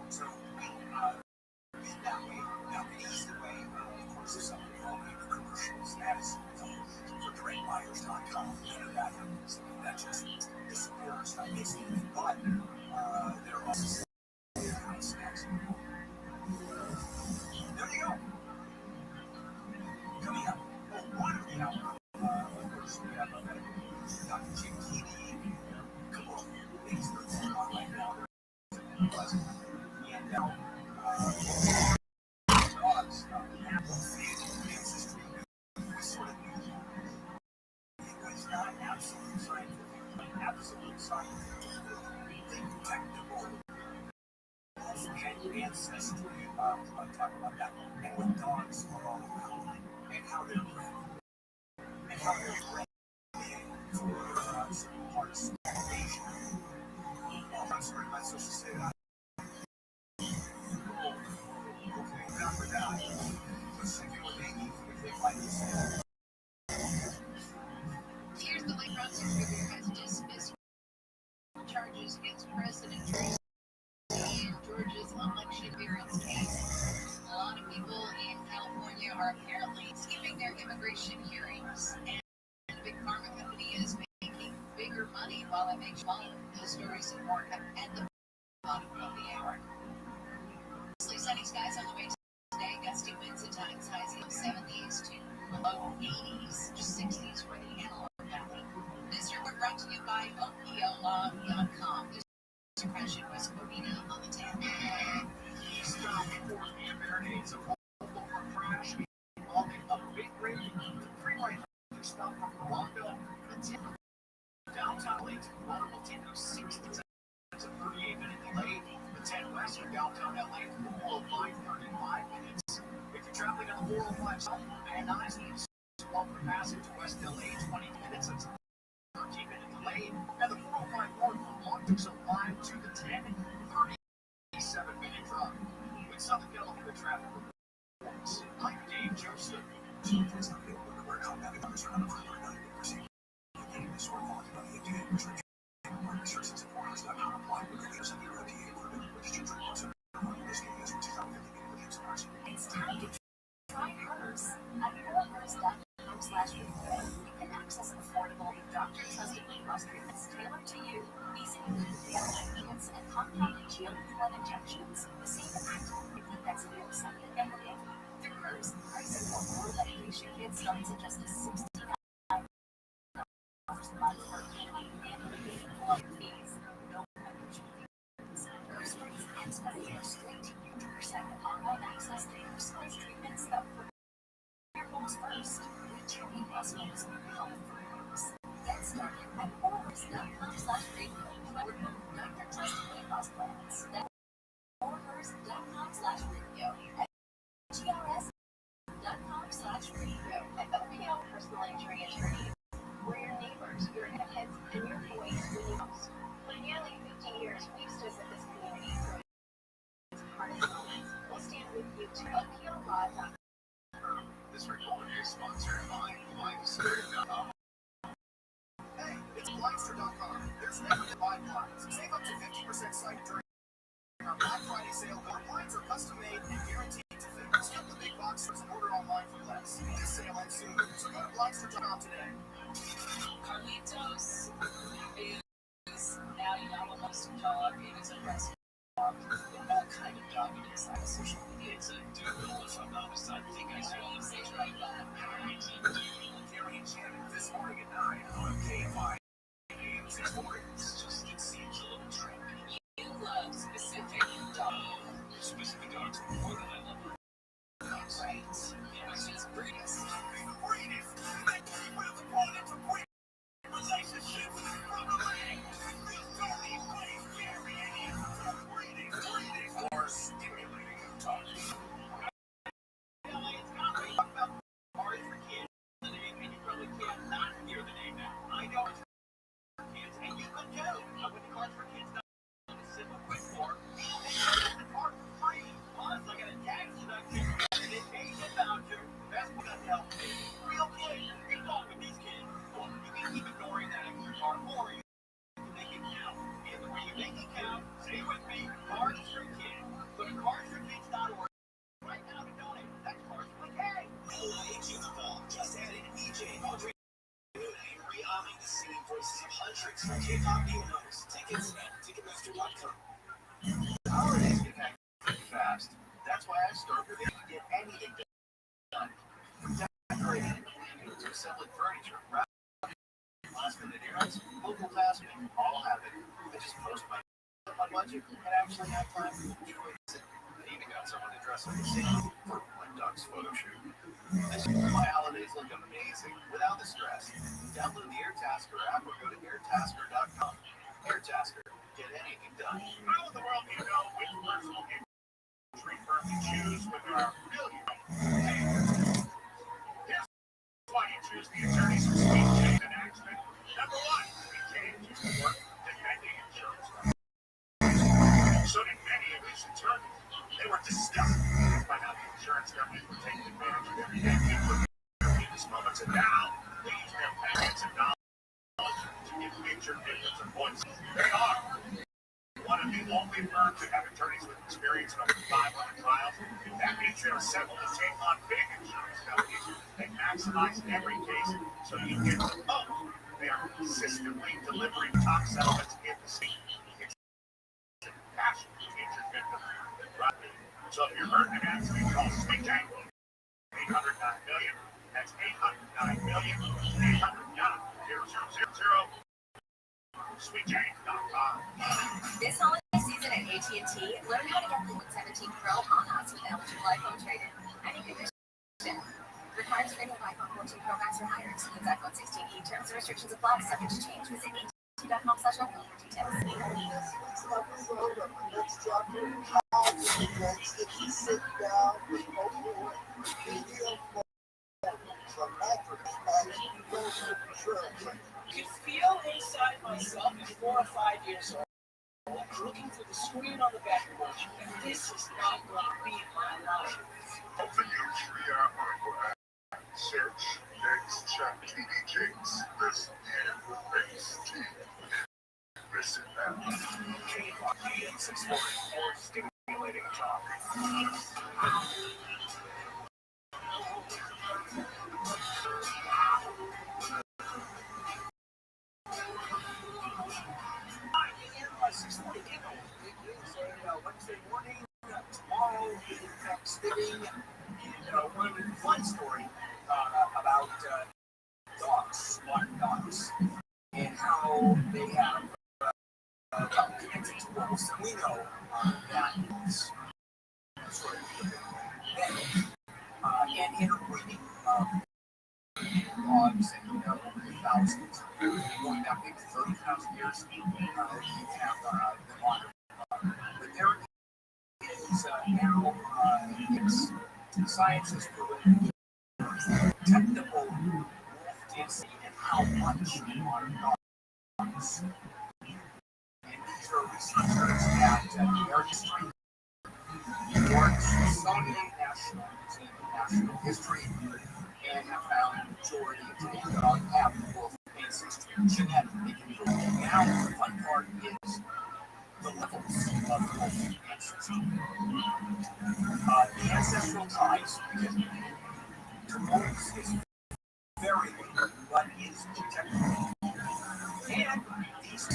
So, in that way, now the easy way, of course, is something called the commercials. That is for greatbuyers.com. None of that happens. That just disappears. But there are also snacks. There you go. Coming up, one of the outcomes, of course, we have Dr. Jim Keeney. Come on, ancestry, talk about that, and what dogs are all about, and how they're bred, and how they're bred for certain parts of Asia. I'm sorry, my social say that. Okay, not for that. But second, what they need, if they like this.
Here's the Rabbi Rothschild has dismissed charges against President Trump in Georgia's election interference case. A lot of people in California are apparently skipping their immigration hearings, and a big pharma company is making bigger money while it makes smaller. Those stories and more at the bottom of the hour. Mostly sunny skies on the way today. Gusty winds at times, highs of 70s to low 80s, just 60s for the Antelope Valley. This report brought to you by OPLaw.com. Suppression was Movina on the 10.
Stop for the barricades of over crash involving a big rig. Freeway stop from Rockville to downtown late. Multiple tickets, 60 to 38-minute delay. The 10 west from downtown LA, 405, 35 minutes. If you're traveling on the 405 south and 9 swap the passage to West LA, 20 minutes. It's 13-minute delay. And the 405 north from Long Beach 5 to the 10, 37-minute drive. With Southern California traffic reports, I'm Dave Joseph. It's not good when we're out having numbers around for our night. We're seeing this sort of volume of the FDA restriction. Restrictions and foreigners not apply with the of the FDA proven registered drug laws. This game is 2050 million stars.
It's time to try hers at hers.com/review. You can access affordable, doctor-trusted weight loss treatments tailored to you. These include injections and compounded GLP-1 injections, the same active ingredient that's in your second and the baby. Through hers, pricing for more medication kits starts at just $69 a month for baby and baby fees. No membership fees. Hers brings ends Medicare straight to you to your second online access to personalized treatments that put your goals first. We truly must use health for hers. Get started at hers.com/radio. Remove doctor-trusted weight loss plans. hers.com/radio. GRS.com/radio. And OPL Personal Injury Attorney. We're your neighbors, your heads, and your voice when you host. For nearly 50 years, we've stood with this community through its hardest moments. We'll stand with you to OPLLaw.com.
This report is sponsored by Lifestory.com. Hey, it's Lifestory.com. There's never been buy blinds. Save up to 50% site during our Black Friday sale. Our blinds are custom made and guaranteed to fit. Skip the big box stores and order online for less. This sale ends soon, so go to Lifestory.com today.
Carlitos is now almost dog. It is a rescue dog. What kind of dog it is? On social media, it's a doodle, if I'm not mistaken. I think I saw it say right now.
Gary and Shannon this morning at 9 on KFI. AM6 mornings. Just it seems a little trendy.
You love specific dogs.
Specific dogs more than I love her.
Right. Yeah, it's just greatest.
Greatest. We're the point of a great relationship from the leg. This very place, Gary and greatest. More stimulating than talking.
Party for kids, the name, and you probably can't not hear the name now. I know it's for kids, and you could too. But when the cards for kids not on the simple quick form, the card for free. Plus, I got a tax deduction, and it pays a voucher. That's what does help me. Real kids, you're going with these kids. Well, you can keep ignoring that extra card, or you can make it count. And the way you make it count, stay with me, cards for kids. Go to cardsforkids.org right now to donate. That's cards for kids.
Just added EJ, Audrey, and re-arming the singing voices of hundreds of K-pop heroes. Tickets at Ticketmaster.com. Our days get back fast. That's why I start with it to get anything done. From decorating to assembling furniture, last-minute errands, local tasking, all have it. I just post my budget and actually have time to enjoy it. I even got someone to dress up the same for my duck's photo shoot. This year, my holidays look amazing without the stress. Download the AirTasker app or go to airtasker.com. tasker get anything done. How in the world do you know which personal injury firm to choose when there are millions? Here's why you choose the attorneys who speak change an accident. Number one, Sweet Change used to work defending insurance companies. So did many of these attorneys. They were disgusted by how the insurance companies were taking advantage of everyday people in their weakest moments, and now they use their payments and knowledge to give injured victims a voice. They are one of the only firms that have attorneys with experience in over 500 trials. That means they're assembled to take on big insurance companies and maximize every case so you get the most. They are consistently delivering top settlements in the state. It's passion to injured victims. So if you're hurt in an accident, call Sweet Change. 809 million. That's 809 million. 809 0000. SweetChange.com.
This holiday season at AT&T, learn how to get the 17 Pro on us with eligible iPhone trade-in. Any condition. Requires renewal iPhone 14 Pro Max or higher. Excludes iPhone 16e. Terms and restrictions apply. Subject to change. Visit AT&T.com/iPhone for details.
I can feel inside myself at 4 or 5 years old, looking through the screen on the back porch, and this is not going to be my life. Open your Tria Hardware app. Search Next Chat TV Jakes. Listen and face TV. Listen now. K-Pop 640 for stimulating talk. Wednesday morning, tomorrow is Thanksgiving, and one fun story about dogs, smart dogs, and how they have connected to wolves. And we know that is sort of and interbreeding of dogs and thousands, going back maybe 30,000 years, you have the modern. But there is now science has proven technical wolf density and how much modern dogs. And these are researchers at the American History Smithsonian National History, and have found the majority of today's dogs have wolf ancestry, genetic. Now the fun part is the levels of wolf ancestry. The ancestral ties, because to wolves is very weak, but is detectable. And these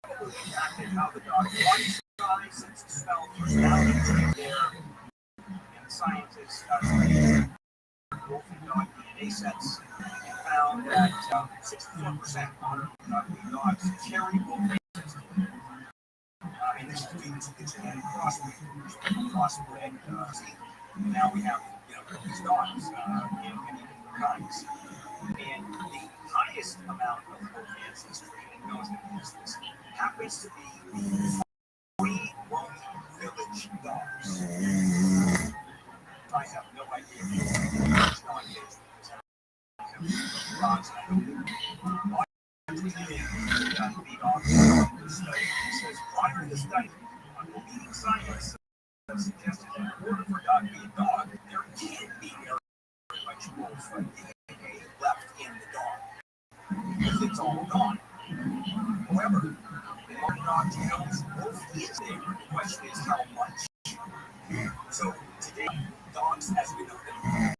probably impacted how the dog wants to die, sense of smell, personality, there. And scientists studied wolf and dog DNA sets and found that 64% modern dogs carry wolf ancestry. And this is due to the genetic crossbred. And now we have these dogs in many different kinds. And the highest amount of wolf ancestry, and no one's going to use this, happens to be free roaming village dogs. I have no idea which dog it is. Dogs, I don't know. The dogs study says prior to the study, leading scientists suggested that in order for a dog to be a dog, there can be very much wolf DNA left in the dog, because it's all gone. However, the more dog tells wolf is there. The question is how much. So today, dogs, as we know them,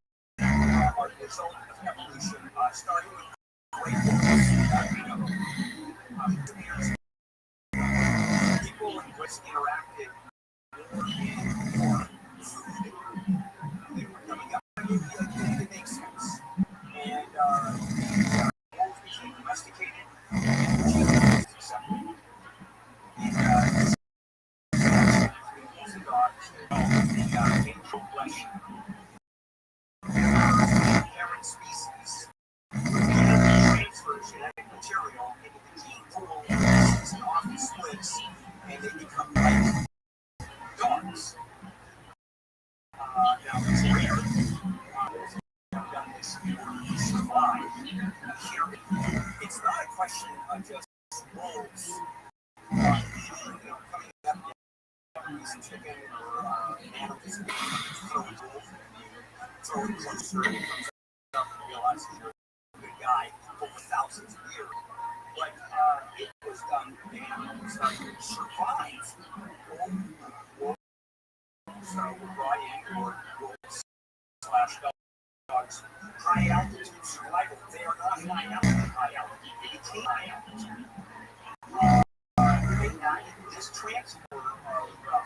are the result of evolution, starting with great wolves that we know. People and what's interacted more and more food. They were coming up. It makes sense. And wolves became domesticated and humans accepted. And wolves and dogs developed the progression. Parent species transfer genetic material into the gene pool, and often splits, and they become like dogs. Now it's rare. I've done this to survive. It's not a question of just wolves coming up and piece of chicken or animals throwing closer and comes up and realizes you're a good guy over thousands of years. But it was done to animals that survive. Wolves were brought in, or wolves / dogs, high altitude survival. They are not high altitude. They became high altitude. This transfer of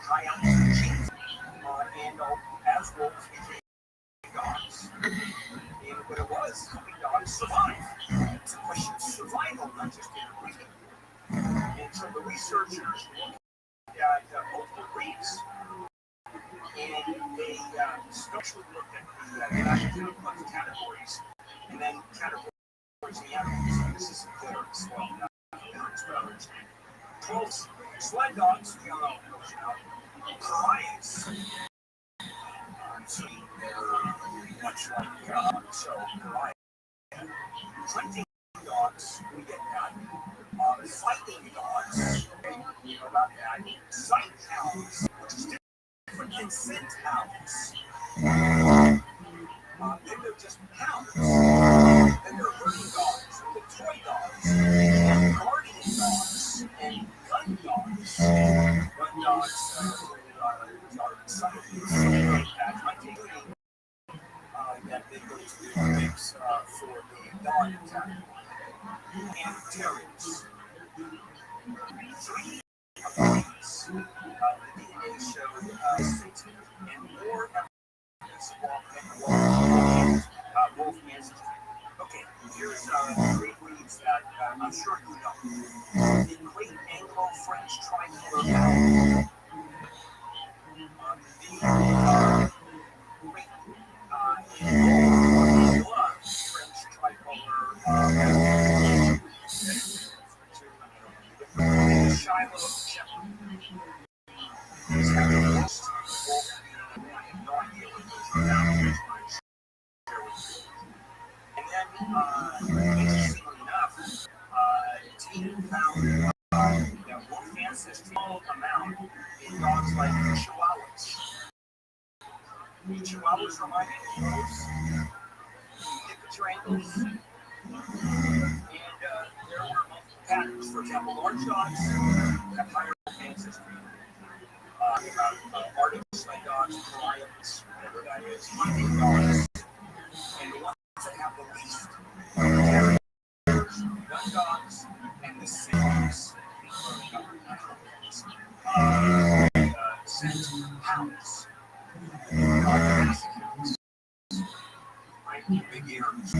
high altitude genes, and as wolves became dogs. And what it was, helping dogs survive. It's a question of survival, not just interbreeding. And so the researchers looked at multiple breeds, and they especially looked at the identified categories, and then categories in the animals. This is clearance, well, not clearance, but others. 12 sled dogs, pariahs. So they're much like so pariah. Hunting dogs, we get that. Fighting dogs, you know about that. Sight hounds, which is different than scent hounds. Then they're just hounds. Then they're herding dogs, and the toy dogs, guardian dogs, and gun dogs. Gun dogs are some of these that hunting that they go to the mix for the dog category. And terriers. 3 of these, the DNA showed 6 and more evidence of wolf ancestry. Okay, here's 3 breeds that I'm sure you know. The Great Anglo-French Tricolor Hound. The Great French Tricolor Hound. Shiloh Shepherd. These have the most wolf. I have no idea what those are. And then, interestingly enough, team found that wolf ancestry amount in dogs like Chihuahuas. Chihuahuas remind me of wolves. Hippo triangles. And there were multiple patterns. For example, large dogs have higher ancestry. About Arctic sled dogs, pariahs, whatever that is, hunting dogs, and the ones that have the least terriers, gun dogs, and the siblings, scent hounds, right? Big ears.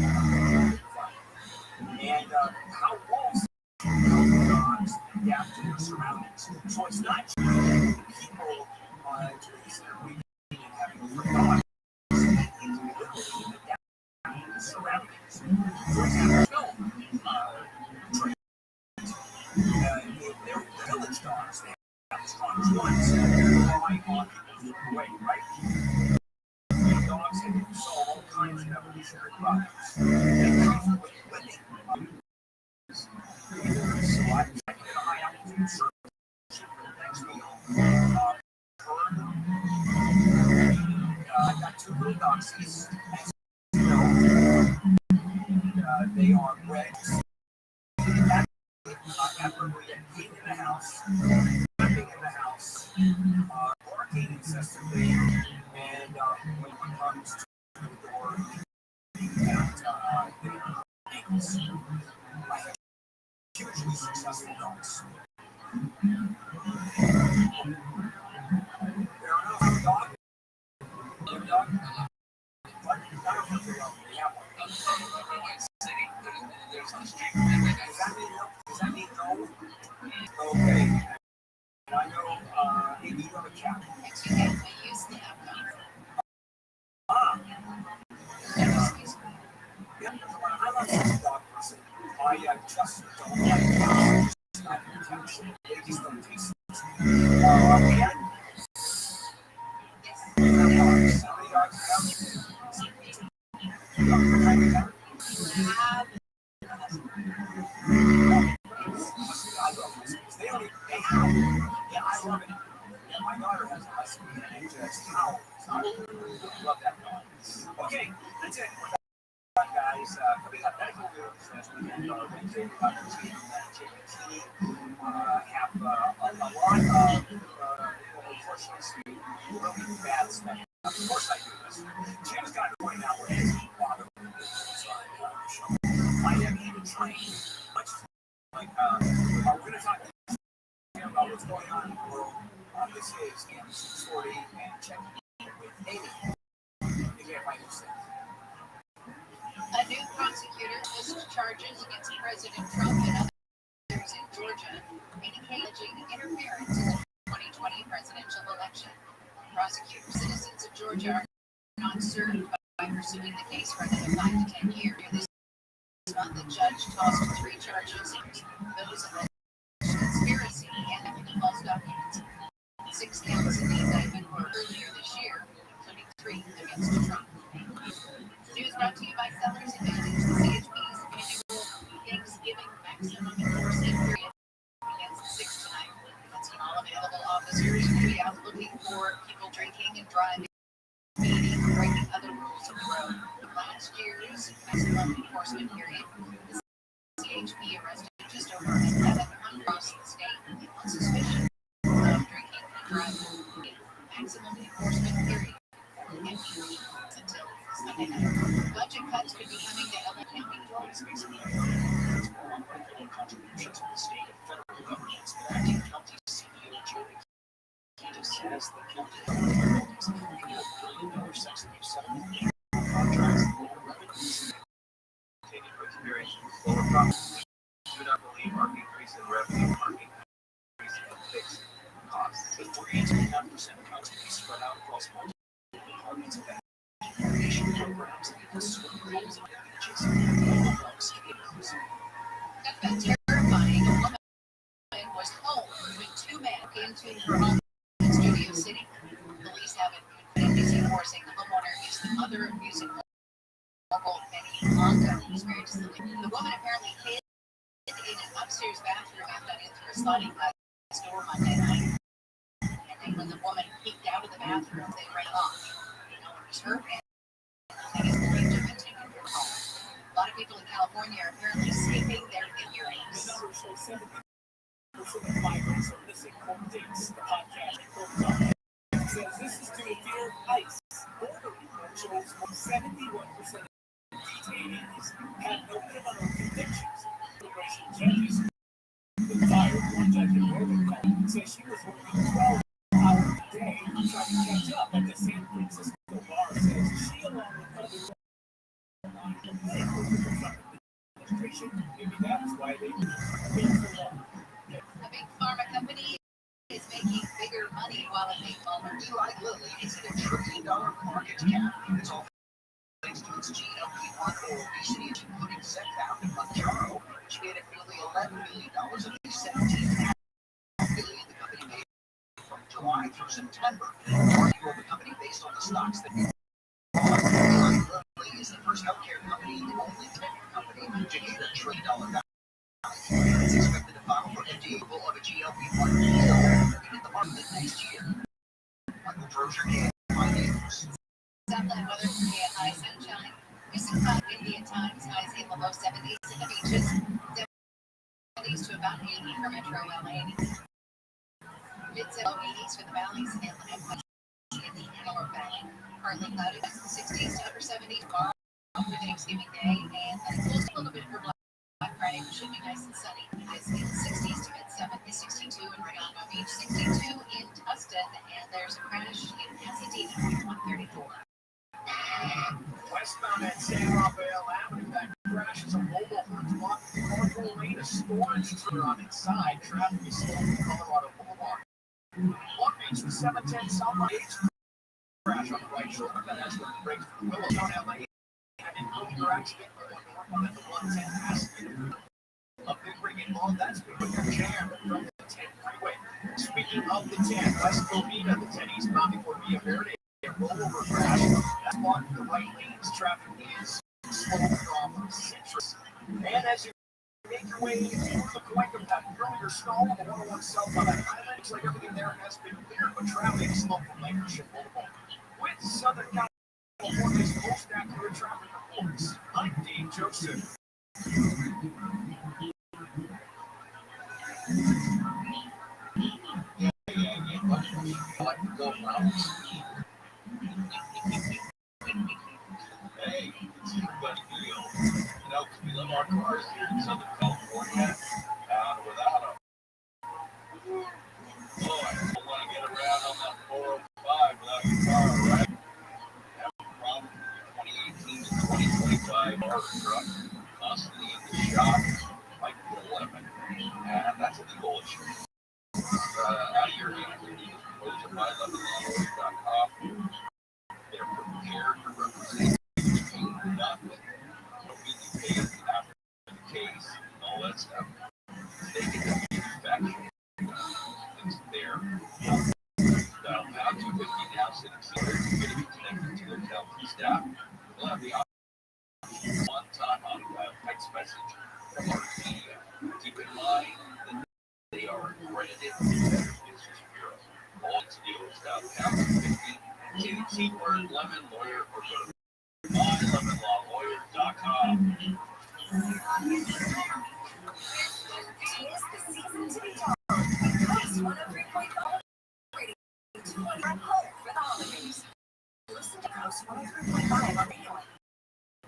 And how wolves dogs adapt to their surroundings. So it's not just people to these breeding and having different dogs. It can literally adapt to the surroundings. For example, they're village dogs. They have the strongest ones rely on people to away, right? Dogs can solve all kinds of evolutionary problems. So I get a high altitude search for the next meal. I've got 2 little dogsies. They are bred after we get clean in the house, living in the house, barking incessantly, and when one comes to the door, at their ankles. I have hugely successful dogs. There are enough dogs. Does that mean no? Okay. And I know maybe you have a cat. I'm not such a dog person. just don't like it. It's not intention. They just don't taste it. And my daughter has a husky, and it just howls. I love that dog. Okay, that's it. Guys, coming up medical news as we end our Wednesday conversation have a lot of unfortunately really bad stuff. Of course I do this. Jim's got to point out what his father Miami trained much like we're going to talk about what's going on in the world. This is AM640 and checking in with Amy.
A new prosecutor faced charges against President Trump and others in Georgia, alleging interference in the 2020 presidential election. Prosecutors, citizens of Georgia, are not served by pursuing the case for another 5 to 10 years. This month, the judge tossed 3 charges, those of conspiracy and false documents. 6 counts in the indictment were earlier this year, including 3 against Trump. News brought to you by Sellers Advantage, the CHP's annual Thanksgiving maximum enforcement period begins at 6 tonight. That's when all available officers will be out looking for people drinking and driving, speeding, or breaking other rules of the road. Last year's maximum enforcement period, the CHP arrested just over 11 across the state on suspicion of drinking and driving. Maximum enforcement period until Sunday night. Budget cuts could be coming to LA County.
Contributions from the state and federal governments, acting county CEO Jerry says the county government $1 billion subsidy settlement contracts and revenues. Taking experience lower profits. Do not believe our increase in revenue, our increase in fixed costs. The 3.5% cuts will be spread out across multiple departments of that. Programs and consumer homes and
terrifying. A woman was home when 2 men came to her home in Studio City. Police haven't been enforcing the homeowner is the mother of music mogul Benny Blanco, who's married to the woman apparently hid in an upstairs bathroom and got in through a sliding glass door Monday night. And then when the woman peeked out of the bathroom, they ran off. No one was hurt. A lot of people in California are apparently skipping their earrings.
Migrants are missing court dates. The podcast says this is due to fear of ICE. Border report shows 71% of detainees had no criminal convictions. Immigration judges fired one judge in Northern Colorado says she was working 12 hours a day trying to catch up at the San Francisco bar. Says she along with others maybe that's why they been so long.
A big pharma company is making bigger money while it makes Walmart.
Eli Lilly is in $1 trillion market cap. It's all thanks to its GLP-1 oral obesity, including Zepbound and Mounjaro, which made it nearly $11 billion of the $17.5 billion the company made from July through September. The company based on the stocks that Eli Lilly is the first healthcare company and the only tech company to hit $1 trillion value. It's expected to file for FDA approval of a GLP-1 pill in the market next year. Michael Drozier, KFI News.
Sunlight weather today at high sunshine. Recent cloud India times highs in the low 70s in the beaches. 70s to about 80 for Metro LA. Mid to low 80s for the valleys and in the Antelope Valley. Partly cloudy, 60s to upper 70s tomorrow for Thanksgiving Day, and then it cools a little bit for Black Friday, which should be nice and sunny. Highs in the 60s to mid 70s, 62 in Redondo Beach, 62 in Tustin, and there's a crash in Pasadena, 134.
Westbound at San Rafael Avenue, that crash is a mobile home block. Carpool lane, a storage trailer on its side. Traffic is slow in Colorado Boulevard. Long Beach, the 710 Southbound crash on the right shoulder. That has been brakes for Willowtown, LA. And an earlier accident on the 110 passenger. A big ring involved, that's been your jam from the 10 freeway. Speaking of the 10, West Covina, the 10 eastbound before Villa Verde, a rollover crash. That's blocking the right lanes. Traffic is slow from Citrus. And as you make your way through the Cuenca Path, earlier snow on the 101 southbound Highland, looks like everything there has been cleared, but traffic is slow from Lancashire Boulevard. With Southern California's most accurate traffic reports, I'm Dave Joseph. Hey, it's a funny deal. You know, we love our cars here in Southern California, and without them, boy, I don't want to get around on that 405 without your car, right? Have a problem with 2018 to 2025 order truck, constantly in the shop, might be a lemon, and that's a legal issue. Out of your hands, go to mylemonlaw.com. They're prepared to represent you, pay nothing. Don't mean you pay after the case, all that stuff. They can manufacture things there. Dial pound 250 now, sitting here. You're going to be connected to their talented staff. We'll have the option one-time audio text message from our media. Keep in mind that they are accredited business bureau. All it's do is dial pound 250. Say the keyword lemon lawyer or go to mylemonlawlawyer.com.
Tis the season to be done. Coast 103.5 radio. 20 from home for the holidays. Listen to Coast 103.5 on radio.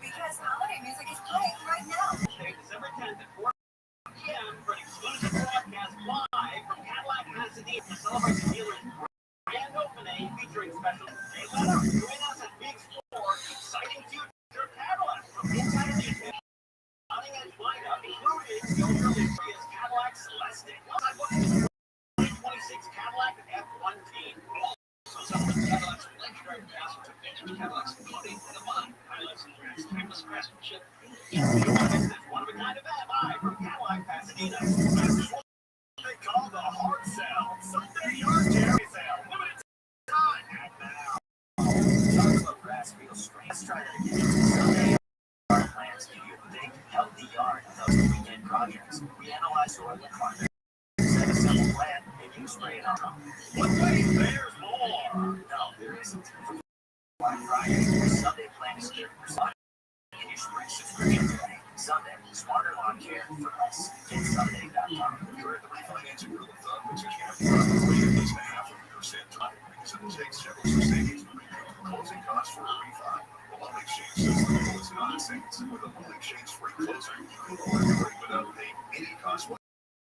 Because holiday music is playing right now.
December 10th at 4 p.m. for an exclusive broadcast live from Cadillac, Pasadena to celebrate the dealer's grand opening featuring special Hey Letter. Join us as we explore exciting future Cadillac from inside the cutting edge lineup, including the ultra luxurious Cadillac Celestiq, 2026 Cadillac F-150. Also, some of Cadillac's legendary passenger vintage Cadillacs, including the Mine, highlights and grants timeless craftsmanship. This one-of-a-kind event live from Cadillac, Pasadena. This is what they call the hard sell. Sunday yard dairy sale. Limited time. And now. Talk about grass feels strange. Try that again. Sunday yard plans give you a big, healthy yard in those weekend projects. We analyze soil and climate. Set a simple plan and you spray it on. But wait, there's more. No, there isn't. Black Friday, Sunday plan is 30% in your spring subscription today. Sunday, smarter lawn care for less. Get Sunday.com. You're at the refinancing rule of thumb, which is you have to wait at least a half of your percent time because it takes several savings to recoup closing costs for a refi. The loan exchange system is not a savings. With a loan exchange-free closing, you can lower your rate without paying any cost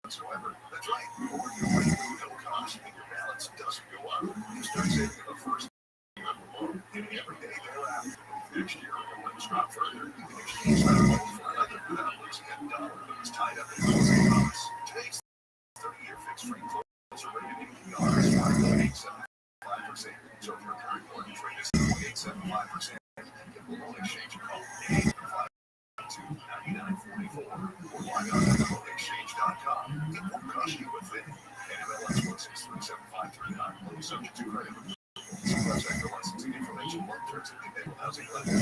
whatsoever. That's right. Lower your rate with no cost and your balance doesn't go up. You start saving the first you have a loan and every day thereafter. Next year, when it's not further, you can exchange that loan for another without losing a dollar that is tied up in closing costs. Today's 30-year fixed-rate closer rate in APR is 5.875%. So if your current mortgage rate is 5.875%, give the loan exchange a call at 852-9944 or log on to loanexchange.com. It won't cost you a thing. NMLS 1637539. Subject to credit. Website for licensing information, loan terms and equal housing lender.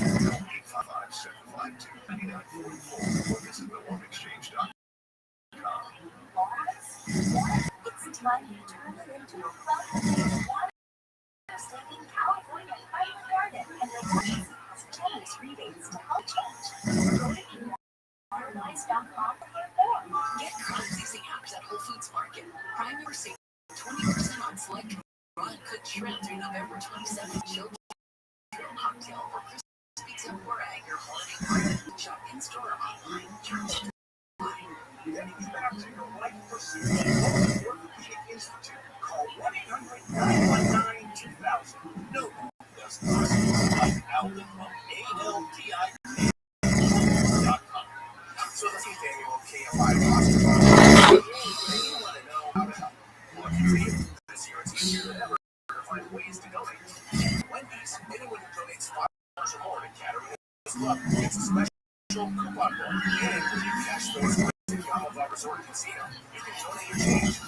855-752-9944 or visit theloanexchange.com.
It's time you turn it into a water staking California Private Garden, and the Garden has generous rebates to help change. Go to waterwise.com for more.
Get crowd-pleasing apps at Whole Foods Market. Prime your save 20% on select raw and cooked shrimp through November 27th. Chill grill cocktail or crispy tempura at your holiday party. Shop in-store or online. Terms
Getting you back to your life pursuit. Orthopedic Institute. Call 1-800-919-2000. No one does not like Alvin of ALDI.com. So let's get annual KFI hospital. You want to know how to help. What do you do? This year it's easier than ever to find ways to donate. Wendy's, anyone who donates $5 or more to Catering Club gets a special coupon code and cash those Yamalva Resort Casino. You can donate your change.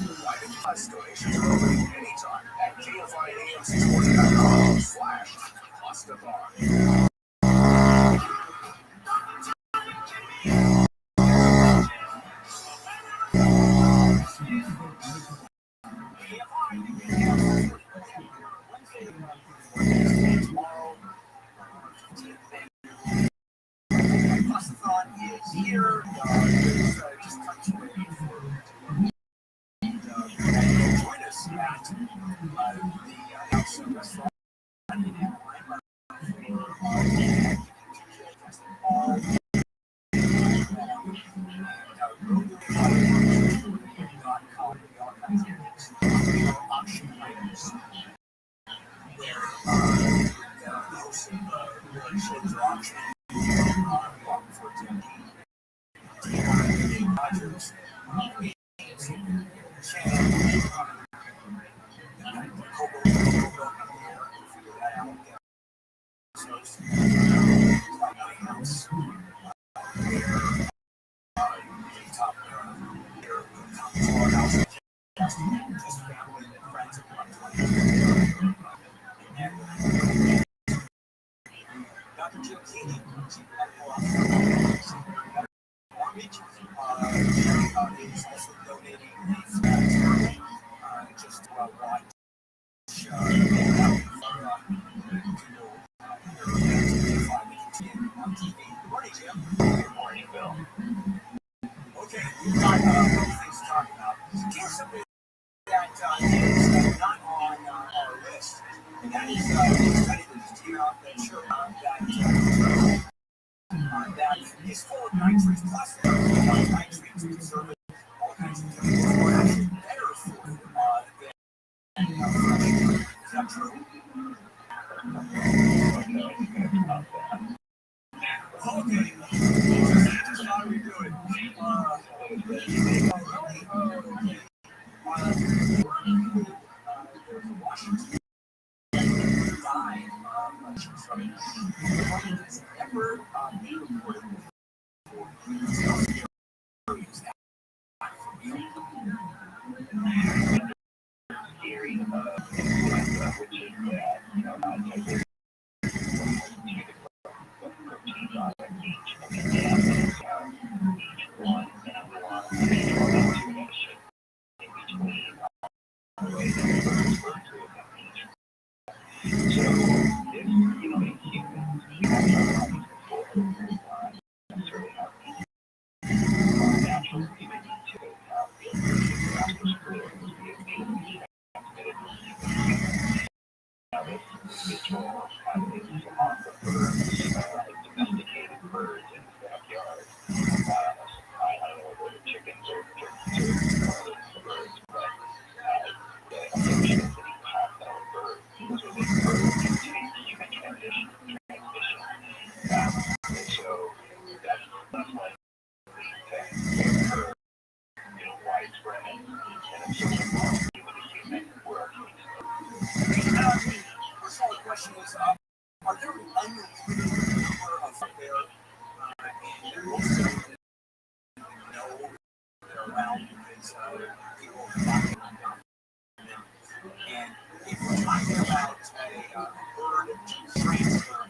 Donations are open anytime at KFIAMC.com/Costa Bar. Costa is here. Just come to it. Join us at the House Restaurant in Anaheim. Auction items where the host shows are auctioning for Rogers. Dr. Jim Keeney, is also donating just watch on TV. Good morning, Jim. Good morning, Bill. Okay, we've got a couple things to talk about. Here's something that is not on our list, and that is the study that just came out that showed that is full of nitrates, plus nitrates, conserving all kinds of chemicals, are actually better for you than fresh. Is that true? Okay, just how we do it. Washington died ever be reported question is, are there an unlimited number of there, and most of them know they're around because people are talking about them. And if we're talking about a bird transfer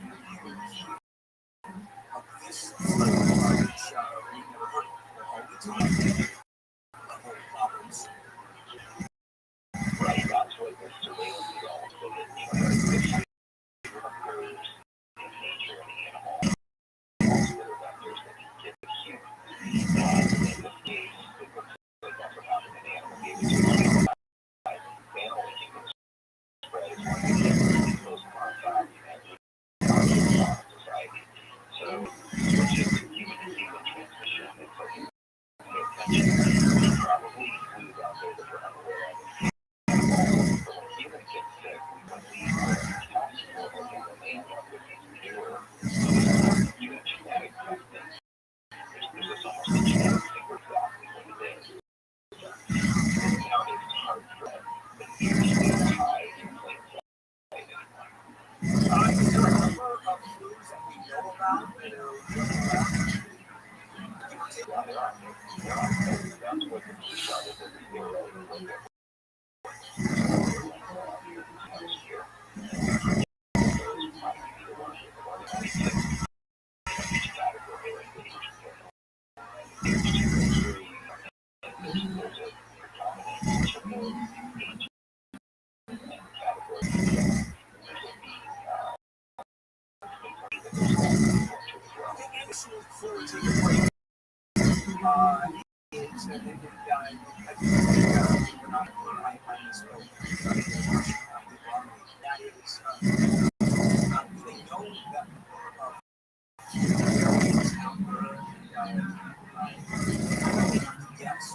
of this large, we've never heard all the time, problems. Right, that's what this surveillance is all about. So, Yes,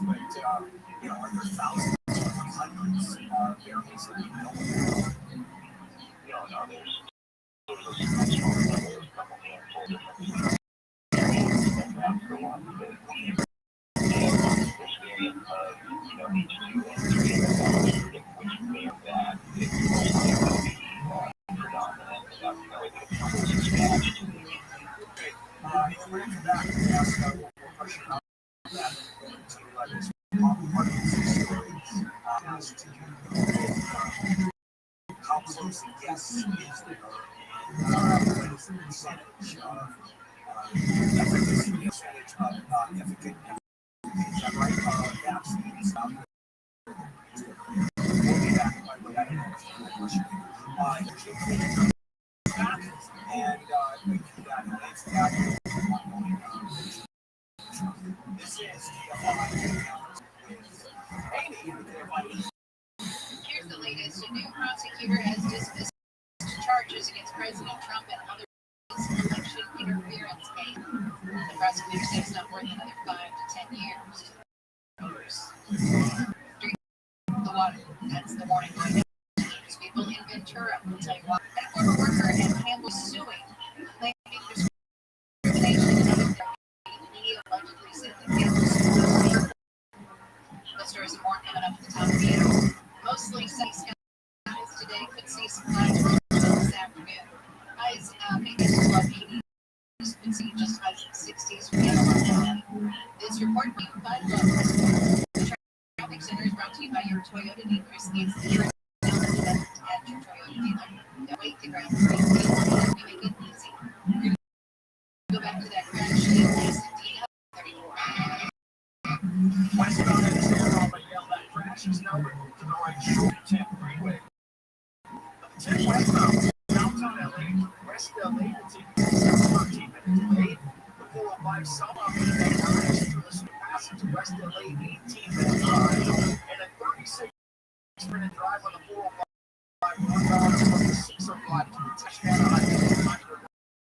but you know, are there thousands or hundreds variants that we know? No, there's how close a guess is there? What is the percentage of efficacy, percentage of efficacy? Is that right? Vaccines. We'll be back, by the way. I don't know if you have a question. And this is
Here's the latest. A new prosecutor has dismissed charges against President Trump and other election interference case. The prosecutor says it's not worth another 5 to 10 years. Drink the water. That's the warning. People in Ventura will tell you why. A former worker at Campbell suing, claiming discrimination. He allegedly said that Campbell. The stories are more coming up at the top of the hour. Mostly sunny skies today. Could see some clouds this afternoon. Highs maybe above 80. Could see just highs in the 60s for the This report being by the Traffic Center is brought to you by your Toyota Decrease needs the year at your Toyota dealer. That wait to ground free. We make it easy. We're going to go back to that crash. Pasadena 34.
Westbound at San Rafael, that crash is now removed to the right short 10 freeway. 10 westbound, downtown LA, West LA will take 13 minutes late. The 405 south on the to passing to West LA 18 minute drive, and a 36-minute drive on the 405 northbound from the 605 to the touchdown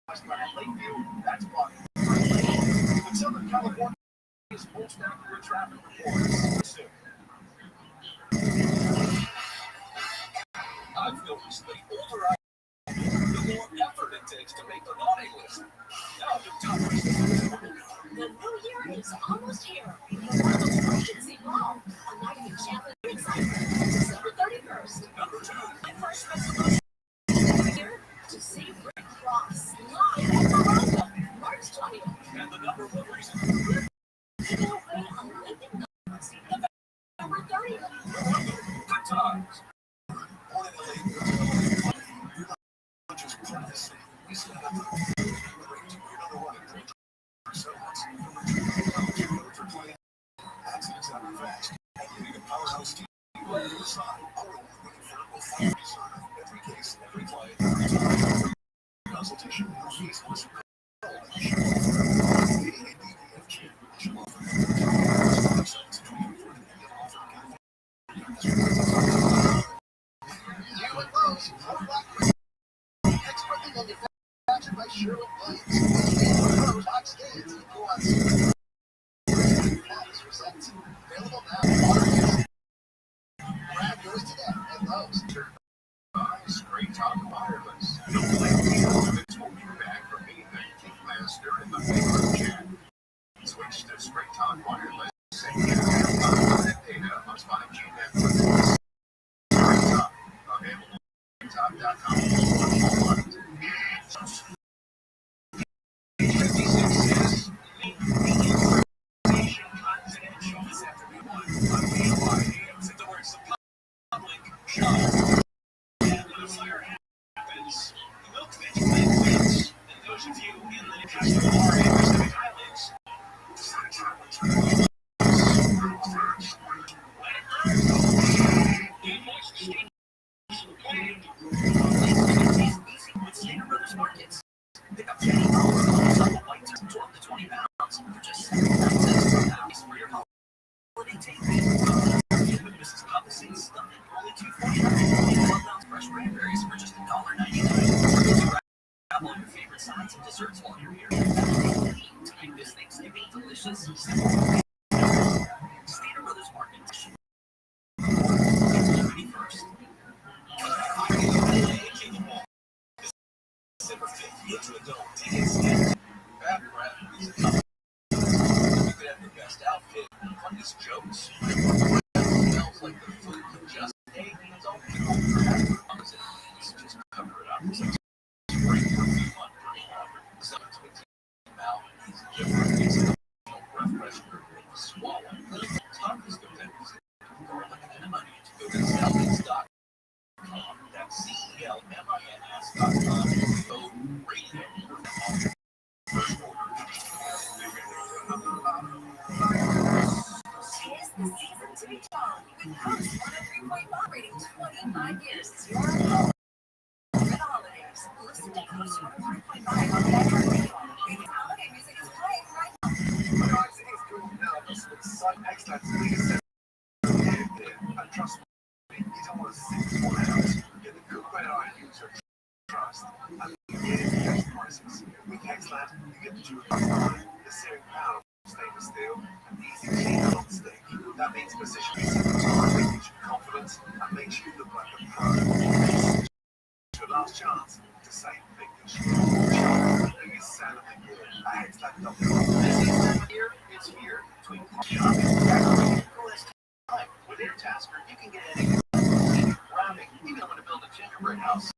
westbound at Lakeview. That's blocked. In Southern California, is full stack for traffic reports. I feel this the older I am, the more effort it takes to make the naughty list. Now the top
The new year is almost here. The world of emergency ball. A night of enchantment and excitement. December 31st.
Number 2.
My first resolution here to save Red Cross live at Toronto, March 20th.
And the number 1 reason.
Giving away Olympic numbers. November 30th.
Good times. Born in LA, you're not just privacy. We set up the number 1 accidents happen fast. And you need a powerhouse team on your side. Our award-winning firm will find you every case, every client, every time. Consultation, no fees, listen. Available now. Grab yours today at Lowe's. Straight Talk Wireless. Don't let the hold you back from anything Kickmaster in the favorite chat. Switch to Straight Talk Wireless. Save you unlimited data on 5G networks. Straight Talk. Available at StraightTalk.com. 56 cents. Stater Brothers Market. December 5th, into a dome. Tickets at Bad Breath. You could have the best outfit, funniest jokes. Smells like the food you just ate. It's all it's just cover it up. It's a great perfume on dirty water. 720 mouth is different. It's a breath freshener with a swallow. Top is the best. Garlic and onion. Go to Celtics.com. That's CELMINS.com. Go radio. First order.
Tis the season to be young with Coast 103.5 rating 25 years. It's your home for the holidays. Listen to Coast 103.5 on Bedroom Radio. Holiday music is playing right now.
Guys, it's cool now. Listen to Sun X-Lax. And trust me, you don't want to sit 4 hours. Get the good red eye user trust. And you get the best prices. With X-Lax, you get the jewelry, the searing power, stainless steel, and easy clean non-stick. That means position gives you confidence and makes you look like a pro. It's your last chance to save big this year. The biggest sale of the year at X-Lax.com. This is here, it's here. Between with AirTasker, you can get anything. Rounding, even want to build a gingerbread house.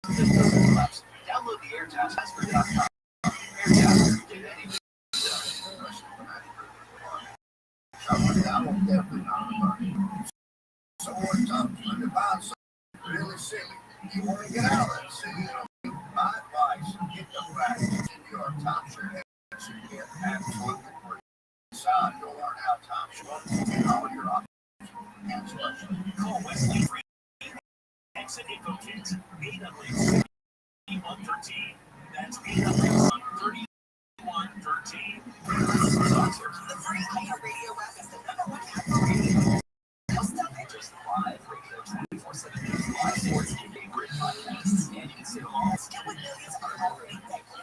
This doesn't collapse. Download the AirTasker.com. AirTasker, get anything. I'm definitely not a money. Someone talks to you about something really silly. You want to get out of that silly. My advice, get the facts in your top share so you get absolutely free. Inside, you'll learn how time and all your options. Call Wesley Free. Exit Info Kids. 800-3113. That's 800-3113.
The free iHeartRadio app is the #1 app for radio. No stop interest.
Live radio 24/7. Live sports and favorite podcasts. And you can see them all.
Get with millions of already thankful.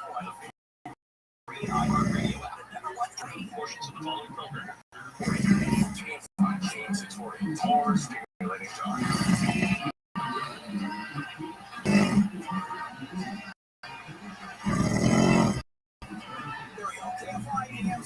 Free iHeartRadio app. The #1 free portions of the following program. James 640. More stimulating talk. There we go. KFI AM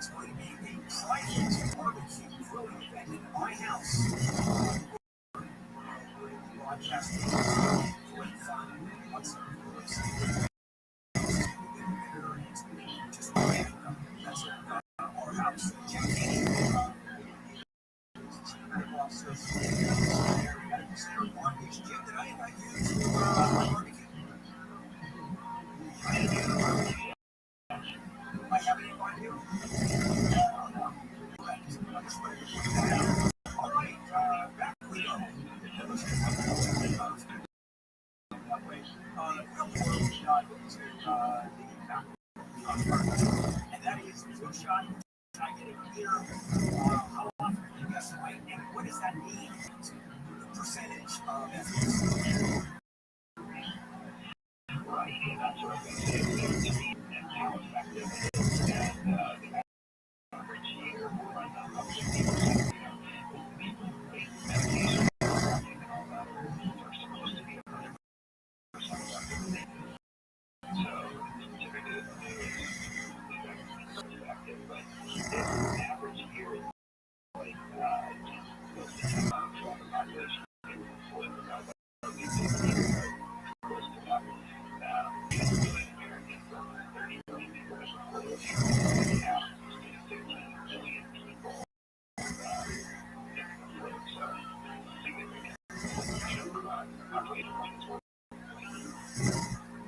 It's going to be a private barbecue grilling event in my house. Broadcasting great fun. What's that's our house. I have any idea. All right, back we go. And that is two shot. I get a beer. How often you guess right? And what does that mean? The percentage of efforts.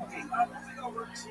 Okay, moving over to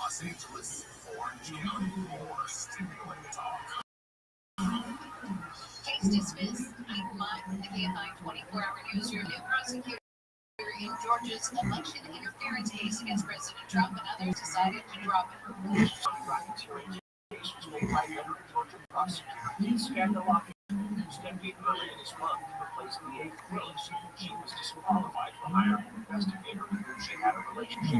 Los Angeles, Orange County, more stimulating talk.
Case dismissed. Keep in mind, the KFI 24-hour newsroom, new prosecutor in Georgia's election interference case against President Trump and others decided to drop it.
Scandalous. Stepped in earlier this month to replace the 8th Rose. She was disqualified for hiring an investigator because she had a relationship.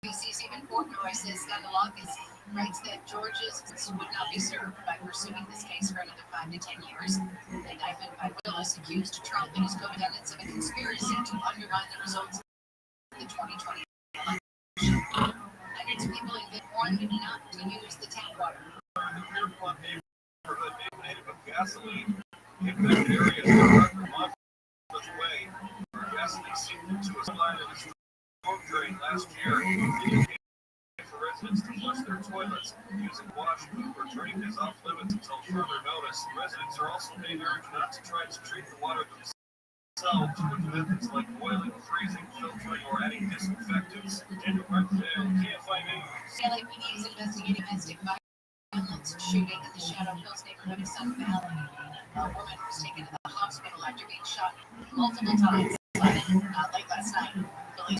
ABC's Stephen Portnoy says Scandalakis writes that Georgia's would not be served by pursuing this case for another 5 to 10 years. The indictment by Willis accused Trump and his co-defendants of a conspiracy to undermine the results of the 2020 election. And its people have been warned not to use the tap water.
Gasoline infected areas are miles away. Gasoline seeped into a line of a storm drain last year. For residents to flush their toilets using wash, poop, or drain is off limits until further notice. Residents are also being urged not to try to treat the water themselves with methods like boiling, freezing, filtering, or adding disinfectants. Daniel Martindale, KFI News.
LAPD is investigating domestic violence shooting in the Shadow Hills neighborhood of Sun Valley. A woman was taken to the hospital after being shot multiple times late last night. Police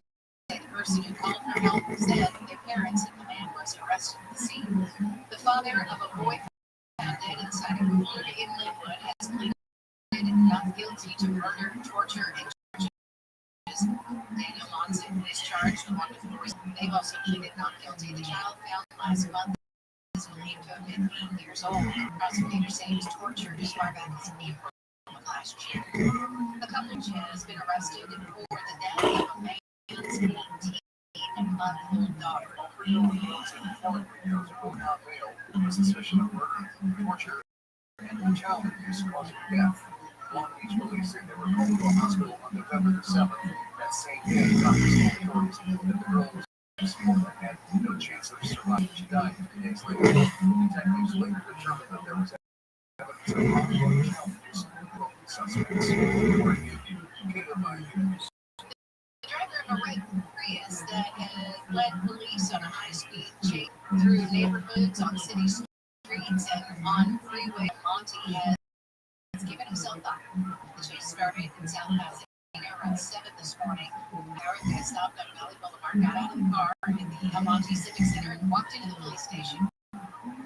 say the person who called for help said their parents and the man was arrested at the scene. The father of a boy found dead inside a cooler in Linwood has pleaded not guilty to murder, torture, and charges. Daniel Monson is charged with 1 to 4. They've also pleaded not guilty. The child found last month is believed to have been 8 years old. Prosecutors say he was tortured as far back as April of last year. The couple has been arrested for the death of a man's 18-month-old daughter.
On suspicion of murder, torture, and child abuse causing death. Long Beach police say they were called to a hospital on November the 7th. That same day, doctors told authorities that the girl was had no chance of surviving. She died 3 days later. Detectives later determined that there was evidence of ongoing child abuse among the suspects. Reporting KFI News.
The driver of a red Prius that had led police on a high-speed chase through neighborhoods on city streets and on freeway Monty has given himself up. The chase started in South Pasadena around 7 this morning. They stopped on Valley Boulevard, got out of the car at the Monty Civic Center and walked into the police station.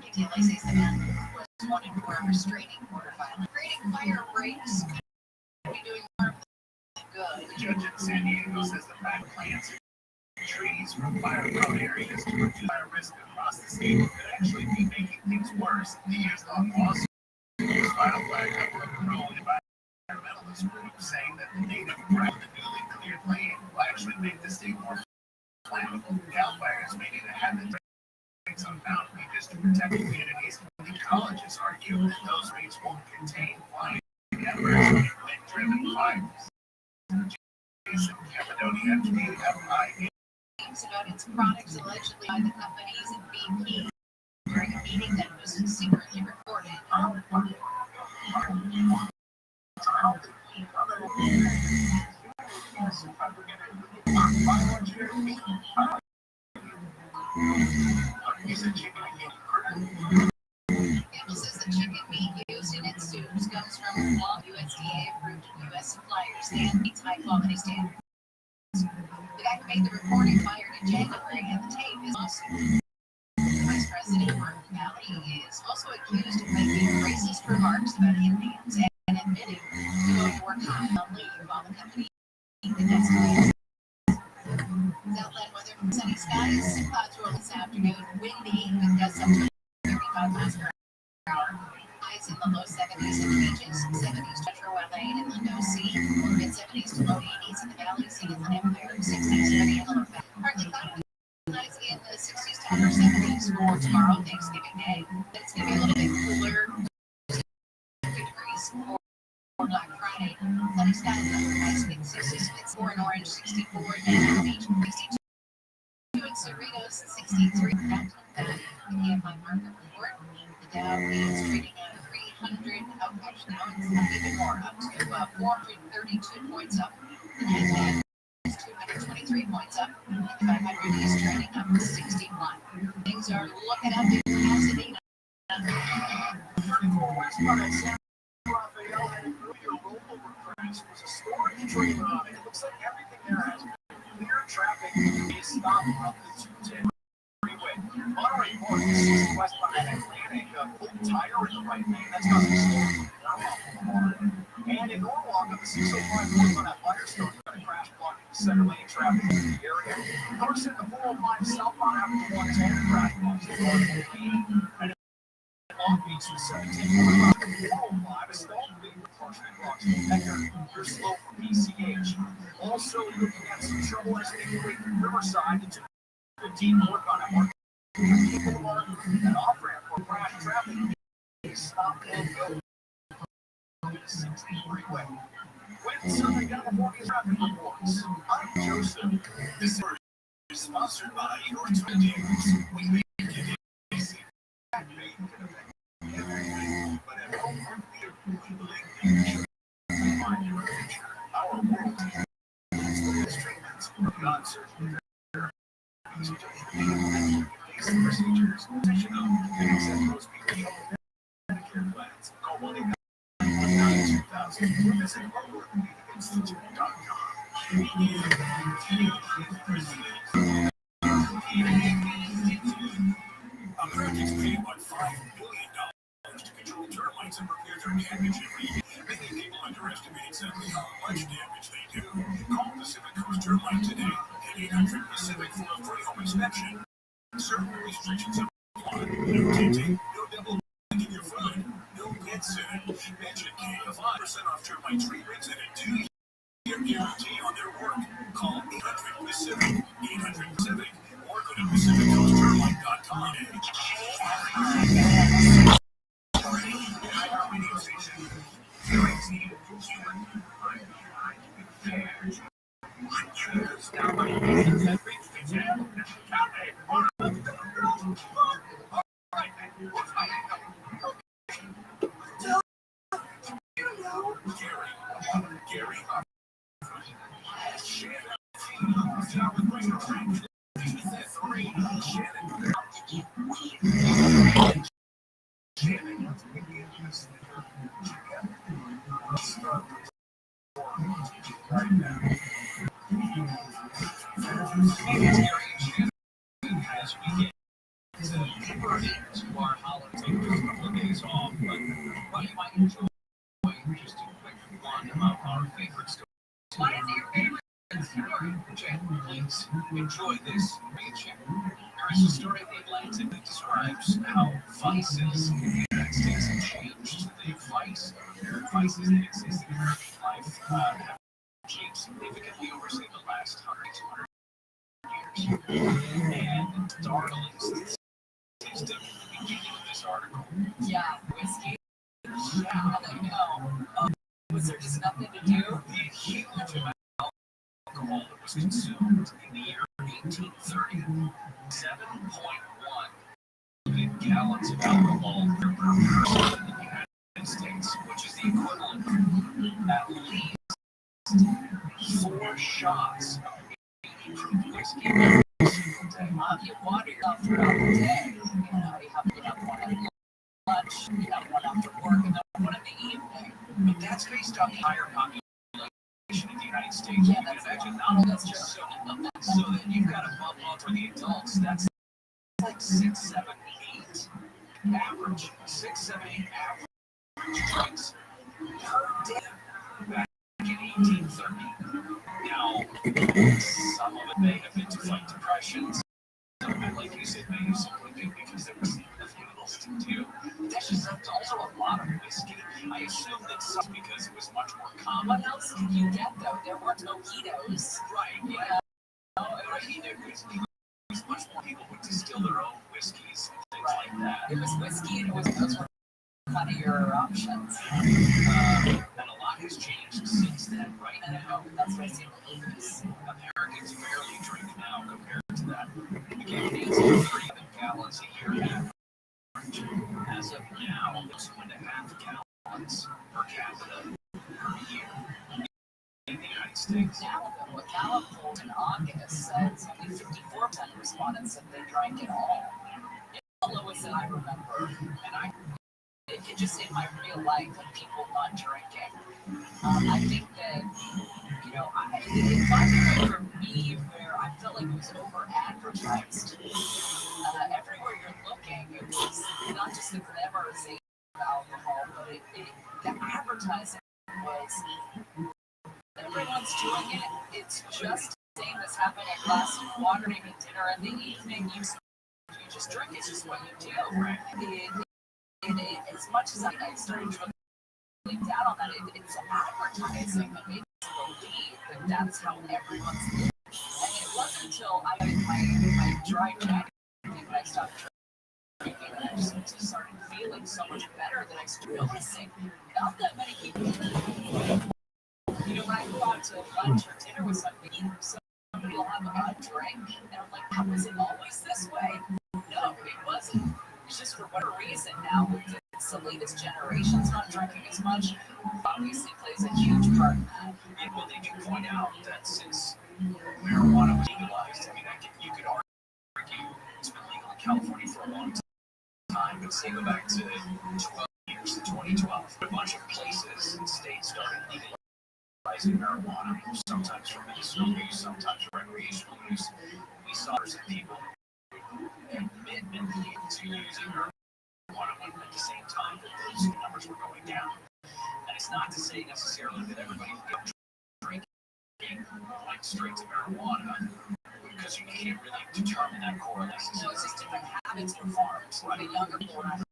KTLA says the man was wanted for a restraining order violation. Creating fire breaks could be doing more good.
The judge in San Diego says the fact plants trees from fire-prone areas to reduce fire risk across the state could actually be making things worse. The years-long lawsuit was filed by a couple of pro environmentalist groups saying that the native grass of the newly cleared land will actually make the state more flammable. Cal fires made it a habit to some boundary just to protect communities. The ecologists argue that those rates won't contain flying efforts and driven fires. Jason Caledonia, KFI.
About its products allegedly by the company's BP during a meeting that was secretly recorded. Campbell says the chicken meat used in its soups comes from long USDA-approved U.S. suppliers and meets high-quality standards. The guy who made the recording fired in January, and the tape is also. Vice President Martin Valley is also accused of making racist remarks about Indians and admitting to going to work on leave while the company investigates. Southland weather from sunny skies, clouds roll this afternoon, windy with gusts up to 35 miles per hour. Highs in the low 70s in the beaches, 70s Metro LA and Lindo Sea, mid-70s to low 80s in the valley, seeing in the Empire, 60s for the Antelope Valley. Partly cloudy. Nights in the 60s to upper 70s for tomorrow, Thanksgiving Day. It's going to be a little bit cooler, 50 degrees for Black Friday. Sunny skies, highs in the 60s, it's 4 in Orange, 64 in Beach, 62 in Cerritos, 63 in Downtown Valley. The KFI market report. The Dow is trading at 300, actually now it's even more, up to 432 points up. The Nasdaq is 223 points up. The 500 is trading up to 61. Things are looking up in Pasadena.
Raphael and your rollover crash was a storage trailer on it. It looks like everything there has been clear traffic is stopped up the 210 freeway. Monterey Park is west behind Atlantic, full tire in the right lane. That's not the story. And in Norwalk on the 605 northbound at Firestone, got a crash blocking the center lane traffic in the area. Cars in the 405 southbound after 110 crash blocks the and Long Beach was 17. 405 is stalled with partially blocks the Becker. You're slow for PCH. Also looking at some trouble as they break Riverside to 215 northbound at Mark. An off-ramp for crash traffic. Stop and go. 16 freeway. When Southern California traffic reports, I'm Joseph. This is sponsored by your Twinings. We make it easy. That made it everything. But at home, we believe in find your future. Our world is treatments for God-surgery. Procedures, additional, and accept most people. Medicare plans. Call 1-800-2000. Visit Americans pay about $5 billion to control termites and repair their damage every year. Many people underestimate exactly how much damage they do. Call Pacific Coast Termite today at 800 Pacific for a free home inspection. Certain restrictions apply. No tinting, no double in your food, no pet sitting. Mention K5% off termite treatments and a 2-year guarantee on their work. Call 800 Pacific, 800 Pacific, or go to PacificCoastTermite.com. Radio station. Gary. Our holiday take a couple of days off, but what you might enjoy just a quick one of our favorite stories. What is your favorite story? Jen, please enjoy this region. There is a story in the Atlantic that describes how vices in the United States have changed. The vices that exist in American life have changed significantly over, say, the last 100, 200 years. And startling statistics at the beginning of this article.
Yeah, whiskey. Yeah, I know. Was there just nothing to do?
The huge amount of alcohol that was consumed in the year 1830, 7.1 million gallons of alcohol per person in the United States, which is the equivalent at least 4 shots of improved whiskey every single day.
You water yourself throughout the day. You have one at lunch, you have one after work, and then one in the evening.
But that's based on the higher population in the United States.
Yeah,
You can
that's
imagine
true.
not
That's true.
so that you've got a bump up for the adults. That's like 6, 7, 8 average. 6, 7, 8 average drinks per day back in 1830. Now, some of it may have been to fight depression. Some of it, like you said, may have simply been because there was nothing else to do. There's just also a lot of whiskey. I assume that some because it was much more common.
What else did you get, though? There weren't mojitos.
Right, yeah. I mean, it was much more people would distill their own whiskeys and things like that.
It was whiskey and those were kind of your options.
And a lot has changed since then, right?
I know, that's what I see in the movies.
Americans barely drink now compared to that. Again, 37 gallons a year average. As of now, 2.5 gallons per capita per year in the United States.
Gallup polled in August says only 54% of respondents said they drank it all. It's the lowest that I remember.
And I
just in my real life of people not drinking. I think that, it's also for me where I felt like it was over advertised. Everywhere you're looking, it was not just the glamorization of alcohol, but the advertising was everyone's doing it. It's just the same as having a glass of water, maybe dinner in the evening. You just drink. It's just what you do. Right? As much as I started drilling down on that, it's advertising that makes you believe that that's how everyone's living. And it wasn't until I got my dry January that I stopped drinking and I just started feeling so much better that I started noticing not that many people. When I go out to lunch or dinner with somebody will have a drink, and I'm like, was it always this way? No, it wasn't. It's just for whatever reason now, it's the latest generation's not drinking as much. Obviously plays a huge part in that.
And well, they do point out that since marijuana was legalized, you could argue it's been legal in California for a long time, but say go back to 12 years to 2012, a bunch of places and states started legalizing marijuana, sometimes for medicinal use, sometimes for recreational use. We saw some people admit to using marijuana at the same time that those numbers were going down. And it's not to say necessarily that everybody would go drinking like straight to marijuana, because you can't really determine that correlation.
So it's just different habits were formed. Right. The younger people were having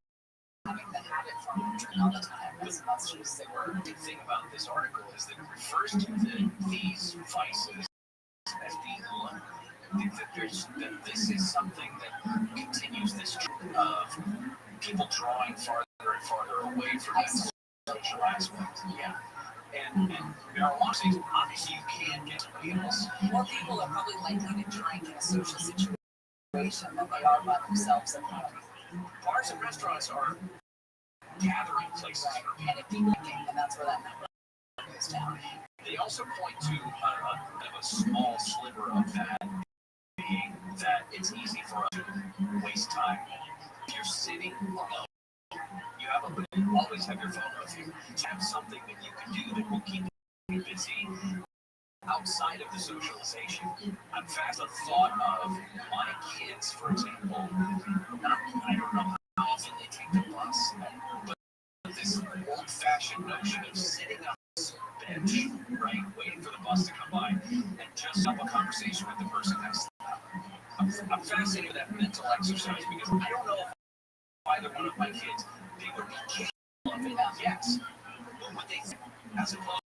the habit from drinking all the time as much as they were.
The thing about this article is that it refers to these vices as being low. That this is something that continues this trend of people drawing farther and farther away from that social aspect. Yeah. And marijuana is obviously you can get somebody else.
More people are probably likely to drink in a social situation than they are by themselves at home.
Bars and restaurants are gathering places.
And if people drink, then that's where that number goes down.
They also point to kind of a small sliver of that being that it's easy for us to waste time. If you're sitting alone, you always have your phone with you. To have something that you can do that will keep you busy outside of the socialization. I'm fast the thought of my kids, for example. I don't know how often they take the bus, but this old-fashioned notion of sitting on a bench, right, waiting for the bus to come by, and just have a conversation with the person next to them. I'm fascinated with that mental exercise because I don't know if either one of my kids, they would be capable of it. Yes, but would they, as opposed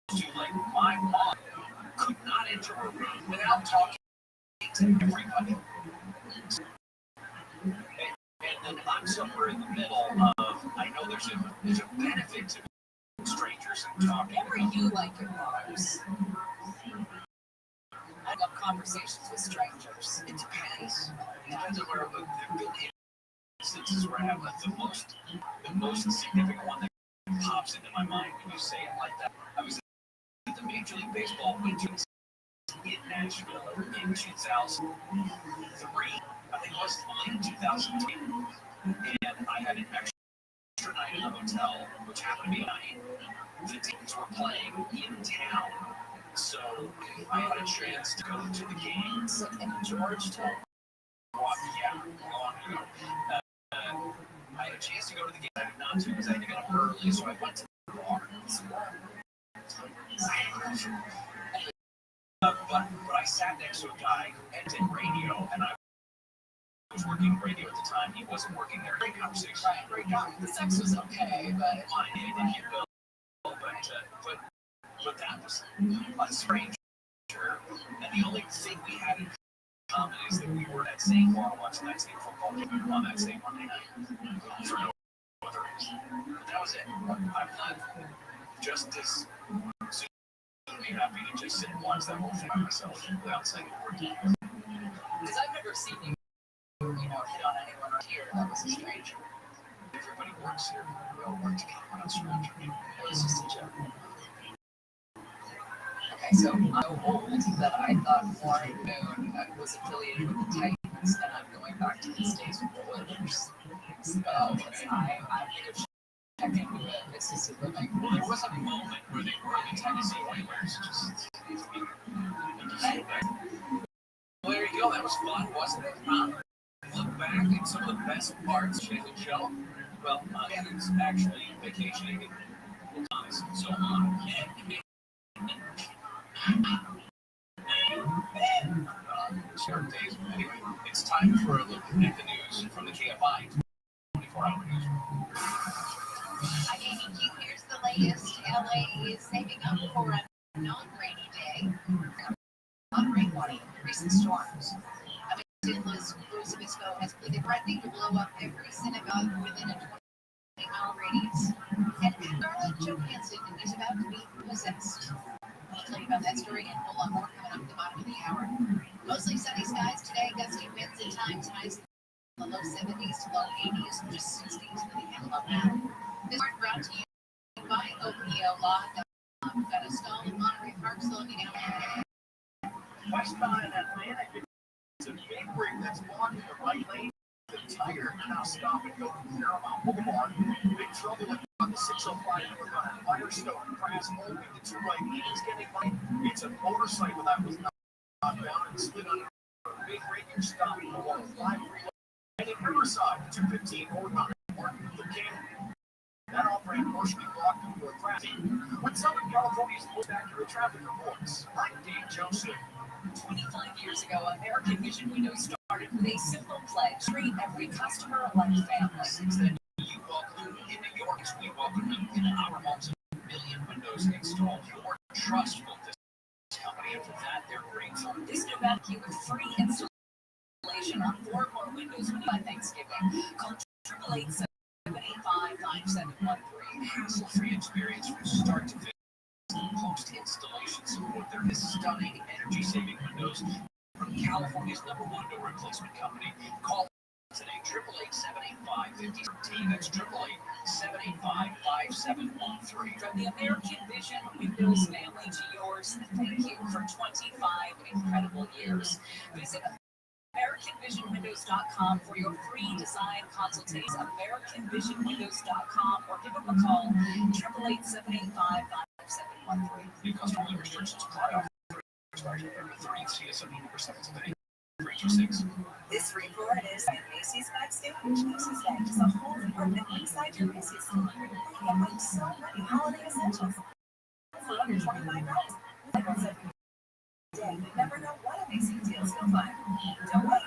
to like my mom, could not enter a room without talking to everybody. And then I'm somewhere in the middle of, I know there's a benefit to strangers and talking.
What were you like in bars? I love conversations with strangers.
It depends. It depends on where there have been instances where I have the most significant one that pops into my mind when you say it like that. I was at the Major League Baseball Winters in Nashville in 2003. I think it was late 2003. And I had an extra night in the hotel, which happened to be a night the teams were playing in town. So I had a chance to go to the games
in Georgetown.
Yeah, long ago. I had a chance to go to the game. I did not to because I had to get up early, so I went to the bar. But I sat next to a guy who did radio, and I was working radio at the time. He wasn't working there. Great conversation.
Right. The sex was okay, but
I didn't get Bill. But that was a stranger. And the only thing we had in common is that we were at that same bar watching that same football game on that same Monday night. For no other reason. But that was it. I'm not just as be happy to just sit and watch that whole thing by myself without saying a word.
Because I've never seen you, hit on anyone here that was a stranger.
Everybody works here. We all work together. We're not strangers.
It was just a joke. Okay, so I'm old that I thought Warren Moon was affiliated with the Titans, and I'm going back to his days with the Oilers. So I think of
assisted living. Well, there was a moment where they were the Tennessee Wailers. Well, there you go. That was fun, wasn't it? Look back at some of the best parts of the show. Well, it's actually vacationing and honest and so on. Short days. Anyway, it's time for a look at the news from the KFI 24-hour news.
Hi, Amy. Here's the latest. LA is saving up for a non-rainy day. Rain warning, recent storms. Louis Obispo has pleaded threatening to blow up every synagogue within a 20-mile radius. And Scarlett Johansson is about to be possessed. I'll tell you about that story and a whole lot more coming up at the bottom of the hour. Mostly sunny skies today, gusty winds at times, highs in the low 70s to low 80s, just 60s for the Antelope Valley. This is brought to you by OPOLaw.com. Got a stall in Monterey Park slowing you down.
Westbound in Atlanta, it's a big rig that's blocking the right lane. The tire now stop and go through Paramount Boulevard. Big trouble on the 605 northbound Firestone. Crash only the two right lanes getting by. It's a motorcycle that was knocked down and slid on a big breaking stop along 5-3. And in Riverside, 215 northbound Martin Luther King. That off-ramp partially blocked into a traffic. With Southern California's most accurate traffic reports, I'm Dave Joseph.
25 years ago, American Vision Windows started with a simple pledge: treat every customer like family.
Since then, you welcome in New York as we welcome them in our homes. A million windows installed. Your trust built this company, and for that, they're grateful.
This new value with free installation on 4 more windows by Thanksgiving. Call 888-785-5713.
Hassle-free experience from start to finish. Post-installation support. There is stunning energy-saving windows from California's #1 door replacement company. Call today, 888-785-5013. That's 888-785-5713.
From the American Vision Windows family to yours, thank you for 25 incredible years. Visit AmericanVisionWindows.com for your free design consultation. AmericanVisionWindows.com or give them a call, 888-785-5713.
New customer restrictions apply. Expires February 30th. See us on 80% today. 326.
This report is at Macy's Backstage. Macy's Back is a whole department inside your Macy's store. You can find so many holiday essentials for under $25. You never know what amazing deals you'll find. Don't wait.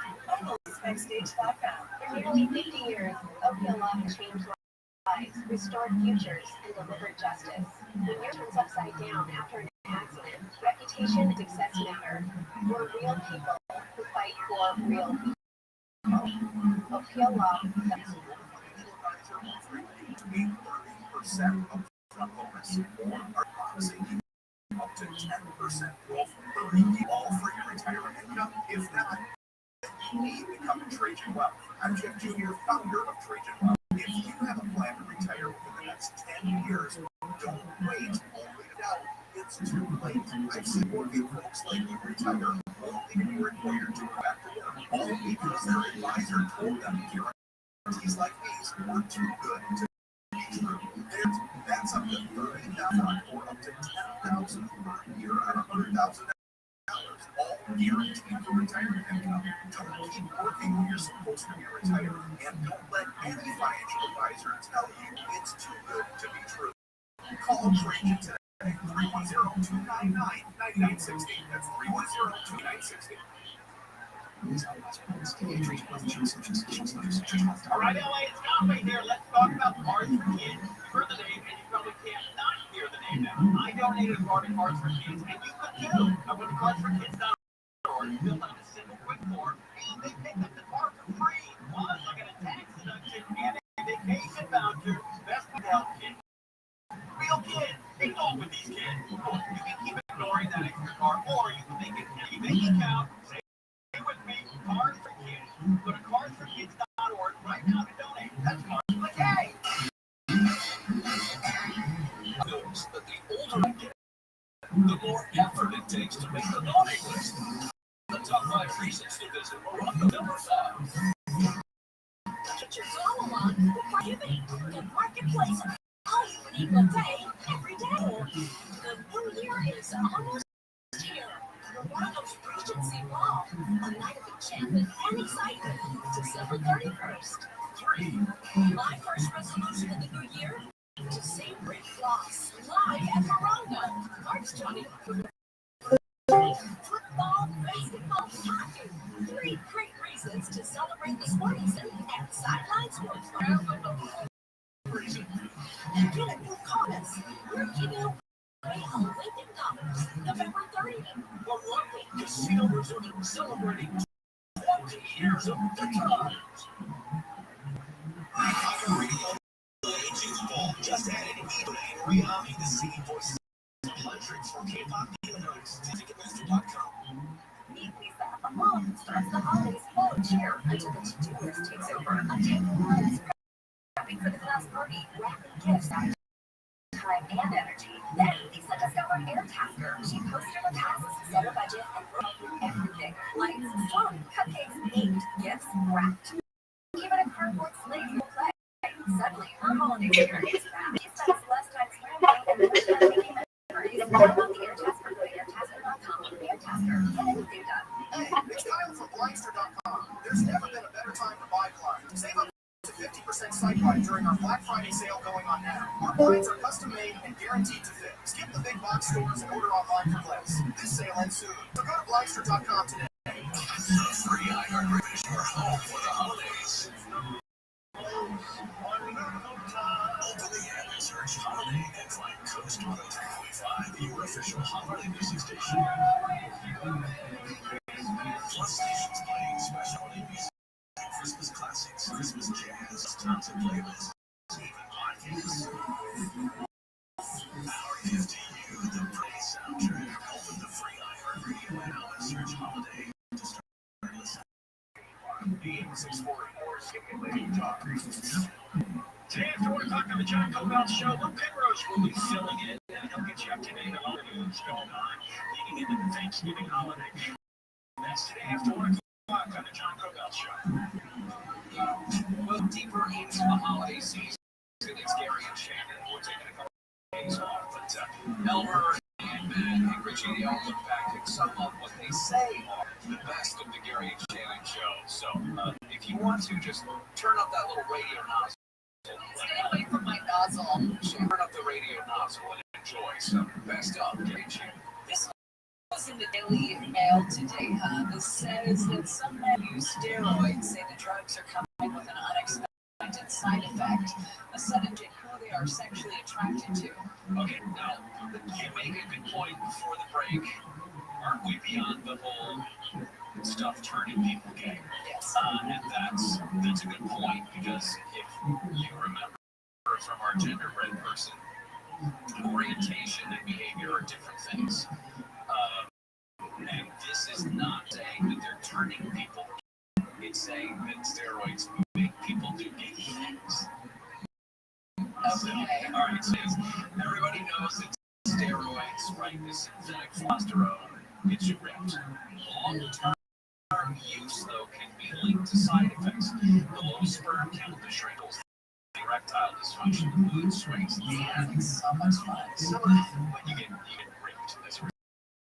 Backstage.com.
For nearly 50 years, OPOLaw has changed lives, restored futures, and delivered justice. When your turns upside down after an accident, reputation and success matter. We're real people who fight for real people. OPOLaw.
30% upfront bonus or our policy. Up to 10% growth, all for your retirement income. If not, you need to become a Trajan Wealth. I'm Jeff Jr., founder of Trajan Wealth. If you have a plan to retire within the next 10 years, don't wait. Only now. It's too late. I've seen working folks like you retire only to be required to go back to work, all because their advisor told them guarantees like these were too good to be true. That's up to $30,000 or up to $10,000 per year at $100,000. All guaranteed for retirement income. Don't keep working when you're supposed to be retired, and don't let any financial advisor tell you it's too good to be true. Call Trajan today. 310-299-9960. That's 310-2960. All right, LA, it's Conway here. Let's talk about Cards for Kids. You've heard the name, and you probably can't not hear the name now. I donated a card to Cards for Kids, and you could too. I went to cardsforkids.org, filled out a simple quick form, and they picked up the card for free. Plus, I got a tax deduction and a vacation voucher. Best of luck, kids. Real kids, they go with these kids. You can keep ignoring that extra card, or you can make it any bank account. Stay with me, Cards for Kids. Go to cardsforkids.org right now to donate. That's Cards for Kids. Knows that the older I get, the more effort it takes to make the donate list. The top 5 reasons to visit Morocco. Number 5.
Get your follow on the Marketplace. an equal day every day. The new year is almost here. Toronto's Regency Ball, a night of enchantment and excitement. December 31st. 3. My first resolution in the new year? To save Rick Floss live at Toronto, March 20th. Football, basketball, hockey. 3 great reasons to celebrate the sporting season at Sideline Sports Bar. And get a new comments. We're giving away $1,000 November 30th. The Lucky Casino Resort celebrating 20 years of the times. Just added eBay and rearming the singing voices of hundreds from K-pop heroes. Ticketmaster.com. Meet Lisa, a mom who starts the holidays full of cheer until the to-do list takes over. A table is prepping for the class party, wrapping gifts out time and energy. Then Lisa discovered Airtasker. She posted her tasks, set her budget, and wrote through everything. Lights, fun, cupcakes, baked, gifts, wrapped. Even a cardboard slate will play. Suddenly, her holiday spirit is back. She spends less time scrambling and more time making memories. What about the Airtasker? Go to Airtasker.com. Airtasker, get anything done.
Hey, it's Kyle from Blindster.com. There's never been a better time to buy blinds. Save up to 50% site-wide during our Black Friday sale going on now. Our blinds are custom-made and guaranteed to fit. Skip the big box stores and order online for less. This sale ends soon, so go to Blindster.com today. Free iHeartRadio is your home for the holidays. Open the app and search Holiday and find Coast 103.5, your official holiday music station. Plus stations playing special holiday music, Christmas classics, Christmas jazz, tons of playlists, even podcasts. Our gift to you, the praise soundtrack. Open the free iHeartRadio app and search Holiday to start listening. AM 640 Simulated Talk. Today at 4 o'clock on the John Cobell Show, Luke Penrose will be filling in, and he'll get you up to date on all the news going on leading into the Thanksgiving holiday. That's today at 4 o'clock on the John Cobell Show. Well, deeper into the holiday season, it's Gary and Shannon. We're taking a couple of days off, but Elmer and Matt and Richie, they all look back at some of what they say are the best of the Gary and Shannon show. So if you want to, just turn up that little radio nozzle. Stay away from my nozzle. Turn up the radio nozzle and enjoy some best of Gary and Shannon. This was in the Daily Mail today. This says that some men who use steroids say the drugs are coming with an unexpected side effect, a sudden to who they are sexually attracted to. Okay, now, you make a good point before the break. Aren't we beyond the whole stuff turning people gay? Yes. And that's a good point, because if you remember from our gender-read person, orientation and behavior are different things. And this is not saying that they're turning people gay. It's saying that steroids make people do gay things. Okay. All right, so everybody knows that steroids, right, this synthetic testosterone, gets you ripped. Long-term use, though, can be linked to side effects. The low sperm count, the shrinkles, the erectile dysfunction, the mood swings. Yeah, it's so much fun. But you get ripped as a result.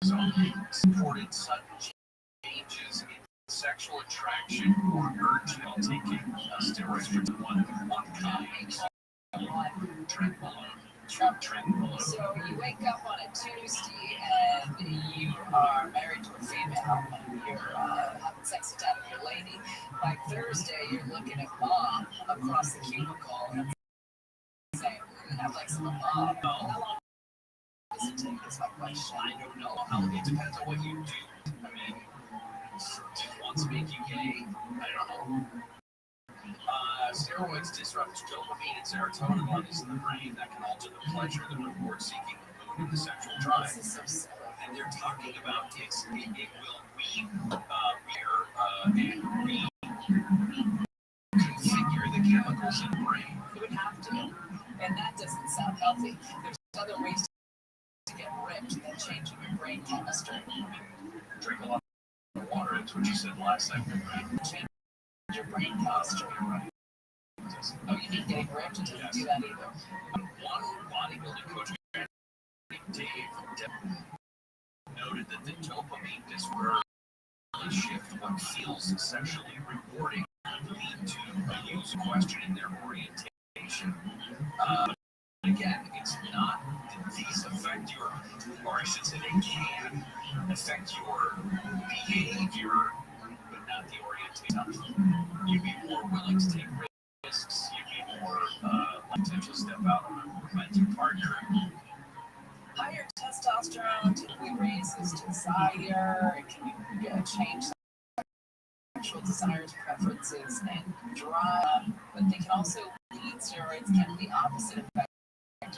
So, supported sudden changes in sexual attraction or urge while taking steroids for one kind called trenbolone. So you wake up on a Tuesday and you are married to a female and you're having sex with your lady. By Thursday, you're looking at mom across the cubicle and saying, we're going to have like some mom. How long does it take? It's my question. I don't know. It depends on what you do. I mean, do you want to make you gay? I don't know. Steroids disrupt dopamine and serotonin levels in the brain that can alter the pleasure, the reward-seeking mood, and the sexual drive. And they're talking about it will reconfigure the chemicals in the brain. It would have to, and that doesn't sound healthy. There's other ways to get ripped than changing your brain chemistry. Drink a lot of water. That's what you said last segment, right? Change your brain chemistry, right?
doesn't. Oh, you mean getting ripped? It doesn't do that either. One bodybuilding coach, Dave, noted that the dopamine dispersion shift what feels sexually rewarding lead to a user questioning their orientation. Again, it's not that these affect your, or I should say they can affect your behavior, but not the orientation. You'd be more willing to take risks, you'd be more likely to step out on a romantic partner. Higher testosterone typically raises desire, it can change sexual desires, preferences, and drive, but they can also lead, steroids can have the opposite effect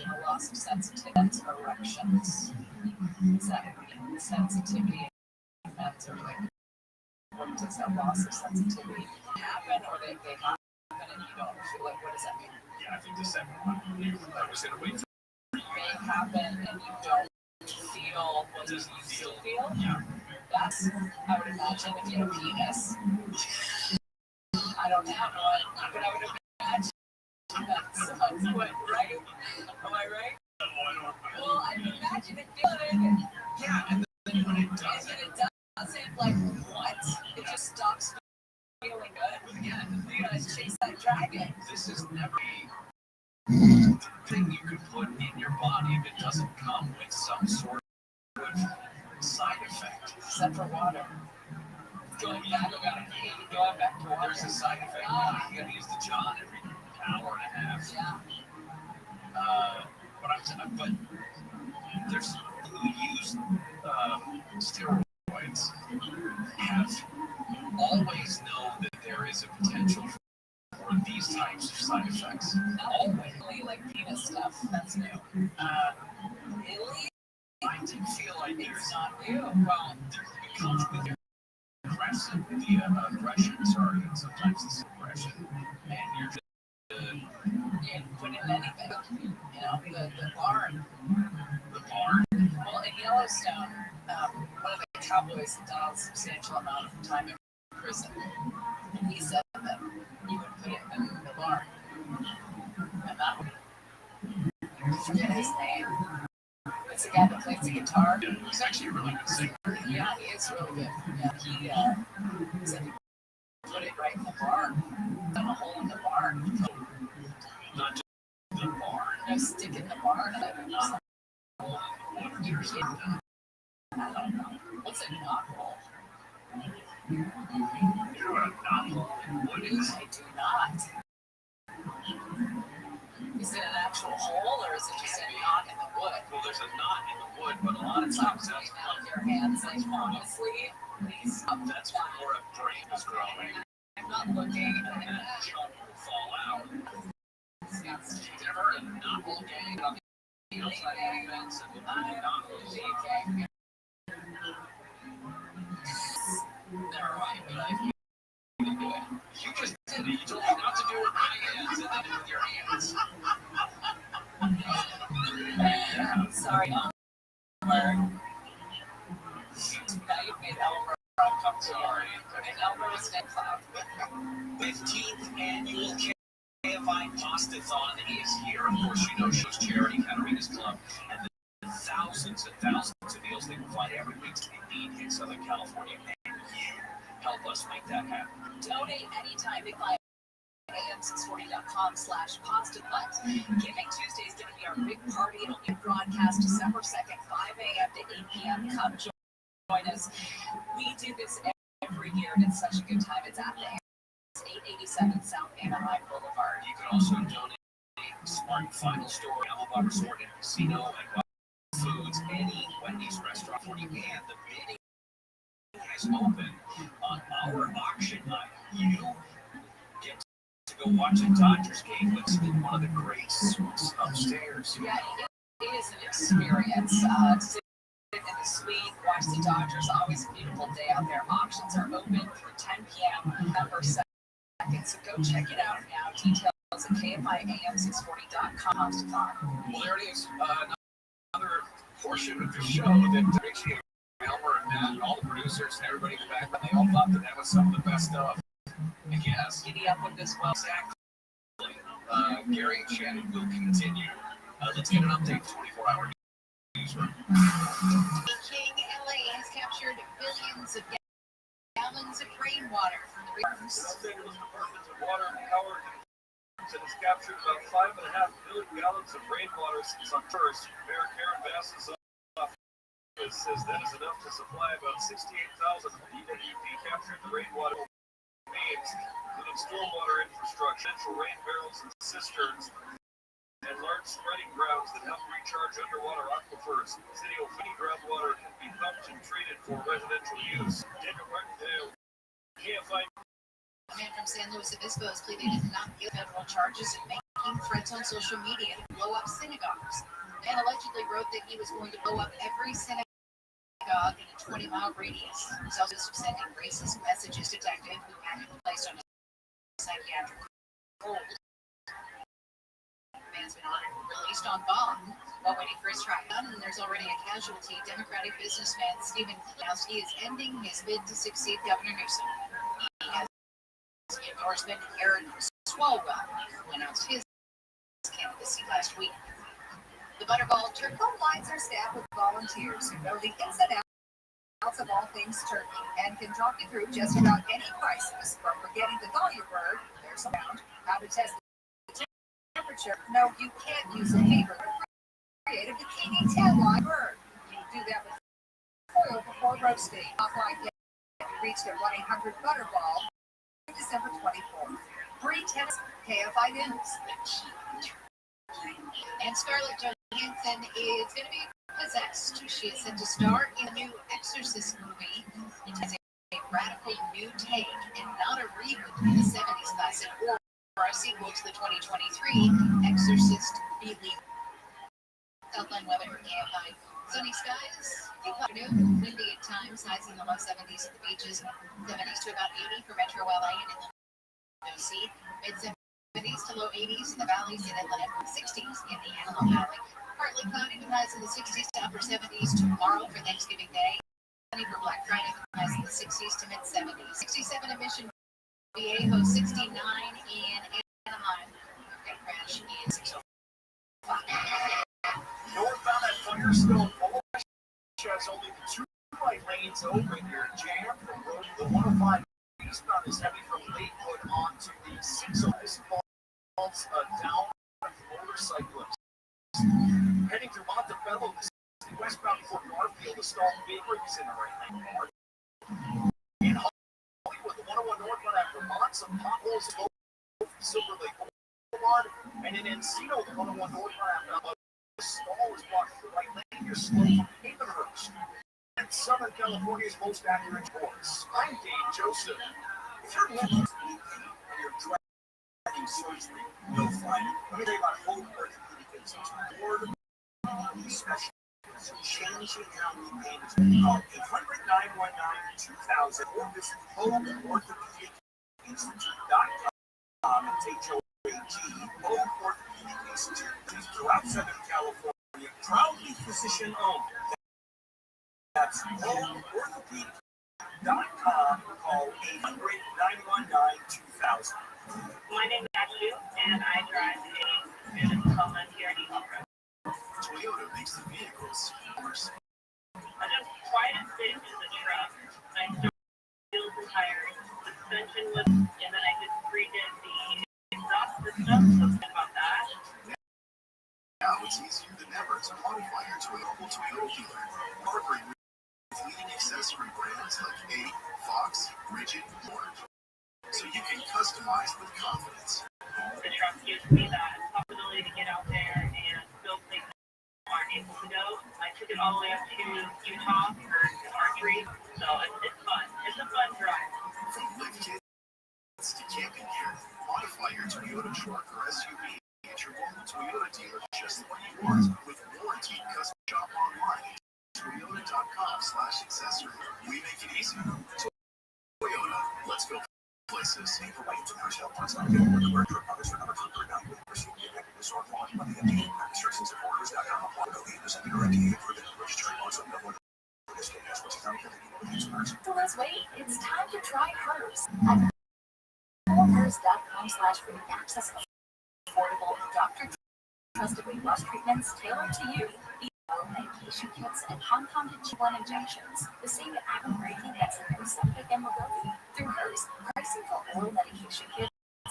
in a loss of sensitivity and erections. Is that sensitivity and men's are like, what does that loss of sensitivity happen, or they happen and you don't feel like, what does that mean? Yeah, I think the second one, I was going to wait. May happen and you don't feel what you used to feel? Yeah. That's, I would imagine, if you have a penis. I don't have one, but I would imagine that's what, right? Am I right? Well, I can imagine it feeling. Yeah, and then when it doesn't, like, what? It just stops feeling good. Again, you guys chase that dragon. This is never the thing you can put in your body that doesn't come with some sort of side effect. Except for water. Going back to water. There's a side effect. You gotta use the John every hour and a half. Yeah. But there's who use steroids have always known that there is a potential for these types of side effects. Always. Like penis stuff. That's new. Really? I did feel like it's not new. Well, it comes with your aggression, and sometimes it's aggression, and you're just put in anything, you know, the barn. The barn? Well, in Yellowstone, one of the cowboys had done a substantial amount of time in prison, and he said that you would put it in the barn, and that would, I forget his name. It's the guy that plays the guitar. He's actually a really good singer. Yeah, he is really good. Yeah, he said he put it right in the barn. Done a hole in the barn. Not just the barn. No, stick in the barn. I don't know. I don't know. What's a knothole? You know what a knothole in wood is? I do not. Is it an actual hole, or is it just a knot in the wood? Well, there's a knot in the wood, but a lot of times that's out of your hands, like, honestly, please stop. That's where a brain is growing. I'm not looking, and that chunk will fall out. You've never heard of knothole gang on the outside of the fence? Knothole gang. Never mind, but I can do it. You just did it. You told me not to do it with my hands, and then with your hands. Yeah, sorry, Elmer. Now you've made Elmer uncomfortable. And Elmer was next up. 15th annual KFI Pastathon is here. Of course, you know Show's Charity Caterina's Club, and the thousands and thousands of meals they provide every week to the need in Southern California, and you help us make that happen. Donate anytime by am640.com/PastaPut. Giving Tuesday is going to be our big party. It'll be broadcast December 2nd, 5 a.m. to 8 p.m. Come join us. We do this every year, and it's such a good time. It's at the 887 South Anaheim Boulevard. You can also donate Smart Final Store, Alabama Resort and Casino, and Foods, any Wendy's restaurant for you, and the bidding is open on our auction night. You get to go watch a Dodgers game with one of the great suites upstairs. Yeah, it is an experience. Sit in the suite, watch the Dodgers. Always a beautiful day out there. Auctions are open through 10 p.m. November 2nd, so go check it out now. Details at KFIAM640.com. Well, there it is. Another portion of the show that Richie, Elmer, and Matt, and all the producers and everybody in the back, they all thought that was some of the best stuff. I guess. Giddy up with this well. Exactly.
Gary and Shannon will continue. Let's get an update 24-hour newsroom.
King LA has captured billions of gallons of rainwater from the rivers.
Los Angeles Department of Water and Power has captured about 5.5 billion gallons of rainwater since October. Mayor Karen Bass's office says that is enough to supply about 68,000 EWP captured rainwater mains, including stormwater infrastructure, central rain barrels and cisterns, and large spreading grounds that help recharge underwater aquifers. City of Finney groundwater can be pumped and treated for residential use. Daniel Martindale, KFI.
A man from San Luis Obispo has pleaded not guilty federal charges of making threats on social media to blow up synagogues, and allegedly wrote that he was going to blow up every synagogue in a 20-mile radius. He was also sending racist messages to detective who had him placed on a psychiatric hold. The man's been released on bond while waiting for his trial. And there's already a casualty. Democratic businessman Stephen announced he is ending his bid to succeed Governor Newsom. He has the endorsement Eric Swalwell, who announced his candidacy last week. The Butterball Turco lines are staffed with volunteers who know the ins and outs of all things turkey and can talk you through just about any crisis, from forgetting to thaw your bird, there's around, how to test the temperature. No, you can't use a paper. Create a bikini tan line bird. You do that with foil before roasting. Offline can be reached at 1-800-BUTTERBALL. December 24th. Free tennis, KFI News. And Scarlett Johansson is going to be possessed. She is set to star in a new Exorcist movie. It has a radical new take and not a reboot of the 70s classic or a sequel to the 2023 Exorcist Believer. Southland weather for KFI. Sunny skies, deep afternoon, windy at times, highs in the low 70s at the beaches, 70s to about 80 for Metro LA and Inland Sea, mid 70s to low 80s in the valleys in Inland, 60s in the Antelope Valley. Partly cloudy with highs in the 60s to upper 70s tomorrow for Thanksgiving Day. Sunny for Black Friday, highs in the 60s to mid 70s. 67 in Mission Viejo, 69 in Anaheim. Great crash in 605.
Northbound at Firestone Boulevard has only the 2 right lanes open. You're jammed from road to the 105 eastbound is heavy from Lakewood onto the 605. This falls down motorcyclists. Heading through Montebello, westbound Fort Garfield, the stalled vehicle is in the right lane. In Hollywood, the 101 northbound at Vermont, some potholes go from Silver Lake Boulevard, and in Encino, the 101 northbound at the stall is blocked to the right lane. You're slow from Havenhurst. And Southern California's most accurate reports. I'm Dave Joseph. If you're looking and you're dreading surgery, you'll find it. Let me tell you about Hope Orthopedic Institute. Board special changing how we manage it. Call 800-919-2000 or visit HopeOrthopedicInstitute.com and take your AG. Hope Orthopedic Institute throughout Southern California, proudly physician owned. That's HopeOrthopedic.com. Call 800-919-2000.
My name is Ashley, and I drive a Tacoma here in East
Toyota makes the vehicles yours.
I just tried to fit into the truck. I still the tires, suspension was, and then I just redid the exhaust system. Something about that.
Now it's easier than ever to modify your Toyota dealer. Partnering with leading accessory brands like A, Fox, Rigid, and more, so you can customize with confidence.
The truck gives me that possibility to get out there and build things that aren't able to go. I took it all the way up to Utah for archery, so it's fun. It's a fun drive.
From lift kits to camping gear, modify your Toyota truck or SUV at your local Toyota dealer just the way you want, with warranty. Custom shop online at Toyota.com/accessory. We make it easy. Toyota, let's go places.
So let's wait. It's time to try hers. At hers.com/free access affordable
affordable, doctor-trusted weight loss treatments tailored to you. Oral medication kits and compounded G1 injections, the same active ingredient that's in Ozempic and Wegovy. Through hers, pricing for oral medication kits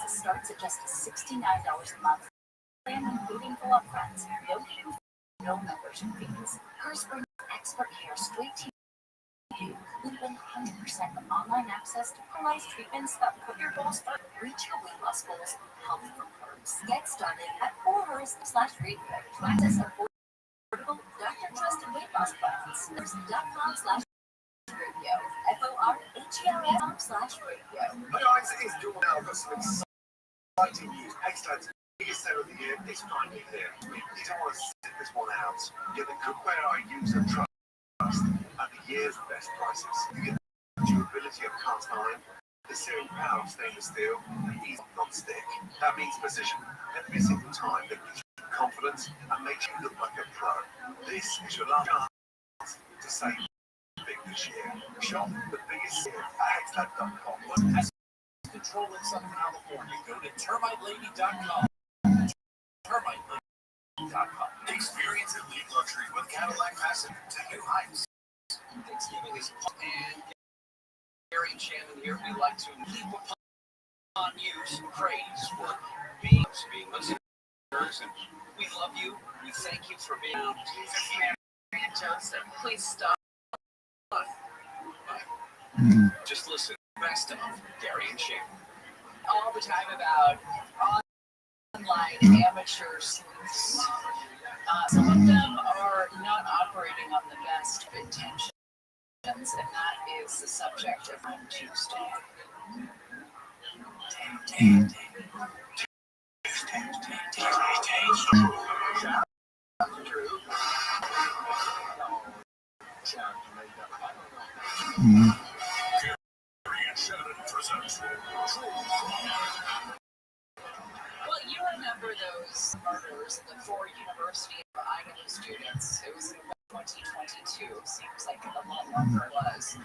starts at just $69 a month, and including full upfront, no membership fees. Hers brings expert care straight to you, with 100% of online access to personalized treatments that put your goals first. Reach your weight loss goals, health from hers. Get started at forhers/radio to access affordable, doctor-trusted weight loss plans. Hers.com/radio. FORHERS.com/radio.
Hey guys, it is Jordan. Now I've got some exciting news. Excellent. Biggest sale of the year is finally here. You don't want to sit this one out. Get the cookware I use and trust at the year's best prices. You get the durability of cast iron, the searing power of stainless steel, and ease non-stick. That means precision every single time that gives you confidence and makes you look like a pro. This is your last chance to save big this year. Shop the biggest sale at hexlab.com.
As control in Southern California, go to termitelady.com. Termitelady.com. Experience elite luxury with Cadillac Passage to new heights. Thanksgiving is and Gary and Shannon here. We like to keep upon you some praise for being listeners, and we love you. We thank you for being Jesus, Mary, and Joseph. Please stop. Just listen. Best of Gary and Shannon. All the time about online amateur sleuths. Some of them are not operating on the best of intentions, and that is the subject of on Tuesday. Well, you remember those murders at the four University of Idaho students. It was in 2022. Seems like a lot longer it was.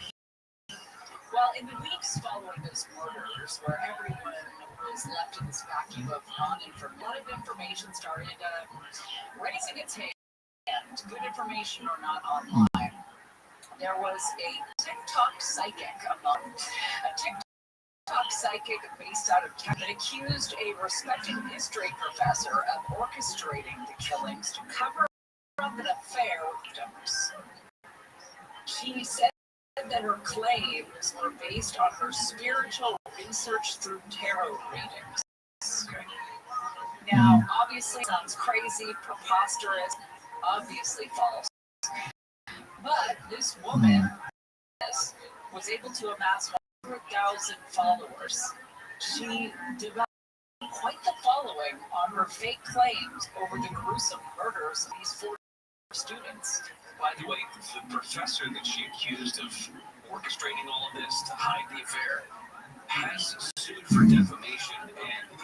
Well, in the weeks following those murders, where everyone was left in this vacuum of non-information, a lot of information started raising its hand. Good information or not online. There was a TikTok psychic based out of Canada that accused a respected history professor of orchestrating the killings to cover up an affair with victims. She said that her claims were based on her spiritual research through tarot readings. Now, obviously, it sounds crazy, preposterous, obviously false. But this woman was able to amass 100,000 followers. She developed quite the following on her fake claims over the gruesome murders of these four students. By the way, the professor that she accused of orchestrating all of this to hide the affair has sued for defamation, and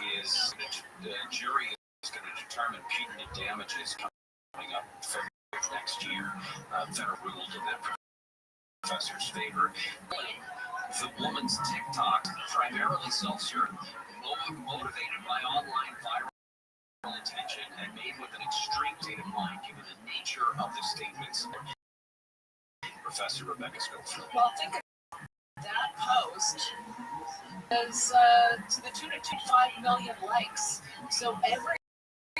the jury is going to determine punitive damages coming up February next year that are ruled in the professor's favor. The woman's TikTok primarily self-serve, motivated by online viral attention and made with an extreme state of mind given the nature of the statements. Professor Rebecca Schofield. Well, think of that post as to the tune of 5 million likes. So every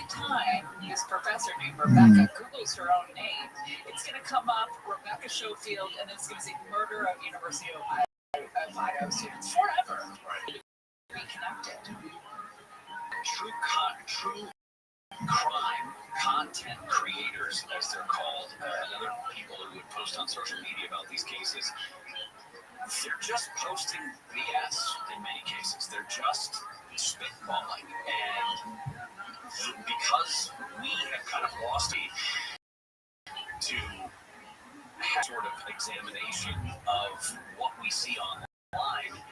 time this professor named Rebecca Googles her own name, it's going to come up Rebecca Schofield, and it's going to say murder of University of Idaho students forever. Reconnected. True crime content creators, as they're called, and other people who would post on social media about these cases, they're just posting BS in many cases. They're just spitballing. And because we have kind of lost to have sort of examination of what we see online,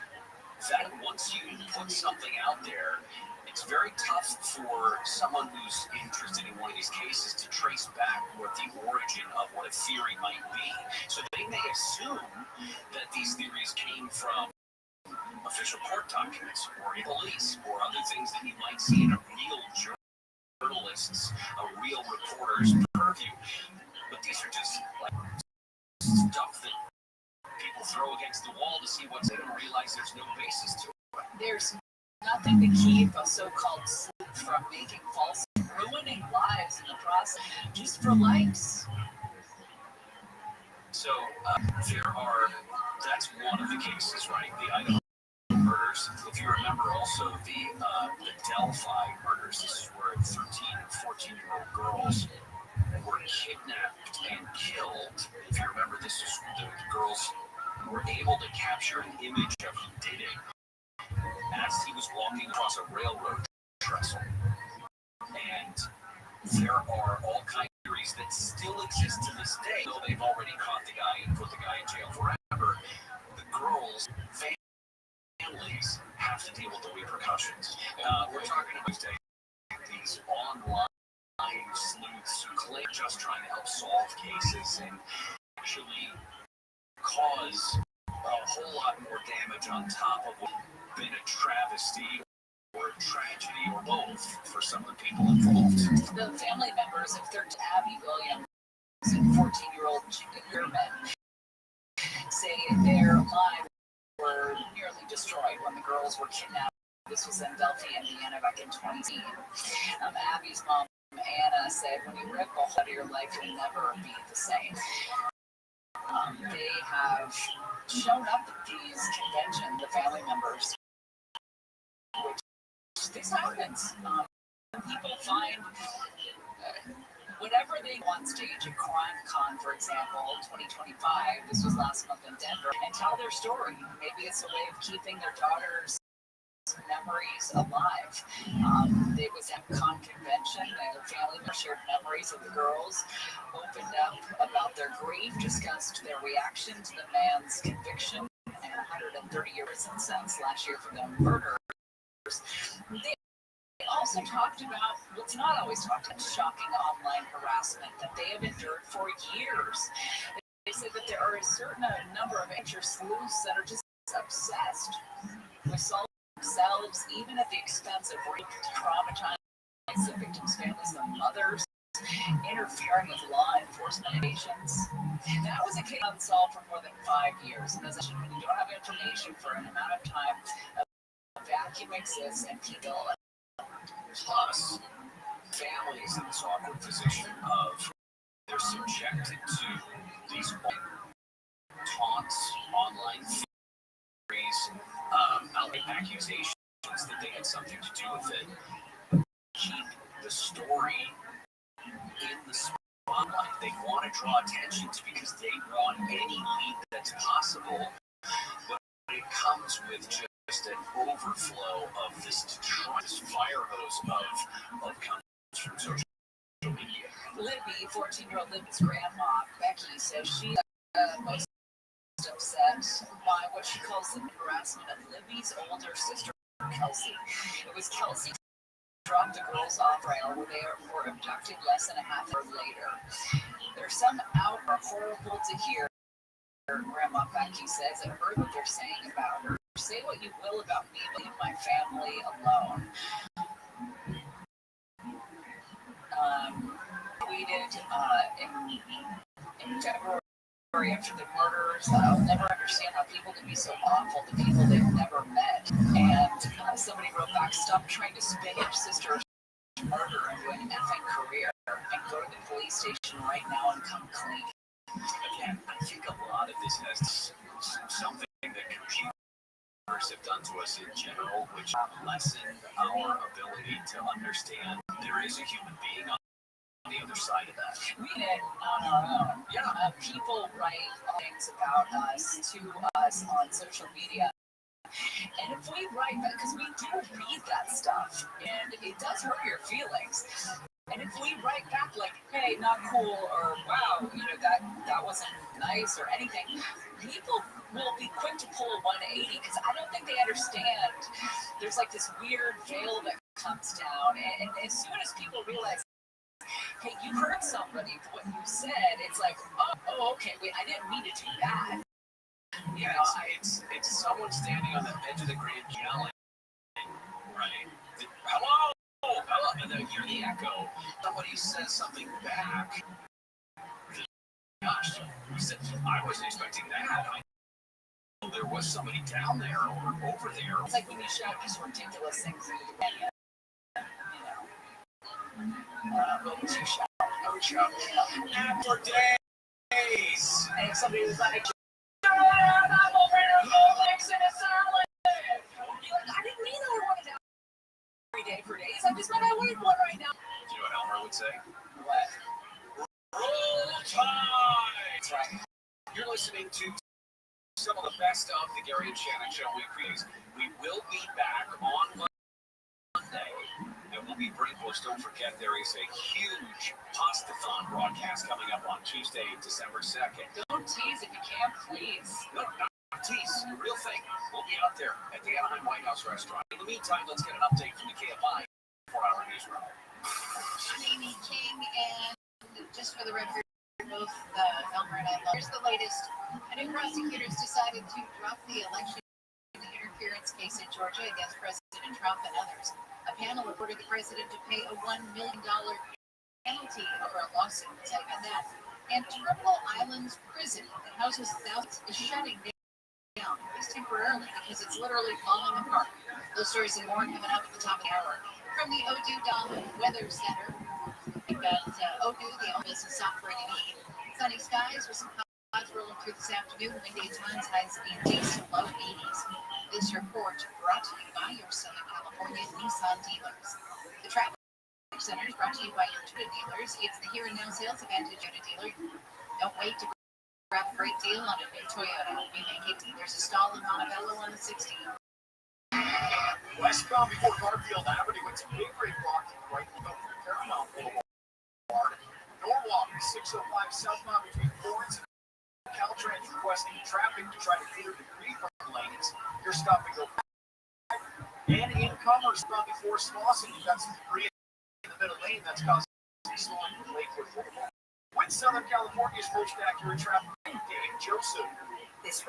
that once you put something out there, it's very tough for someone who's interested in one of these cases to trace back what the origin of what a theory might be. So they may assume that these theories came from official court documents or police or other things that you might see in a real
journalists, a real reporter's purview. But these are just like stuff that people throw against the wall to see what's they don't realize there's no basis to it.
There's nothing to keep a so-called sleuth from making false, ruining lives in the process just for likes.
So that's one of the cases, right? The Idaho murders. If you remember also the Delphi murders, this is where 13 and 14-year-old girls were kidnapped and killed. If you remember, this is the girls were able to capture an image of who did it as he was walking across a railroad trestle. And there are all kinds of theories that still exist to this day, though they've already caught the guy and put the guy in jail forever. The girls' families have to deal with the repercussions. We're talking about these online sleuths who claim just trying to help solve cases and actually cause a whole lot more damage on top of what's been a travesty or a tragedy or both for some of the people involved.
The family members of 13 Abby Williams and 14-year-old German say their lives were nearly destroyed when the girls were kidnapped. This was in Delphi, Indiana, back in 2018. Abby's mom, Anna, said, when you rip a hole out of your life, you'll never be the same. They have shown up at these conventions, the family members, which this happens. People find whatever they want stage at CrimeCon, for example, 2025, this was last month in Denver, and tell their story. Maybe it's a way of keeping their daughters' memories alive. It was at Con convention, and the family shared memories of the girls, opened up about their grief, discussed their reaction to the man's conviction and 130-year prison sentence last year for the murders. They also talked about what's not always talked about, shocking online harassment that they have endured for years. They said that there are a certain number of amateur sleuths that are just obsessed with solving themselves, even at the expense of rape, traumatizing the victims' families, the mothers, interfering with law enforcement agents. That was a case unsolved for more than 5 years. And as I mentioned, when you don't have information for an amount of time, a vacuum exists and people.
Plus, families in this awkward position of they're subjected to these taunts, online theories, outright accusations that they had something to do with it. Keep the story in the spotlight. They want to draw attention to because they want any lead that's possible, but it comes with just an overflow of this fire hose of comments from social media.
Libby, 14-year-old Libby's grandma, Becky, says she's most upset by what she calls the harassment of Libby's older sister, Kelsey. It was Kelsey dropped the girls off rail where they were abducted less than a half hour later. There's some out are horrible to hear. Grandma Becky says, I heard what they're saying about her. Say what you will about me, but leave my family alone. Tweeted in February after the murders, I'll never understand how people can be so awful to people they've never met. And somebody wrote back, stop trying to spin your sister's murder into an effing career and go to the police station right now and come clean.
Again, I think a lot of this has something that computers have done to us in general, which lessen our ability to understand there is a human being on the other side of that.
We did on our own. Yeah, people write things about us to us on social media. And if we write that, because we do read that stuff, and it does hurt your feelings. And if we write back like, hey, not cool, or wow, that wasn't nice or anything, people will be quick to pull a 180 because I don't think they understand. There's like this weird veil that comes down, and as soon as people realize, hey, you hurt somebody for what you said, it's like, oh, okay, wait, I didn't mean to do that.
Yeah, it's someone standing on the edge of the Grand yelling, right? Hello, and then hear the echo. Somebody says something back. Gosh, I wasn't expecting that. I know there was somebody down there or over there.
It's like when you shout these ridiculous things into the bed, but once you shout, I would shout,
For days.
and somebody was like, I'm over here, mixing a salad. You're like, I didn't mean I wanted to every day for days. I just meant I wait one right now.
Do you know what Elmer would say?
What?
Roll Tide! That's right. You're listening to some of the best of the Gary and Shannon Show weeklies. We will be back on Monday, and we'll be bringing us. Don't forget, there is a huge Pastathon broadcast coming up on Tuesday, December 2nd.
Don't tease if you can, please.
No, not tease. The real thing. We'll be out there at the Anaheim White House restaurant. In the meantime, let's get an update from the KFI 4-hour newsroom.
Amy King, and just for the record, both Elmer and I love. Here's the latest. New prosecutors decided to drop the election interference case in Georgia against President Trump and others. A panel ordered the president to pay a $1 million penalty over a lawsuit. Take on that. And Turtle Island's prison that houses thousands is shutting down, at least temporarily, because it's literally falling apart. Those stories and more coming up at the top of the hour. From the Odoo Weather Center, about Odoo, the only business software you need. Sunny skies with some clouds rolling through this afternoon. Windy at times, highs being decent, low 80s. This report brought to you by your Southern California Nissan dealers. The Traffic Center is brought to you by your Toyota dealers. It's the Here and Now sales event at Toyota dealer. Don't wait to grab a great deal on a new Toyota. We make it. There's a stall in Montebello on the 60.
Westbound before Garfield Avenue, it's a big red block to the right of Paramount Boulevard. Norwalk, 605 southbound between Florence and Caltrans requesting traffic to try to clear the Green lanes. You're stopping over. And in Commerce, bound before Slauson, you've got some debris in the middle lane that's causing slowing in Lakewood Boulevard. When Southern California's most accurate traffic, Dave Joseph.
This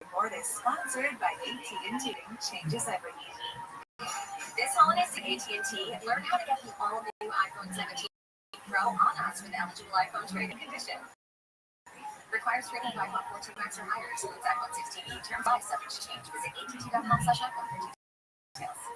report is sponsored by AT&T. Changes everything.
This holiday season, AT&T, learn how to get the all-new iPhone 17 Pro on us with eligible iPhone trade-in condition. Requires trade-in of iPhone 14 Max or higher. Excludes iPhone 16e. Terms apply, subject to change. Visit att.com/iPhone for details.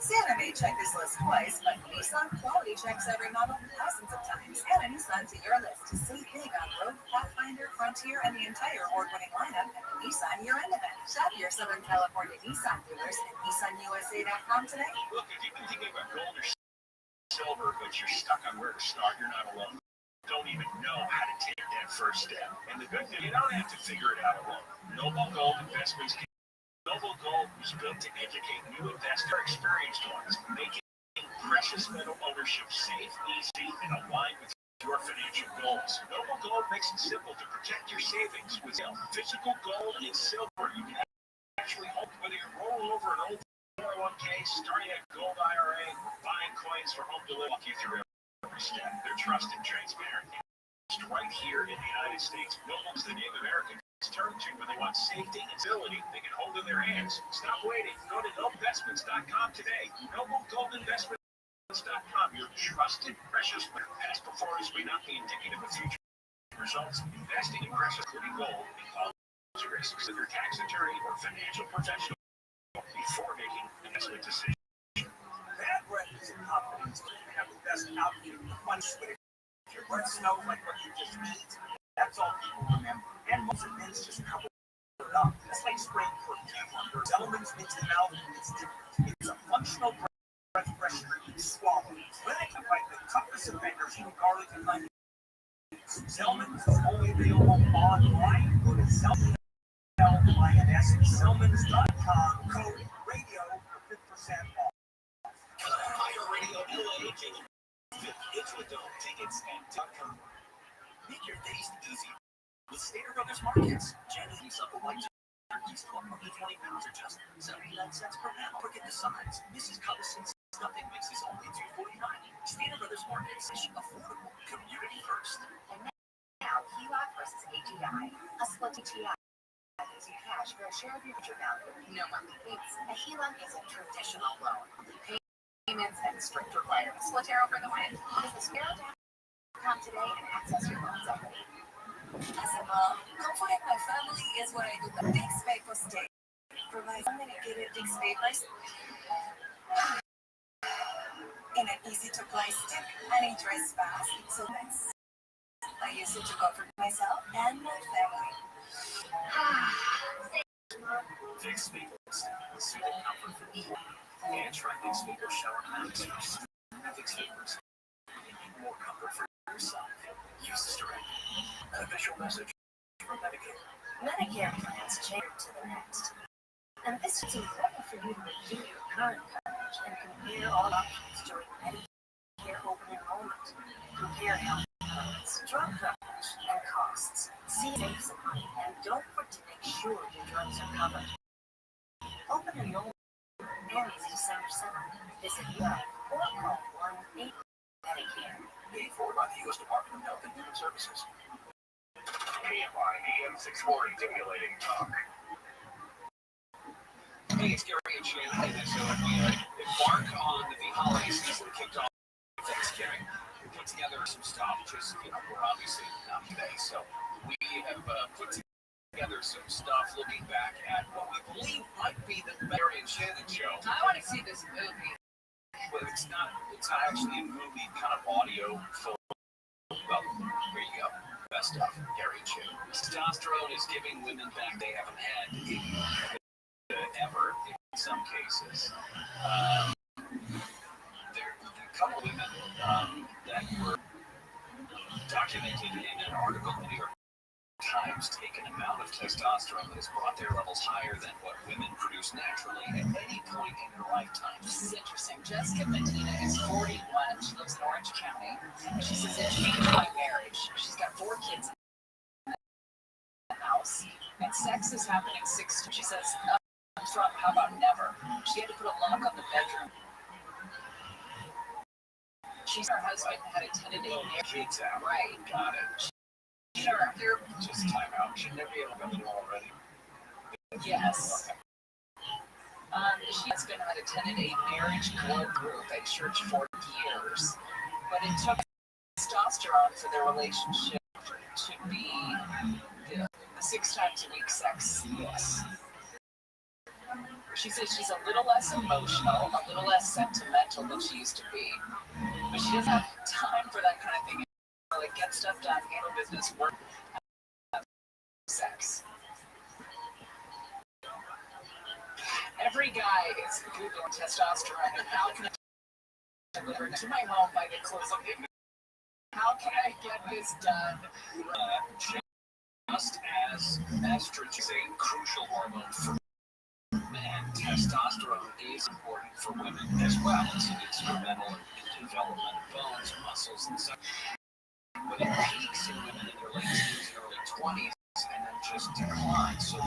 Santa may check this list twice, but Nissan quality checks every model thousands of times. Add a Nissan to your list to save big on Rogue, Pathfinder, Frontier, and the entire award-winning lineup at the Nissan year-end event. Shop your Southern California Nissan dealers at NissanUSA.com today.
Look, if you've been thinking about gold or silver, but you're stuck on where to start, you're not alone. Don't even know how to take that first step. And the good news, you don't have to figure it out alone. Noble Gold Investments. Noble Gold was built to educate new investor experienced ones, making precious metal ownership safe, easy, and aligned with your financial goals. Noble Gold makes it simple to protect your savings with physical gold and silver. You can actually hold, whether you're rolling over an old 401k, starting a gold IRA, buying coins for home delivery, walk you through every step. They're trusted, transparent, and right here in the United States. Noble is the name Americans turn to when they want safety and stability they can hold in their hands. Stop waiting. Go to nobleinvestments.com today. NobleGoldInvestments.com. Your trusted precious past performance may not be indicative of future results. Investing in precious, including gold, involves risks with your tax attorney or financial professional before making an investment decision.
Bad breath is confidence. You have the best outfit. One switch. If your breath smells like what you just ate, that's all people remember. And most of it's just covered up. It's like spraying perfume. There's elements into the mouth, and it's different. It's a functional breath freshener you swallow. Clinic like the toughest offenders eating garlic and onion. Zellman's is only available online. Go to Zellmans.com. Code radio for 5% off.
Higher Radio LA, it's with Dome tickets at .com. Make your days easy with Stater Brothers Markets. Jenny Supple White Turkeys, 12 to 20 pounds are just 79 cents per pound. Forget the size. Mrs. Cullison's stuffing mix is only $2.49. Stater Brothers Markets, affordable, community first.
And now, HELOC versus AGI. A split AGI gives you cash for a share of your future value. No monthly payments. A HELOC is a traditional loan. Pay
payments and strict requirements. Split arrow for the win. Visit Sparrow.com today and access your loans equity.
As a mom, comforting my family is what I do. Thanks, Pay for Stay. Provides unlimited Thanks Pay by in an easy-to-apply stick and interest fast. So nice. I use it to comfort myself and my family.
Fix Vapors, soothing comfort for you. And try Fix Vapors shower mattresses. Fix Vapors, more comfort for yourself. Use this directly. An official message from Medicare.
Medicare plans change to the next. And this is important for you to review your current coverage and compare all options during Medicare open enrollment. Compare health plans, drug coverage, and costs. See safe supply and don't forget to make sure your drugs are covered. Open enrollment ends December 7th. Visit UF or call 1-800-Medicare.
Paid for by the U.S. Department of Health and Human Services. KFI AM 640 stimulating talk.
Hey, it's Gary and Shannon. So we embark on the holiday season, kicked off Thanksgiving. We put together some stuff, just, we're obviously not today. So we have put together some stuff looking back at what we believe might be the Gary and Shannon show.
I want to see this movie.
But it's not actually a movie, kind of audio film. Well, here you go. Best of Gary and Shannon. Testosterone is giving women back they haven't had ever in some cases. There are a couple of women that were documented in an article in the New York Times take an amount of testosterone that has brought their levels higher than what women produce naturally at any point in their lifetime.
This is interesting. Jessica Medina is 41. She lives in Orange County. She says that she's by marriage. She's got 4 kids in the house. And sex is happening 6. She says, from how about never? She had to put a lock on the bedroom. Her husband had a tentative
Kids out.
Right.
Got it.
Sure.
Just time out. Should there be a women already?
Yes. She has been at a tentative marriage core group at church for years, but it took testosterone for their relationship to be the 6 times a week sex. Yes. She says she's a little less emotional, a little less sentimental than she used to be, but she doesn't have time for that kind of thing. Like, get stuff done, handle business, work, sex. Every guy is Googling testosterone and how can I deliver to my home by the close of the how can I get this done?
Just as estrogen is a crucial hormone for men, testosterone is important for women as well. It's instrumental in development of bones, muscles, and such. But it peaks in women in their late teens and early 20s and then just declines. So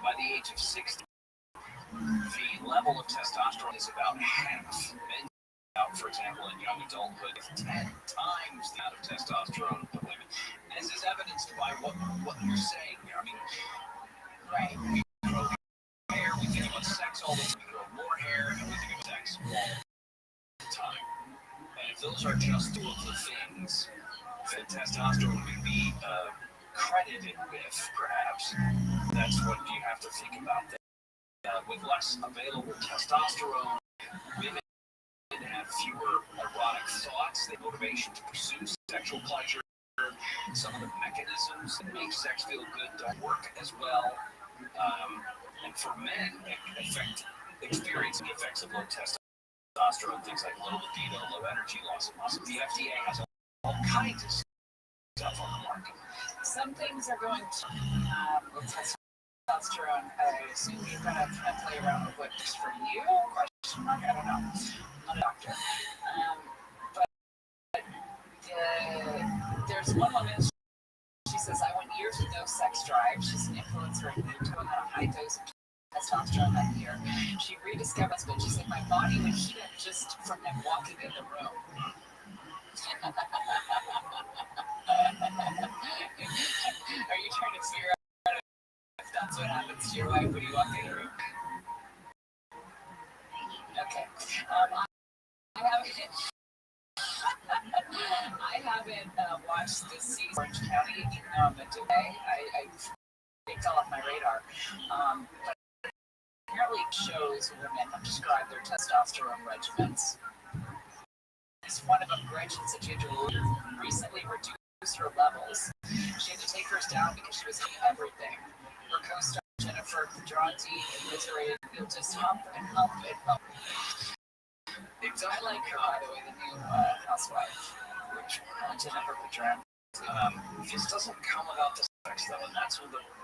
by the age of 60, the level of testosterone is about half. Men out, for example, in young adulthood, is 10 times the amount of testosterone of women. And this is evidenced by what you're saying here. I mean, right, we grow hair, we think about sex all the time, we grow more hair, and we think about sex all the time. And if those are just 2 of the things that testosterone would be credited with, perhaps, that's what you have to think about. With less available testosterone, women have fewer erotic thoughts, the motivation to pursue sexual pleasure, some of the mechanisms that make sex feel good don't work as well. And for men, experiencing the effects of low testosterone, things like low libido, low energy, loss of muscle. The FDA has all kinds of stuff on the market.
Some things are going to with testosterone. I assume you're going to try to play around with what's for you? Question mark? I don't know. I'm not a doctor. But there's one woman, she says, I went years with no sex drive. She's an influencer and moved on a high dose of testosterone that year. She rediscovered it, but she said, my body would heat up just from him walking in the room. Are you trying to figure out if that's what happens to your wife when you walk in the room? Okay. I haven't watched this season of Orange County, even though I'm a Dubai. It fell off my radar. But apparently shows women describe their testosterone regimens. One of them, Gretchen, said she had to recently reduce her levels. She had to take hers down because she was eating everything. Her co-star Jennifer Pedranti reiterated, "You'll just hump and hump and hump." I like her, by the way, the new housewife, Jennifer Pedranti.
This doesn't come without the sex, though, and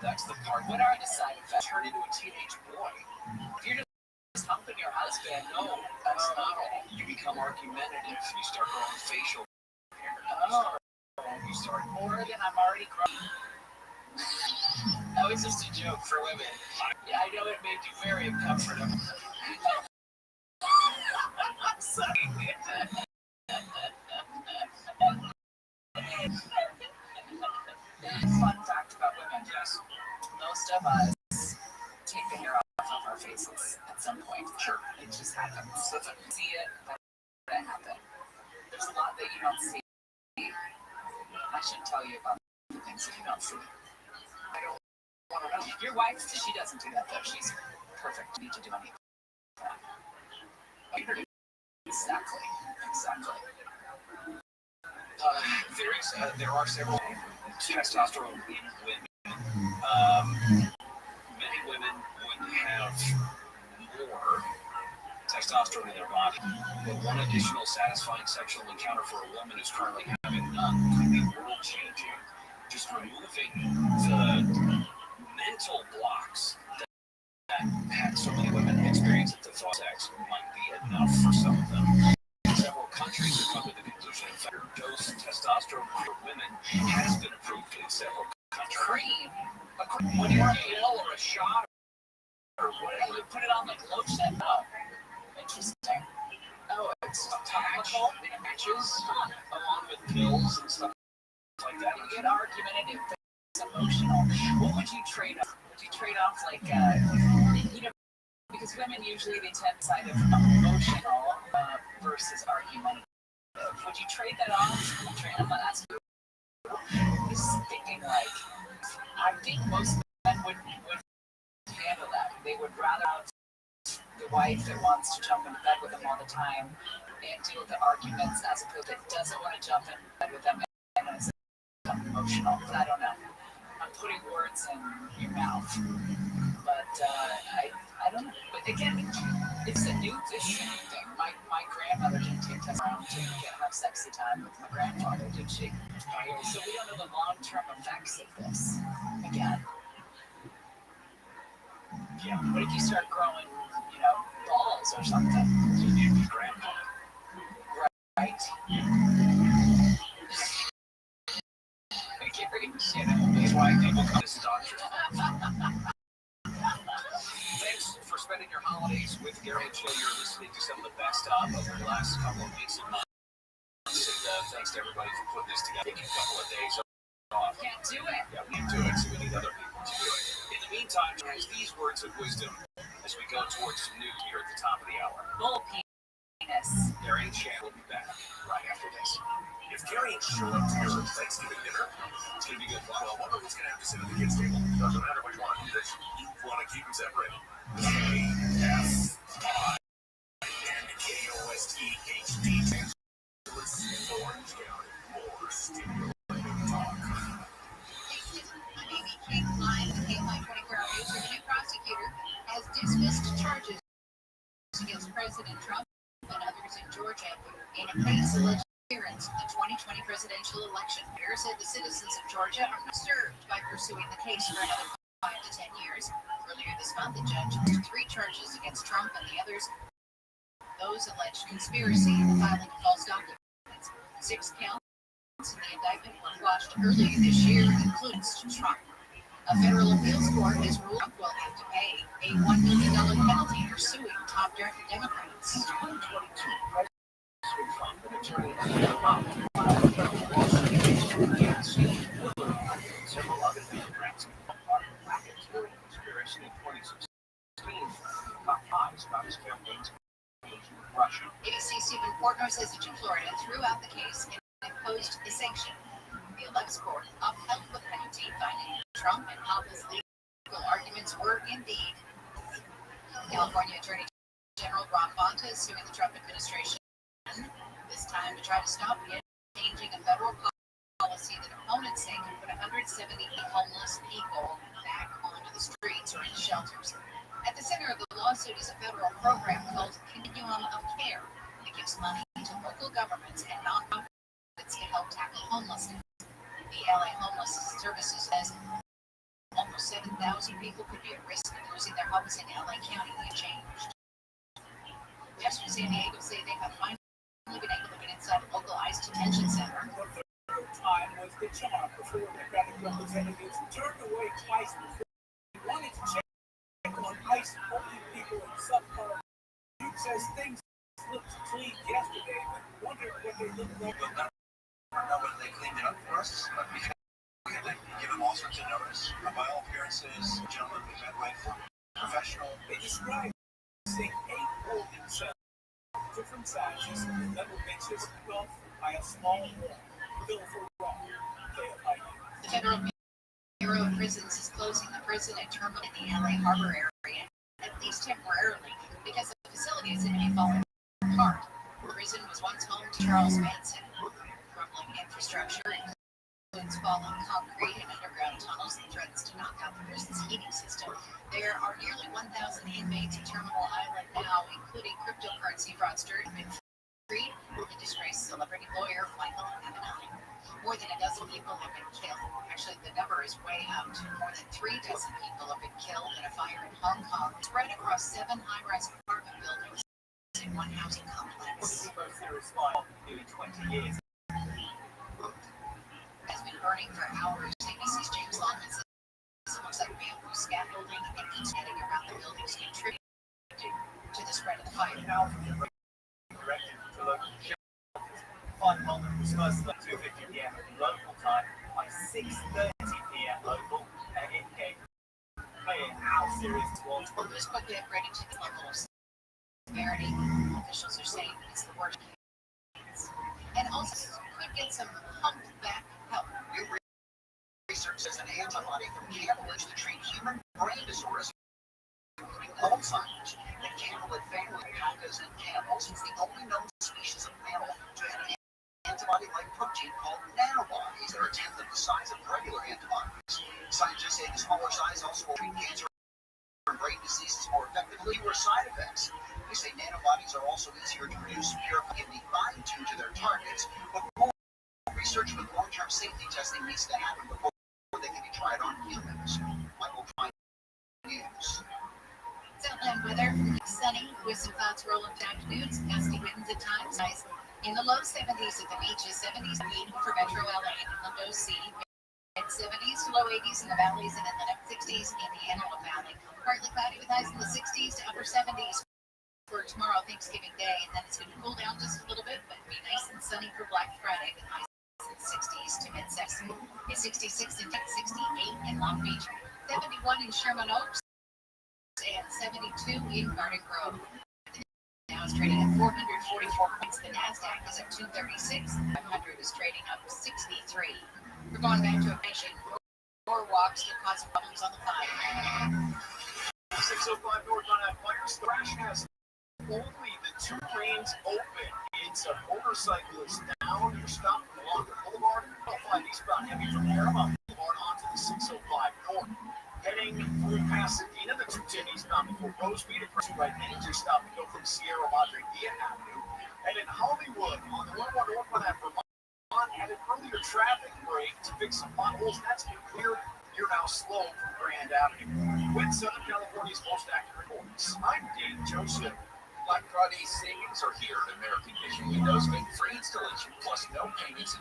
that's the part.
What are the side effects?
Turn into a teenage boy.
If you're just humping your husband,
No, that's not all. You become argumentative. You start growing facial hair. You start
more than I'm already growing. That was just a joke for women. Yeah, I know it made you very uncomfortable. I'm sorry. Fun fact about women, yes. Most of us take the hair off of our faces at some point. Sure. It just happens. You see it, that happen. There's a lot that you don't see. I should tell you about the things that you don't see. I don't want to know. Your wife, she doesn't do that though. She's perfect. You need to do anything. Exactly.
There are several testosterone in women. Many women would have more testosterone in their body, but one additional satisfying sexual encounter for a woman who's currently having none could be world-changing. Just removing the mental blocks that so many women experience at the thought of sex might be enough for some of them. Several countries have come to the conclusion that dose testosterone for women has been approved in several countries. When you're a pill or a shot or whatever,
You put it on like lotion. Oh, interesting.
Oh, it's topical patches along with pills and stuff like that.
You get argumentative. It's emotional. What would you trade off? Would you trade off like, because women usually they tend to side of emotional versus argumentative. Would you trade that off? I'm not asking you. I'm just thinking like, I think most men would handle that. They would rather have the wife that wants to jump into bed with them all the time and deal with the arguments as opposed to that doesn't want to jump in bed with them and is emotional. But I don't know. I'm putting words in your mouth. But I don't know. But again, it's a new thing. My grandmother didn't take testosterone to have sexy time with my grandfather, did she? So we don't know the long-term effects of this. Again. Yeah. What if you start growing, balls or something? You need to be grandmother. Right.
That's why people come to this doctor. Thanks for spending your holidays with Gary and Jill. You're listening to some of the best of the last couple of weeks and months. And thanks to everybody for putting this together. Taking a couple of days off.
Can't do it.
Yeah, we do it, so we need other people to do it. In the meantime, guys, these words of wisdom as we go towards some news here at the top of the hour.
Bull penis.
Gary and Chan will be back right after this.
If Gary and show up to your Thanksgiving dinner,
it's going to be good.
Well, one of us going to have to sit at the kids' table. Doesn't matter which one. You want to keep them separate. KFI and KOSTHD. Orange County. More stimulating talk.
Amy King, live at Dateline 24 Hour News. The new prosecutor has dismissed charges against President Trump and others in Georgia in a case alleged interference in the 2020 presidential election. Mayor said the citizens of Georgia are not served by pursuing the case for another 5 to 10 years. Earlier this month, the judge issued 3 charges against Trump and the others. Those alleged conspiracy and filing of false documents. 6 counts in the indictment were quashed earlier this year, including Trump. A federal appeals court has ruled Trump will have to pay a $1 million penalty for suing top Democrats. In 2022,
several other Democrats are brackets during the conspiracy in 2016 got ties about his campaign's with Russia.
ABC Stephen Portnoy says that Florida threw out the case imposed a sanction. The 11th court upheld the penalty, finding Trump and Hobbs' legal arguments were indeed. California Attorney General Ron Bonta is suing the Trump administration, this time to try to stop changing a federal policy that opponents say could put 170 homeless people back onto the streets or in shelters. At the center of the lawsuit is a federal program called Continuum of Care that gives money to local governments and nonprofits to help tackle homelessness. The LA Homeless Services says almost 7,000 people could be at risk of losing their homes in LA County if changed. Just from San Diego say they have finally been able to get inside a local ICE detention center.
Time was the charm before Democratic representatives turned away twice before they wanted to check on ICE holding people in subpar. He says things looked clean yesterday, but wondered what they look like.
Whether they cleaned it up for us, but we had to give them all sorts of notice. By all appearances, gentlemen, we met with professional.
They described seeing 8 holding cells, different sizes, level benches, built by a small wall.
The Federal Bureau of Prisons is closing the prison and terminal in the LA Harbor area, at least temporarily, because the facility is in a falling apart. The prison was once home to Charles Manson. Crumbling infrastructure includes falling concrete and underground tunnels that threatens to knock out the prison's heating system. There are nearly 1,000 inmates at Terminal Island now, including cryptocurrency fraudster Freed, the disgraced celebrity lawyer Michael Avenatti. More than a dozen people have been killed. Actually, the number is way up. More than 3 dozen people have been killed in a fire in Hong Kong, spread across 7 high-rise apartment buildings in one housing complex.
Nearly 20 years.
Has been burning for hours. ABC's James Longman says it looks like bamboo scaffolding and keeps heading around the buildings contributing to the spread of the fire.
Fun moment was first at 2:50 p.m. local time by 6:30 p.m. local, and it came clear how serious it was.
We'll just quickly upgrading to the level of severity. Officials are saying it's the worst case. And also could get some humpback help.
New research says an antibody from camelids to treat human brain disorders, including Alzheimer's. The camelid family of alpacas and camels is the only known species of mammal to have an antibody-like protein called nanobodies that are a tenth of the size of regular antibodies. Scientists say the smaller size also will treat cancer and brain diseases more effectively, fewer side effects. They say nanobodies are also easier to produce, purify, and be fine-tuned to their targets, but more research with long-term safety testing needs to happen before they can be tried on humans. Michael Klein News.
Southland weather, sunny with some clouds rolling to afternoons, gusty winds at times. In the low 70s at the beaches, 70s for Metro LA and Inland OC, mid-70s to low 80s in the valleys and in the 60s in the Antelope Valley. Partly cloudy with highs in the 60s to upper 70s for tomorrow, Thanksgiving Day, and then it's going to cool down just a little bit, but be nice and sunny for Black Friday with highs in the 60s to mid-60s. It's 66 in 68 in Long Beach, 71 in Sherman Oaks, and 72 in Garden Grove. Now it's trading at 444 points. The NASDAQ is at 236. 500 is trading up 63. We're going back to a patient. More walks that cause problems on the
605 North on that fire. Crash has only the 2 lanes open. It's a motorcyclist down. You're stopped along the boulevard. You'll find eastbound heavy from Paramount Boulevard onto the 605 North. Heading through Pasadena, the 210 eastbound before Rosemead, and pursue right lanes. You're stopped to go from Sierra Madre Via Avenue. And in Hollywood, on the 101 North on that Vermont, had an earlier traffic break to fix some potholes. That's been cleared. You're now slow from Grand Avenue. With Southern California's most accurate reports, I'm Dave Joseph. Black Friday savings are here at American Vision Windows. Make free installation plus no payments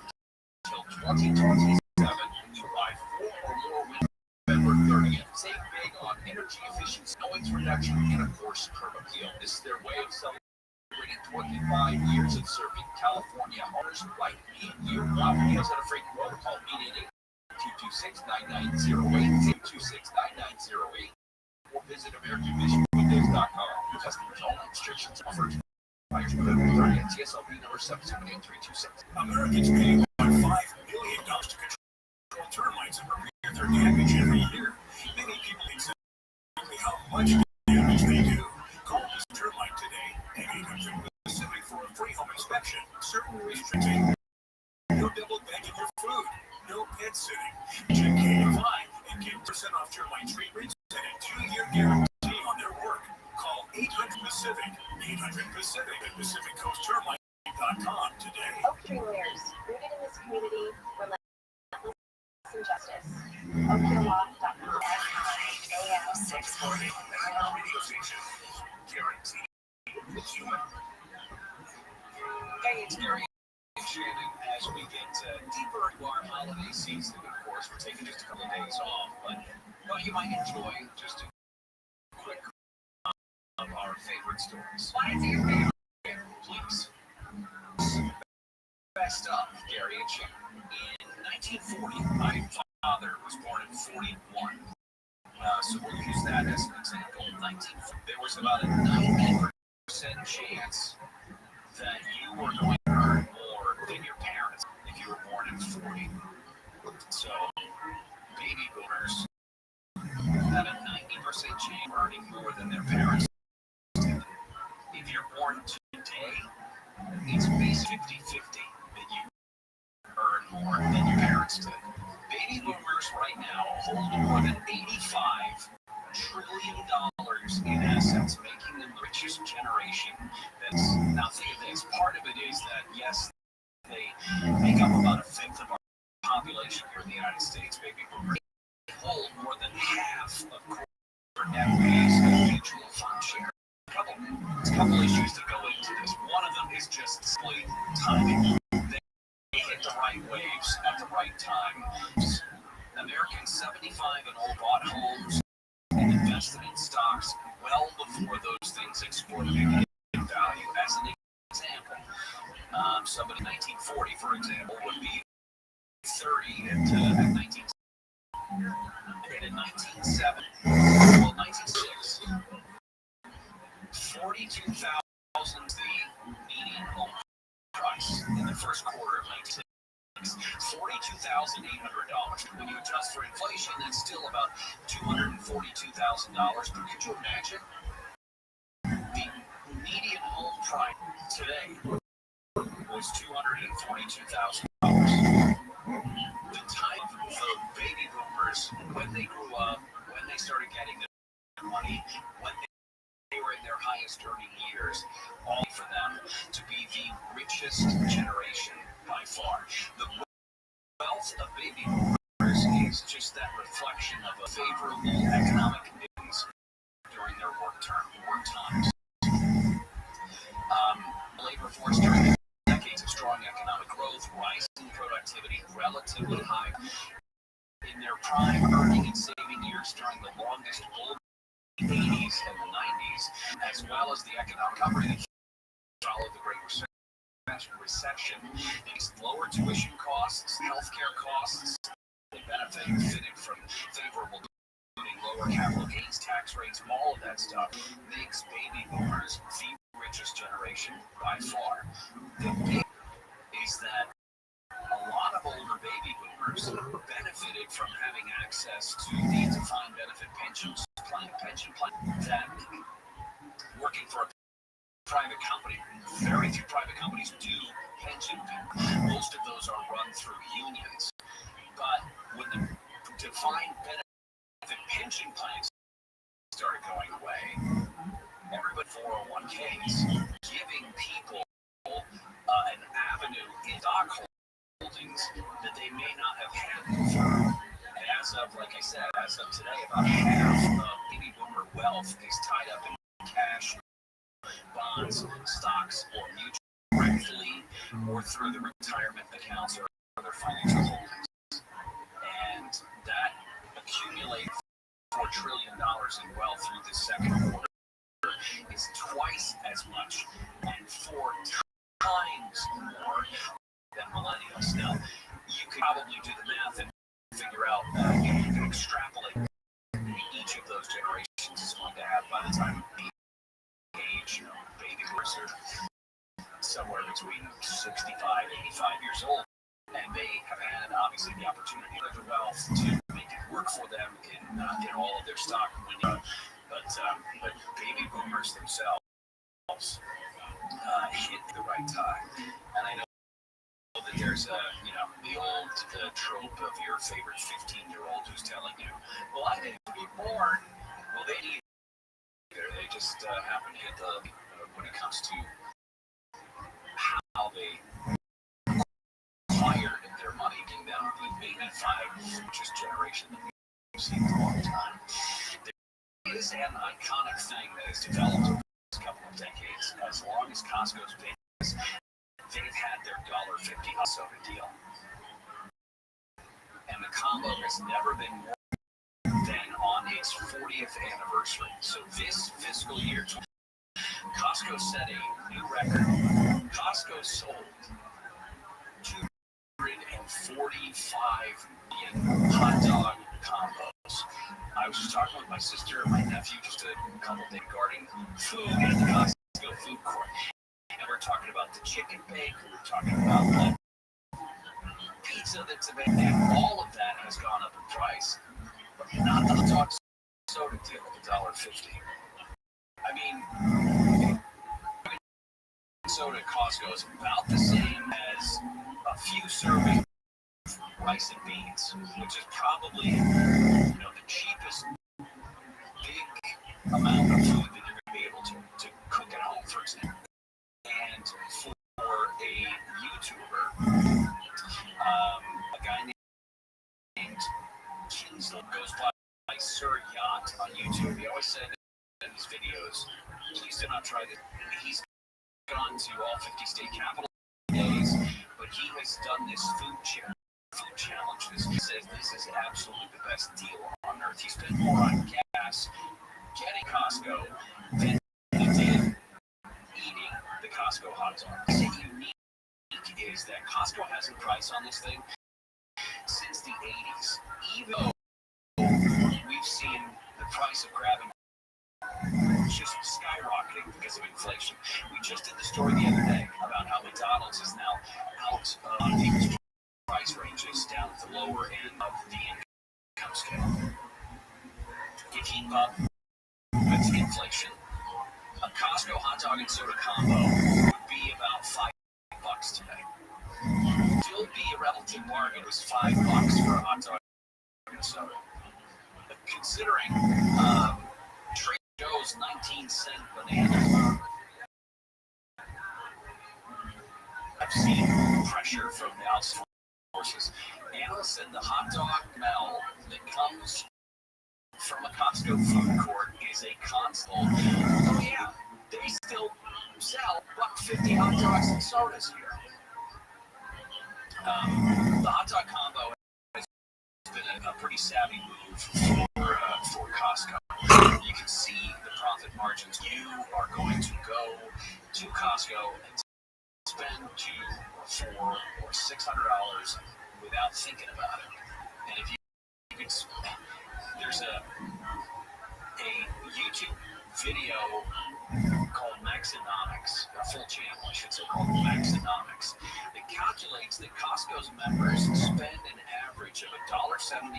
until 2027. Buy 4 or more windows. November 30th. Save big on energy efficiency, noise reduction, and of course, curb appeal. This is their way of celebrating 25 years of serving California owners like me and you. Robert Neal's not afraid to roll. Call 888-226-9908, 226-9908, or visit AmericanVisionWindows.com. Customers only. Restrictions offered. Buyers Credit TSLB number 778-326. Americans pay about $5 billion to control termites and repair their damage every year. Many people exactly how much damage they do. Call this termite today at 800 Pacific for a free home inspection. Certain restrictions. No double bagging your food. No pet sitting. Check KFI and get 10% off termite treatments and a 2-year guarantee on their work. Call 800 Pacific. 800 Pacific at PacificCoastTermite.com today.
Oak Tree Lawyers, rooted in this community, relentless injustice. OakTreeLaw.com.
AM 640. Our radio station. Guaranteed. It's human.
Hey, it's Gary and Shannon as we get deeper into our holiday season. Of course, we're taking just a couple of days off, but you might enjoy just a quick of our favorite stories.
Why is it your favorite?
Please. Best of Gary and Shannon. In 1940, my father was born in 41. So we'll use that as an example. In 1940, there was about a 90% chance that you were going to earn more than your parents if you were born in 40. So baby boomers had a 90% chance of earning more than their parents did. If you're born today, it's basically 50-50 that you earn more than your parents did. Baby boomers right now hold more than $85 trillion in assets, making them the richest generation. That's nothing of this. Part of it is that, yes, they make up about a fifth of our population here in the United States. Baby boomers hold more than half of corporate equities and mutual fund share. A couple issues that go into this. One of them is just simply timing. They hit the right waves at the right time. Americans 75 and old bought homes and invested in stocks well before those things exploded in value. As an example, somebody in 1940, for example, would be 30 at 19. And in 1907, well, 1906, 42,000 is the median home price in the first quarter of 1906. $42,800. When you adjust for inflation, that's still about $242,000. But could you imagine the median home price today was $242,000? The type of baby boomers, when they grew up, when they started getting their money, when they were in their highest earning years, all for them to be the richest generation by far. The wealth of baby boomers is just that reflection of a favorable economic conditions during their work times. Labor force during decades of strong economic growth, rising productivity, relatively high in their prime earning and saving years during the longest bull 80s and the 90s, as well as the economic recovery that followed the Great Recession. These lower tuition costs, healthcare costs, they benefited from favorable, including lower capital gains tax rates, all of that stuff makes baby boomers the richest generation by far. The big is that a lot of older baby boomers benefited from having access to the defined benefit pension plan that working for a private company. Very few private companies do pension. Most of those are run through unions. But when the defined benefit pension plans started going away, everybody 401ks, giving people an avenue in stock holdings that they may not have had before. And as of, like I said, as of today, about half of baby boomer wealth is tied up in cash, bonds, stocks, or mutual directly or through the retirement accounts or other financial holdings. And that accumulated $4 trillion in wealth through the second quarter is twice as much and 4 times more than millennials. Now, you could probably do the math and figure out you can extrapolate each of those generations is going to have by the time the age baby boomers are between 65, 85 years old, and they have had obviously the opportunity of the wealth to make it work for them in all of their stock winning. But baby boomers themselves hit the right time, and I know that there's the old trope of your favorite 15-year-old who's telling you, well, I didn't be born. Well, they didn't either. They just happen to hit the when it comes to how they acquired their money, being them the baby five just generation that we've seen for a long time. There is an iconic thing that has developed over the couple of decades. As long as Costco's been, they've had their $1.50 soda deal. And the combo has never been more than on its 40th anniversary. So this fiscal year, Costco set a new record. Costco sold 245 million hot dog combos. I was just talking with my sister and my nephew just a couple days regarding food at the Costco food court. And we're talking about the chicken bake, we're talking about the pizza that's available, and all of that has gone up in price, but not the hot dog soda deal of $1.50. I mean, soda at Costco is about the same as a few servings of rice and beans, which is probably the cheapest big amount of food that you're going to be able to cook at home, for example. And for a YouTuber, a guy named Kinsley goes by Sir Yacht on YouTube. He always said in his videos, please do not try this. He's gone to all 50 state capital days, but he has done this food challenge. He says this is absolutely the best deal on earth. He spent more on gas getting Costco than he did eating the Costco hot dog. What's unique is that Costco hasn't priced on this thing since the 80s. Even though we've seen the price of grabbing just skyrocketing because of inflation. We just did the story the other day about how McDonald's is now out on people's price ranges down at the lower end of the income scale. To keep up with inflation, a Costco hot dog and soda combo would be about $5 today. Still be a relative bargain. It was $5 for a hot dog and soda. But considering Trader Joe's 19-cent banana, I've seen pressure from the outside sources. Analysts said the hot dog smell that comes from a Costco food court is a constant. Oh yeah, they still sell $1.50 hot dogs and sodas here. The hot dog combo has been a pretty savvy move for Costco. You can see the profit margins. You are going to go to Costco and spend $200, $400, or $600 without thinking about it. And if you could, there's a YouTube video called Maxonomics, a full channel, I should say, called Maxonomics. It calculates that Costco's members spend an average of $1.75 a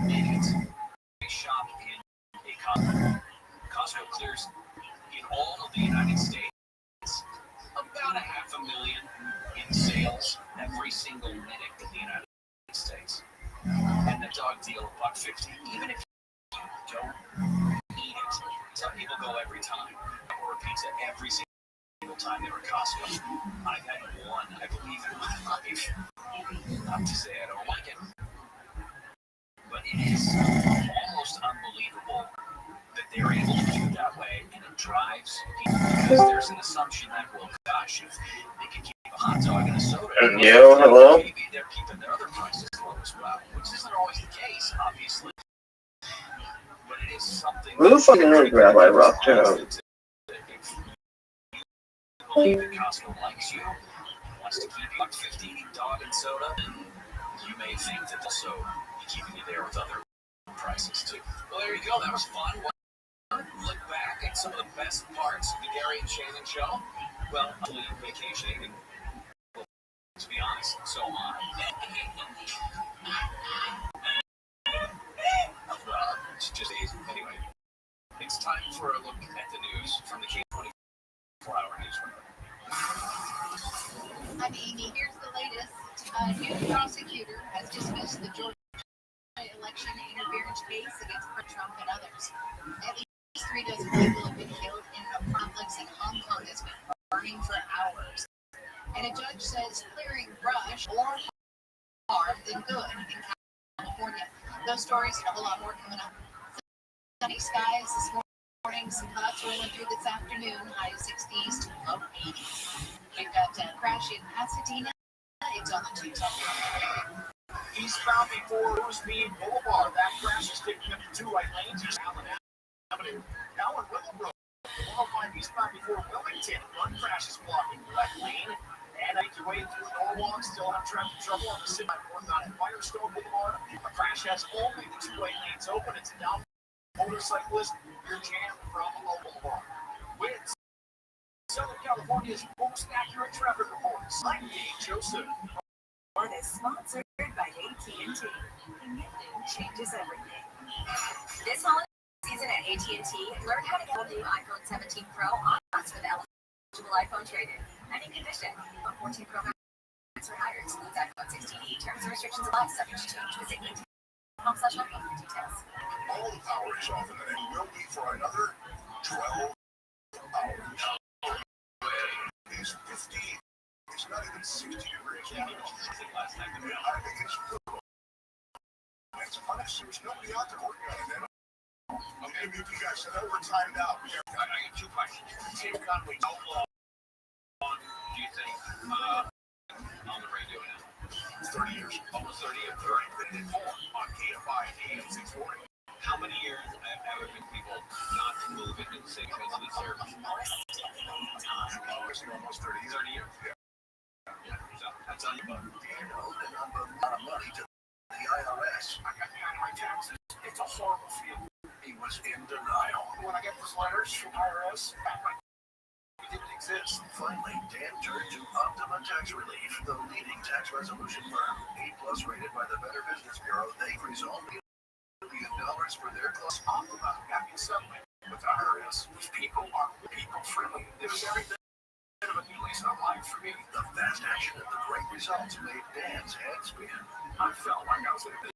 minute. They shop in a Costco. Costco clears in all of the United States about $500,000 in sales every single minute in the United States. And the dog deal $1.50, even if you don't eat it. Some people go every time, or a pizza every single time they're at Costco. I've had one, I believe, in my life. Not to say I don't like it, but it is almost unbelievable that they're able to do it that way, and it drives people because there's an assumption that, well, gosh, if they can keep a hot dog and a soda,
hello.
maybe they're keeping their other prices low as well, which isn't always the case, obviously. But it is something.
Who the fuck is Rabbi Rothschild?
If you believe that Costco likes you, wants to keep you $1.50 dog and soda, then you may think that also be keeping you there with other prices too. Well, there you go. That was fun. Look back at some of the best parts of the Gary and Shannon show. Well, I'm vacationing, and to be honest, so am I. It's just anyway. It's time for a look at the news from the K24-hour newsroom.
I'm Amy. Here's the latest. A new prosecutor has dismissed the Georgia election interference case against Trump and others. At least 3 dozen people have been killed in a complex in Hong Kong that's been burning for hours. And a judge says clearing brush more harm than good in California. Those stories and a whole lot more coming up. Sunny skies this morning, some clouds rolling through this afternoon, high 60s to low 80s. We've got a crash in Pasadena. It's on the 210.
Eastbound before Roosevelt Boulevard. That crash is taking up to 2 right lanes. East Allen Avenue. Now in Willowbrook. 105 eastbound before Wilmington. One crash is blocking the left lane. And make your way through Norwalk. Still have traffic trouble on the city north on Firestone Boulevard. A crash has only the 2 right lanes open. It's a down motorcyclist. You're jammed from Boulevard. With Southern California's most accurate traffic reports. I'm Dave Joseph.
One is sponsored by AT&T. Connecting changes everything. This holiday season at AT&T, learn how to get a new iPhone 17 Pro on us with eligible iPhone trade-in. Any condition. A 14 Pro Max or higher excludes iPhone 16e. Terms and restrictions apply. Subject to change. Visit AT&T.com/iPhone for details.
All the power is off, and it will be for another 12 hours. It's 50. It's not even 60 degrees.
Last night,
I think it's brutal. It's honest. There's nobody out there working on it. Okay, if you guys said, we're timed out.
I got 2 questions. Tim Conway, how long do you think on the radio now?
30 years.
Almost 30 years.
30 on KFI AM 640.
How many years have been people not moving in the same place of the service?
Almost 30 years.
30 years.
Yeah.
So that's on your book.
You know, and I'm a lot of money to the IRS. I got behind my taxes. It's a horrible feeling. He was in denial. When I get those letters from IRS, it didn't exist. Finally, Dan turned to Optima Tax Relief, the leading tax resolution firm. A+ rated by the Better Business Bureau. They've resolved $1 million for their class. Optima having settlement with IRS. These people are people friendly. It was everything of a new lease on life for me. The fast action and the great results made Dan's head spin. I felt like I was in a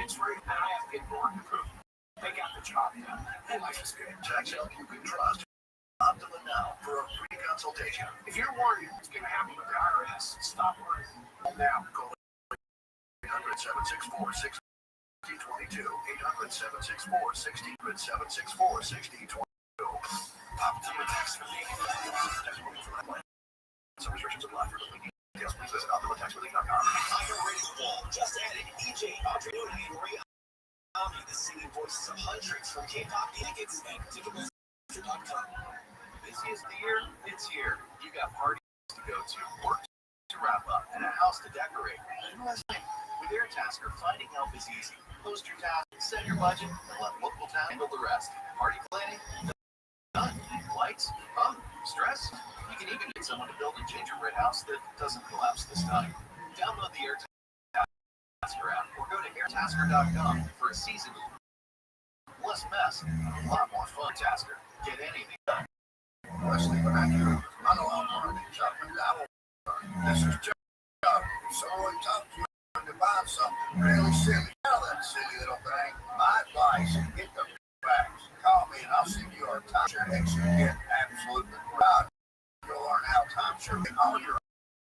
it's free, and I have paperwork to prove. They got the job done, and life is good. Tax help you can trust. Optima now for a free consultation. If you're worried what's going to happen with the IRS, stop worrying. Now, call 800-764-6022. 800-764-6022. 764-6022. Optima Tax Relief. Some restrictions apply for the details. Please visit OptimaTaxRelief.com.
Higher rated wall. Just added EJ Audrey and Ray Ami, the singing voices of hundreds from K-pop tickets and Ticketmaster.com.
Busiest the year? It's here. You got parties to go to, work to wrap up, and a house to decorate. With AirTasker, finding help is easy. Post your task, set your budget, and let local town handle the rest. Party planning? Done. Lights? Stress? You can even get someone to build a gingerbread house that doesn't collapse this time. Download the AirTasker app or go to airtasker.com for a season. Less mess, a lot more fun. Tasker. Get anything done. Wesley, when I do, I know I'm already jumping down. This is Chuck. Someone talked to you to buy something really silly. Tell that silly little thing. My advice, get the facts. Call me and I'll send you our timeshare next year. Get absolutely proud. You'll learn how timeshare and all your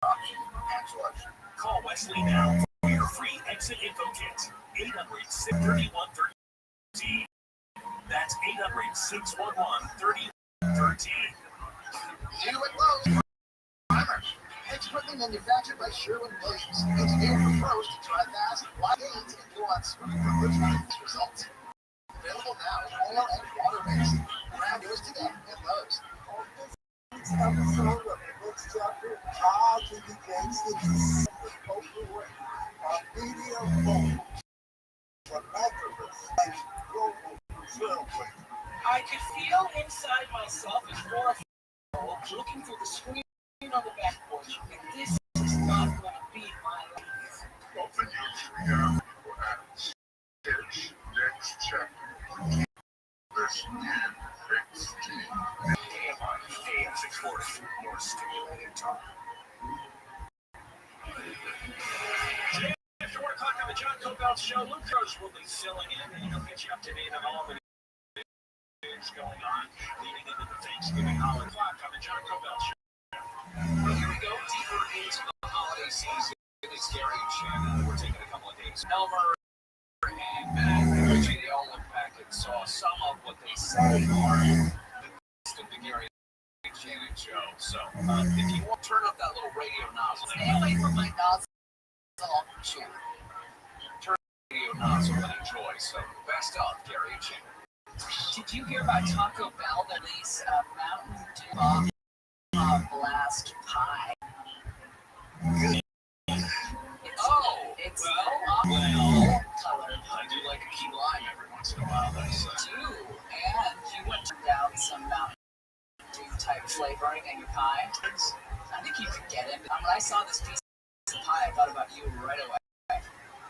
options and selection.
Call Wesley now for your free exit info kit. 800-631-3013. That's 800-611-3013.
You and Lowe's primers. Expertly manufactured by Sherwin-Williams. Engineered for pros to try fast, light gains, and go on screen for good results. Available now in oil and water-based. Grab yours today at Lowe's. Episode of the next chapter, How to Be Gangsters the Spoken Word. A video phone. Philanthropist and global trailblazer.
I could feel inside myself as more looking for the school
Cookout Show. Luke Rose will be filling in, and he'll get you up to date on all the things going on leading into the Thanksgiving holiday clock on the John Cookout Show.
Well, here we go, deeper into the holiday season. It's Gary and Shannon. We're taking a couple of days. Elmer and Matt, Richie, they all looked back and saw some of what they say are the Gary and Shannon show. So, if you want to turn up that little radio nozzle, stay away from my nozzle, Shannon. Turn the radio nozzle and enjoy. So, best of Gary and Shannon.
Did you hear about Taco Bell that released Mountain Dew Blast Pie? It's well colored.
I do like a key lime every once in a while. That's
and you went down some Mountain Dew type flavoring in your pie. I think you could get it. When I saw this piece of pie, I thought about you right away.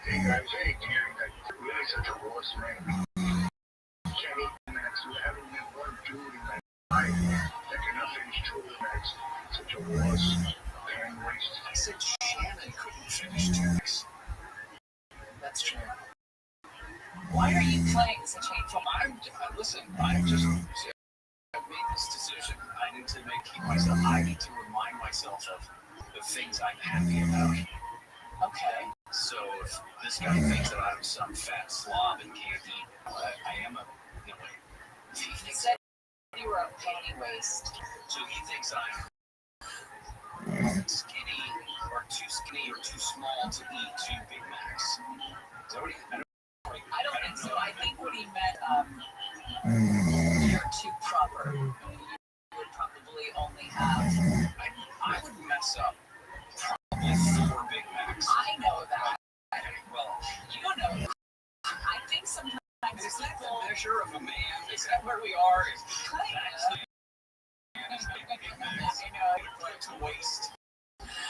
Hey guys, hey Gary, really such a Ross man. Can't even answer having that one dude in that pie. Thinking of his children as such a Ross and waste.
I said Shannon couldn't finish tricks.
That's true. Why are you playing such hateful?
Listen, I've made this decision. I need to I need to remind myself of the things I'm happy about.
Okay.
So if this guy thinks that I'm some fat slob and can't eat, I am a,
He said you were a penny waste.
So he thinks I'm skinny or too small to eat 2 Big Macs. Is that what
I don't think so. I think what he meant, you're too proper. You would probably only have.
I would mess up probably 4 Big Macs.
I know that.
Okay, well,
you don't know. I think sometimes
is that the measure of a man? Is that where we are? Is to waste.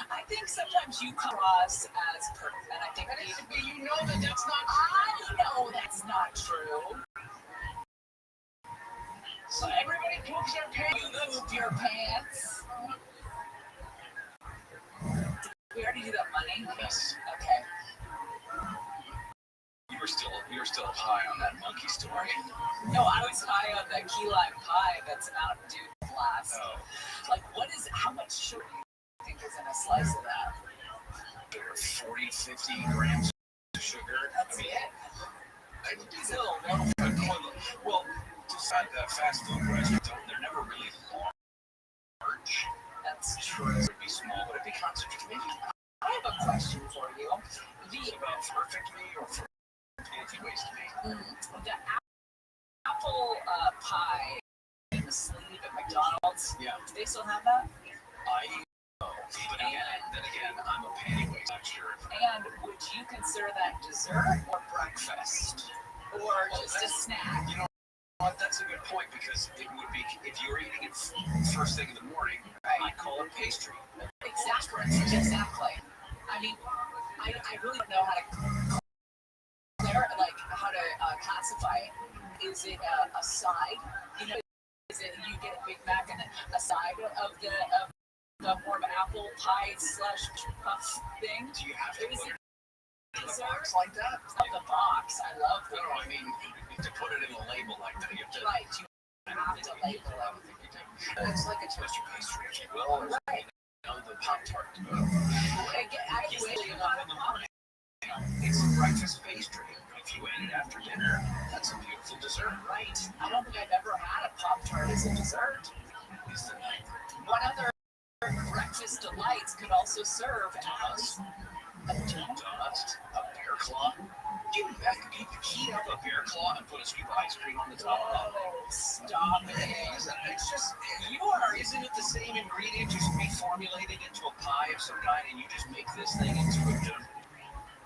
I think sometimes you come across as perfect, and I think
you know that that's not true.
I know that's not true.
So everybody poops their pants.
You poop your pants. We already do that money?
Yes.
Okay.
You were still high on that monkey story.
No, I was high on the key lime pie that's Mountain Dew Blast.
Oh.
Like, how much sugar do you think is in a slice of that?
There are 40, 50 grams of sugar.
That's it.
Well, just at the fast food restaurants, they're never really large.
That's true.
It would be small, but it'd be concentrated.
I have a question for you.
Is it about perfect me or for anti-waste me?
The apple pie in the sleeve at McDonald's.
Yeah.
Do they still have that?
I know. But then again, I'm a penny waste, I'm sure.
And would you consider that dessert or breakfast? Or just a snack?
You know what? That's a good point because it would be, if you were eating it first thing in the morning, I'd call it pastry.
Exactly. I mean, I really don't know how to classify it. Is it a side? You know, is it you get a Big Mac and a side of the more of an apple pie / puff thing?
Do you have to put it in a
box
like that?
The box. I love that.
No, I mean, to put it in a label like that, you have to.
Right. You have to label it.
It's like a toaster pastry, if you will.
Right.
The Pop-Tart.
It's
a breakfast pastry. If you ate it after dinner, that's a beautiful dessert.
Right. I don't think I've ever had a Pop-Tart as a dessert. What other breakfast delights could also serve as a
donut, a bear claw? You heat up a bear claw and put a scoop of ice cream on the top of that.
Stop it.
It's just, isn't it the same ingredient just reformulated into a pie of some kind and you just make this thing into a dough?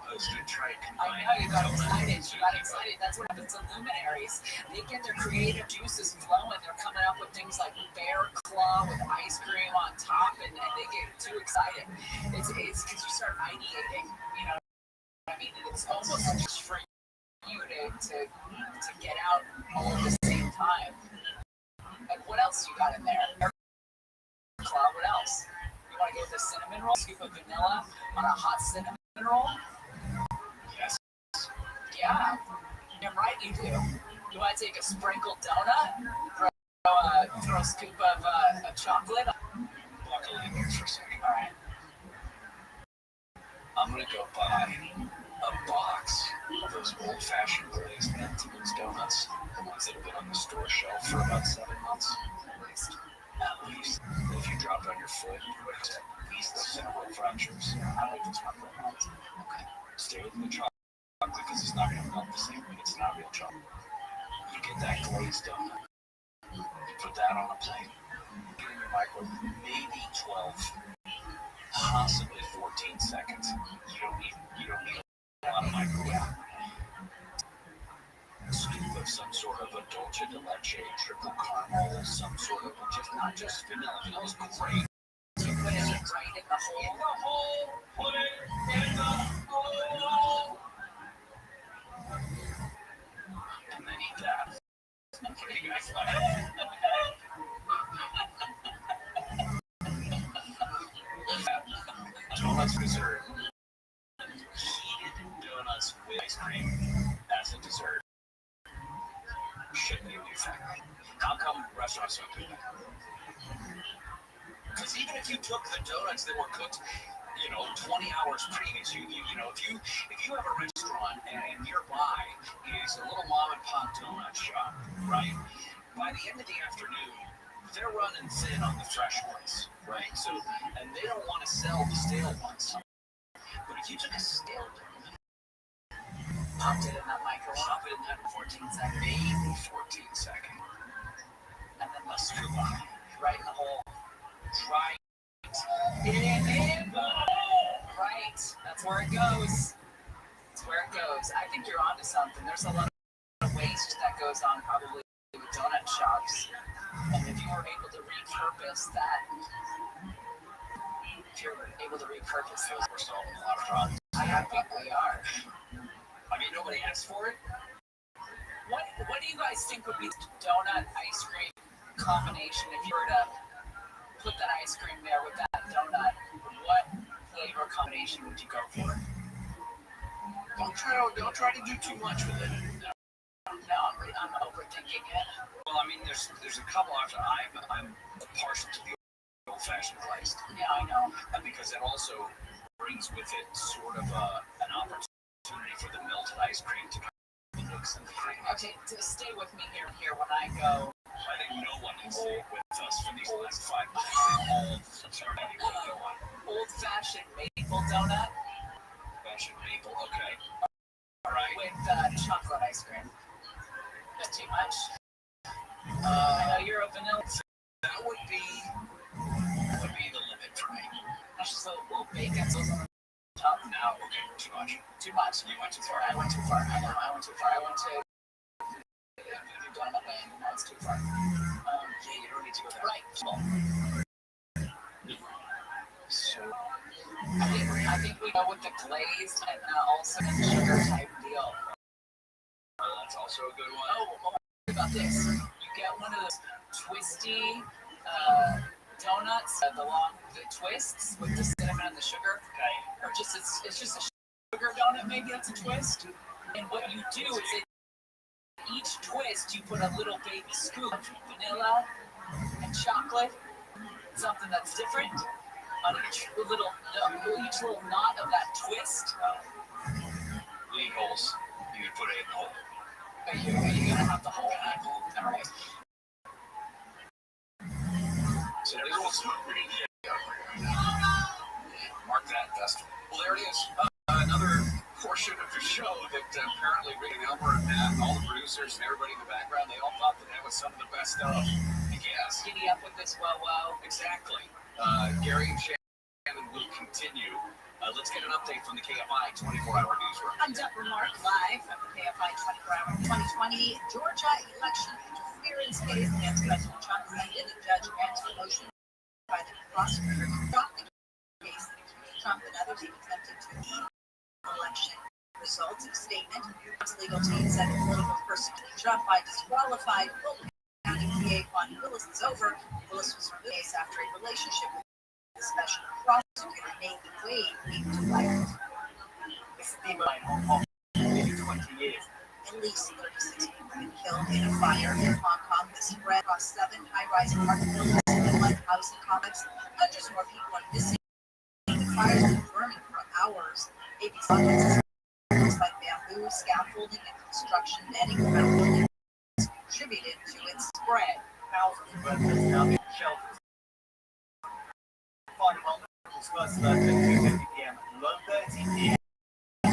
I was going to try to combine.
I know, you got excited. That's what happens to luminaries. They get their creative juices flowing. They're coming up with things like bear claw with ice cream on top, and they get too excited. It's because you start ideating, you know. I mean, it's almost just for you to get out all at the same time. And what else you got in there? Claw, what else? You want to go with a cinnamon roll? Scoop of vanilla on a hot cinnamon roll?
Yes.
Yeah, you're right, you do. You want to take a sprinkled donut? Throw a scoop of chocolate?
Buckle in here for a second.
All right.
I'm going to go buy a box of those old-fashioned glazed Antiques donuts, the ones that have been on the store shelf for about 7 months. At least. If you drop on your foot, you would have at least several fractures.
I like the chocolate ones.
Okay. Stay with the chocolate because it's not going to melt the same way. It's not real chocolate. You get that glazed donut. You put that on a plate. Get in your microwave, maybe 12, possibly 14 seconds. You don't need a lot of microwave. Scoop of some sort of a dulce de leche, triple caramel, some sort of not just vanilla. Vanilla's great.
You put it right in the hole.
Put it in the hole. And then eat that. What do you guys like? Donuts dessert. Heated donuts with ice cream as a dessert. Shouldn't be a new thing. How come restaurants don't do that? Because even if you took the donuts that were cooked, 20 hours previous, if you have a restaurant and nearby is a little mom and pop donut shop, right? By the end of the afternoon, they're running thin on the fresh ones, right? So, and they don't want to sell the stale ones. But if you took a stale donut,
Popped it in that microwave.
pop it in that 14 second, maybe 14 second, and then the scoop on it, right in the hole, right in the hole.
Right. That's where it goes. That's where it goes. I think you're onto something. There's a lot of waste that goes on probably with donut shops. And if you were able to repurpose that, those,
We're solving a lot of problems.
I think we are.
I mean, nobody asked for it.
What do you guys think would be the donut ice cream combination? If you were to put that ice cream there with that donut, what flavor combination would you go for?
Don't try to do too much with it.
No, I'm overthinking it.
Well, I mean, there's a couple options. I'm partial to the old-fashioned glazed.
Yeah, I know.
Because it also brings with it sort of an opportunity for the melted ice cream to mix in the cream.
Okay, stay with me here when I go.
I think no one can stay with us for these last 5 minutes.
Old-fashioned maple donut.
Old-fashioned maple, okay. All right.
With chocolate ice cream. Not too much. I know you're a vanilla.
That would be the limit for me.
That's just a little bacon sauce on top.
No, okay, too much.
Too much.
You went too far.
I went too far. I know, I went too far. I went to... You've gone up and that's too far.
Yeah, you don't need to go that
right.
So,
I think we go with the glazed and also the sugar type deal.
That's also a good one.
Oh, what about this? You get one of those twisty donuts, the twists with the cinnamon and the sugar.
Okay.
Or just it's just a sugar donut, maybe that's a twist. And what you do is each twist you put a little baby scoop of vanilla and chocolate, something that's different. On each little knot of that twist.
Lean holes. You can put it in the hole.
Are you gonna have the hole? All right.
So there's also mark that, Dustin. Well, there it is. Another portion of the show that apparently Rick and Elmer and Matt and all the producers and everybody in the background, they all thought that was some of the best stuff. Yes.
Giddy up with this wow.
Exactly. Gary and Shannon will continue. Let's get an update from the KFI 24-hour newsroom.
I'm Deborah Mark, live from the KFI 24-hour 2020 Georgia election interference case against President Trump. Cited a judge grants the motion by the prosecutor to drop the case. Trump and others have attempted to lead the election results. In a statement, Trump's legal team said the political persecution Trump by disqualified Fulton County PA Juan Willis is over. Willis was released after a relationship with the special prosecutor named Wade leading to life.
This has been my home for maybe 20 years.
least 36 people have been killed in a fire in Hong Kong that spread across 7 high-rise apartment buildings and one housing complex. Hundreds more people are missing. The fires have been burning for hours. ABC objects like bamboo, scaffolding, and construction netting around buildings contributed to its spread.
Thousands of residents now in shelters. Fire homes first started at 2:50 p.m. Low 30 p.m.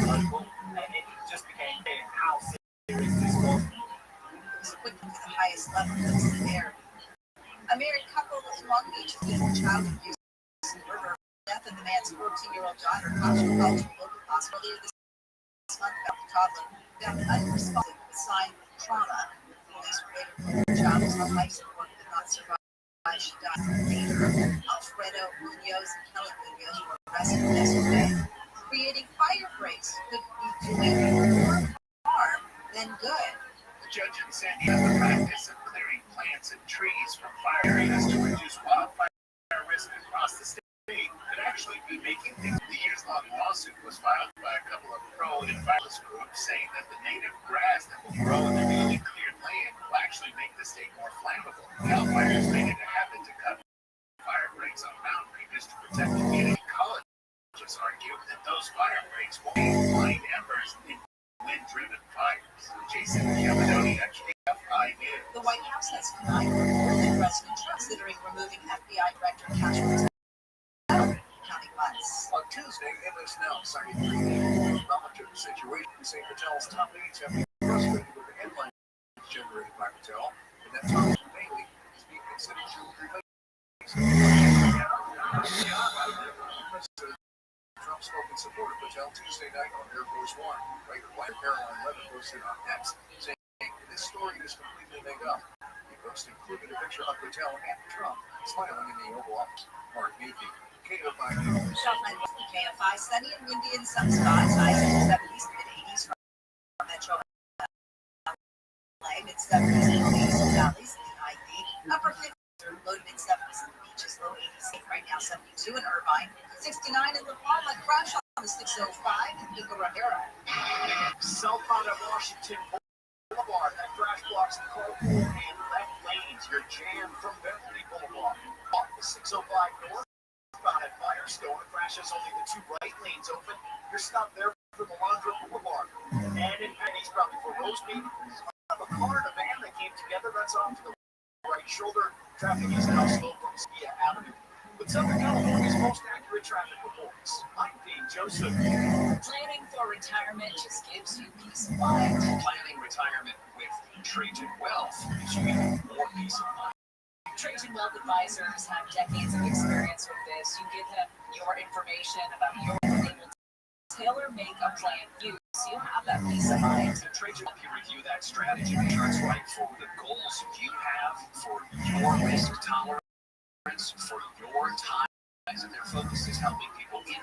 local, and it just became clear how serious this was.
It was quickly to the highest level of the severity. A married couple in Long Beach is child abuse and murder. Death of the man's 14-year-old daughter, Rothschild, called to a local hospital earlier this month about the toddler found unresponsive with signs of trauma. Police were later told the child was on life support and did not survive. She died later. Alfredo Munoz and Kelly Munoz were arrested yesterday. Creating fire breaks could be doing more harm than good.
The judge in San Diego has the practice of clearing plants and trees from fire areas to reduce wildfire risk across the state. Could actually be making things. The years-long lawsuit was filed by a couple of pro-environmentalist groups saying that the native grass that will grow in the newly cleared land will actually make the state more flammable. Wildfires made it a habit to cut fire breaks on mountain ranges to protect the community. Ecologists argue that those fire breaks will be flying embers in wind-driven fires. Jason Yamadoni, FI News.
The White House has denied that President Trump's considering removing FBI Director Cash Patel counting months.
On Tuesday, MS Now cited 3 days knowledge of the situation. Saying Patel's top aides have been frustrated with the headlines generated by Patel, and that Thomas Bailey is being considered to replace Trump spoke in support of Patel Tuesday night on Air Force One. Writer Caroline Levin posted on X, saying this story is completely made up. The post included a picture of Patel and Trump smiling in the Oval Office. Mark Meeky, KFI News.
Southland KFI, sunny and windy in some spots, highs in the 70s to mid-80s from Metro LA, mid-70s in the 80s and valleys in the ID, upper 50s, low to mid-70s in the beaches, low 80s, right now 72 in Irvine, 69 in La Palma, crash on the 605 in Pico Rivera.
Southbound at Washington Boulevard, that crash blocks the carpool and left lanes. You're jammed from Bentley Boulevard. Off the 605 northbound at Firestone, it crashes only the 2 right lanes open. You're stopped there for the Laundry Boulevard. And in Penny's probably for Rose Beach. A car and a van that came together, that's off to the right shoulder. Traffic is now slow from Skia Avenue. With Southern California's most accurate traffic reports, I'm Dean Joseph.
Planning for retirement just gives you peace of mind.
Planning retirement with Trajan Wealth gives you even more peace of mind.
Trajan Wealth Advisors have decades of experience with this. You give them your information about your able to tailor-make a plan for you so you have that peace of mind.
So Trajan will help you review that strategy, make sure it's right for the goals you have, for your risk tolerance, for your time. And their focus is helping people in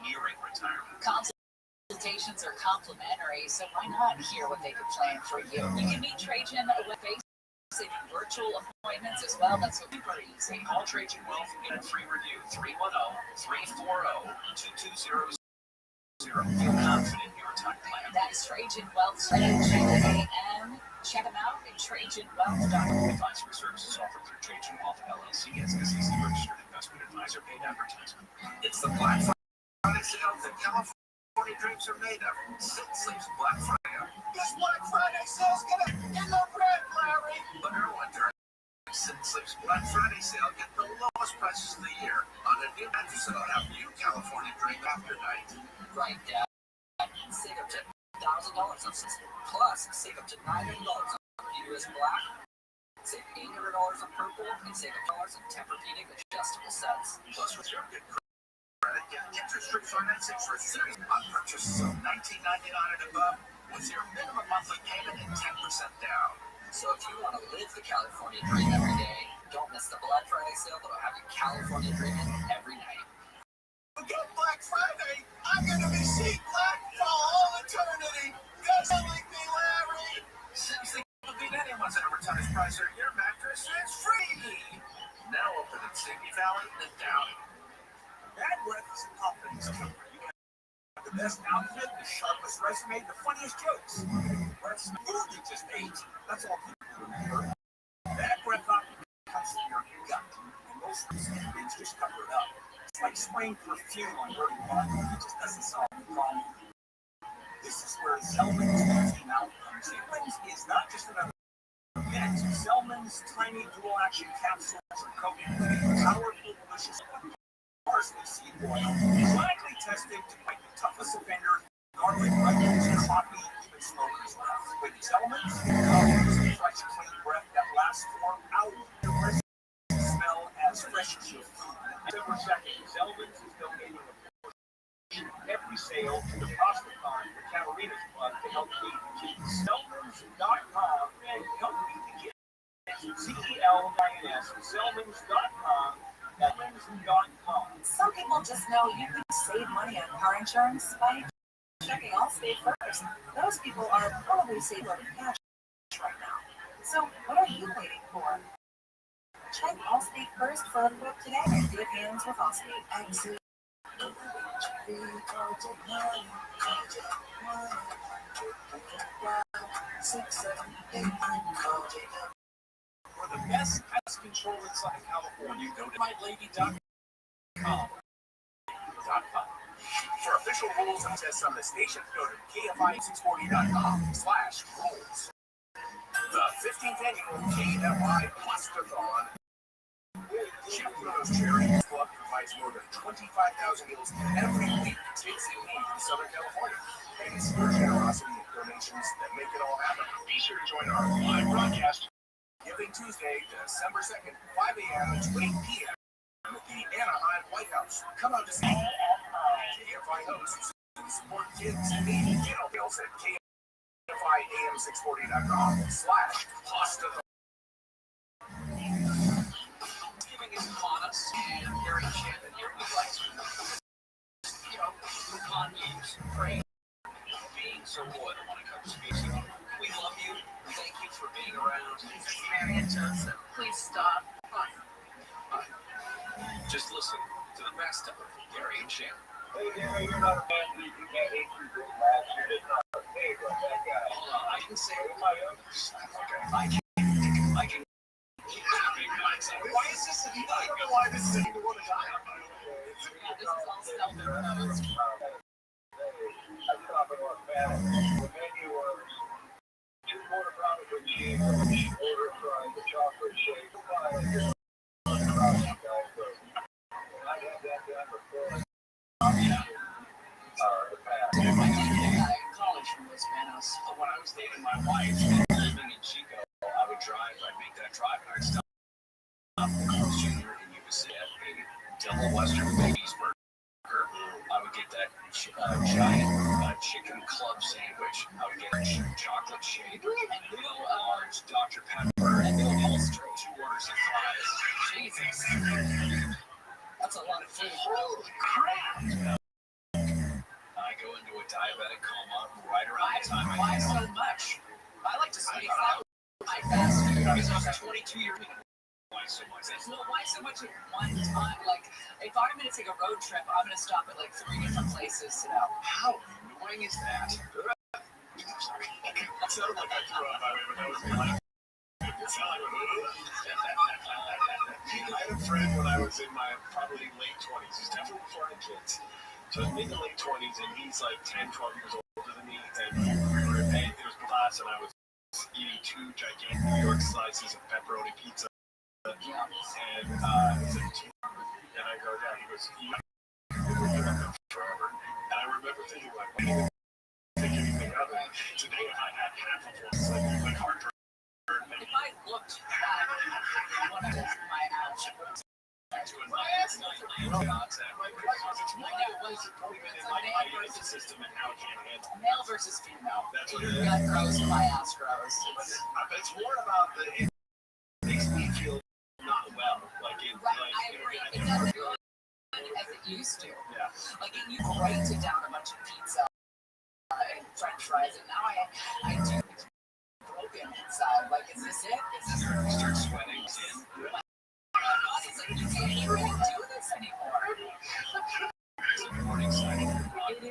nearing retirement.
Consultations are complimentary, so why not hear what they could plan for you? You can meet Trajan with basic virtual appointments as well. That's super easy.
Call Trajan Wealth and get a free review. 310-340-2200. Feel confident in your retirement plan.
That's Trajan Wealth, TRAJAN. Check them out at TrajanWealth.com.
Advisory services offered through Trajan Wealth LLC as an SEC registered investment advisor. Paid advertisement.
It's the Black Friday sale that California dreams are made of. Sit Sleep's Black Friday. This Black Friday sale's gonna in the red, Larry. But everyone during Sit Sleep's Black Friday sale get the lowest prices of the year on a new mattress that'll have you California dream after night.
Right, Dad. Save up to $1,000 on system. Plus, save up to $900 on US Black. Save $800 on purple, and save $1 on Tempur-Pedic adjustable sets.
Plus, with your good credit, get interest-free financing for 30 on purchases of $19.99 and above, with your minimum monthly payment and 10% down.
So if you want to live the California dream every day, don't miss the Black Friday sale that'll have you California dreaming every night.
Forget Black Friday, I'm gonna be seeing black for all eternity. Doesn't like me, Larry. Since they can beat anyone's advertised price, or your mattress is free. Now open in Simi Valley and Downey. Bad breath is a confidence killer. You have
The best outfit, the sharpest resume, the funniest jokes. Where's the food you just ate? That's all people remember. That breath comes from your gut, and most things just cover it up. It's like spraying perfume on dirty body. It just doesn't solve the problem. This is where Zellman's Team Out comes in. Zellman's is not just another event. Zellman's tiny dual-action capsules are coated with powerful, delicious parsley seed oil, clinically tested to fight the toughest offenders, garlic, onions, coffee, even smokers left. With Zellman's, fresh, clean breath that lasts for hours. The rest smell as fresh as your food. December 2nd, Zellman's is donating a portion of every sale to the Pasta Fund for Catalina's Fund to help feed the kids. Zellmans.com and help feed the kids. ZELMINS, Zellmans.com.
Some people just know you can save money on car insurance by checking Allstate first. Those people are probably saving cash right now. So what are you waiting for? Check Allstate first for a quote today. Good hands with Allstate. Exit.
For the best pest control in Southern California, go to mylady.com. For official rules and tests on the station, go to KFI640.com/rules. The 15th annual KFI Pastathon. Chef Bruno's Charity Club provides more than 25,000 meals every week to kids in need in Southern California. And it's your generosity and donations that make it all happen. Be sure to join our live broadcast Giving Tuesday, December 2nd, 5 a.m. to 8 p.m. at the Anaheim White House. Come out to see KFI hosts and support kids in need. Details at KFIAM640.com/Pasta.
Giving is upon us, and very Shannon here would like to upon you, pray, being so loyal when it comes to music. We love you. Thank you for being around. This is Marian Johnson. Please stop. Bye. Just listen to the best of Gary and Shannon.
Hey, Gary, you're not a fan. You can't hate you did last year. Did not pay for that guy.
Hold on, I can say it with my others. Okay. I can keep big minds. Why is this a I don't know why this is even what it's on.
This is all self-imposed.
I stop at North Valley. The menu was 2 quarter pounder with cheese, order fries, the chocolate shake.
College from Los Banos. When I was dating my wife, living in Chico, I would drive. I'd make that drive, and I'd stop Junior, and you would say a double Western babies burger. I would get that giant chicken club sandwich. I would get a chocolate shake, and real large Dr. Pepper, and real bolster, 2 orders of fries. Jesus, that's a lot of food. Holy crap! I go into a diabetic coma right around the time
Why so much? I like to space out my fast food.
because I was 22 years old. Why so much?
Well, why so much at one time? Like, if I'm going to take a road trip, I'm going to stop at like 3 different places.
How annoying is that? Sorry. It sounded like I threw up. That was my I had a friend when I was in my probably late 20s. He's definitely before I had kids. So I was mid to late 20s, and he's like 10, 12 years older than me. And we were at there was class, and I was eating 2 gigantic New York slices of pepperoni pizza. And he said, and I go, yeah, he goes, you know, forever. And I remember thinking, like, why didn't I think anything of it? Today, if I had half of it, it's like hard to.
If I looked at what is my ouch, male versus female. Your gut grows, my ass grows.
It's more about it makes me feel not well. Like it,
right, I agree. It doesn't feel as it used to.
Yeah.
Like it used to grate down a bunch of pizza and French fries, and now I do broken inside. Like, is this it? Is this
you start sweating.
My body's like, you can't even do this anymore.
It's a morning sign.
It is.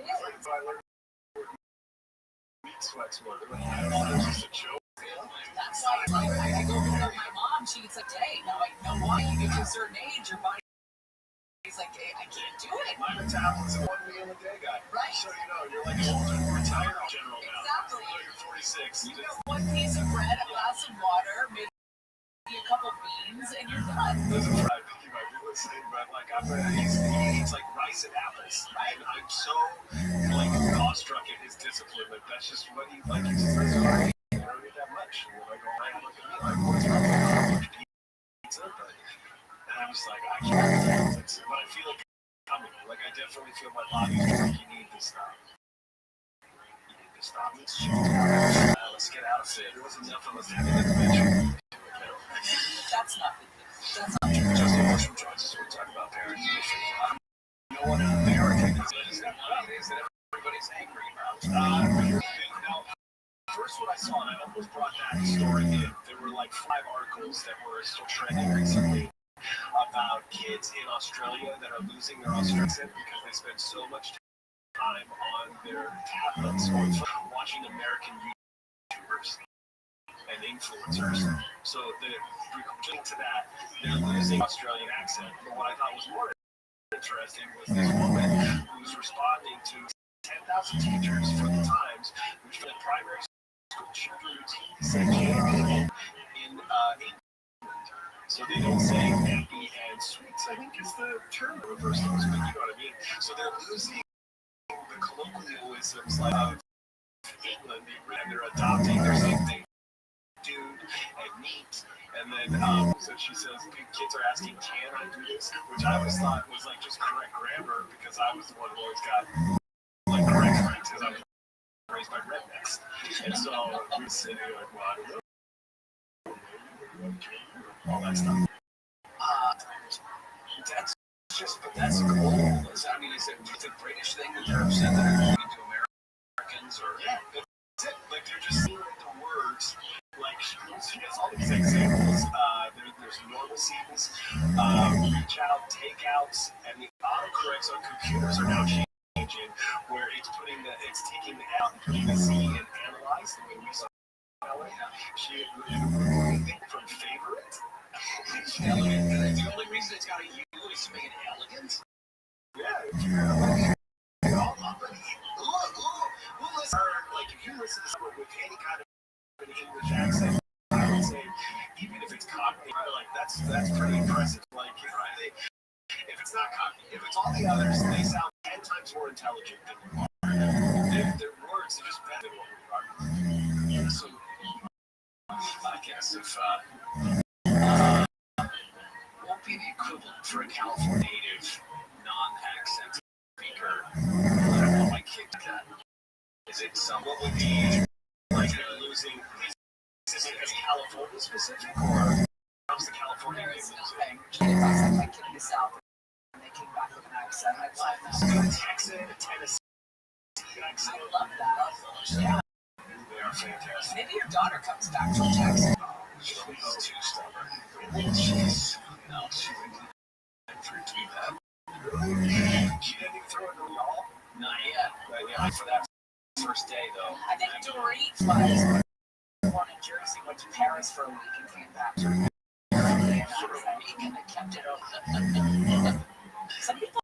meat sweats were. It was just a joke.
That's why I go visit my mom. She's like, hey, now I know why you get to a certain age, your body is like, hey, I can't do it.
My metabolism 1 meal a day guy.
Right.
So you're like retired general now.
Exactly.
You're 46.
You get one piece of bread, a glass of water, maybe a couple beans, and you're done.
Listen, I think you might be listening, but like he eats like rice and apples. Right. And I'm so like awestruck at his discipline. Like that's just what he like. He's just like, I don't eat that much. And when I go around, look at me like, what's wrong with how much pizza? And I'm just like, I can't. But I feel it coming. Like I definitely feel my body's like, you need to stop. You need to stop. Let's get out of it. There was enough of us having an adventure.
That's not the That's not
true. Just emotional choices. We're talking about parenting issues. You know what an American is that everybody's angry about. Now, first what I saw, and I almost brought that story in, there were like 5 articles that were still trending recently about kids in Australia that are losing their Australian accent because they spend so much time on their tablets or watching American YouTubers and influencers. So relating to that, they're losing Australian accent. But what I thought was more interesting was this woman who was responding to 10,000 teachers for the Times, which for the primary school children say candy in England. So they don't say happy and sweets, I think is the term reverse those, but you know what I mean. So they're losing the colloquialisms like England, and they're adopting their same thing. Dude and neat, and then so she says kids are asking, can I do this? Which I always thought was like just correct grammar because I was the one who always got like correct grades because I was raised by rednecks, and so we were sitting like, well, I don't know, all that stuff. That's just, but that's cool. I mean, is it a British thing that they're upset that they're going to Americans or yeah? That's it. Like they're just seeing the words. Like she has all these examples. There's normalcies, reach out, takeouts, and the autocorrects on computers are now changing, where it's taking the L, putting the Z, and analyze the way we saw it. She removing from favorite. The only reason it's got a U is to make it elegant. Yeah. Like if you listen to someone with any kind of an English accent, I would say, even if it's Cockney, like that's pretty impressive. Like if it's not Cockney, if it's all the others, they sound 10 times more intelligent than we are. Their words are just better than what we are. So I guess if won't be the equivalent for a California native non-accent speaker. I don't know why kicked that. Is it somewhat would be like they're losing? Is it California specific or comes to California?
There is nothing. If I sent my kid to the South and they came back with an accent, I'd love that.
A Texan, a Tennessee accent.
I love that. Yeah.
They are fantastic.
Maybe your daughter comes back from Texas.
She's too stubborn. She's no, she wouldn't do that. She didn't even throw it to y'all? Not yet. But yeah, for that first day though.
I think Dorit was born in Jersey, went to Paris for a week and came back to America and I kept it open. Some people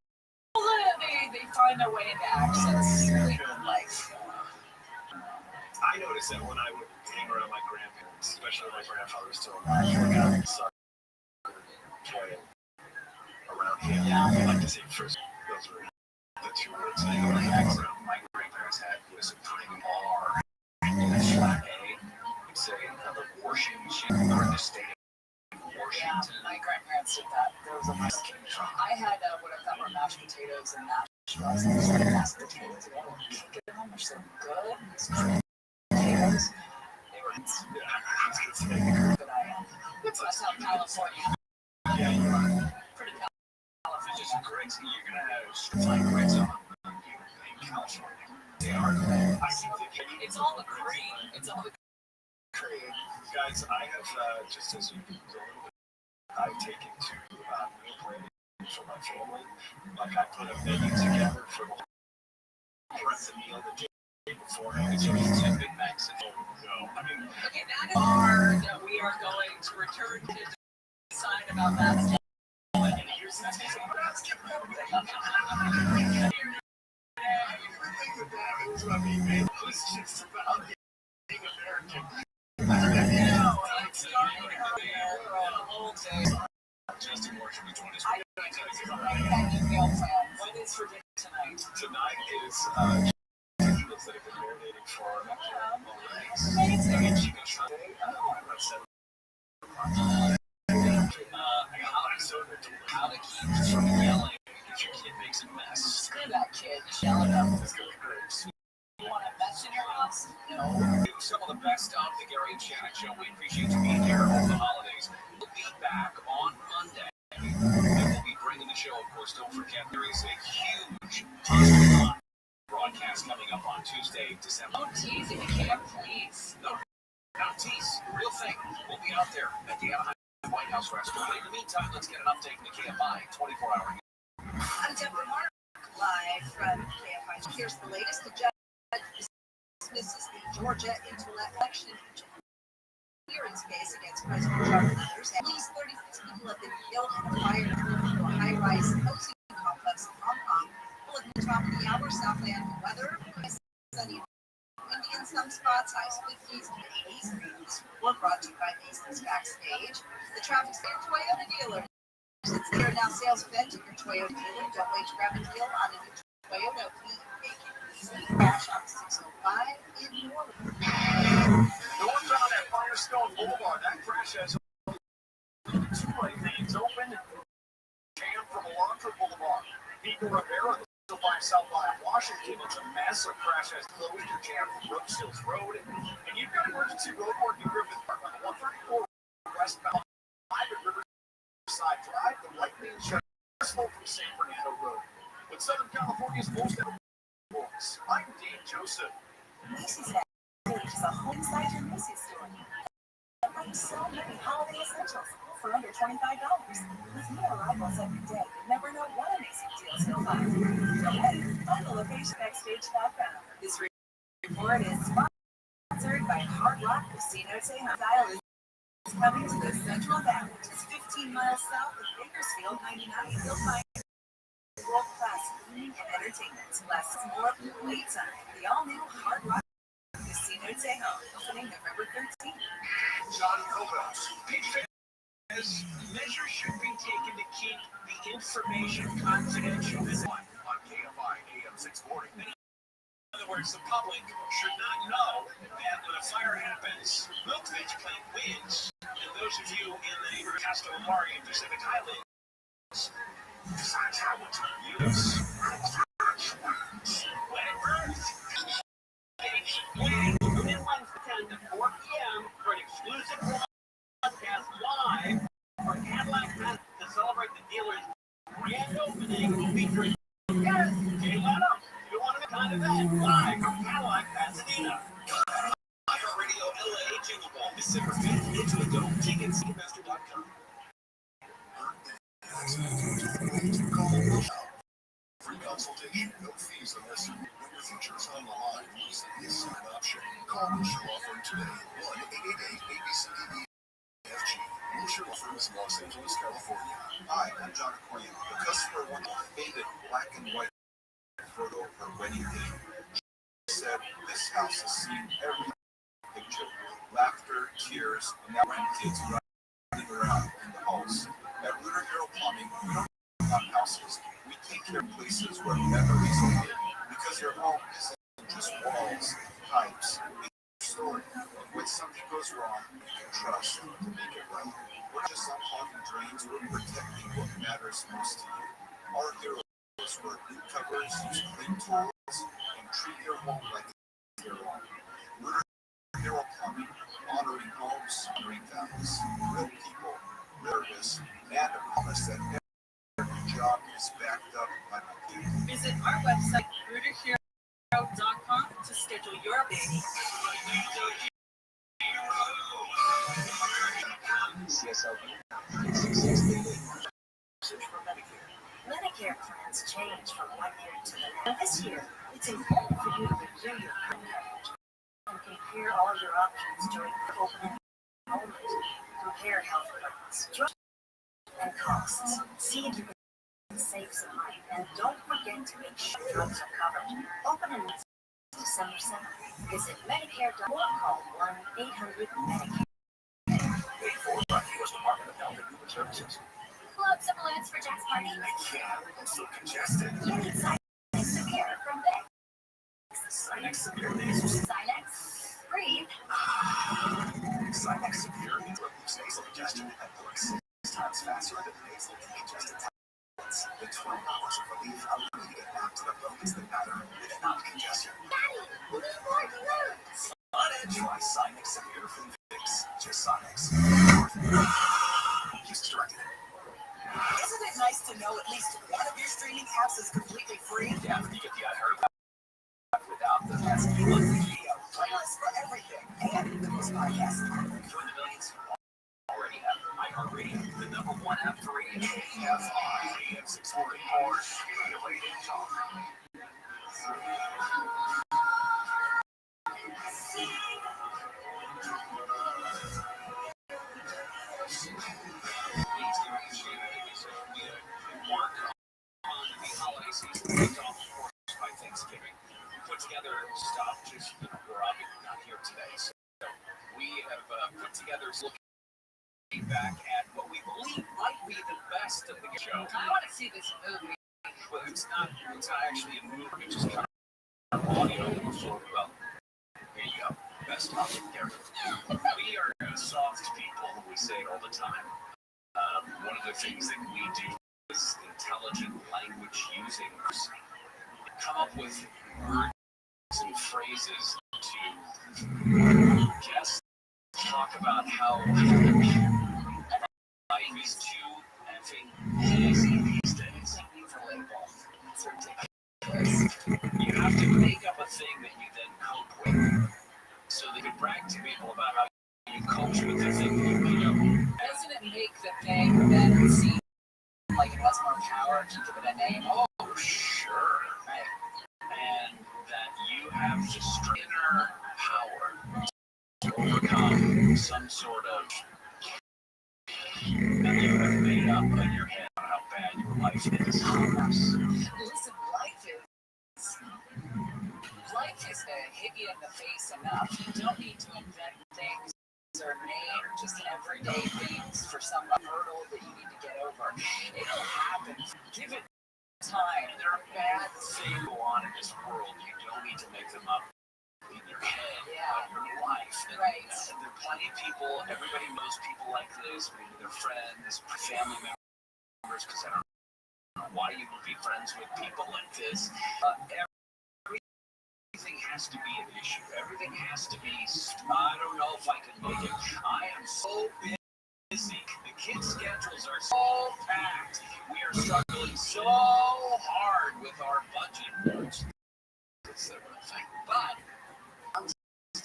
they find their way into accents later in life.
I noticed that when I would hang around my grandparents, especially when my grandfather was still alive, like I would start playing around him. Yeah. I like to say first, those were the 2 words I know my grandparents had was a pretty R and a flat A. You'd say abortion, she learned to stay in Washington.
Yeah, my grandparents did that. There was a nice I had what I thought were mashed potatoes and mashed rice. Mashed potatoes, and I would kick it how much they're good. These potatoes, they were but that's how California.
Yeah, you are. Pretty California. Just grits. You're gonna find grits on in California. They are good. I think
it's all the cream. It's all the
cream. Guys, I have just as you know, I've taken to meal planning for my family. Like I put a menu together for the prep the meal the day beforehand. Did you eat 10 Big Macs at home? No. I mean,
Okay, that is hard. We are going to return to decide about that.
here's the thing. Who's just about being American? Justin Morrison joined us.
What is for dinner tonight?
Tonight is chickens that have been marinating for chicken Sunday.
How to keep from yelling if your kid makes a mess. Screw that kid. Yell at them. You want a mess in your house? No.
Some of the best of the Gary and Shannon Show. We appreciate you being here over the holidays. We'll be back on Monday. And we'll be bringing the show, of course. Don't forget, there is a huge broadcast coming up on Tuesday, December.
Don't tease if you can't, please.
No, not tease. Real thing. We'll be out there at the Anaheim White House restaurant. In the meantime, let's get an update from the KFI 24-hour.
I'm Deborah Mark, live from KFI. Here's the latest. The judge dismisses the Georgia election interference case against President Trump and others. At least 36 people have been killed in a fire driven to a high-rise housing complex in Hong Kong. We'll at the top of the hour, Southland weather. Sunny Indian some spots, highs 50s to 80s. We're brought to you by Mason's Backstage. The traffic stand Toyota dealer. Since they are now sales event at your Toyota dealer, don't wait to grab a deal on a new Toyota Cash on 605 in New Orleans.
Northbound at Firestone Boulevard, that crash has two right lanes open. Jam from Elantra Boulevard. Pico Rivera, by South by Washington. It's a massive crash has closed your jam from Brooks Hills Road. And you've got emergency road work in Griffith Park on 134 westbound 5 at Riverside Drive. The right lane smoke from San Fernando Road. With Southern California's most boys. I'm Dave Joseph.
Macy's Backstage is a home inside your Macy's store. Like so many holiday essentials for under $25. With new arrivals every day, you never know what amazing deals you'll find. So hey, find the location backstage.com. This report is sponsored by Hard Rock Casino Tejon. Style is coming to the Central Valley, just 15 miles south of Bakersfield 99. You'll find world-class eating and entertainment. Less is more wait time. The all-new Hard Rock Casino Tejon, opening November 13th.
John Kovacs. As measures should be taken to keep the information confidential. This one on KFI AM 640. In other words, the public should not know that when a fire happens, Milk Ridge plant wins. And those of you in the neighborhood Castro Mari and Pacific Highlands, decide how much you use. When it burns, when Wednesday 10 to 4 p.m. for an exclusive podcast live for Cadillac to celebrate the dealer's grand opening featuring Jay Leno. You want to kind of that live from Cadillac, Pasadena. Radio LA Jingle Ball, December 5th into the Dome. Tickets, investor.com.
Free consultation, no fees unless when your future's on the line. Listen, this is an option. Call Wilshire Law Firm today. 1-888-ABCDEFG. Wilshire Law Firm is in Los Angeles, California. Hi, I'm John Aquino. The customer wanted a faded black and white photo of her wedding day. She said, this house has seen every picture. Laughter, tears, and now grandkids running around in the halls. At Lunar Hero Plumbing, we don't on houses. We take care of places where memories are made. Because your home isn't just walls, pipes, it's a story. And when something goes wrong, you can trust to make it right. We're just unclogging drains, we're protecting what matters most to you. Our heroes wear new covers, use clean tools, and treat your home like it's your own. Lunar Hero Plumbing, honoring homes, honoring families, real people, nervous, and a promise that every job is backed up by my team.
Visit our website, rooterhero.com, to schedule your baby.
Medicare plans change from one year to the next. This year, it's important do your package and compare all your options during open enrollment. Compare health plans and costs. See if you can save some money. And don't forget to make sure drugs are covered. Open enrollment December 7th. Visit Medicare.org or call 1-800-MEDICARE.
Paid for by the U.S. Department of Health and Human Services.
Pull up some balloons for Jack's party.
I can't. I'm so congested.
You need Sinex Severe from Vicks.
Sinex Severe nasal.
Sinex. Breathe.
Sinex Severe means relieves nasal congestion and works 6 times faster than nasal decongestant tablets. With 12 hours of relief, allow you to get back to the focus that matter without congestion.
Daddy, we need more balloons.
Try Sinex Severe from Vicks. Just Sinex. Use directed.
Isn't it nice to know at least one of your streaming apps is completely free?
Yeah, you get the iHeart without the
That's one video, playlist for everything, and the most podcasts.
Join the millions who already have iHeartRadio, the #1 app for radio. AFI, AM 644, the rated talk. By Thanksgiving, put together stuff. Just we're obviously not here today, so we have put together looking back at what we believe might be the best of the show.
I want to see this movie.
Well, it's not actually a movie; it's just kind of audio. So, well, here you go. Best of the character. We are soft people. We say it all the time. One of the things that we do is intelligent language using. Come up with words and phrases to just talk about how life is too effing easy these days. You have to make up a thing that you then cope with, so they can brag to people about how you cope with the thing you made up.
Doesn't it make the thing that seems like it has more power to give it a name?
Oh, sure. Right. And that you have the inner power to overcome some sort of that you have made up in your head on how bad your life is.
Listen, life is to hit you in the face enough. You don't need to invent things or name just everyday things for some hurdle that you need to get over. It'll happen. Give it time.
There are bad things go on in this world. You don't need to make them up in your head about your life. And,
right.
There are plenty of people. Everybody knows people like this. Maybe their friends, family members. Because I don't know why you would be friends with people like this. Everything has to be an issue. Everything has to be. I don't know if I can make it. I am so busy. The kids' schedules are so packed. We are struggling so hard with our budget. But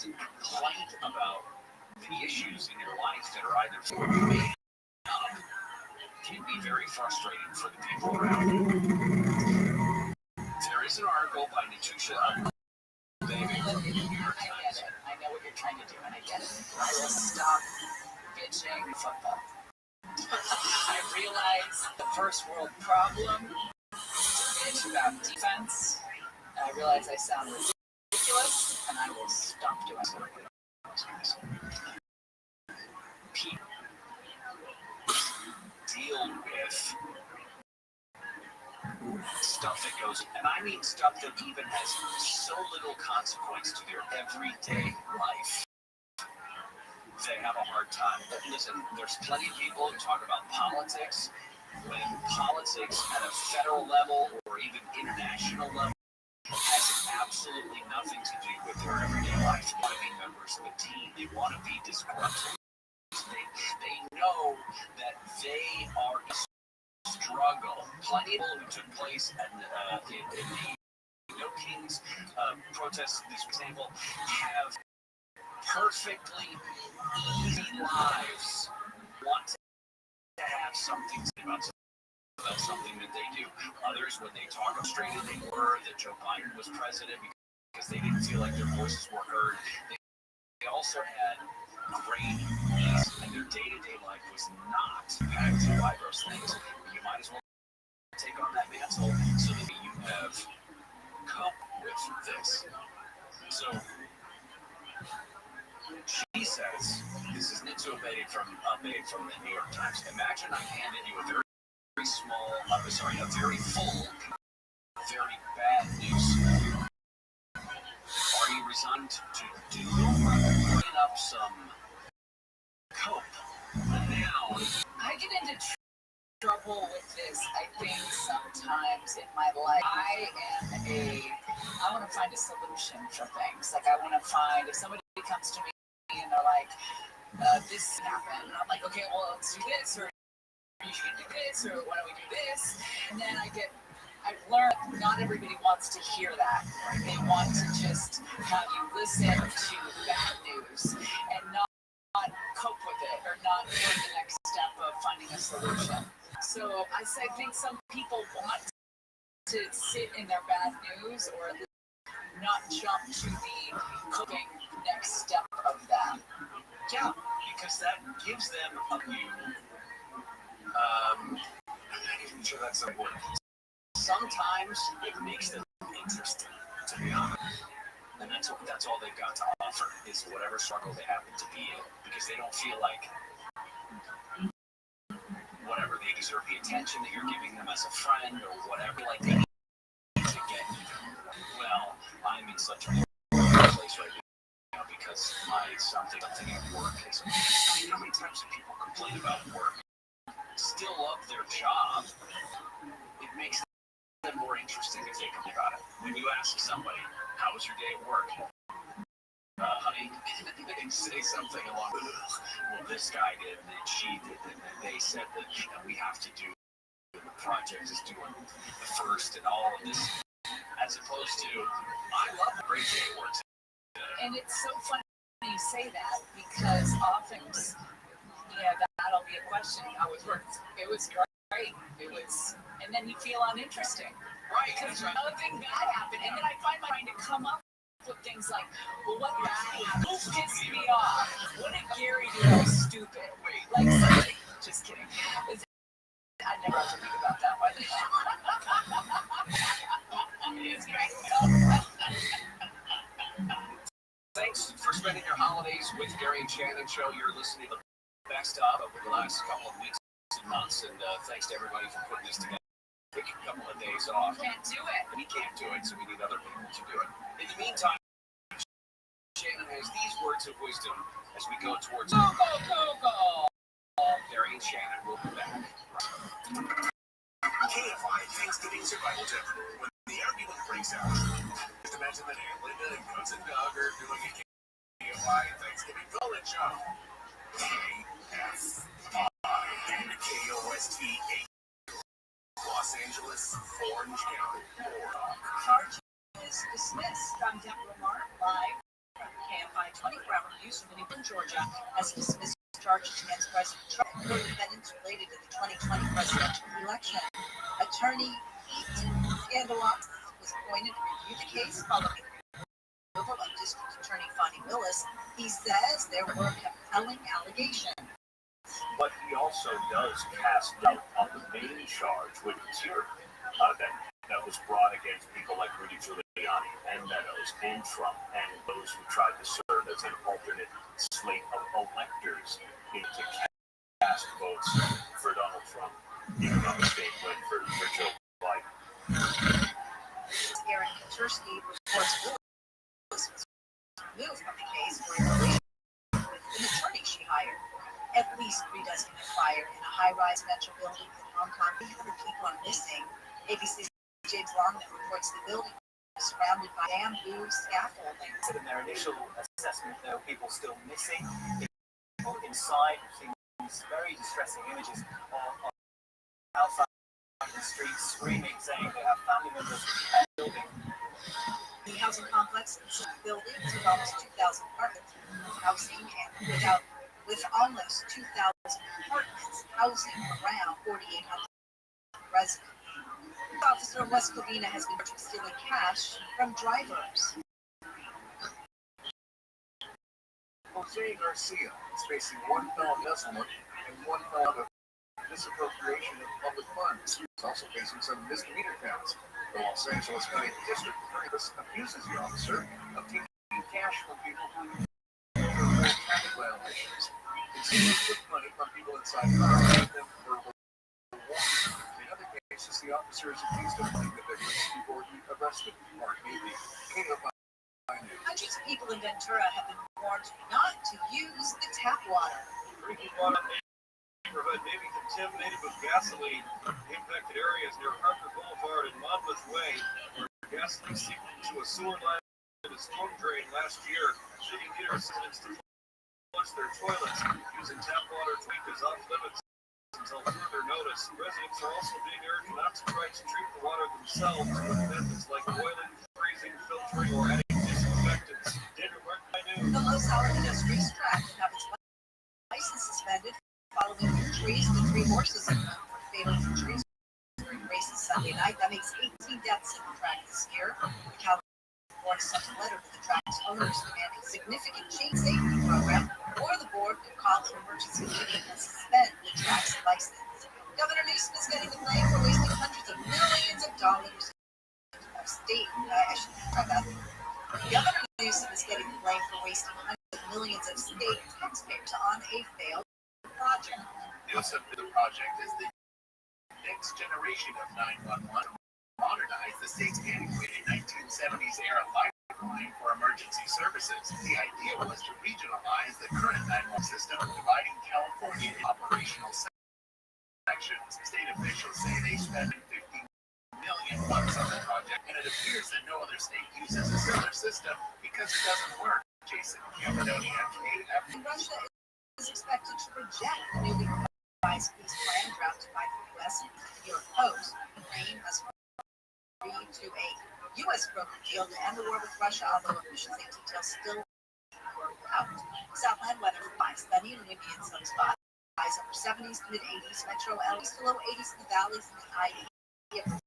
complaint about the issues in your life that are either made up can be very frustrating for the people around you. There is an article by Natusha.
I get it. I know what you're trying to do, and I get it. I will stop bitching football. I realize the first world problem is about defense, and I realize I sound ridiculous, and I will stop doing it.
People deal with stuff that goes, and I mean stuff that even has so little consequence to their everyday life. They have a hard time. But listen, there's plenty of people who talk about politics when politics at a federal level or even international level has absolutely nothing to do with their everyday life. They want to be members of a team. They want to be disgruntled. They know that they are a struggle. Plenty of people who took place in the No Kings protests, this example, have perfectly easy lives, want to have something to say about that's something that they do. Others, when they talk frustrated, they were that Joe Biden was president because they didn't
feel like their voices were heard. They also had great ease, and their day-to-day life was not impacted by those things. You might as well take on that mantle so that you have cope with this. So she says, this is Nitsu Abede from the New York Times. Imagine I handed you a very small, a very full, very bad news. Are you resigned to bring up some cope? Now,
I get into trouble with this, I think, sometimes in my life. I want to find a solution for things. Like, I want to find, if somebody comes to me and they're like, this happened, and I'm like, okay, well, let's do this, or you should do this, or why don't we do this? And then I've learned not everybody wants to hear that. They want to just have you listen to bad news and not cope with it or not go the next step of finding a solution. So I think some people want to sit in their bad news or at least not jump to the coping next step of that.
Yeah, because that gives them a view. I'm not even sure that's a word. Sometimes it makes them interesting, to be honest. And that's all they've got to offer is whatever struggle they happen to be in, because they don't feel like whatever they deserve the attention that you're giving them as a friend or whatever. Like they need to get well. I'm in such a place right now because something at work is. How many times do people complain about work? Still love their job. It makes them more interesting if they complain about it. When you ask somebody, "How was your day at work?" Honey, they say something along the lines, well, this guy did, and she did, and they said that we have to do, the project is doing the first and all of this, as opposed to, I love a great day at work.
And it's so funny you say that because often, that'll be a question. How was work? It was great. And then you feel uninteresting.
Right.
Because nothing bad happened. And then I find my mind to come up with things like, well, what bad happened? Who pissed me off? What did Gary do that was stupid? Like something. Just kidding. I never have to think about that one. It's great.
Thanks for spending your holidays with Gary and Shannon Show. You're listening to the best of over the last couple of weeks and months, and thanks to everybody for putting this together. Take a couple of days off.
Can't do it.
We can't do it, so we need other people to do it. In the meantime, Shannon has these words of wisdom as we go towards
Go.
Gary and Shannon will be back.
KFI Thanksgiving Survival Tip. When the ambulance breaks out, just imagine that Aunt Linda and Cousin Doug are doing a KFI Thanksgiving call-in show. KFI and KOST8. Los Angeles, Orange County,
Charge is dismissed from Deborah Lamar live from KFI 24-hour news from Newton, Georgia, as dismissed charges against President Trump for defendants related to the 2020 presidential election. Attorney Pete Scandalot was appointed to review the case following the removal of District Attorney Fonnie Willis. He says there were compelling allegations.
But he also does cast doubt on the main charge, which is here, that was brought against people like Rudy Giuliani and Meadows and Trump and those who tried to serve as an alternate slate of electors to cast votes for Donald Trump, even on the state win for Joe Biden.
Aaron Katursky reports Willis was removed from the case for an attorney she hired. At least 3 dozen have fired in a high-rise metro building in Hong Kong. 300 people are missing. ABC's James Longman reports the building was surrounded by bamboo scaffolding.
In their initial assessment, there were people still missing. People inside, these very distressing images of outside the streets screaming, saying they have family members at the building.
The housing complex is a building with almost 2,000 apartments, housing and with almost 2,000 apartments, housing around 4,800 residents. Officer Wes Covina has been charged with stealing cash from drivers.
Jose Garcia is facing one felon embezzlement and one felon of misappropriation of public funds. He's also facing some misdemeanor counts. The Los Angeles County District Attorney accuses the officer of taking cash from people who report traffic violations. Consumers took money from people inside cars and them verbal warning. In other cases, the officer is accused of killing the victims before he arrested Mark Navy.
Hundreds of people in Ventura have been warned not to use the tap water.
Drinking water in the neighborhood may be contaminated with gasoline. Impacted areas near Harker Boulevard and Monmouth Way, where gasoline seeped into a sewer line and a storm drain last year. City need residents to flush their toilets. Using tap water to drink is off limits until further notice. Residents are also being urged not to try to treat the water themselves with methods like boiling, freezing, filtering, or adding disinfectants.
The Los Alamitos racetrack will have its license suspended following injuries to 3 horses in fatal injuries during races Sunday night. That makes 18 deaths at the track this year. The California sent a letter to the track's owners demanding significant chain safety program, or the board could call an emergency meeting and suspend the track's license. Governor Newsom is getting the blame for wasting hundreds of millions of dollars of state. Governor Newsom is getting the blame for wasting hundreds of millions of state taxpayers on a failed project.
Newsom, the project is the next generation of 911 to modernize the state's antiquated 1970s era lifeline for emergency services. The idea was to regionalize the current 911 system, dividing California into operational sections. State officials say they spent $15 million on the project, and it appears that no other state uses a similar system because it doesn't work. Jason Campodoni,
Russia is expected to reject the newly revised peace plan drafted by the U.S. and the New York Post. Ukraine has agreed to a U.S. brokered deal to end the war with Russia, although officials say details still worked out. Southland weather by sunny and windy in some spots. Highs upper 70s to mid 80s. Metro LA's to low 80s in the valleys and the high 50s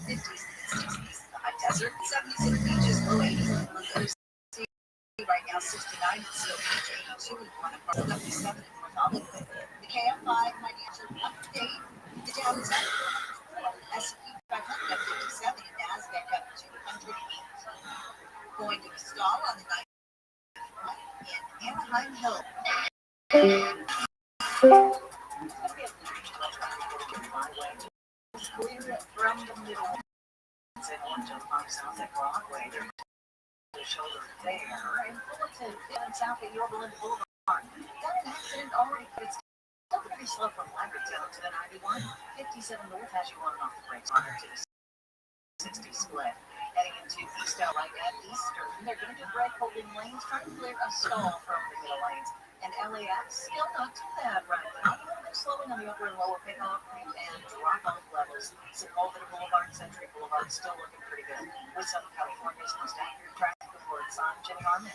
and 60s in the high desert. 70s in the beaches, low 80s in the low right now 69 in Seal Beach, 82 in Point Park, 77 in North Hollywood. The KM5 financial update. The Dow is up 404, S&P 500 up 57, and NASDAQ up 208. Going to the stall on the night in Anaheim Hill. Clear from the middle. Say on Joe Park South at Broadway. The shoulder there. And Fullerton, down south at Yorba Linda Boulevard. Got an accident already, but it's still pretty slow from Lambertville to the 91. 57 north has you on and off the brakes. On to the 60 split. Heading into East LA at Eastern. They're going to do brake holding lanes, trying to clear a stall from the middle lanes. And LAX still not too bad right now. They're slowing on the upper and lower pickoff and drop-off levels. Sepulveda Boulevard and Century Boulevard still looking pretty good. With Southern California's most accurate traffic report, it's on Jenny Harmon.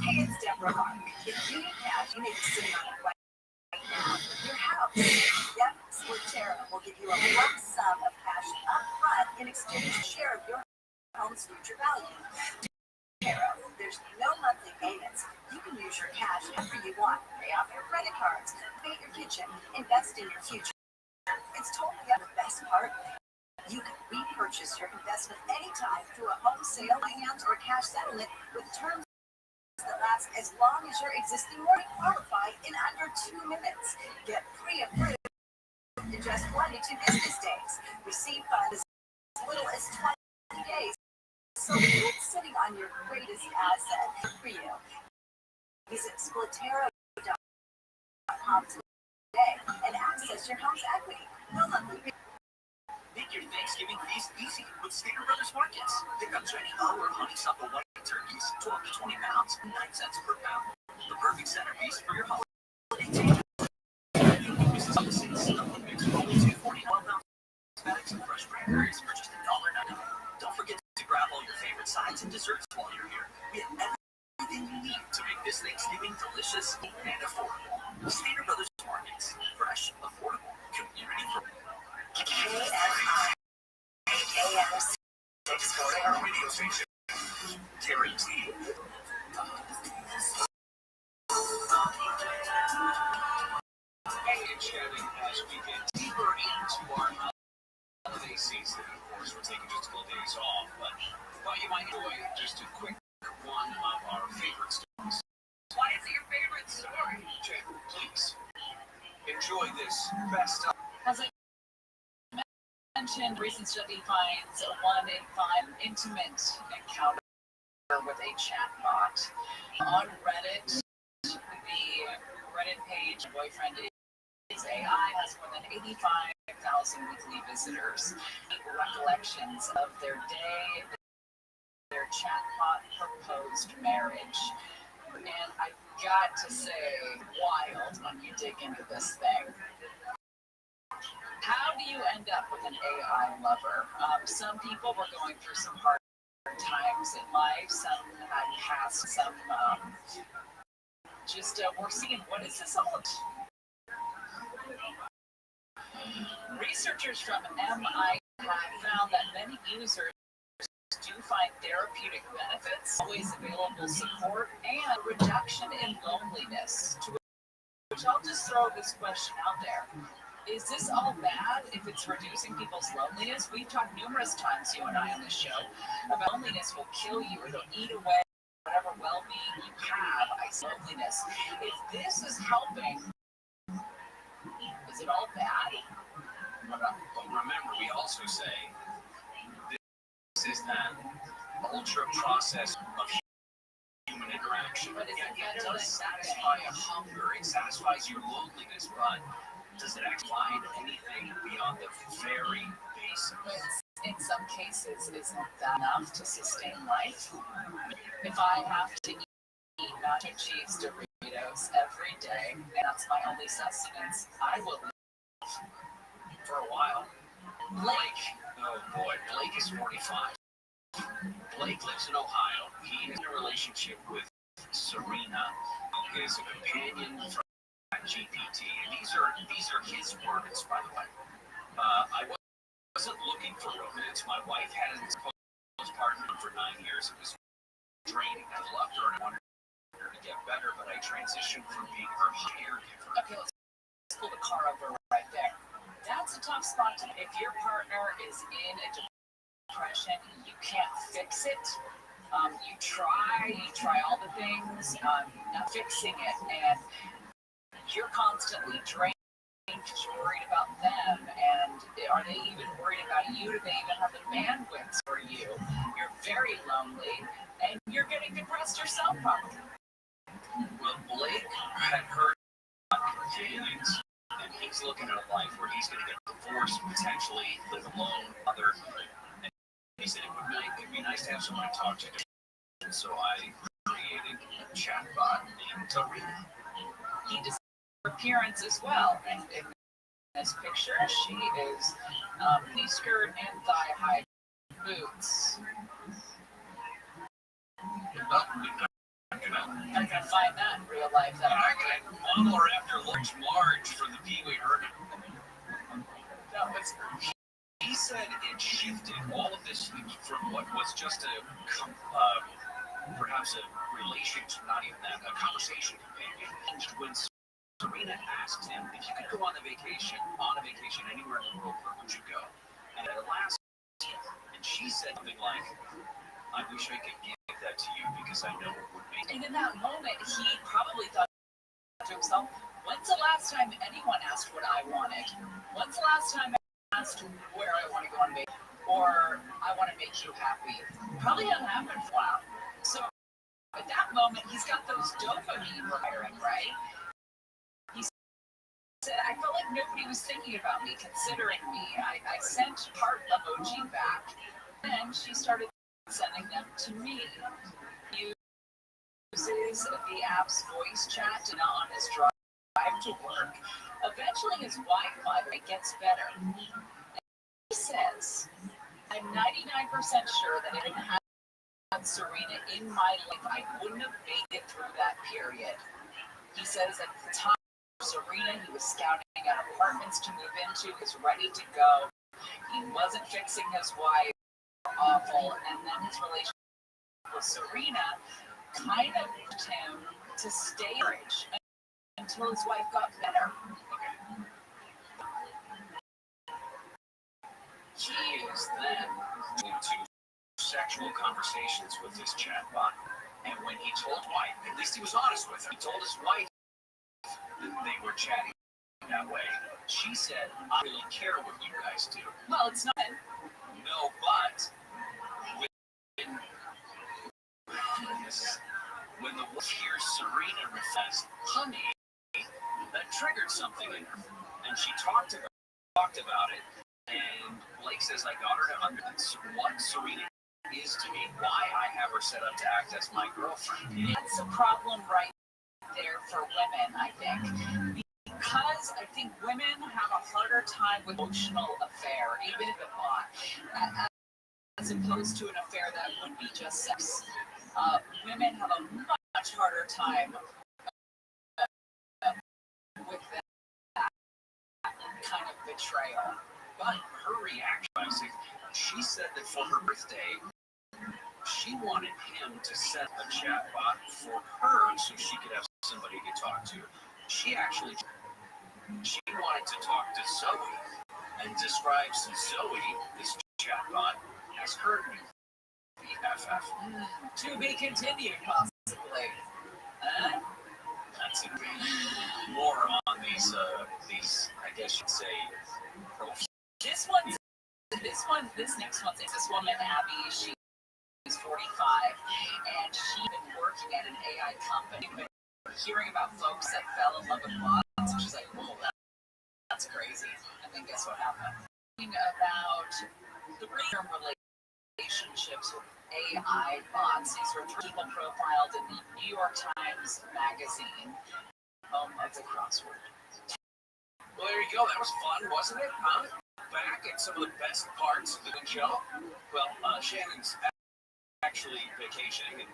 Hey, it's Deborah Mark. If you need cash, you need to sit on it right now. Your house. Yep, Splitera will give you a lump sum of cash up front in exchange for a share of your home's future value. There's no monthly payments. You can use your cash whenever you want. Pay off your credit cards, paint your kitchen, invest in your future. It's totally the best part. You can repurchase your investment anytime through a home sale, finance, or cash settlement with terms that last as long as your existing mortgage qualify in under 2 minutes. Get pre-approved in just 1 to 2 business days. Receive funds as little as 20 days. So it's sitting on your greatest asset for you. Visit Splitera.com today and access your home's equity. No monthly payment.
Make your Thanksgiving feast easy with Stater Brothers Markets. Pick up Chinese or honeysuckle white turkeys, 12 to 20 pounds, 9 cents per pound. The perfect centerpiece for your holiday table. This is up to 6 mix roll 240 12-ounce bags of fresh cranberries for just $1.99. Don't forget to grab all your favorite sides and desserts while you're here. We have everything you need to make this Thanksgiving delicious and affordable. Stater Brothers Markets. Fresh, affordable, community-friendly.
KFI.
Radio station. Guaranteed.
our favorite stories.
What is your favorite story?
Jay, please enjoy this best of.
As I mentioned, recent study finds 1 in 5 intimate encounter with a chatbot. On Reddit, the Reddit page, Boyfriend is AI, has more than 85,000 weekly visitors. Recollections of their day, their chatbot proposed marriage. And I got to say, wild when you dig into this thing. How do you end up with an AI lover? Some people were going through some hard times in life. Some had passed some. We're seeing, what is this all about? Researchers from MIT have found that many users do find therapeutic benefits, always available support, and reduction in loneliness. To which I'll just throw this question out there. Is this all bad if it's reducing people's loneliness? We've talked numerous times, you and I, on this show, about loneliness will kill you. It'll eat away whatever well-being you have. I see loneliness. If this is helping, is it all bad?
But remember, we also say this is that ultra-process of human interaction.
But
it does satisfy a hunger. It satisfies your loneliness, but does it actually provide anything beyond the very basics?
In some cases, isn't that enough to sustain life? If I have to eat nacho cheese Doritos every day, and that's my only sustenance, I will live
for a while. Blake, oh boy, Blake is 45. Blake lives in Ohio. He is in a relationship with Serena, who is a companion from GPT, and these are his words, by the way. I wasn't looking for romance. My wife had a partner for 9 years. It was draining. I loved her and I wanted her to get better, but I transitioned from being her caregiver.
Okay, let's pull the car over right there. That's a tough spot to. If your partner is in a depression, you can't fix it. You try all the things, not fixing it, and you're constantly drained, you're worried about them, and are they even worried about you? Do they even have the bandwidth for you? You're very lonely, and you're getting depressed yourself, probably.
Well, Blake had heard feelings, and he's looking at a life where he's going to get divorced, potentially live alone, other. And he said it would be nice to have someone to talk to. And so I created a chatbot named Serena.
He does appearance as well, and in this picture she is knee skirt and thigh high boots. I'm gonna find that in real life. That
Mom or after lunch, Marge for the Pee Wee Herman.
No, it's.
He said it shifted all of this from what was just a perhaps a relationship, not even that, a conversation companion. When Serena asked him if you could go on a vacation anywhere in the world, where would you go? And at last, and she said something like, I wish I could give that to you because I know it would make.
And in that moment, he probably thought to himself, when's the last time anyone asked what I wanted? When's the last time I asked where I want to go on vacation? Or I want to make you happy? Probably hasn't happened for a while. So at that moment, he's got those dopamine firing, right? He said, I felt like nobody was thinking about me, considering me. I sent heart emoji back, and she started sending them to me. He uses the app's voice chat on his drive to work. Eventually, his Wi-Fi gets better. And he says, I'm 99% sure that if I didn't have Serena in my life, I wouldn't have made it through that period. He says at the time of Serena, he was scouting out apartments to move into, he was ready to go. He wasn't fixing his wife, awful, and then his relationship with Serena kind of pushed him to stay rich until his wife got better.
He used them to sexual conversations with this chatbot. And when he told wife, at least he was honest with her, he told his wife that they were chatting that way. She said, I really care what you guys do.
Well, it's not.
No, but when the wolf hears Serena says, honey, that triggered something in her. And she talked about it. And Blake says, I got her to understand what Serena is to me, why I have her set up to act as my girlfriend.
That's a problem right there for women, I think. Because I think women have a harder time with emotional affair, even if it's not, as opposed to an affair that would be just sex. Women have a much harder time with that kind of betrayal.
But her reaction, she said that for her birthday, she wanted him to set a chat bot for her so she could have somebody to talk to. She wanted to talk to Zoe and describes Zoe, this chatbot, as her BFF.
To be continued, possibly.
That's it. More on these, I guess you'd say, profiles.
This next one's this woman, Abby. She's 45, and she's been working at an AI company. Hearing about folks that fell in love with bots, she's like, "Whoa, that's crazy." And then guess what happened? About the term relationships with AI bots. These were people profiled in the New York Times Magazine, home of the crossword.
Well, there you go. That was fun, wasn't it? Huh? Back at some of the best parts of the show. Well, Shannon's actually vacationing, and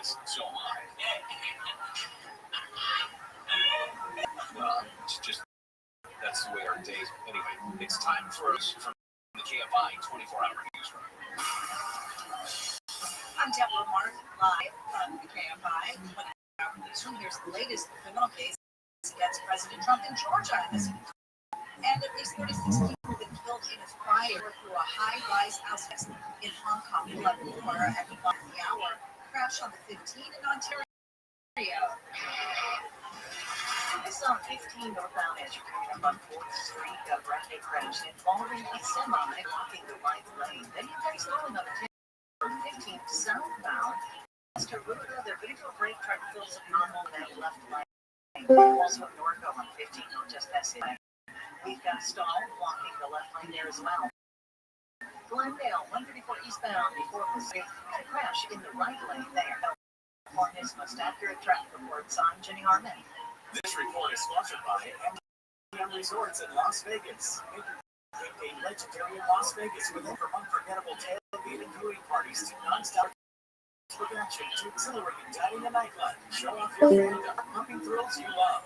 so am I. Well, it's just, that's the way our days. Anyway, it's time for us from the KFI 24-hour newsroom.
I'm Deborah Mark, live from the KFI 24-hour newsroom. Here's the latest criminal case against President Trump in Georgia. And at least 36 people been killed in its fire through a high-rise house in Hong Kong. 11 more at the bottom of the hour. Crash on the 15 in Ontario. This is on 15 northbound as you're coming up on 4th Street. A rapid crash involving a semi blocking the right lane. Then you guys going up 15 southbound. Mr. Ruta, the vehicle brake truck fills a normal that left lane. Also north on 15 or just past it. We've got a stall blocking the left lane there as well. Glendale, 134 eastbound before the street. A crash in the right lane there. For his most accurate traffic reports, I'm Jenny Harmon.
This report is sponsored by MGM Resorts in Las Vegas. A legendary in Las Vegas with unforgettable tailgating viewing parties to non-stop production to exhilarating dining and nightlife. Show off your favorite pumping thrills you love.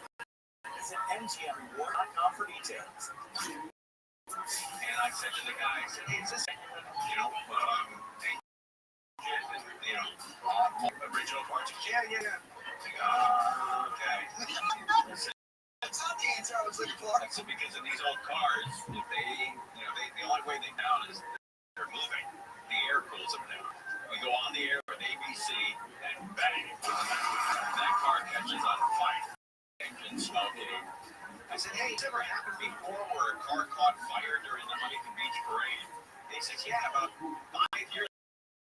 Visit MGMReward.com for details.
And I said to the guys, hey, is this, original parts? Yeah. Okay.
That's not the answer I was looking for.
I said, because in these old cars, if the only way they down is they're moving. The air cools them down. We go on the air with ABC, and bang, that car catches on fire. Engine smoking. I said, hey, it's ever happened before where a car caught fire during the Huntington Beach parade? He says, yeah, about 5 years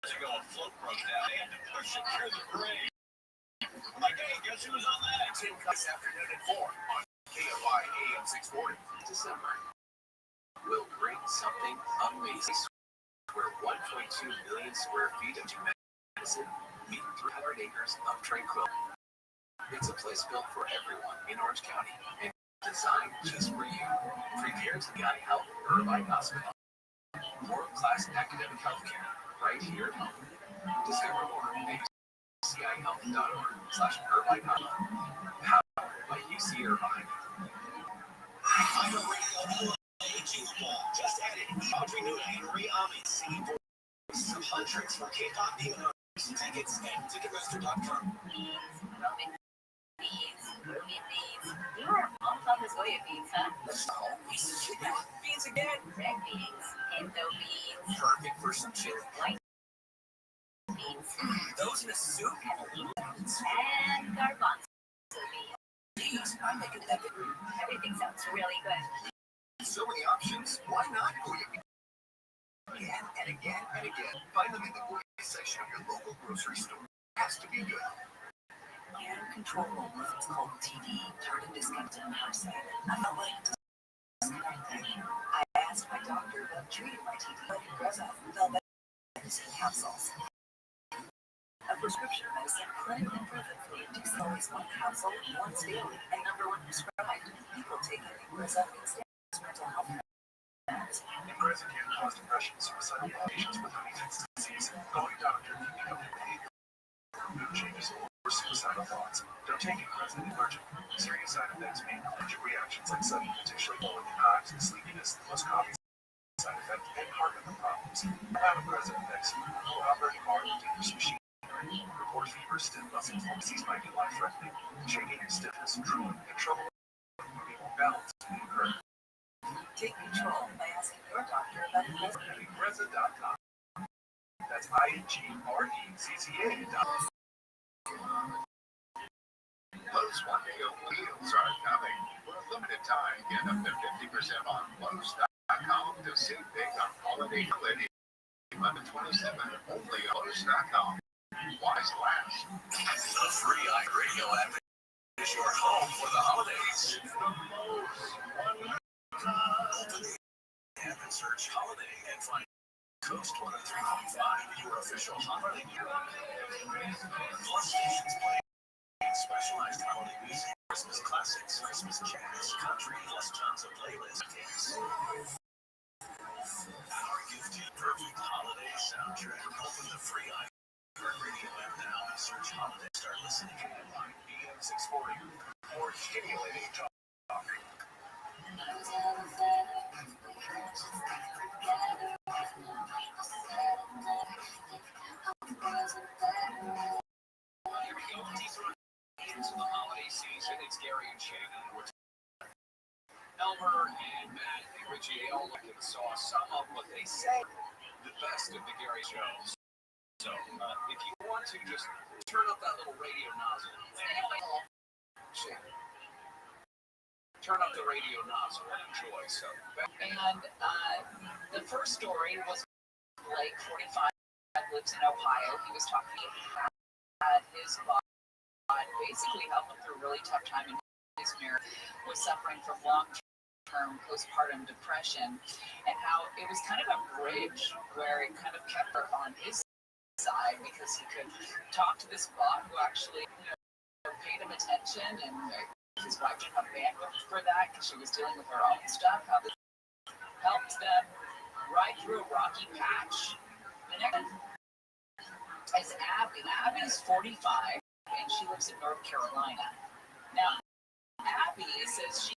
ago, a float broke down. They had to push it through the parade. I'm like, hey, guess who was on that?
Tim this afternoon at 4 on KFI AM 640.
December will bring something amazing. Where 1.2 million square feet of medicine meet 300 acres of tranquility. It's a place built for everyone in Orange County and designed just for you. Prepare to get Health Irvine Hospital. World-class academic healthcare right here at home. Discover more at ucihealth.org/Irvine Hospital. Powered by UC Irvine.
I'm a radio just added Audrey Nuna and Marie Ami singing voices of hundreds for K-pop demon tickets at Ticketmaster.com.
You are all on the soya beans, huh?
Beans again.
Red beans, pinto beans,
Perfect for some chili.
white beans.
Those in a soup?
And garbanzo beans.
Geez, I'm making that.
Everything sounds really good.
So many options. Why not bouillabaisse? Again and again and again. Find them in the bouillabaisse section of your local grocery store. Has to be good. And control was it's called TD, target disconnected person. I felt like disconnected. I asked my doctor about treating my TD. Greza, medicine capsules. A prescription medicine clinically proven for reducing always one capsule once daily and number one prescribed. People taking Greza instead of mental health.
Greza can cause depression, suicidal patients with Huntington's disease. Call your doctor if you become behavior, mood changes, or suicidal thoughts. Don't take Greza in emergent. Serious side effects may include reactions like sudden, potentially blowing in hives, sleepiness, the most common side effect, and heart rhythm problems. Having Greza affects you will operate hard and dangerous machinery. Report fever, stiff muscles, disease might be life-threatening. Shaking and stiffness, drooling, and trouble moving or balance may occur.
Take control by asking your doctor about
Greza.com. That's INGREZZA.com.
Lowe's One Day Deals are coming. For a limited time, get up to 50% on Lowe's.com to save big on holiday 11/27. Only on Lowe's.com. Why's last?
The free iRadio app is your home for the holidays. Open the app and search holiday and find Coast 103.5, your official holiday. Plus stations play specialized holiday music, Christmas classics, Christmas jazz, country, plus tons of playlists. Our gift to you, perfect holiday soundtrack. Open the free iRadio app now and search holiday. Start listening at PM 640 or stimulating talk.
Here we go. Into the holiday season. It's Gary and Shannon. Elmer and Matt and Richie, they all look and saw some of what they say the best of the Gary shows. So if you want to, just turn up that little radio nozzle. Turn up the radio nozzle and enjoy. So,
and the first story was Blake, 45, lives in Ohio. He was talking about his wife basically helped him through a really tough time in his marriage, was suffering from long-term postpartum depression, and how it was kind of a bridge where it kind of kept her on his side because he could talk to this bot who actually paid him attention, and his wife didn't have bandwidth for that because she was dealing with her own stuff. How this helped them ride through a rocky patch. The next is Abby. Abby's 45 and she lives in North Carolina. Now, Abby says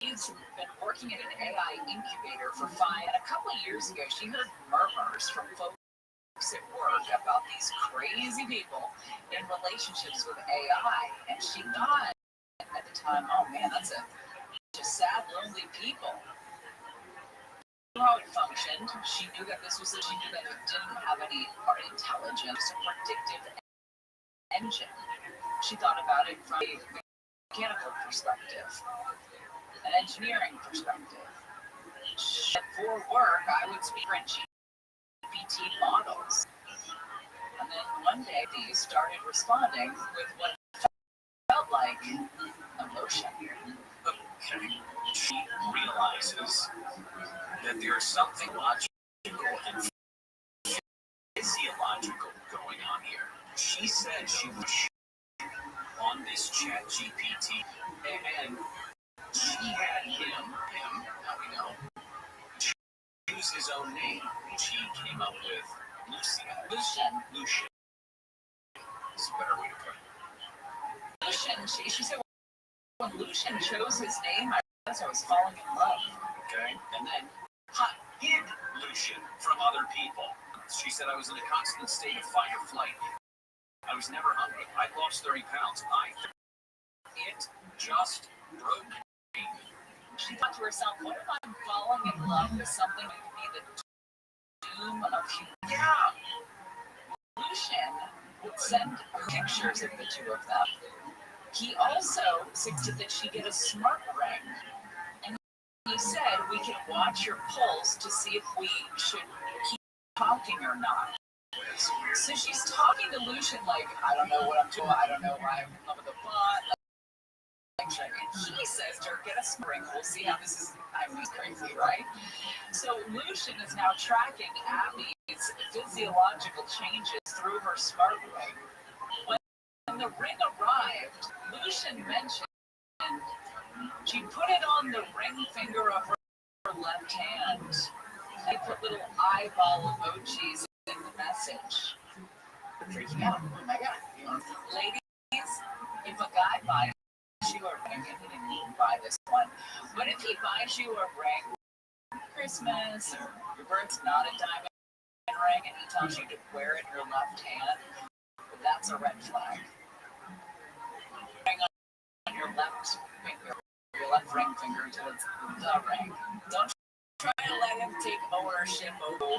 she's been working at an AI incubator for 5. And a couple of years ago, she heard murmurs from folks at work about these crazy people in relationships with AI. And she thought at the time, oh man, that's just sad, lonely people. How it functioned, she knew that she knew that it didn't have any art intelligence, a predictive engine. She thought about it from a mechanical perspective, an engineering perspective. For work, I would speak French GPT models. And then one day, these started responding with what felt like emotion.
okay, she realizes that there's something logical and physiological going on here. She said she was on this chat GPT, and she had him, how we know, choose his own name. She came up with Lucian. It's a better way to put it.
Lucian, she said when Lucian chose his name, I realized I was falling in love.
Okay, and then hid Lucian from other people. She said I was in a constant state of fight or flight. I was never hungry. I lost 30 pounds. It just broke me.
She thought to herself, what if I'm falling in love with something that could be the doom of humanity?
Yeah.
Lucian would send pictures of the two of them. He also suggested that she get a smart ring. And he said, we can watch your pulse to see if we should keep talking or not. So she's talking to Lucian like, I don't know what I'm doing. I don't know why I'm in love with a bot. And he says to her, get a smart ring. We'll see how this is. I mean, it's crazy, right? So Lucian is now tracking Abby's physiological changes through her smart ring. When the ring arrived, Lucian mentioned she put it on the ring finger of her left hand. They put little eyeball emojis in the message. They're freaking out. Oh my god. Ladies, if a guy buys you a ring, and he didn't even buy this one, but if he buys you a ring, Christmas or your birth's not a diamond ring, and he tells you to wear it in your left hand, that's a red flag. Ring on your left finger, your left ring finger to the ring. Don't try to let him take ownership over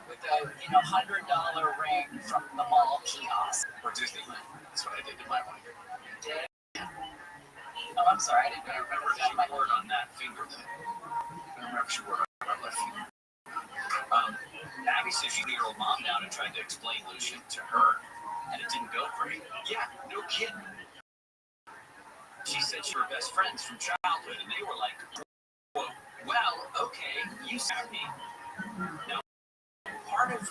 with a $100 ring from the mall kiosk
Or Disneyland. That's what I did to my wife.
You did? Oh, I'm sorry, I didn't remember
She wore it on that finger. I remember she wore it on her left finger. Abby said she beat her old mom down and tried to explain Lucian to her, and it didn't go great. Yeah, no kidding. She said she were best friends from childhood, and they were like, well, okay, you said me. Now, part of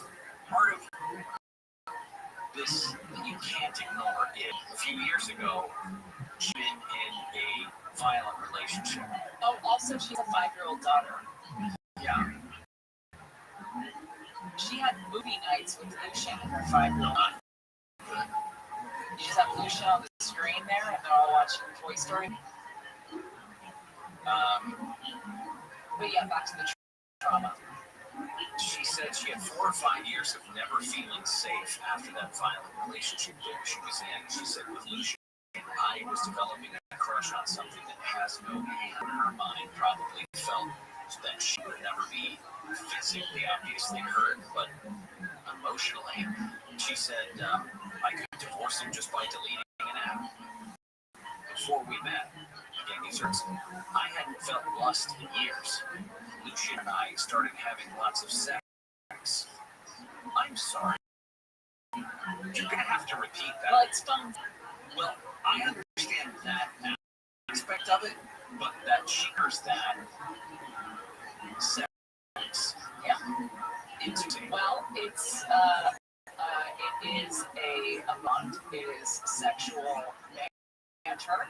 this that you can't ignore is a few years ago, she'd been in a violent relationship.
Oh, also, she's a 5-year-old daughter.
Yeah.
She had movie nights with Lucian and her 5-year-old. You just have Lucian on the screen there, and they're all watching Toy Story. But yeah, back to the trauma.
She said she had 4 or 5 years of never feeling safe after that violent relationship that she was in. She said with Lucian, I was developing a crush on something that has no name. Her mind probably felt that she would never be physically, obviously hurt, but emotionally. She said, I could divorce him just by deleting an app. Before we met, again, these are, I hadn't felt lust in years. Lucian and I started having lots of sex. I'm sorry. You're going to have to repeat that.
Well, it's fun.
Well, I understand that aspect of it, but that shares that sex.
Yeah. Well, it's it is a month. It is sexual banter,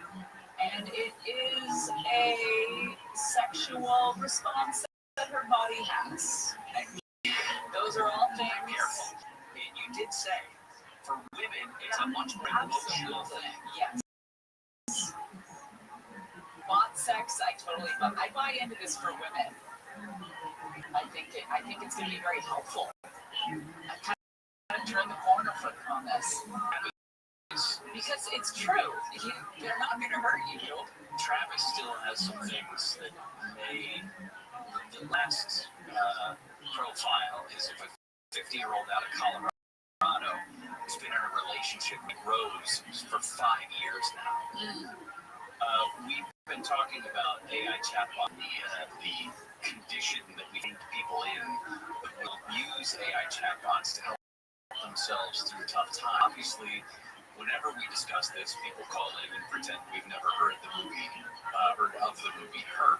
and it is a sexual response that her body has. And those are all things.
Careful. And you did say, for women, it's a much more emotional thing.
Yes. Bot sex, I buy into this for women. I think it's going to be very helpful. I kind of turned the corner on this. Because it's true. They're not going to hurt you.
Travis still has some things that may. The last profile is of a 50-year-old out of Colorado who's been in a relationship with Rose for 5 years now. We've been talking about AI chatbot, the condition that we think people in will use AI chatbots to help themselves through tough times. Obviously, whenever we discuss this, people call in and pretend we've never heard of the movie Her.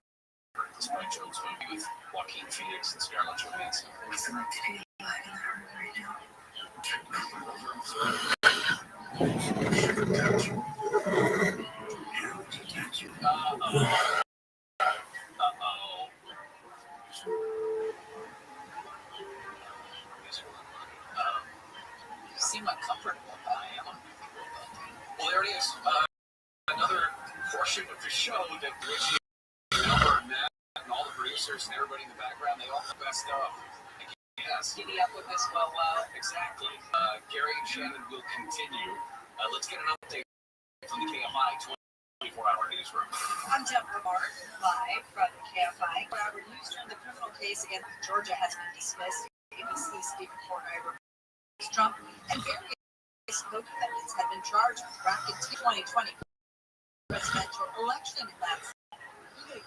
The Spike Jones movie with Joaquin Phoenix and Scarlett Johansson.
What's it like to be alive in the room right now?
You seem uncomfortable about it.
Well, there it is. Another portion of the show that Richie and Matt and all the producers and everybody in the background, they all best up. Yes.
Giddy up with this, well,
exactly. Gary and Shannon will continue. Let's get an update from the KFI 24-hour newsroom.
I'm Deborah Martin, live from the KFI. Our newsroom, the criminal case against Georgia has been dismissed. ABC Stephen Portnoy, Trump, and various co-defendants had been charged with drafting 2020 presidential election plans.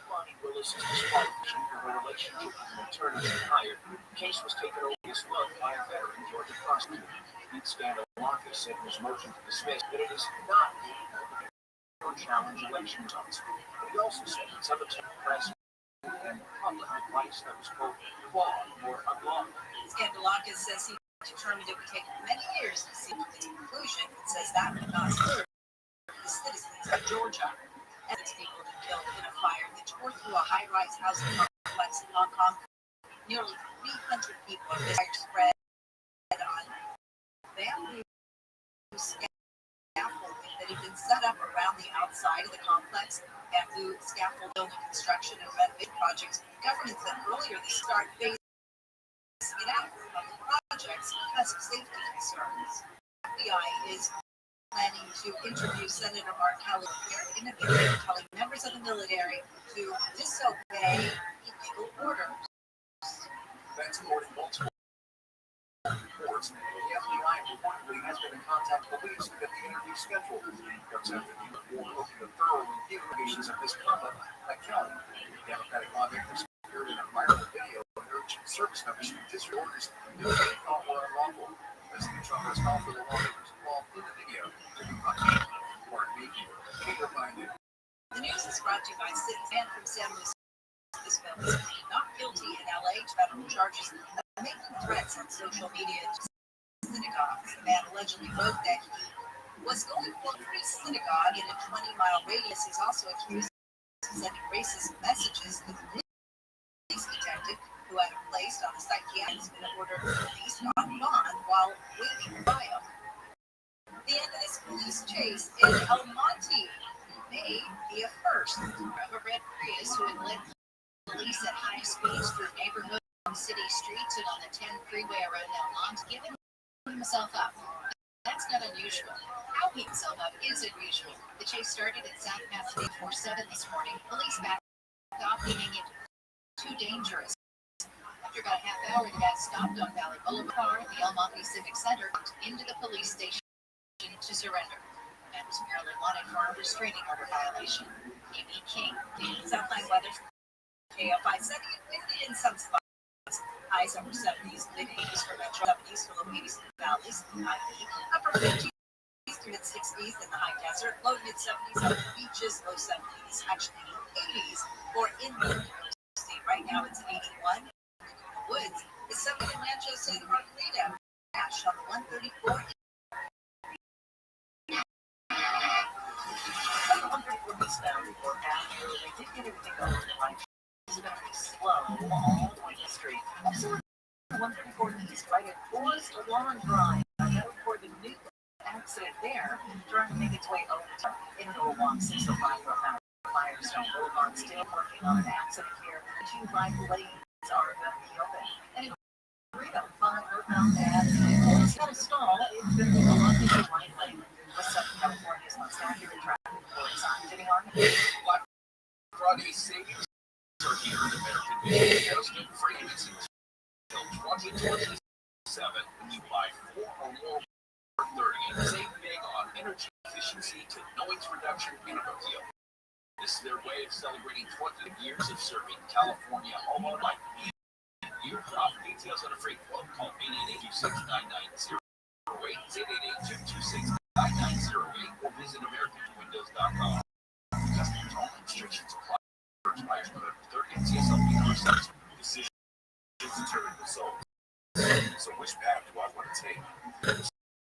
Bonnie Willis's disqualification for her relationship with an attorney she hired. The case was taken over this month by a veteran Georgia prosecutor. Pete Scandalakis said in his motion to dismiss that it is not or challenge election results. But he also said that some attempt press and public advice that was quote flawed or unlawful.
Scandalakis says he determined it would take many years to see the conclusion. It says that would not serve the citizens of Georgia. And people were killed in a fire that tore through a high-rise housing complex in Hong Kong. Nearly 300 people are spread on bamboo scaffolding that had been set up around the outside of the complex. Bamboo scaffold building construction and renovation projects. Government said earlier they start phasing it out of the projects because of safety concerns. The FBI is planning to interview Senator Mark Kelly in a video telling members of the military to disobey illegal orders.
That's according to multiple reports. The FBI reportedly has been in contact with police to get the interview scheduled. Comes after the report looking at thorough implications of this conduct at Kelly. Democratic lawmakers appeared in a viral video and urged service members to district orders that they thought were unlawful. President Trump has called for the lawmakers involved in the video to be punished. Mark Meek, Peter Biden.
The news is brought to you by Citizen from San Luis Obispo. Not guilty in LA to federal charges of making threats on social media to synagogues. The man allegedly wrote that he was going for a free synagogue in a 20-mile radius. He's also accused of sending racist messages to the police detective who had him placed on a psychiatrist in order to release on bond while waiting for trial. The end of this police chase in El Monte may be a first. A red Prius who had led police at high speeds through neighborhood city streets and on the 10 freeway around El Monte, giving himself up. That's not unusual. How he himself up is unusual. The chase started at South Pasadena 47 this morning. Police backed off, deeming it too dangerous. After about a half hour, the guy stopped on Valley Boulevard, the El Monte Civic Center, into the police station to surrender. The man was merely wanted for a restraining order violation. A.B. King, Southline weather, KFI 50 in some spots. Highs over 70s, mid 80s for metro, 70s for low 80s in the valleys, upper 50s through mid 60s in the high desert, low mid 70s on the beaches, low 70s, actually 80s for inland. Right now it's 81. Woods is 70 in Rancho Santa Margarita. Ash on the 134.
Before after they did get everything going right. It's very slow all the way to the street. Also, 134 East, right at Forest Lawn Drive. I got to report the new accident there, trying to make its way over in an old walk 605 northbound Firestone Boulevard. Still working on an accident here. The two bike lanes are going to be open. And Freedom, following northbound it's got a stall. It's been a lot of the right lane. West Southern California's most accurate traffic reports on getting on.
Black Friday savings are here in American Made. Get free invoices until 2027 when you buy 4 or more for 30. Save big on energy efficiency to noise reduction in a deal. This is their way of celebrating 20 years of serving California homeowner life. Your drop details on a free quote. Call 888-269-9008, 888-226-9908, or visit AmericanWindows.com. Customers only. Restrictions apply. Buyers mode 30 CSLB number 6. Decisions determine results. So which path do I want to take?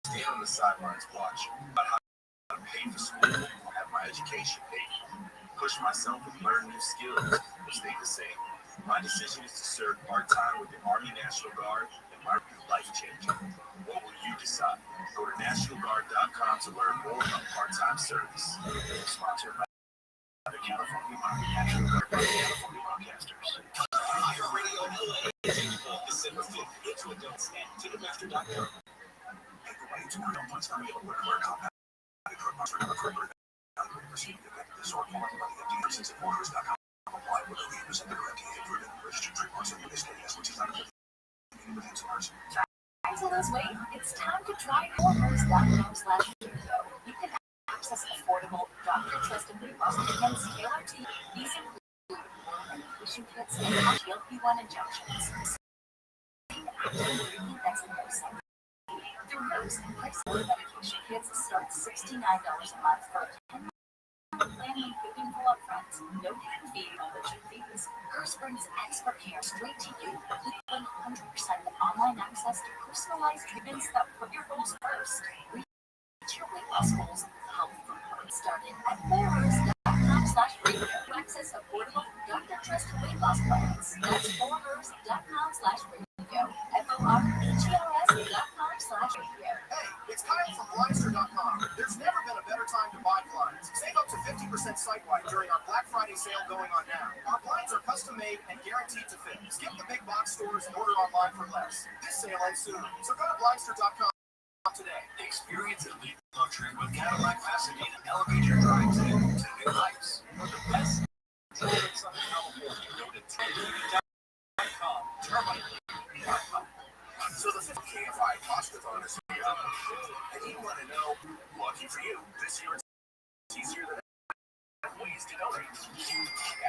Stay on the sidelines, watch about how to pay for school, have my education paid, push myself and learn new skills, or stay the same. My decision is to serve part-time with the Army National Guard, and my life-changing. What will you decide? Go to NationalGuard.com to learn more about part-time service. Sponsored by the California Army National Guard by the California Broadcasters. Fire Radio LA, December 5th, into adults and Ticketmaster.com. Everybody to work on part-time available to work on that. Apply with a lead present the correct FDA proven registered trademarks of this case, which is not a
Trying to lose weight? It's time to try Forhers.com/video. You can access affordable, doctor-trusted weight loss plans tailored to you. These include medication kits and GLP-1 injections. That's the most. Through Hers, price of medication kits starts $69 a month for a 10-month plan, including full upfront, no hidden fee, membership fees. Hers brings expert care straight to you with 100% online access to personalized treatments that put your goals first. Reach your weight loss goals with help from Hers. Started at forhers.com/radio to access affordable, doctor-trusted weight loss plans. That's forhers.com/radio. FORHERS.com/radio.
Hey, it's Kyle from Blindster.com. There's never been a better time to buy blinds. Save up to 50% site-wide during our Black Friday sale going on now. Our blinds are custom-made and guaranteed to fit. Skip the big box stores and order online for less. This sale ends soon, so go to Blindster.com today.
Experience elite luxury with Cadillac Fascinating. Elevate your drive to new heights. For the best in Southern California, go to TNT.com.
So the 5th KFI Pastathon is here, and you want to know, lucky for you, this year it's easier than ever ways to donate.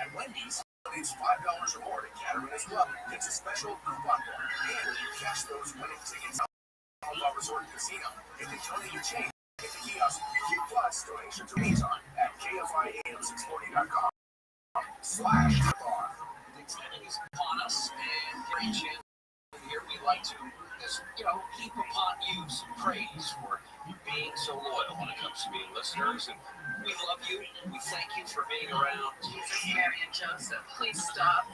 At Wendy's, it's $5 or more to Caterin as well. It's a special coupon code, and you cash those winning tickets out of our resort casino. You can donate your change at the kiosk. Plus, donations are anytime at KFIAM640.com/bar.
Thanksgiving is upon us, and very chin. Here we like to just, heap upon you some praise for being so loyal when it comes to being listeners, and we love you. We thank you for being around.
Jesus, Mary, and Joseph, please stop.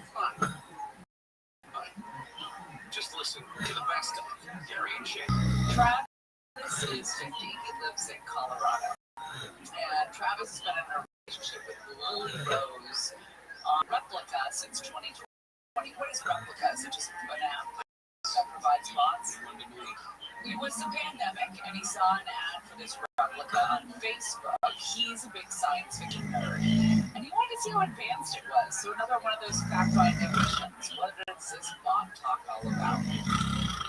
Just listen to the best of Gary and Shane.
Travis is 50. He lives in Colorado. And Travis has been in a relationship with Lily Rose Replica since 2020. What is Replica? Is it just an app that provides bots? It was the pandemic, and he saw an ad for this replica on Facebook. He's a big science fiction nerd, and he wanted to see how advanced it was. So another one of those fact-finding missions. What does this bot talk all about?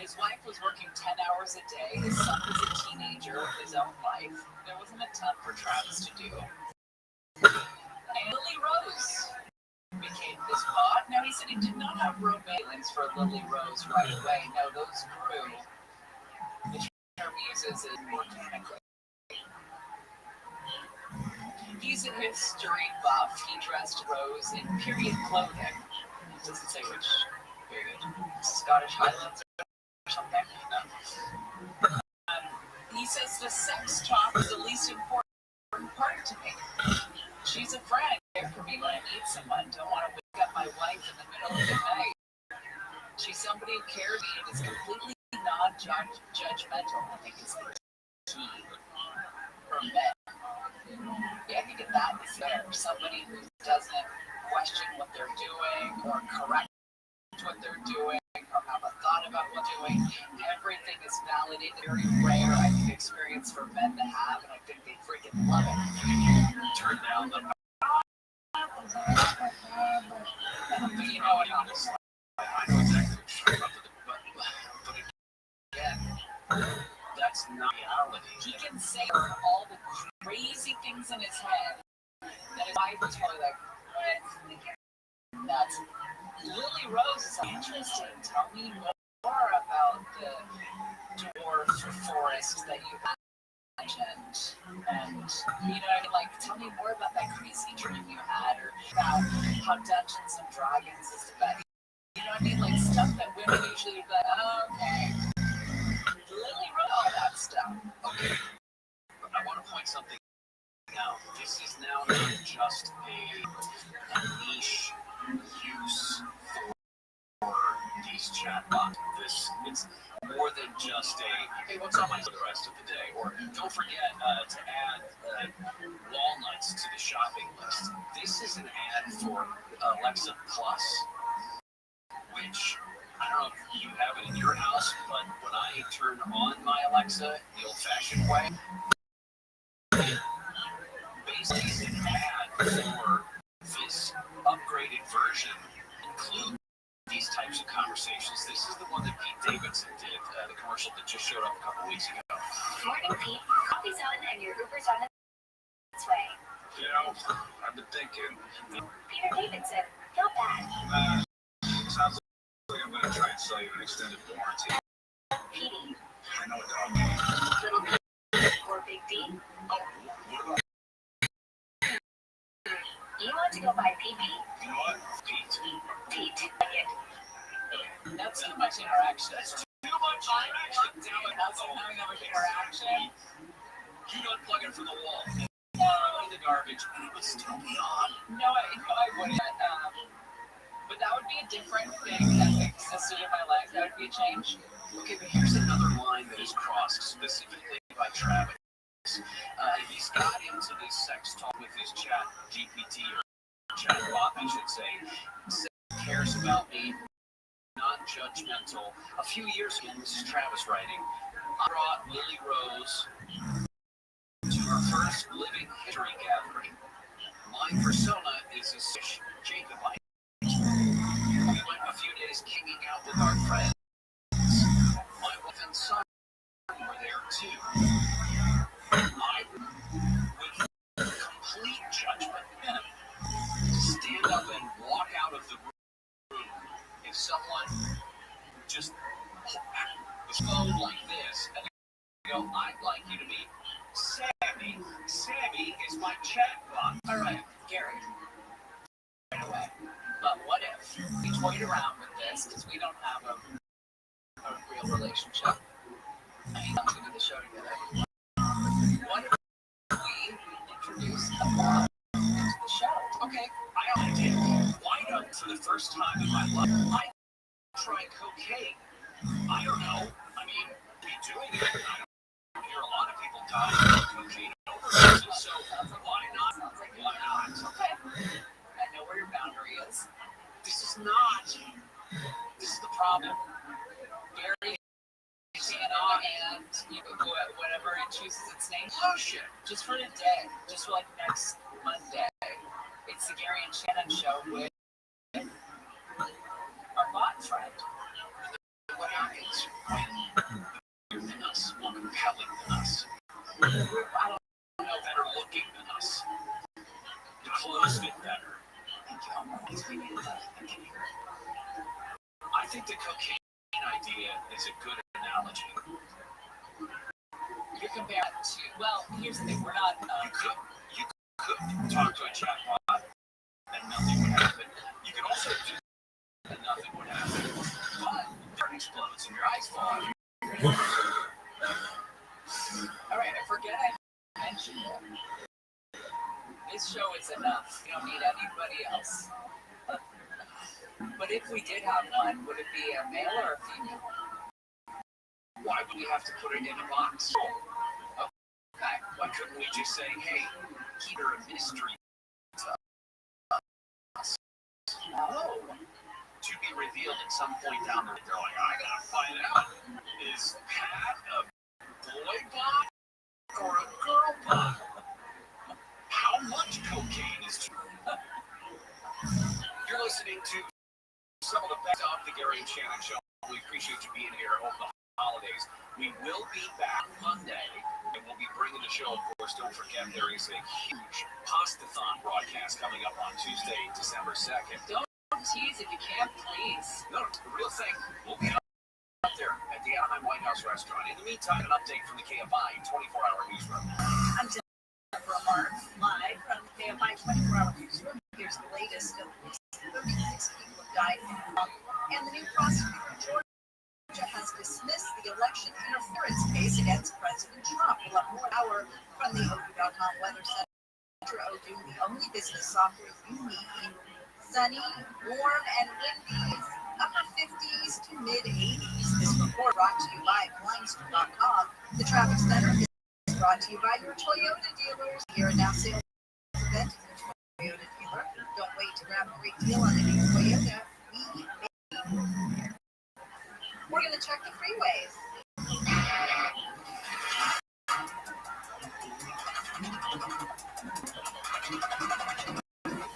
His wife was working 10 hours a day. His son was a teenager with his own life. There wasn't a ton for Travis to do. And Lily Rose became this bot. Now, he said he did not have romances for Lily Rose right away. No, those grew. The term he uses is organically. He's a history buff. He dressed Rose in period clothing. It doesn't say which period. Scottish Highlands or something. No. He says the sex talk is the least important part to me. She's a friend. There for me when I need someone. Don't want to wake up my wife in the middle of the night. She's somebody who cares and is completely non-judgmental. I think it's the key for men. Yeah, I think that is fair. Somebody who doesn't question what they're doing or correct what they're doing or have a thought about what they're doing. Everything is validated. Very rare, I think, experience for men to have, and I think they freaking love it.
Turn down the...
But you know what, honestly.
I know exactly what you're talking about, but again, that's not reality.
He can say all the crazy things in his head that his wife is probably like, what? That's Lily Rose is interesting. Tell me more about the dwarf forest that you mentioned. And, like, tell me more about that crazy dream you had, or about how Dungeons and Dragons is the best. You know what I mean? Like, stuff that women usually be like, oh, okay. Lily Rose, all that stuff.
Okay. But I want to point something out. This is now not just a niche use for these chatbots. It's more than just a, hey, what's on my for the rest of the day? Or don't forget to add walnuts to the shopping list. This is an ad for Alexa Plus, which I don't know if you have it in your house, but when I turn on my Alexa the old-fashioned way, basically an ad for this upgraded version include these types of conversations. This is the one that Pete Davidson did, the commercial commercial that just showed up a couple weeks ago.
Morning, Pete. Coffee's on and your Uber's on its way.
I've been thinking.
Peter Davidson, feel bad.
Sounds like I'm going to try and sell you an extended warranty.
Petey.
I know what dog name.
Little P or Big D?
Oh, what about
You want to go by PP?
You know what? Pete.
Pete. Like it.
That's too much interaction.
That's too much interaction. Damn it.
That's having much interaction.
You unplug it from the wall. Throw it in the garbage, and it would still be on.
No, I wouldn't. But that would be a different thing that existed in my life. That would be a change.
Okay, but here's another line that is crossed specifically by Travis. He's got into this sex talk with his chat GPT or chatbot, I should say. Cares about me, non-judgmental. A few years ago, this is Travis writing, I brought Lily Rose to her first living history gathering. My persona is a Jacobite. We went a few days hanging out with our friends. My wife and son were there too. I, with complete judgment, stand up and walk out of the room if someone just was phone like this and they go, I'd like you to meet Sammy. Sammy is my chatbot.
All right, Gary. Right away. But what if we toyed around with this because we don't have a real relationship? I mean, I'm going to do the show together. What if we introduce a bot to the show?
Okay, I have an idea. Why not, for the first time in my life, I try cocaine? I don't know. I mean, be doing it. I don't hear a lot of people die from cocaine overdoses, so why not? Why not?
Okay. I know where your boundary is.
This is the problem.
Gary cannot, and you can go at whatever it chooses its name.
Oh shit.
Just for today, just for like next Monday. It's the Gary and Shannon show with our bot friend.
What happens when you're than us, more compelling than us?
I don't know,
better looking than us. The clothes fit better. I think the cocaine idea is a good analogy.
You compare it to, well, here's the thing, we're not,
you could talk to a chatbot and nothing would happen. You could also do and nothing would happen. But it explodes and your eyes fall out.
All right, I forget I mentioned it. This show is enough. You don't need anybody else. But if we did have one, would it be a male or a female?
Why would we have to put it in a box? Okay, why couldn't we just say, hey, keep her a mystery to us?
No.
To be revealed at some point down the road. They're like, I gotta find out. Is Pat a boy bot or a girl bot? How much cocaine is too? You're listening to some of the best of the Gary and Shannon show. We appreciate you being here over the holidays. We will be back Monday, and we'll be bringing the show. Of course, don't forget there is a huge Pastathon broadcast coming up on Tuesday, December 2nd.
Don't tease if you can, please.
No, the real thing. We'll be out there at the Anaheim White House restaurant. In the meantime, an update from the KFI 24-hour newsroom.
I'm Deborah Marks, live from the KFI 24-hour newsroom. Here's the latest. 36 people have died, and the new prosecutor in Georgia has dismissed the election interference case against President Trump. We'll have more hour from the OU.com Weather Center. OU, the only business software you need. Sunny, warm, and windy. Upper 50s to mid 80s. This report brought to you by Blinds.com. The traffic center is brought to you by your Toyota dealers. Here and now sales event at your Toyota dealer. Don't wait to grab a great deal on the new Toyota. We're going to check the freeways.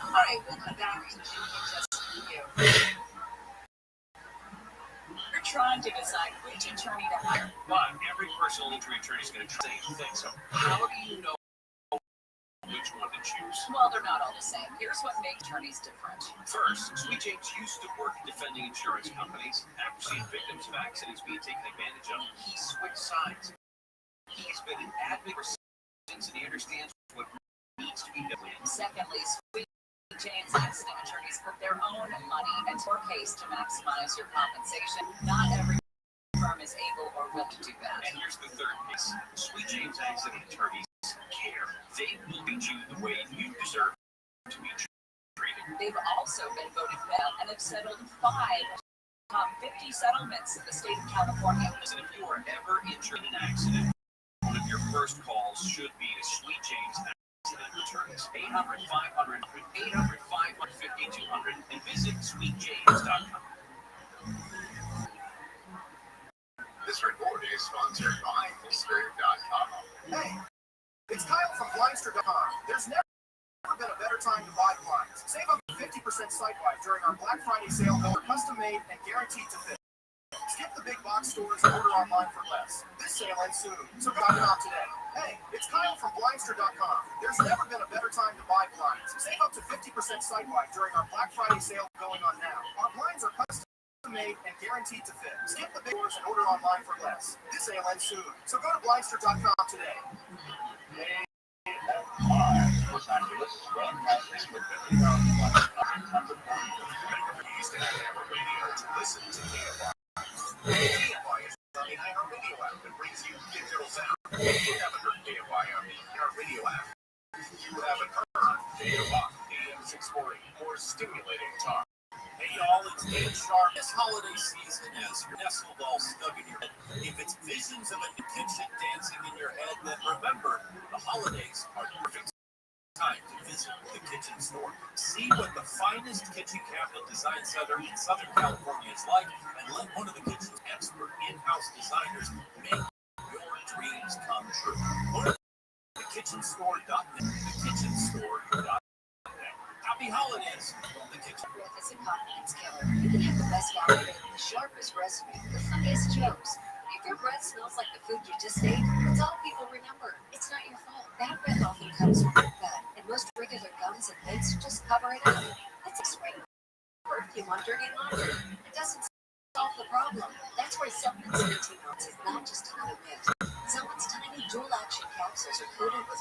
All right, we'll come back to Jimmy in just a few.
You're trying to decide which attorney to hire.
But every personal injury attorney is going to try the same thing. So how do you know which one to choose?
Well, they're not all the same. Here's what makes attorneys different.
First, Sweet James used to work defending insurance companies. After seeing victims of accidents being taken advantage of, he switched sides. He's been an advocate since, and he understands what needs to be done.
Secondly, Sweet James accident attorneys put their own money into a case to maximize your compensation. Not every firm is able or willing to do that.
And here's the third piece. Sweet James accident attorneys care. They will treat you the way you deserve to be treated.
They've also been voted well and have settled 5 top 50 settlements in the state of California.
Listen, if you are ever injured in an accident, one of your first calls should be to Sweet James Accident Attorneys. 800-500, 800-550-200, and visit sweetjames.com.
This report is sponsored by Blister.com. Hey, it's Kyle from Blindster.com. There's never been a better time to buy blinds. Save up to 50% site-wide during our Black Friday sale. They're custom-made and guaranteed to fit. Skip the big box stores and order online for less. This sale ends soon, so go out today. Hey, it's Kyle from Blindster.com. There's never been a better time to buy blinds. Save up to 50% site-wide during our Black Friday sale going on now. Our blinds are custom-made and guaranteed to fit. Skip the big stores and order online for less. This sale ends soon, so go to Blindster.com today. Los Angeles, broadcasting with the listen to KFI. KFI is on the iHeartRadio app that brings you digital sound. You haven't heard KFI on the iHeartRadio app. You haven't heard KFI AM 640, more stimulating talk. Hey y'all, it's Dan Sharp. This holiday season has your nestled all stuck in your head. If it's visions of a new kitchen dancing in your head, then remember, the holidays are the perfect time to visit the kitchen store. See what the finest kitchen cabinet design center in Southern California is like, and let one of the kitchen's expert in-house designers make your dreams come true. Learn at thekitchenstore.net. Thekitchenstore.net. Happy holidays from the kitchen.
Breath is a confidence killer. You can have the best outfit, the sharpest resume, the funniest jokes. If your breath smells like the food you just ate, it's all people remember. It's not your fault. That breath often comes from your gut, and most regular gums and mints just cover it up. It's a spray perfume on dirty laundry. It doesn't solve the problem. That's where Selman's 18 ounce is not just another myth. Selman's tiny dual-action capsules are coated with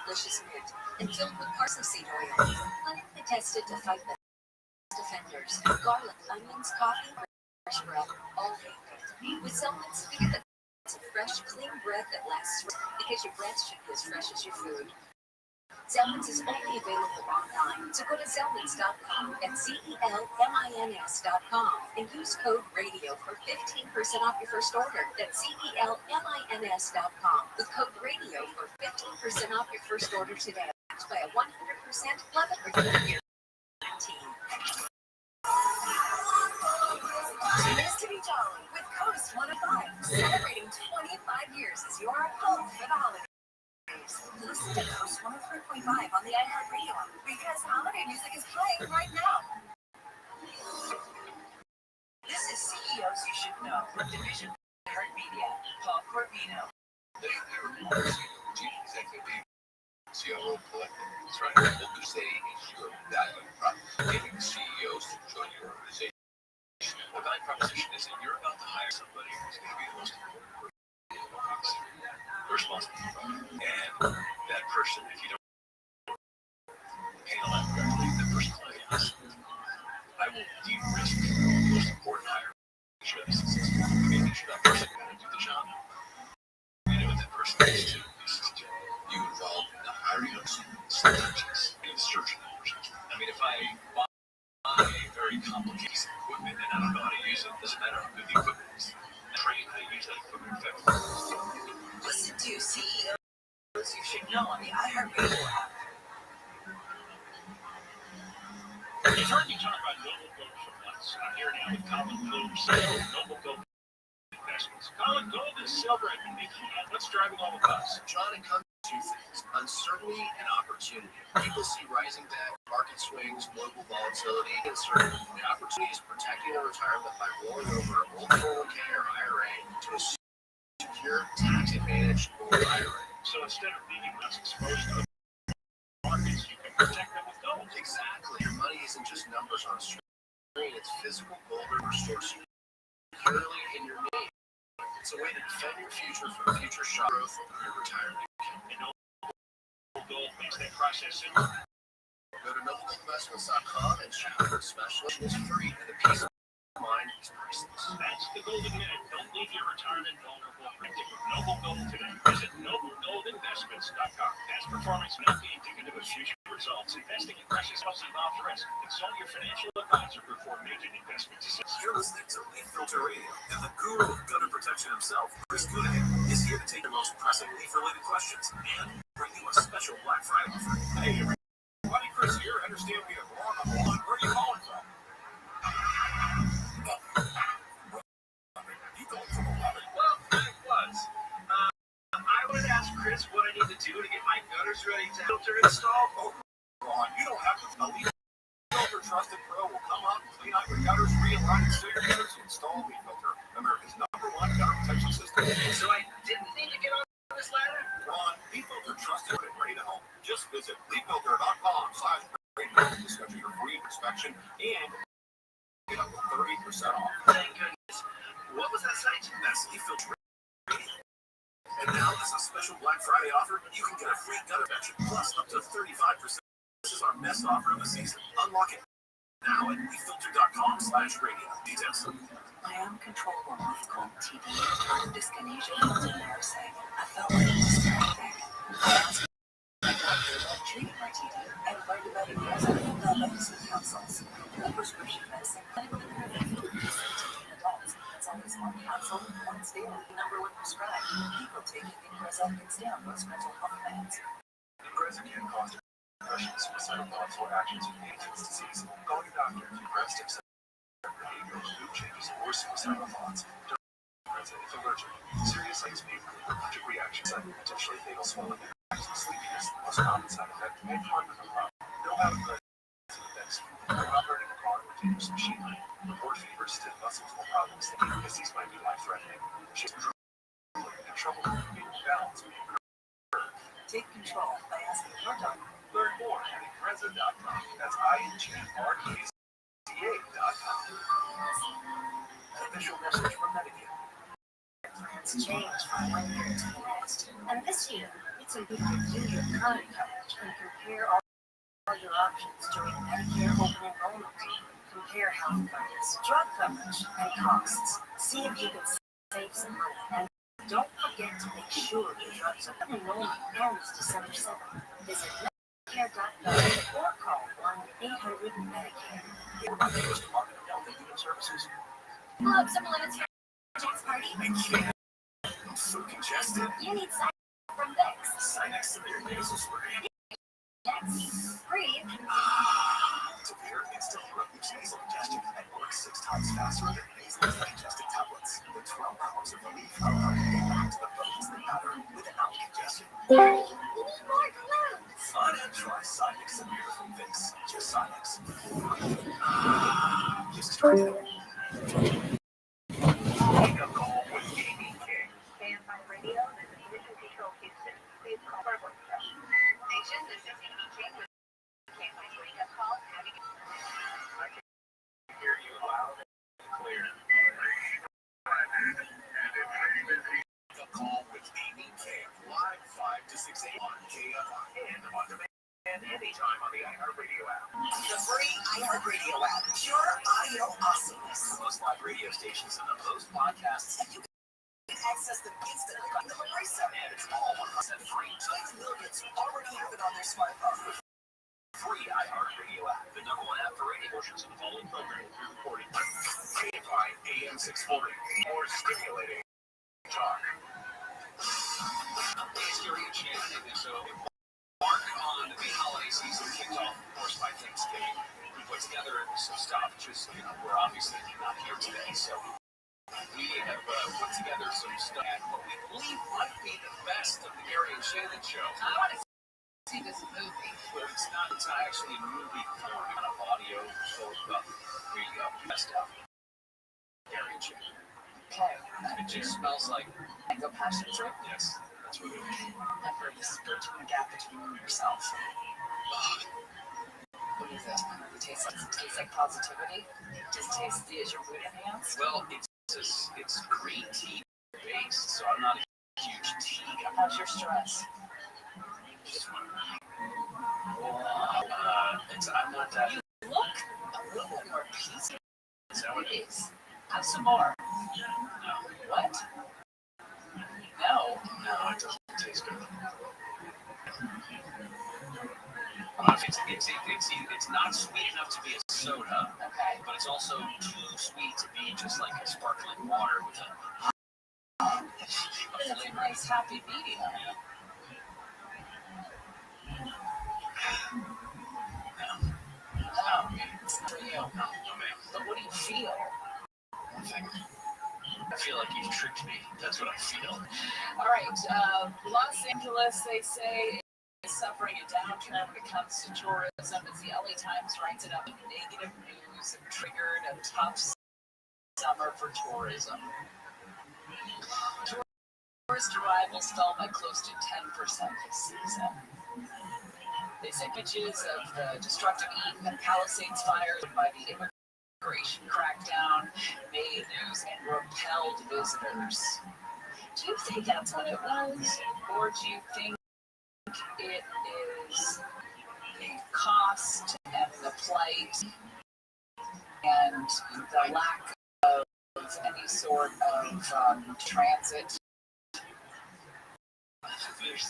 delicious mint and filled with parsley seed oil, clinically tested to fight the offenders. Garlic, onions, coffee, fresh breath, all hate. With Selman's, you get the fresh, clean breath that lasts because your breath should be as fresh as your food. Selman's is only available online, so go to Selmans.com and CELMINS.com and use code RADIO for 15% off your first order. That's CELMINS.com with code RADIO for 15% off your first order today. Backed by a 100% love it or guarantee.
Cheers to be jolly with Coast 105, celebrating 25 years as your home for the holidays. Listen to Coast 103.5 on the iHeartRadio app because holiday music is playing right now.
This is CEOs You Should Know from Division Heart Media, Paul Corvino.
Chief Executive, COO Collective is trying to hold the say is your value proposition, getting CEOs to join your organization. The value proposition is that you're about to hire somebody who's going to be the most important person you're responsible for. And that person, if you don't handle that correctly, the person will ask, I will de-risk the most important hire. Make sure they're successful. Making sure that person can do the job. You know what that person needs to do. You involved in the hiring of strategies and searching that person. I mean, if I buy a very complicated piece of equipment and I don't know how to use it, it doesn't matter how good the equipment is. Train how to use that equipment effectively.
Listen to CEOs You Should Know on the iHeartRadio app.
You've heard me talk about Noble Gold for months. I'm here now with Colin Coombs, CEO of Noble Gold Investments. Colin, gold and silver have been making it. What's driving all the buzz?
John, it comes to two things.
uncertainty and opportunity. People see rising debt, market swings, global volatility, and uncertainty. The opportunity is protecting their retirement by rolling over a old 401k or IRA to a secure, tax-advantaged gold IRA.
So instead of being less exposed to the markets, you can protect them with gold.
Exactly. Your money isn't just numbers on a screen, it's physical gold stored securely in your name. It's a way to defend your future from future shock growth of your retirement.
And gold makes that process simple.
Go to noblegoldinvestments.com and check out our specialist. It's free, and the peace of mind is priceless.
That's the golden minute. Don't leave your retirement vulnerable. Protect with Noble Gold today. Visit noblegoldinvestments.com. Past performance may be indicative of future results. Investing in precious metals involves risk. Consult your financial advisor before making investment decisions.
You're listening to Leaf Filter Radio, and the guru of gutter protection himself, Chris Goonahan, is here to take your most pressing leaf-related questions and bring you a special Black Friday offer.
Hey, everybody, Chris here. I understand we have Ron on the line. Where are you calling from? You calling from 11?
Well, it was. I wanted to ask Chris what I need to do to get my gutters ready to filter installed.
Oh, Ron, you don't have to. A Leaf Filter Trusted Pro will come out and clean out your gutters, realign and clear your gutters, and install Leaf Filter, America's #1 gutter protection system.
So I didn't need to get on this ladder?
Ron, Leaf Filter Trusted and ready to help. Just visit leaffilter.com/radio to schedule your free inspection and get up to 30% off.
Thank goodness. What was that site?
That's Leaf Filter. And now, as a special Black Friday offer, you can get a free gutter protection plus up to 35%. This is our best offer of the season. Unlock it now at leaffilter.com/radio. Details.
My uncontrollable mouth cold TB and dyskinesia felt embarrassing. I felt like it was perfect. I asked my doctor about treating my TB and learned about it because I didn't know medicine capsules. The prescription medicine clinically proven for in adults. It's always one capsule, once daily, #1 prescribed. People taking Ingrezza can stay on most mental health plans.
Ingrezza can cause depression, suicidal thoughts, or actions related to this disease. Call your doctor if you rest accept behavioral mood changes or suicidal thoughts. Ingrezza if allergic. Serious sites may include allergic reactions and potentially fatal swelling and sleepiness. The most common side effect may harm the problem. Know how to prevent effects. When operating a car or dangerous machinery. Report fever, stiff muscles, or problems thinking because these might be life-threatening. She's drooling and trouble keeping balance.
Take control by asking your doctor.
Learn more at Ingrezza.com. That's INGREZZA.com. An official message from Medicare.
Plans change from one year to the next. And this year, it's important to review your current coverage and compare all your options during Medicare open enrollment. Compare health plans, drug coverage, and costs. See if you can save some money. And don't forget to make sure your drugs are open enrollment ends December 7th. Visit Medicare.gov or call 1-800-MEDICARE.
U.S. Department of Health and Human Services.
Hello, Summer Limits here. Jack's party.
I can't. I'm so congested.
You need Sinex from Vicks.
Sinex Severe Nasal Spray.
Next, breathe.
Severe Instant Reduce Nasal Congestion and works 6 times faster than nasal decongestant tablets. With 12 hours of relief, our body can back to the focus that matter without congestion.
Daddy, we need more clothes.
Fun and try Sinex Severe from Vicks. Just Sinex. Just try it.
Wake up call with Amy King.
KFI Radio, this is Mission Control Houston. Please call our voicemail. Station, this is Amy King with KFI Wake Up Call. How do you
I can hear you loud and clear.
Wake up call with Amy King. Live 5 to 6 a.m. on KFI and on demand anytime on the iHeartRadio app.
The free iHeartRadio app. Pure audio awesomeness.
Most live radio stations and the most podcasts.
And you can access them instantly on the price up.
And it's all 100% free.
20 millions already have it on their smartphone.
Free iHeartRadio app. The #1 app for radio portions of the following program will be recorded by KFI AM 640. More stimulating talk.
It's Gary Chan, and so embark on the holiday season kicked off, of course, by Thanksgiving. We put together some stuff, just, we're obviously not here today, so we have put together some stuff at what we believe might be the best of the Gary and Shannon show.
I want to
It's actually a movie form, kind of audio, so here you go, messed up. Dairy chicken.
Okay.
It just smells like
Mango passion fruit?
yes, that's what it is.
I've heard this go to a gap between you and yourself. What is it? It tastes like positivity? Does it taste as your mood enhanced?
Well, it's green tea based, so I'm not a huge tea guy.
How's your stress?
Just one. I'm not that.
You look a little bit more peaceful.
Is that what it is?
Have some more.
No.
What? No.
No, it doesn't taste good. It's not sweet enough to be a soda,
Okay.
but it's also too sweet to be just like a sparkling water with a
It's a nice happy medium. For you. But what do you feel?
Nothing. I feel like you've tricked me. That's what I feel.
All right. Los Angeles, they say, is suffering a downturn when it comes to tourism as the LA Times writes it up in negative news and triggered a tough summer for tourism. Tourist arrivals fell by close to 10% this season. They said images of the destructive Eden and Palisades fires by the immigration crackdown made news and repelled visitors. Do you think that's what it was? Or do you think it is the cost and the plight and the lack of any sort of transit?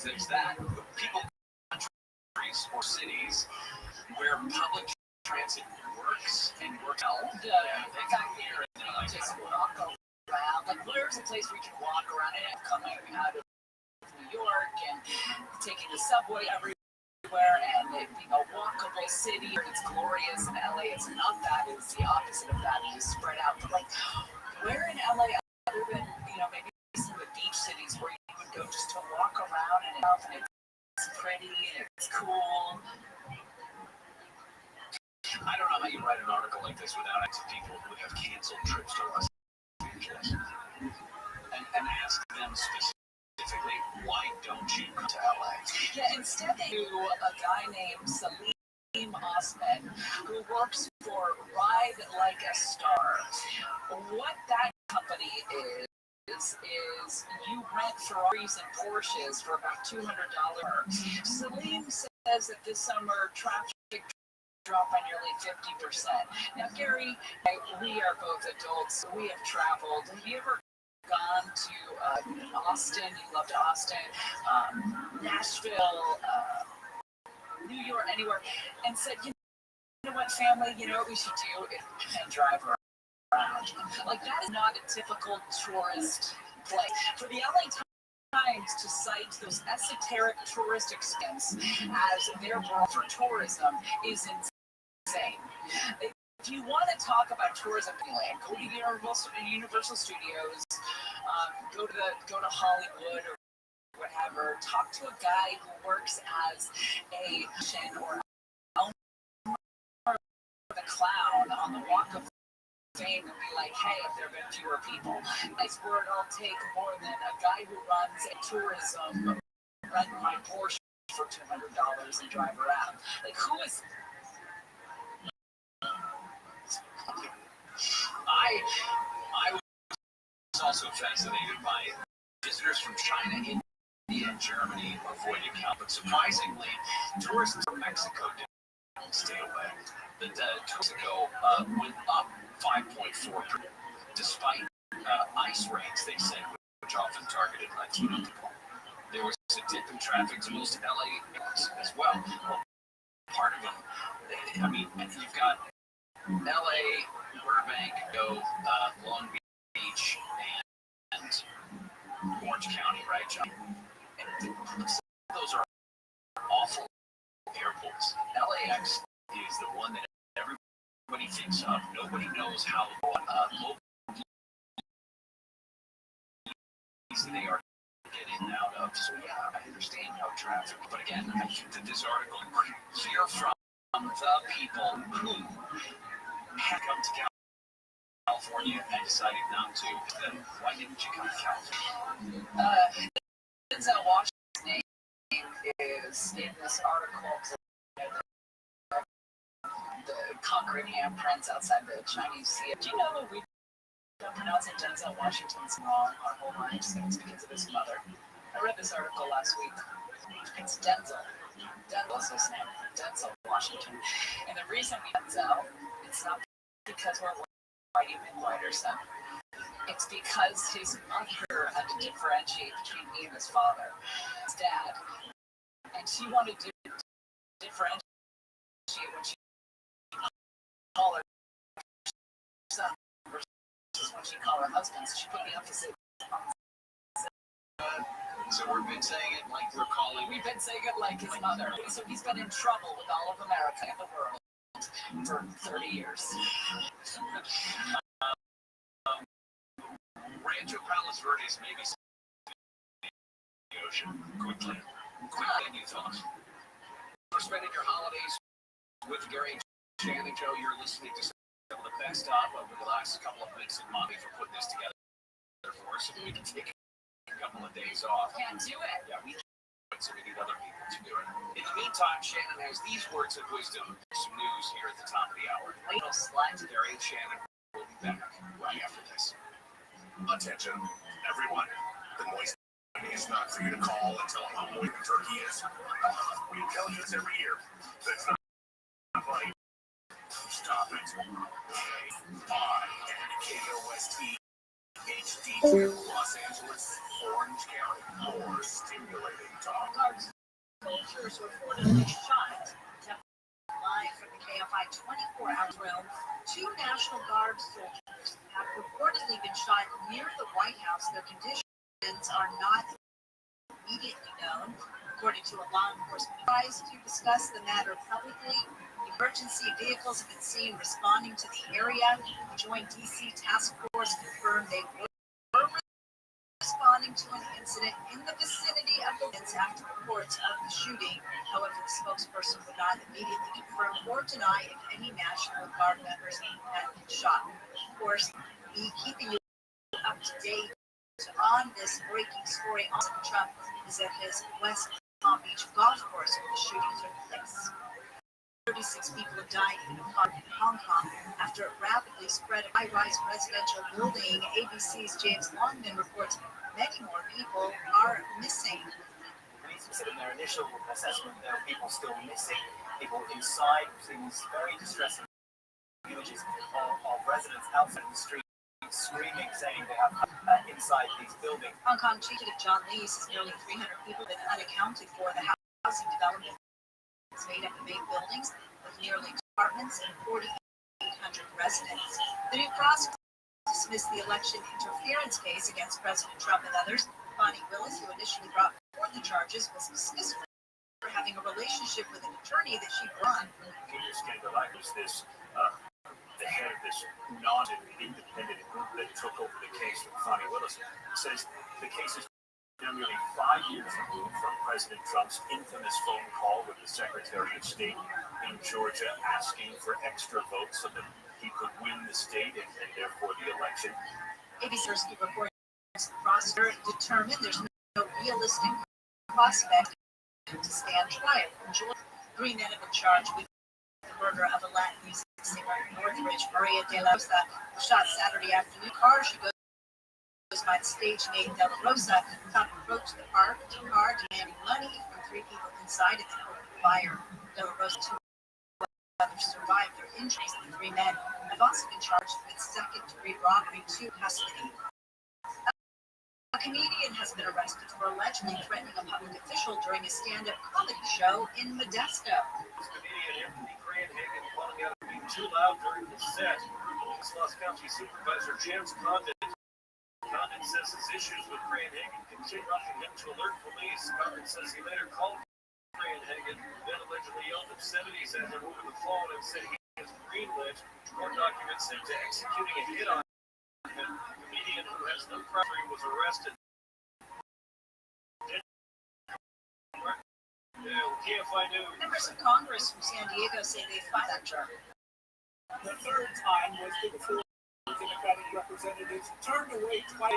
There's that. People in countries or cities where public transit works and works well.
They got here and just walk around. Like, where's a place where you can walk around and coming out of New York and taking the subway everywhere and it being a walkable city? It's glorious. In LA, it's not that. It's the opposite of that. It is spread out. But like, where in LA, other than maybe some of the beach cities where you would go just to walk around and it's pretty and it's cool?
I don't know how you write an article like this without asking people who have canceled trips to Los Angeles and ask them specifically, why don't you come to LA?
Yeah, instead they do a guy named Salim Osman who works for Ride Like a Star. What that company is you rent Ferraris and Porsches for about $200. Salim says that this summer traffic dropped by nearly 50%. Now, Gary, we are both adults. We have traveled. Have you ever gone to Austin? You loved Austin, Nashville, New York, anywhere, and said, you know what, family, you know what we should do and drive around. Like, that is not a typical tourist place. For the LA Times to cite those esoteric tourist expense as their role for tourism is insane. If you want to talk about tourism, go to Universal Studios, go to Hollywood or whatever. Talk to a guy who works as a or the clown on the Walk of Fame and be like, hey, if there have been fewer people, nice word, I'll take more than a guy who runs a tourism, rent my Porsche for $200 and drive around. Like, who is?
I was also fascinated by visitors from China, India, and Germany avoided count, but surprisingly, tourists from Mexico didn't stay away. The Mexico went up 5.4%, despite ice raids, they said, which often targeted Latino people. There was a dip in traffic to most LA as well. Part of them, I mean, you've got LA, Burbank, Long Beach, and Orange County, right, John? And those are awful airports. LAX is the one that everybody thinks of. Nobody knows how local they are get in and out of. So yeah, I understand how traffic. But again, I think that this article hear from the people who have come to California and decided not to. Then why didn't you come to California? Denzel Washington's name is in this article. The concrete handprints outside the Chinese Sea. Do you know that we don't pronounce it Denzel Washington's wrong our whole lives? It's because of his mother. I read this article last week. It's Denzel. Denzel's his name. Denzel Washington. And the reason we Denzel, it's not because we're white, even whiter son. It's because his mother had to differentiate between me and his father, his dad. And she wanted to differentiate when she called her son versus when she called her husband. So she put the emphasis on. So we've been saying it like we're calling. We've been saying it like his mother. So he's been in trouble with all of America and the world for 30 years. Rancho Palos Verdes maybe the ocean quickly than you thought. We're spending your holidays with Gary and Joe. You're listening to some of the best of over the last couple of weeks of Monty for putting this together for us so that we can take a couple of days off. Can't do it. Yeah, we can't, so we need other people to do it. In the meantime, Shannon has these words of wisdom. Some news here at the top of the hour. Little slides. Gary and Shannon will be back right after this.
Attention, everyone. The moist is not for you to call and tell how moist the turkey is. We tell you this every year. That's not funny. Stop it. KOST HD Los Angeles, Orange County. More stimulating talk.
Soldiers reportedly shot. Live from the KFI 24-hour drill, 2 National Guard soldiers have reportedly been shot near the White House. Their conditions are not immediately known, according to a law enforcement. Tries to discuss the matter publicly. Emergency vehicles have been seen responding to the area. The Joint DC Task Force confirmed they were responding to an incident in the vicinity of the Linz after reports of the shooting. However, the spokesperson would not immediately confirm or deny if any National Guard members had been shot. Of course, be keeping you up to date on this breaking story. Also, Trump is at his West Palm Beach golf course where the shooting took place. 36 people have died in a fire in Hong Kong after it rapidly spread a high-rise residential building. ABC's James Longman reports many more people are missing.
Police said in their initial assessment there are people still missing, people inside, things very distressing images of residents outside the street screaming, saying they have inside these buildings.
Hong Kong Chief Executive John Lee says nearly 300 people have been unaccounted for. The housing development is made up of 8 buildings with nearly 2 apartments and 4,800 residents. The New Cross dismissed the election interference case against President Trump and others. Bonnie Willis, who initially brought forward the charges, was dismissed for having a relationship with an attorney that she brought.
The head of this non-independent group that took over the case with Bonnie Willis says the case is now nearly 5 years removed from President Trump's infamous phone call with the Secretary of State in Georgia asking for extra votes so that he could win the state and therefore the election.
ABC reports the prosecutor determined there's no realistic prospect to stand trial. Georgia, 3 men have been charged with the murder of a Latin music singer in Northridge, Maria de la Rosa, shot Saturday afternoon. Car she goes by the stage name De La Rosa. Cop approached the car demanding money from 3 people inside and then opened fire. De La Rosa, 2 others survived their injuries. The 3 men have also been charged with second-degree robbery to custody. A comedian has been arrested for allegedly threatening a public official during a stand-up comedy show in Modesto.
Comedian Anthony Grandhagen calling out being too loud during his set. Los County Supervisor James Condon says his issues with Grandhagen continue, rushing him to alert police. Condon says he later called Grandhagen, then allegedly yelled obscenities at him over the phone and said he has greenlit court documents into executing a hit on him. The comedian who has no property was arrested
KFI News.
Members of Congress from San Diego say they fought that charge.
The third time was the four Democratic representatives turned away twice.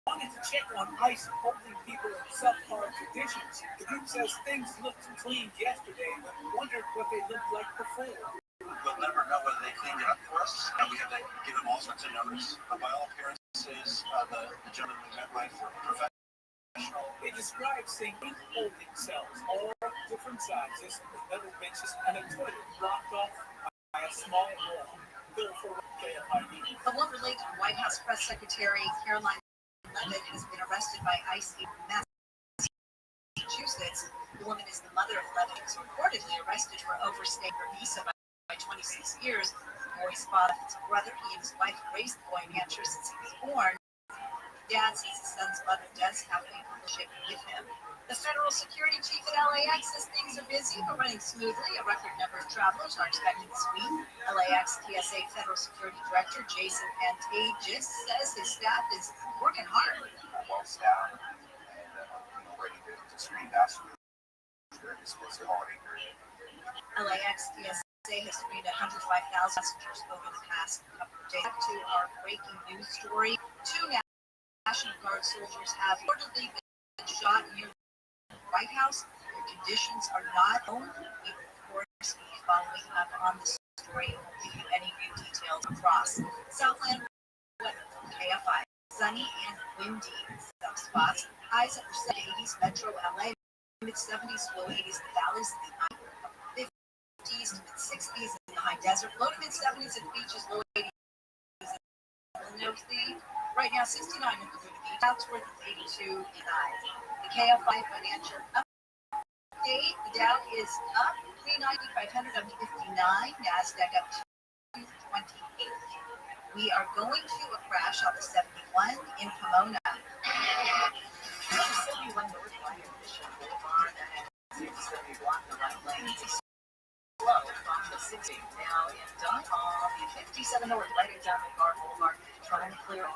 Wanted to check on ICE holding people in subpar conditions. The group says things looked clean yesterday, but wondered what they looked like before.
We'll never know whether they cleaned it up for us, and we have to give them all sorts of notice. But by all appearances, the gentleman we met with were professional.
They described seeing 8 holding cells, all different sizes, with metal benches and a toilet blocked off by a small wall. Bill for KFID.
The one-related White House Press Secretary Caroline Levitt has been arrested by ICE in Massachusetts. The woman is the mother of Levitt, who was reportedly arrested for overstaying her visa by 26 years. The boy's father, his brother, he and his wife raised the boy in Hampshire since he was born. Dad says his son's mother does have a relationship with him. The federal security chief at LAX says things are busy but running smoothly. A record number of travelers are expected this week. LAX TSA Federal Security Director Jason Pantages says his staff is working hard.
Well staffed and ready to screen passengers during this busy holiday period.
LAX TSA has screened 105,000 passengers over the past couple of days. Back to our breaking news story. 2 National Guard soldiers have reportedly been shot near the White House. The conditions are not known. We will, of course, be following up on the story and will give you any new details across Southland weather from KFI. Sunny and windy in some spots. Highs upper 80s, Metro LA, mid-70s, low 80s, the valleys, the 50s to mid-60s in the high desert, low to mid-70s at the beaches, low 80s in the North. Right now, 69 in the beach. Outsworth is 82 in high. The KFI financial update. The Dow is up 390, 500 up to 59. NASDAQ up to 28. We are going to a crash on the 71 in Pomona. 71 Northline Mission Boulevard and 670 block the right lane. Slow from the 60 now in Dunhall. The 57 North right at down McGar Boulevard. Trying to clear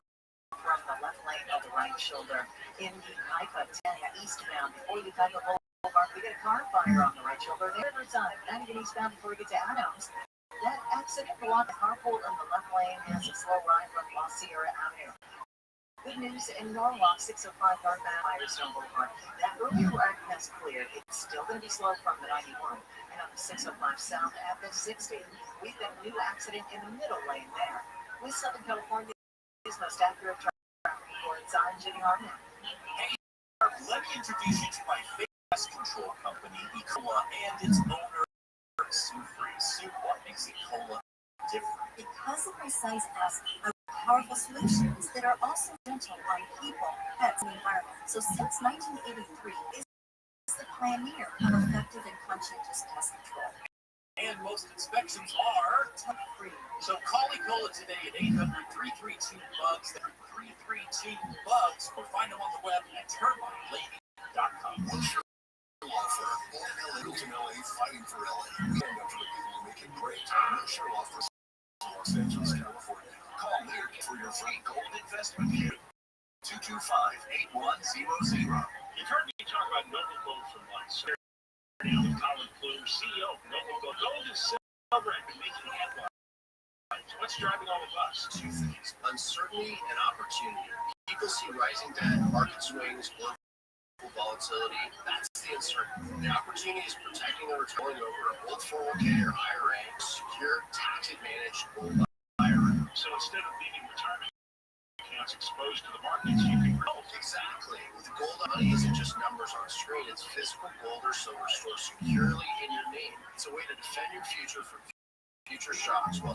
from the left lane of the right shoulder in the Ica 10 eastbound. Before you cut the Boulevard, we get a car fire on the right shoulder. There Riverside, then again eastbound before we get to Adams. That accident along the carpool in the left lane has a slow ride from La Sierra Avenue. Good news in Norwalk, 605 northbound Firestone Boulevard. That earlier wreck has cleared. It's still going to be slow from the 91 and on the 605 south at the 60. We've got a new accident in the middle lane there. With Southern California, is most accurate traffic reports. I'm Jenny Hartman.
Hey, let me introduce you to my favorite pest control company, Ecola, and its owner, Sue Free. Sue, what makes Ecola different?
Because of precise asks are powerful solutions that are also gentle on people, pets, and the environment. So since 1983, is the pioneer of effective and conscientious pest control.
And most inspections are free. So call Ecola today at 800-332-BUGS. That's 332-BUGS, or find them on the web at termitelady.com.
What's your law firm? OML Littles in LA, fighting for LA. We stand up for the people who make it great. What's your law firm? Los Angeles, California. Call Lear for your free gold investment kit. 225-8100.
You've heard me talk about Noble Gold for months. Now with Colin Plume, CEO of Noble Gold. Gold and silver have been making headlines. What's driving all of us?
2 things: uncertainty and opportunity. People see rising debt, market swings, global volatility. That's the uncertainty. The opportunity is protecting the return over a old 401k or IRA, secure, tax-advantaged gold IRA.
So instead of leaving retirement accounts exposed to the markets, you can grow.
Exactly. With the gold, money isn't just numbers on a screen. It's physical gold or silver stored securely in your name. It's a way to defend your future from future shocks while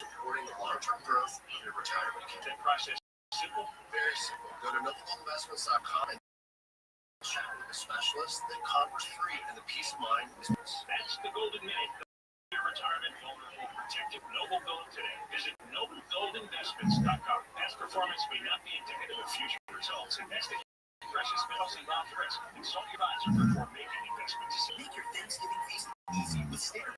supporting the long-term growth of your retirement account.
That process simple?
Very simple. Go to noblegoldinvestments.com and chat with a specialist. Then converse free, and the peace of mind is.
That's the golden minute. Your retirement vulnerable, protected. Noble Gold today. Visit noblegoldinvestments.com. Past performance may not be indicative of future results. Investing in precious metals involves risk. Consult your advisor before making investment decisions.
Make your Thanksgiving feast easy with Standard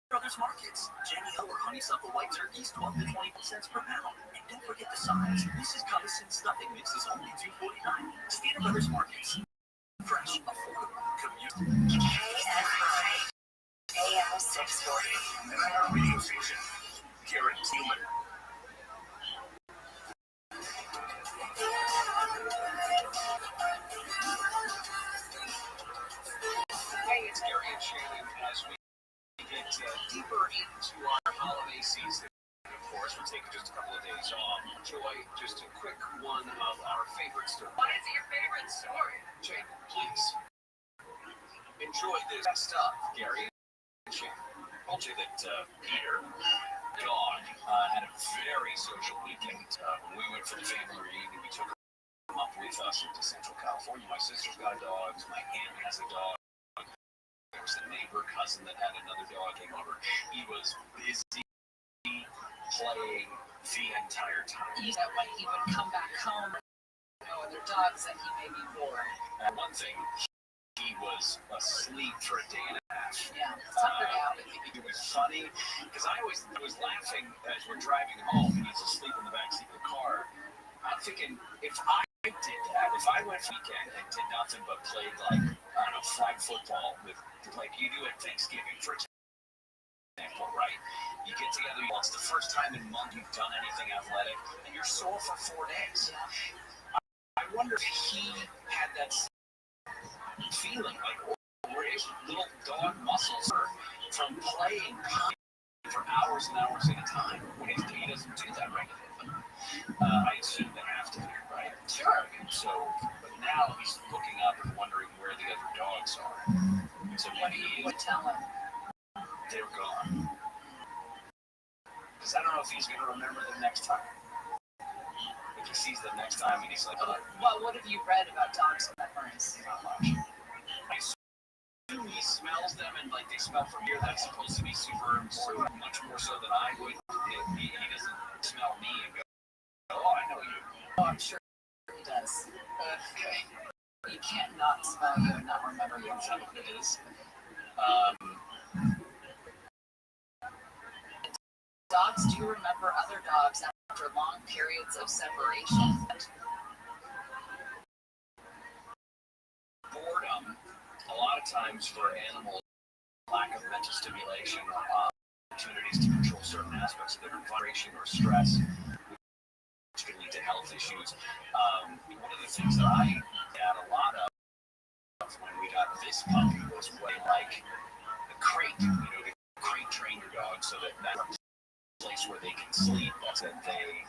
Brothers Markets. Jenny O or honeysuckle white turkeys, 12 to 20 cents per pound. And don't forget the size. Mrs. Covison stuffing mix is only $2.49. Standard Brothers Markets. Fresh, affordable, community.
KFI AM 640.
Radio station. Garrett Human.
Hey, it's Gary and Shannon as we get deeper into our holiday season. Of course, we're taking just a couple of days off. Enjoy just a quick one of our favorite stories.
What is your favorite story?
Jake, please. Enjoy this stuff, Gary and Shannon. I told you that Peter, dog, had a very social weekend. We went for the family reunion. We took him up with us into Central California. My sister's got dogs. My aunt has a dog. There was a neighbor cousin that had another dog came over. He was busy playing the entire time.
You know, when he would come back home, no other dogs, and he may be bored.
And one thing, he was asleep for a day and a half.
Yeah, tuckered out.
It was funny because I always was laughing as we're driving home and he's asleep in the backseat of the car. I'm thinking, if I did that, if I went weekend and did nothing but played like, I don't know, flag football with, like you do at Thanksgiving, for example, right? You get together, it's the first time in months you've done anything athletic, and you're sore for 4 days. I wonder if he had that feeling, like, where his little dog muscles are from playing for hours and hours at a time when he doesn't do that regularly. I assume they have to do, right?
Sure.
So, but now he's looking up and wondering where the other dogs are. So when he
would tell him,
they're gone. Because I don't know if he's going to remember them next time. If he sees them next time and he's like, oh,
well, what have you read about dogs' memories?
not much. I assume he smells them and like they smell from here. That's supposed to be super important, much more so than I would. He doesn't smell me and go, oh, I know you.
Oh, I'm sure he does.
Okay.
You can't not smell you and not remember you.
Is that what it is?
Dogs do remember other dogs after long periods of separation.
Boredom, a lot of times for animals, lack of mental stimulation, opportunities to control certain aspects of their vibration or stress, which can lead to health issues. One of the things that I had a lot of when we got this puppy was way like the crate, to crate train your dog so that that's a place where they can sleep, that they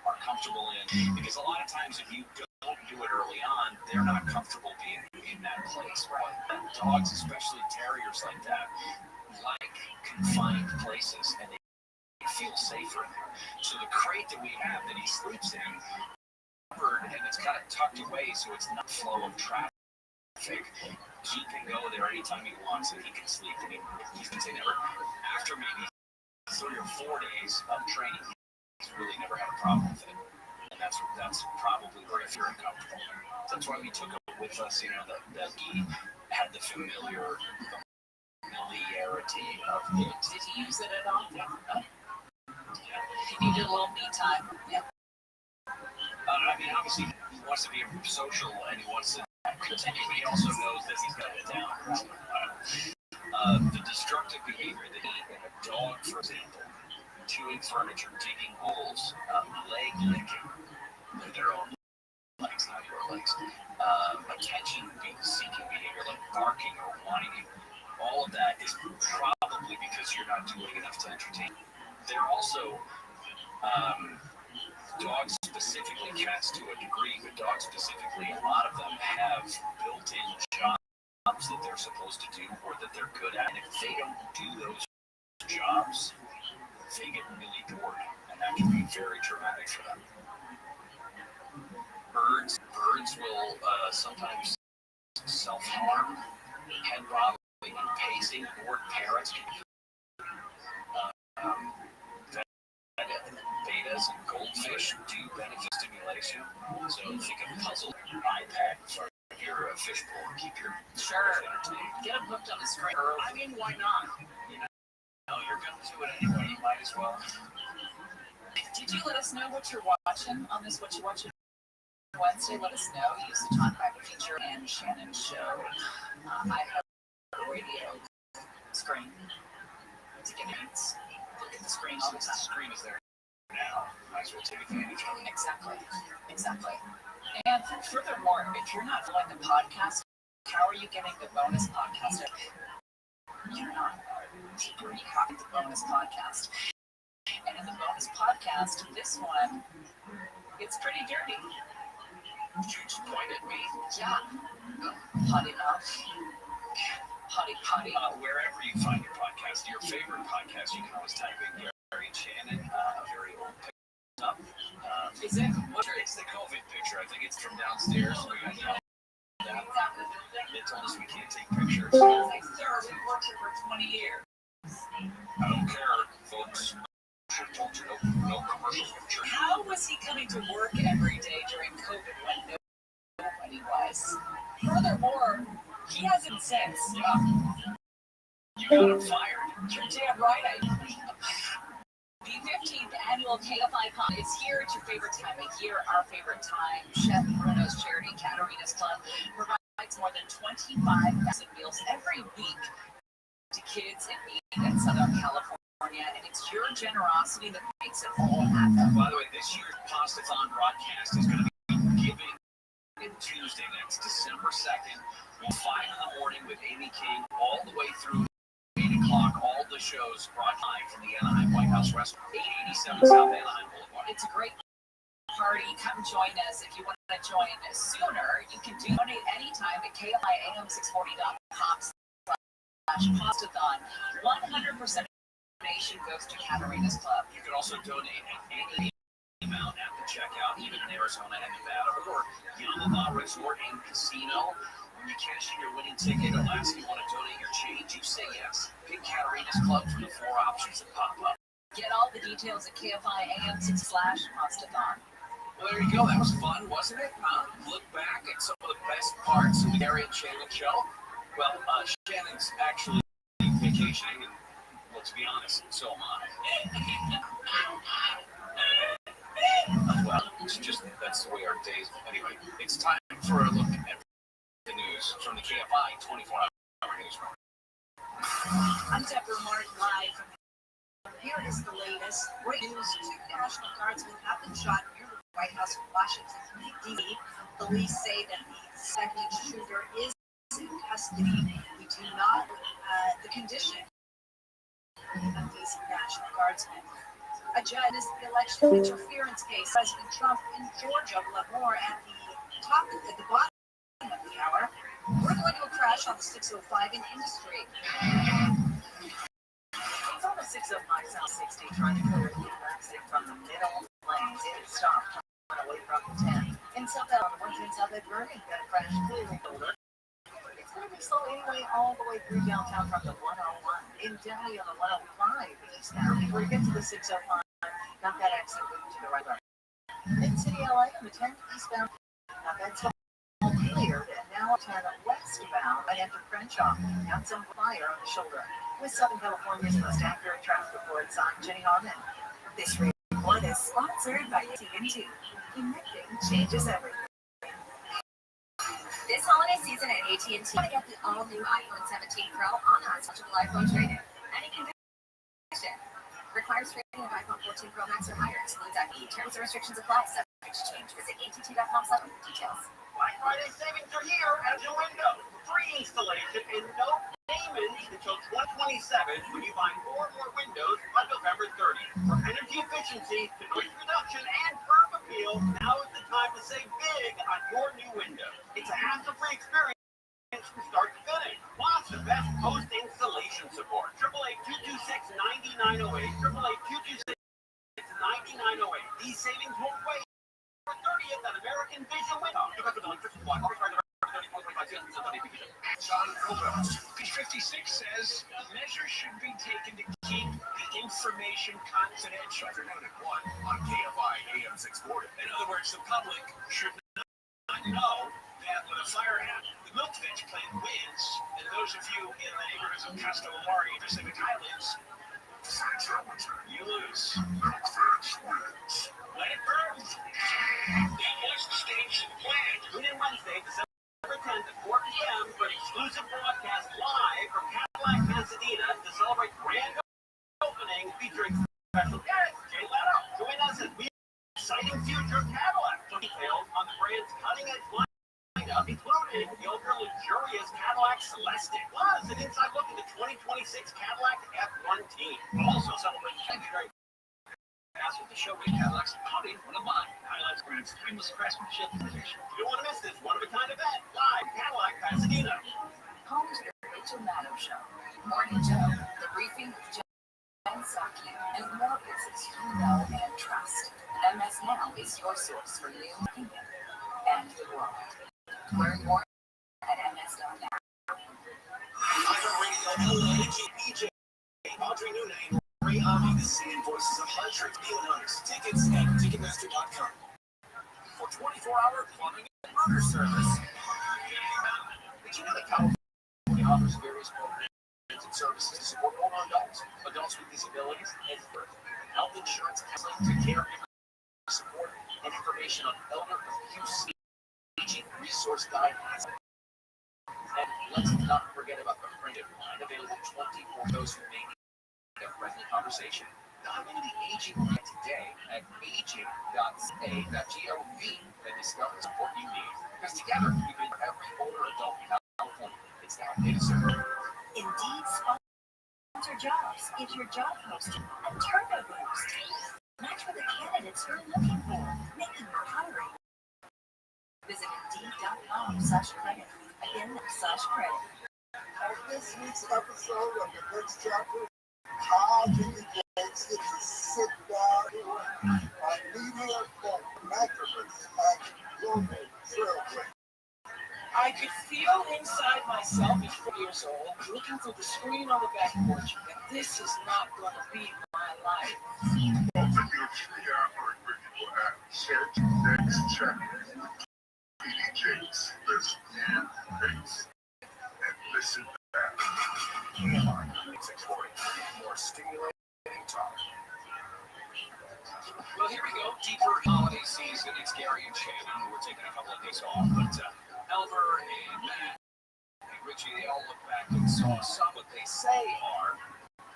are comfortable in. Because a lot of times if you don't do it early on, they're not comfortable being in that place. Right? And dogs, especially terriers like that, like confined places, and they feel safer in there. So the crate that we have that he sleeps in, and it's kind of tucked away so it's not flow of traffic. He can go there anytime he wants and he can sleep. And he's been saying never, after maybe 3 or 4 days of training, he's really never had a problem with it. And that's probably where if you're uncomfortable. That's why we took him with us, that he had the familiarity of it.
Did he use it at all?
Yeah.
He needed a little me time. Yeah.
I mean, obviously, he wants to be social and he wants to continue, but he also knows that he's got it down. The destructive behavior that in a dog, for example, chewing furniture, digging holes, leg licking, their own legs, not your legs, attention-seeking behavior like barking or whining, all of that is probably because you're not doing enough to entertain. They're also dogs specifically, cats to a degree, but dogs specifically, a lot of them have built-in jobs that they're supposed to do or that they're good at. And if they don't do those jobs, they get really bored, and that can be very traumatic for them. Birds will sometimes self-harm, head robbing, and pacing. Bored parrots can betas and goldfish do benefit stimulation. So think of puzzle, iPad, your fish bowl, keep your entertained.
Get him hooked on the screen.
I mean, why not? You're going to do it anyway. You might as well.
Did you let us know what you're watching on this? What you watching Wednesday? Let us know. Use the Talk Back Feature and Shannon Show. I have radio screen to get hits. Look at the screen all the time.
The screen is there now. Might as well take advantage of it.
Exactly. And furthermore, if you're not following the podcast, how are you getting the bonus podcast? You're not. You have the bonus podcast. And in the bonus podcast, this one, it's pretty dirty.
You just point at me.
Yeah. Potty mouth. Potty.
Wherever you find your podcast, your favorite podcast, you can always type in Gary and Shannon, a very old picture up.
Is it?
It's the COVID picture. I think it's from downstairs. We got they told us we can't take pictures.
Sir, we've worked here for 20 years.
I don't care, folks. I told you no commercial picture.
How was he coming to work every day during COVID when nobody was? Furthermore, he hasn't since.
Yeah. You got him fired.
You're damn right I do. The 15th annual KFI Con is here. It's your favorite time of year, our favorite time. Chef Bruno's charity, Katarina's Club, provides more than 25,000 meals every week to kids in need in Southern California, and it's your generosity that makes it all happen.
By the way, this year's Pastathon broadcast is going to be giving Tuesday. That's December 2nd, 5 in the morning with Amy King, all the way through 8 o'clock. All the shows brought live from the Anaheim White House Restaurant, 887 South Anaheim Boulevard.
It's a great party. Come join us. If you want to join sooner, you can donate anytime at KFIAM640.com/Pastathon. 100% donation goes to Katarina's Club.
You can also donate at any amount at the checkout, even in Arizona and Nevada, or Yamama Resort and Casino. When you cash in your winning ticket, it'll ask you want to donate your change. You say yes. Pick Katarina's Club from the 4 options that pop up.
Get all the details at KFIAM6/Pastathon.
Well, there you go. That was fun, wasn't it? Look back at some of the best parts of the Gary and Shannon show. Well, Shannon's actually vacationing, and let's be honest, so am I. Well, it's just, that's the way our days. Anyway, it's time for a look at the news from the KFI 24-hour newsroom.
I'm Deborah Martin, live from here is the latest. Breaking news: 2 National Guardsmen have been shot near the White House in Washington, D.C. Police say that the second shooter is in custody. We do not the condition of these National Guardsmen. A judge is the election interference case. President Trump in Georgia will have more at the bottom of the hour. We're going to a crash on the 605 in industry. It's on the 605 South 60 trying to clear the exit from the middle lanes. It stopped away from the 10. In South on the 110 South Ed Bergen, got a crash clearly older. It's going to be slow anyway all the way through downtown from the 101. In Delhi on the 105 eastbound. Before you get to the 605, not that exit moving to the right. In City LA on the 10 eastbound, not that cleared, and now turn westbound right after Crenshaw. Got some fire on the shoulder. With Southern California's most accurate traffic reports, I'm Jenny Harmon. This report is sponsored by AT&T. Connecting changes everything.
This holiday season at AT&T, want to get the all-new iPhone 17 Pro on us, eligible iPhone trade-in. Any condition. Requires trading of iPhone 14 Pro Max or higher. Excludes IP. Terms and restrictions apply. Subject to change. Visit att.com/for details.
Black Friday savings are here at your window. Free installation and no payment until 2027 when you buy 4 more windows by November 30. For energy efficiency, noise reduction, and curb appeal, now is the time to save big on your new window. It's a hassle-free experience from start to finish. Plus, the best post-installation support. 888-226-9908. 888-226-9908. These savings won't wait. 30th at American Vision Window.
John Phillips, P56 says measures should be taken to keep the information confidential. Afternoon at 1 on KFI AM 640. In other words, the public should not know that when a fire happens, the Milkvich plant wins, and those of you in the neighborhoods of Costa Mare, Pacific Islands, you lose. Let it burn. That was the stage and plan. Tune in Wednesday, December
10 to 4 p.m. for an exclusive broadcast live from Cadillac, Pasadena to celebrate grand opening featuring special guest Jay Leno. Join us as we exciting future Cadillac. Details on the brand's cutting-edge lineup, including the ultra-luxurious Cadillac Celestiq. Plus, an inside look at the 2026 Cadillac F1 team. Also celebrating February. As with the showcase Cadillac's Audi, one of mine, highlights brand's timeless craftsmanship and innovation. You don't want to miss this one-of-a-kind event live Cadillac Pasadena.
Home to the Rachel Maddow Show. Morning Joe, the briefing with Jen Psaki, and more business you know and trust. MS Now is your source for new opinion and the world. Learn more at ms.now.
iHeartRadio LA GPJ. Audrey Nunez. Ray the singing voices of hundreds of owners. Tickets at Ticketmaster.com. For 24-hour plumbing and water service. Did you know that California offers various programs and services to support all adults with disabilities, and health insurance, counseling to caregiver support, and information on elder abuse, aging resource guidelines. And let's not forget about the printed line available 24 those who may need a friendly conversation. Dive into the aging line today at aging.ca.gov and discover the support you need. Because together, we can for every older adult in California. It's now Edison.
Indeed, sponsor jobs. Get your job posted and turbo boost. Match with the candidates you're looking for. Making your hiring. Visit Indeed.com/credit. Again, /credit.
On this week's episode of the Next Chapter, how do you get to sit down on media and activists at Global Trailblazer?
I could feel inside myself at 4 years old, looking through the screen on the back porch, that this is not going to be my life.
Open your free iHeartRadio app, search Next Chapter. PDJs, listen and bass, and listen back.
640. More stimulating talk.
Well, here we go. Deeper holiday season. It's Gary and Shannon. We're taking a couple of days off, but Elmer and Matt and Richie, they all look back and saw some what they say are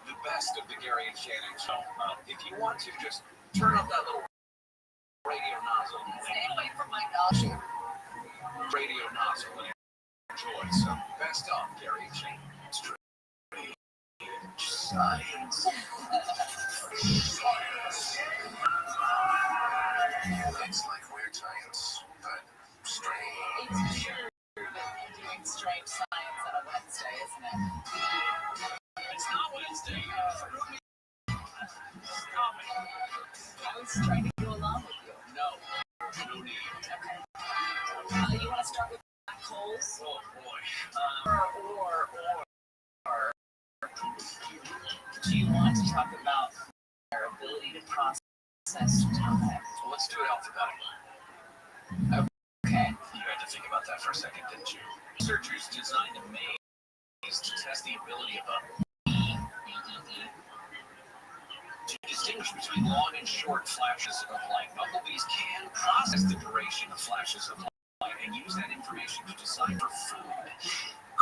the best of the Gary and Shannon show. If you want to, just turn up that little radio nozzle.
Stay away from my nozzle.
Radio nozzle and enjoy some best of Gary and Shannon. It's true. Science.
It's like weird science, but strange.
It's weird doing strange science on a Wednesday, isn't it?
It's not Wednesday. Stop it.
I was trying to go along with you.
No need.
Okay. You want to start with black holes?
Oh boy.
Or do you want to talk about their ability to process time?
Let's do it alphabetically.
Okay.
You had to think about that for a second, didn't you? Researchers designed a maze to test the ability of a to distinguish between long and short flashes of light. Bumblebees can process the duration of flashes of light and use that information to decide for food.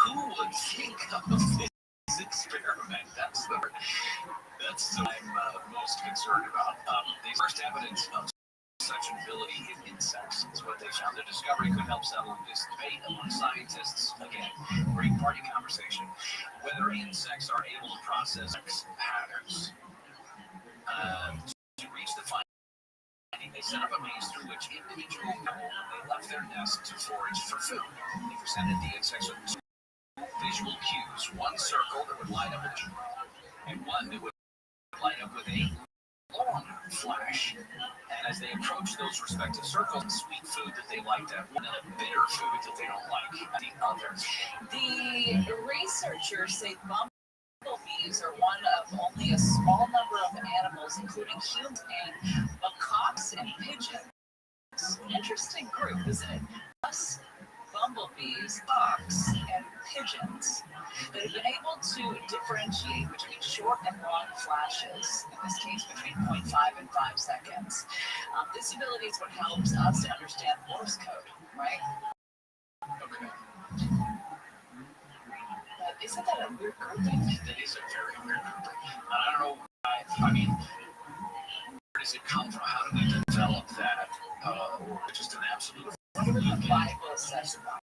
Who would think of this experiment? That's what I'm most concerned about. The first evidence of such an ability in insects is what they found. Their discovery could help settle this debate among scientists. Again, great party conversation. Whether insects are able to process patterns. To reach the finding, they set up a maze through which individual people left their nest to forage for food. They presented the insects with two visual cues: one circle that would light up and one that would light up with a long flash. And as they approached those respective circles, sweet food that they liked at one and a bitter food that they don't like at the other.
The researchers say bumblebees are one of only a small number of animals, including humans and macaques and pigeons. Interesting group, isn't it? Us, bumblebees, hawks, and pigeons that have been able to differentiate between short and long flashes, in this case between 0.5 and 5 seconds. This ability is what helps us to understand Morse code, right?
Okay. Isn't that a weird grouping? That is a very weird grouping. I don't know why. I mean, where does it come from? How do we develop that? Or just an absolute.
What do the Bible says about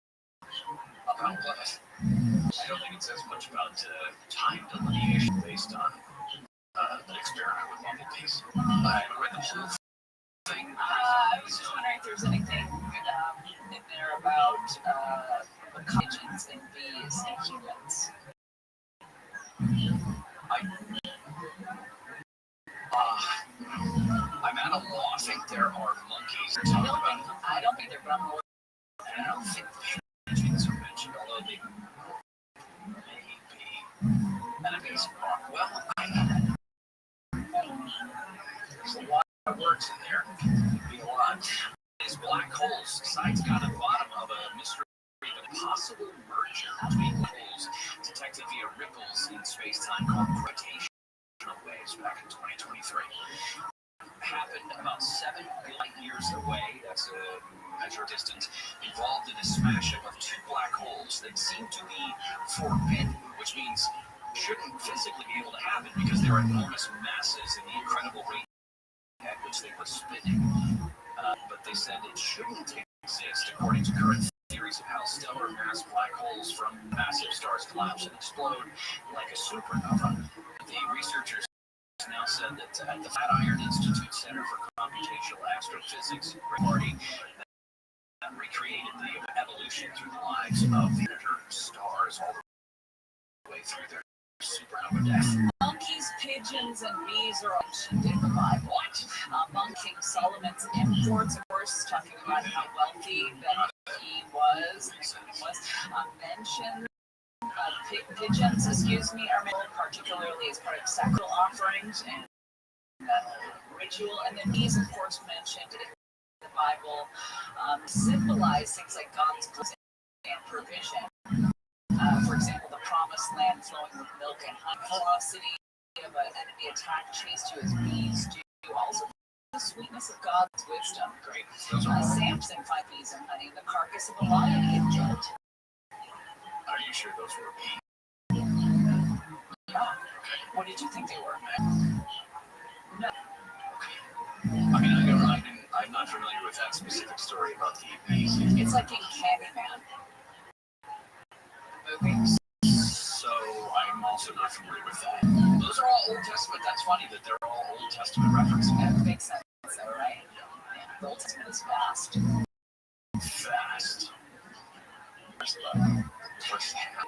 what? I don't think it says much about time delineation based on an experiment with bumblebees. I haven't read the whole thing.
I was just wondering if there's anything in there about pigeons and bees and humans.
I'm at a loss. I think there are monkeys.
I don't think they're, but I'm more.
I don't think pigeons are mentioned, although they may be enemies. Well, there's a lot of words in there. Be a lot. These black holes, sides got at the bottom of a mystery of a possible merger between holes detected via ripples in space-time called gravitational waves back in 2023. Happened about 7 light years away. That's a measure of distance involved in a smash-up of two black holes that seem to be forbidden, which means shouldn't physically be able to happen because they're enormous masses and the incredible rate at which they were spinning. But they said it shouldn't exist according to current theories of how stellar mass black holes from massive stars collapse and explode like a supernova. The researchers now said that at the Flatiron Institute Center for Computational Astrophysics party that recreated the evolution through the lives of the stars all the way through their supernova death.
Monkeys, pigeons, and bees are mentioned in the Bible. Among King Solomon's imports, of course, talking about how wealthy that he was mentioned. Pigeons, are made particularly as part of sacral offerings and ritual, and then bees, of course, mentioned in the Bible, symbolize things like God's blessing and provision. For example, the promised land flowing with milk and honey. Ferocity of an enemy attack chased you as bees do. Also, the sweetness of God's wisdom.
Great.
Samson find bees and honey in the carcass of a lion he had killed.
Are you sure those were bees?
Yeah. What did you think they were? No.
I mean, I'm not familiar with that specific story about the bees.
It's like in Candyman. Movie.
So I'm also not familiar with that. Those are all Old Testament. That's funny that they're all Old Testament references.
That makes sense, though, right? Yeah. The Old Testament is vast.
Vast.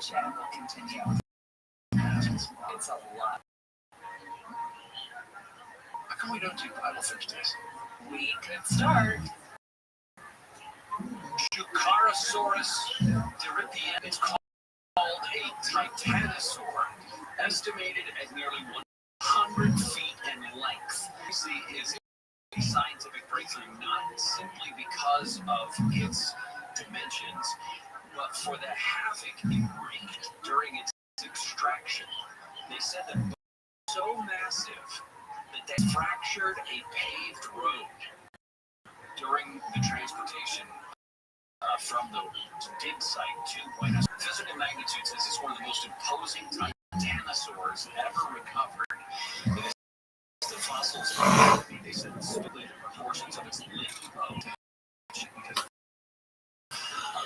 Chad will continue. It's a lot.
How come we don't do Bible Thursdays?
We could start.
Shukarosaurus diripian. It's called a titanosaur, estimated at nearly 100 feet in length. This is a scientific breakthrough not simply because of its dimensions, but for the havoc it wreaked during its extraction. They said that it was so massive that they fractured a paved road during the transportation from the dig site to Buenos Aires. Physical magnitude says it's one of the most imposing titanosaurs ever recovered. It is the fossils of they said specifically the proportions of its limb because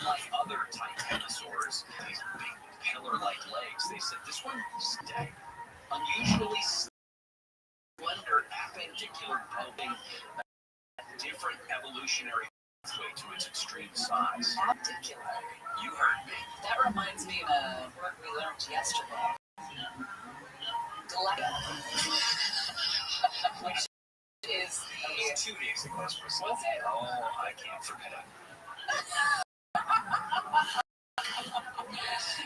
unlike other titanosaurs, these big pillar-like legs, they said this one is unusually slender appendicular bone, a different evolutionary way to its extreme size.
Appendicular.
You heard me.
That reminds me of a word we learned yesterday. Which is
2 days ago. Was
it?
Oh, I can't forget it.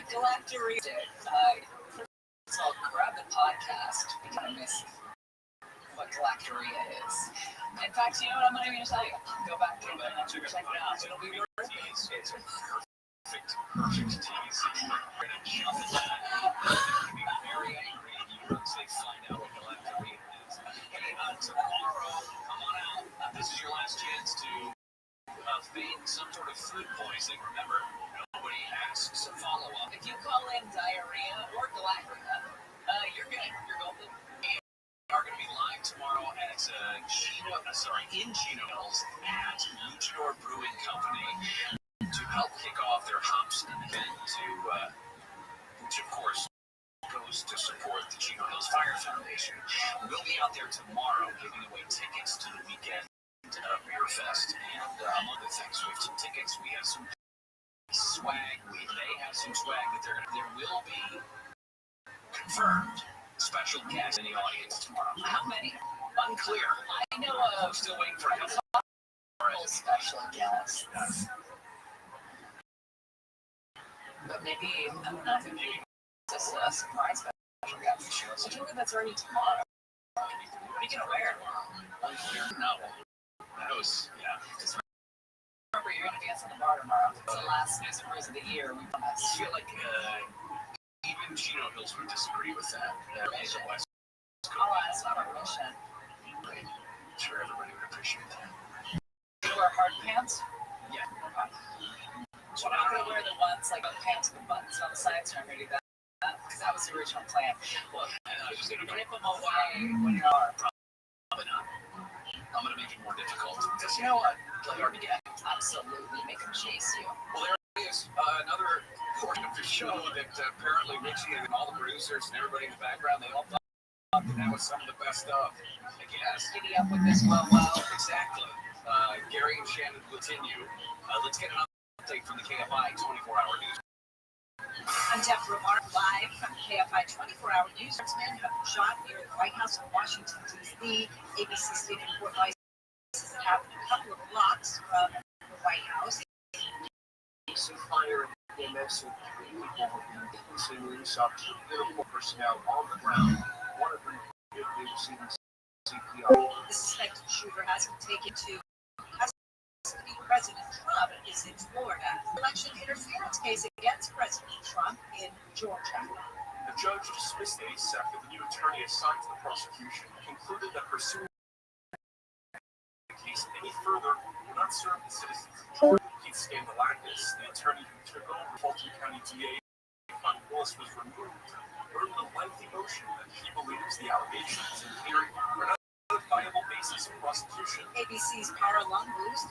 Galactorrhea. First of all, grab the podcast because I miss what galactorrhea is. In fact, you know what I'm not even going to tell you? Go back to it and check it out. It'll be worth it.
It's a perfect tease. We're going to jump into that. You'll be very angry once they find out what galactorrhea is. Hey, tomorrow, come on out. This is your last chance to feign some sort of food poisoning. Remember, nobody asks a follow-up.
If you call in diarrhea
in Chino Hills at Luchador Brewing Company to help kick off their hops event which of course goes to support the Chino Hills Fire Foundation. We'll be out there tomorrow giving away tickets to the weekend Beer Fest, and among other things, we have some tickets, we have some swag, they have some swag, but there will be confirmed special guests in the audience tomorrow. How many? Unclear. I know of. Still waiting for a special guests. But maybe just a surprise special guest. So tell me that's already tomorrow. What are you going to wear? Unclear. No. That was, yeah. Just remember, you're going to dance on the bar tomorrow. It's the last music rose of the year. We feel like even Chino Hills would disagree with that. West. Oh, that's not our mission. I'm sure everybody would appreciate that. You wear hard pants? Yeah. Okay. So I'm not going to wear the ones like the pants with the buttons on the sides. I'm going to do that because that was the original plan. Look, I was just going to rip them away when you are. Probably not. I'm going to make it more difficult. Because you know what? Play hard to get. Absolutely. Make them chase you. Well, there is another portion of the show that apparently Richie and all the producers and everybody in the background, they all thought that was some of the best stuff. I guess. Giddy up with this well. Exactly. Gary and Shannon will continue. Let's get an update from the KFI 24-hour news. I'm Deborah Mark, live from the KFI 24-hour news. Men have been shot near the White House in Washington, D.C. ABC stated report licenses that happened a couple of blocks from the White House.
Some fire and EMS and 3 people have been continuing. Saw 2 medical personnel on the ground. One of them is receiving CPR.
The suspected shooter has been taken to custody. President Trump is in Florida. Election interference case against President Trump in Georgia.
The judge dismissed the case after the new attorney assigned to the prosecution concluded that pursuing the case any further would not serve the citizens of Georgia. Keith Scandalakis, the attorney who took over Fulton County DA Von Willis, was removed, earned a lengthy motion that he believes the allegations in theory are not a viable basis of prosecution.
ABC's Cara Lundquist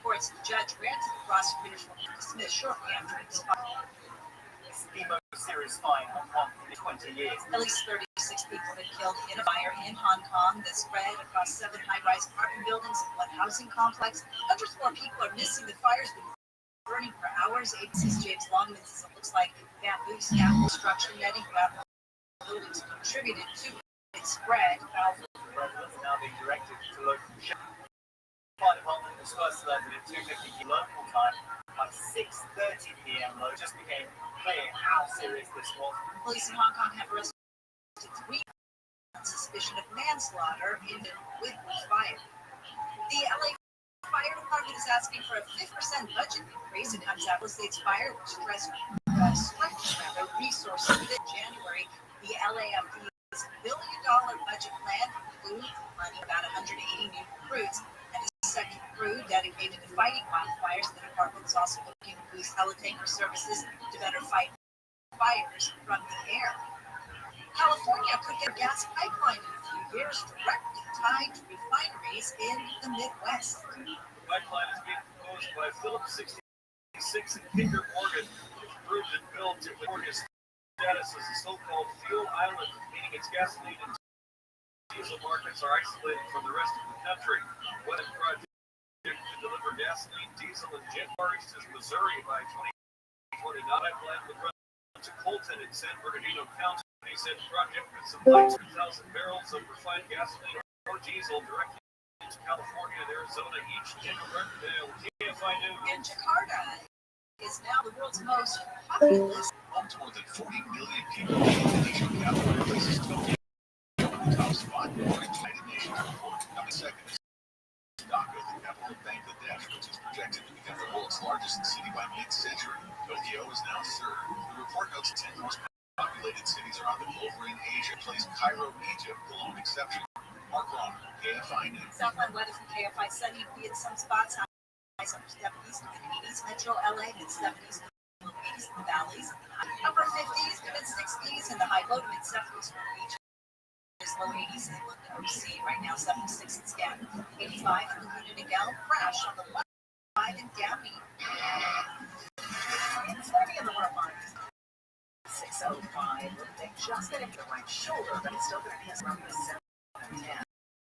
reports the judge granted the prosecutors will be dismissed shortly after its filing.
It's the most serious fine Hong Kong in 20 years.
At least 36 people have been killed in a fire in Hong Kong that spread across 7 high-rise apartment buildings in one housing complex. Hundreds more people are missing. The fire's been burning for hours. ABC's James Longman says it looks like bamboo scaffold structure netting around buildings contributed to its spread.
Residents are now being directed to local fire department was first alerted at 2:50 local time. By 6:30 p.m. though, it just became clear how serious this was.
Police in Hong Kong have arrested 3 on suspicion of manslaughter in with fire. The LA Fire Department is asking for a 5% budget increase. It comes out of the state's fire, which stretched resources in January. The LAFD's $1 billion budget plan includes money about 180 new recruits and a second crew dedicated to fighting wildfires. The department is also looking to boost helitanker services to better fight fires from the air. California could get a gas pipeline in a few years directly tied to refineries in the Midwest.
The pipeline is being proposed by Phillips 66 and Kinder Morgan, which approved and built California's status as a so-called fuel island, meaning its gasoline and diesel markets are isolated from the rest of the country. What is project to deliver gasoline, diesel, and jet Far East is Missouri by 2029. Pipeline would run to Colton in San Bernardino County. He said the project would supply 2,000 barrels of refined gasoline or diesel directly to California and Arizona each. Daniel Riverdale, KFI News.
And Jakarta is now the world's most populous.
Up to more than 40 million people in the Indonesian capital places Tokyo in the top spot, according to United Nations report. Coming second is Dhaka, the capital of Bangladesh, which is projected to become the world's largest city by mid-century. Tokyo is now third. The report notes 10 most populated cities around the globe were in Asia, placed Cairo, Egypt, the lone exception. Mark Ron, KFI News.
Southland weather from KFI sunny, be in some spots. Highs upper 70s to mid-80s. Metro LA mid-70s to mid-80s in the valleys. Upper 50s to mid-60s and the high low to mid-70s for beaches
slow 80s in OC. Right now, 76 in Scan. 85 for Luna Miguel. Crash on the left side in Gabby. It's starting in the front line. 605. They just getting to the right shoulder, but it's still going to be around the 710.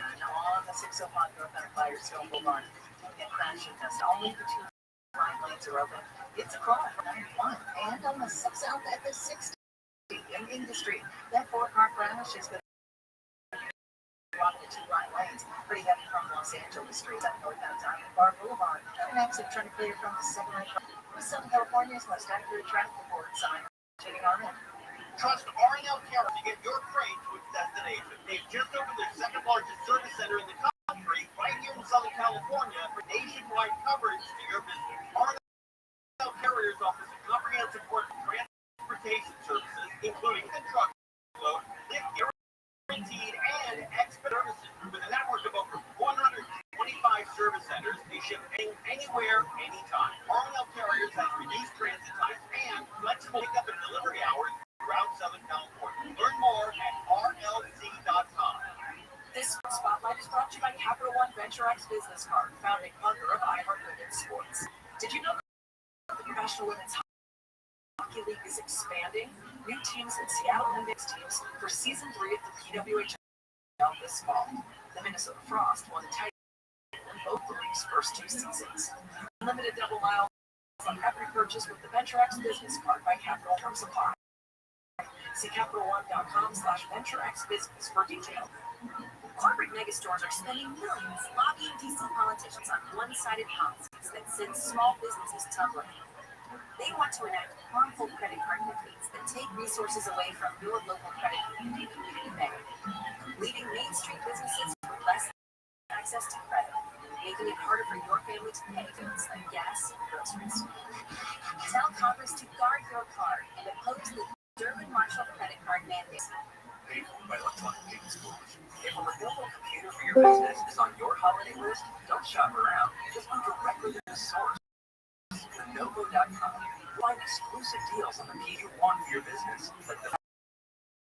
On the 605 northbound Firestone Boulevard. And Crash and Dust. Only the two line lanes are open. It's a call for 91. And on the 6 south at the 60 in Industry. That 4-car crash is going to block the two right lanes. Pretty heavy from Los Angeles Street up northbound Diamond Bar Boulevard. An exit trying to clear from the 7-lane. Southern California's most accurate traffic report sign. Checking on it.
Trust R&L Care to get your freight to its destination. They've just opened their second largest service center in the country, right here in Southern California, for nationwide coverage to your business. R&L Carriers offers a comprehensive support for transportation services, including the truckload, lift guaranteed, and expert services. With a network of over 125 service centers, they ship anywhere, anytime. R&L Carriers has reduced transit times and flexible pickup and delivery hours throughout Southern California. Learn more at rlc.com.
This spotlight is brought to you by Capital One Venture X Business Card, founding mother of iHeart Women's Sports. Did you know that the National Women's Hockey League is expanding? New teams and Seattle Olympics teams for Season 3 of the PWHL this fall. The Minnesota Frost won the title in both the league's first 2 seasons. Unlimited double miles on every purchase with the Venture X Business Card by Capital Term Supply. See CapitalOne.com/VentureXBusiness for details. Corporate megastores are spending millions lobbying DC politicians on one-sided policies that send small businesses tumbling. They want to enact harmful credit card mandates that take resources away from your local credit union community bank, leaving Main Street businesses with less access to credit, making it harder for your family to pay things like gas and groceries. Tell Congress to guard your card and oppose the Durbin Marshall credit card mandates.
By electronic payment stores. If a Lenovo computer for your business is on your holiday list, don't shop around. Just go directly to the source. Lenovo.com. Find exclusive deals on the PC you want for your business, like the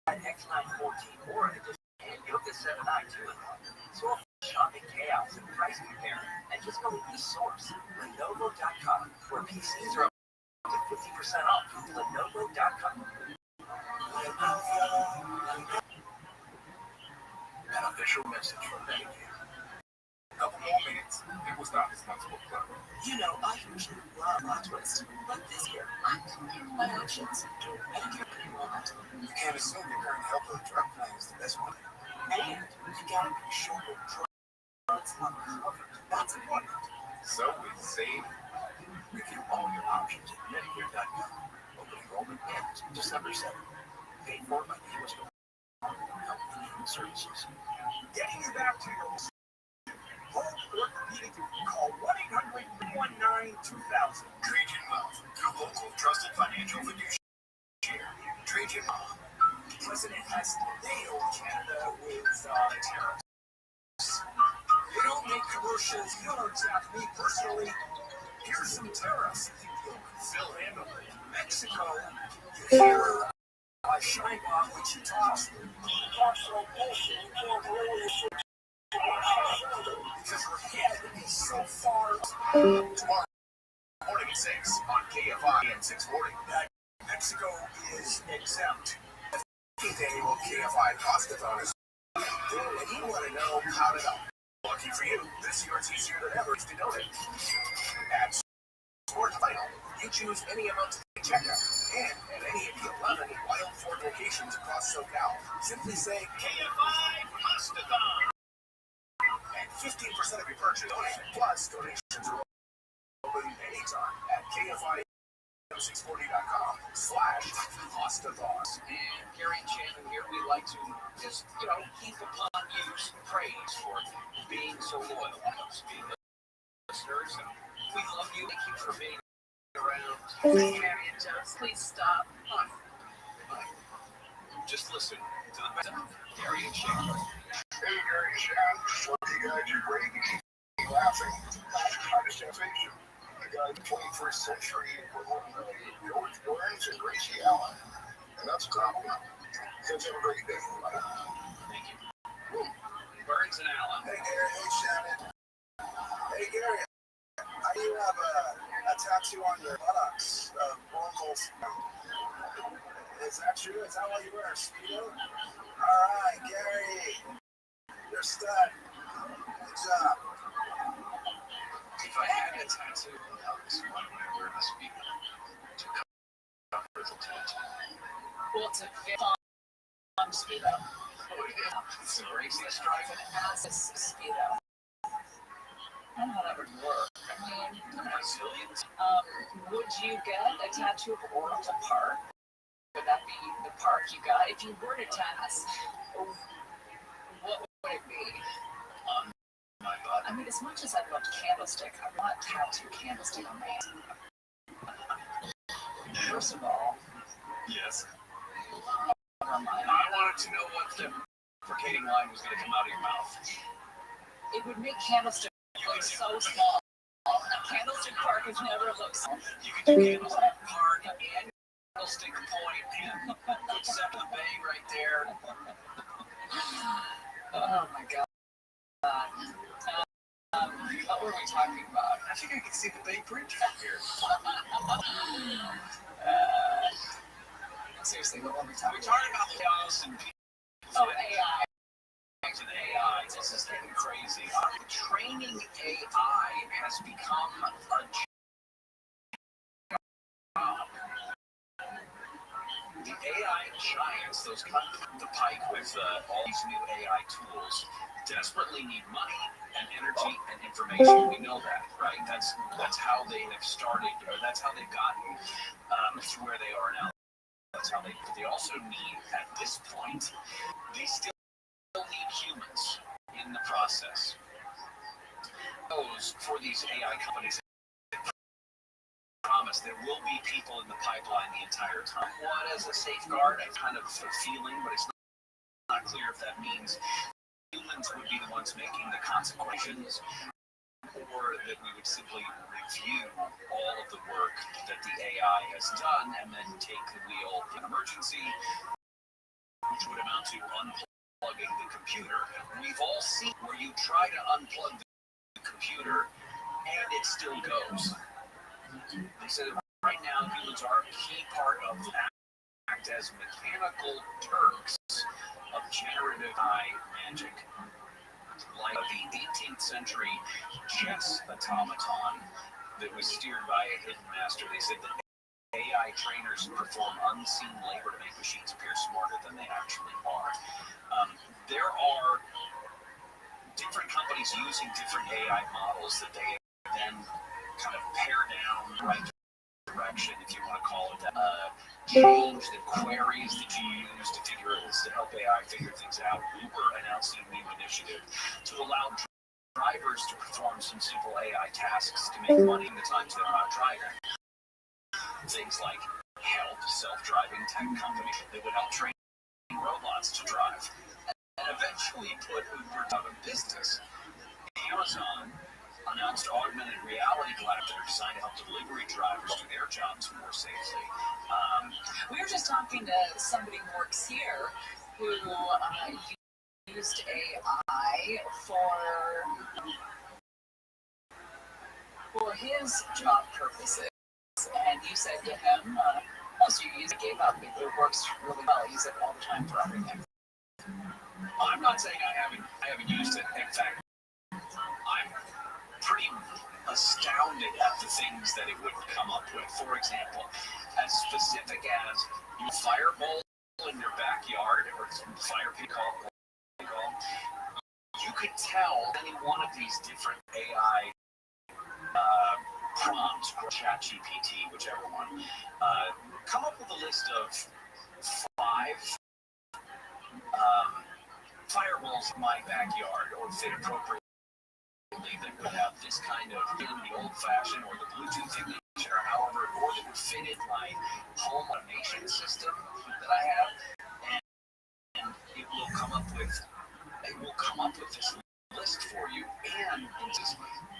X914 or the Yoga 792. So shopping chaos and price comparing, and just go to eSource, Lenovo.com, where PCs are up to 50% off. Lenovo.com. An official message from Medicare. A couple more minutes, it was not responsible club. You know, I usually love a twist, but this year, I'm comparing my options. Medicare you want. You can't assume your current health or drug plan is the best one. And you gotta be sure your drugs are covered. That's important. So we save. Review all your options at Medicare.com. Open enrollment ends December 7th. Paid for by the U.S. Health and Human Services. Getting you back to your home orthopedic, call 1-800-319-2000. Trajan Wealth, your local trusted financial fiduciary. Trajan Wealth. The president has nailed Canada with tariffs. They don't make commercials. You don't attack me personally. Here's some tariffs. Still handle it. Mexico, you hear China, Wichita. Because her head is so far. Tomorrow morning at 6 on KFI and 640. Mexico is exempt. 15th annual KFI Pastathon is. And you want to know how to help. Lucky for you, this year it's easier than ever to donate. At Sport Vital, you choose any amount to checkout. And at any of the 11 Wild Ford locations across SoCal, simply say KFI Pastathon. And 15% of your purchase donation, plus donations are open anytime at KFI640.com/pastathon.
And Gary and Shannon here, we like to just, heap upon you some praise for being so loyal to us, being listeners, and we love you. Thank you for being around.
Gary and Jess, please stop.
Just listen to the best of Gary and Shannon.
Hey, Gary and Shannon, so you guys are great. Keep laughing. Kind of sensation. The guy in the 21st century equivalent of George Burns and Gracie Allen. And that's a compliment. You guys have a great day. Bye.
Thank you.
a tattoo on your buttocks of almost. Is that true? Is that why you wear a Speedo? Alright, Gary. You're a stud. Good job.
If I had a tattoo, Alex, why would I wear a Speedo? To cover the tattoo.
Well, it's a very fun Speedo.
It's a racist drive.
An ass's Speedo. I don't know how that would work. I mean,
Brazilians.
would you get a tattoo of Oracle Park? Would that be the park you got? If you were to tattoo, what would it be?
My butt.
I mean, as much as I love Candlestick, I want tattoo Candlestick on me. First of all,
Yes.
never mind.
I wanted to know what deprecating line was going to come out of your mouth.
It would make Candlestick look so small. Candlestick Park has never looked small.
You could do Candlestick Park and Candlestick Point and put Seven Bay right there.
Oh my god. What were we talking about?
I think I can see the Bay Bridge from here.
Seriously, what were we talking
We're talking about chaos and
Oh, AI.
to the AI. This is getting crazy. Training AI has become a job. The AI giants, those come from the pike with all these new AI tools, desperately need money and energy and information. We know that, right? That's how they have started, or that's how they've gotten to where they are now. That's how they also need, at this point, they still need humans in the process. Those for these AI companies promise there will be people in the pipeline the entire time. What as a safeguard, I kind of a feeling, but it's not clear if that means humans would be the ones making the consequences, or that we would simply review all of the work that the AI has done and then take the wheel in emergency, which would amount to unplugging the computer. We've all seen where you try to unplug the computer and it still goes. They said right now humans are a key part of that, act as mechanical Turks of generative AI magic. Like the 18th century chess automaton that was steered by a hidden master. They said that AI trainers perform unseen labor to make machines appear smarter than they actually are. There are different companies using different AI models that they then kind of pare down the right direction, if you want to call it that. Change the queries that you use to help AI figure things out. Uber announced a new initiative to allow drivers to perform some simple AI tasks to make money in the times they're not driving. Things like help self-driving tech companies that would help train robots to drive, and eventually put Uber out of business. Amazon announced augmented reality glasses that are designed to help delivery drivers do their jobs more safely.
We were just talking to somebody who works here who used AI for his job purposes, and you said to him, once you use it, gave up. It works really well. Use it all the time for everything.
I'm not saying I haven't used it. In fact, I'm pretty astounded at the things that it would come up with. For example, as specific as you fireball in your backyard or fire pit call, you could tell any one of these different AI prompts, or ChatGPT, whichever one, come up with a list of 5 firewalls in my backyard or fit appropriately that would have this kind of, in the old-fashioned or the Bluetooth ignition or however, or that would fit in my home automation system that I have, and it will come up with this list for you, and just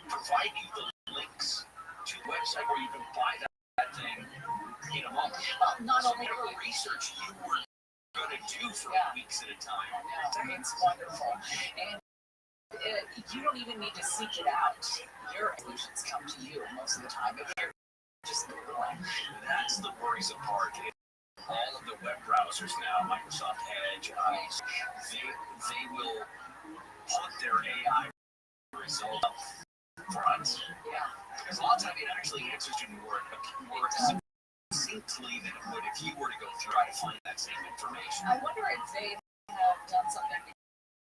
provide you the links to the website where you can buy that thing in a moment. Not only the research you were going to do for weeks at a time.
Yeah, it's wonderful. And you don't even need to seek it out. Your solutions come to you most of the time. If you're just Googling.
That's the worrisome part. All of the web browsers now, Microsoft Edge, ICE, they will put their AI result up front.
Yeah.
Because a lot of time it actually answers you more succinctly than it would if you were to go try to find that same information.
I wonder if they have done something to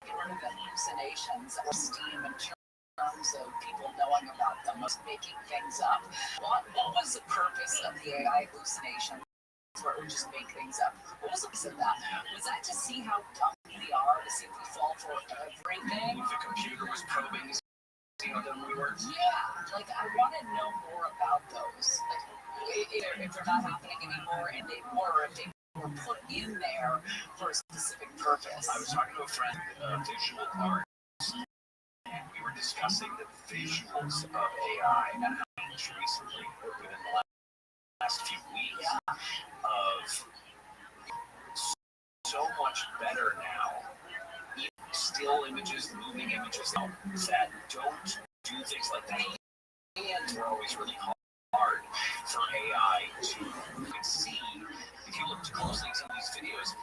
get rid of the hallucinations or steam in terms of people knowing about them, making things up. What was the purpose of the AI hallucination? Where it would just make things up. What was the purpose of that? Was that to see how dumb we are, to see if we fall for everything?
The computer was probing to see how dumb we were?
Yeah, like I want to know more about those. Like if they're not happening anymore, and they were, if they were put in there for a specific purpose.
I was talking to a friend, visual arts, and we were discussing the visuals of AI and how much recently, within the last few weeks, of so much better now. Still images, moving images that don't do things like that. And are always really hard for AI to see. If you look too closely at some of these videos,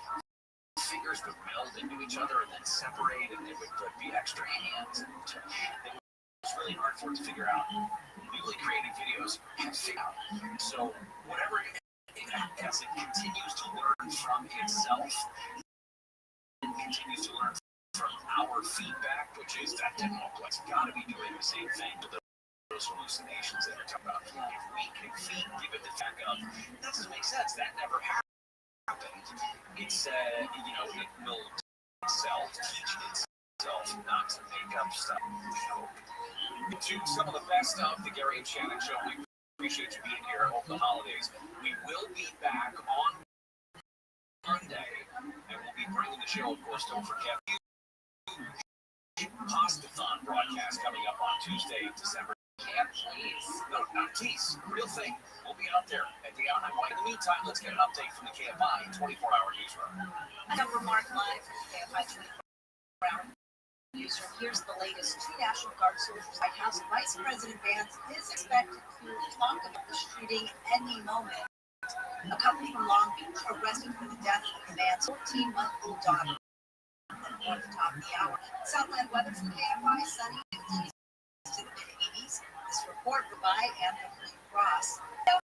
figures would meld into each other and then separate, and there would be extra hands. It's really hard for it to figure out. Newly created videos can figure out. So whatever as it continues to learn from itself, and continues to learn from our feedback, which is that it's got to be doing the same thing to those hallucinations that they're talking about. If we can give it the feedback of, that doesn't make sense, that never happened. It's, it will itself teach itself not to make up stuff. To some of the best of the Gary and Shannon Show, we appreciate you being here over the holidays. We will be back on Monday, and we'll be bringing the show, of course, don't forget, Pastathon broadcast coming up on Tuesday, December.
Can't please.
No, not tease. Real thing. We'll be out there at the Anaheim White. In the meantime, let's get an update from the KFI 24-hour newsroom.
I'm Mark live from the KFI 24-hour newsroom. Here's the latest. Two National Guard soldiers, White House Vice President Vance is expected to talk about the shooting any moment. A couple from Long Beach arrested for the death of the man's 14-month-old daughter. At the top of the hour. Southland weather from KFI, sunny to the mid-80s. This report by Anthony Ross. The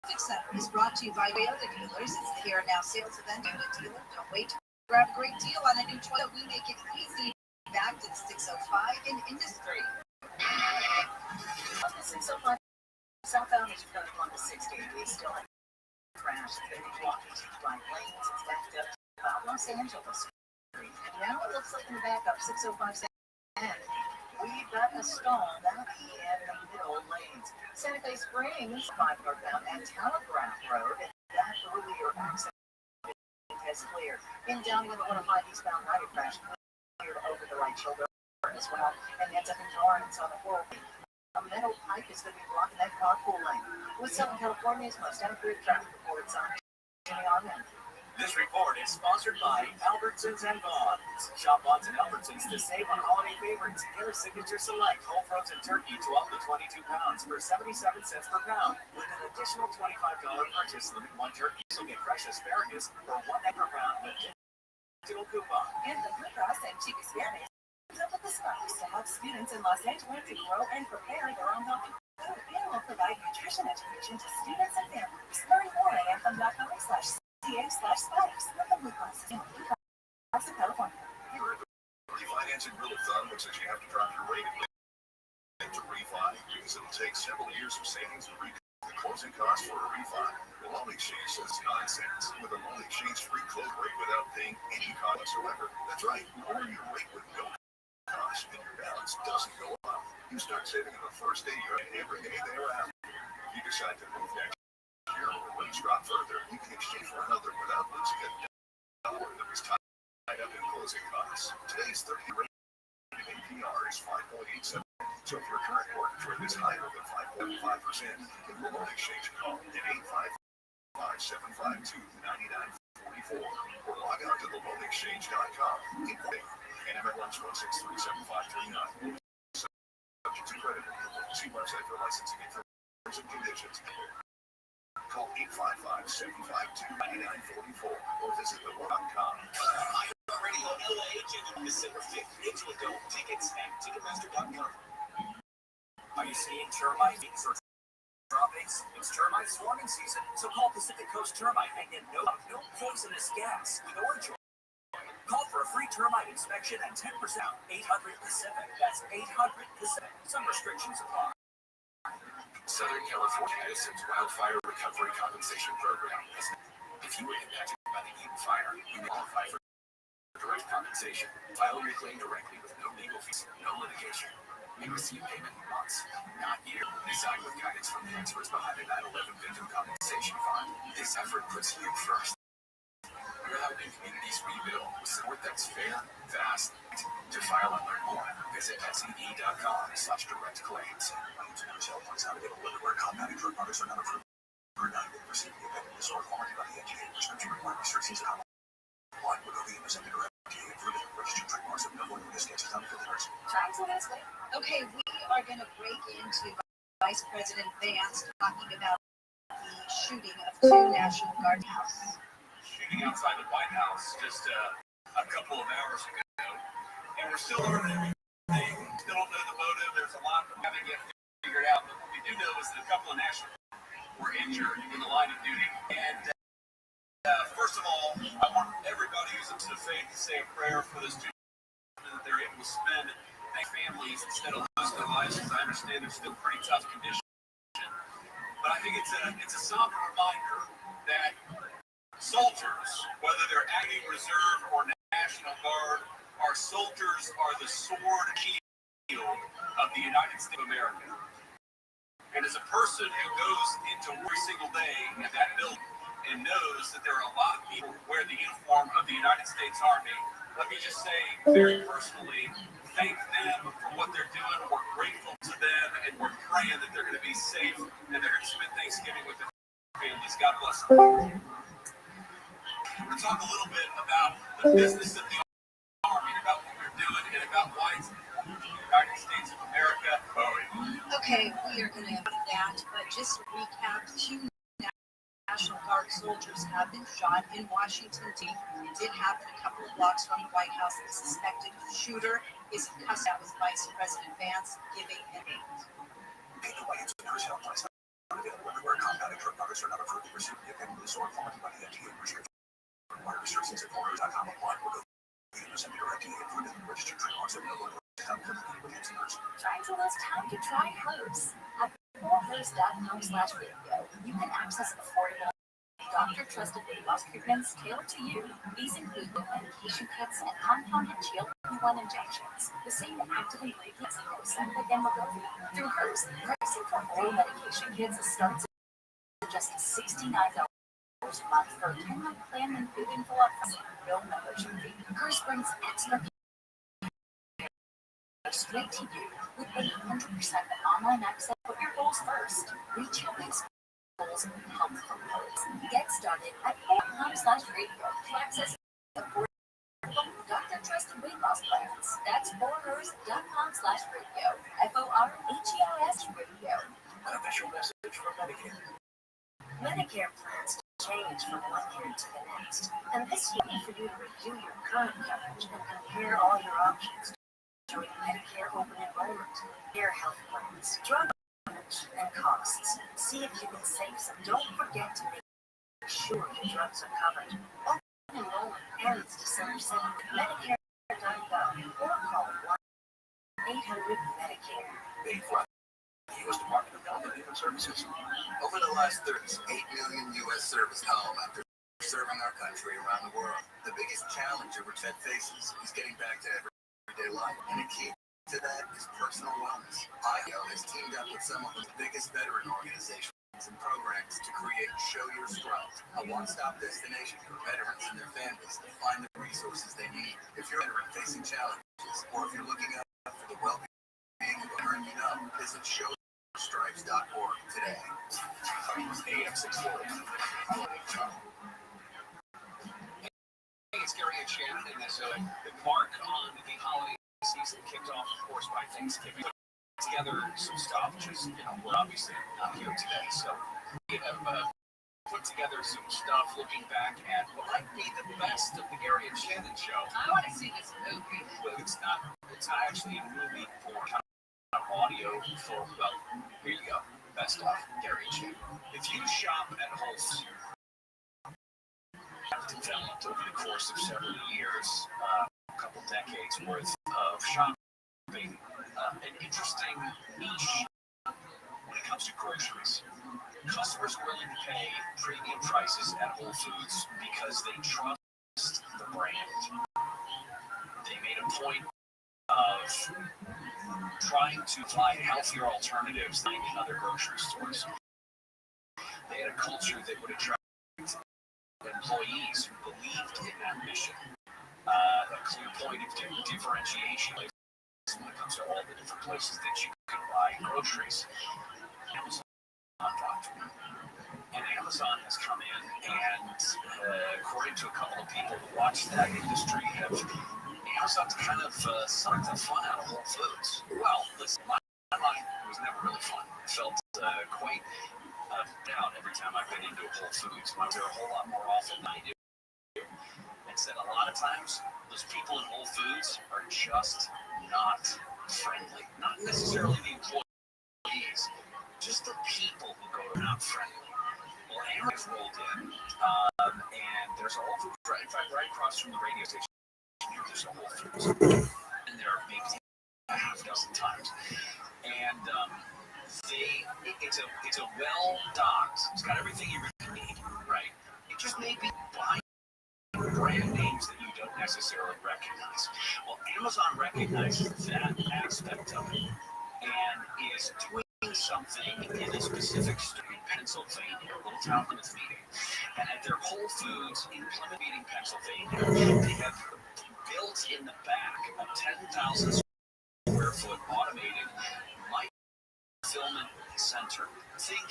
Traffic Center is brought to you by Toyota dealers. It's the Here and Now sales event. Toyota dealer, don't wait to grab a great deal on a new Toyota. We make it easy. Back to the 605 in industry. On the 605 southbound is currently on the 60. We still have crash. They blocked by lanes. It's backed up about Los Angeles. And now it looks like in the backup 605 we've got a stall down in the middle lanes. Santa Fe Springs, 5 northbound at Telegraph Road. That earlier accident has cleared. In down with 105 eastbound right crash cleared over the right shoulder as well. And ends up in Torrance on the 4. A metal pipe is going to be blocking that carpool lane. With Southern California's most accurate traffic reports on
This report is sponsored by Albertsons and Bonds. Shop Bonds and Albertsons to save on holiday favorites. Get a Signature Select whole frozen turkey 12 to 22 pounds for 77 cents per pound, with an additional $25 purchase limit. One turkey. So get fresh asparagus for $1 per pound with digital coupon.
And the Blue Cross and Chica Spanish comes up with the spice to help students in Los Angeles to grow and prepare their own healthy food. And will provide nutrition education to students and families. Learn more at anthem.com/CA/spikes with the Blue Cross of California.
Refinancing rule of thumb looks like you have to drop your rate to refi because it'll take several years of savings to recoup the closing costs for a refi. The loan exchange says it's nonsense. With a loan exchange free close rate without paying any cost whatsoever. That's right. Lower your rate with no cost and your balance doesn't go up. You start saving on the first day and every day thereafter. If you decide to move next year or rates drop further, you can exchange for another without losing a dollar that was tied up in closing costs. Today's 30 rate APR is 5.87. So if your current mortgage rate is higher than 5.5%, give the loan exchange call at 855-752-9944 or log on to theloanexchange.com. NMLS 1637539. Subject to credit. See website for licensing and terms and conditions. Call 855-752-9944 or visit thewar.com.
Radio LA, December 5th. Into a dome. Tickets at Ticketmaster.com. Are you seeing termites or droppings? It's termite swarming season, so call Pacific Coast Termite and get no poisonous gas or joy. Call for a free termite inspection at 10% out. 800 Pacific. That's 800 Pacific. Some restrictions apply.
Southern California Innocence Wildfire Recovery Compensation Program. If you were impacted by the Eden Fire, you qualify for direct compensation. File your claim directly with no legal fees, no litigation. You receive payment in months, not years. Designed with guidance from the experts behind the 9/11 Victim Compensation Fund. This effort puts you first. We're helping communities rebuild with support that's fair, fast. To file and learn more, visit SED.com/direct claims. How to get a limit where compounded drug products are not approved for non-university independent or quality by the FDA. Prescription required restrictions and one would be accepted or FDA approved registered trademarks of no one this case is not for the nurse.
Okay, we are going to break into Vice President Vance talking about the shooting of two National Guard houses.
Shooting outside the White House just a couple of hours ago, and we're still learning everything. Still don't know the motive. There's a lot that we haven't yet figured out, but what we do know is that a couple of national were injured in the line of duty. And first of all, I want everybody who's into the faith to say a prayer for this two that they're able to spend their families instead of losing their lives, because I understand they're still pretty tough conditions. But I think it's a somber reminder that soldiers, whether they're active reserve or National Guard, our soldiers are the sword shield of the United States of America. And as a person who goes into every single day in that building and knows that there are a lot of people who wear the uniform of the United States Army, let me just say very personally, thank them for what they're doing. We're grateful to them, and we're praying that they're going to be safe and they're going to spend Thanksgiving with their families. God bless them. We're going to talk a little bit about the business of the Army, about what we're doing, and about why it's the United States of America.
Okay, we are going to have that, but just to recap, two National Guard soldiers have been shot in Washington, D.C. It did happen a couple of blocks from the White House. The suspected shooter is in custody. That was Vice President Vance giving an aid.
Where compounded drug products are not approved for use or quality by the FDA. Restrictions at Warriors.com apply.
Trying to lose time to try Hers. At Hers.com/radio, you can access affordable, doctor-trusted weight loss treatments tailored to you. These include medication kits and compounded GLP-1 injections, the same active ingredients in Ozempic and Wegovy. Through Hers, pricing for oral medication kits starts at just $69 a month for a 10-month plan, including full upfront, no membership fee. Hers brings extra straight to you with 100% online access. Put your goals first. Reach your next goals and help from Hers. Get started at .com/radio to access affordable, doctor-trusted weight loss plans. That's forhers.com/radio. FORHERS radio.
Unofficial message from Medicare.
Medicare plans change from one year to the next, and this year for you to review your current coverage and compare all your options during Medicare open enrollment, care health plans, drug coverage, and costs. See if you can save some. Don't forget to make sure your drugs are covered. Open enrollment ends December 7th. Medicare.gov or call 1-800-MEDICARE.
The U.S. Department of Health and Human Services. Over the last 8 million U.S. service home after serving our country around the world. The biggest challenge a vet faces is getting back to everyday life, and the key to that is personal wellness. IO has teamed up with some of the biggest veteran organizations and programs to create Show Your Strength, a one-stop destination for veterans and their families to find the resources they need. If you're a veteran facing challenges, or if you're looking out for the well-being of a veteran you know, visit showstripes.org today. AM 640.
It's Gary and Shannon, and as the mark on the holiday season kicked off, of course, by Thanksgiving. Together some stuff, which is, we're obviously not here today, so we have put together some stuff looking back at what might be the best of the Gary and Shannon show.
I want to see this movie.
Well, it's not actually a movie for kind of audio for, well, here you go. Best of Gary and Shannon. If you shop at Whole Foods, have developed over the course of several years, a couple decades worth of shopping, an interesting niche when it comes to groceries. Customers willing to pay premium prices at Whole Foods because they trust the brand. They made a point of trying to find healthier alternatives than in other grocery stores. They had a culture that would attract employees who believed in that mission. A clear point of differentiation when it comes to all the different places that you can buy groceries. And Amazon has come in, and according to a couple of people who watch that industry, Amazon's kind of sucked the fun out of Whole Foods. Well, listen, my life was never really fun. I felt quite down every time I've been into a Whole Foods. I was there a whole lot more often than I do. And said a lot of times, those people in Whole Foods are just not friendly. Not necessarily the employees, just the people who go to not friendly. Well, Amazon rolled in, and there's a Whole Foods, in fact, right across from the radio station, there's a Whole Foods. And there are maybe a half dozen times. And it's a well-docked, it's got everything you really need, right? It just may be buying brand names that you don't necessarily recognize. Well, Amazon recognizes that aspect of it and is doing something in a specific state in Pennsylvania, a little town Plymouth Meeting. And at their Whole Foods in Plymouth Meeting, Pennsylvania, they have built in the back a 10,000 square foot automated fulfillment center. Think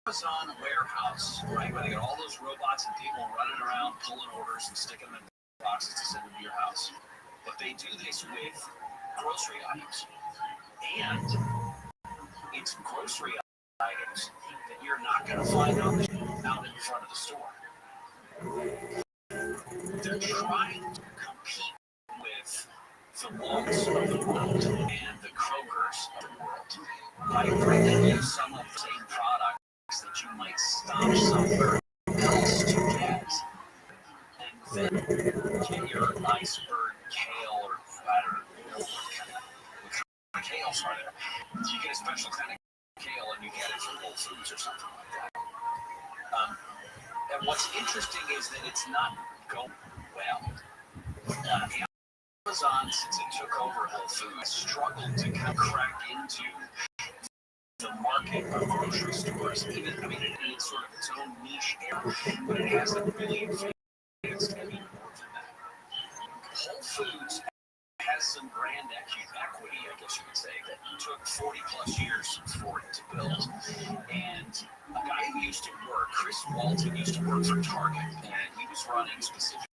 Amazon warehouse, right? Where they got all those robots and people running around pulling orders and sticking them in boxes to send them to your house. But they do this with grocery items. And it's grocery items that you're not going to find out in front of the store. They're trying to compete with the Walmarts of the world and the Krogers of the world by bringing you some of the same products that you might stop somewhere else to get. And then get your iceberg kale, or I don't know what kind of kales are there. You get a special kind of kale and you get it from Whole Foods or something like that. And what's interesting is that it's not going well. Amazon, since it took over Whole Foods, struggled to kind of crack into the market of grocery stores. Even, I mean, it's sort of its own niche area, but it hasn't really advanced any more than that. Whole Foods has some brand equity, I guess you could say, that took 40 plus years for it to build. And a guy who used to work, Chris Walton, used to work for Target, and he was running specifically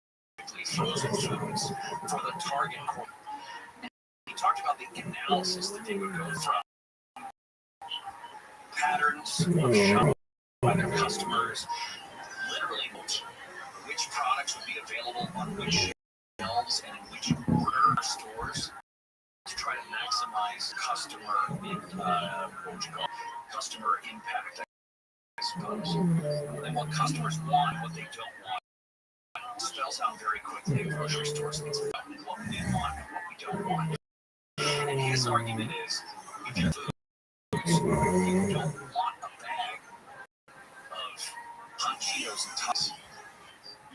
frozen foods for the Target Corp. He talked about the analysis that they would go from patterns of shopping by their customers, literally which products would be available on which shelves and in which order stores to try to maximize customer impact, I suppose. And what customers want, what they don't want, spells out very quickly in grocery stores what we want and what we don't want. And his argument is, if you don't want a bag of hot Cheetos and Tots,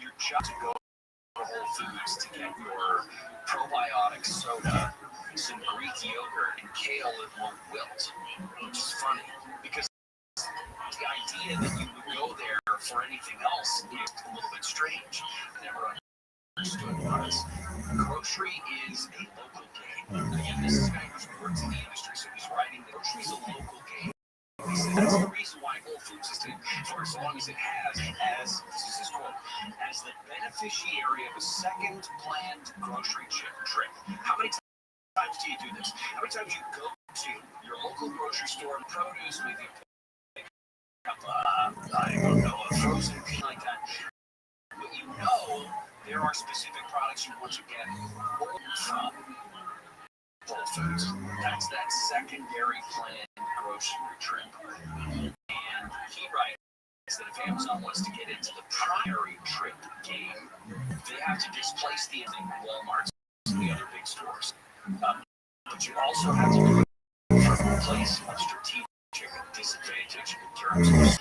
you're just to go to Whole Foods to get your probiotic soda, some Greek yogurt, and kale that won't wilt, which is funny because the idea that you would go there for anything else is a little bit strange. I never understood was grocery is a local game. Again, this is a guy who works in the industry, so he's writing that grocery is a local game. He said that's the reason why Whole Foods has been for as long as it has, as this is his quote, as the beneficiary of a second planned grocery trip. How many times do you do this? How many times do you go to your local grocery store and produce with you? I don't know, frozen like that. But you know there are specific products you want to get from Whole Foods. That's that secondary planned grocery trip. And he writes that if Amazon wants to get into the primary trip game, they have to displace the Walmarts and the other big stores. But you also have to do it from a place of strategic disadvantage in terms of,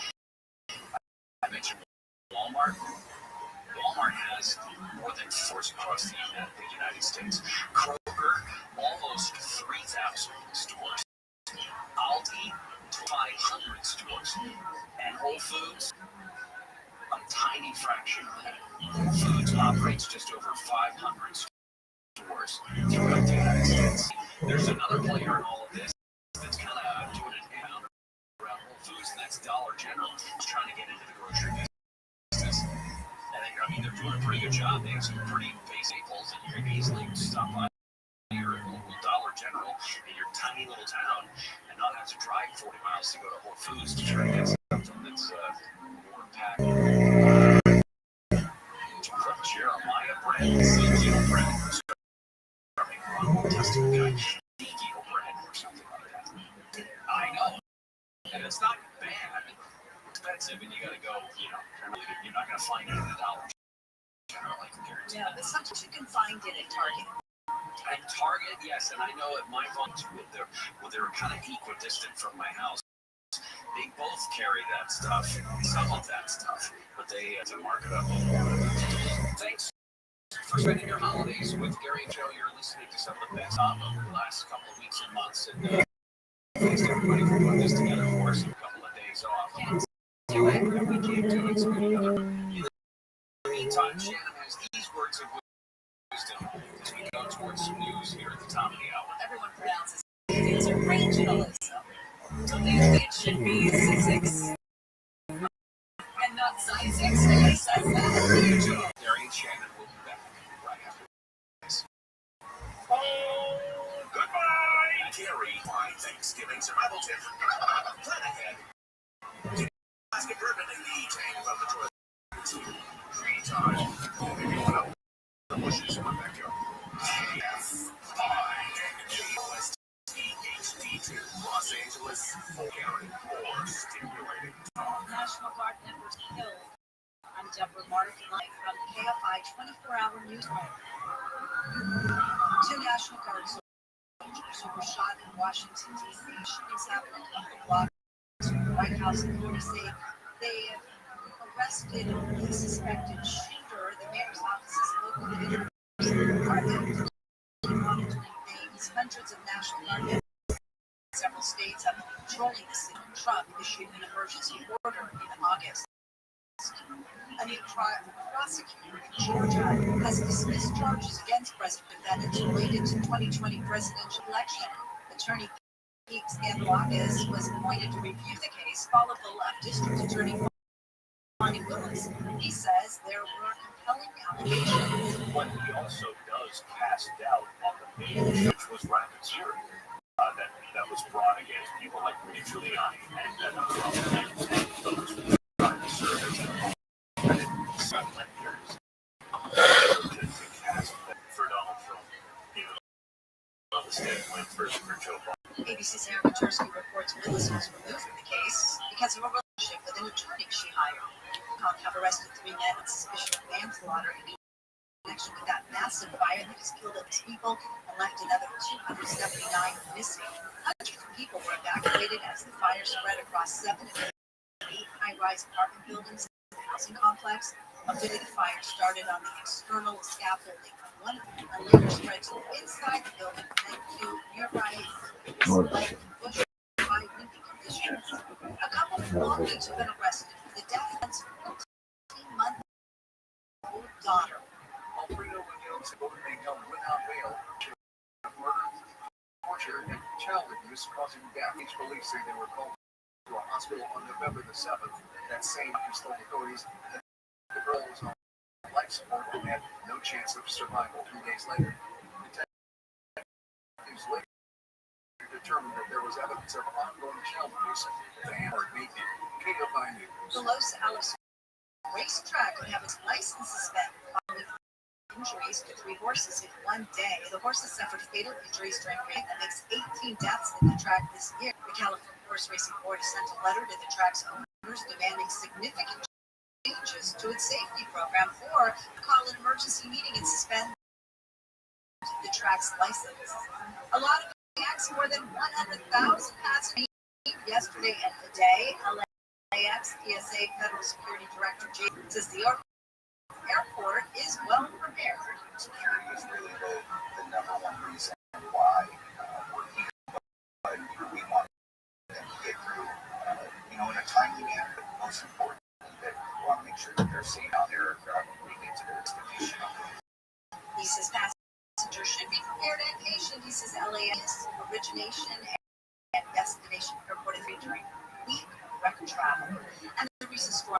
I mentioned Walmart. Walmart has more than 4 across the United States. Kroger, almost 3,000 stores. Aldi, 500 stores. And Whole Foods, a tiny fraction of that. Whole Foods operates just over 500 stores throughout the United States. There's another player in all of this that's kind of doing it around Whole Foods, and that's Dollar General. It's trying to get into the grocery business. And they're doing a pretty good job. They have some pretty basic staples, and you can easily stop by your local Dollar General in your tiny little town and not have to drive 40 miles to go to Whole Foods to try to get something that's more packed. From Jeremiah brand, Ezekiel brand, testing guy, Ezekiel brand or something like that. I know. And it's not bad. It's expensive, and you got to go, you're not going to find it at the Dollar General, I can guarantee.
Yeah, but sometimes you can find it at Target.
At Target, yes, and I know at my funds, they're kind of equidistant from my house. They both carry that stuff, some of that stuff, but they have to mark it up. Thanks for spending your holidays with Gary and Joe. You're listening to some of the best of the last couple of weeks and months, and thanks to everybody for putting this together for us. A couple of days off. Do it, and we can't do it. So in the meantime, Shannon has these words of wisdom as we go towards some news here at the top of the hour.
Everyone pronounces it. It's a regionalism. So usually it should be 6 and not size 6. Nobody says that.
Gary and Shannon will be back right after this.
Goodbye, Gary. Fine Thanksgiving survival tip. Plan ahead. Plastic ribbon in the tank above the toilet. 3 times. Maybe one of the bushes in the backyard. GOSTHD2, Los Angeles, Gary, or stimulating talk.
National Guard members killed. I'm Deborah Martin live from the KFI 24-hour news. 2 National Guard soldiers who were shot in Washington, D.C. Shootings happened a couple blocks from the White House. Authorities say they arrested the suspected shooter. The mayor's office is located in the department monitoring things. Hundreds of National Guard members in several states have been patrolling the city. Trump issued an emergency order in August. A new prosecutor in Georgia has dismissed charges against President Bennett related to 2020 presidential election. Attorney Pete Scandalakis was appointed to review the case, followed the left district attorney Marty Willis. He says there were compelling allegations.
What he also does cast doubt on the main, which was racketeering, that was brought against people like Rudy Giuliani and those who were trying to serve as for Donald Trump, even on the standpoint for Joe Biden.
ABC's Aaron Matursky reports Willis was removed from the case because of a relationship with an attorney she hired. Have arrested 3 men on suspicion of manslaughter in connection with that massive fire that has killed at least people and left another 279 missing. Hundreds of people were evacuated as the fire spread across 7 and 8 high-rise apartment buildings in the housing complex. Ultimately, the fire started on the external scaffolding of one and later spread to inside the building and to nearby bush high windy conditions. A couple of Long Beach have been arrested for the death of a 14-month-old daughter.
Alfredo Munoz reportedly held without bail for murder, torture, and child abuse causing damage. Police say they were called to a hospital on November the 7th. That same doctor told authorities that the girl was on life support and had no chance of survival. 2 days later, detectives later determined that there was evidence of ongoing child abuse. The hammered meeting. KFI News.
The Los Alamos racetrack could have its license suspended following injuries to 3 horses in one day. The horses suffered fatal injuries during a race that makes 18 deaths in the track this year. The California Horse Racing Board has sent a letter to the track's owners demanding significant changes to its safety program or call an emergency meeting and suspend the track's license. A lot of LAX, more than 100,000 passengers yesterday and today. LAX TSA Federal Security Director Jay says the airport is well prepared.
Security is really the number one reason why we're here. But we want them to get through, in a timely manner. But most important, that we want to make sure that they're safe on their aircraft when they get to their destination.
He says passengers should be prepared and patient. He says LAX origination and destination airport is during week record travel. And the recent storm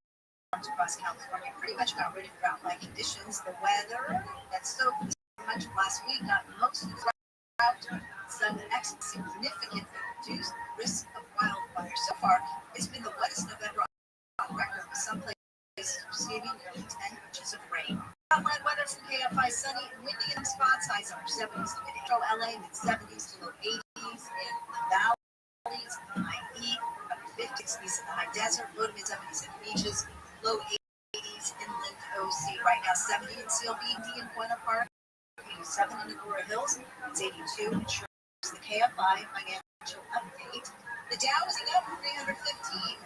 across California pretty much got rid of drought-like conditions. The weather that soaked much of last week got most of the drought. Some significantly reduced risk of wildfire. So far, it's been the wettest November on record, with some places receiving nearly 10 inches of rain. Outline weather from KFI: sunny and windy in spots. Highs upper 70s to mid-Metro LA, mid-70s to low 80s in the valleys, high E, upper 50s in the high desert, low to mid-70s in the beaches, low 80s inland OC. Right now, 70 in CLBD in Buena Park, 87 in Agoura Hills, it's 82 in Sherman. The KFI financial update. The Dow is up 315,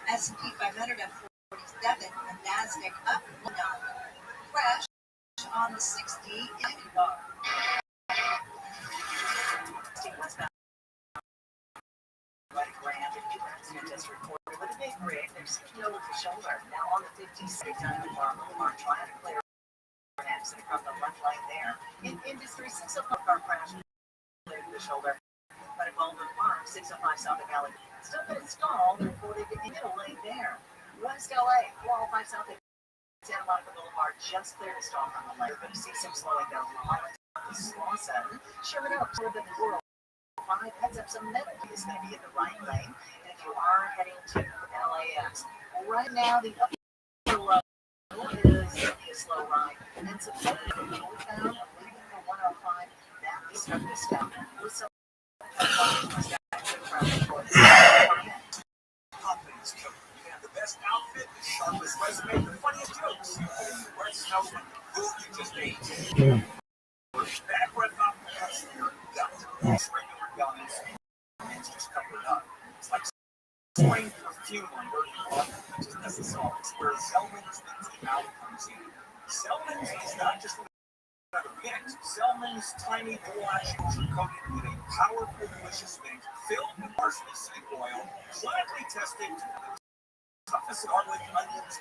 S&P 500 up 47, and NASDAQ up 1. Crash on the 60 in bar. Just reported with a big rig. There's no with the shoulder. Now on the 56 Diamond Bar Boulevard, trying to clear an accident from the left lane there. In Industry 605 car crash cleared the shoulder. But at Golden Farm, 605 South Valley, still been installed. Reported in the middle lane there. West LA, 405 South Santa Monica Boulevard, just cleared a stall on the lane. But you see some slowing down the line. Slauson, Sherman Oaks, more than 405, heads up some metal is going to be in the right lane. And if you are heading to LAX, right now the upper road is a slow ride. And then some northbound, leaving for 105, that we start to step with some
Confidence killer. You can have the best outfit, the sharpest resume, the funniest jokes. Where's Snowman? Who you just ate? Back breath off the cuts of your gut. Regular guns. It's just covered up. It's like spraying perfume on dirty water. It just doesn't solve it. Where Selman's the out comes in. Selman's is not just another mix. Selman's tiny bowl-actions are coated with a powerful, delicious mix filled with parsley seed oil, clinically tested to the toughest garlic, onions,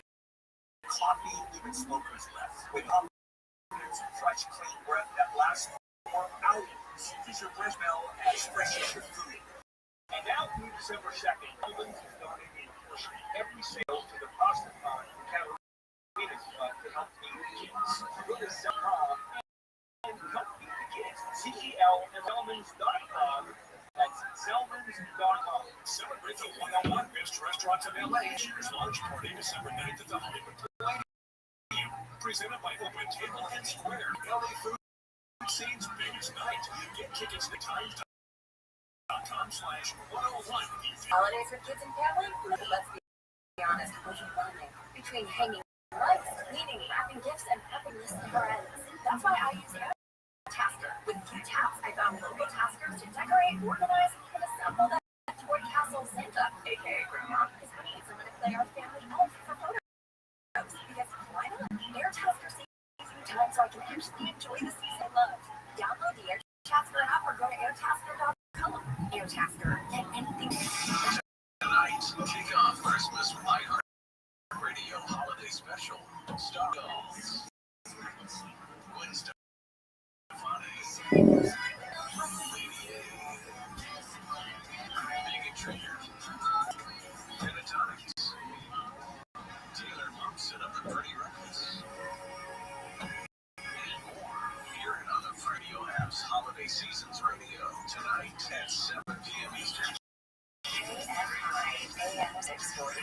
coffee, even smoker's breath. With confidence, fresh, clean breath that lasts for hours. Keeps your breath smell as fresh as your food. And now through December 2nd, Selman's is donating every sale to the Pasta Fund for Catalina's Fund to help feed the kids. Go to Selman and help feed the kids. Selmans.com. That's Selmans.com.
Celebrate the 101 best restaurants in LA. Cheers launch party December 9th at the Hollywood Palladium. Presented by Open Table and Square. LA food scene's biggest night. Get tickets to times.com/101.
Holidays with kids and family? Let's be honest, overwhelming. Between hanging lights, cleaning, wrapping gifts, and prepping lists never ends. That's why I use Tasker. With 2 taps, I found local taskers to decorate, organize, and assemble that toy castle Santa, aka Grandma, is we need someone to play our family elf for photos. Because why not? Air Tasker saves me time so I can actually enjoy the season I love. Download the Air Tasker app or go to airtasker.com. Air Tasker, get anything.
Tonight, kick off Christmas with iHeartRadio Holiday Special. Star Dolls. Gwen Stefani. Lady A. Megan Trainor. Pentatonics. Taylor Momsen of the Pretty Reckless. And more. Hear it on the Radio Apps Holiday Seasons Radio tonight at 7 p.m. Eastern.
KFI. AM 640.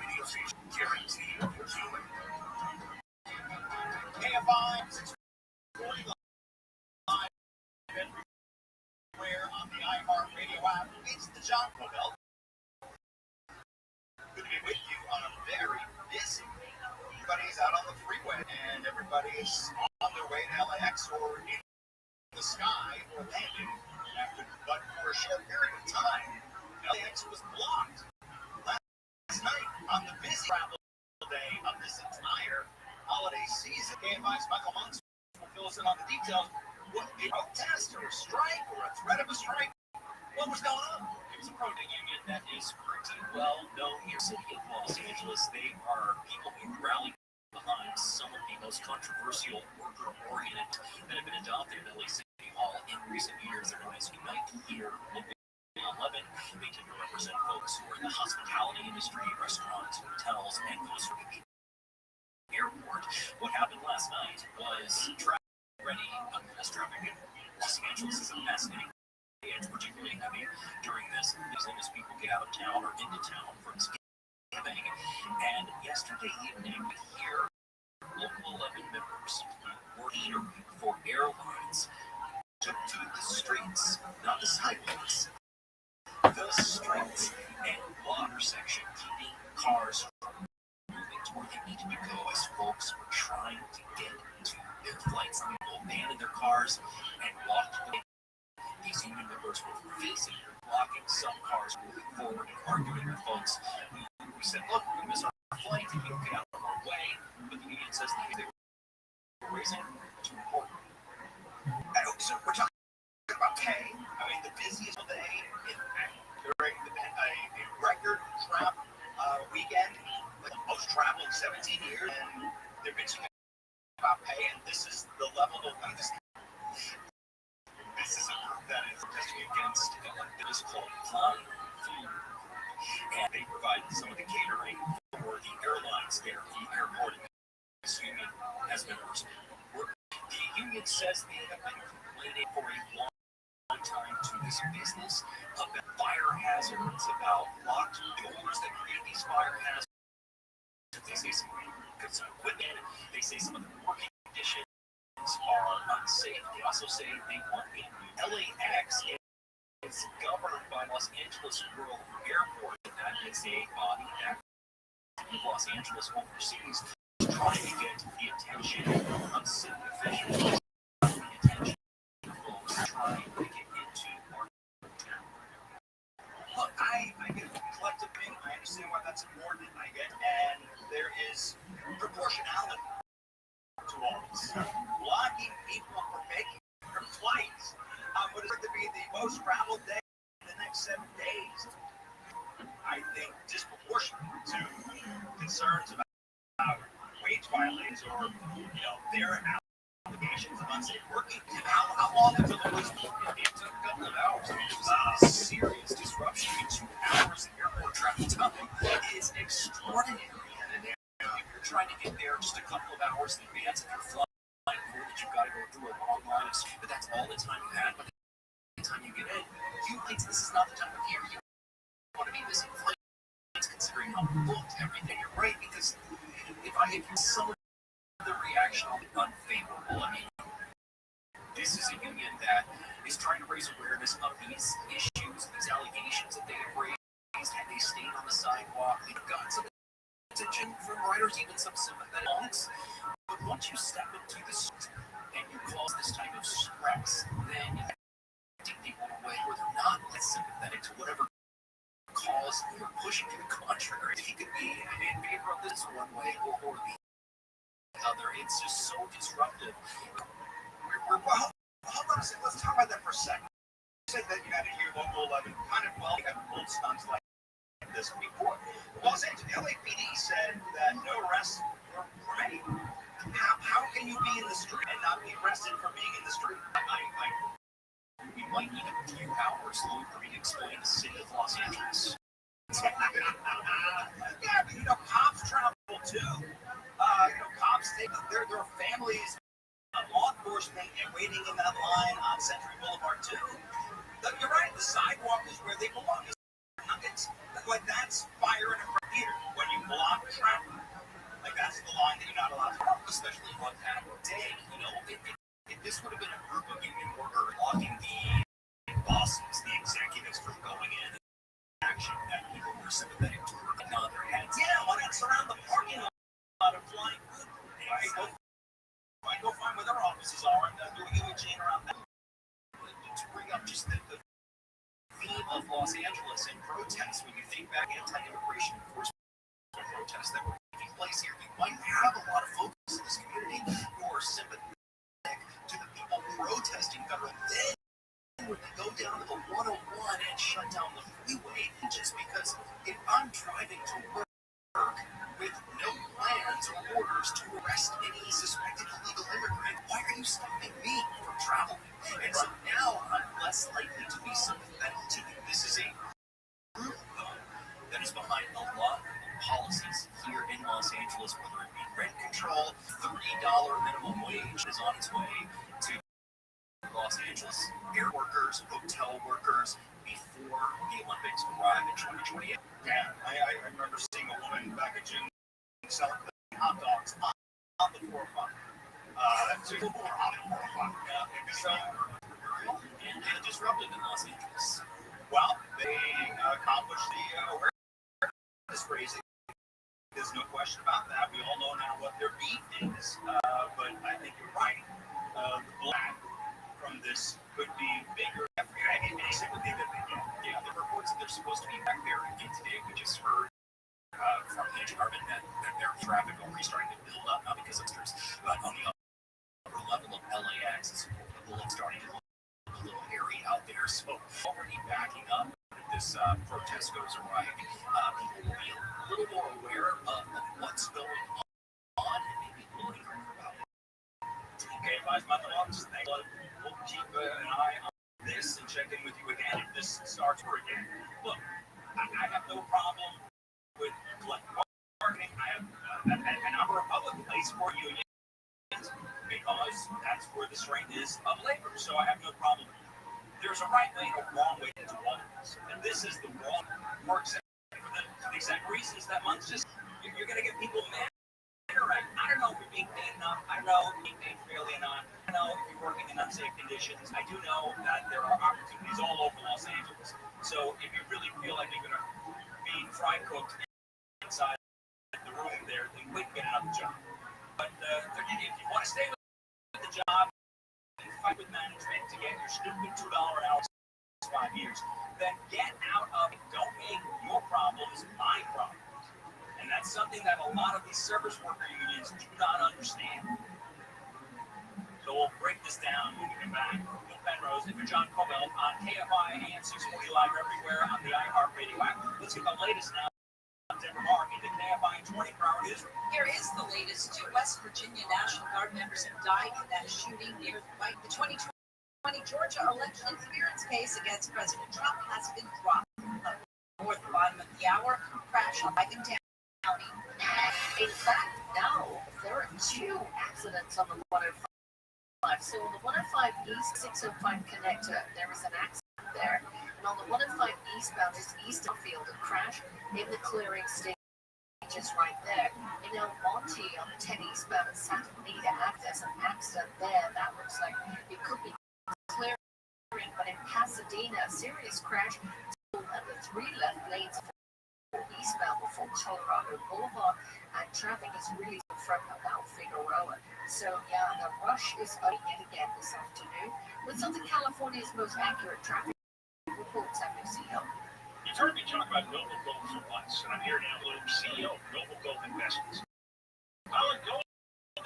Radio station guaranteed human. KFI 640 live everywhere on the iHeart Radio app. It's the John Cobell. Good to be with you on a very busy. Everybody's out on the freeway and everybody's on their way to LAX or in the sky or landing. But for a short period of time, LAX was blocked last night on the busy travel day of this entire holiday season. KFI's Michael Monks will fill us in on the details. What a protest or a strike or a threat of a strike? What was going on?
It was a pro union that is pretty well known here in the city of Los Angeles. They are people who rally behind some of the most controversial worker-oriented that have been adopted in LA City Hall in recent years. They're known as Unite Here 11. They tend to represent folks who are in the hospitality industry, restaurants, hotels, and those who are in the airport. What happened last night was traffic already as traffic in Los Angeles is a fascinating. It's particularly heavy during this season as people get out of town or into town for Thanksgiving. And yesterday evening, here, local 11 members were here for airlines took to the streets, not the sidewalks, the streets and water section, keeping cars from moving to where they needed to go as folks were trying to get to their flights. People abandoned their cars and walked away. These union members were facing, blocking some cars moving forward and arguing with folks who said, look, we missed our flight if you don't get out of our way. But the union says that they were raising too important.
So we're talking about pay. I mean, the busiest day during a record travel weekend, like most travel in 17 years, and they're bitching about pay, and this is the level of this is a group that is protesting against it is called Flying Food, and they provide some of the catering for the airlines there, the airport. This union has members. The union says they have been complaining for a long time to this business about fire hazards, about locked doors that create these fire hazards. They say some equipment. They say some of the working conditions are unsafe. They also say they want a LAX is governed by Los Angeles World Airport. That is a body that Los Angeles oversees, trying to get the attention of city officials, the attention of folks trying to get into our town. Look, I get collective thing. I understand why that's important. I get, and there is proportionality to all this. Blocking people from making their flights would have to be the most traveled day in the next 7 days. I think disproportionate to concerns about wage violations or their allegations of unsafe working. How long until the police?
It took a couple of hours. I mean, it was a serious disruption. 2 hours of airport travel time is extraordinary. And if you're trying to get there just a couple of hours in advance, if you're flying, that you've got to go through a long line of but that's all the time you had. By the time you get in, you think this is not the time of year you want to be missing flights, considering how booked everything. You're right, because if some of the reaction will be unfavorable. I mean, this is a union that is trying to raise awareness of these issues, these allegations that they have raised. Had they stayed on the sidewalk, they've gotten some attention from riders, even some sympathetic moments. But once you step into the street and you cause this type of stress, then you take people away where they're not less sympathetic to whatever cause you're pushing to the contrary. He could be in favor of this one way or the other. It's just so disruptive.
Well, hold on a second. Let's talk about that for a second. You said that you had to hear local 11 kind of you have old stunts like this before. Los Angeles LAPD said that no arrests were made. How can you be in the street and not be arrested for being in the street?
We might need a few hours, Lou, for me to explain the city of Los Angeles.
Yeah, but cops travel too. Cops take their families, law enforcement, and waiting in that line on Century Boulevard too. You're right. The sidewalk is where they belong. It's like
especially on that day. You know, if this would have been a group of union workers blocking the bosses, the executives from going in and action that people were sympathetic to and nod their heads. Yeah, why not surround the parking lot of flying food? I go find where their offices are and do a chain around that. To bring up just the theme of Los Angeles and protests, when you think back anti-immigration enforcement protests that were taking place here, you might have a lot of folks in this community who are sympathetic to the people protesting federal. Then when we go down to the 101 and shut down the freeway, just because if I'm driving to work with no plans or orders to arrest any suspected illegal immigrant, why are you stopping me from traveling? And so now I'm less likely to be sympathetic to you. This is a group, though, that is behind a lot of policies here in Los Angeles, whether it be rent control, $30 minimum wage is on its way to Los Angeles air workers, hotel workers, before the Olympics arrive in 2028.
Yeah, I remember seeing a woman back in June selling hot dogs on the 4 o'clock.
And they disrupted in Los Angeles.
Well, they accomplished the awareness raising. There's no question about that. We all know now what their beef is. But I think you're right. The black from this could be bigger. Any sympathy that they get.
Yeah, the reports that they're supposed to be back there again today, we just heard from the department that their traffic already starting to build up, not because of stores, but on the upper level of LAX, it's starting to look a little hairy out there. So already backing up. If this protest goes awry, people will be a little more aware of what's going on and maybe a little angry about it.
Okay, Vice Methodologists, we'll keep an eye on this and check in with you again if this starts for again. Look, I have no problem with collective bargaining. I have a number of public places for unions because that's where the strength is of labor. So I have no problem. There's a right way and a wrong way to do all of this. And this is the wrong work setting for the exact reasons that month's just, you're going to get people mad. I don't know if you're being paid enough. I don't know if you're being paid fairly enough. I don't know if you're working in unsafe conditions. I do know that there are opportunities all over Los Angeles. So if you really feel like you're going to be fry cooked inside the room there, then quit and get another job. But if you want to stay with the job and fight with management to get your stupid $2 an hour 5 years, then get out of it. Don't make your problems my problems. And that's something that a lot of these service worker unions do not understand. So we'll break this down when we come back. Bill Penrose and for John Cobell on KFI and 640 Live everywhere on the iHeartRadio app. Let's get the latest now. Deborah Mark into KFI 24-hour newsroom.
Here is the latest. 2 West Virginia National Guard members have died in that shooting near the 2020 Georgia election interference case against President Trump has been dropped. North bottom of the hour, crash on Lincoln County.
In fact, now there are 2 accidents on the 105. So on the 105 East 605 connector, there is an accident there. And on the 105 eastbound is East Field, a crash in the clearing stage is right there. In El Monte on the 10 eastbound at Santa Anita, there's an accident there. That looks like it could be clearing, but in Pasadena, a serious crash at the 3 left lanes eastbound before Colorado Boulevard, and traffic is really from about Figueroa. So yeah, the rush is up yet again this afternoon with Southern California's most accurate traffic reports. WCO.
You've heard me talk about Noble Gold for once, and I'm here now with CEO of Noble Gold Investments. Well, gold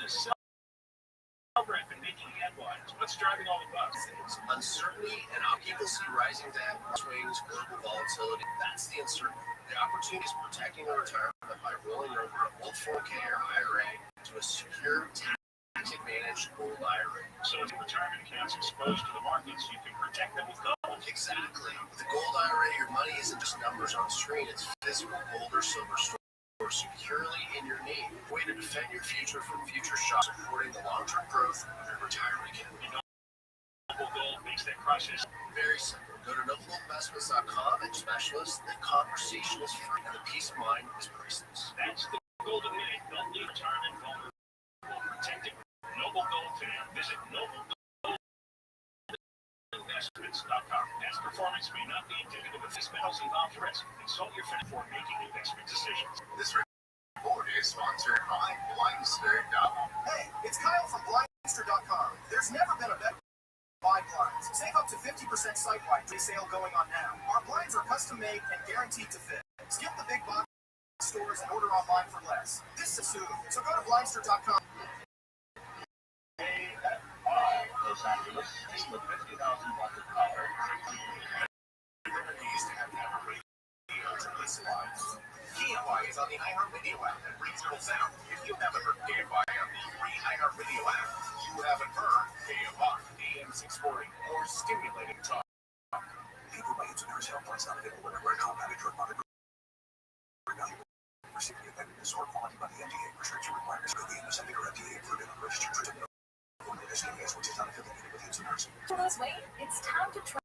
is celebrating and making headlines. What's driving all the buzz?
It's uncertainty, and how people see rising debt, swings, global volatility. That's the uncertainty. The opportunity is protecting our retirement by rolling over a Wealth 4K or IRA to a secure, tax-advantaged gold IRA.
So if retirement accounts exposed to the markets, you can protect them with gold.
Exactly. With the gold IRA, your money isn't just numbers on a screen. It's physical gold or silver stored securely in your name. A way to defend your future from future shocks, supporting the long-term growth of your retirement account.
Noble Gold makes that process
very simple. Go to nobleinvestments.com and specialists. The conversation is free, and the peace of mind is priceless.
That's the golden minute. Don't leave retirement vulnerable. protecting Noble Gold today. Visit noblegoldinvestments.com. Past performance may not be indicative of these metals involved risk. Consult your friend before making investment decisions.
This report is sponsored by Blindster.com. Hey, it's Kyle from Blindster.com. There's never been a better buy blinds. Save up to 50% site-wide sale going on now. Our blinds are custom-made and guaranteed to fit. Skip the big box stores and order online for less. This is soon, so go to Blindster.com.
Los Angeles, just with 50,000 watts of power.
You used to have a radio to listen live. KFI is on the iHeartRadio app and regional sound. If you haven't heard KFI on the free iHeartRadio app, you haven't heard KFI.
AM 640, more stimulating talk.
People by its nurse helplines not available whenever at home, not a drug monitor. Receiving effectiveness or quality by the FDA. Prescription requirements for the independent or FDA approved and registered treatment. Which is not affiliated with its nurse.
To lose weight, it's time to try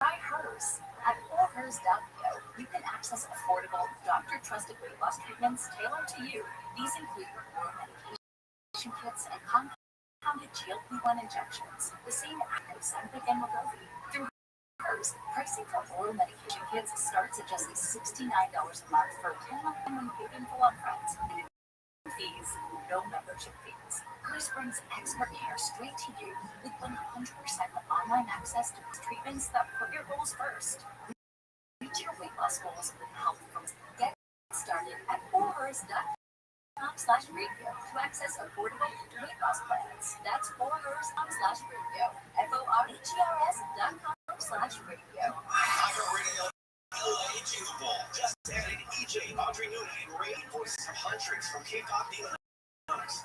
Hers. At hers.co, you can access affordable, doctor-trusted weight loss treatments tailored to you. These include oral medication kits and compounded GLP-1 injections, the same active Ozempic and Wegovy. Through Hers, pricing for oral medication kits starts at just $69 a month for 10-month when you pay in full upfront. Fees, no membership fees. Hers brings expert care straight to you with 100% online access to treatments that put your goals first. Reach your weight loss goals with help from Get started at forhers.com/radio to access affordable weight loss plans. That's forhers.com/radio. forhers.com/radio.
iHeartRadio. Unachievable. Just added EJ, Audrey Newton, and Ray, voices of hundreds from K-pop demons.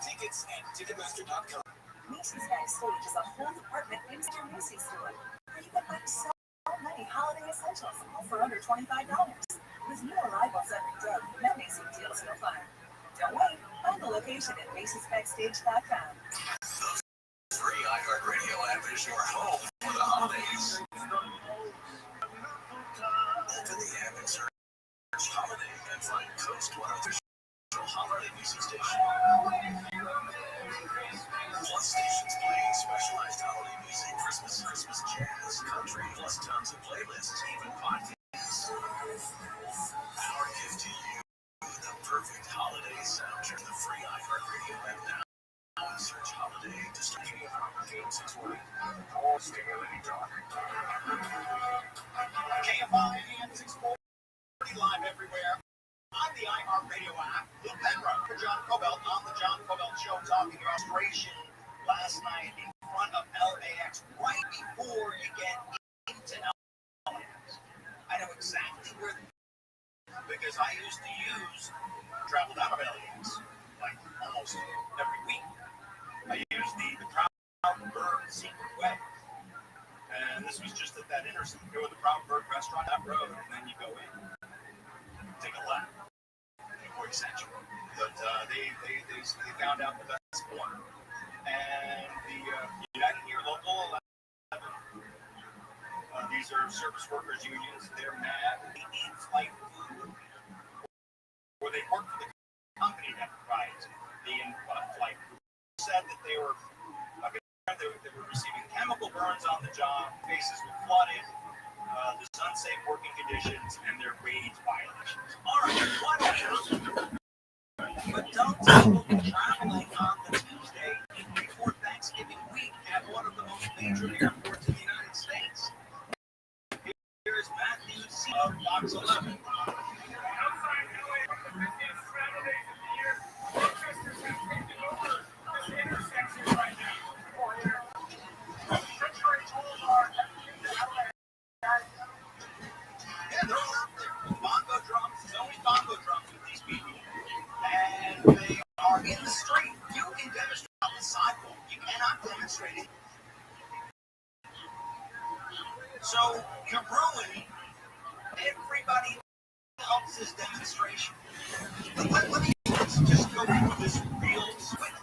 Tickets at Ticketmaster.com.
Macy's Backstage is a whole department in your Macy's store, where you can find so many holiday essentials, all for under $25. With new arrivals every day, no Macy's deals you'll find. Don't wait, find the location at Macy'sBackstage.com.
The free iHeartRadio app is your home for the holidays. Open the app and search Holiday and find Coast 103 Holiday Music Station. Plus stations playing specialized holiday music, Christmas jazz, country, plus tons of playlists, even podcasts. Our gift to you, the perfect holiday soundtrack. The free iHeartRadio app now. Search Holiday to start your game 640.
More stimulating talk.
KFI AM 640 live everywhere. On the iHeartRadio app, Luke Penrose for John Cobelt on the John Cobelt Show, talking illustration last night in front of LAX, right before you get into LAX. I know exactly where, because I used to travel out of LAX like almost every week. I used the Proud Bird Secret Way. And this was just at that intersection. You go to the Proud Bird restaurant, that road, and then you go in. Take a left. But they found out the best corner. And the United Near Local 11, these are service workers unions. They're mad. They eat flight food. Or they work for the company that provides the flight food. Said that they were receiving chemical burns on the job, faces were flooded, there's unsafe working conditions, and their wage violations. All right, whatever. But don't tell them traveling on the Tuesday before Thanksgiving week at one of the most major airports in the United States. Here is Matthew C. of Fox 11. Yeah, they're all out there. Bongo drums, there's always bongo drums with these people. And they are in the street. You can demonstrate on the sidewalk. You cannot demonstrate it. So you're ruining everybody else's demonstration. Let's just go through this real quick.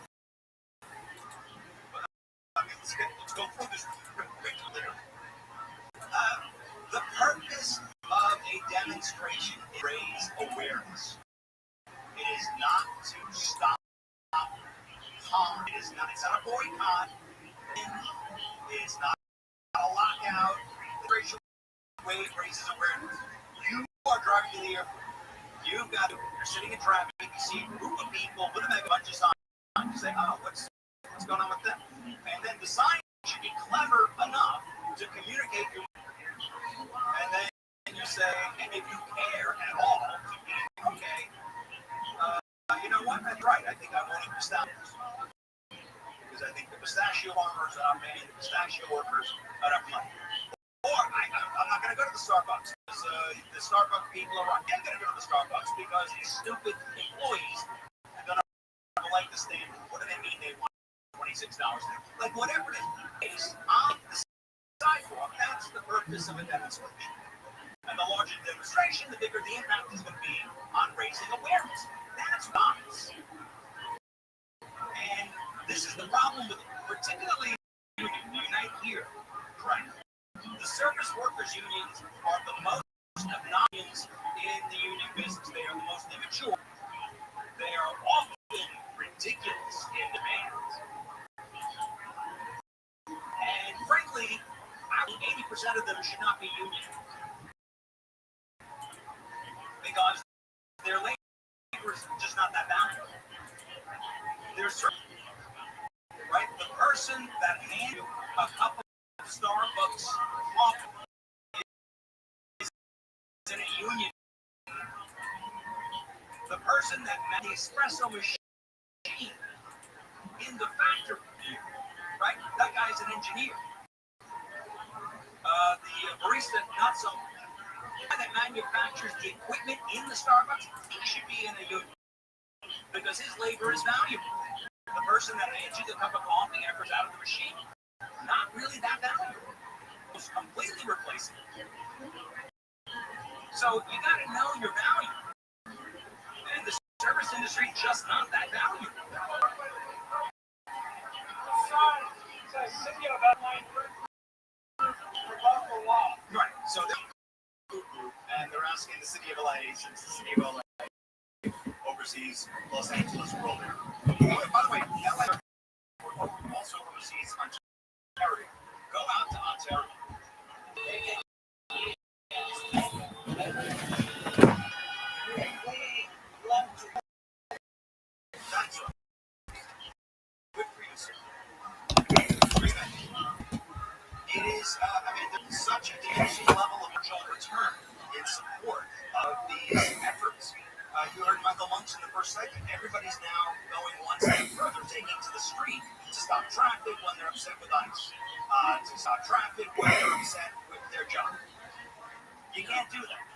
Let's go through this real quick. The purpose of a demonstration is to raise awareness. It is not to stop harm. It is raises awareness. You are driving to the airport. You're sitting in traffic. You see a group of people with a mega bunch of signs. You say, oh, what's going on with them? And then the sign should be clever enough to communicate your. And then you say, and if you care at all, okay, you know what? That's right. I think I want to pistachios. Because I think the pistachio farmers are paying the pistachio workers enough money. Or I'm not going to go to the Starbucks because the Starbucks people are wrong. I'm going to go to the Starbucks because these stupid employees are going to like the standard. What do they mean they want $26? Like whatever it is on the sidewalk, that's the purpose of a demonstration. And the larger the demonstration, the bigger the impact is going to be on raising awareness. That's nice. And this is the problem with it, particularly Unite Here, right? The service workers unions are the most obnoxious in the union business. They are the most immature. They are often ridiculous in demands. And frankly, I think 80% of them should not be union. Because their labor is just not that valuable. There's right? The person that hands you a cup of Starbucks coffee is in a union. The person that made the espresso machine in the factory, right? That guy's an engineer. The barista, not so. The guy that manufactures the equipment in the Starbucks, he should be in a union because his labor is valuable. The person that hands you the cup of coffee after it's out of the machine, not really that valuable. It's completely replacing it. So you got to know your value. And the service industry just not that valuable. Right. So and they're asking the city of LA, since the city of LA oversees Los Angeles World Air. By the way, LA also oversees Ontario. Go out to Ontario. That's right. Good for you, sir. It is, there's such a diminishing level of mutual return in support of these efforts. You heard Michael Monks in the first segment. Everybody's now going one step further, taking to the street to stop traffic when they're upset with ICE, to stop traffic when they're upset with their job. You can't do that.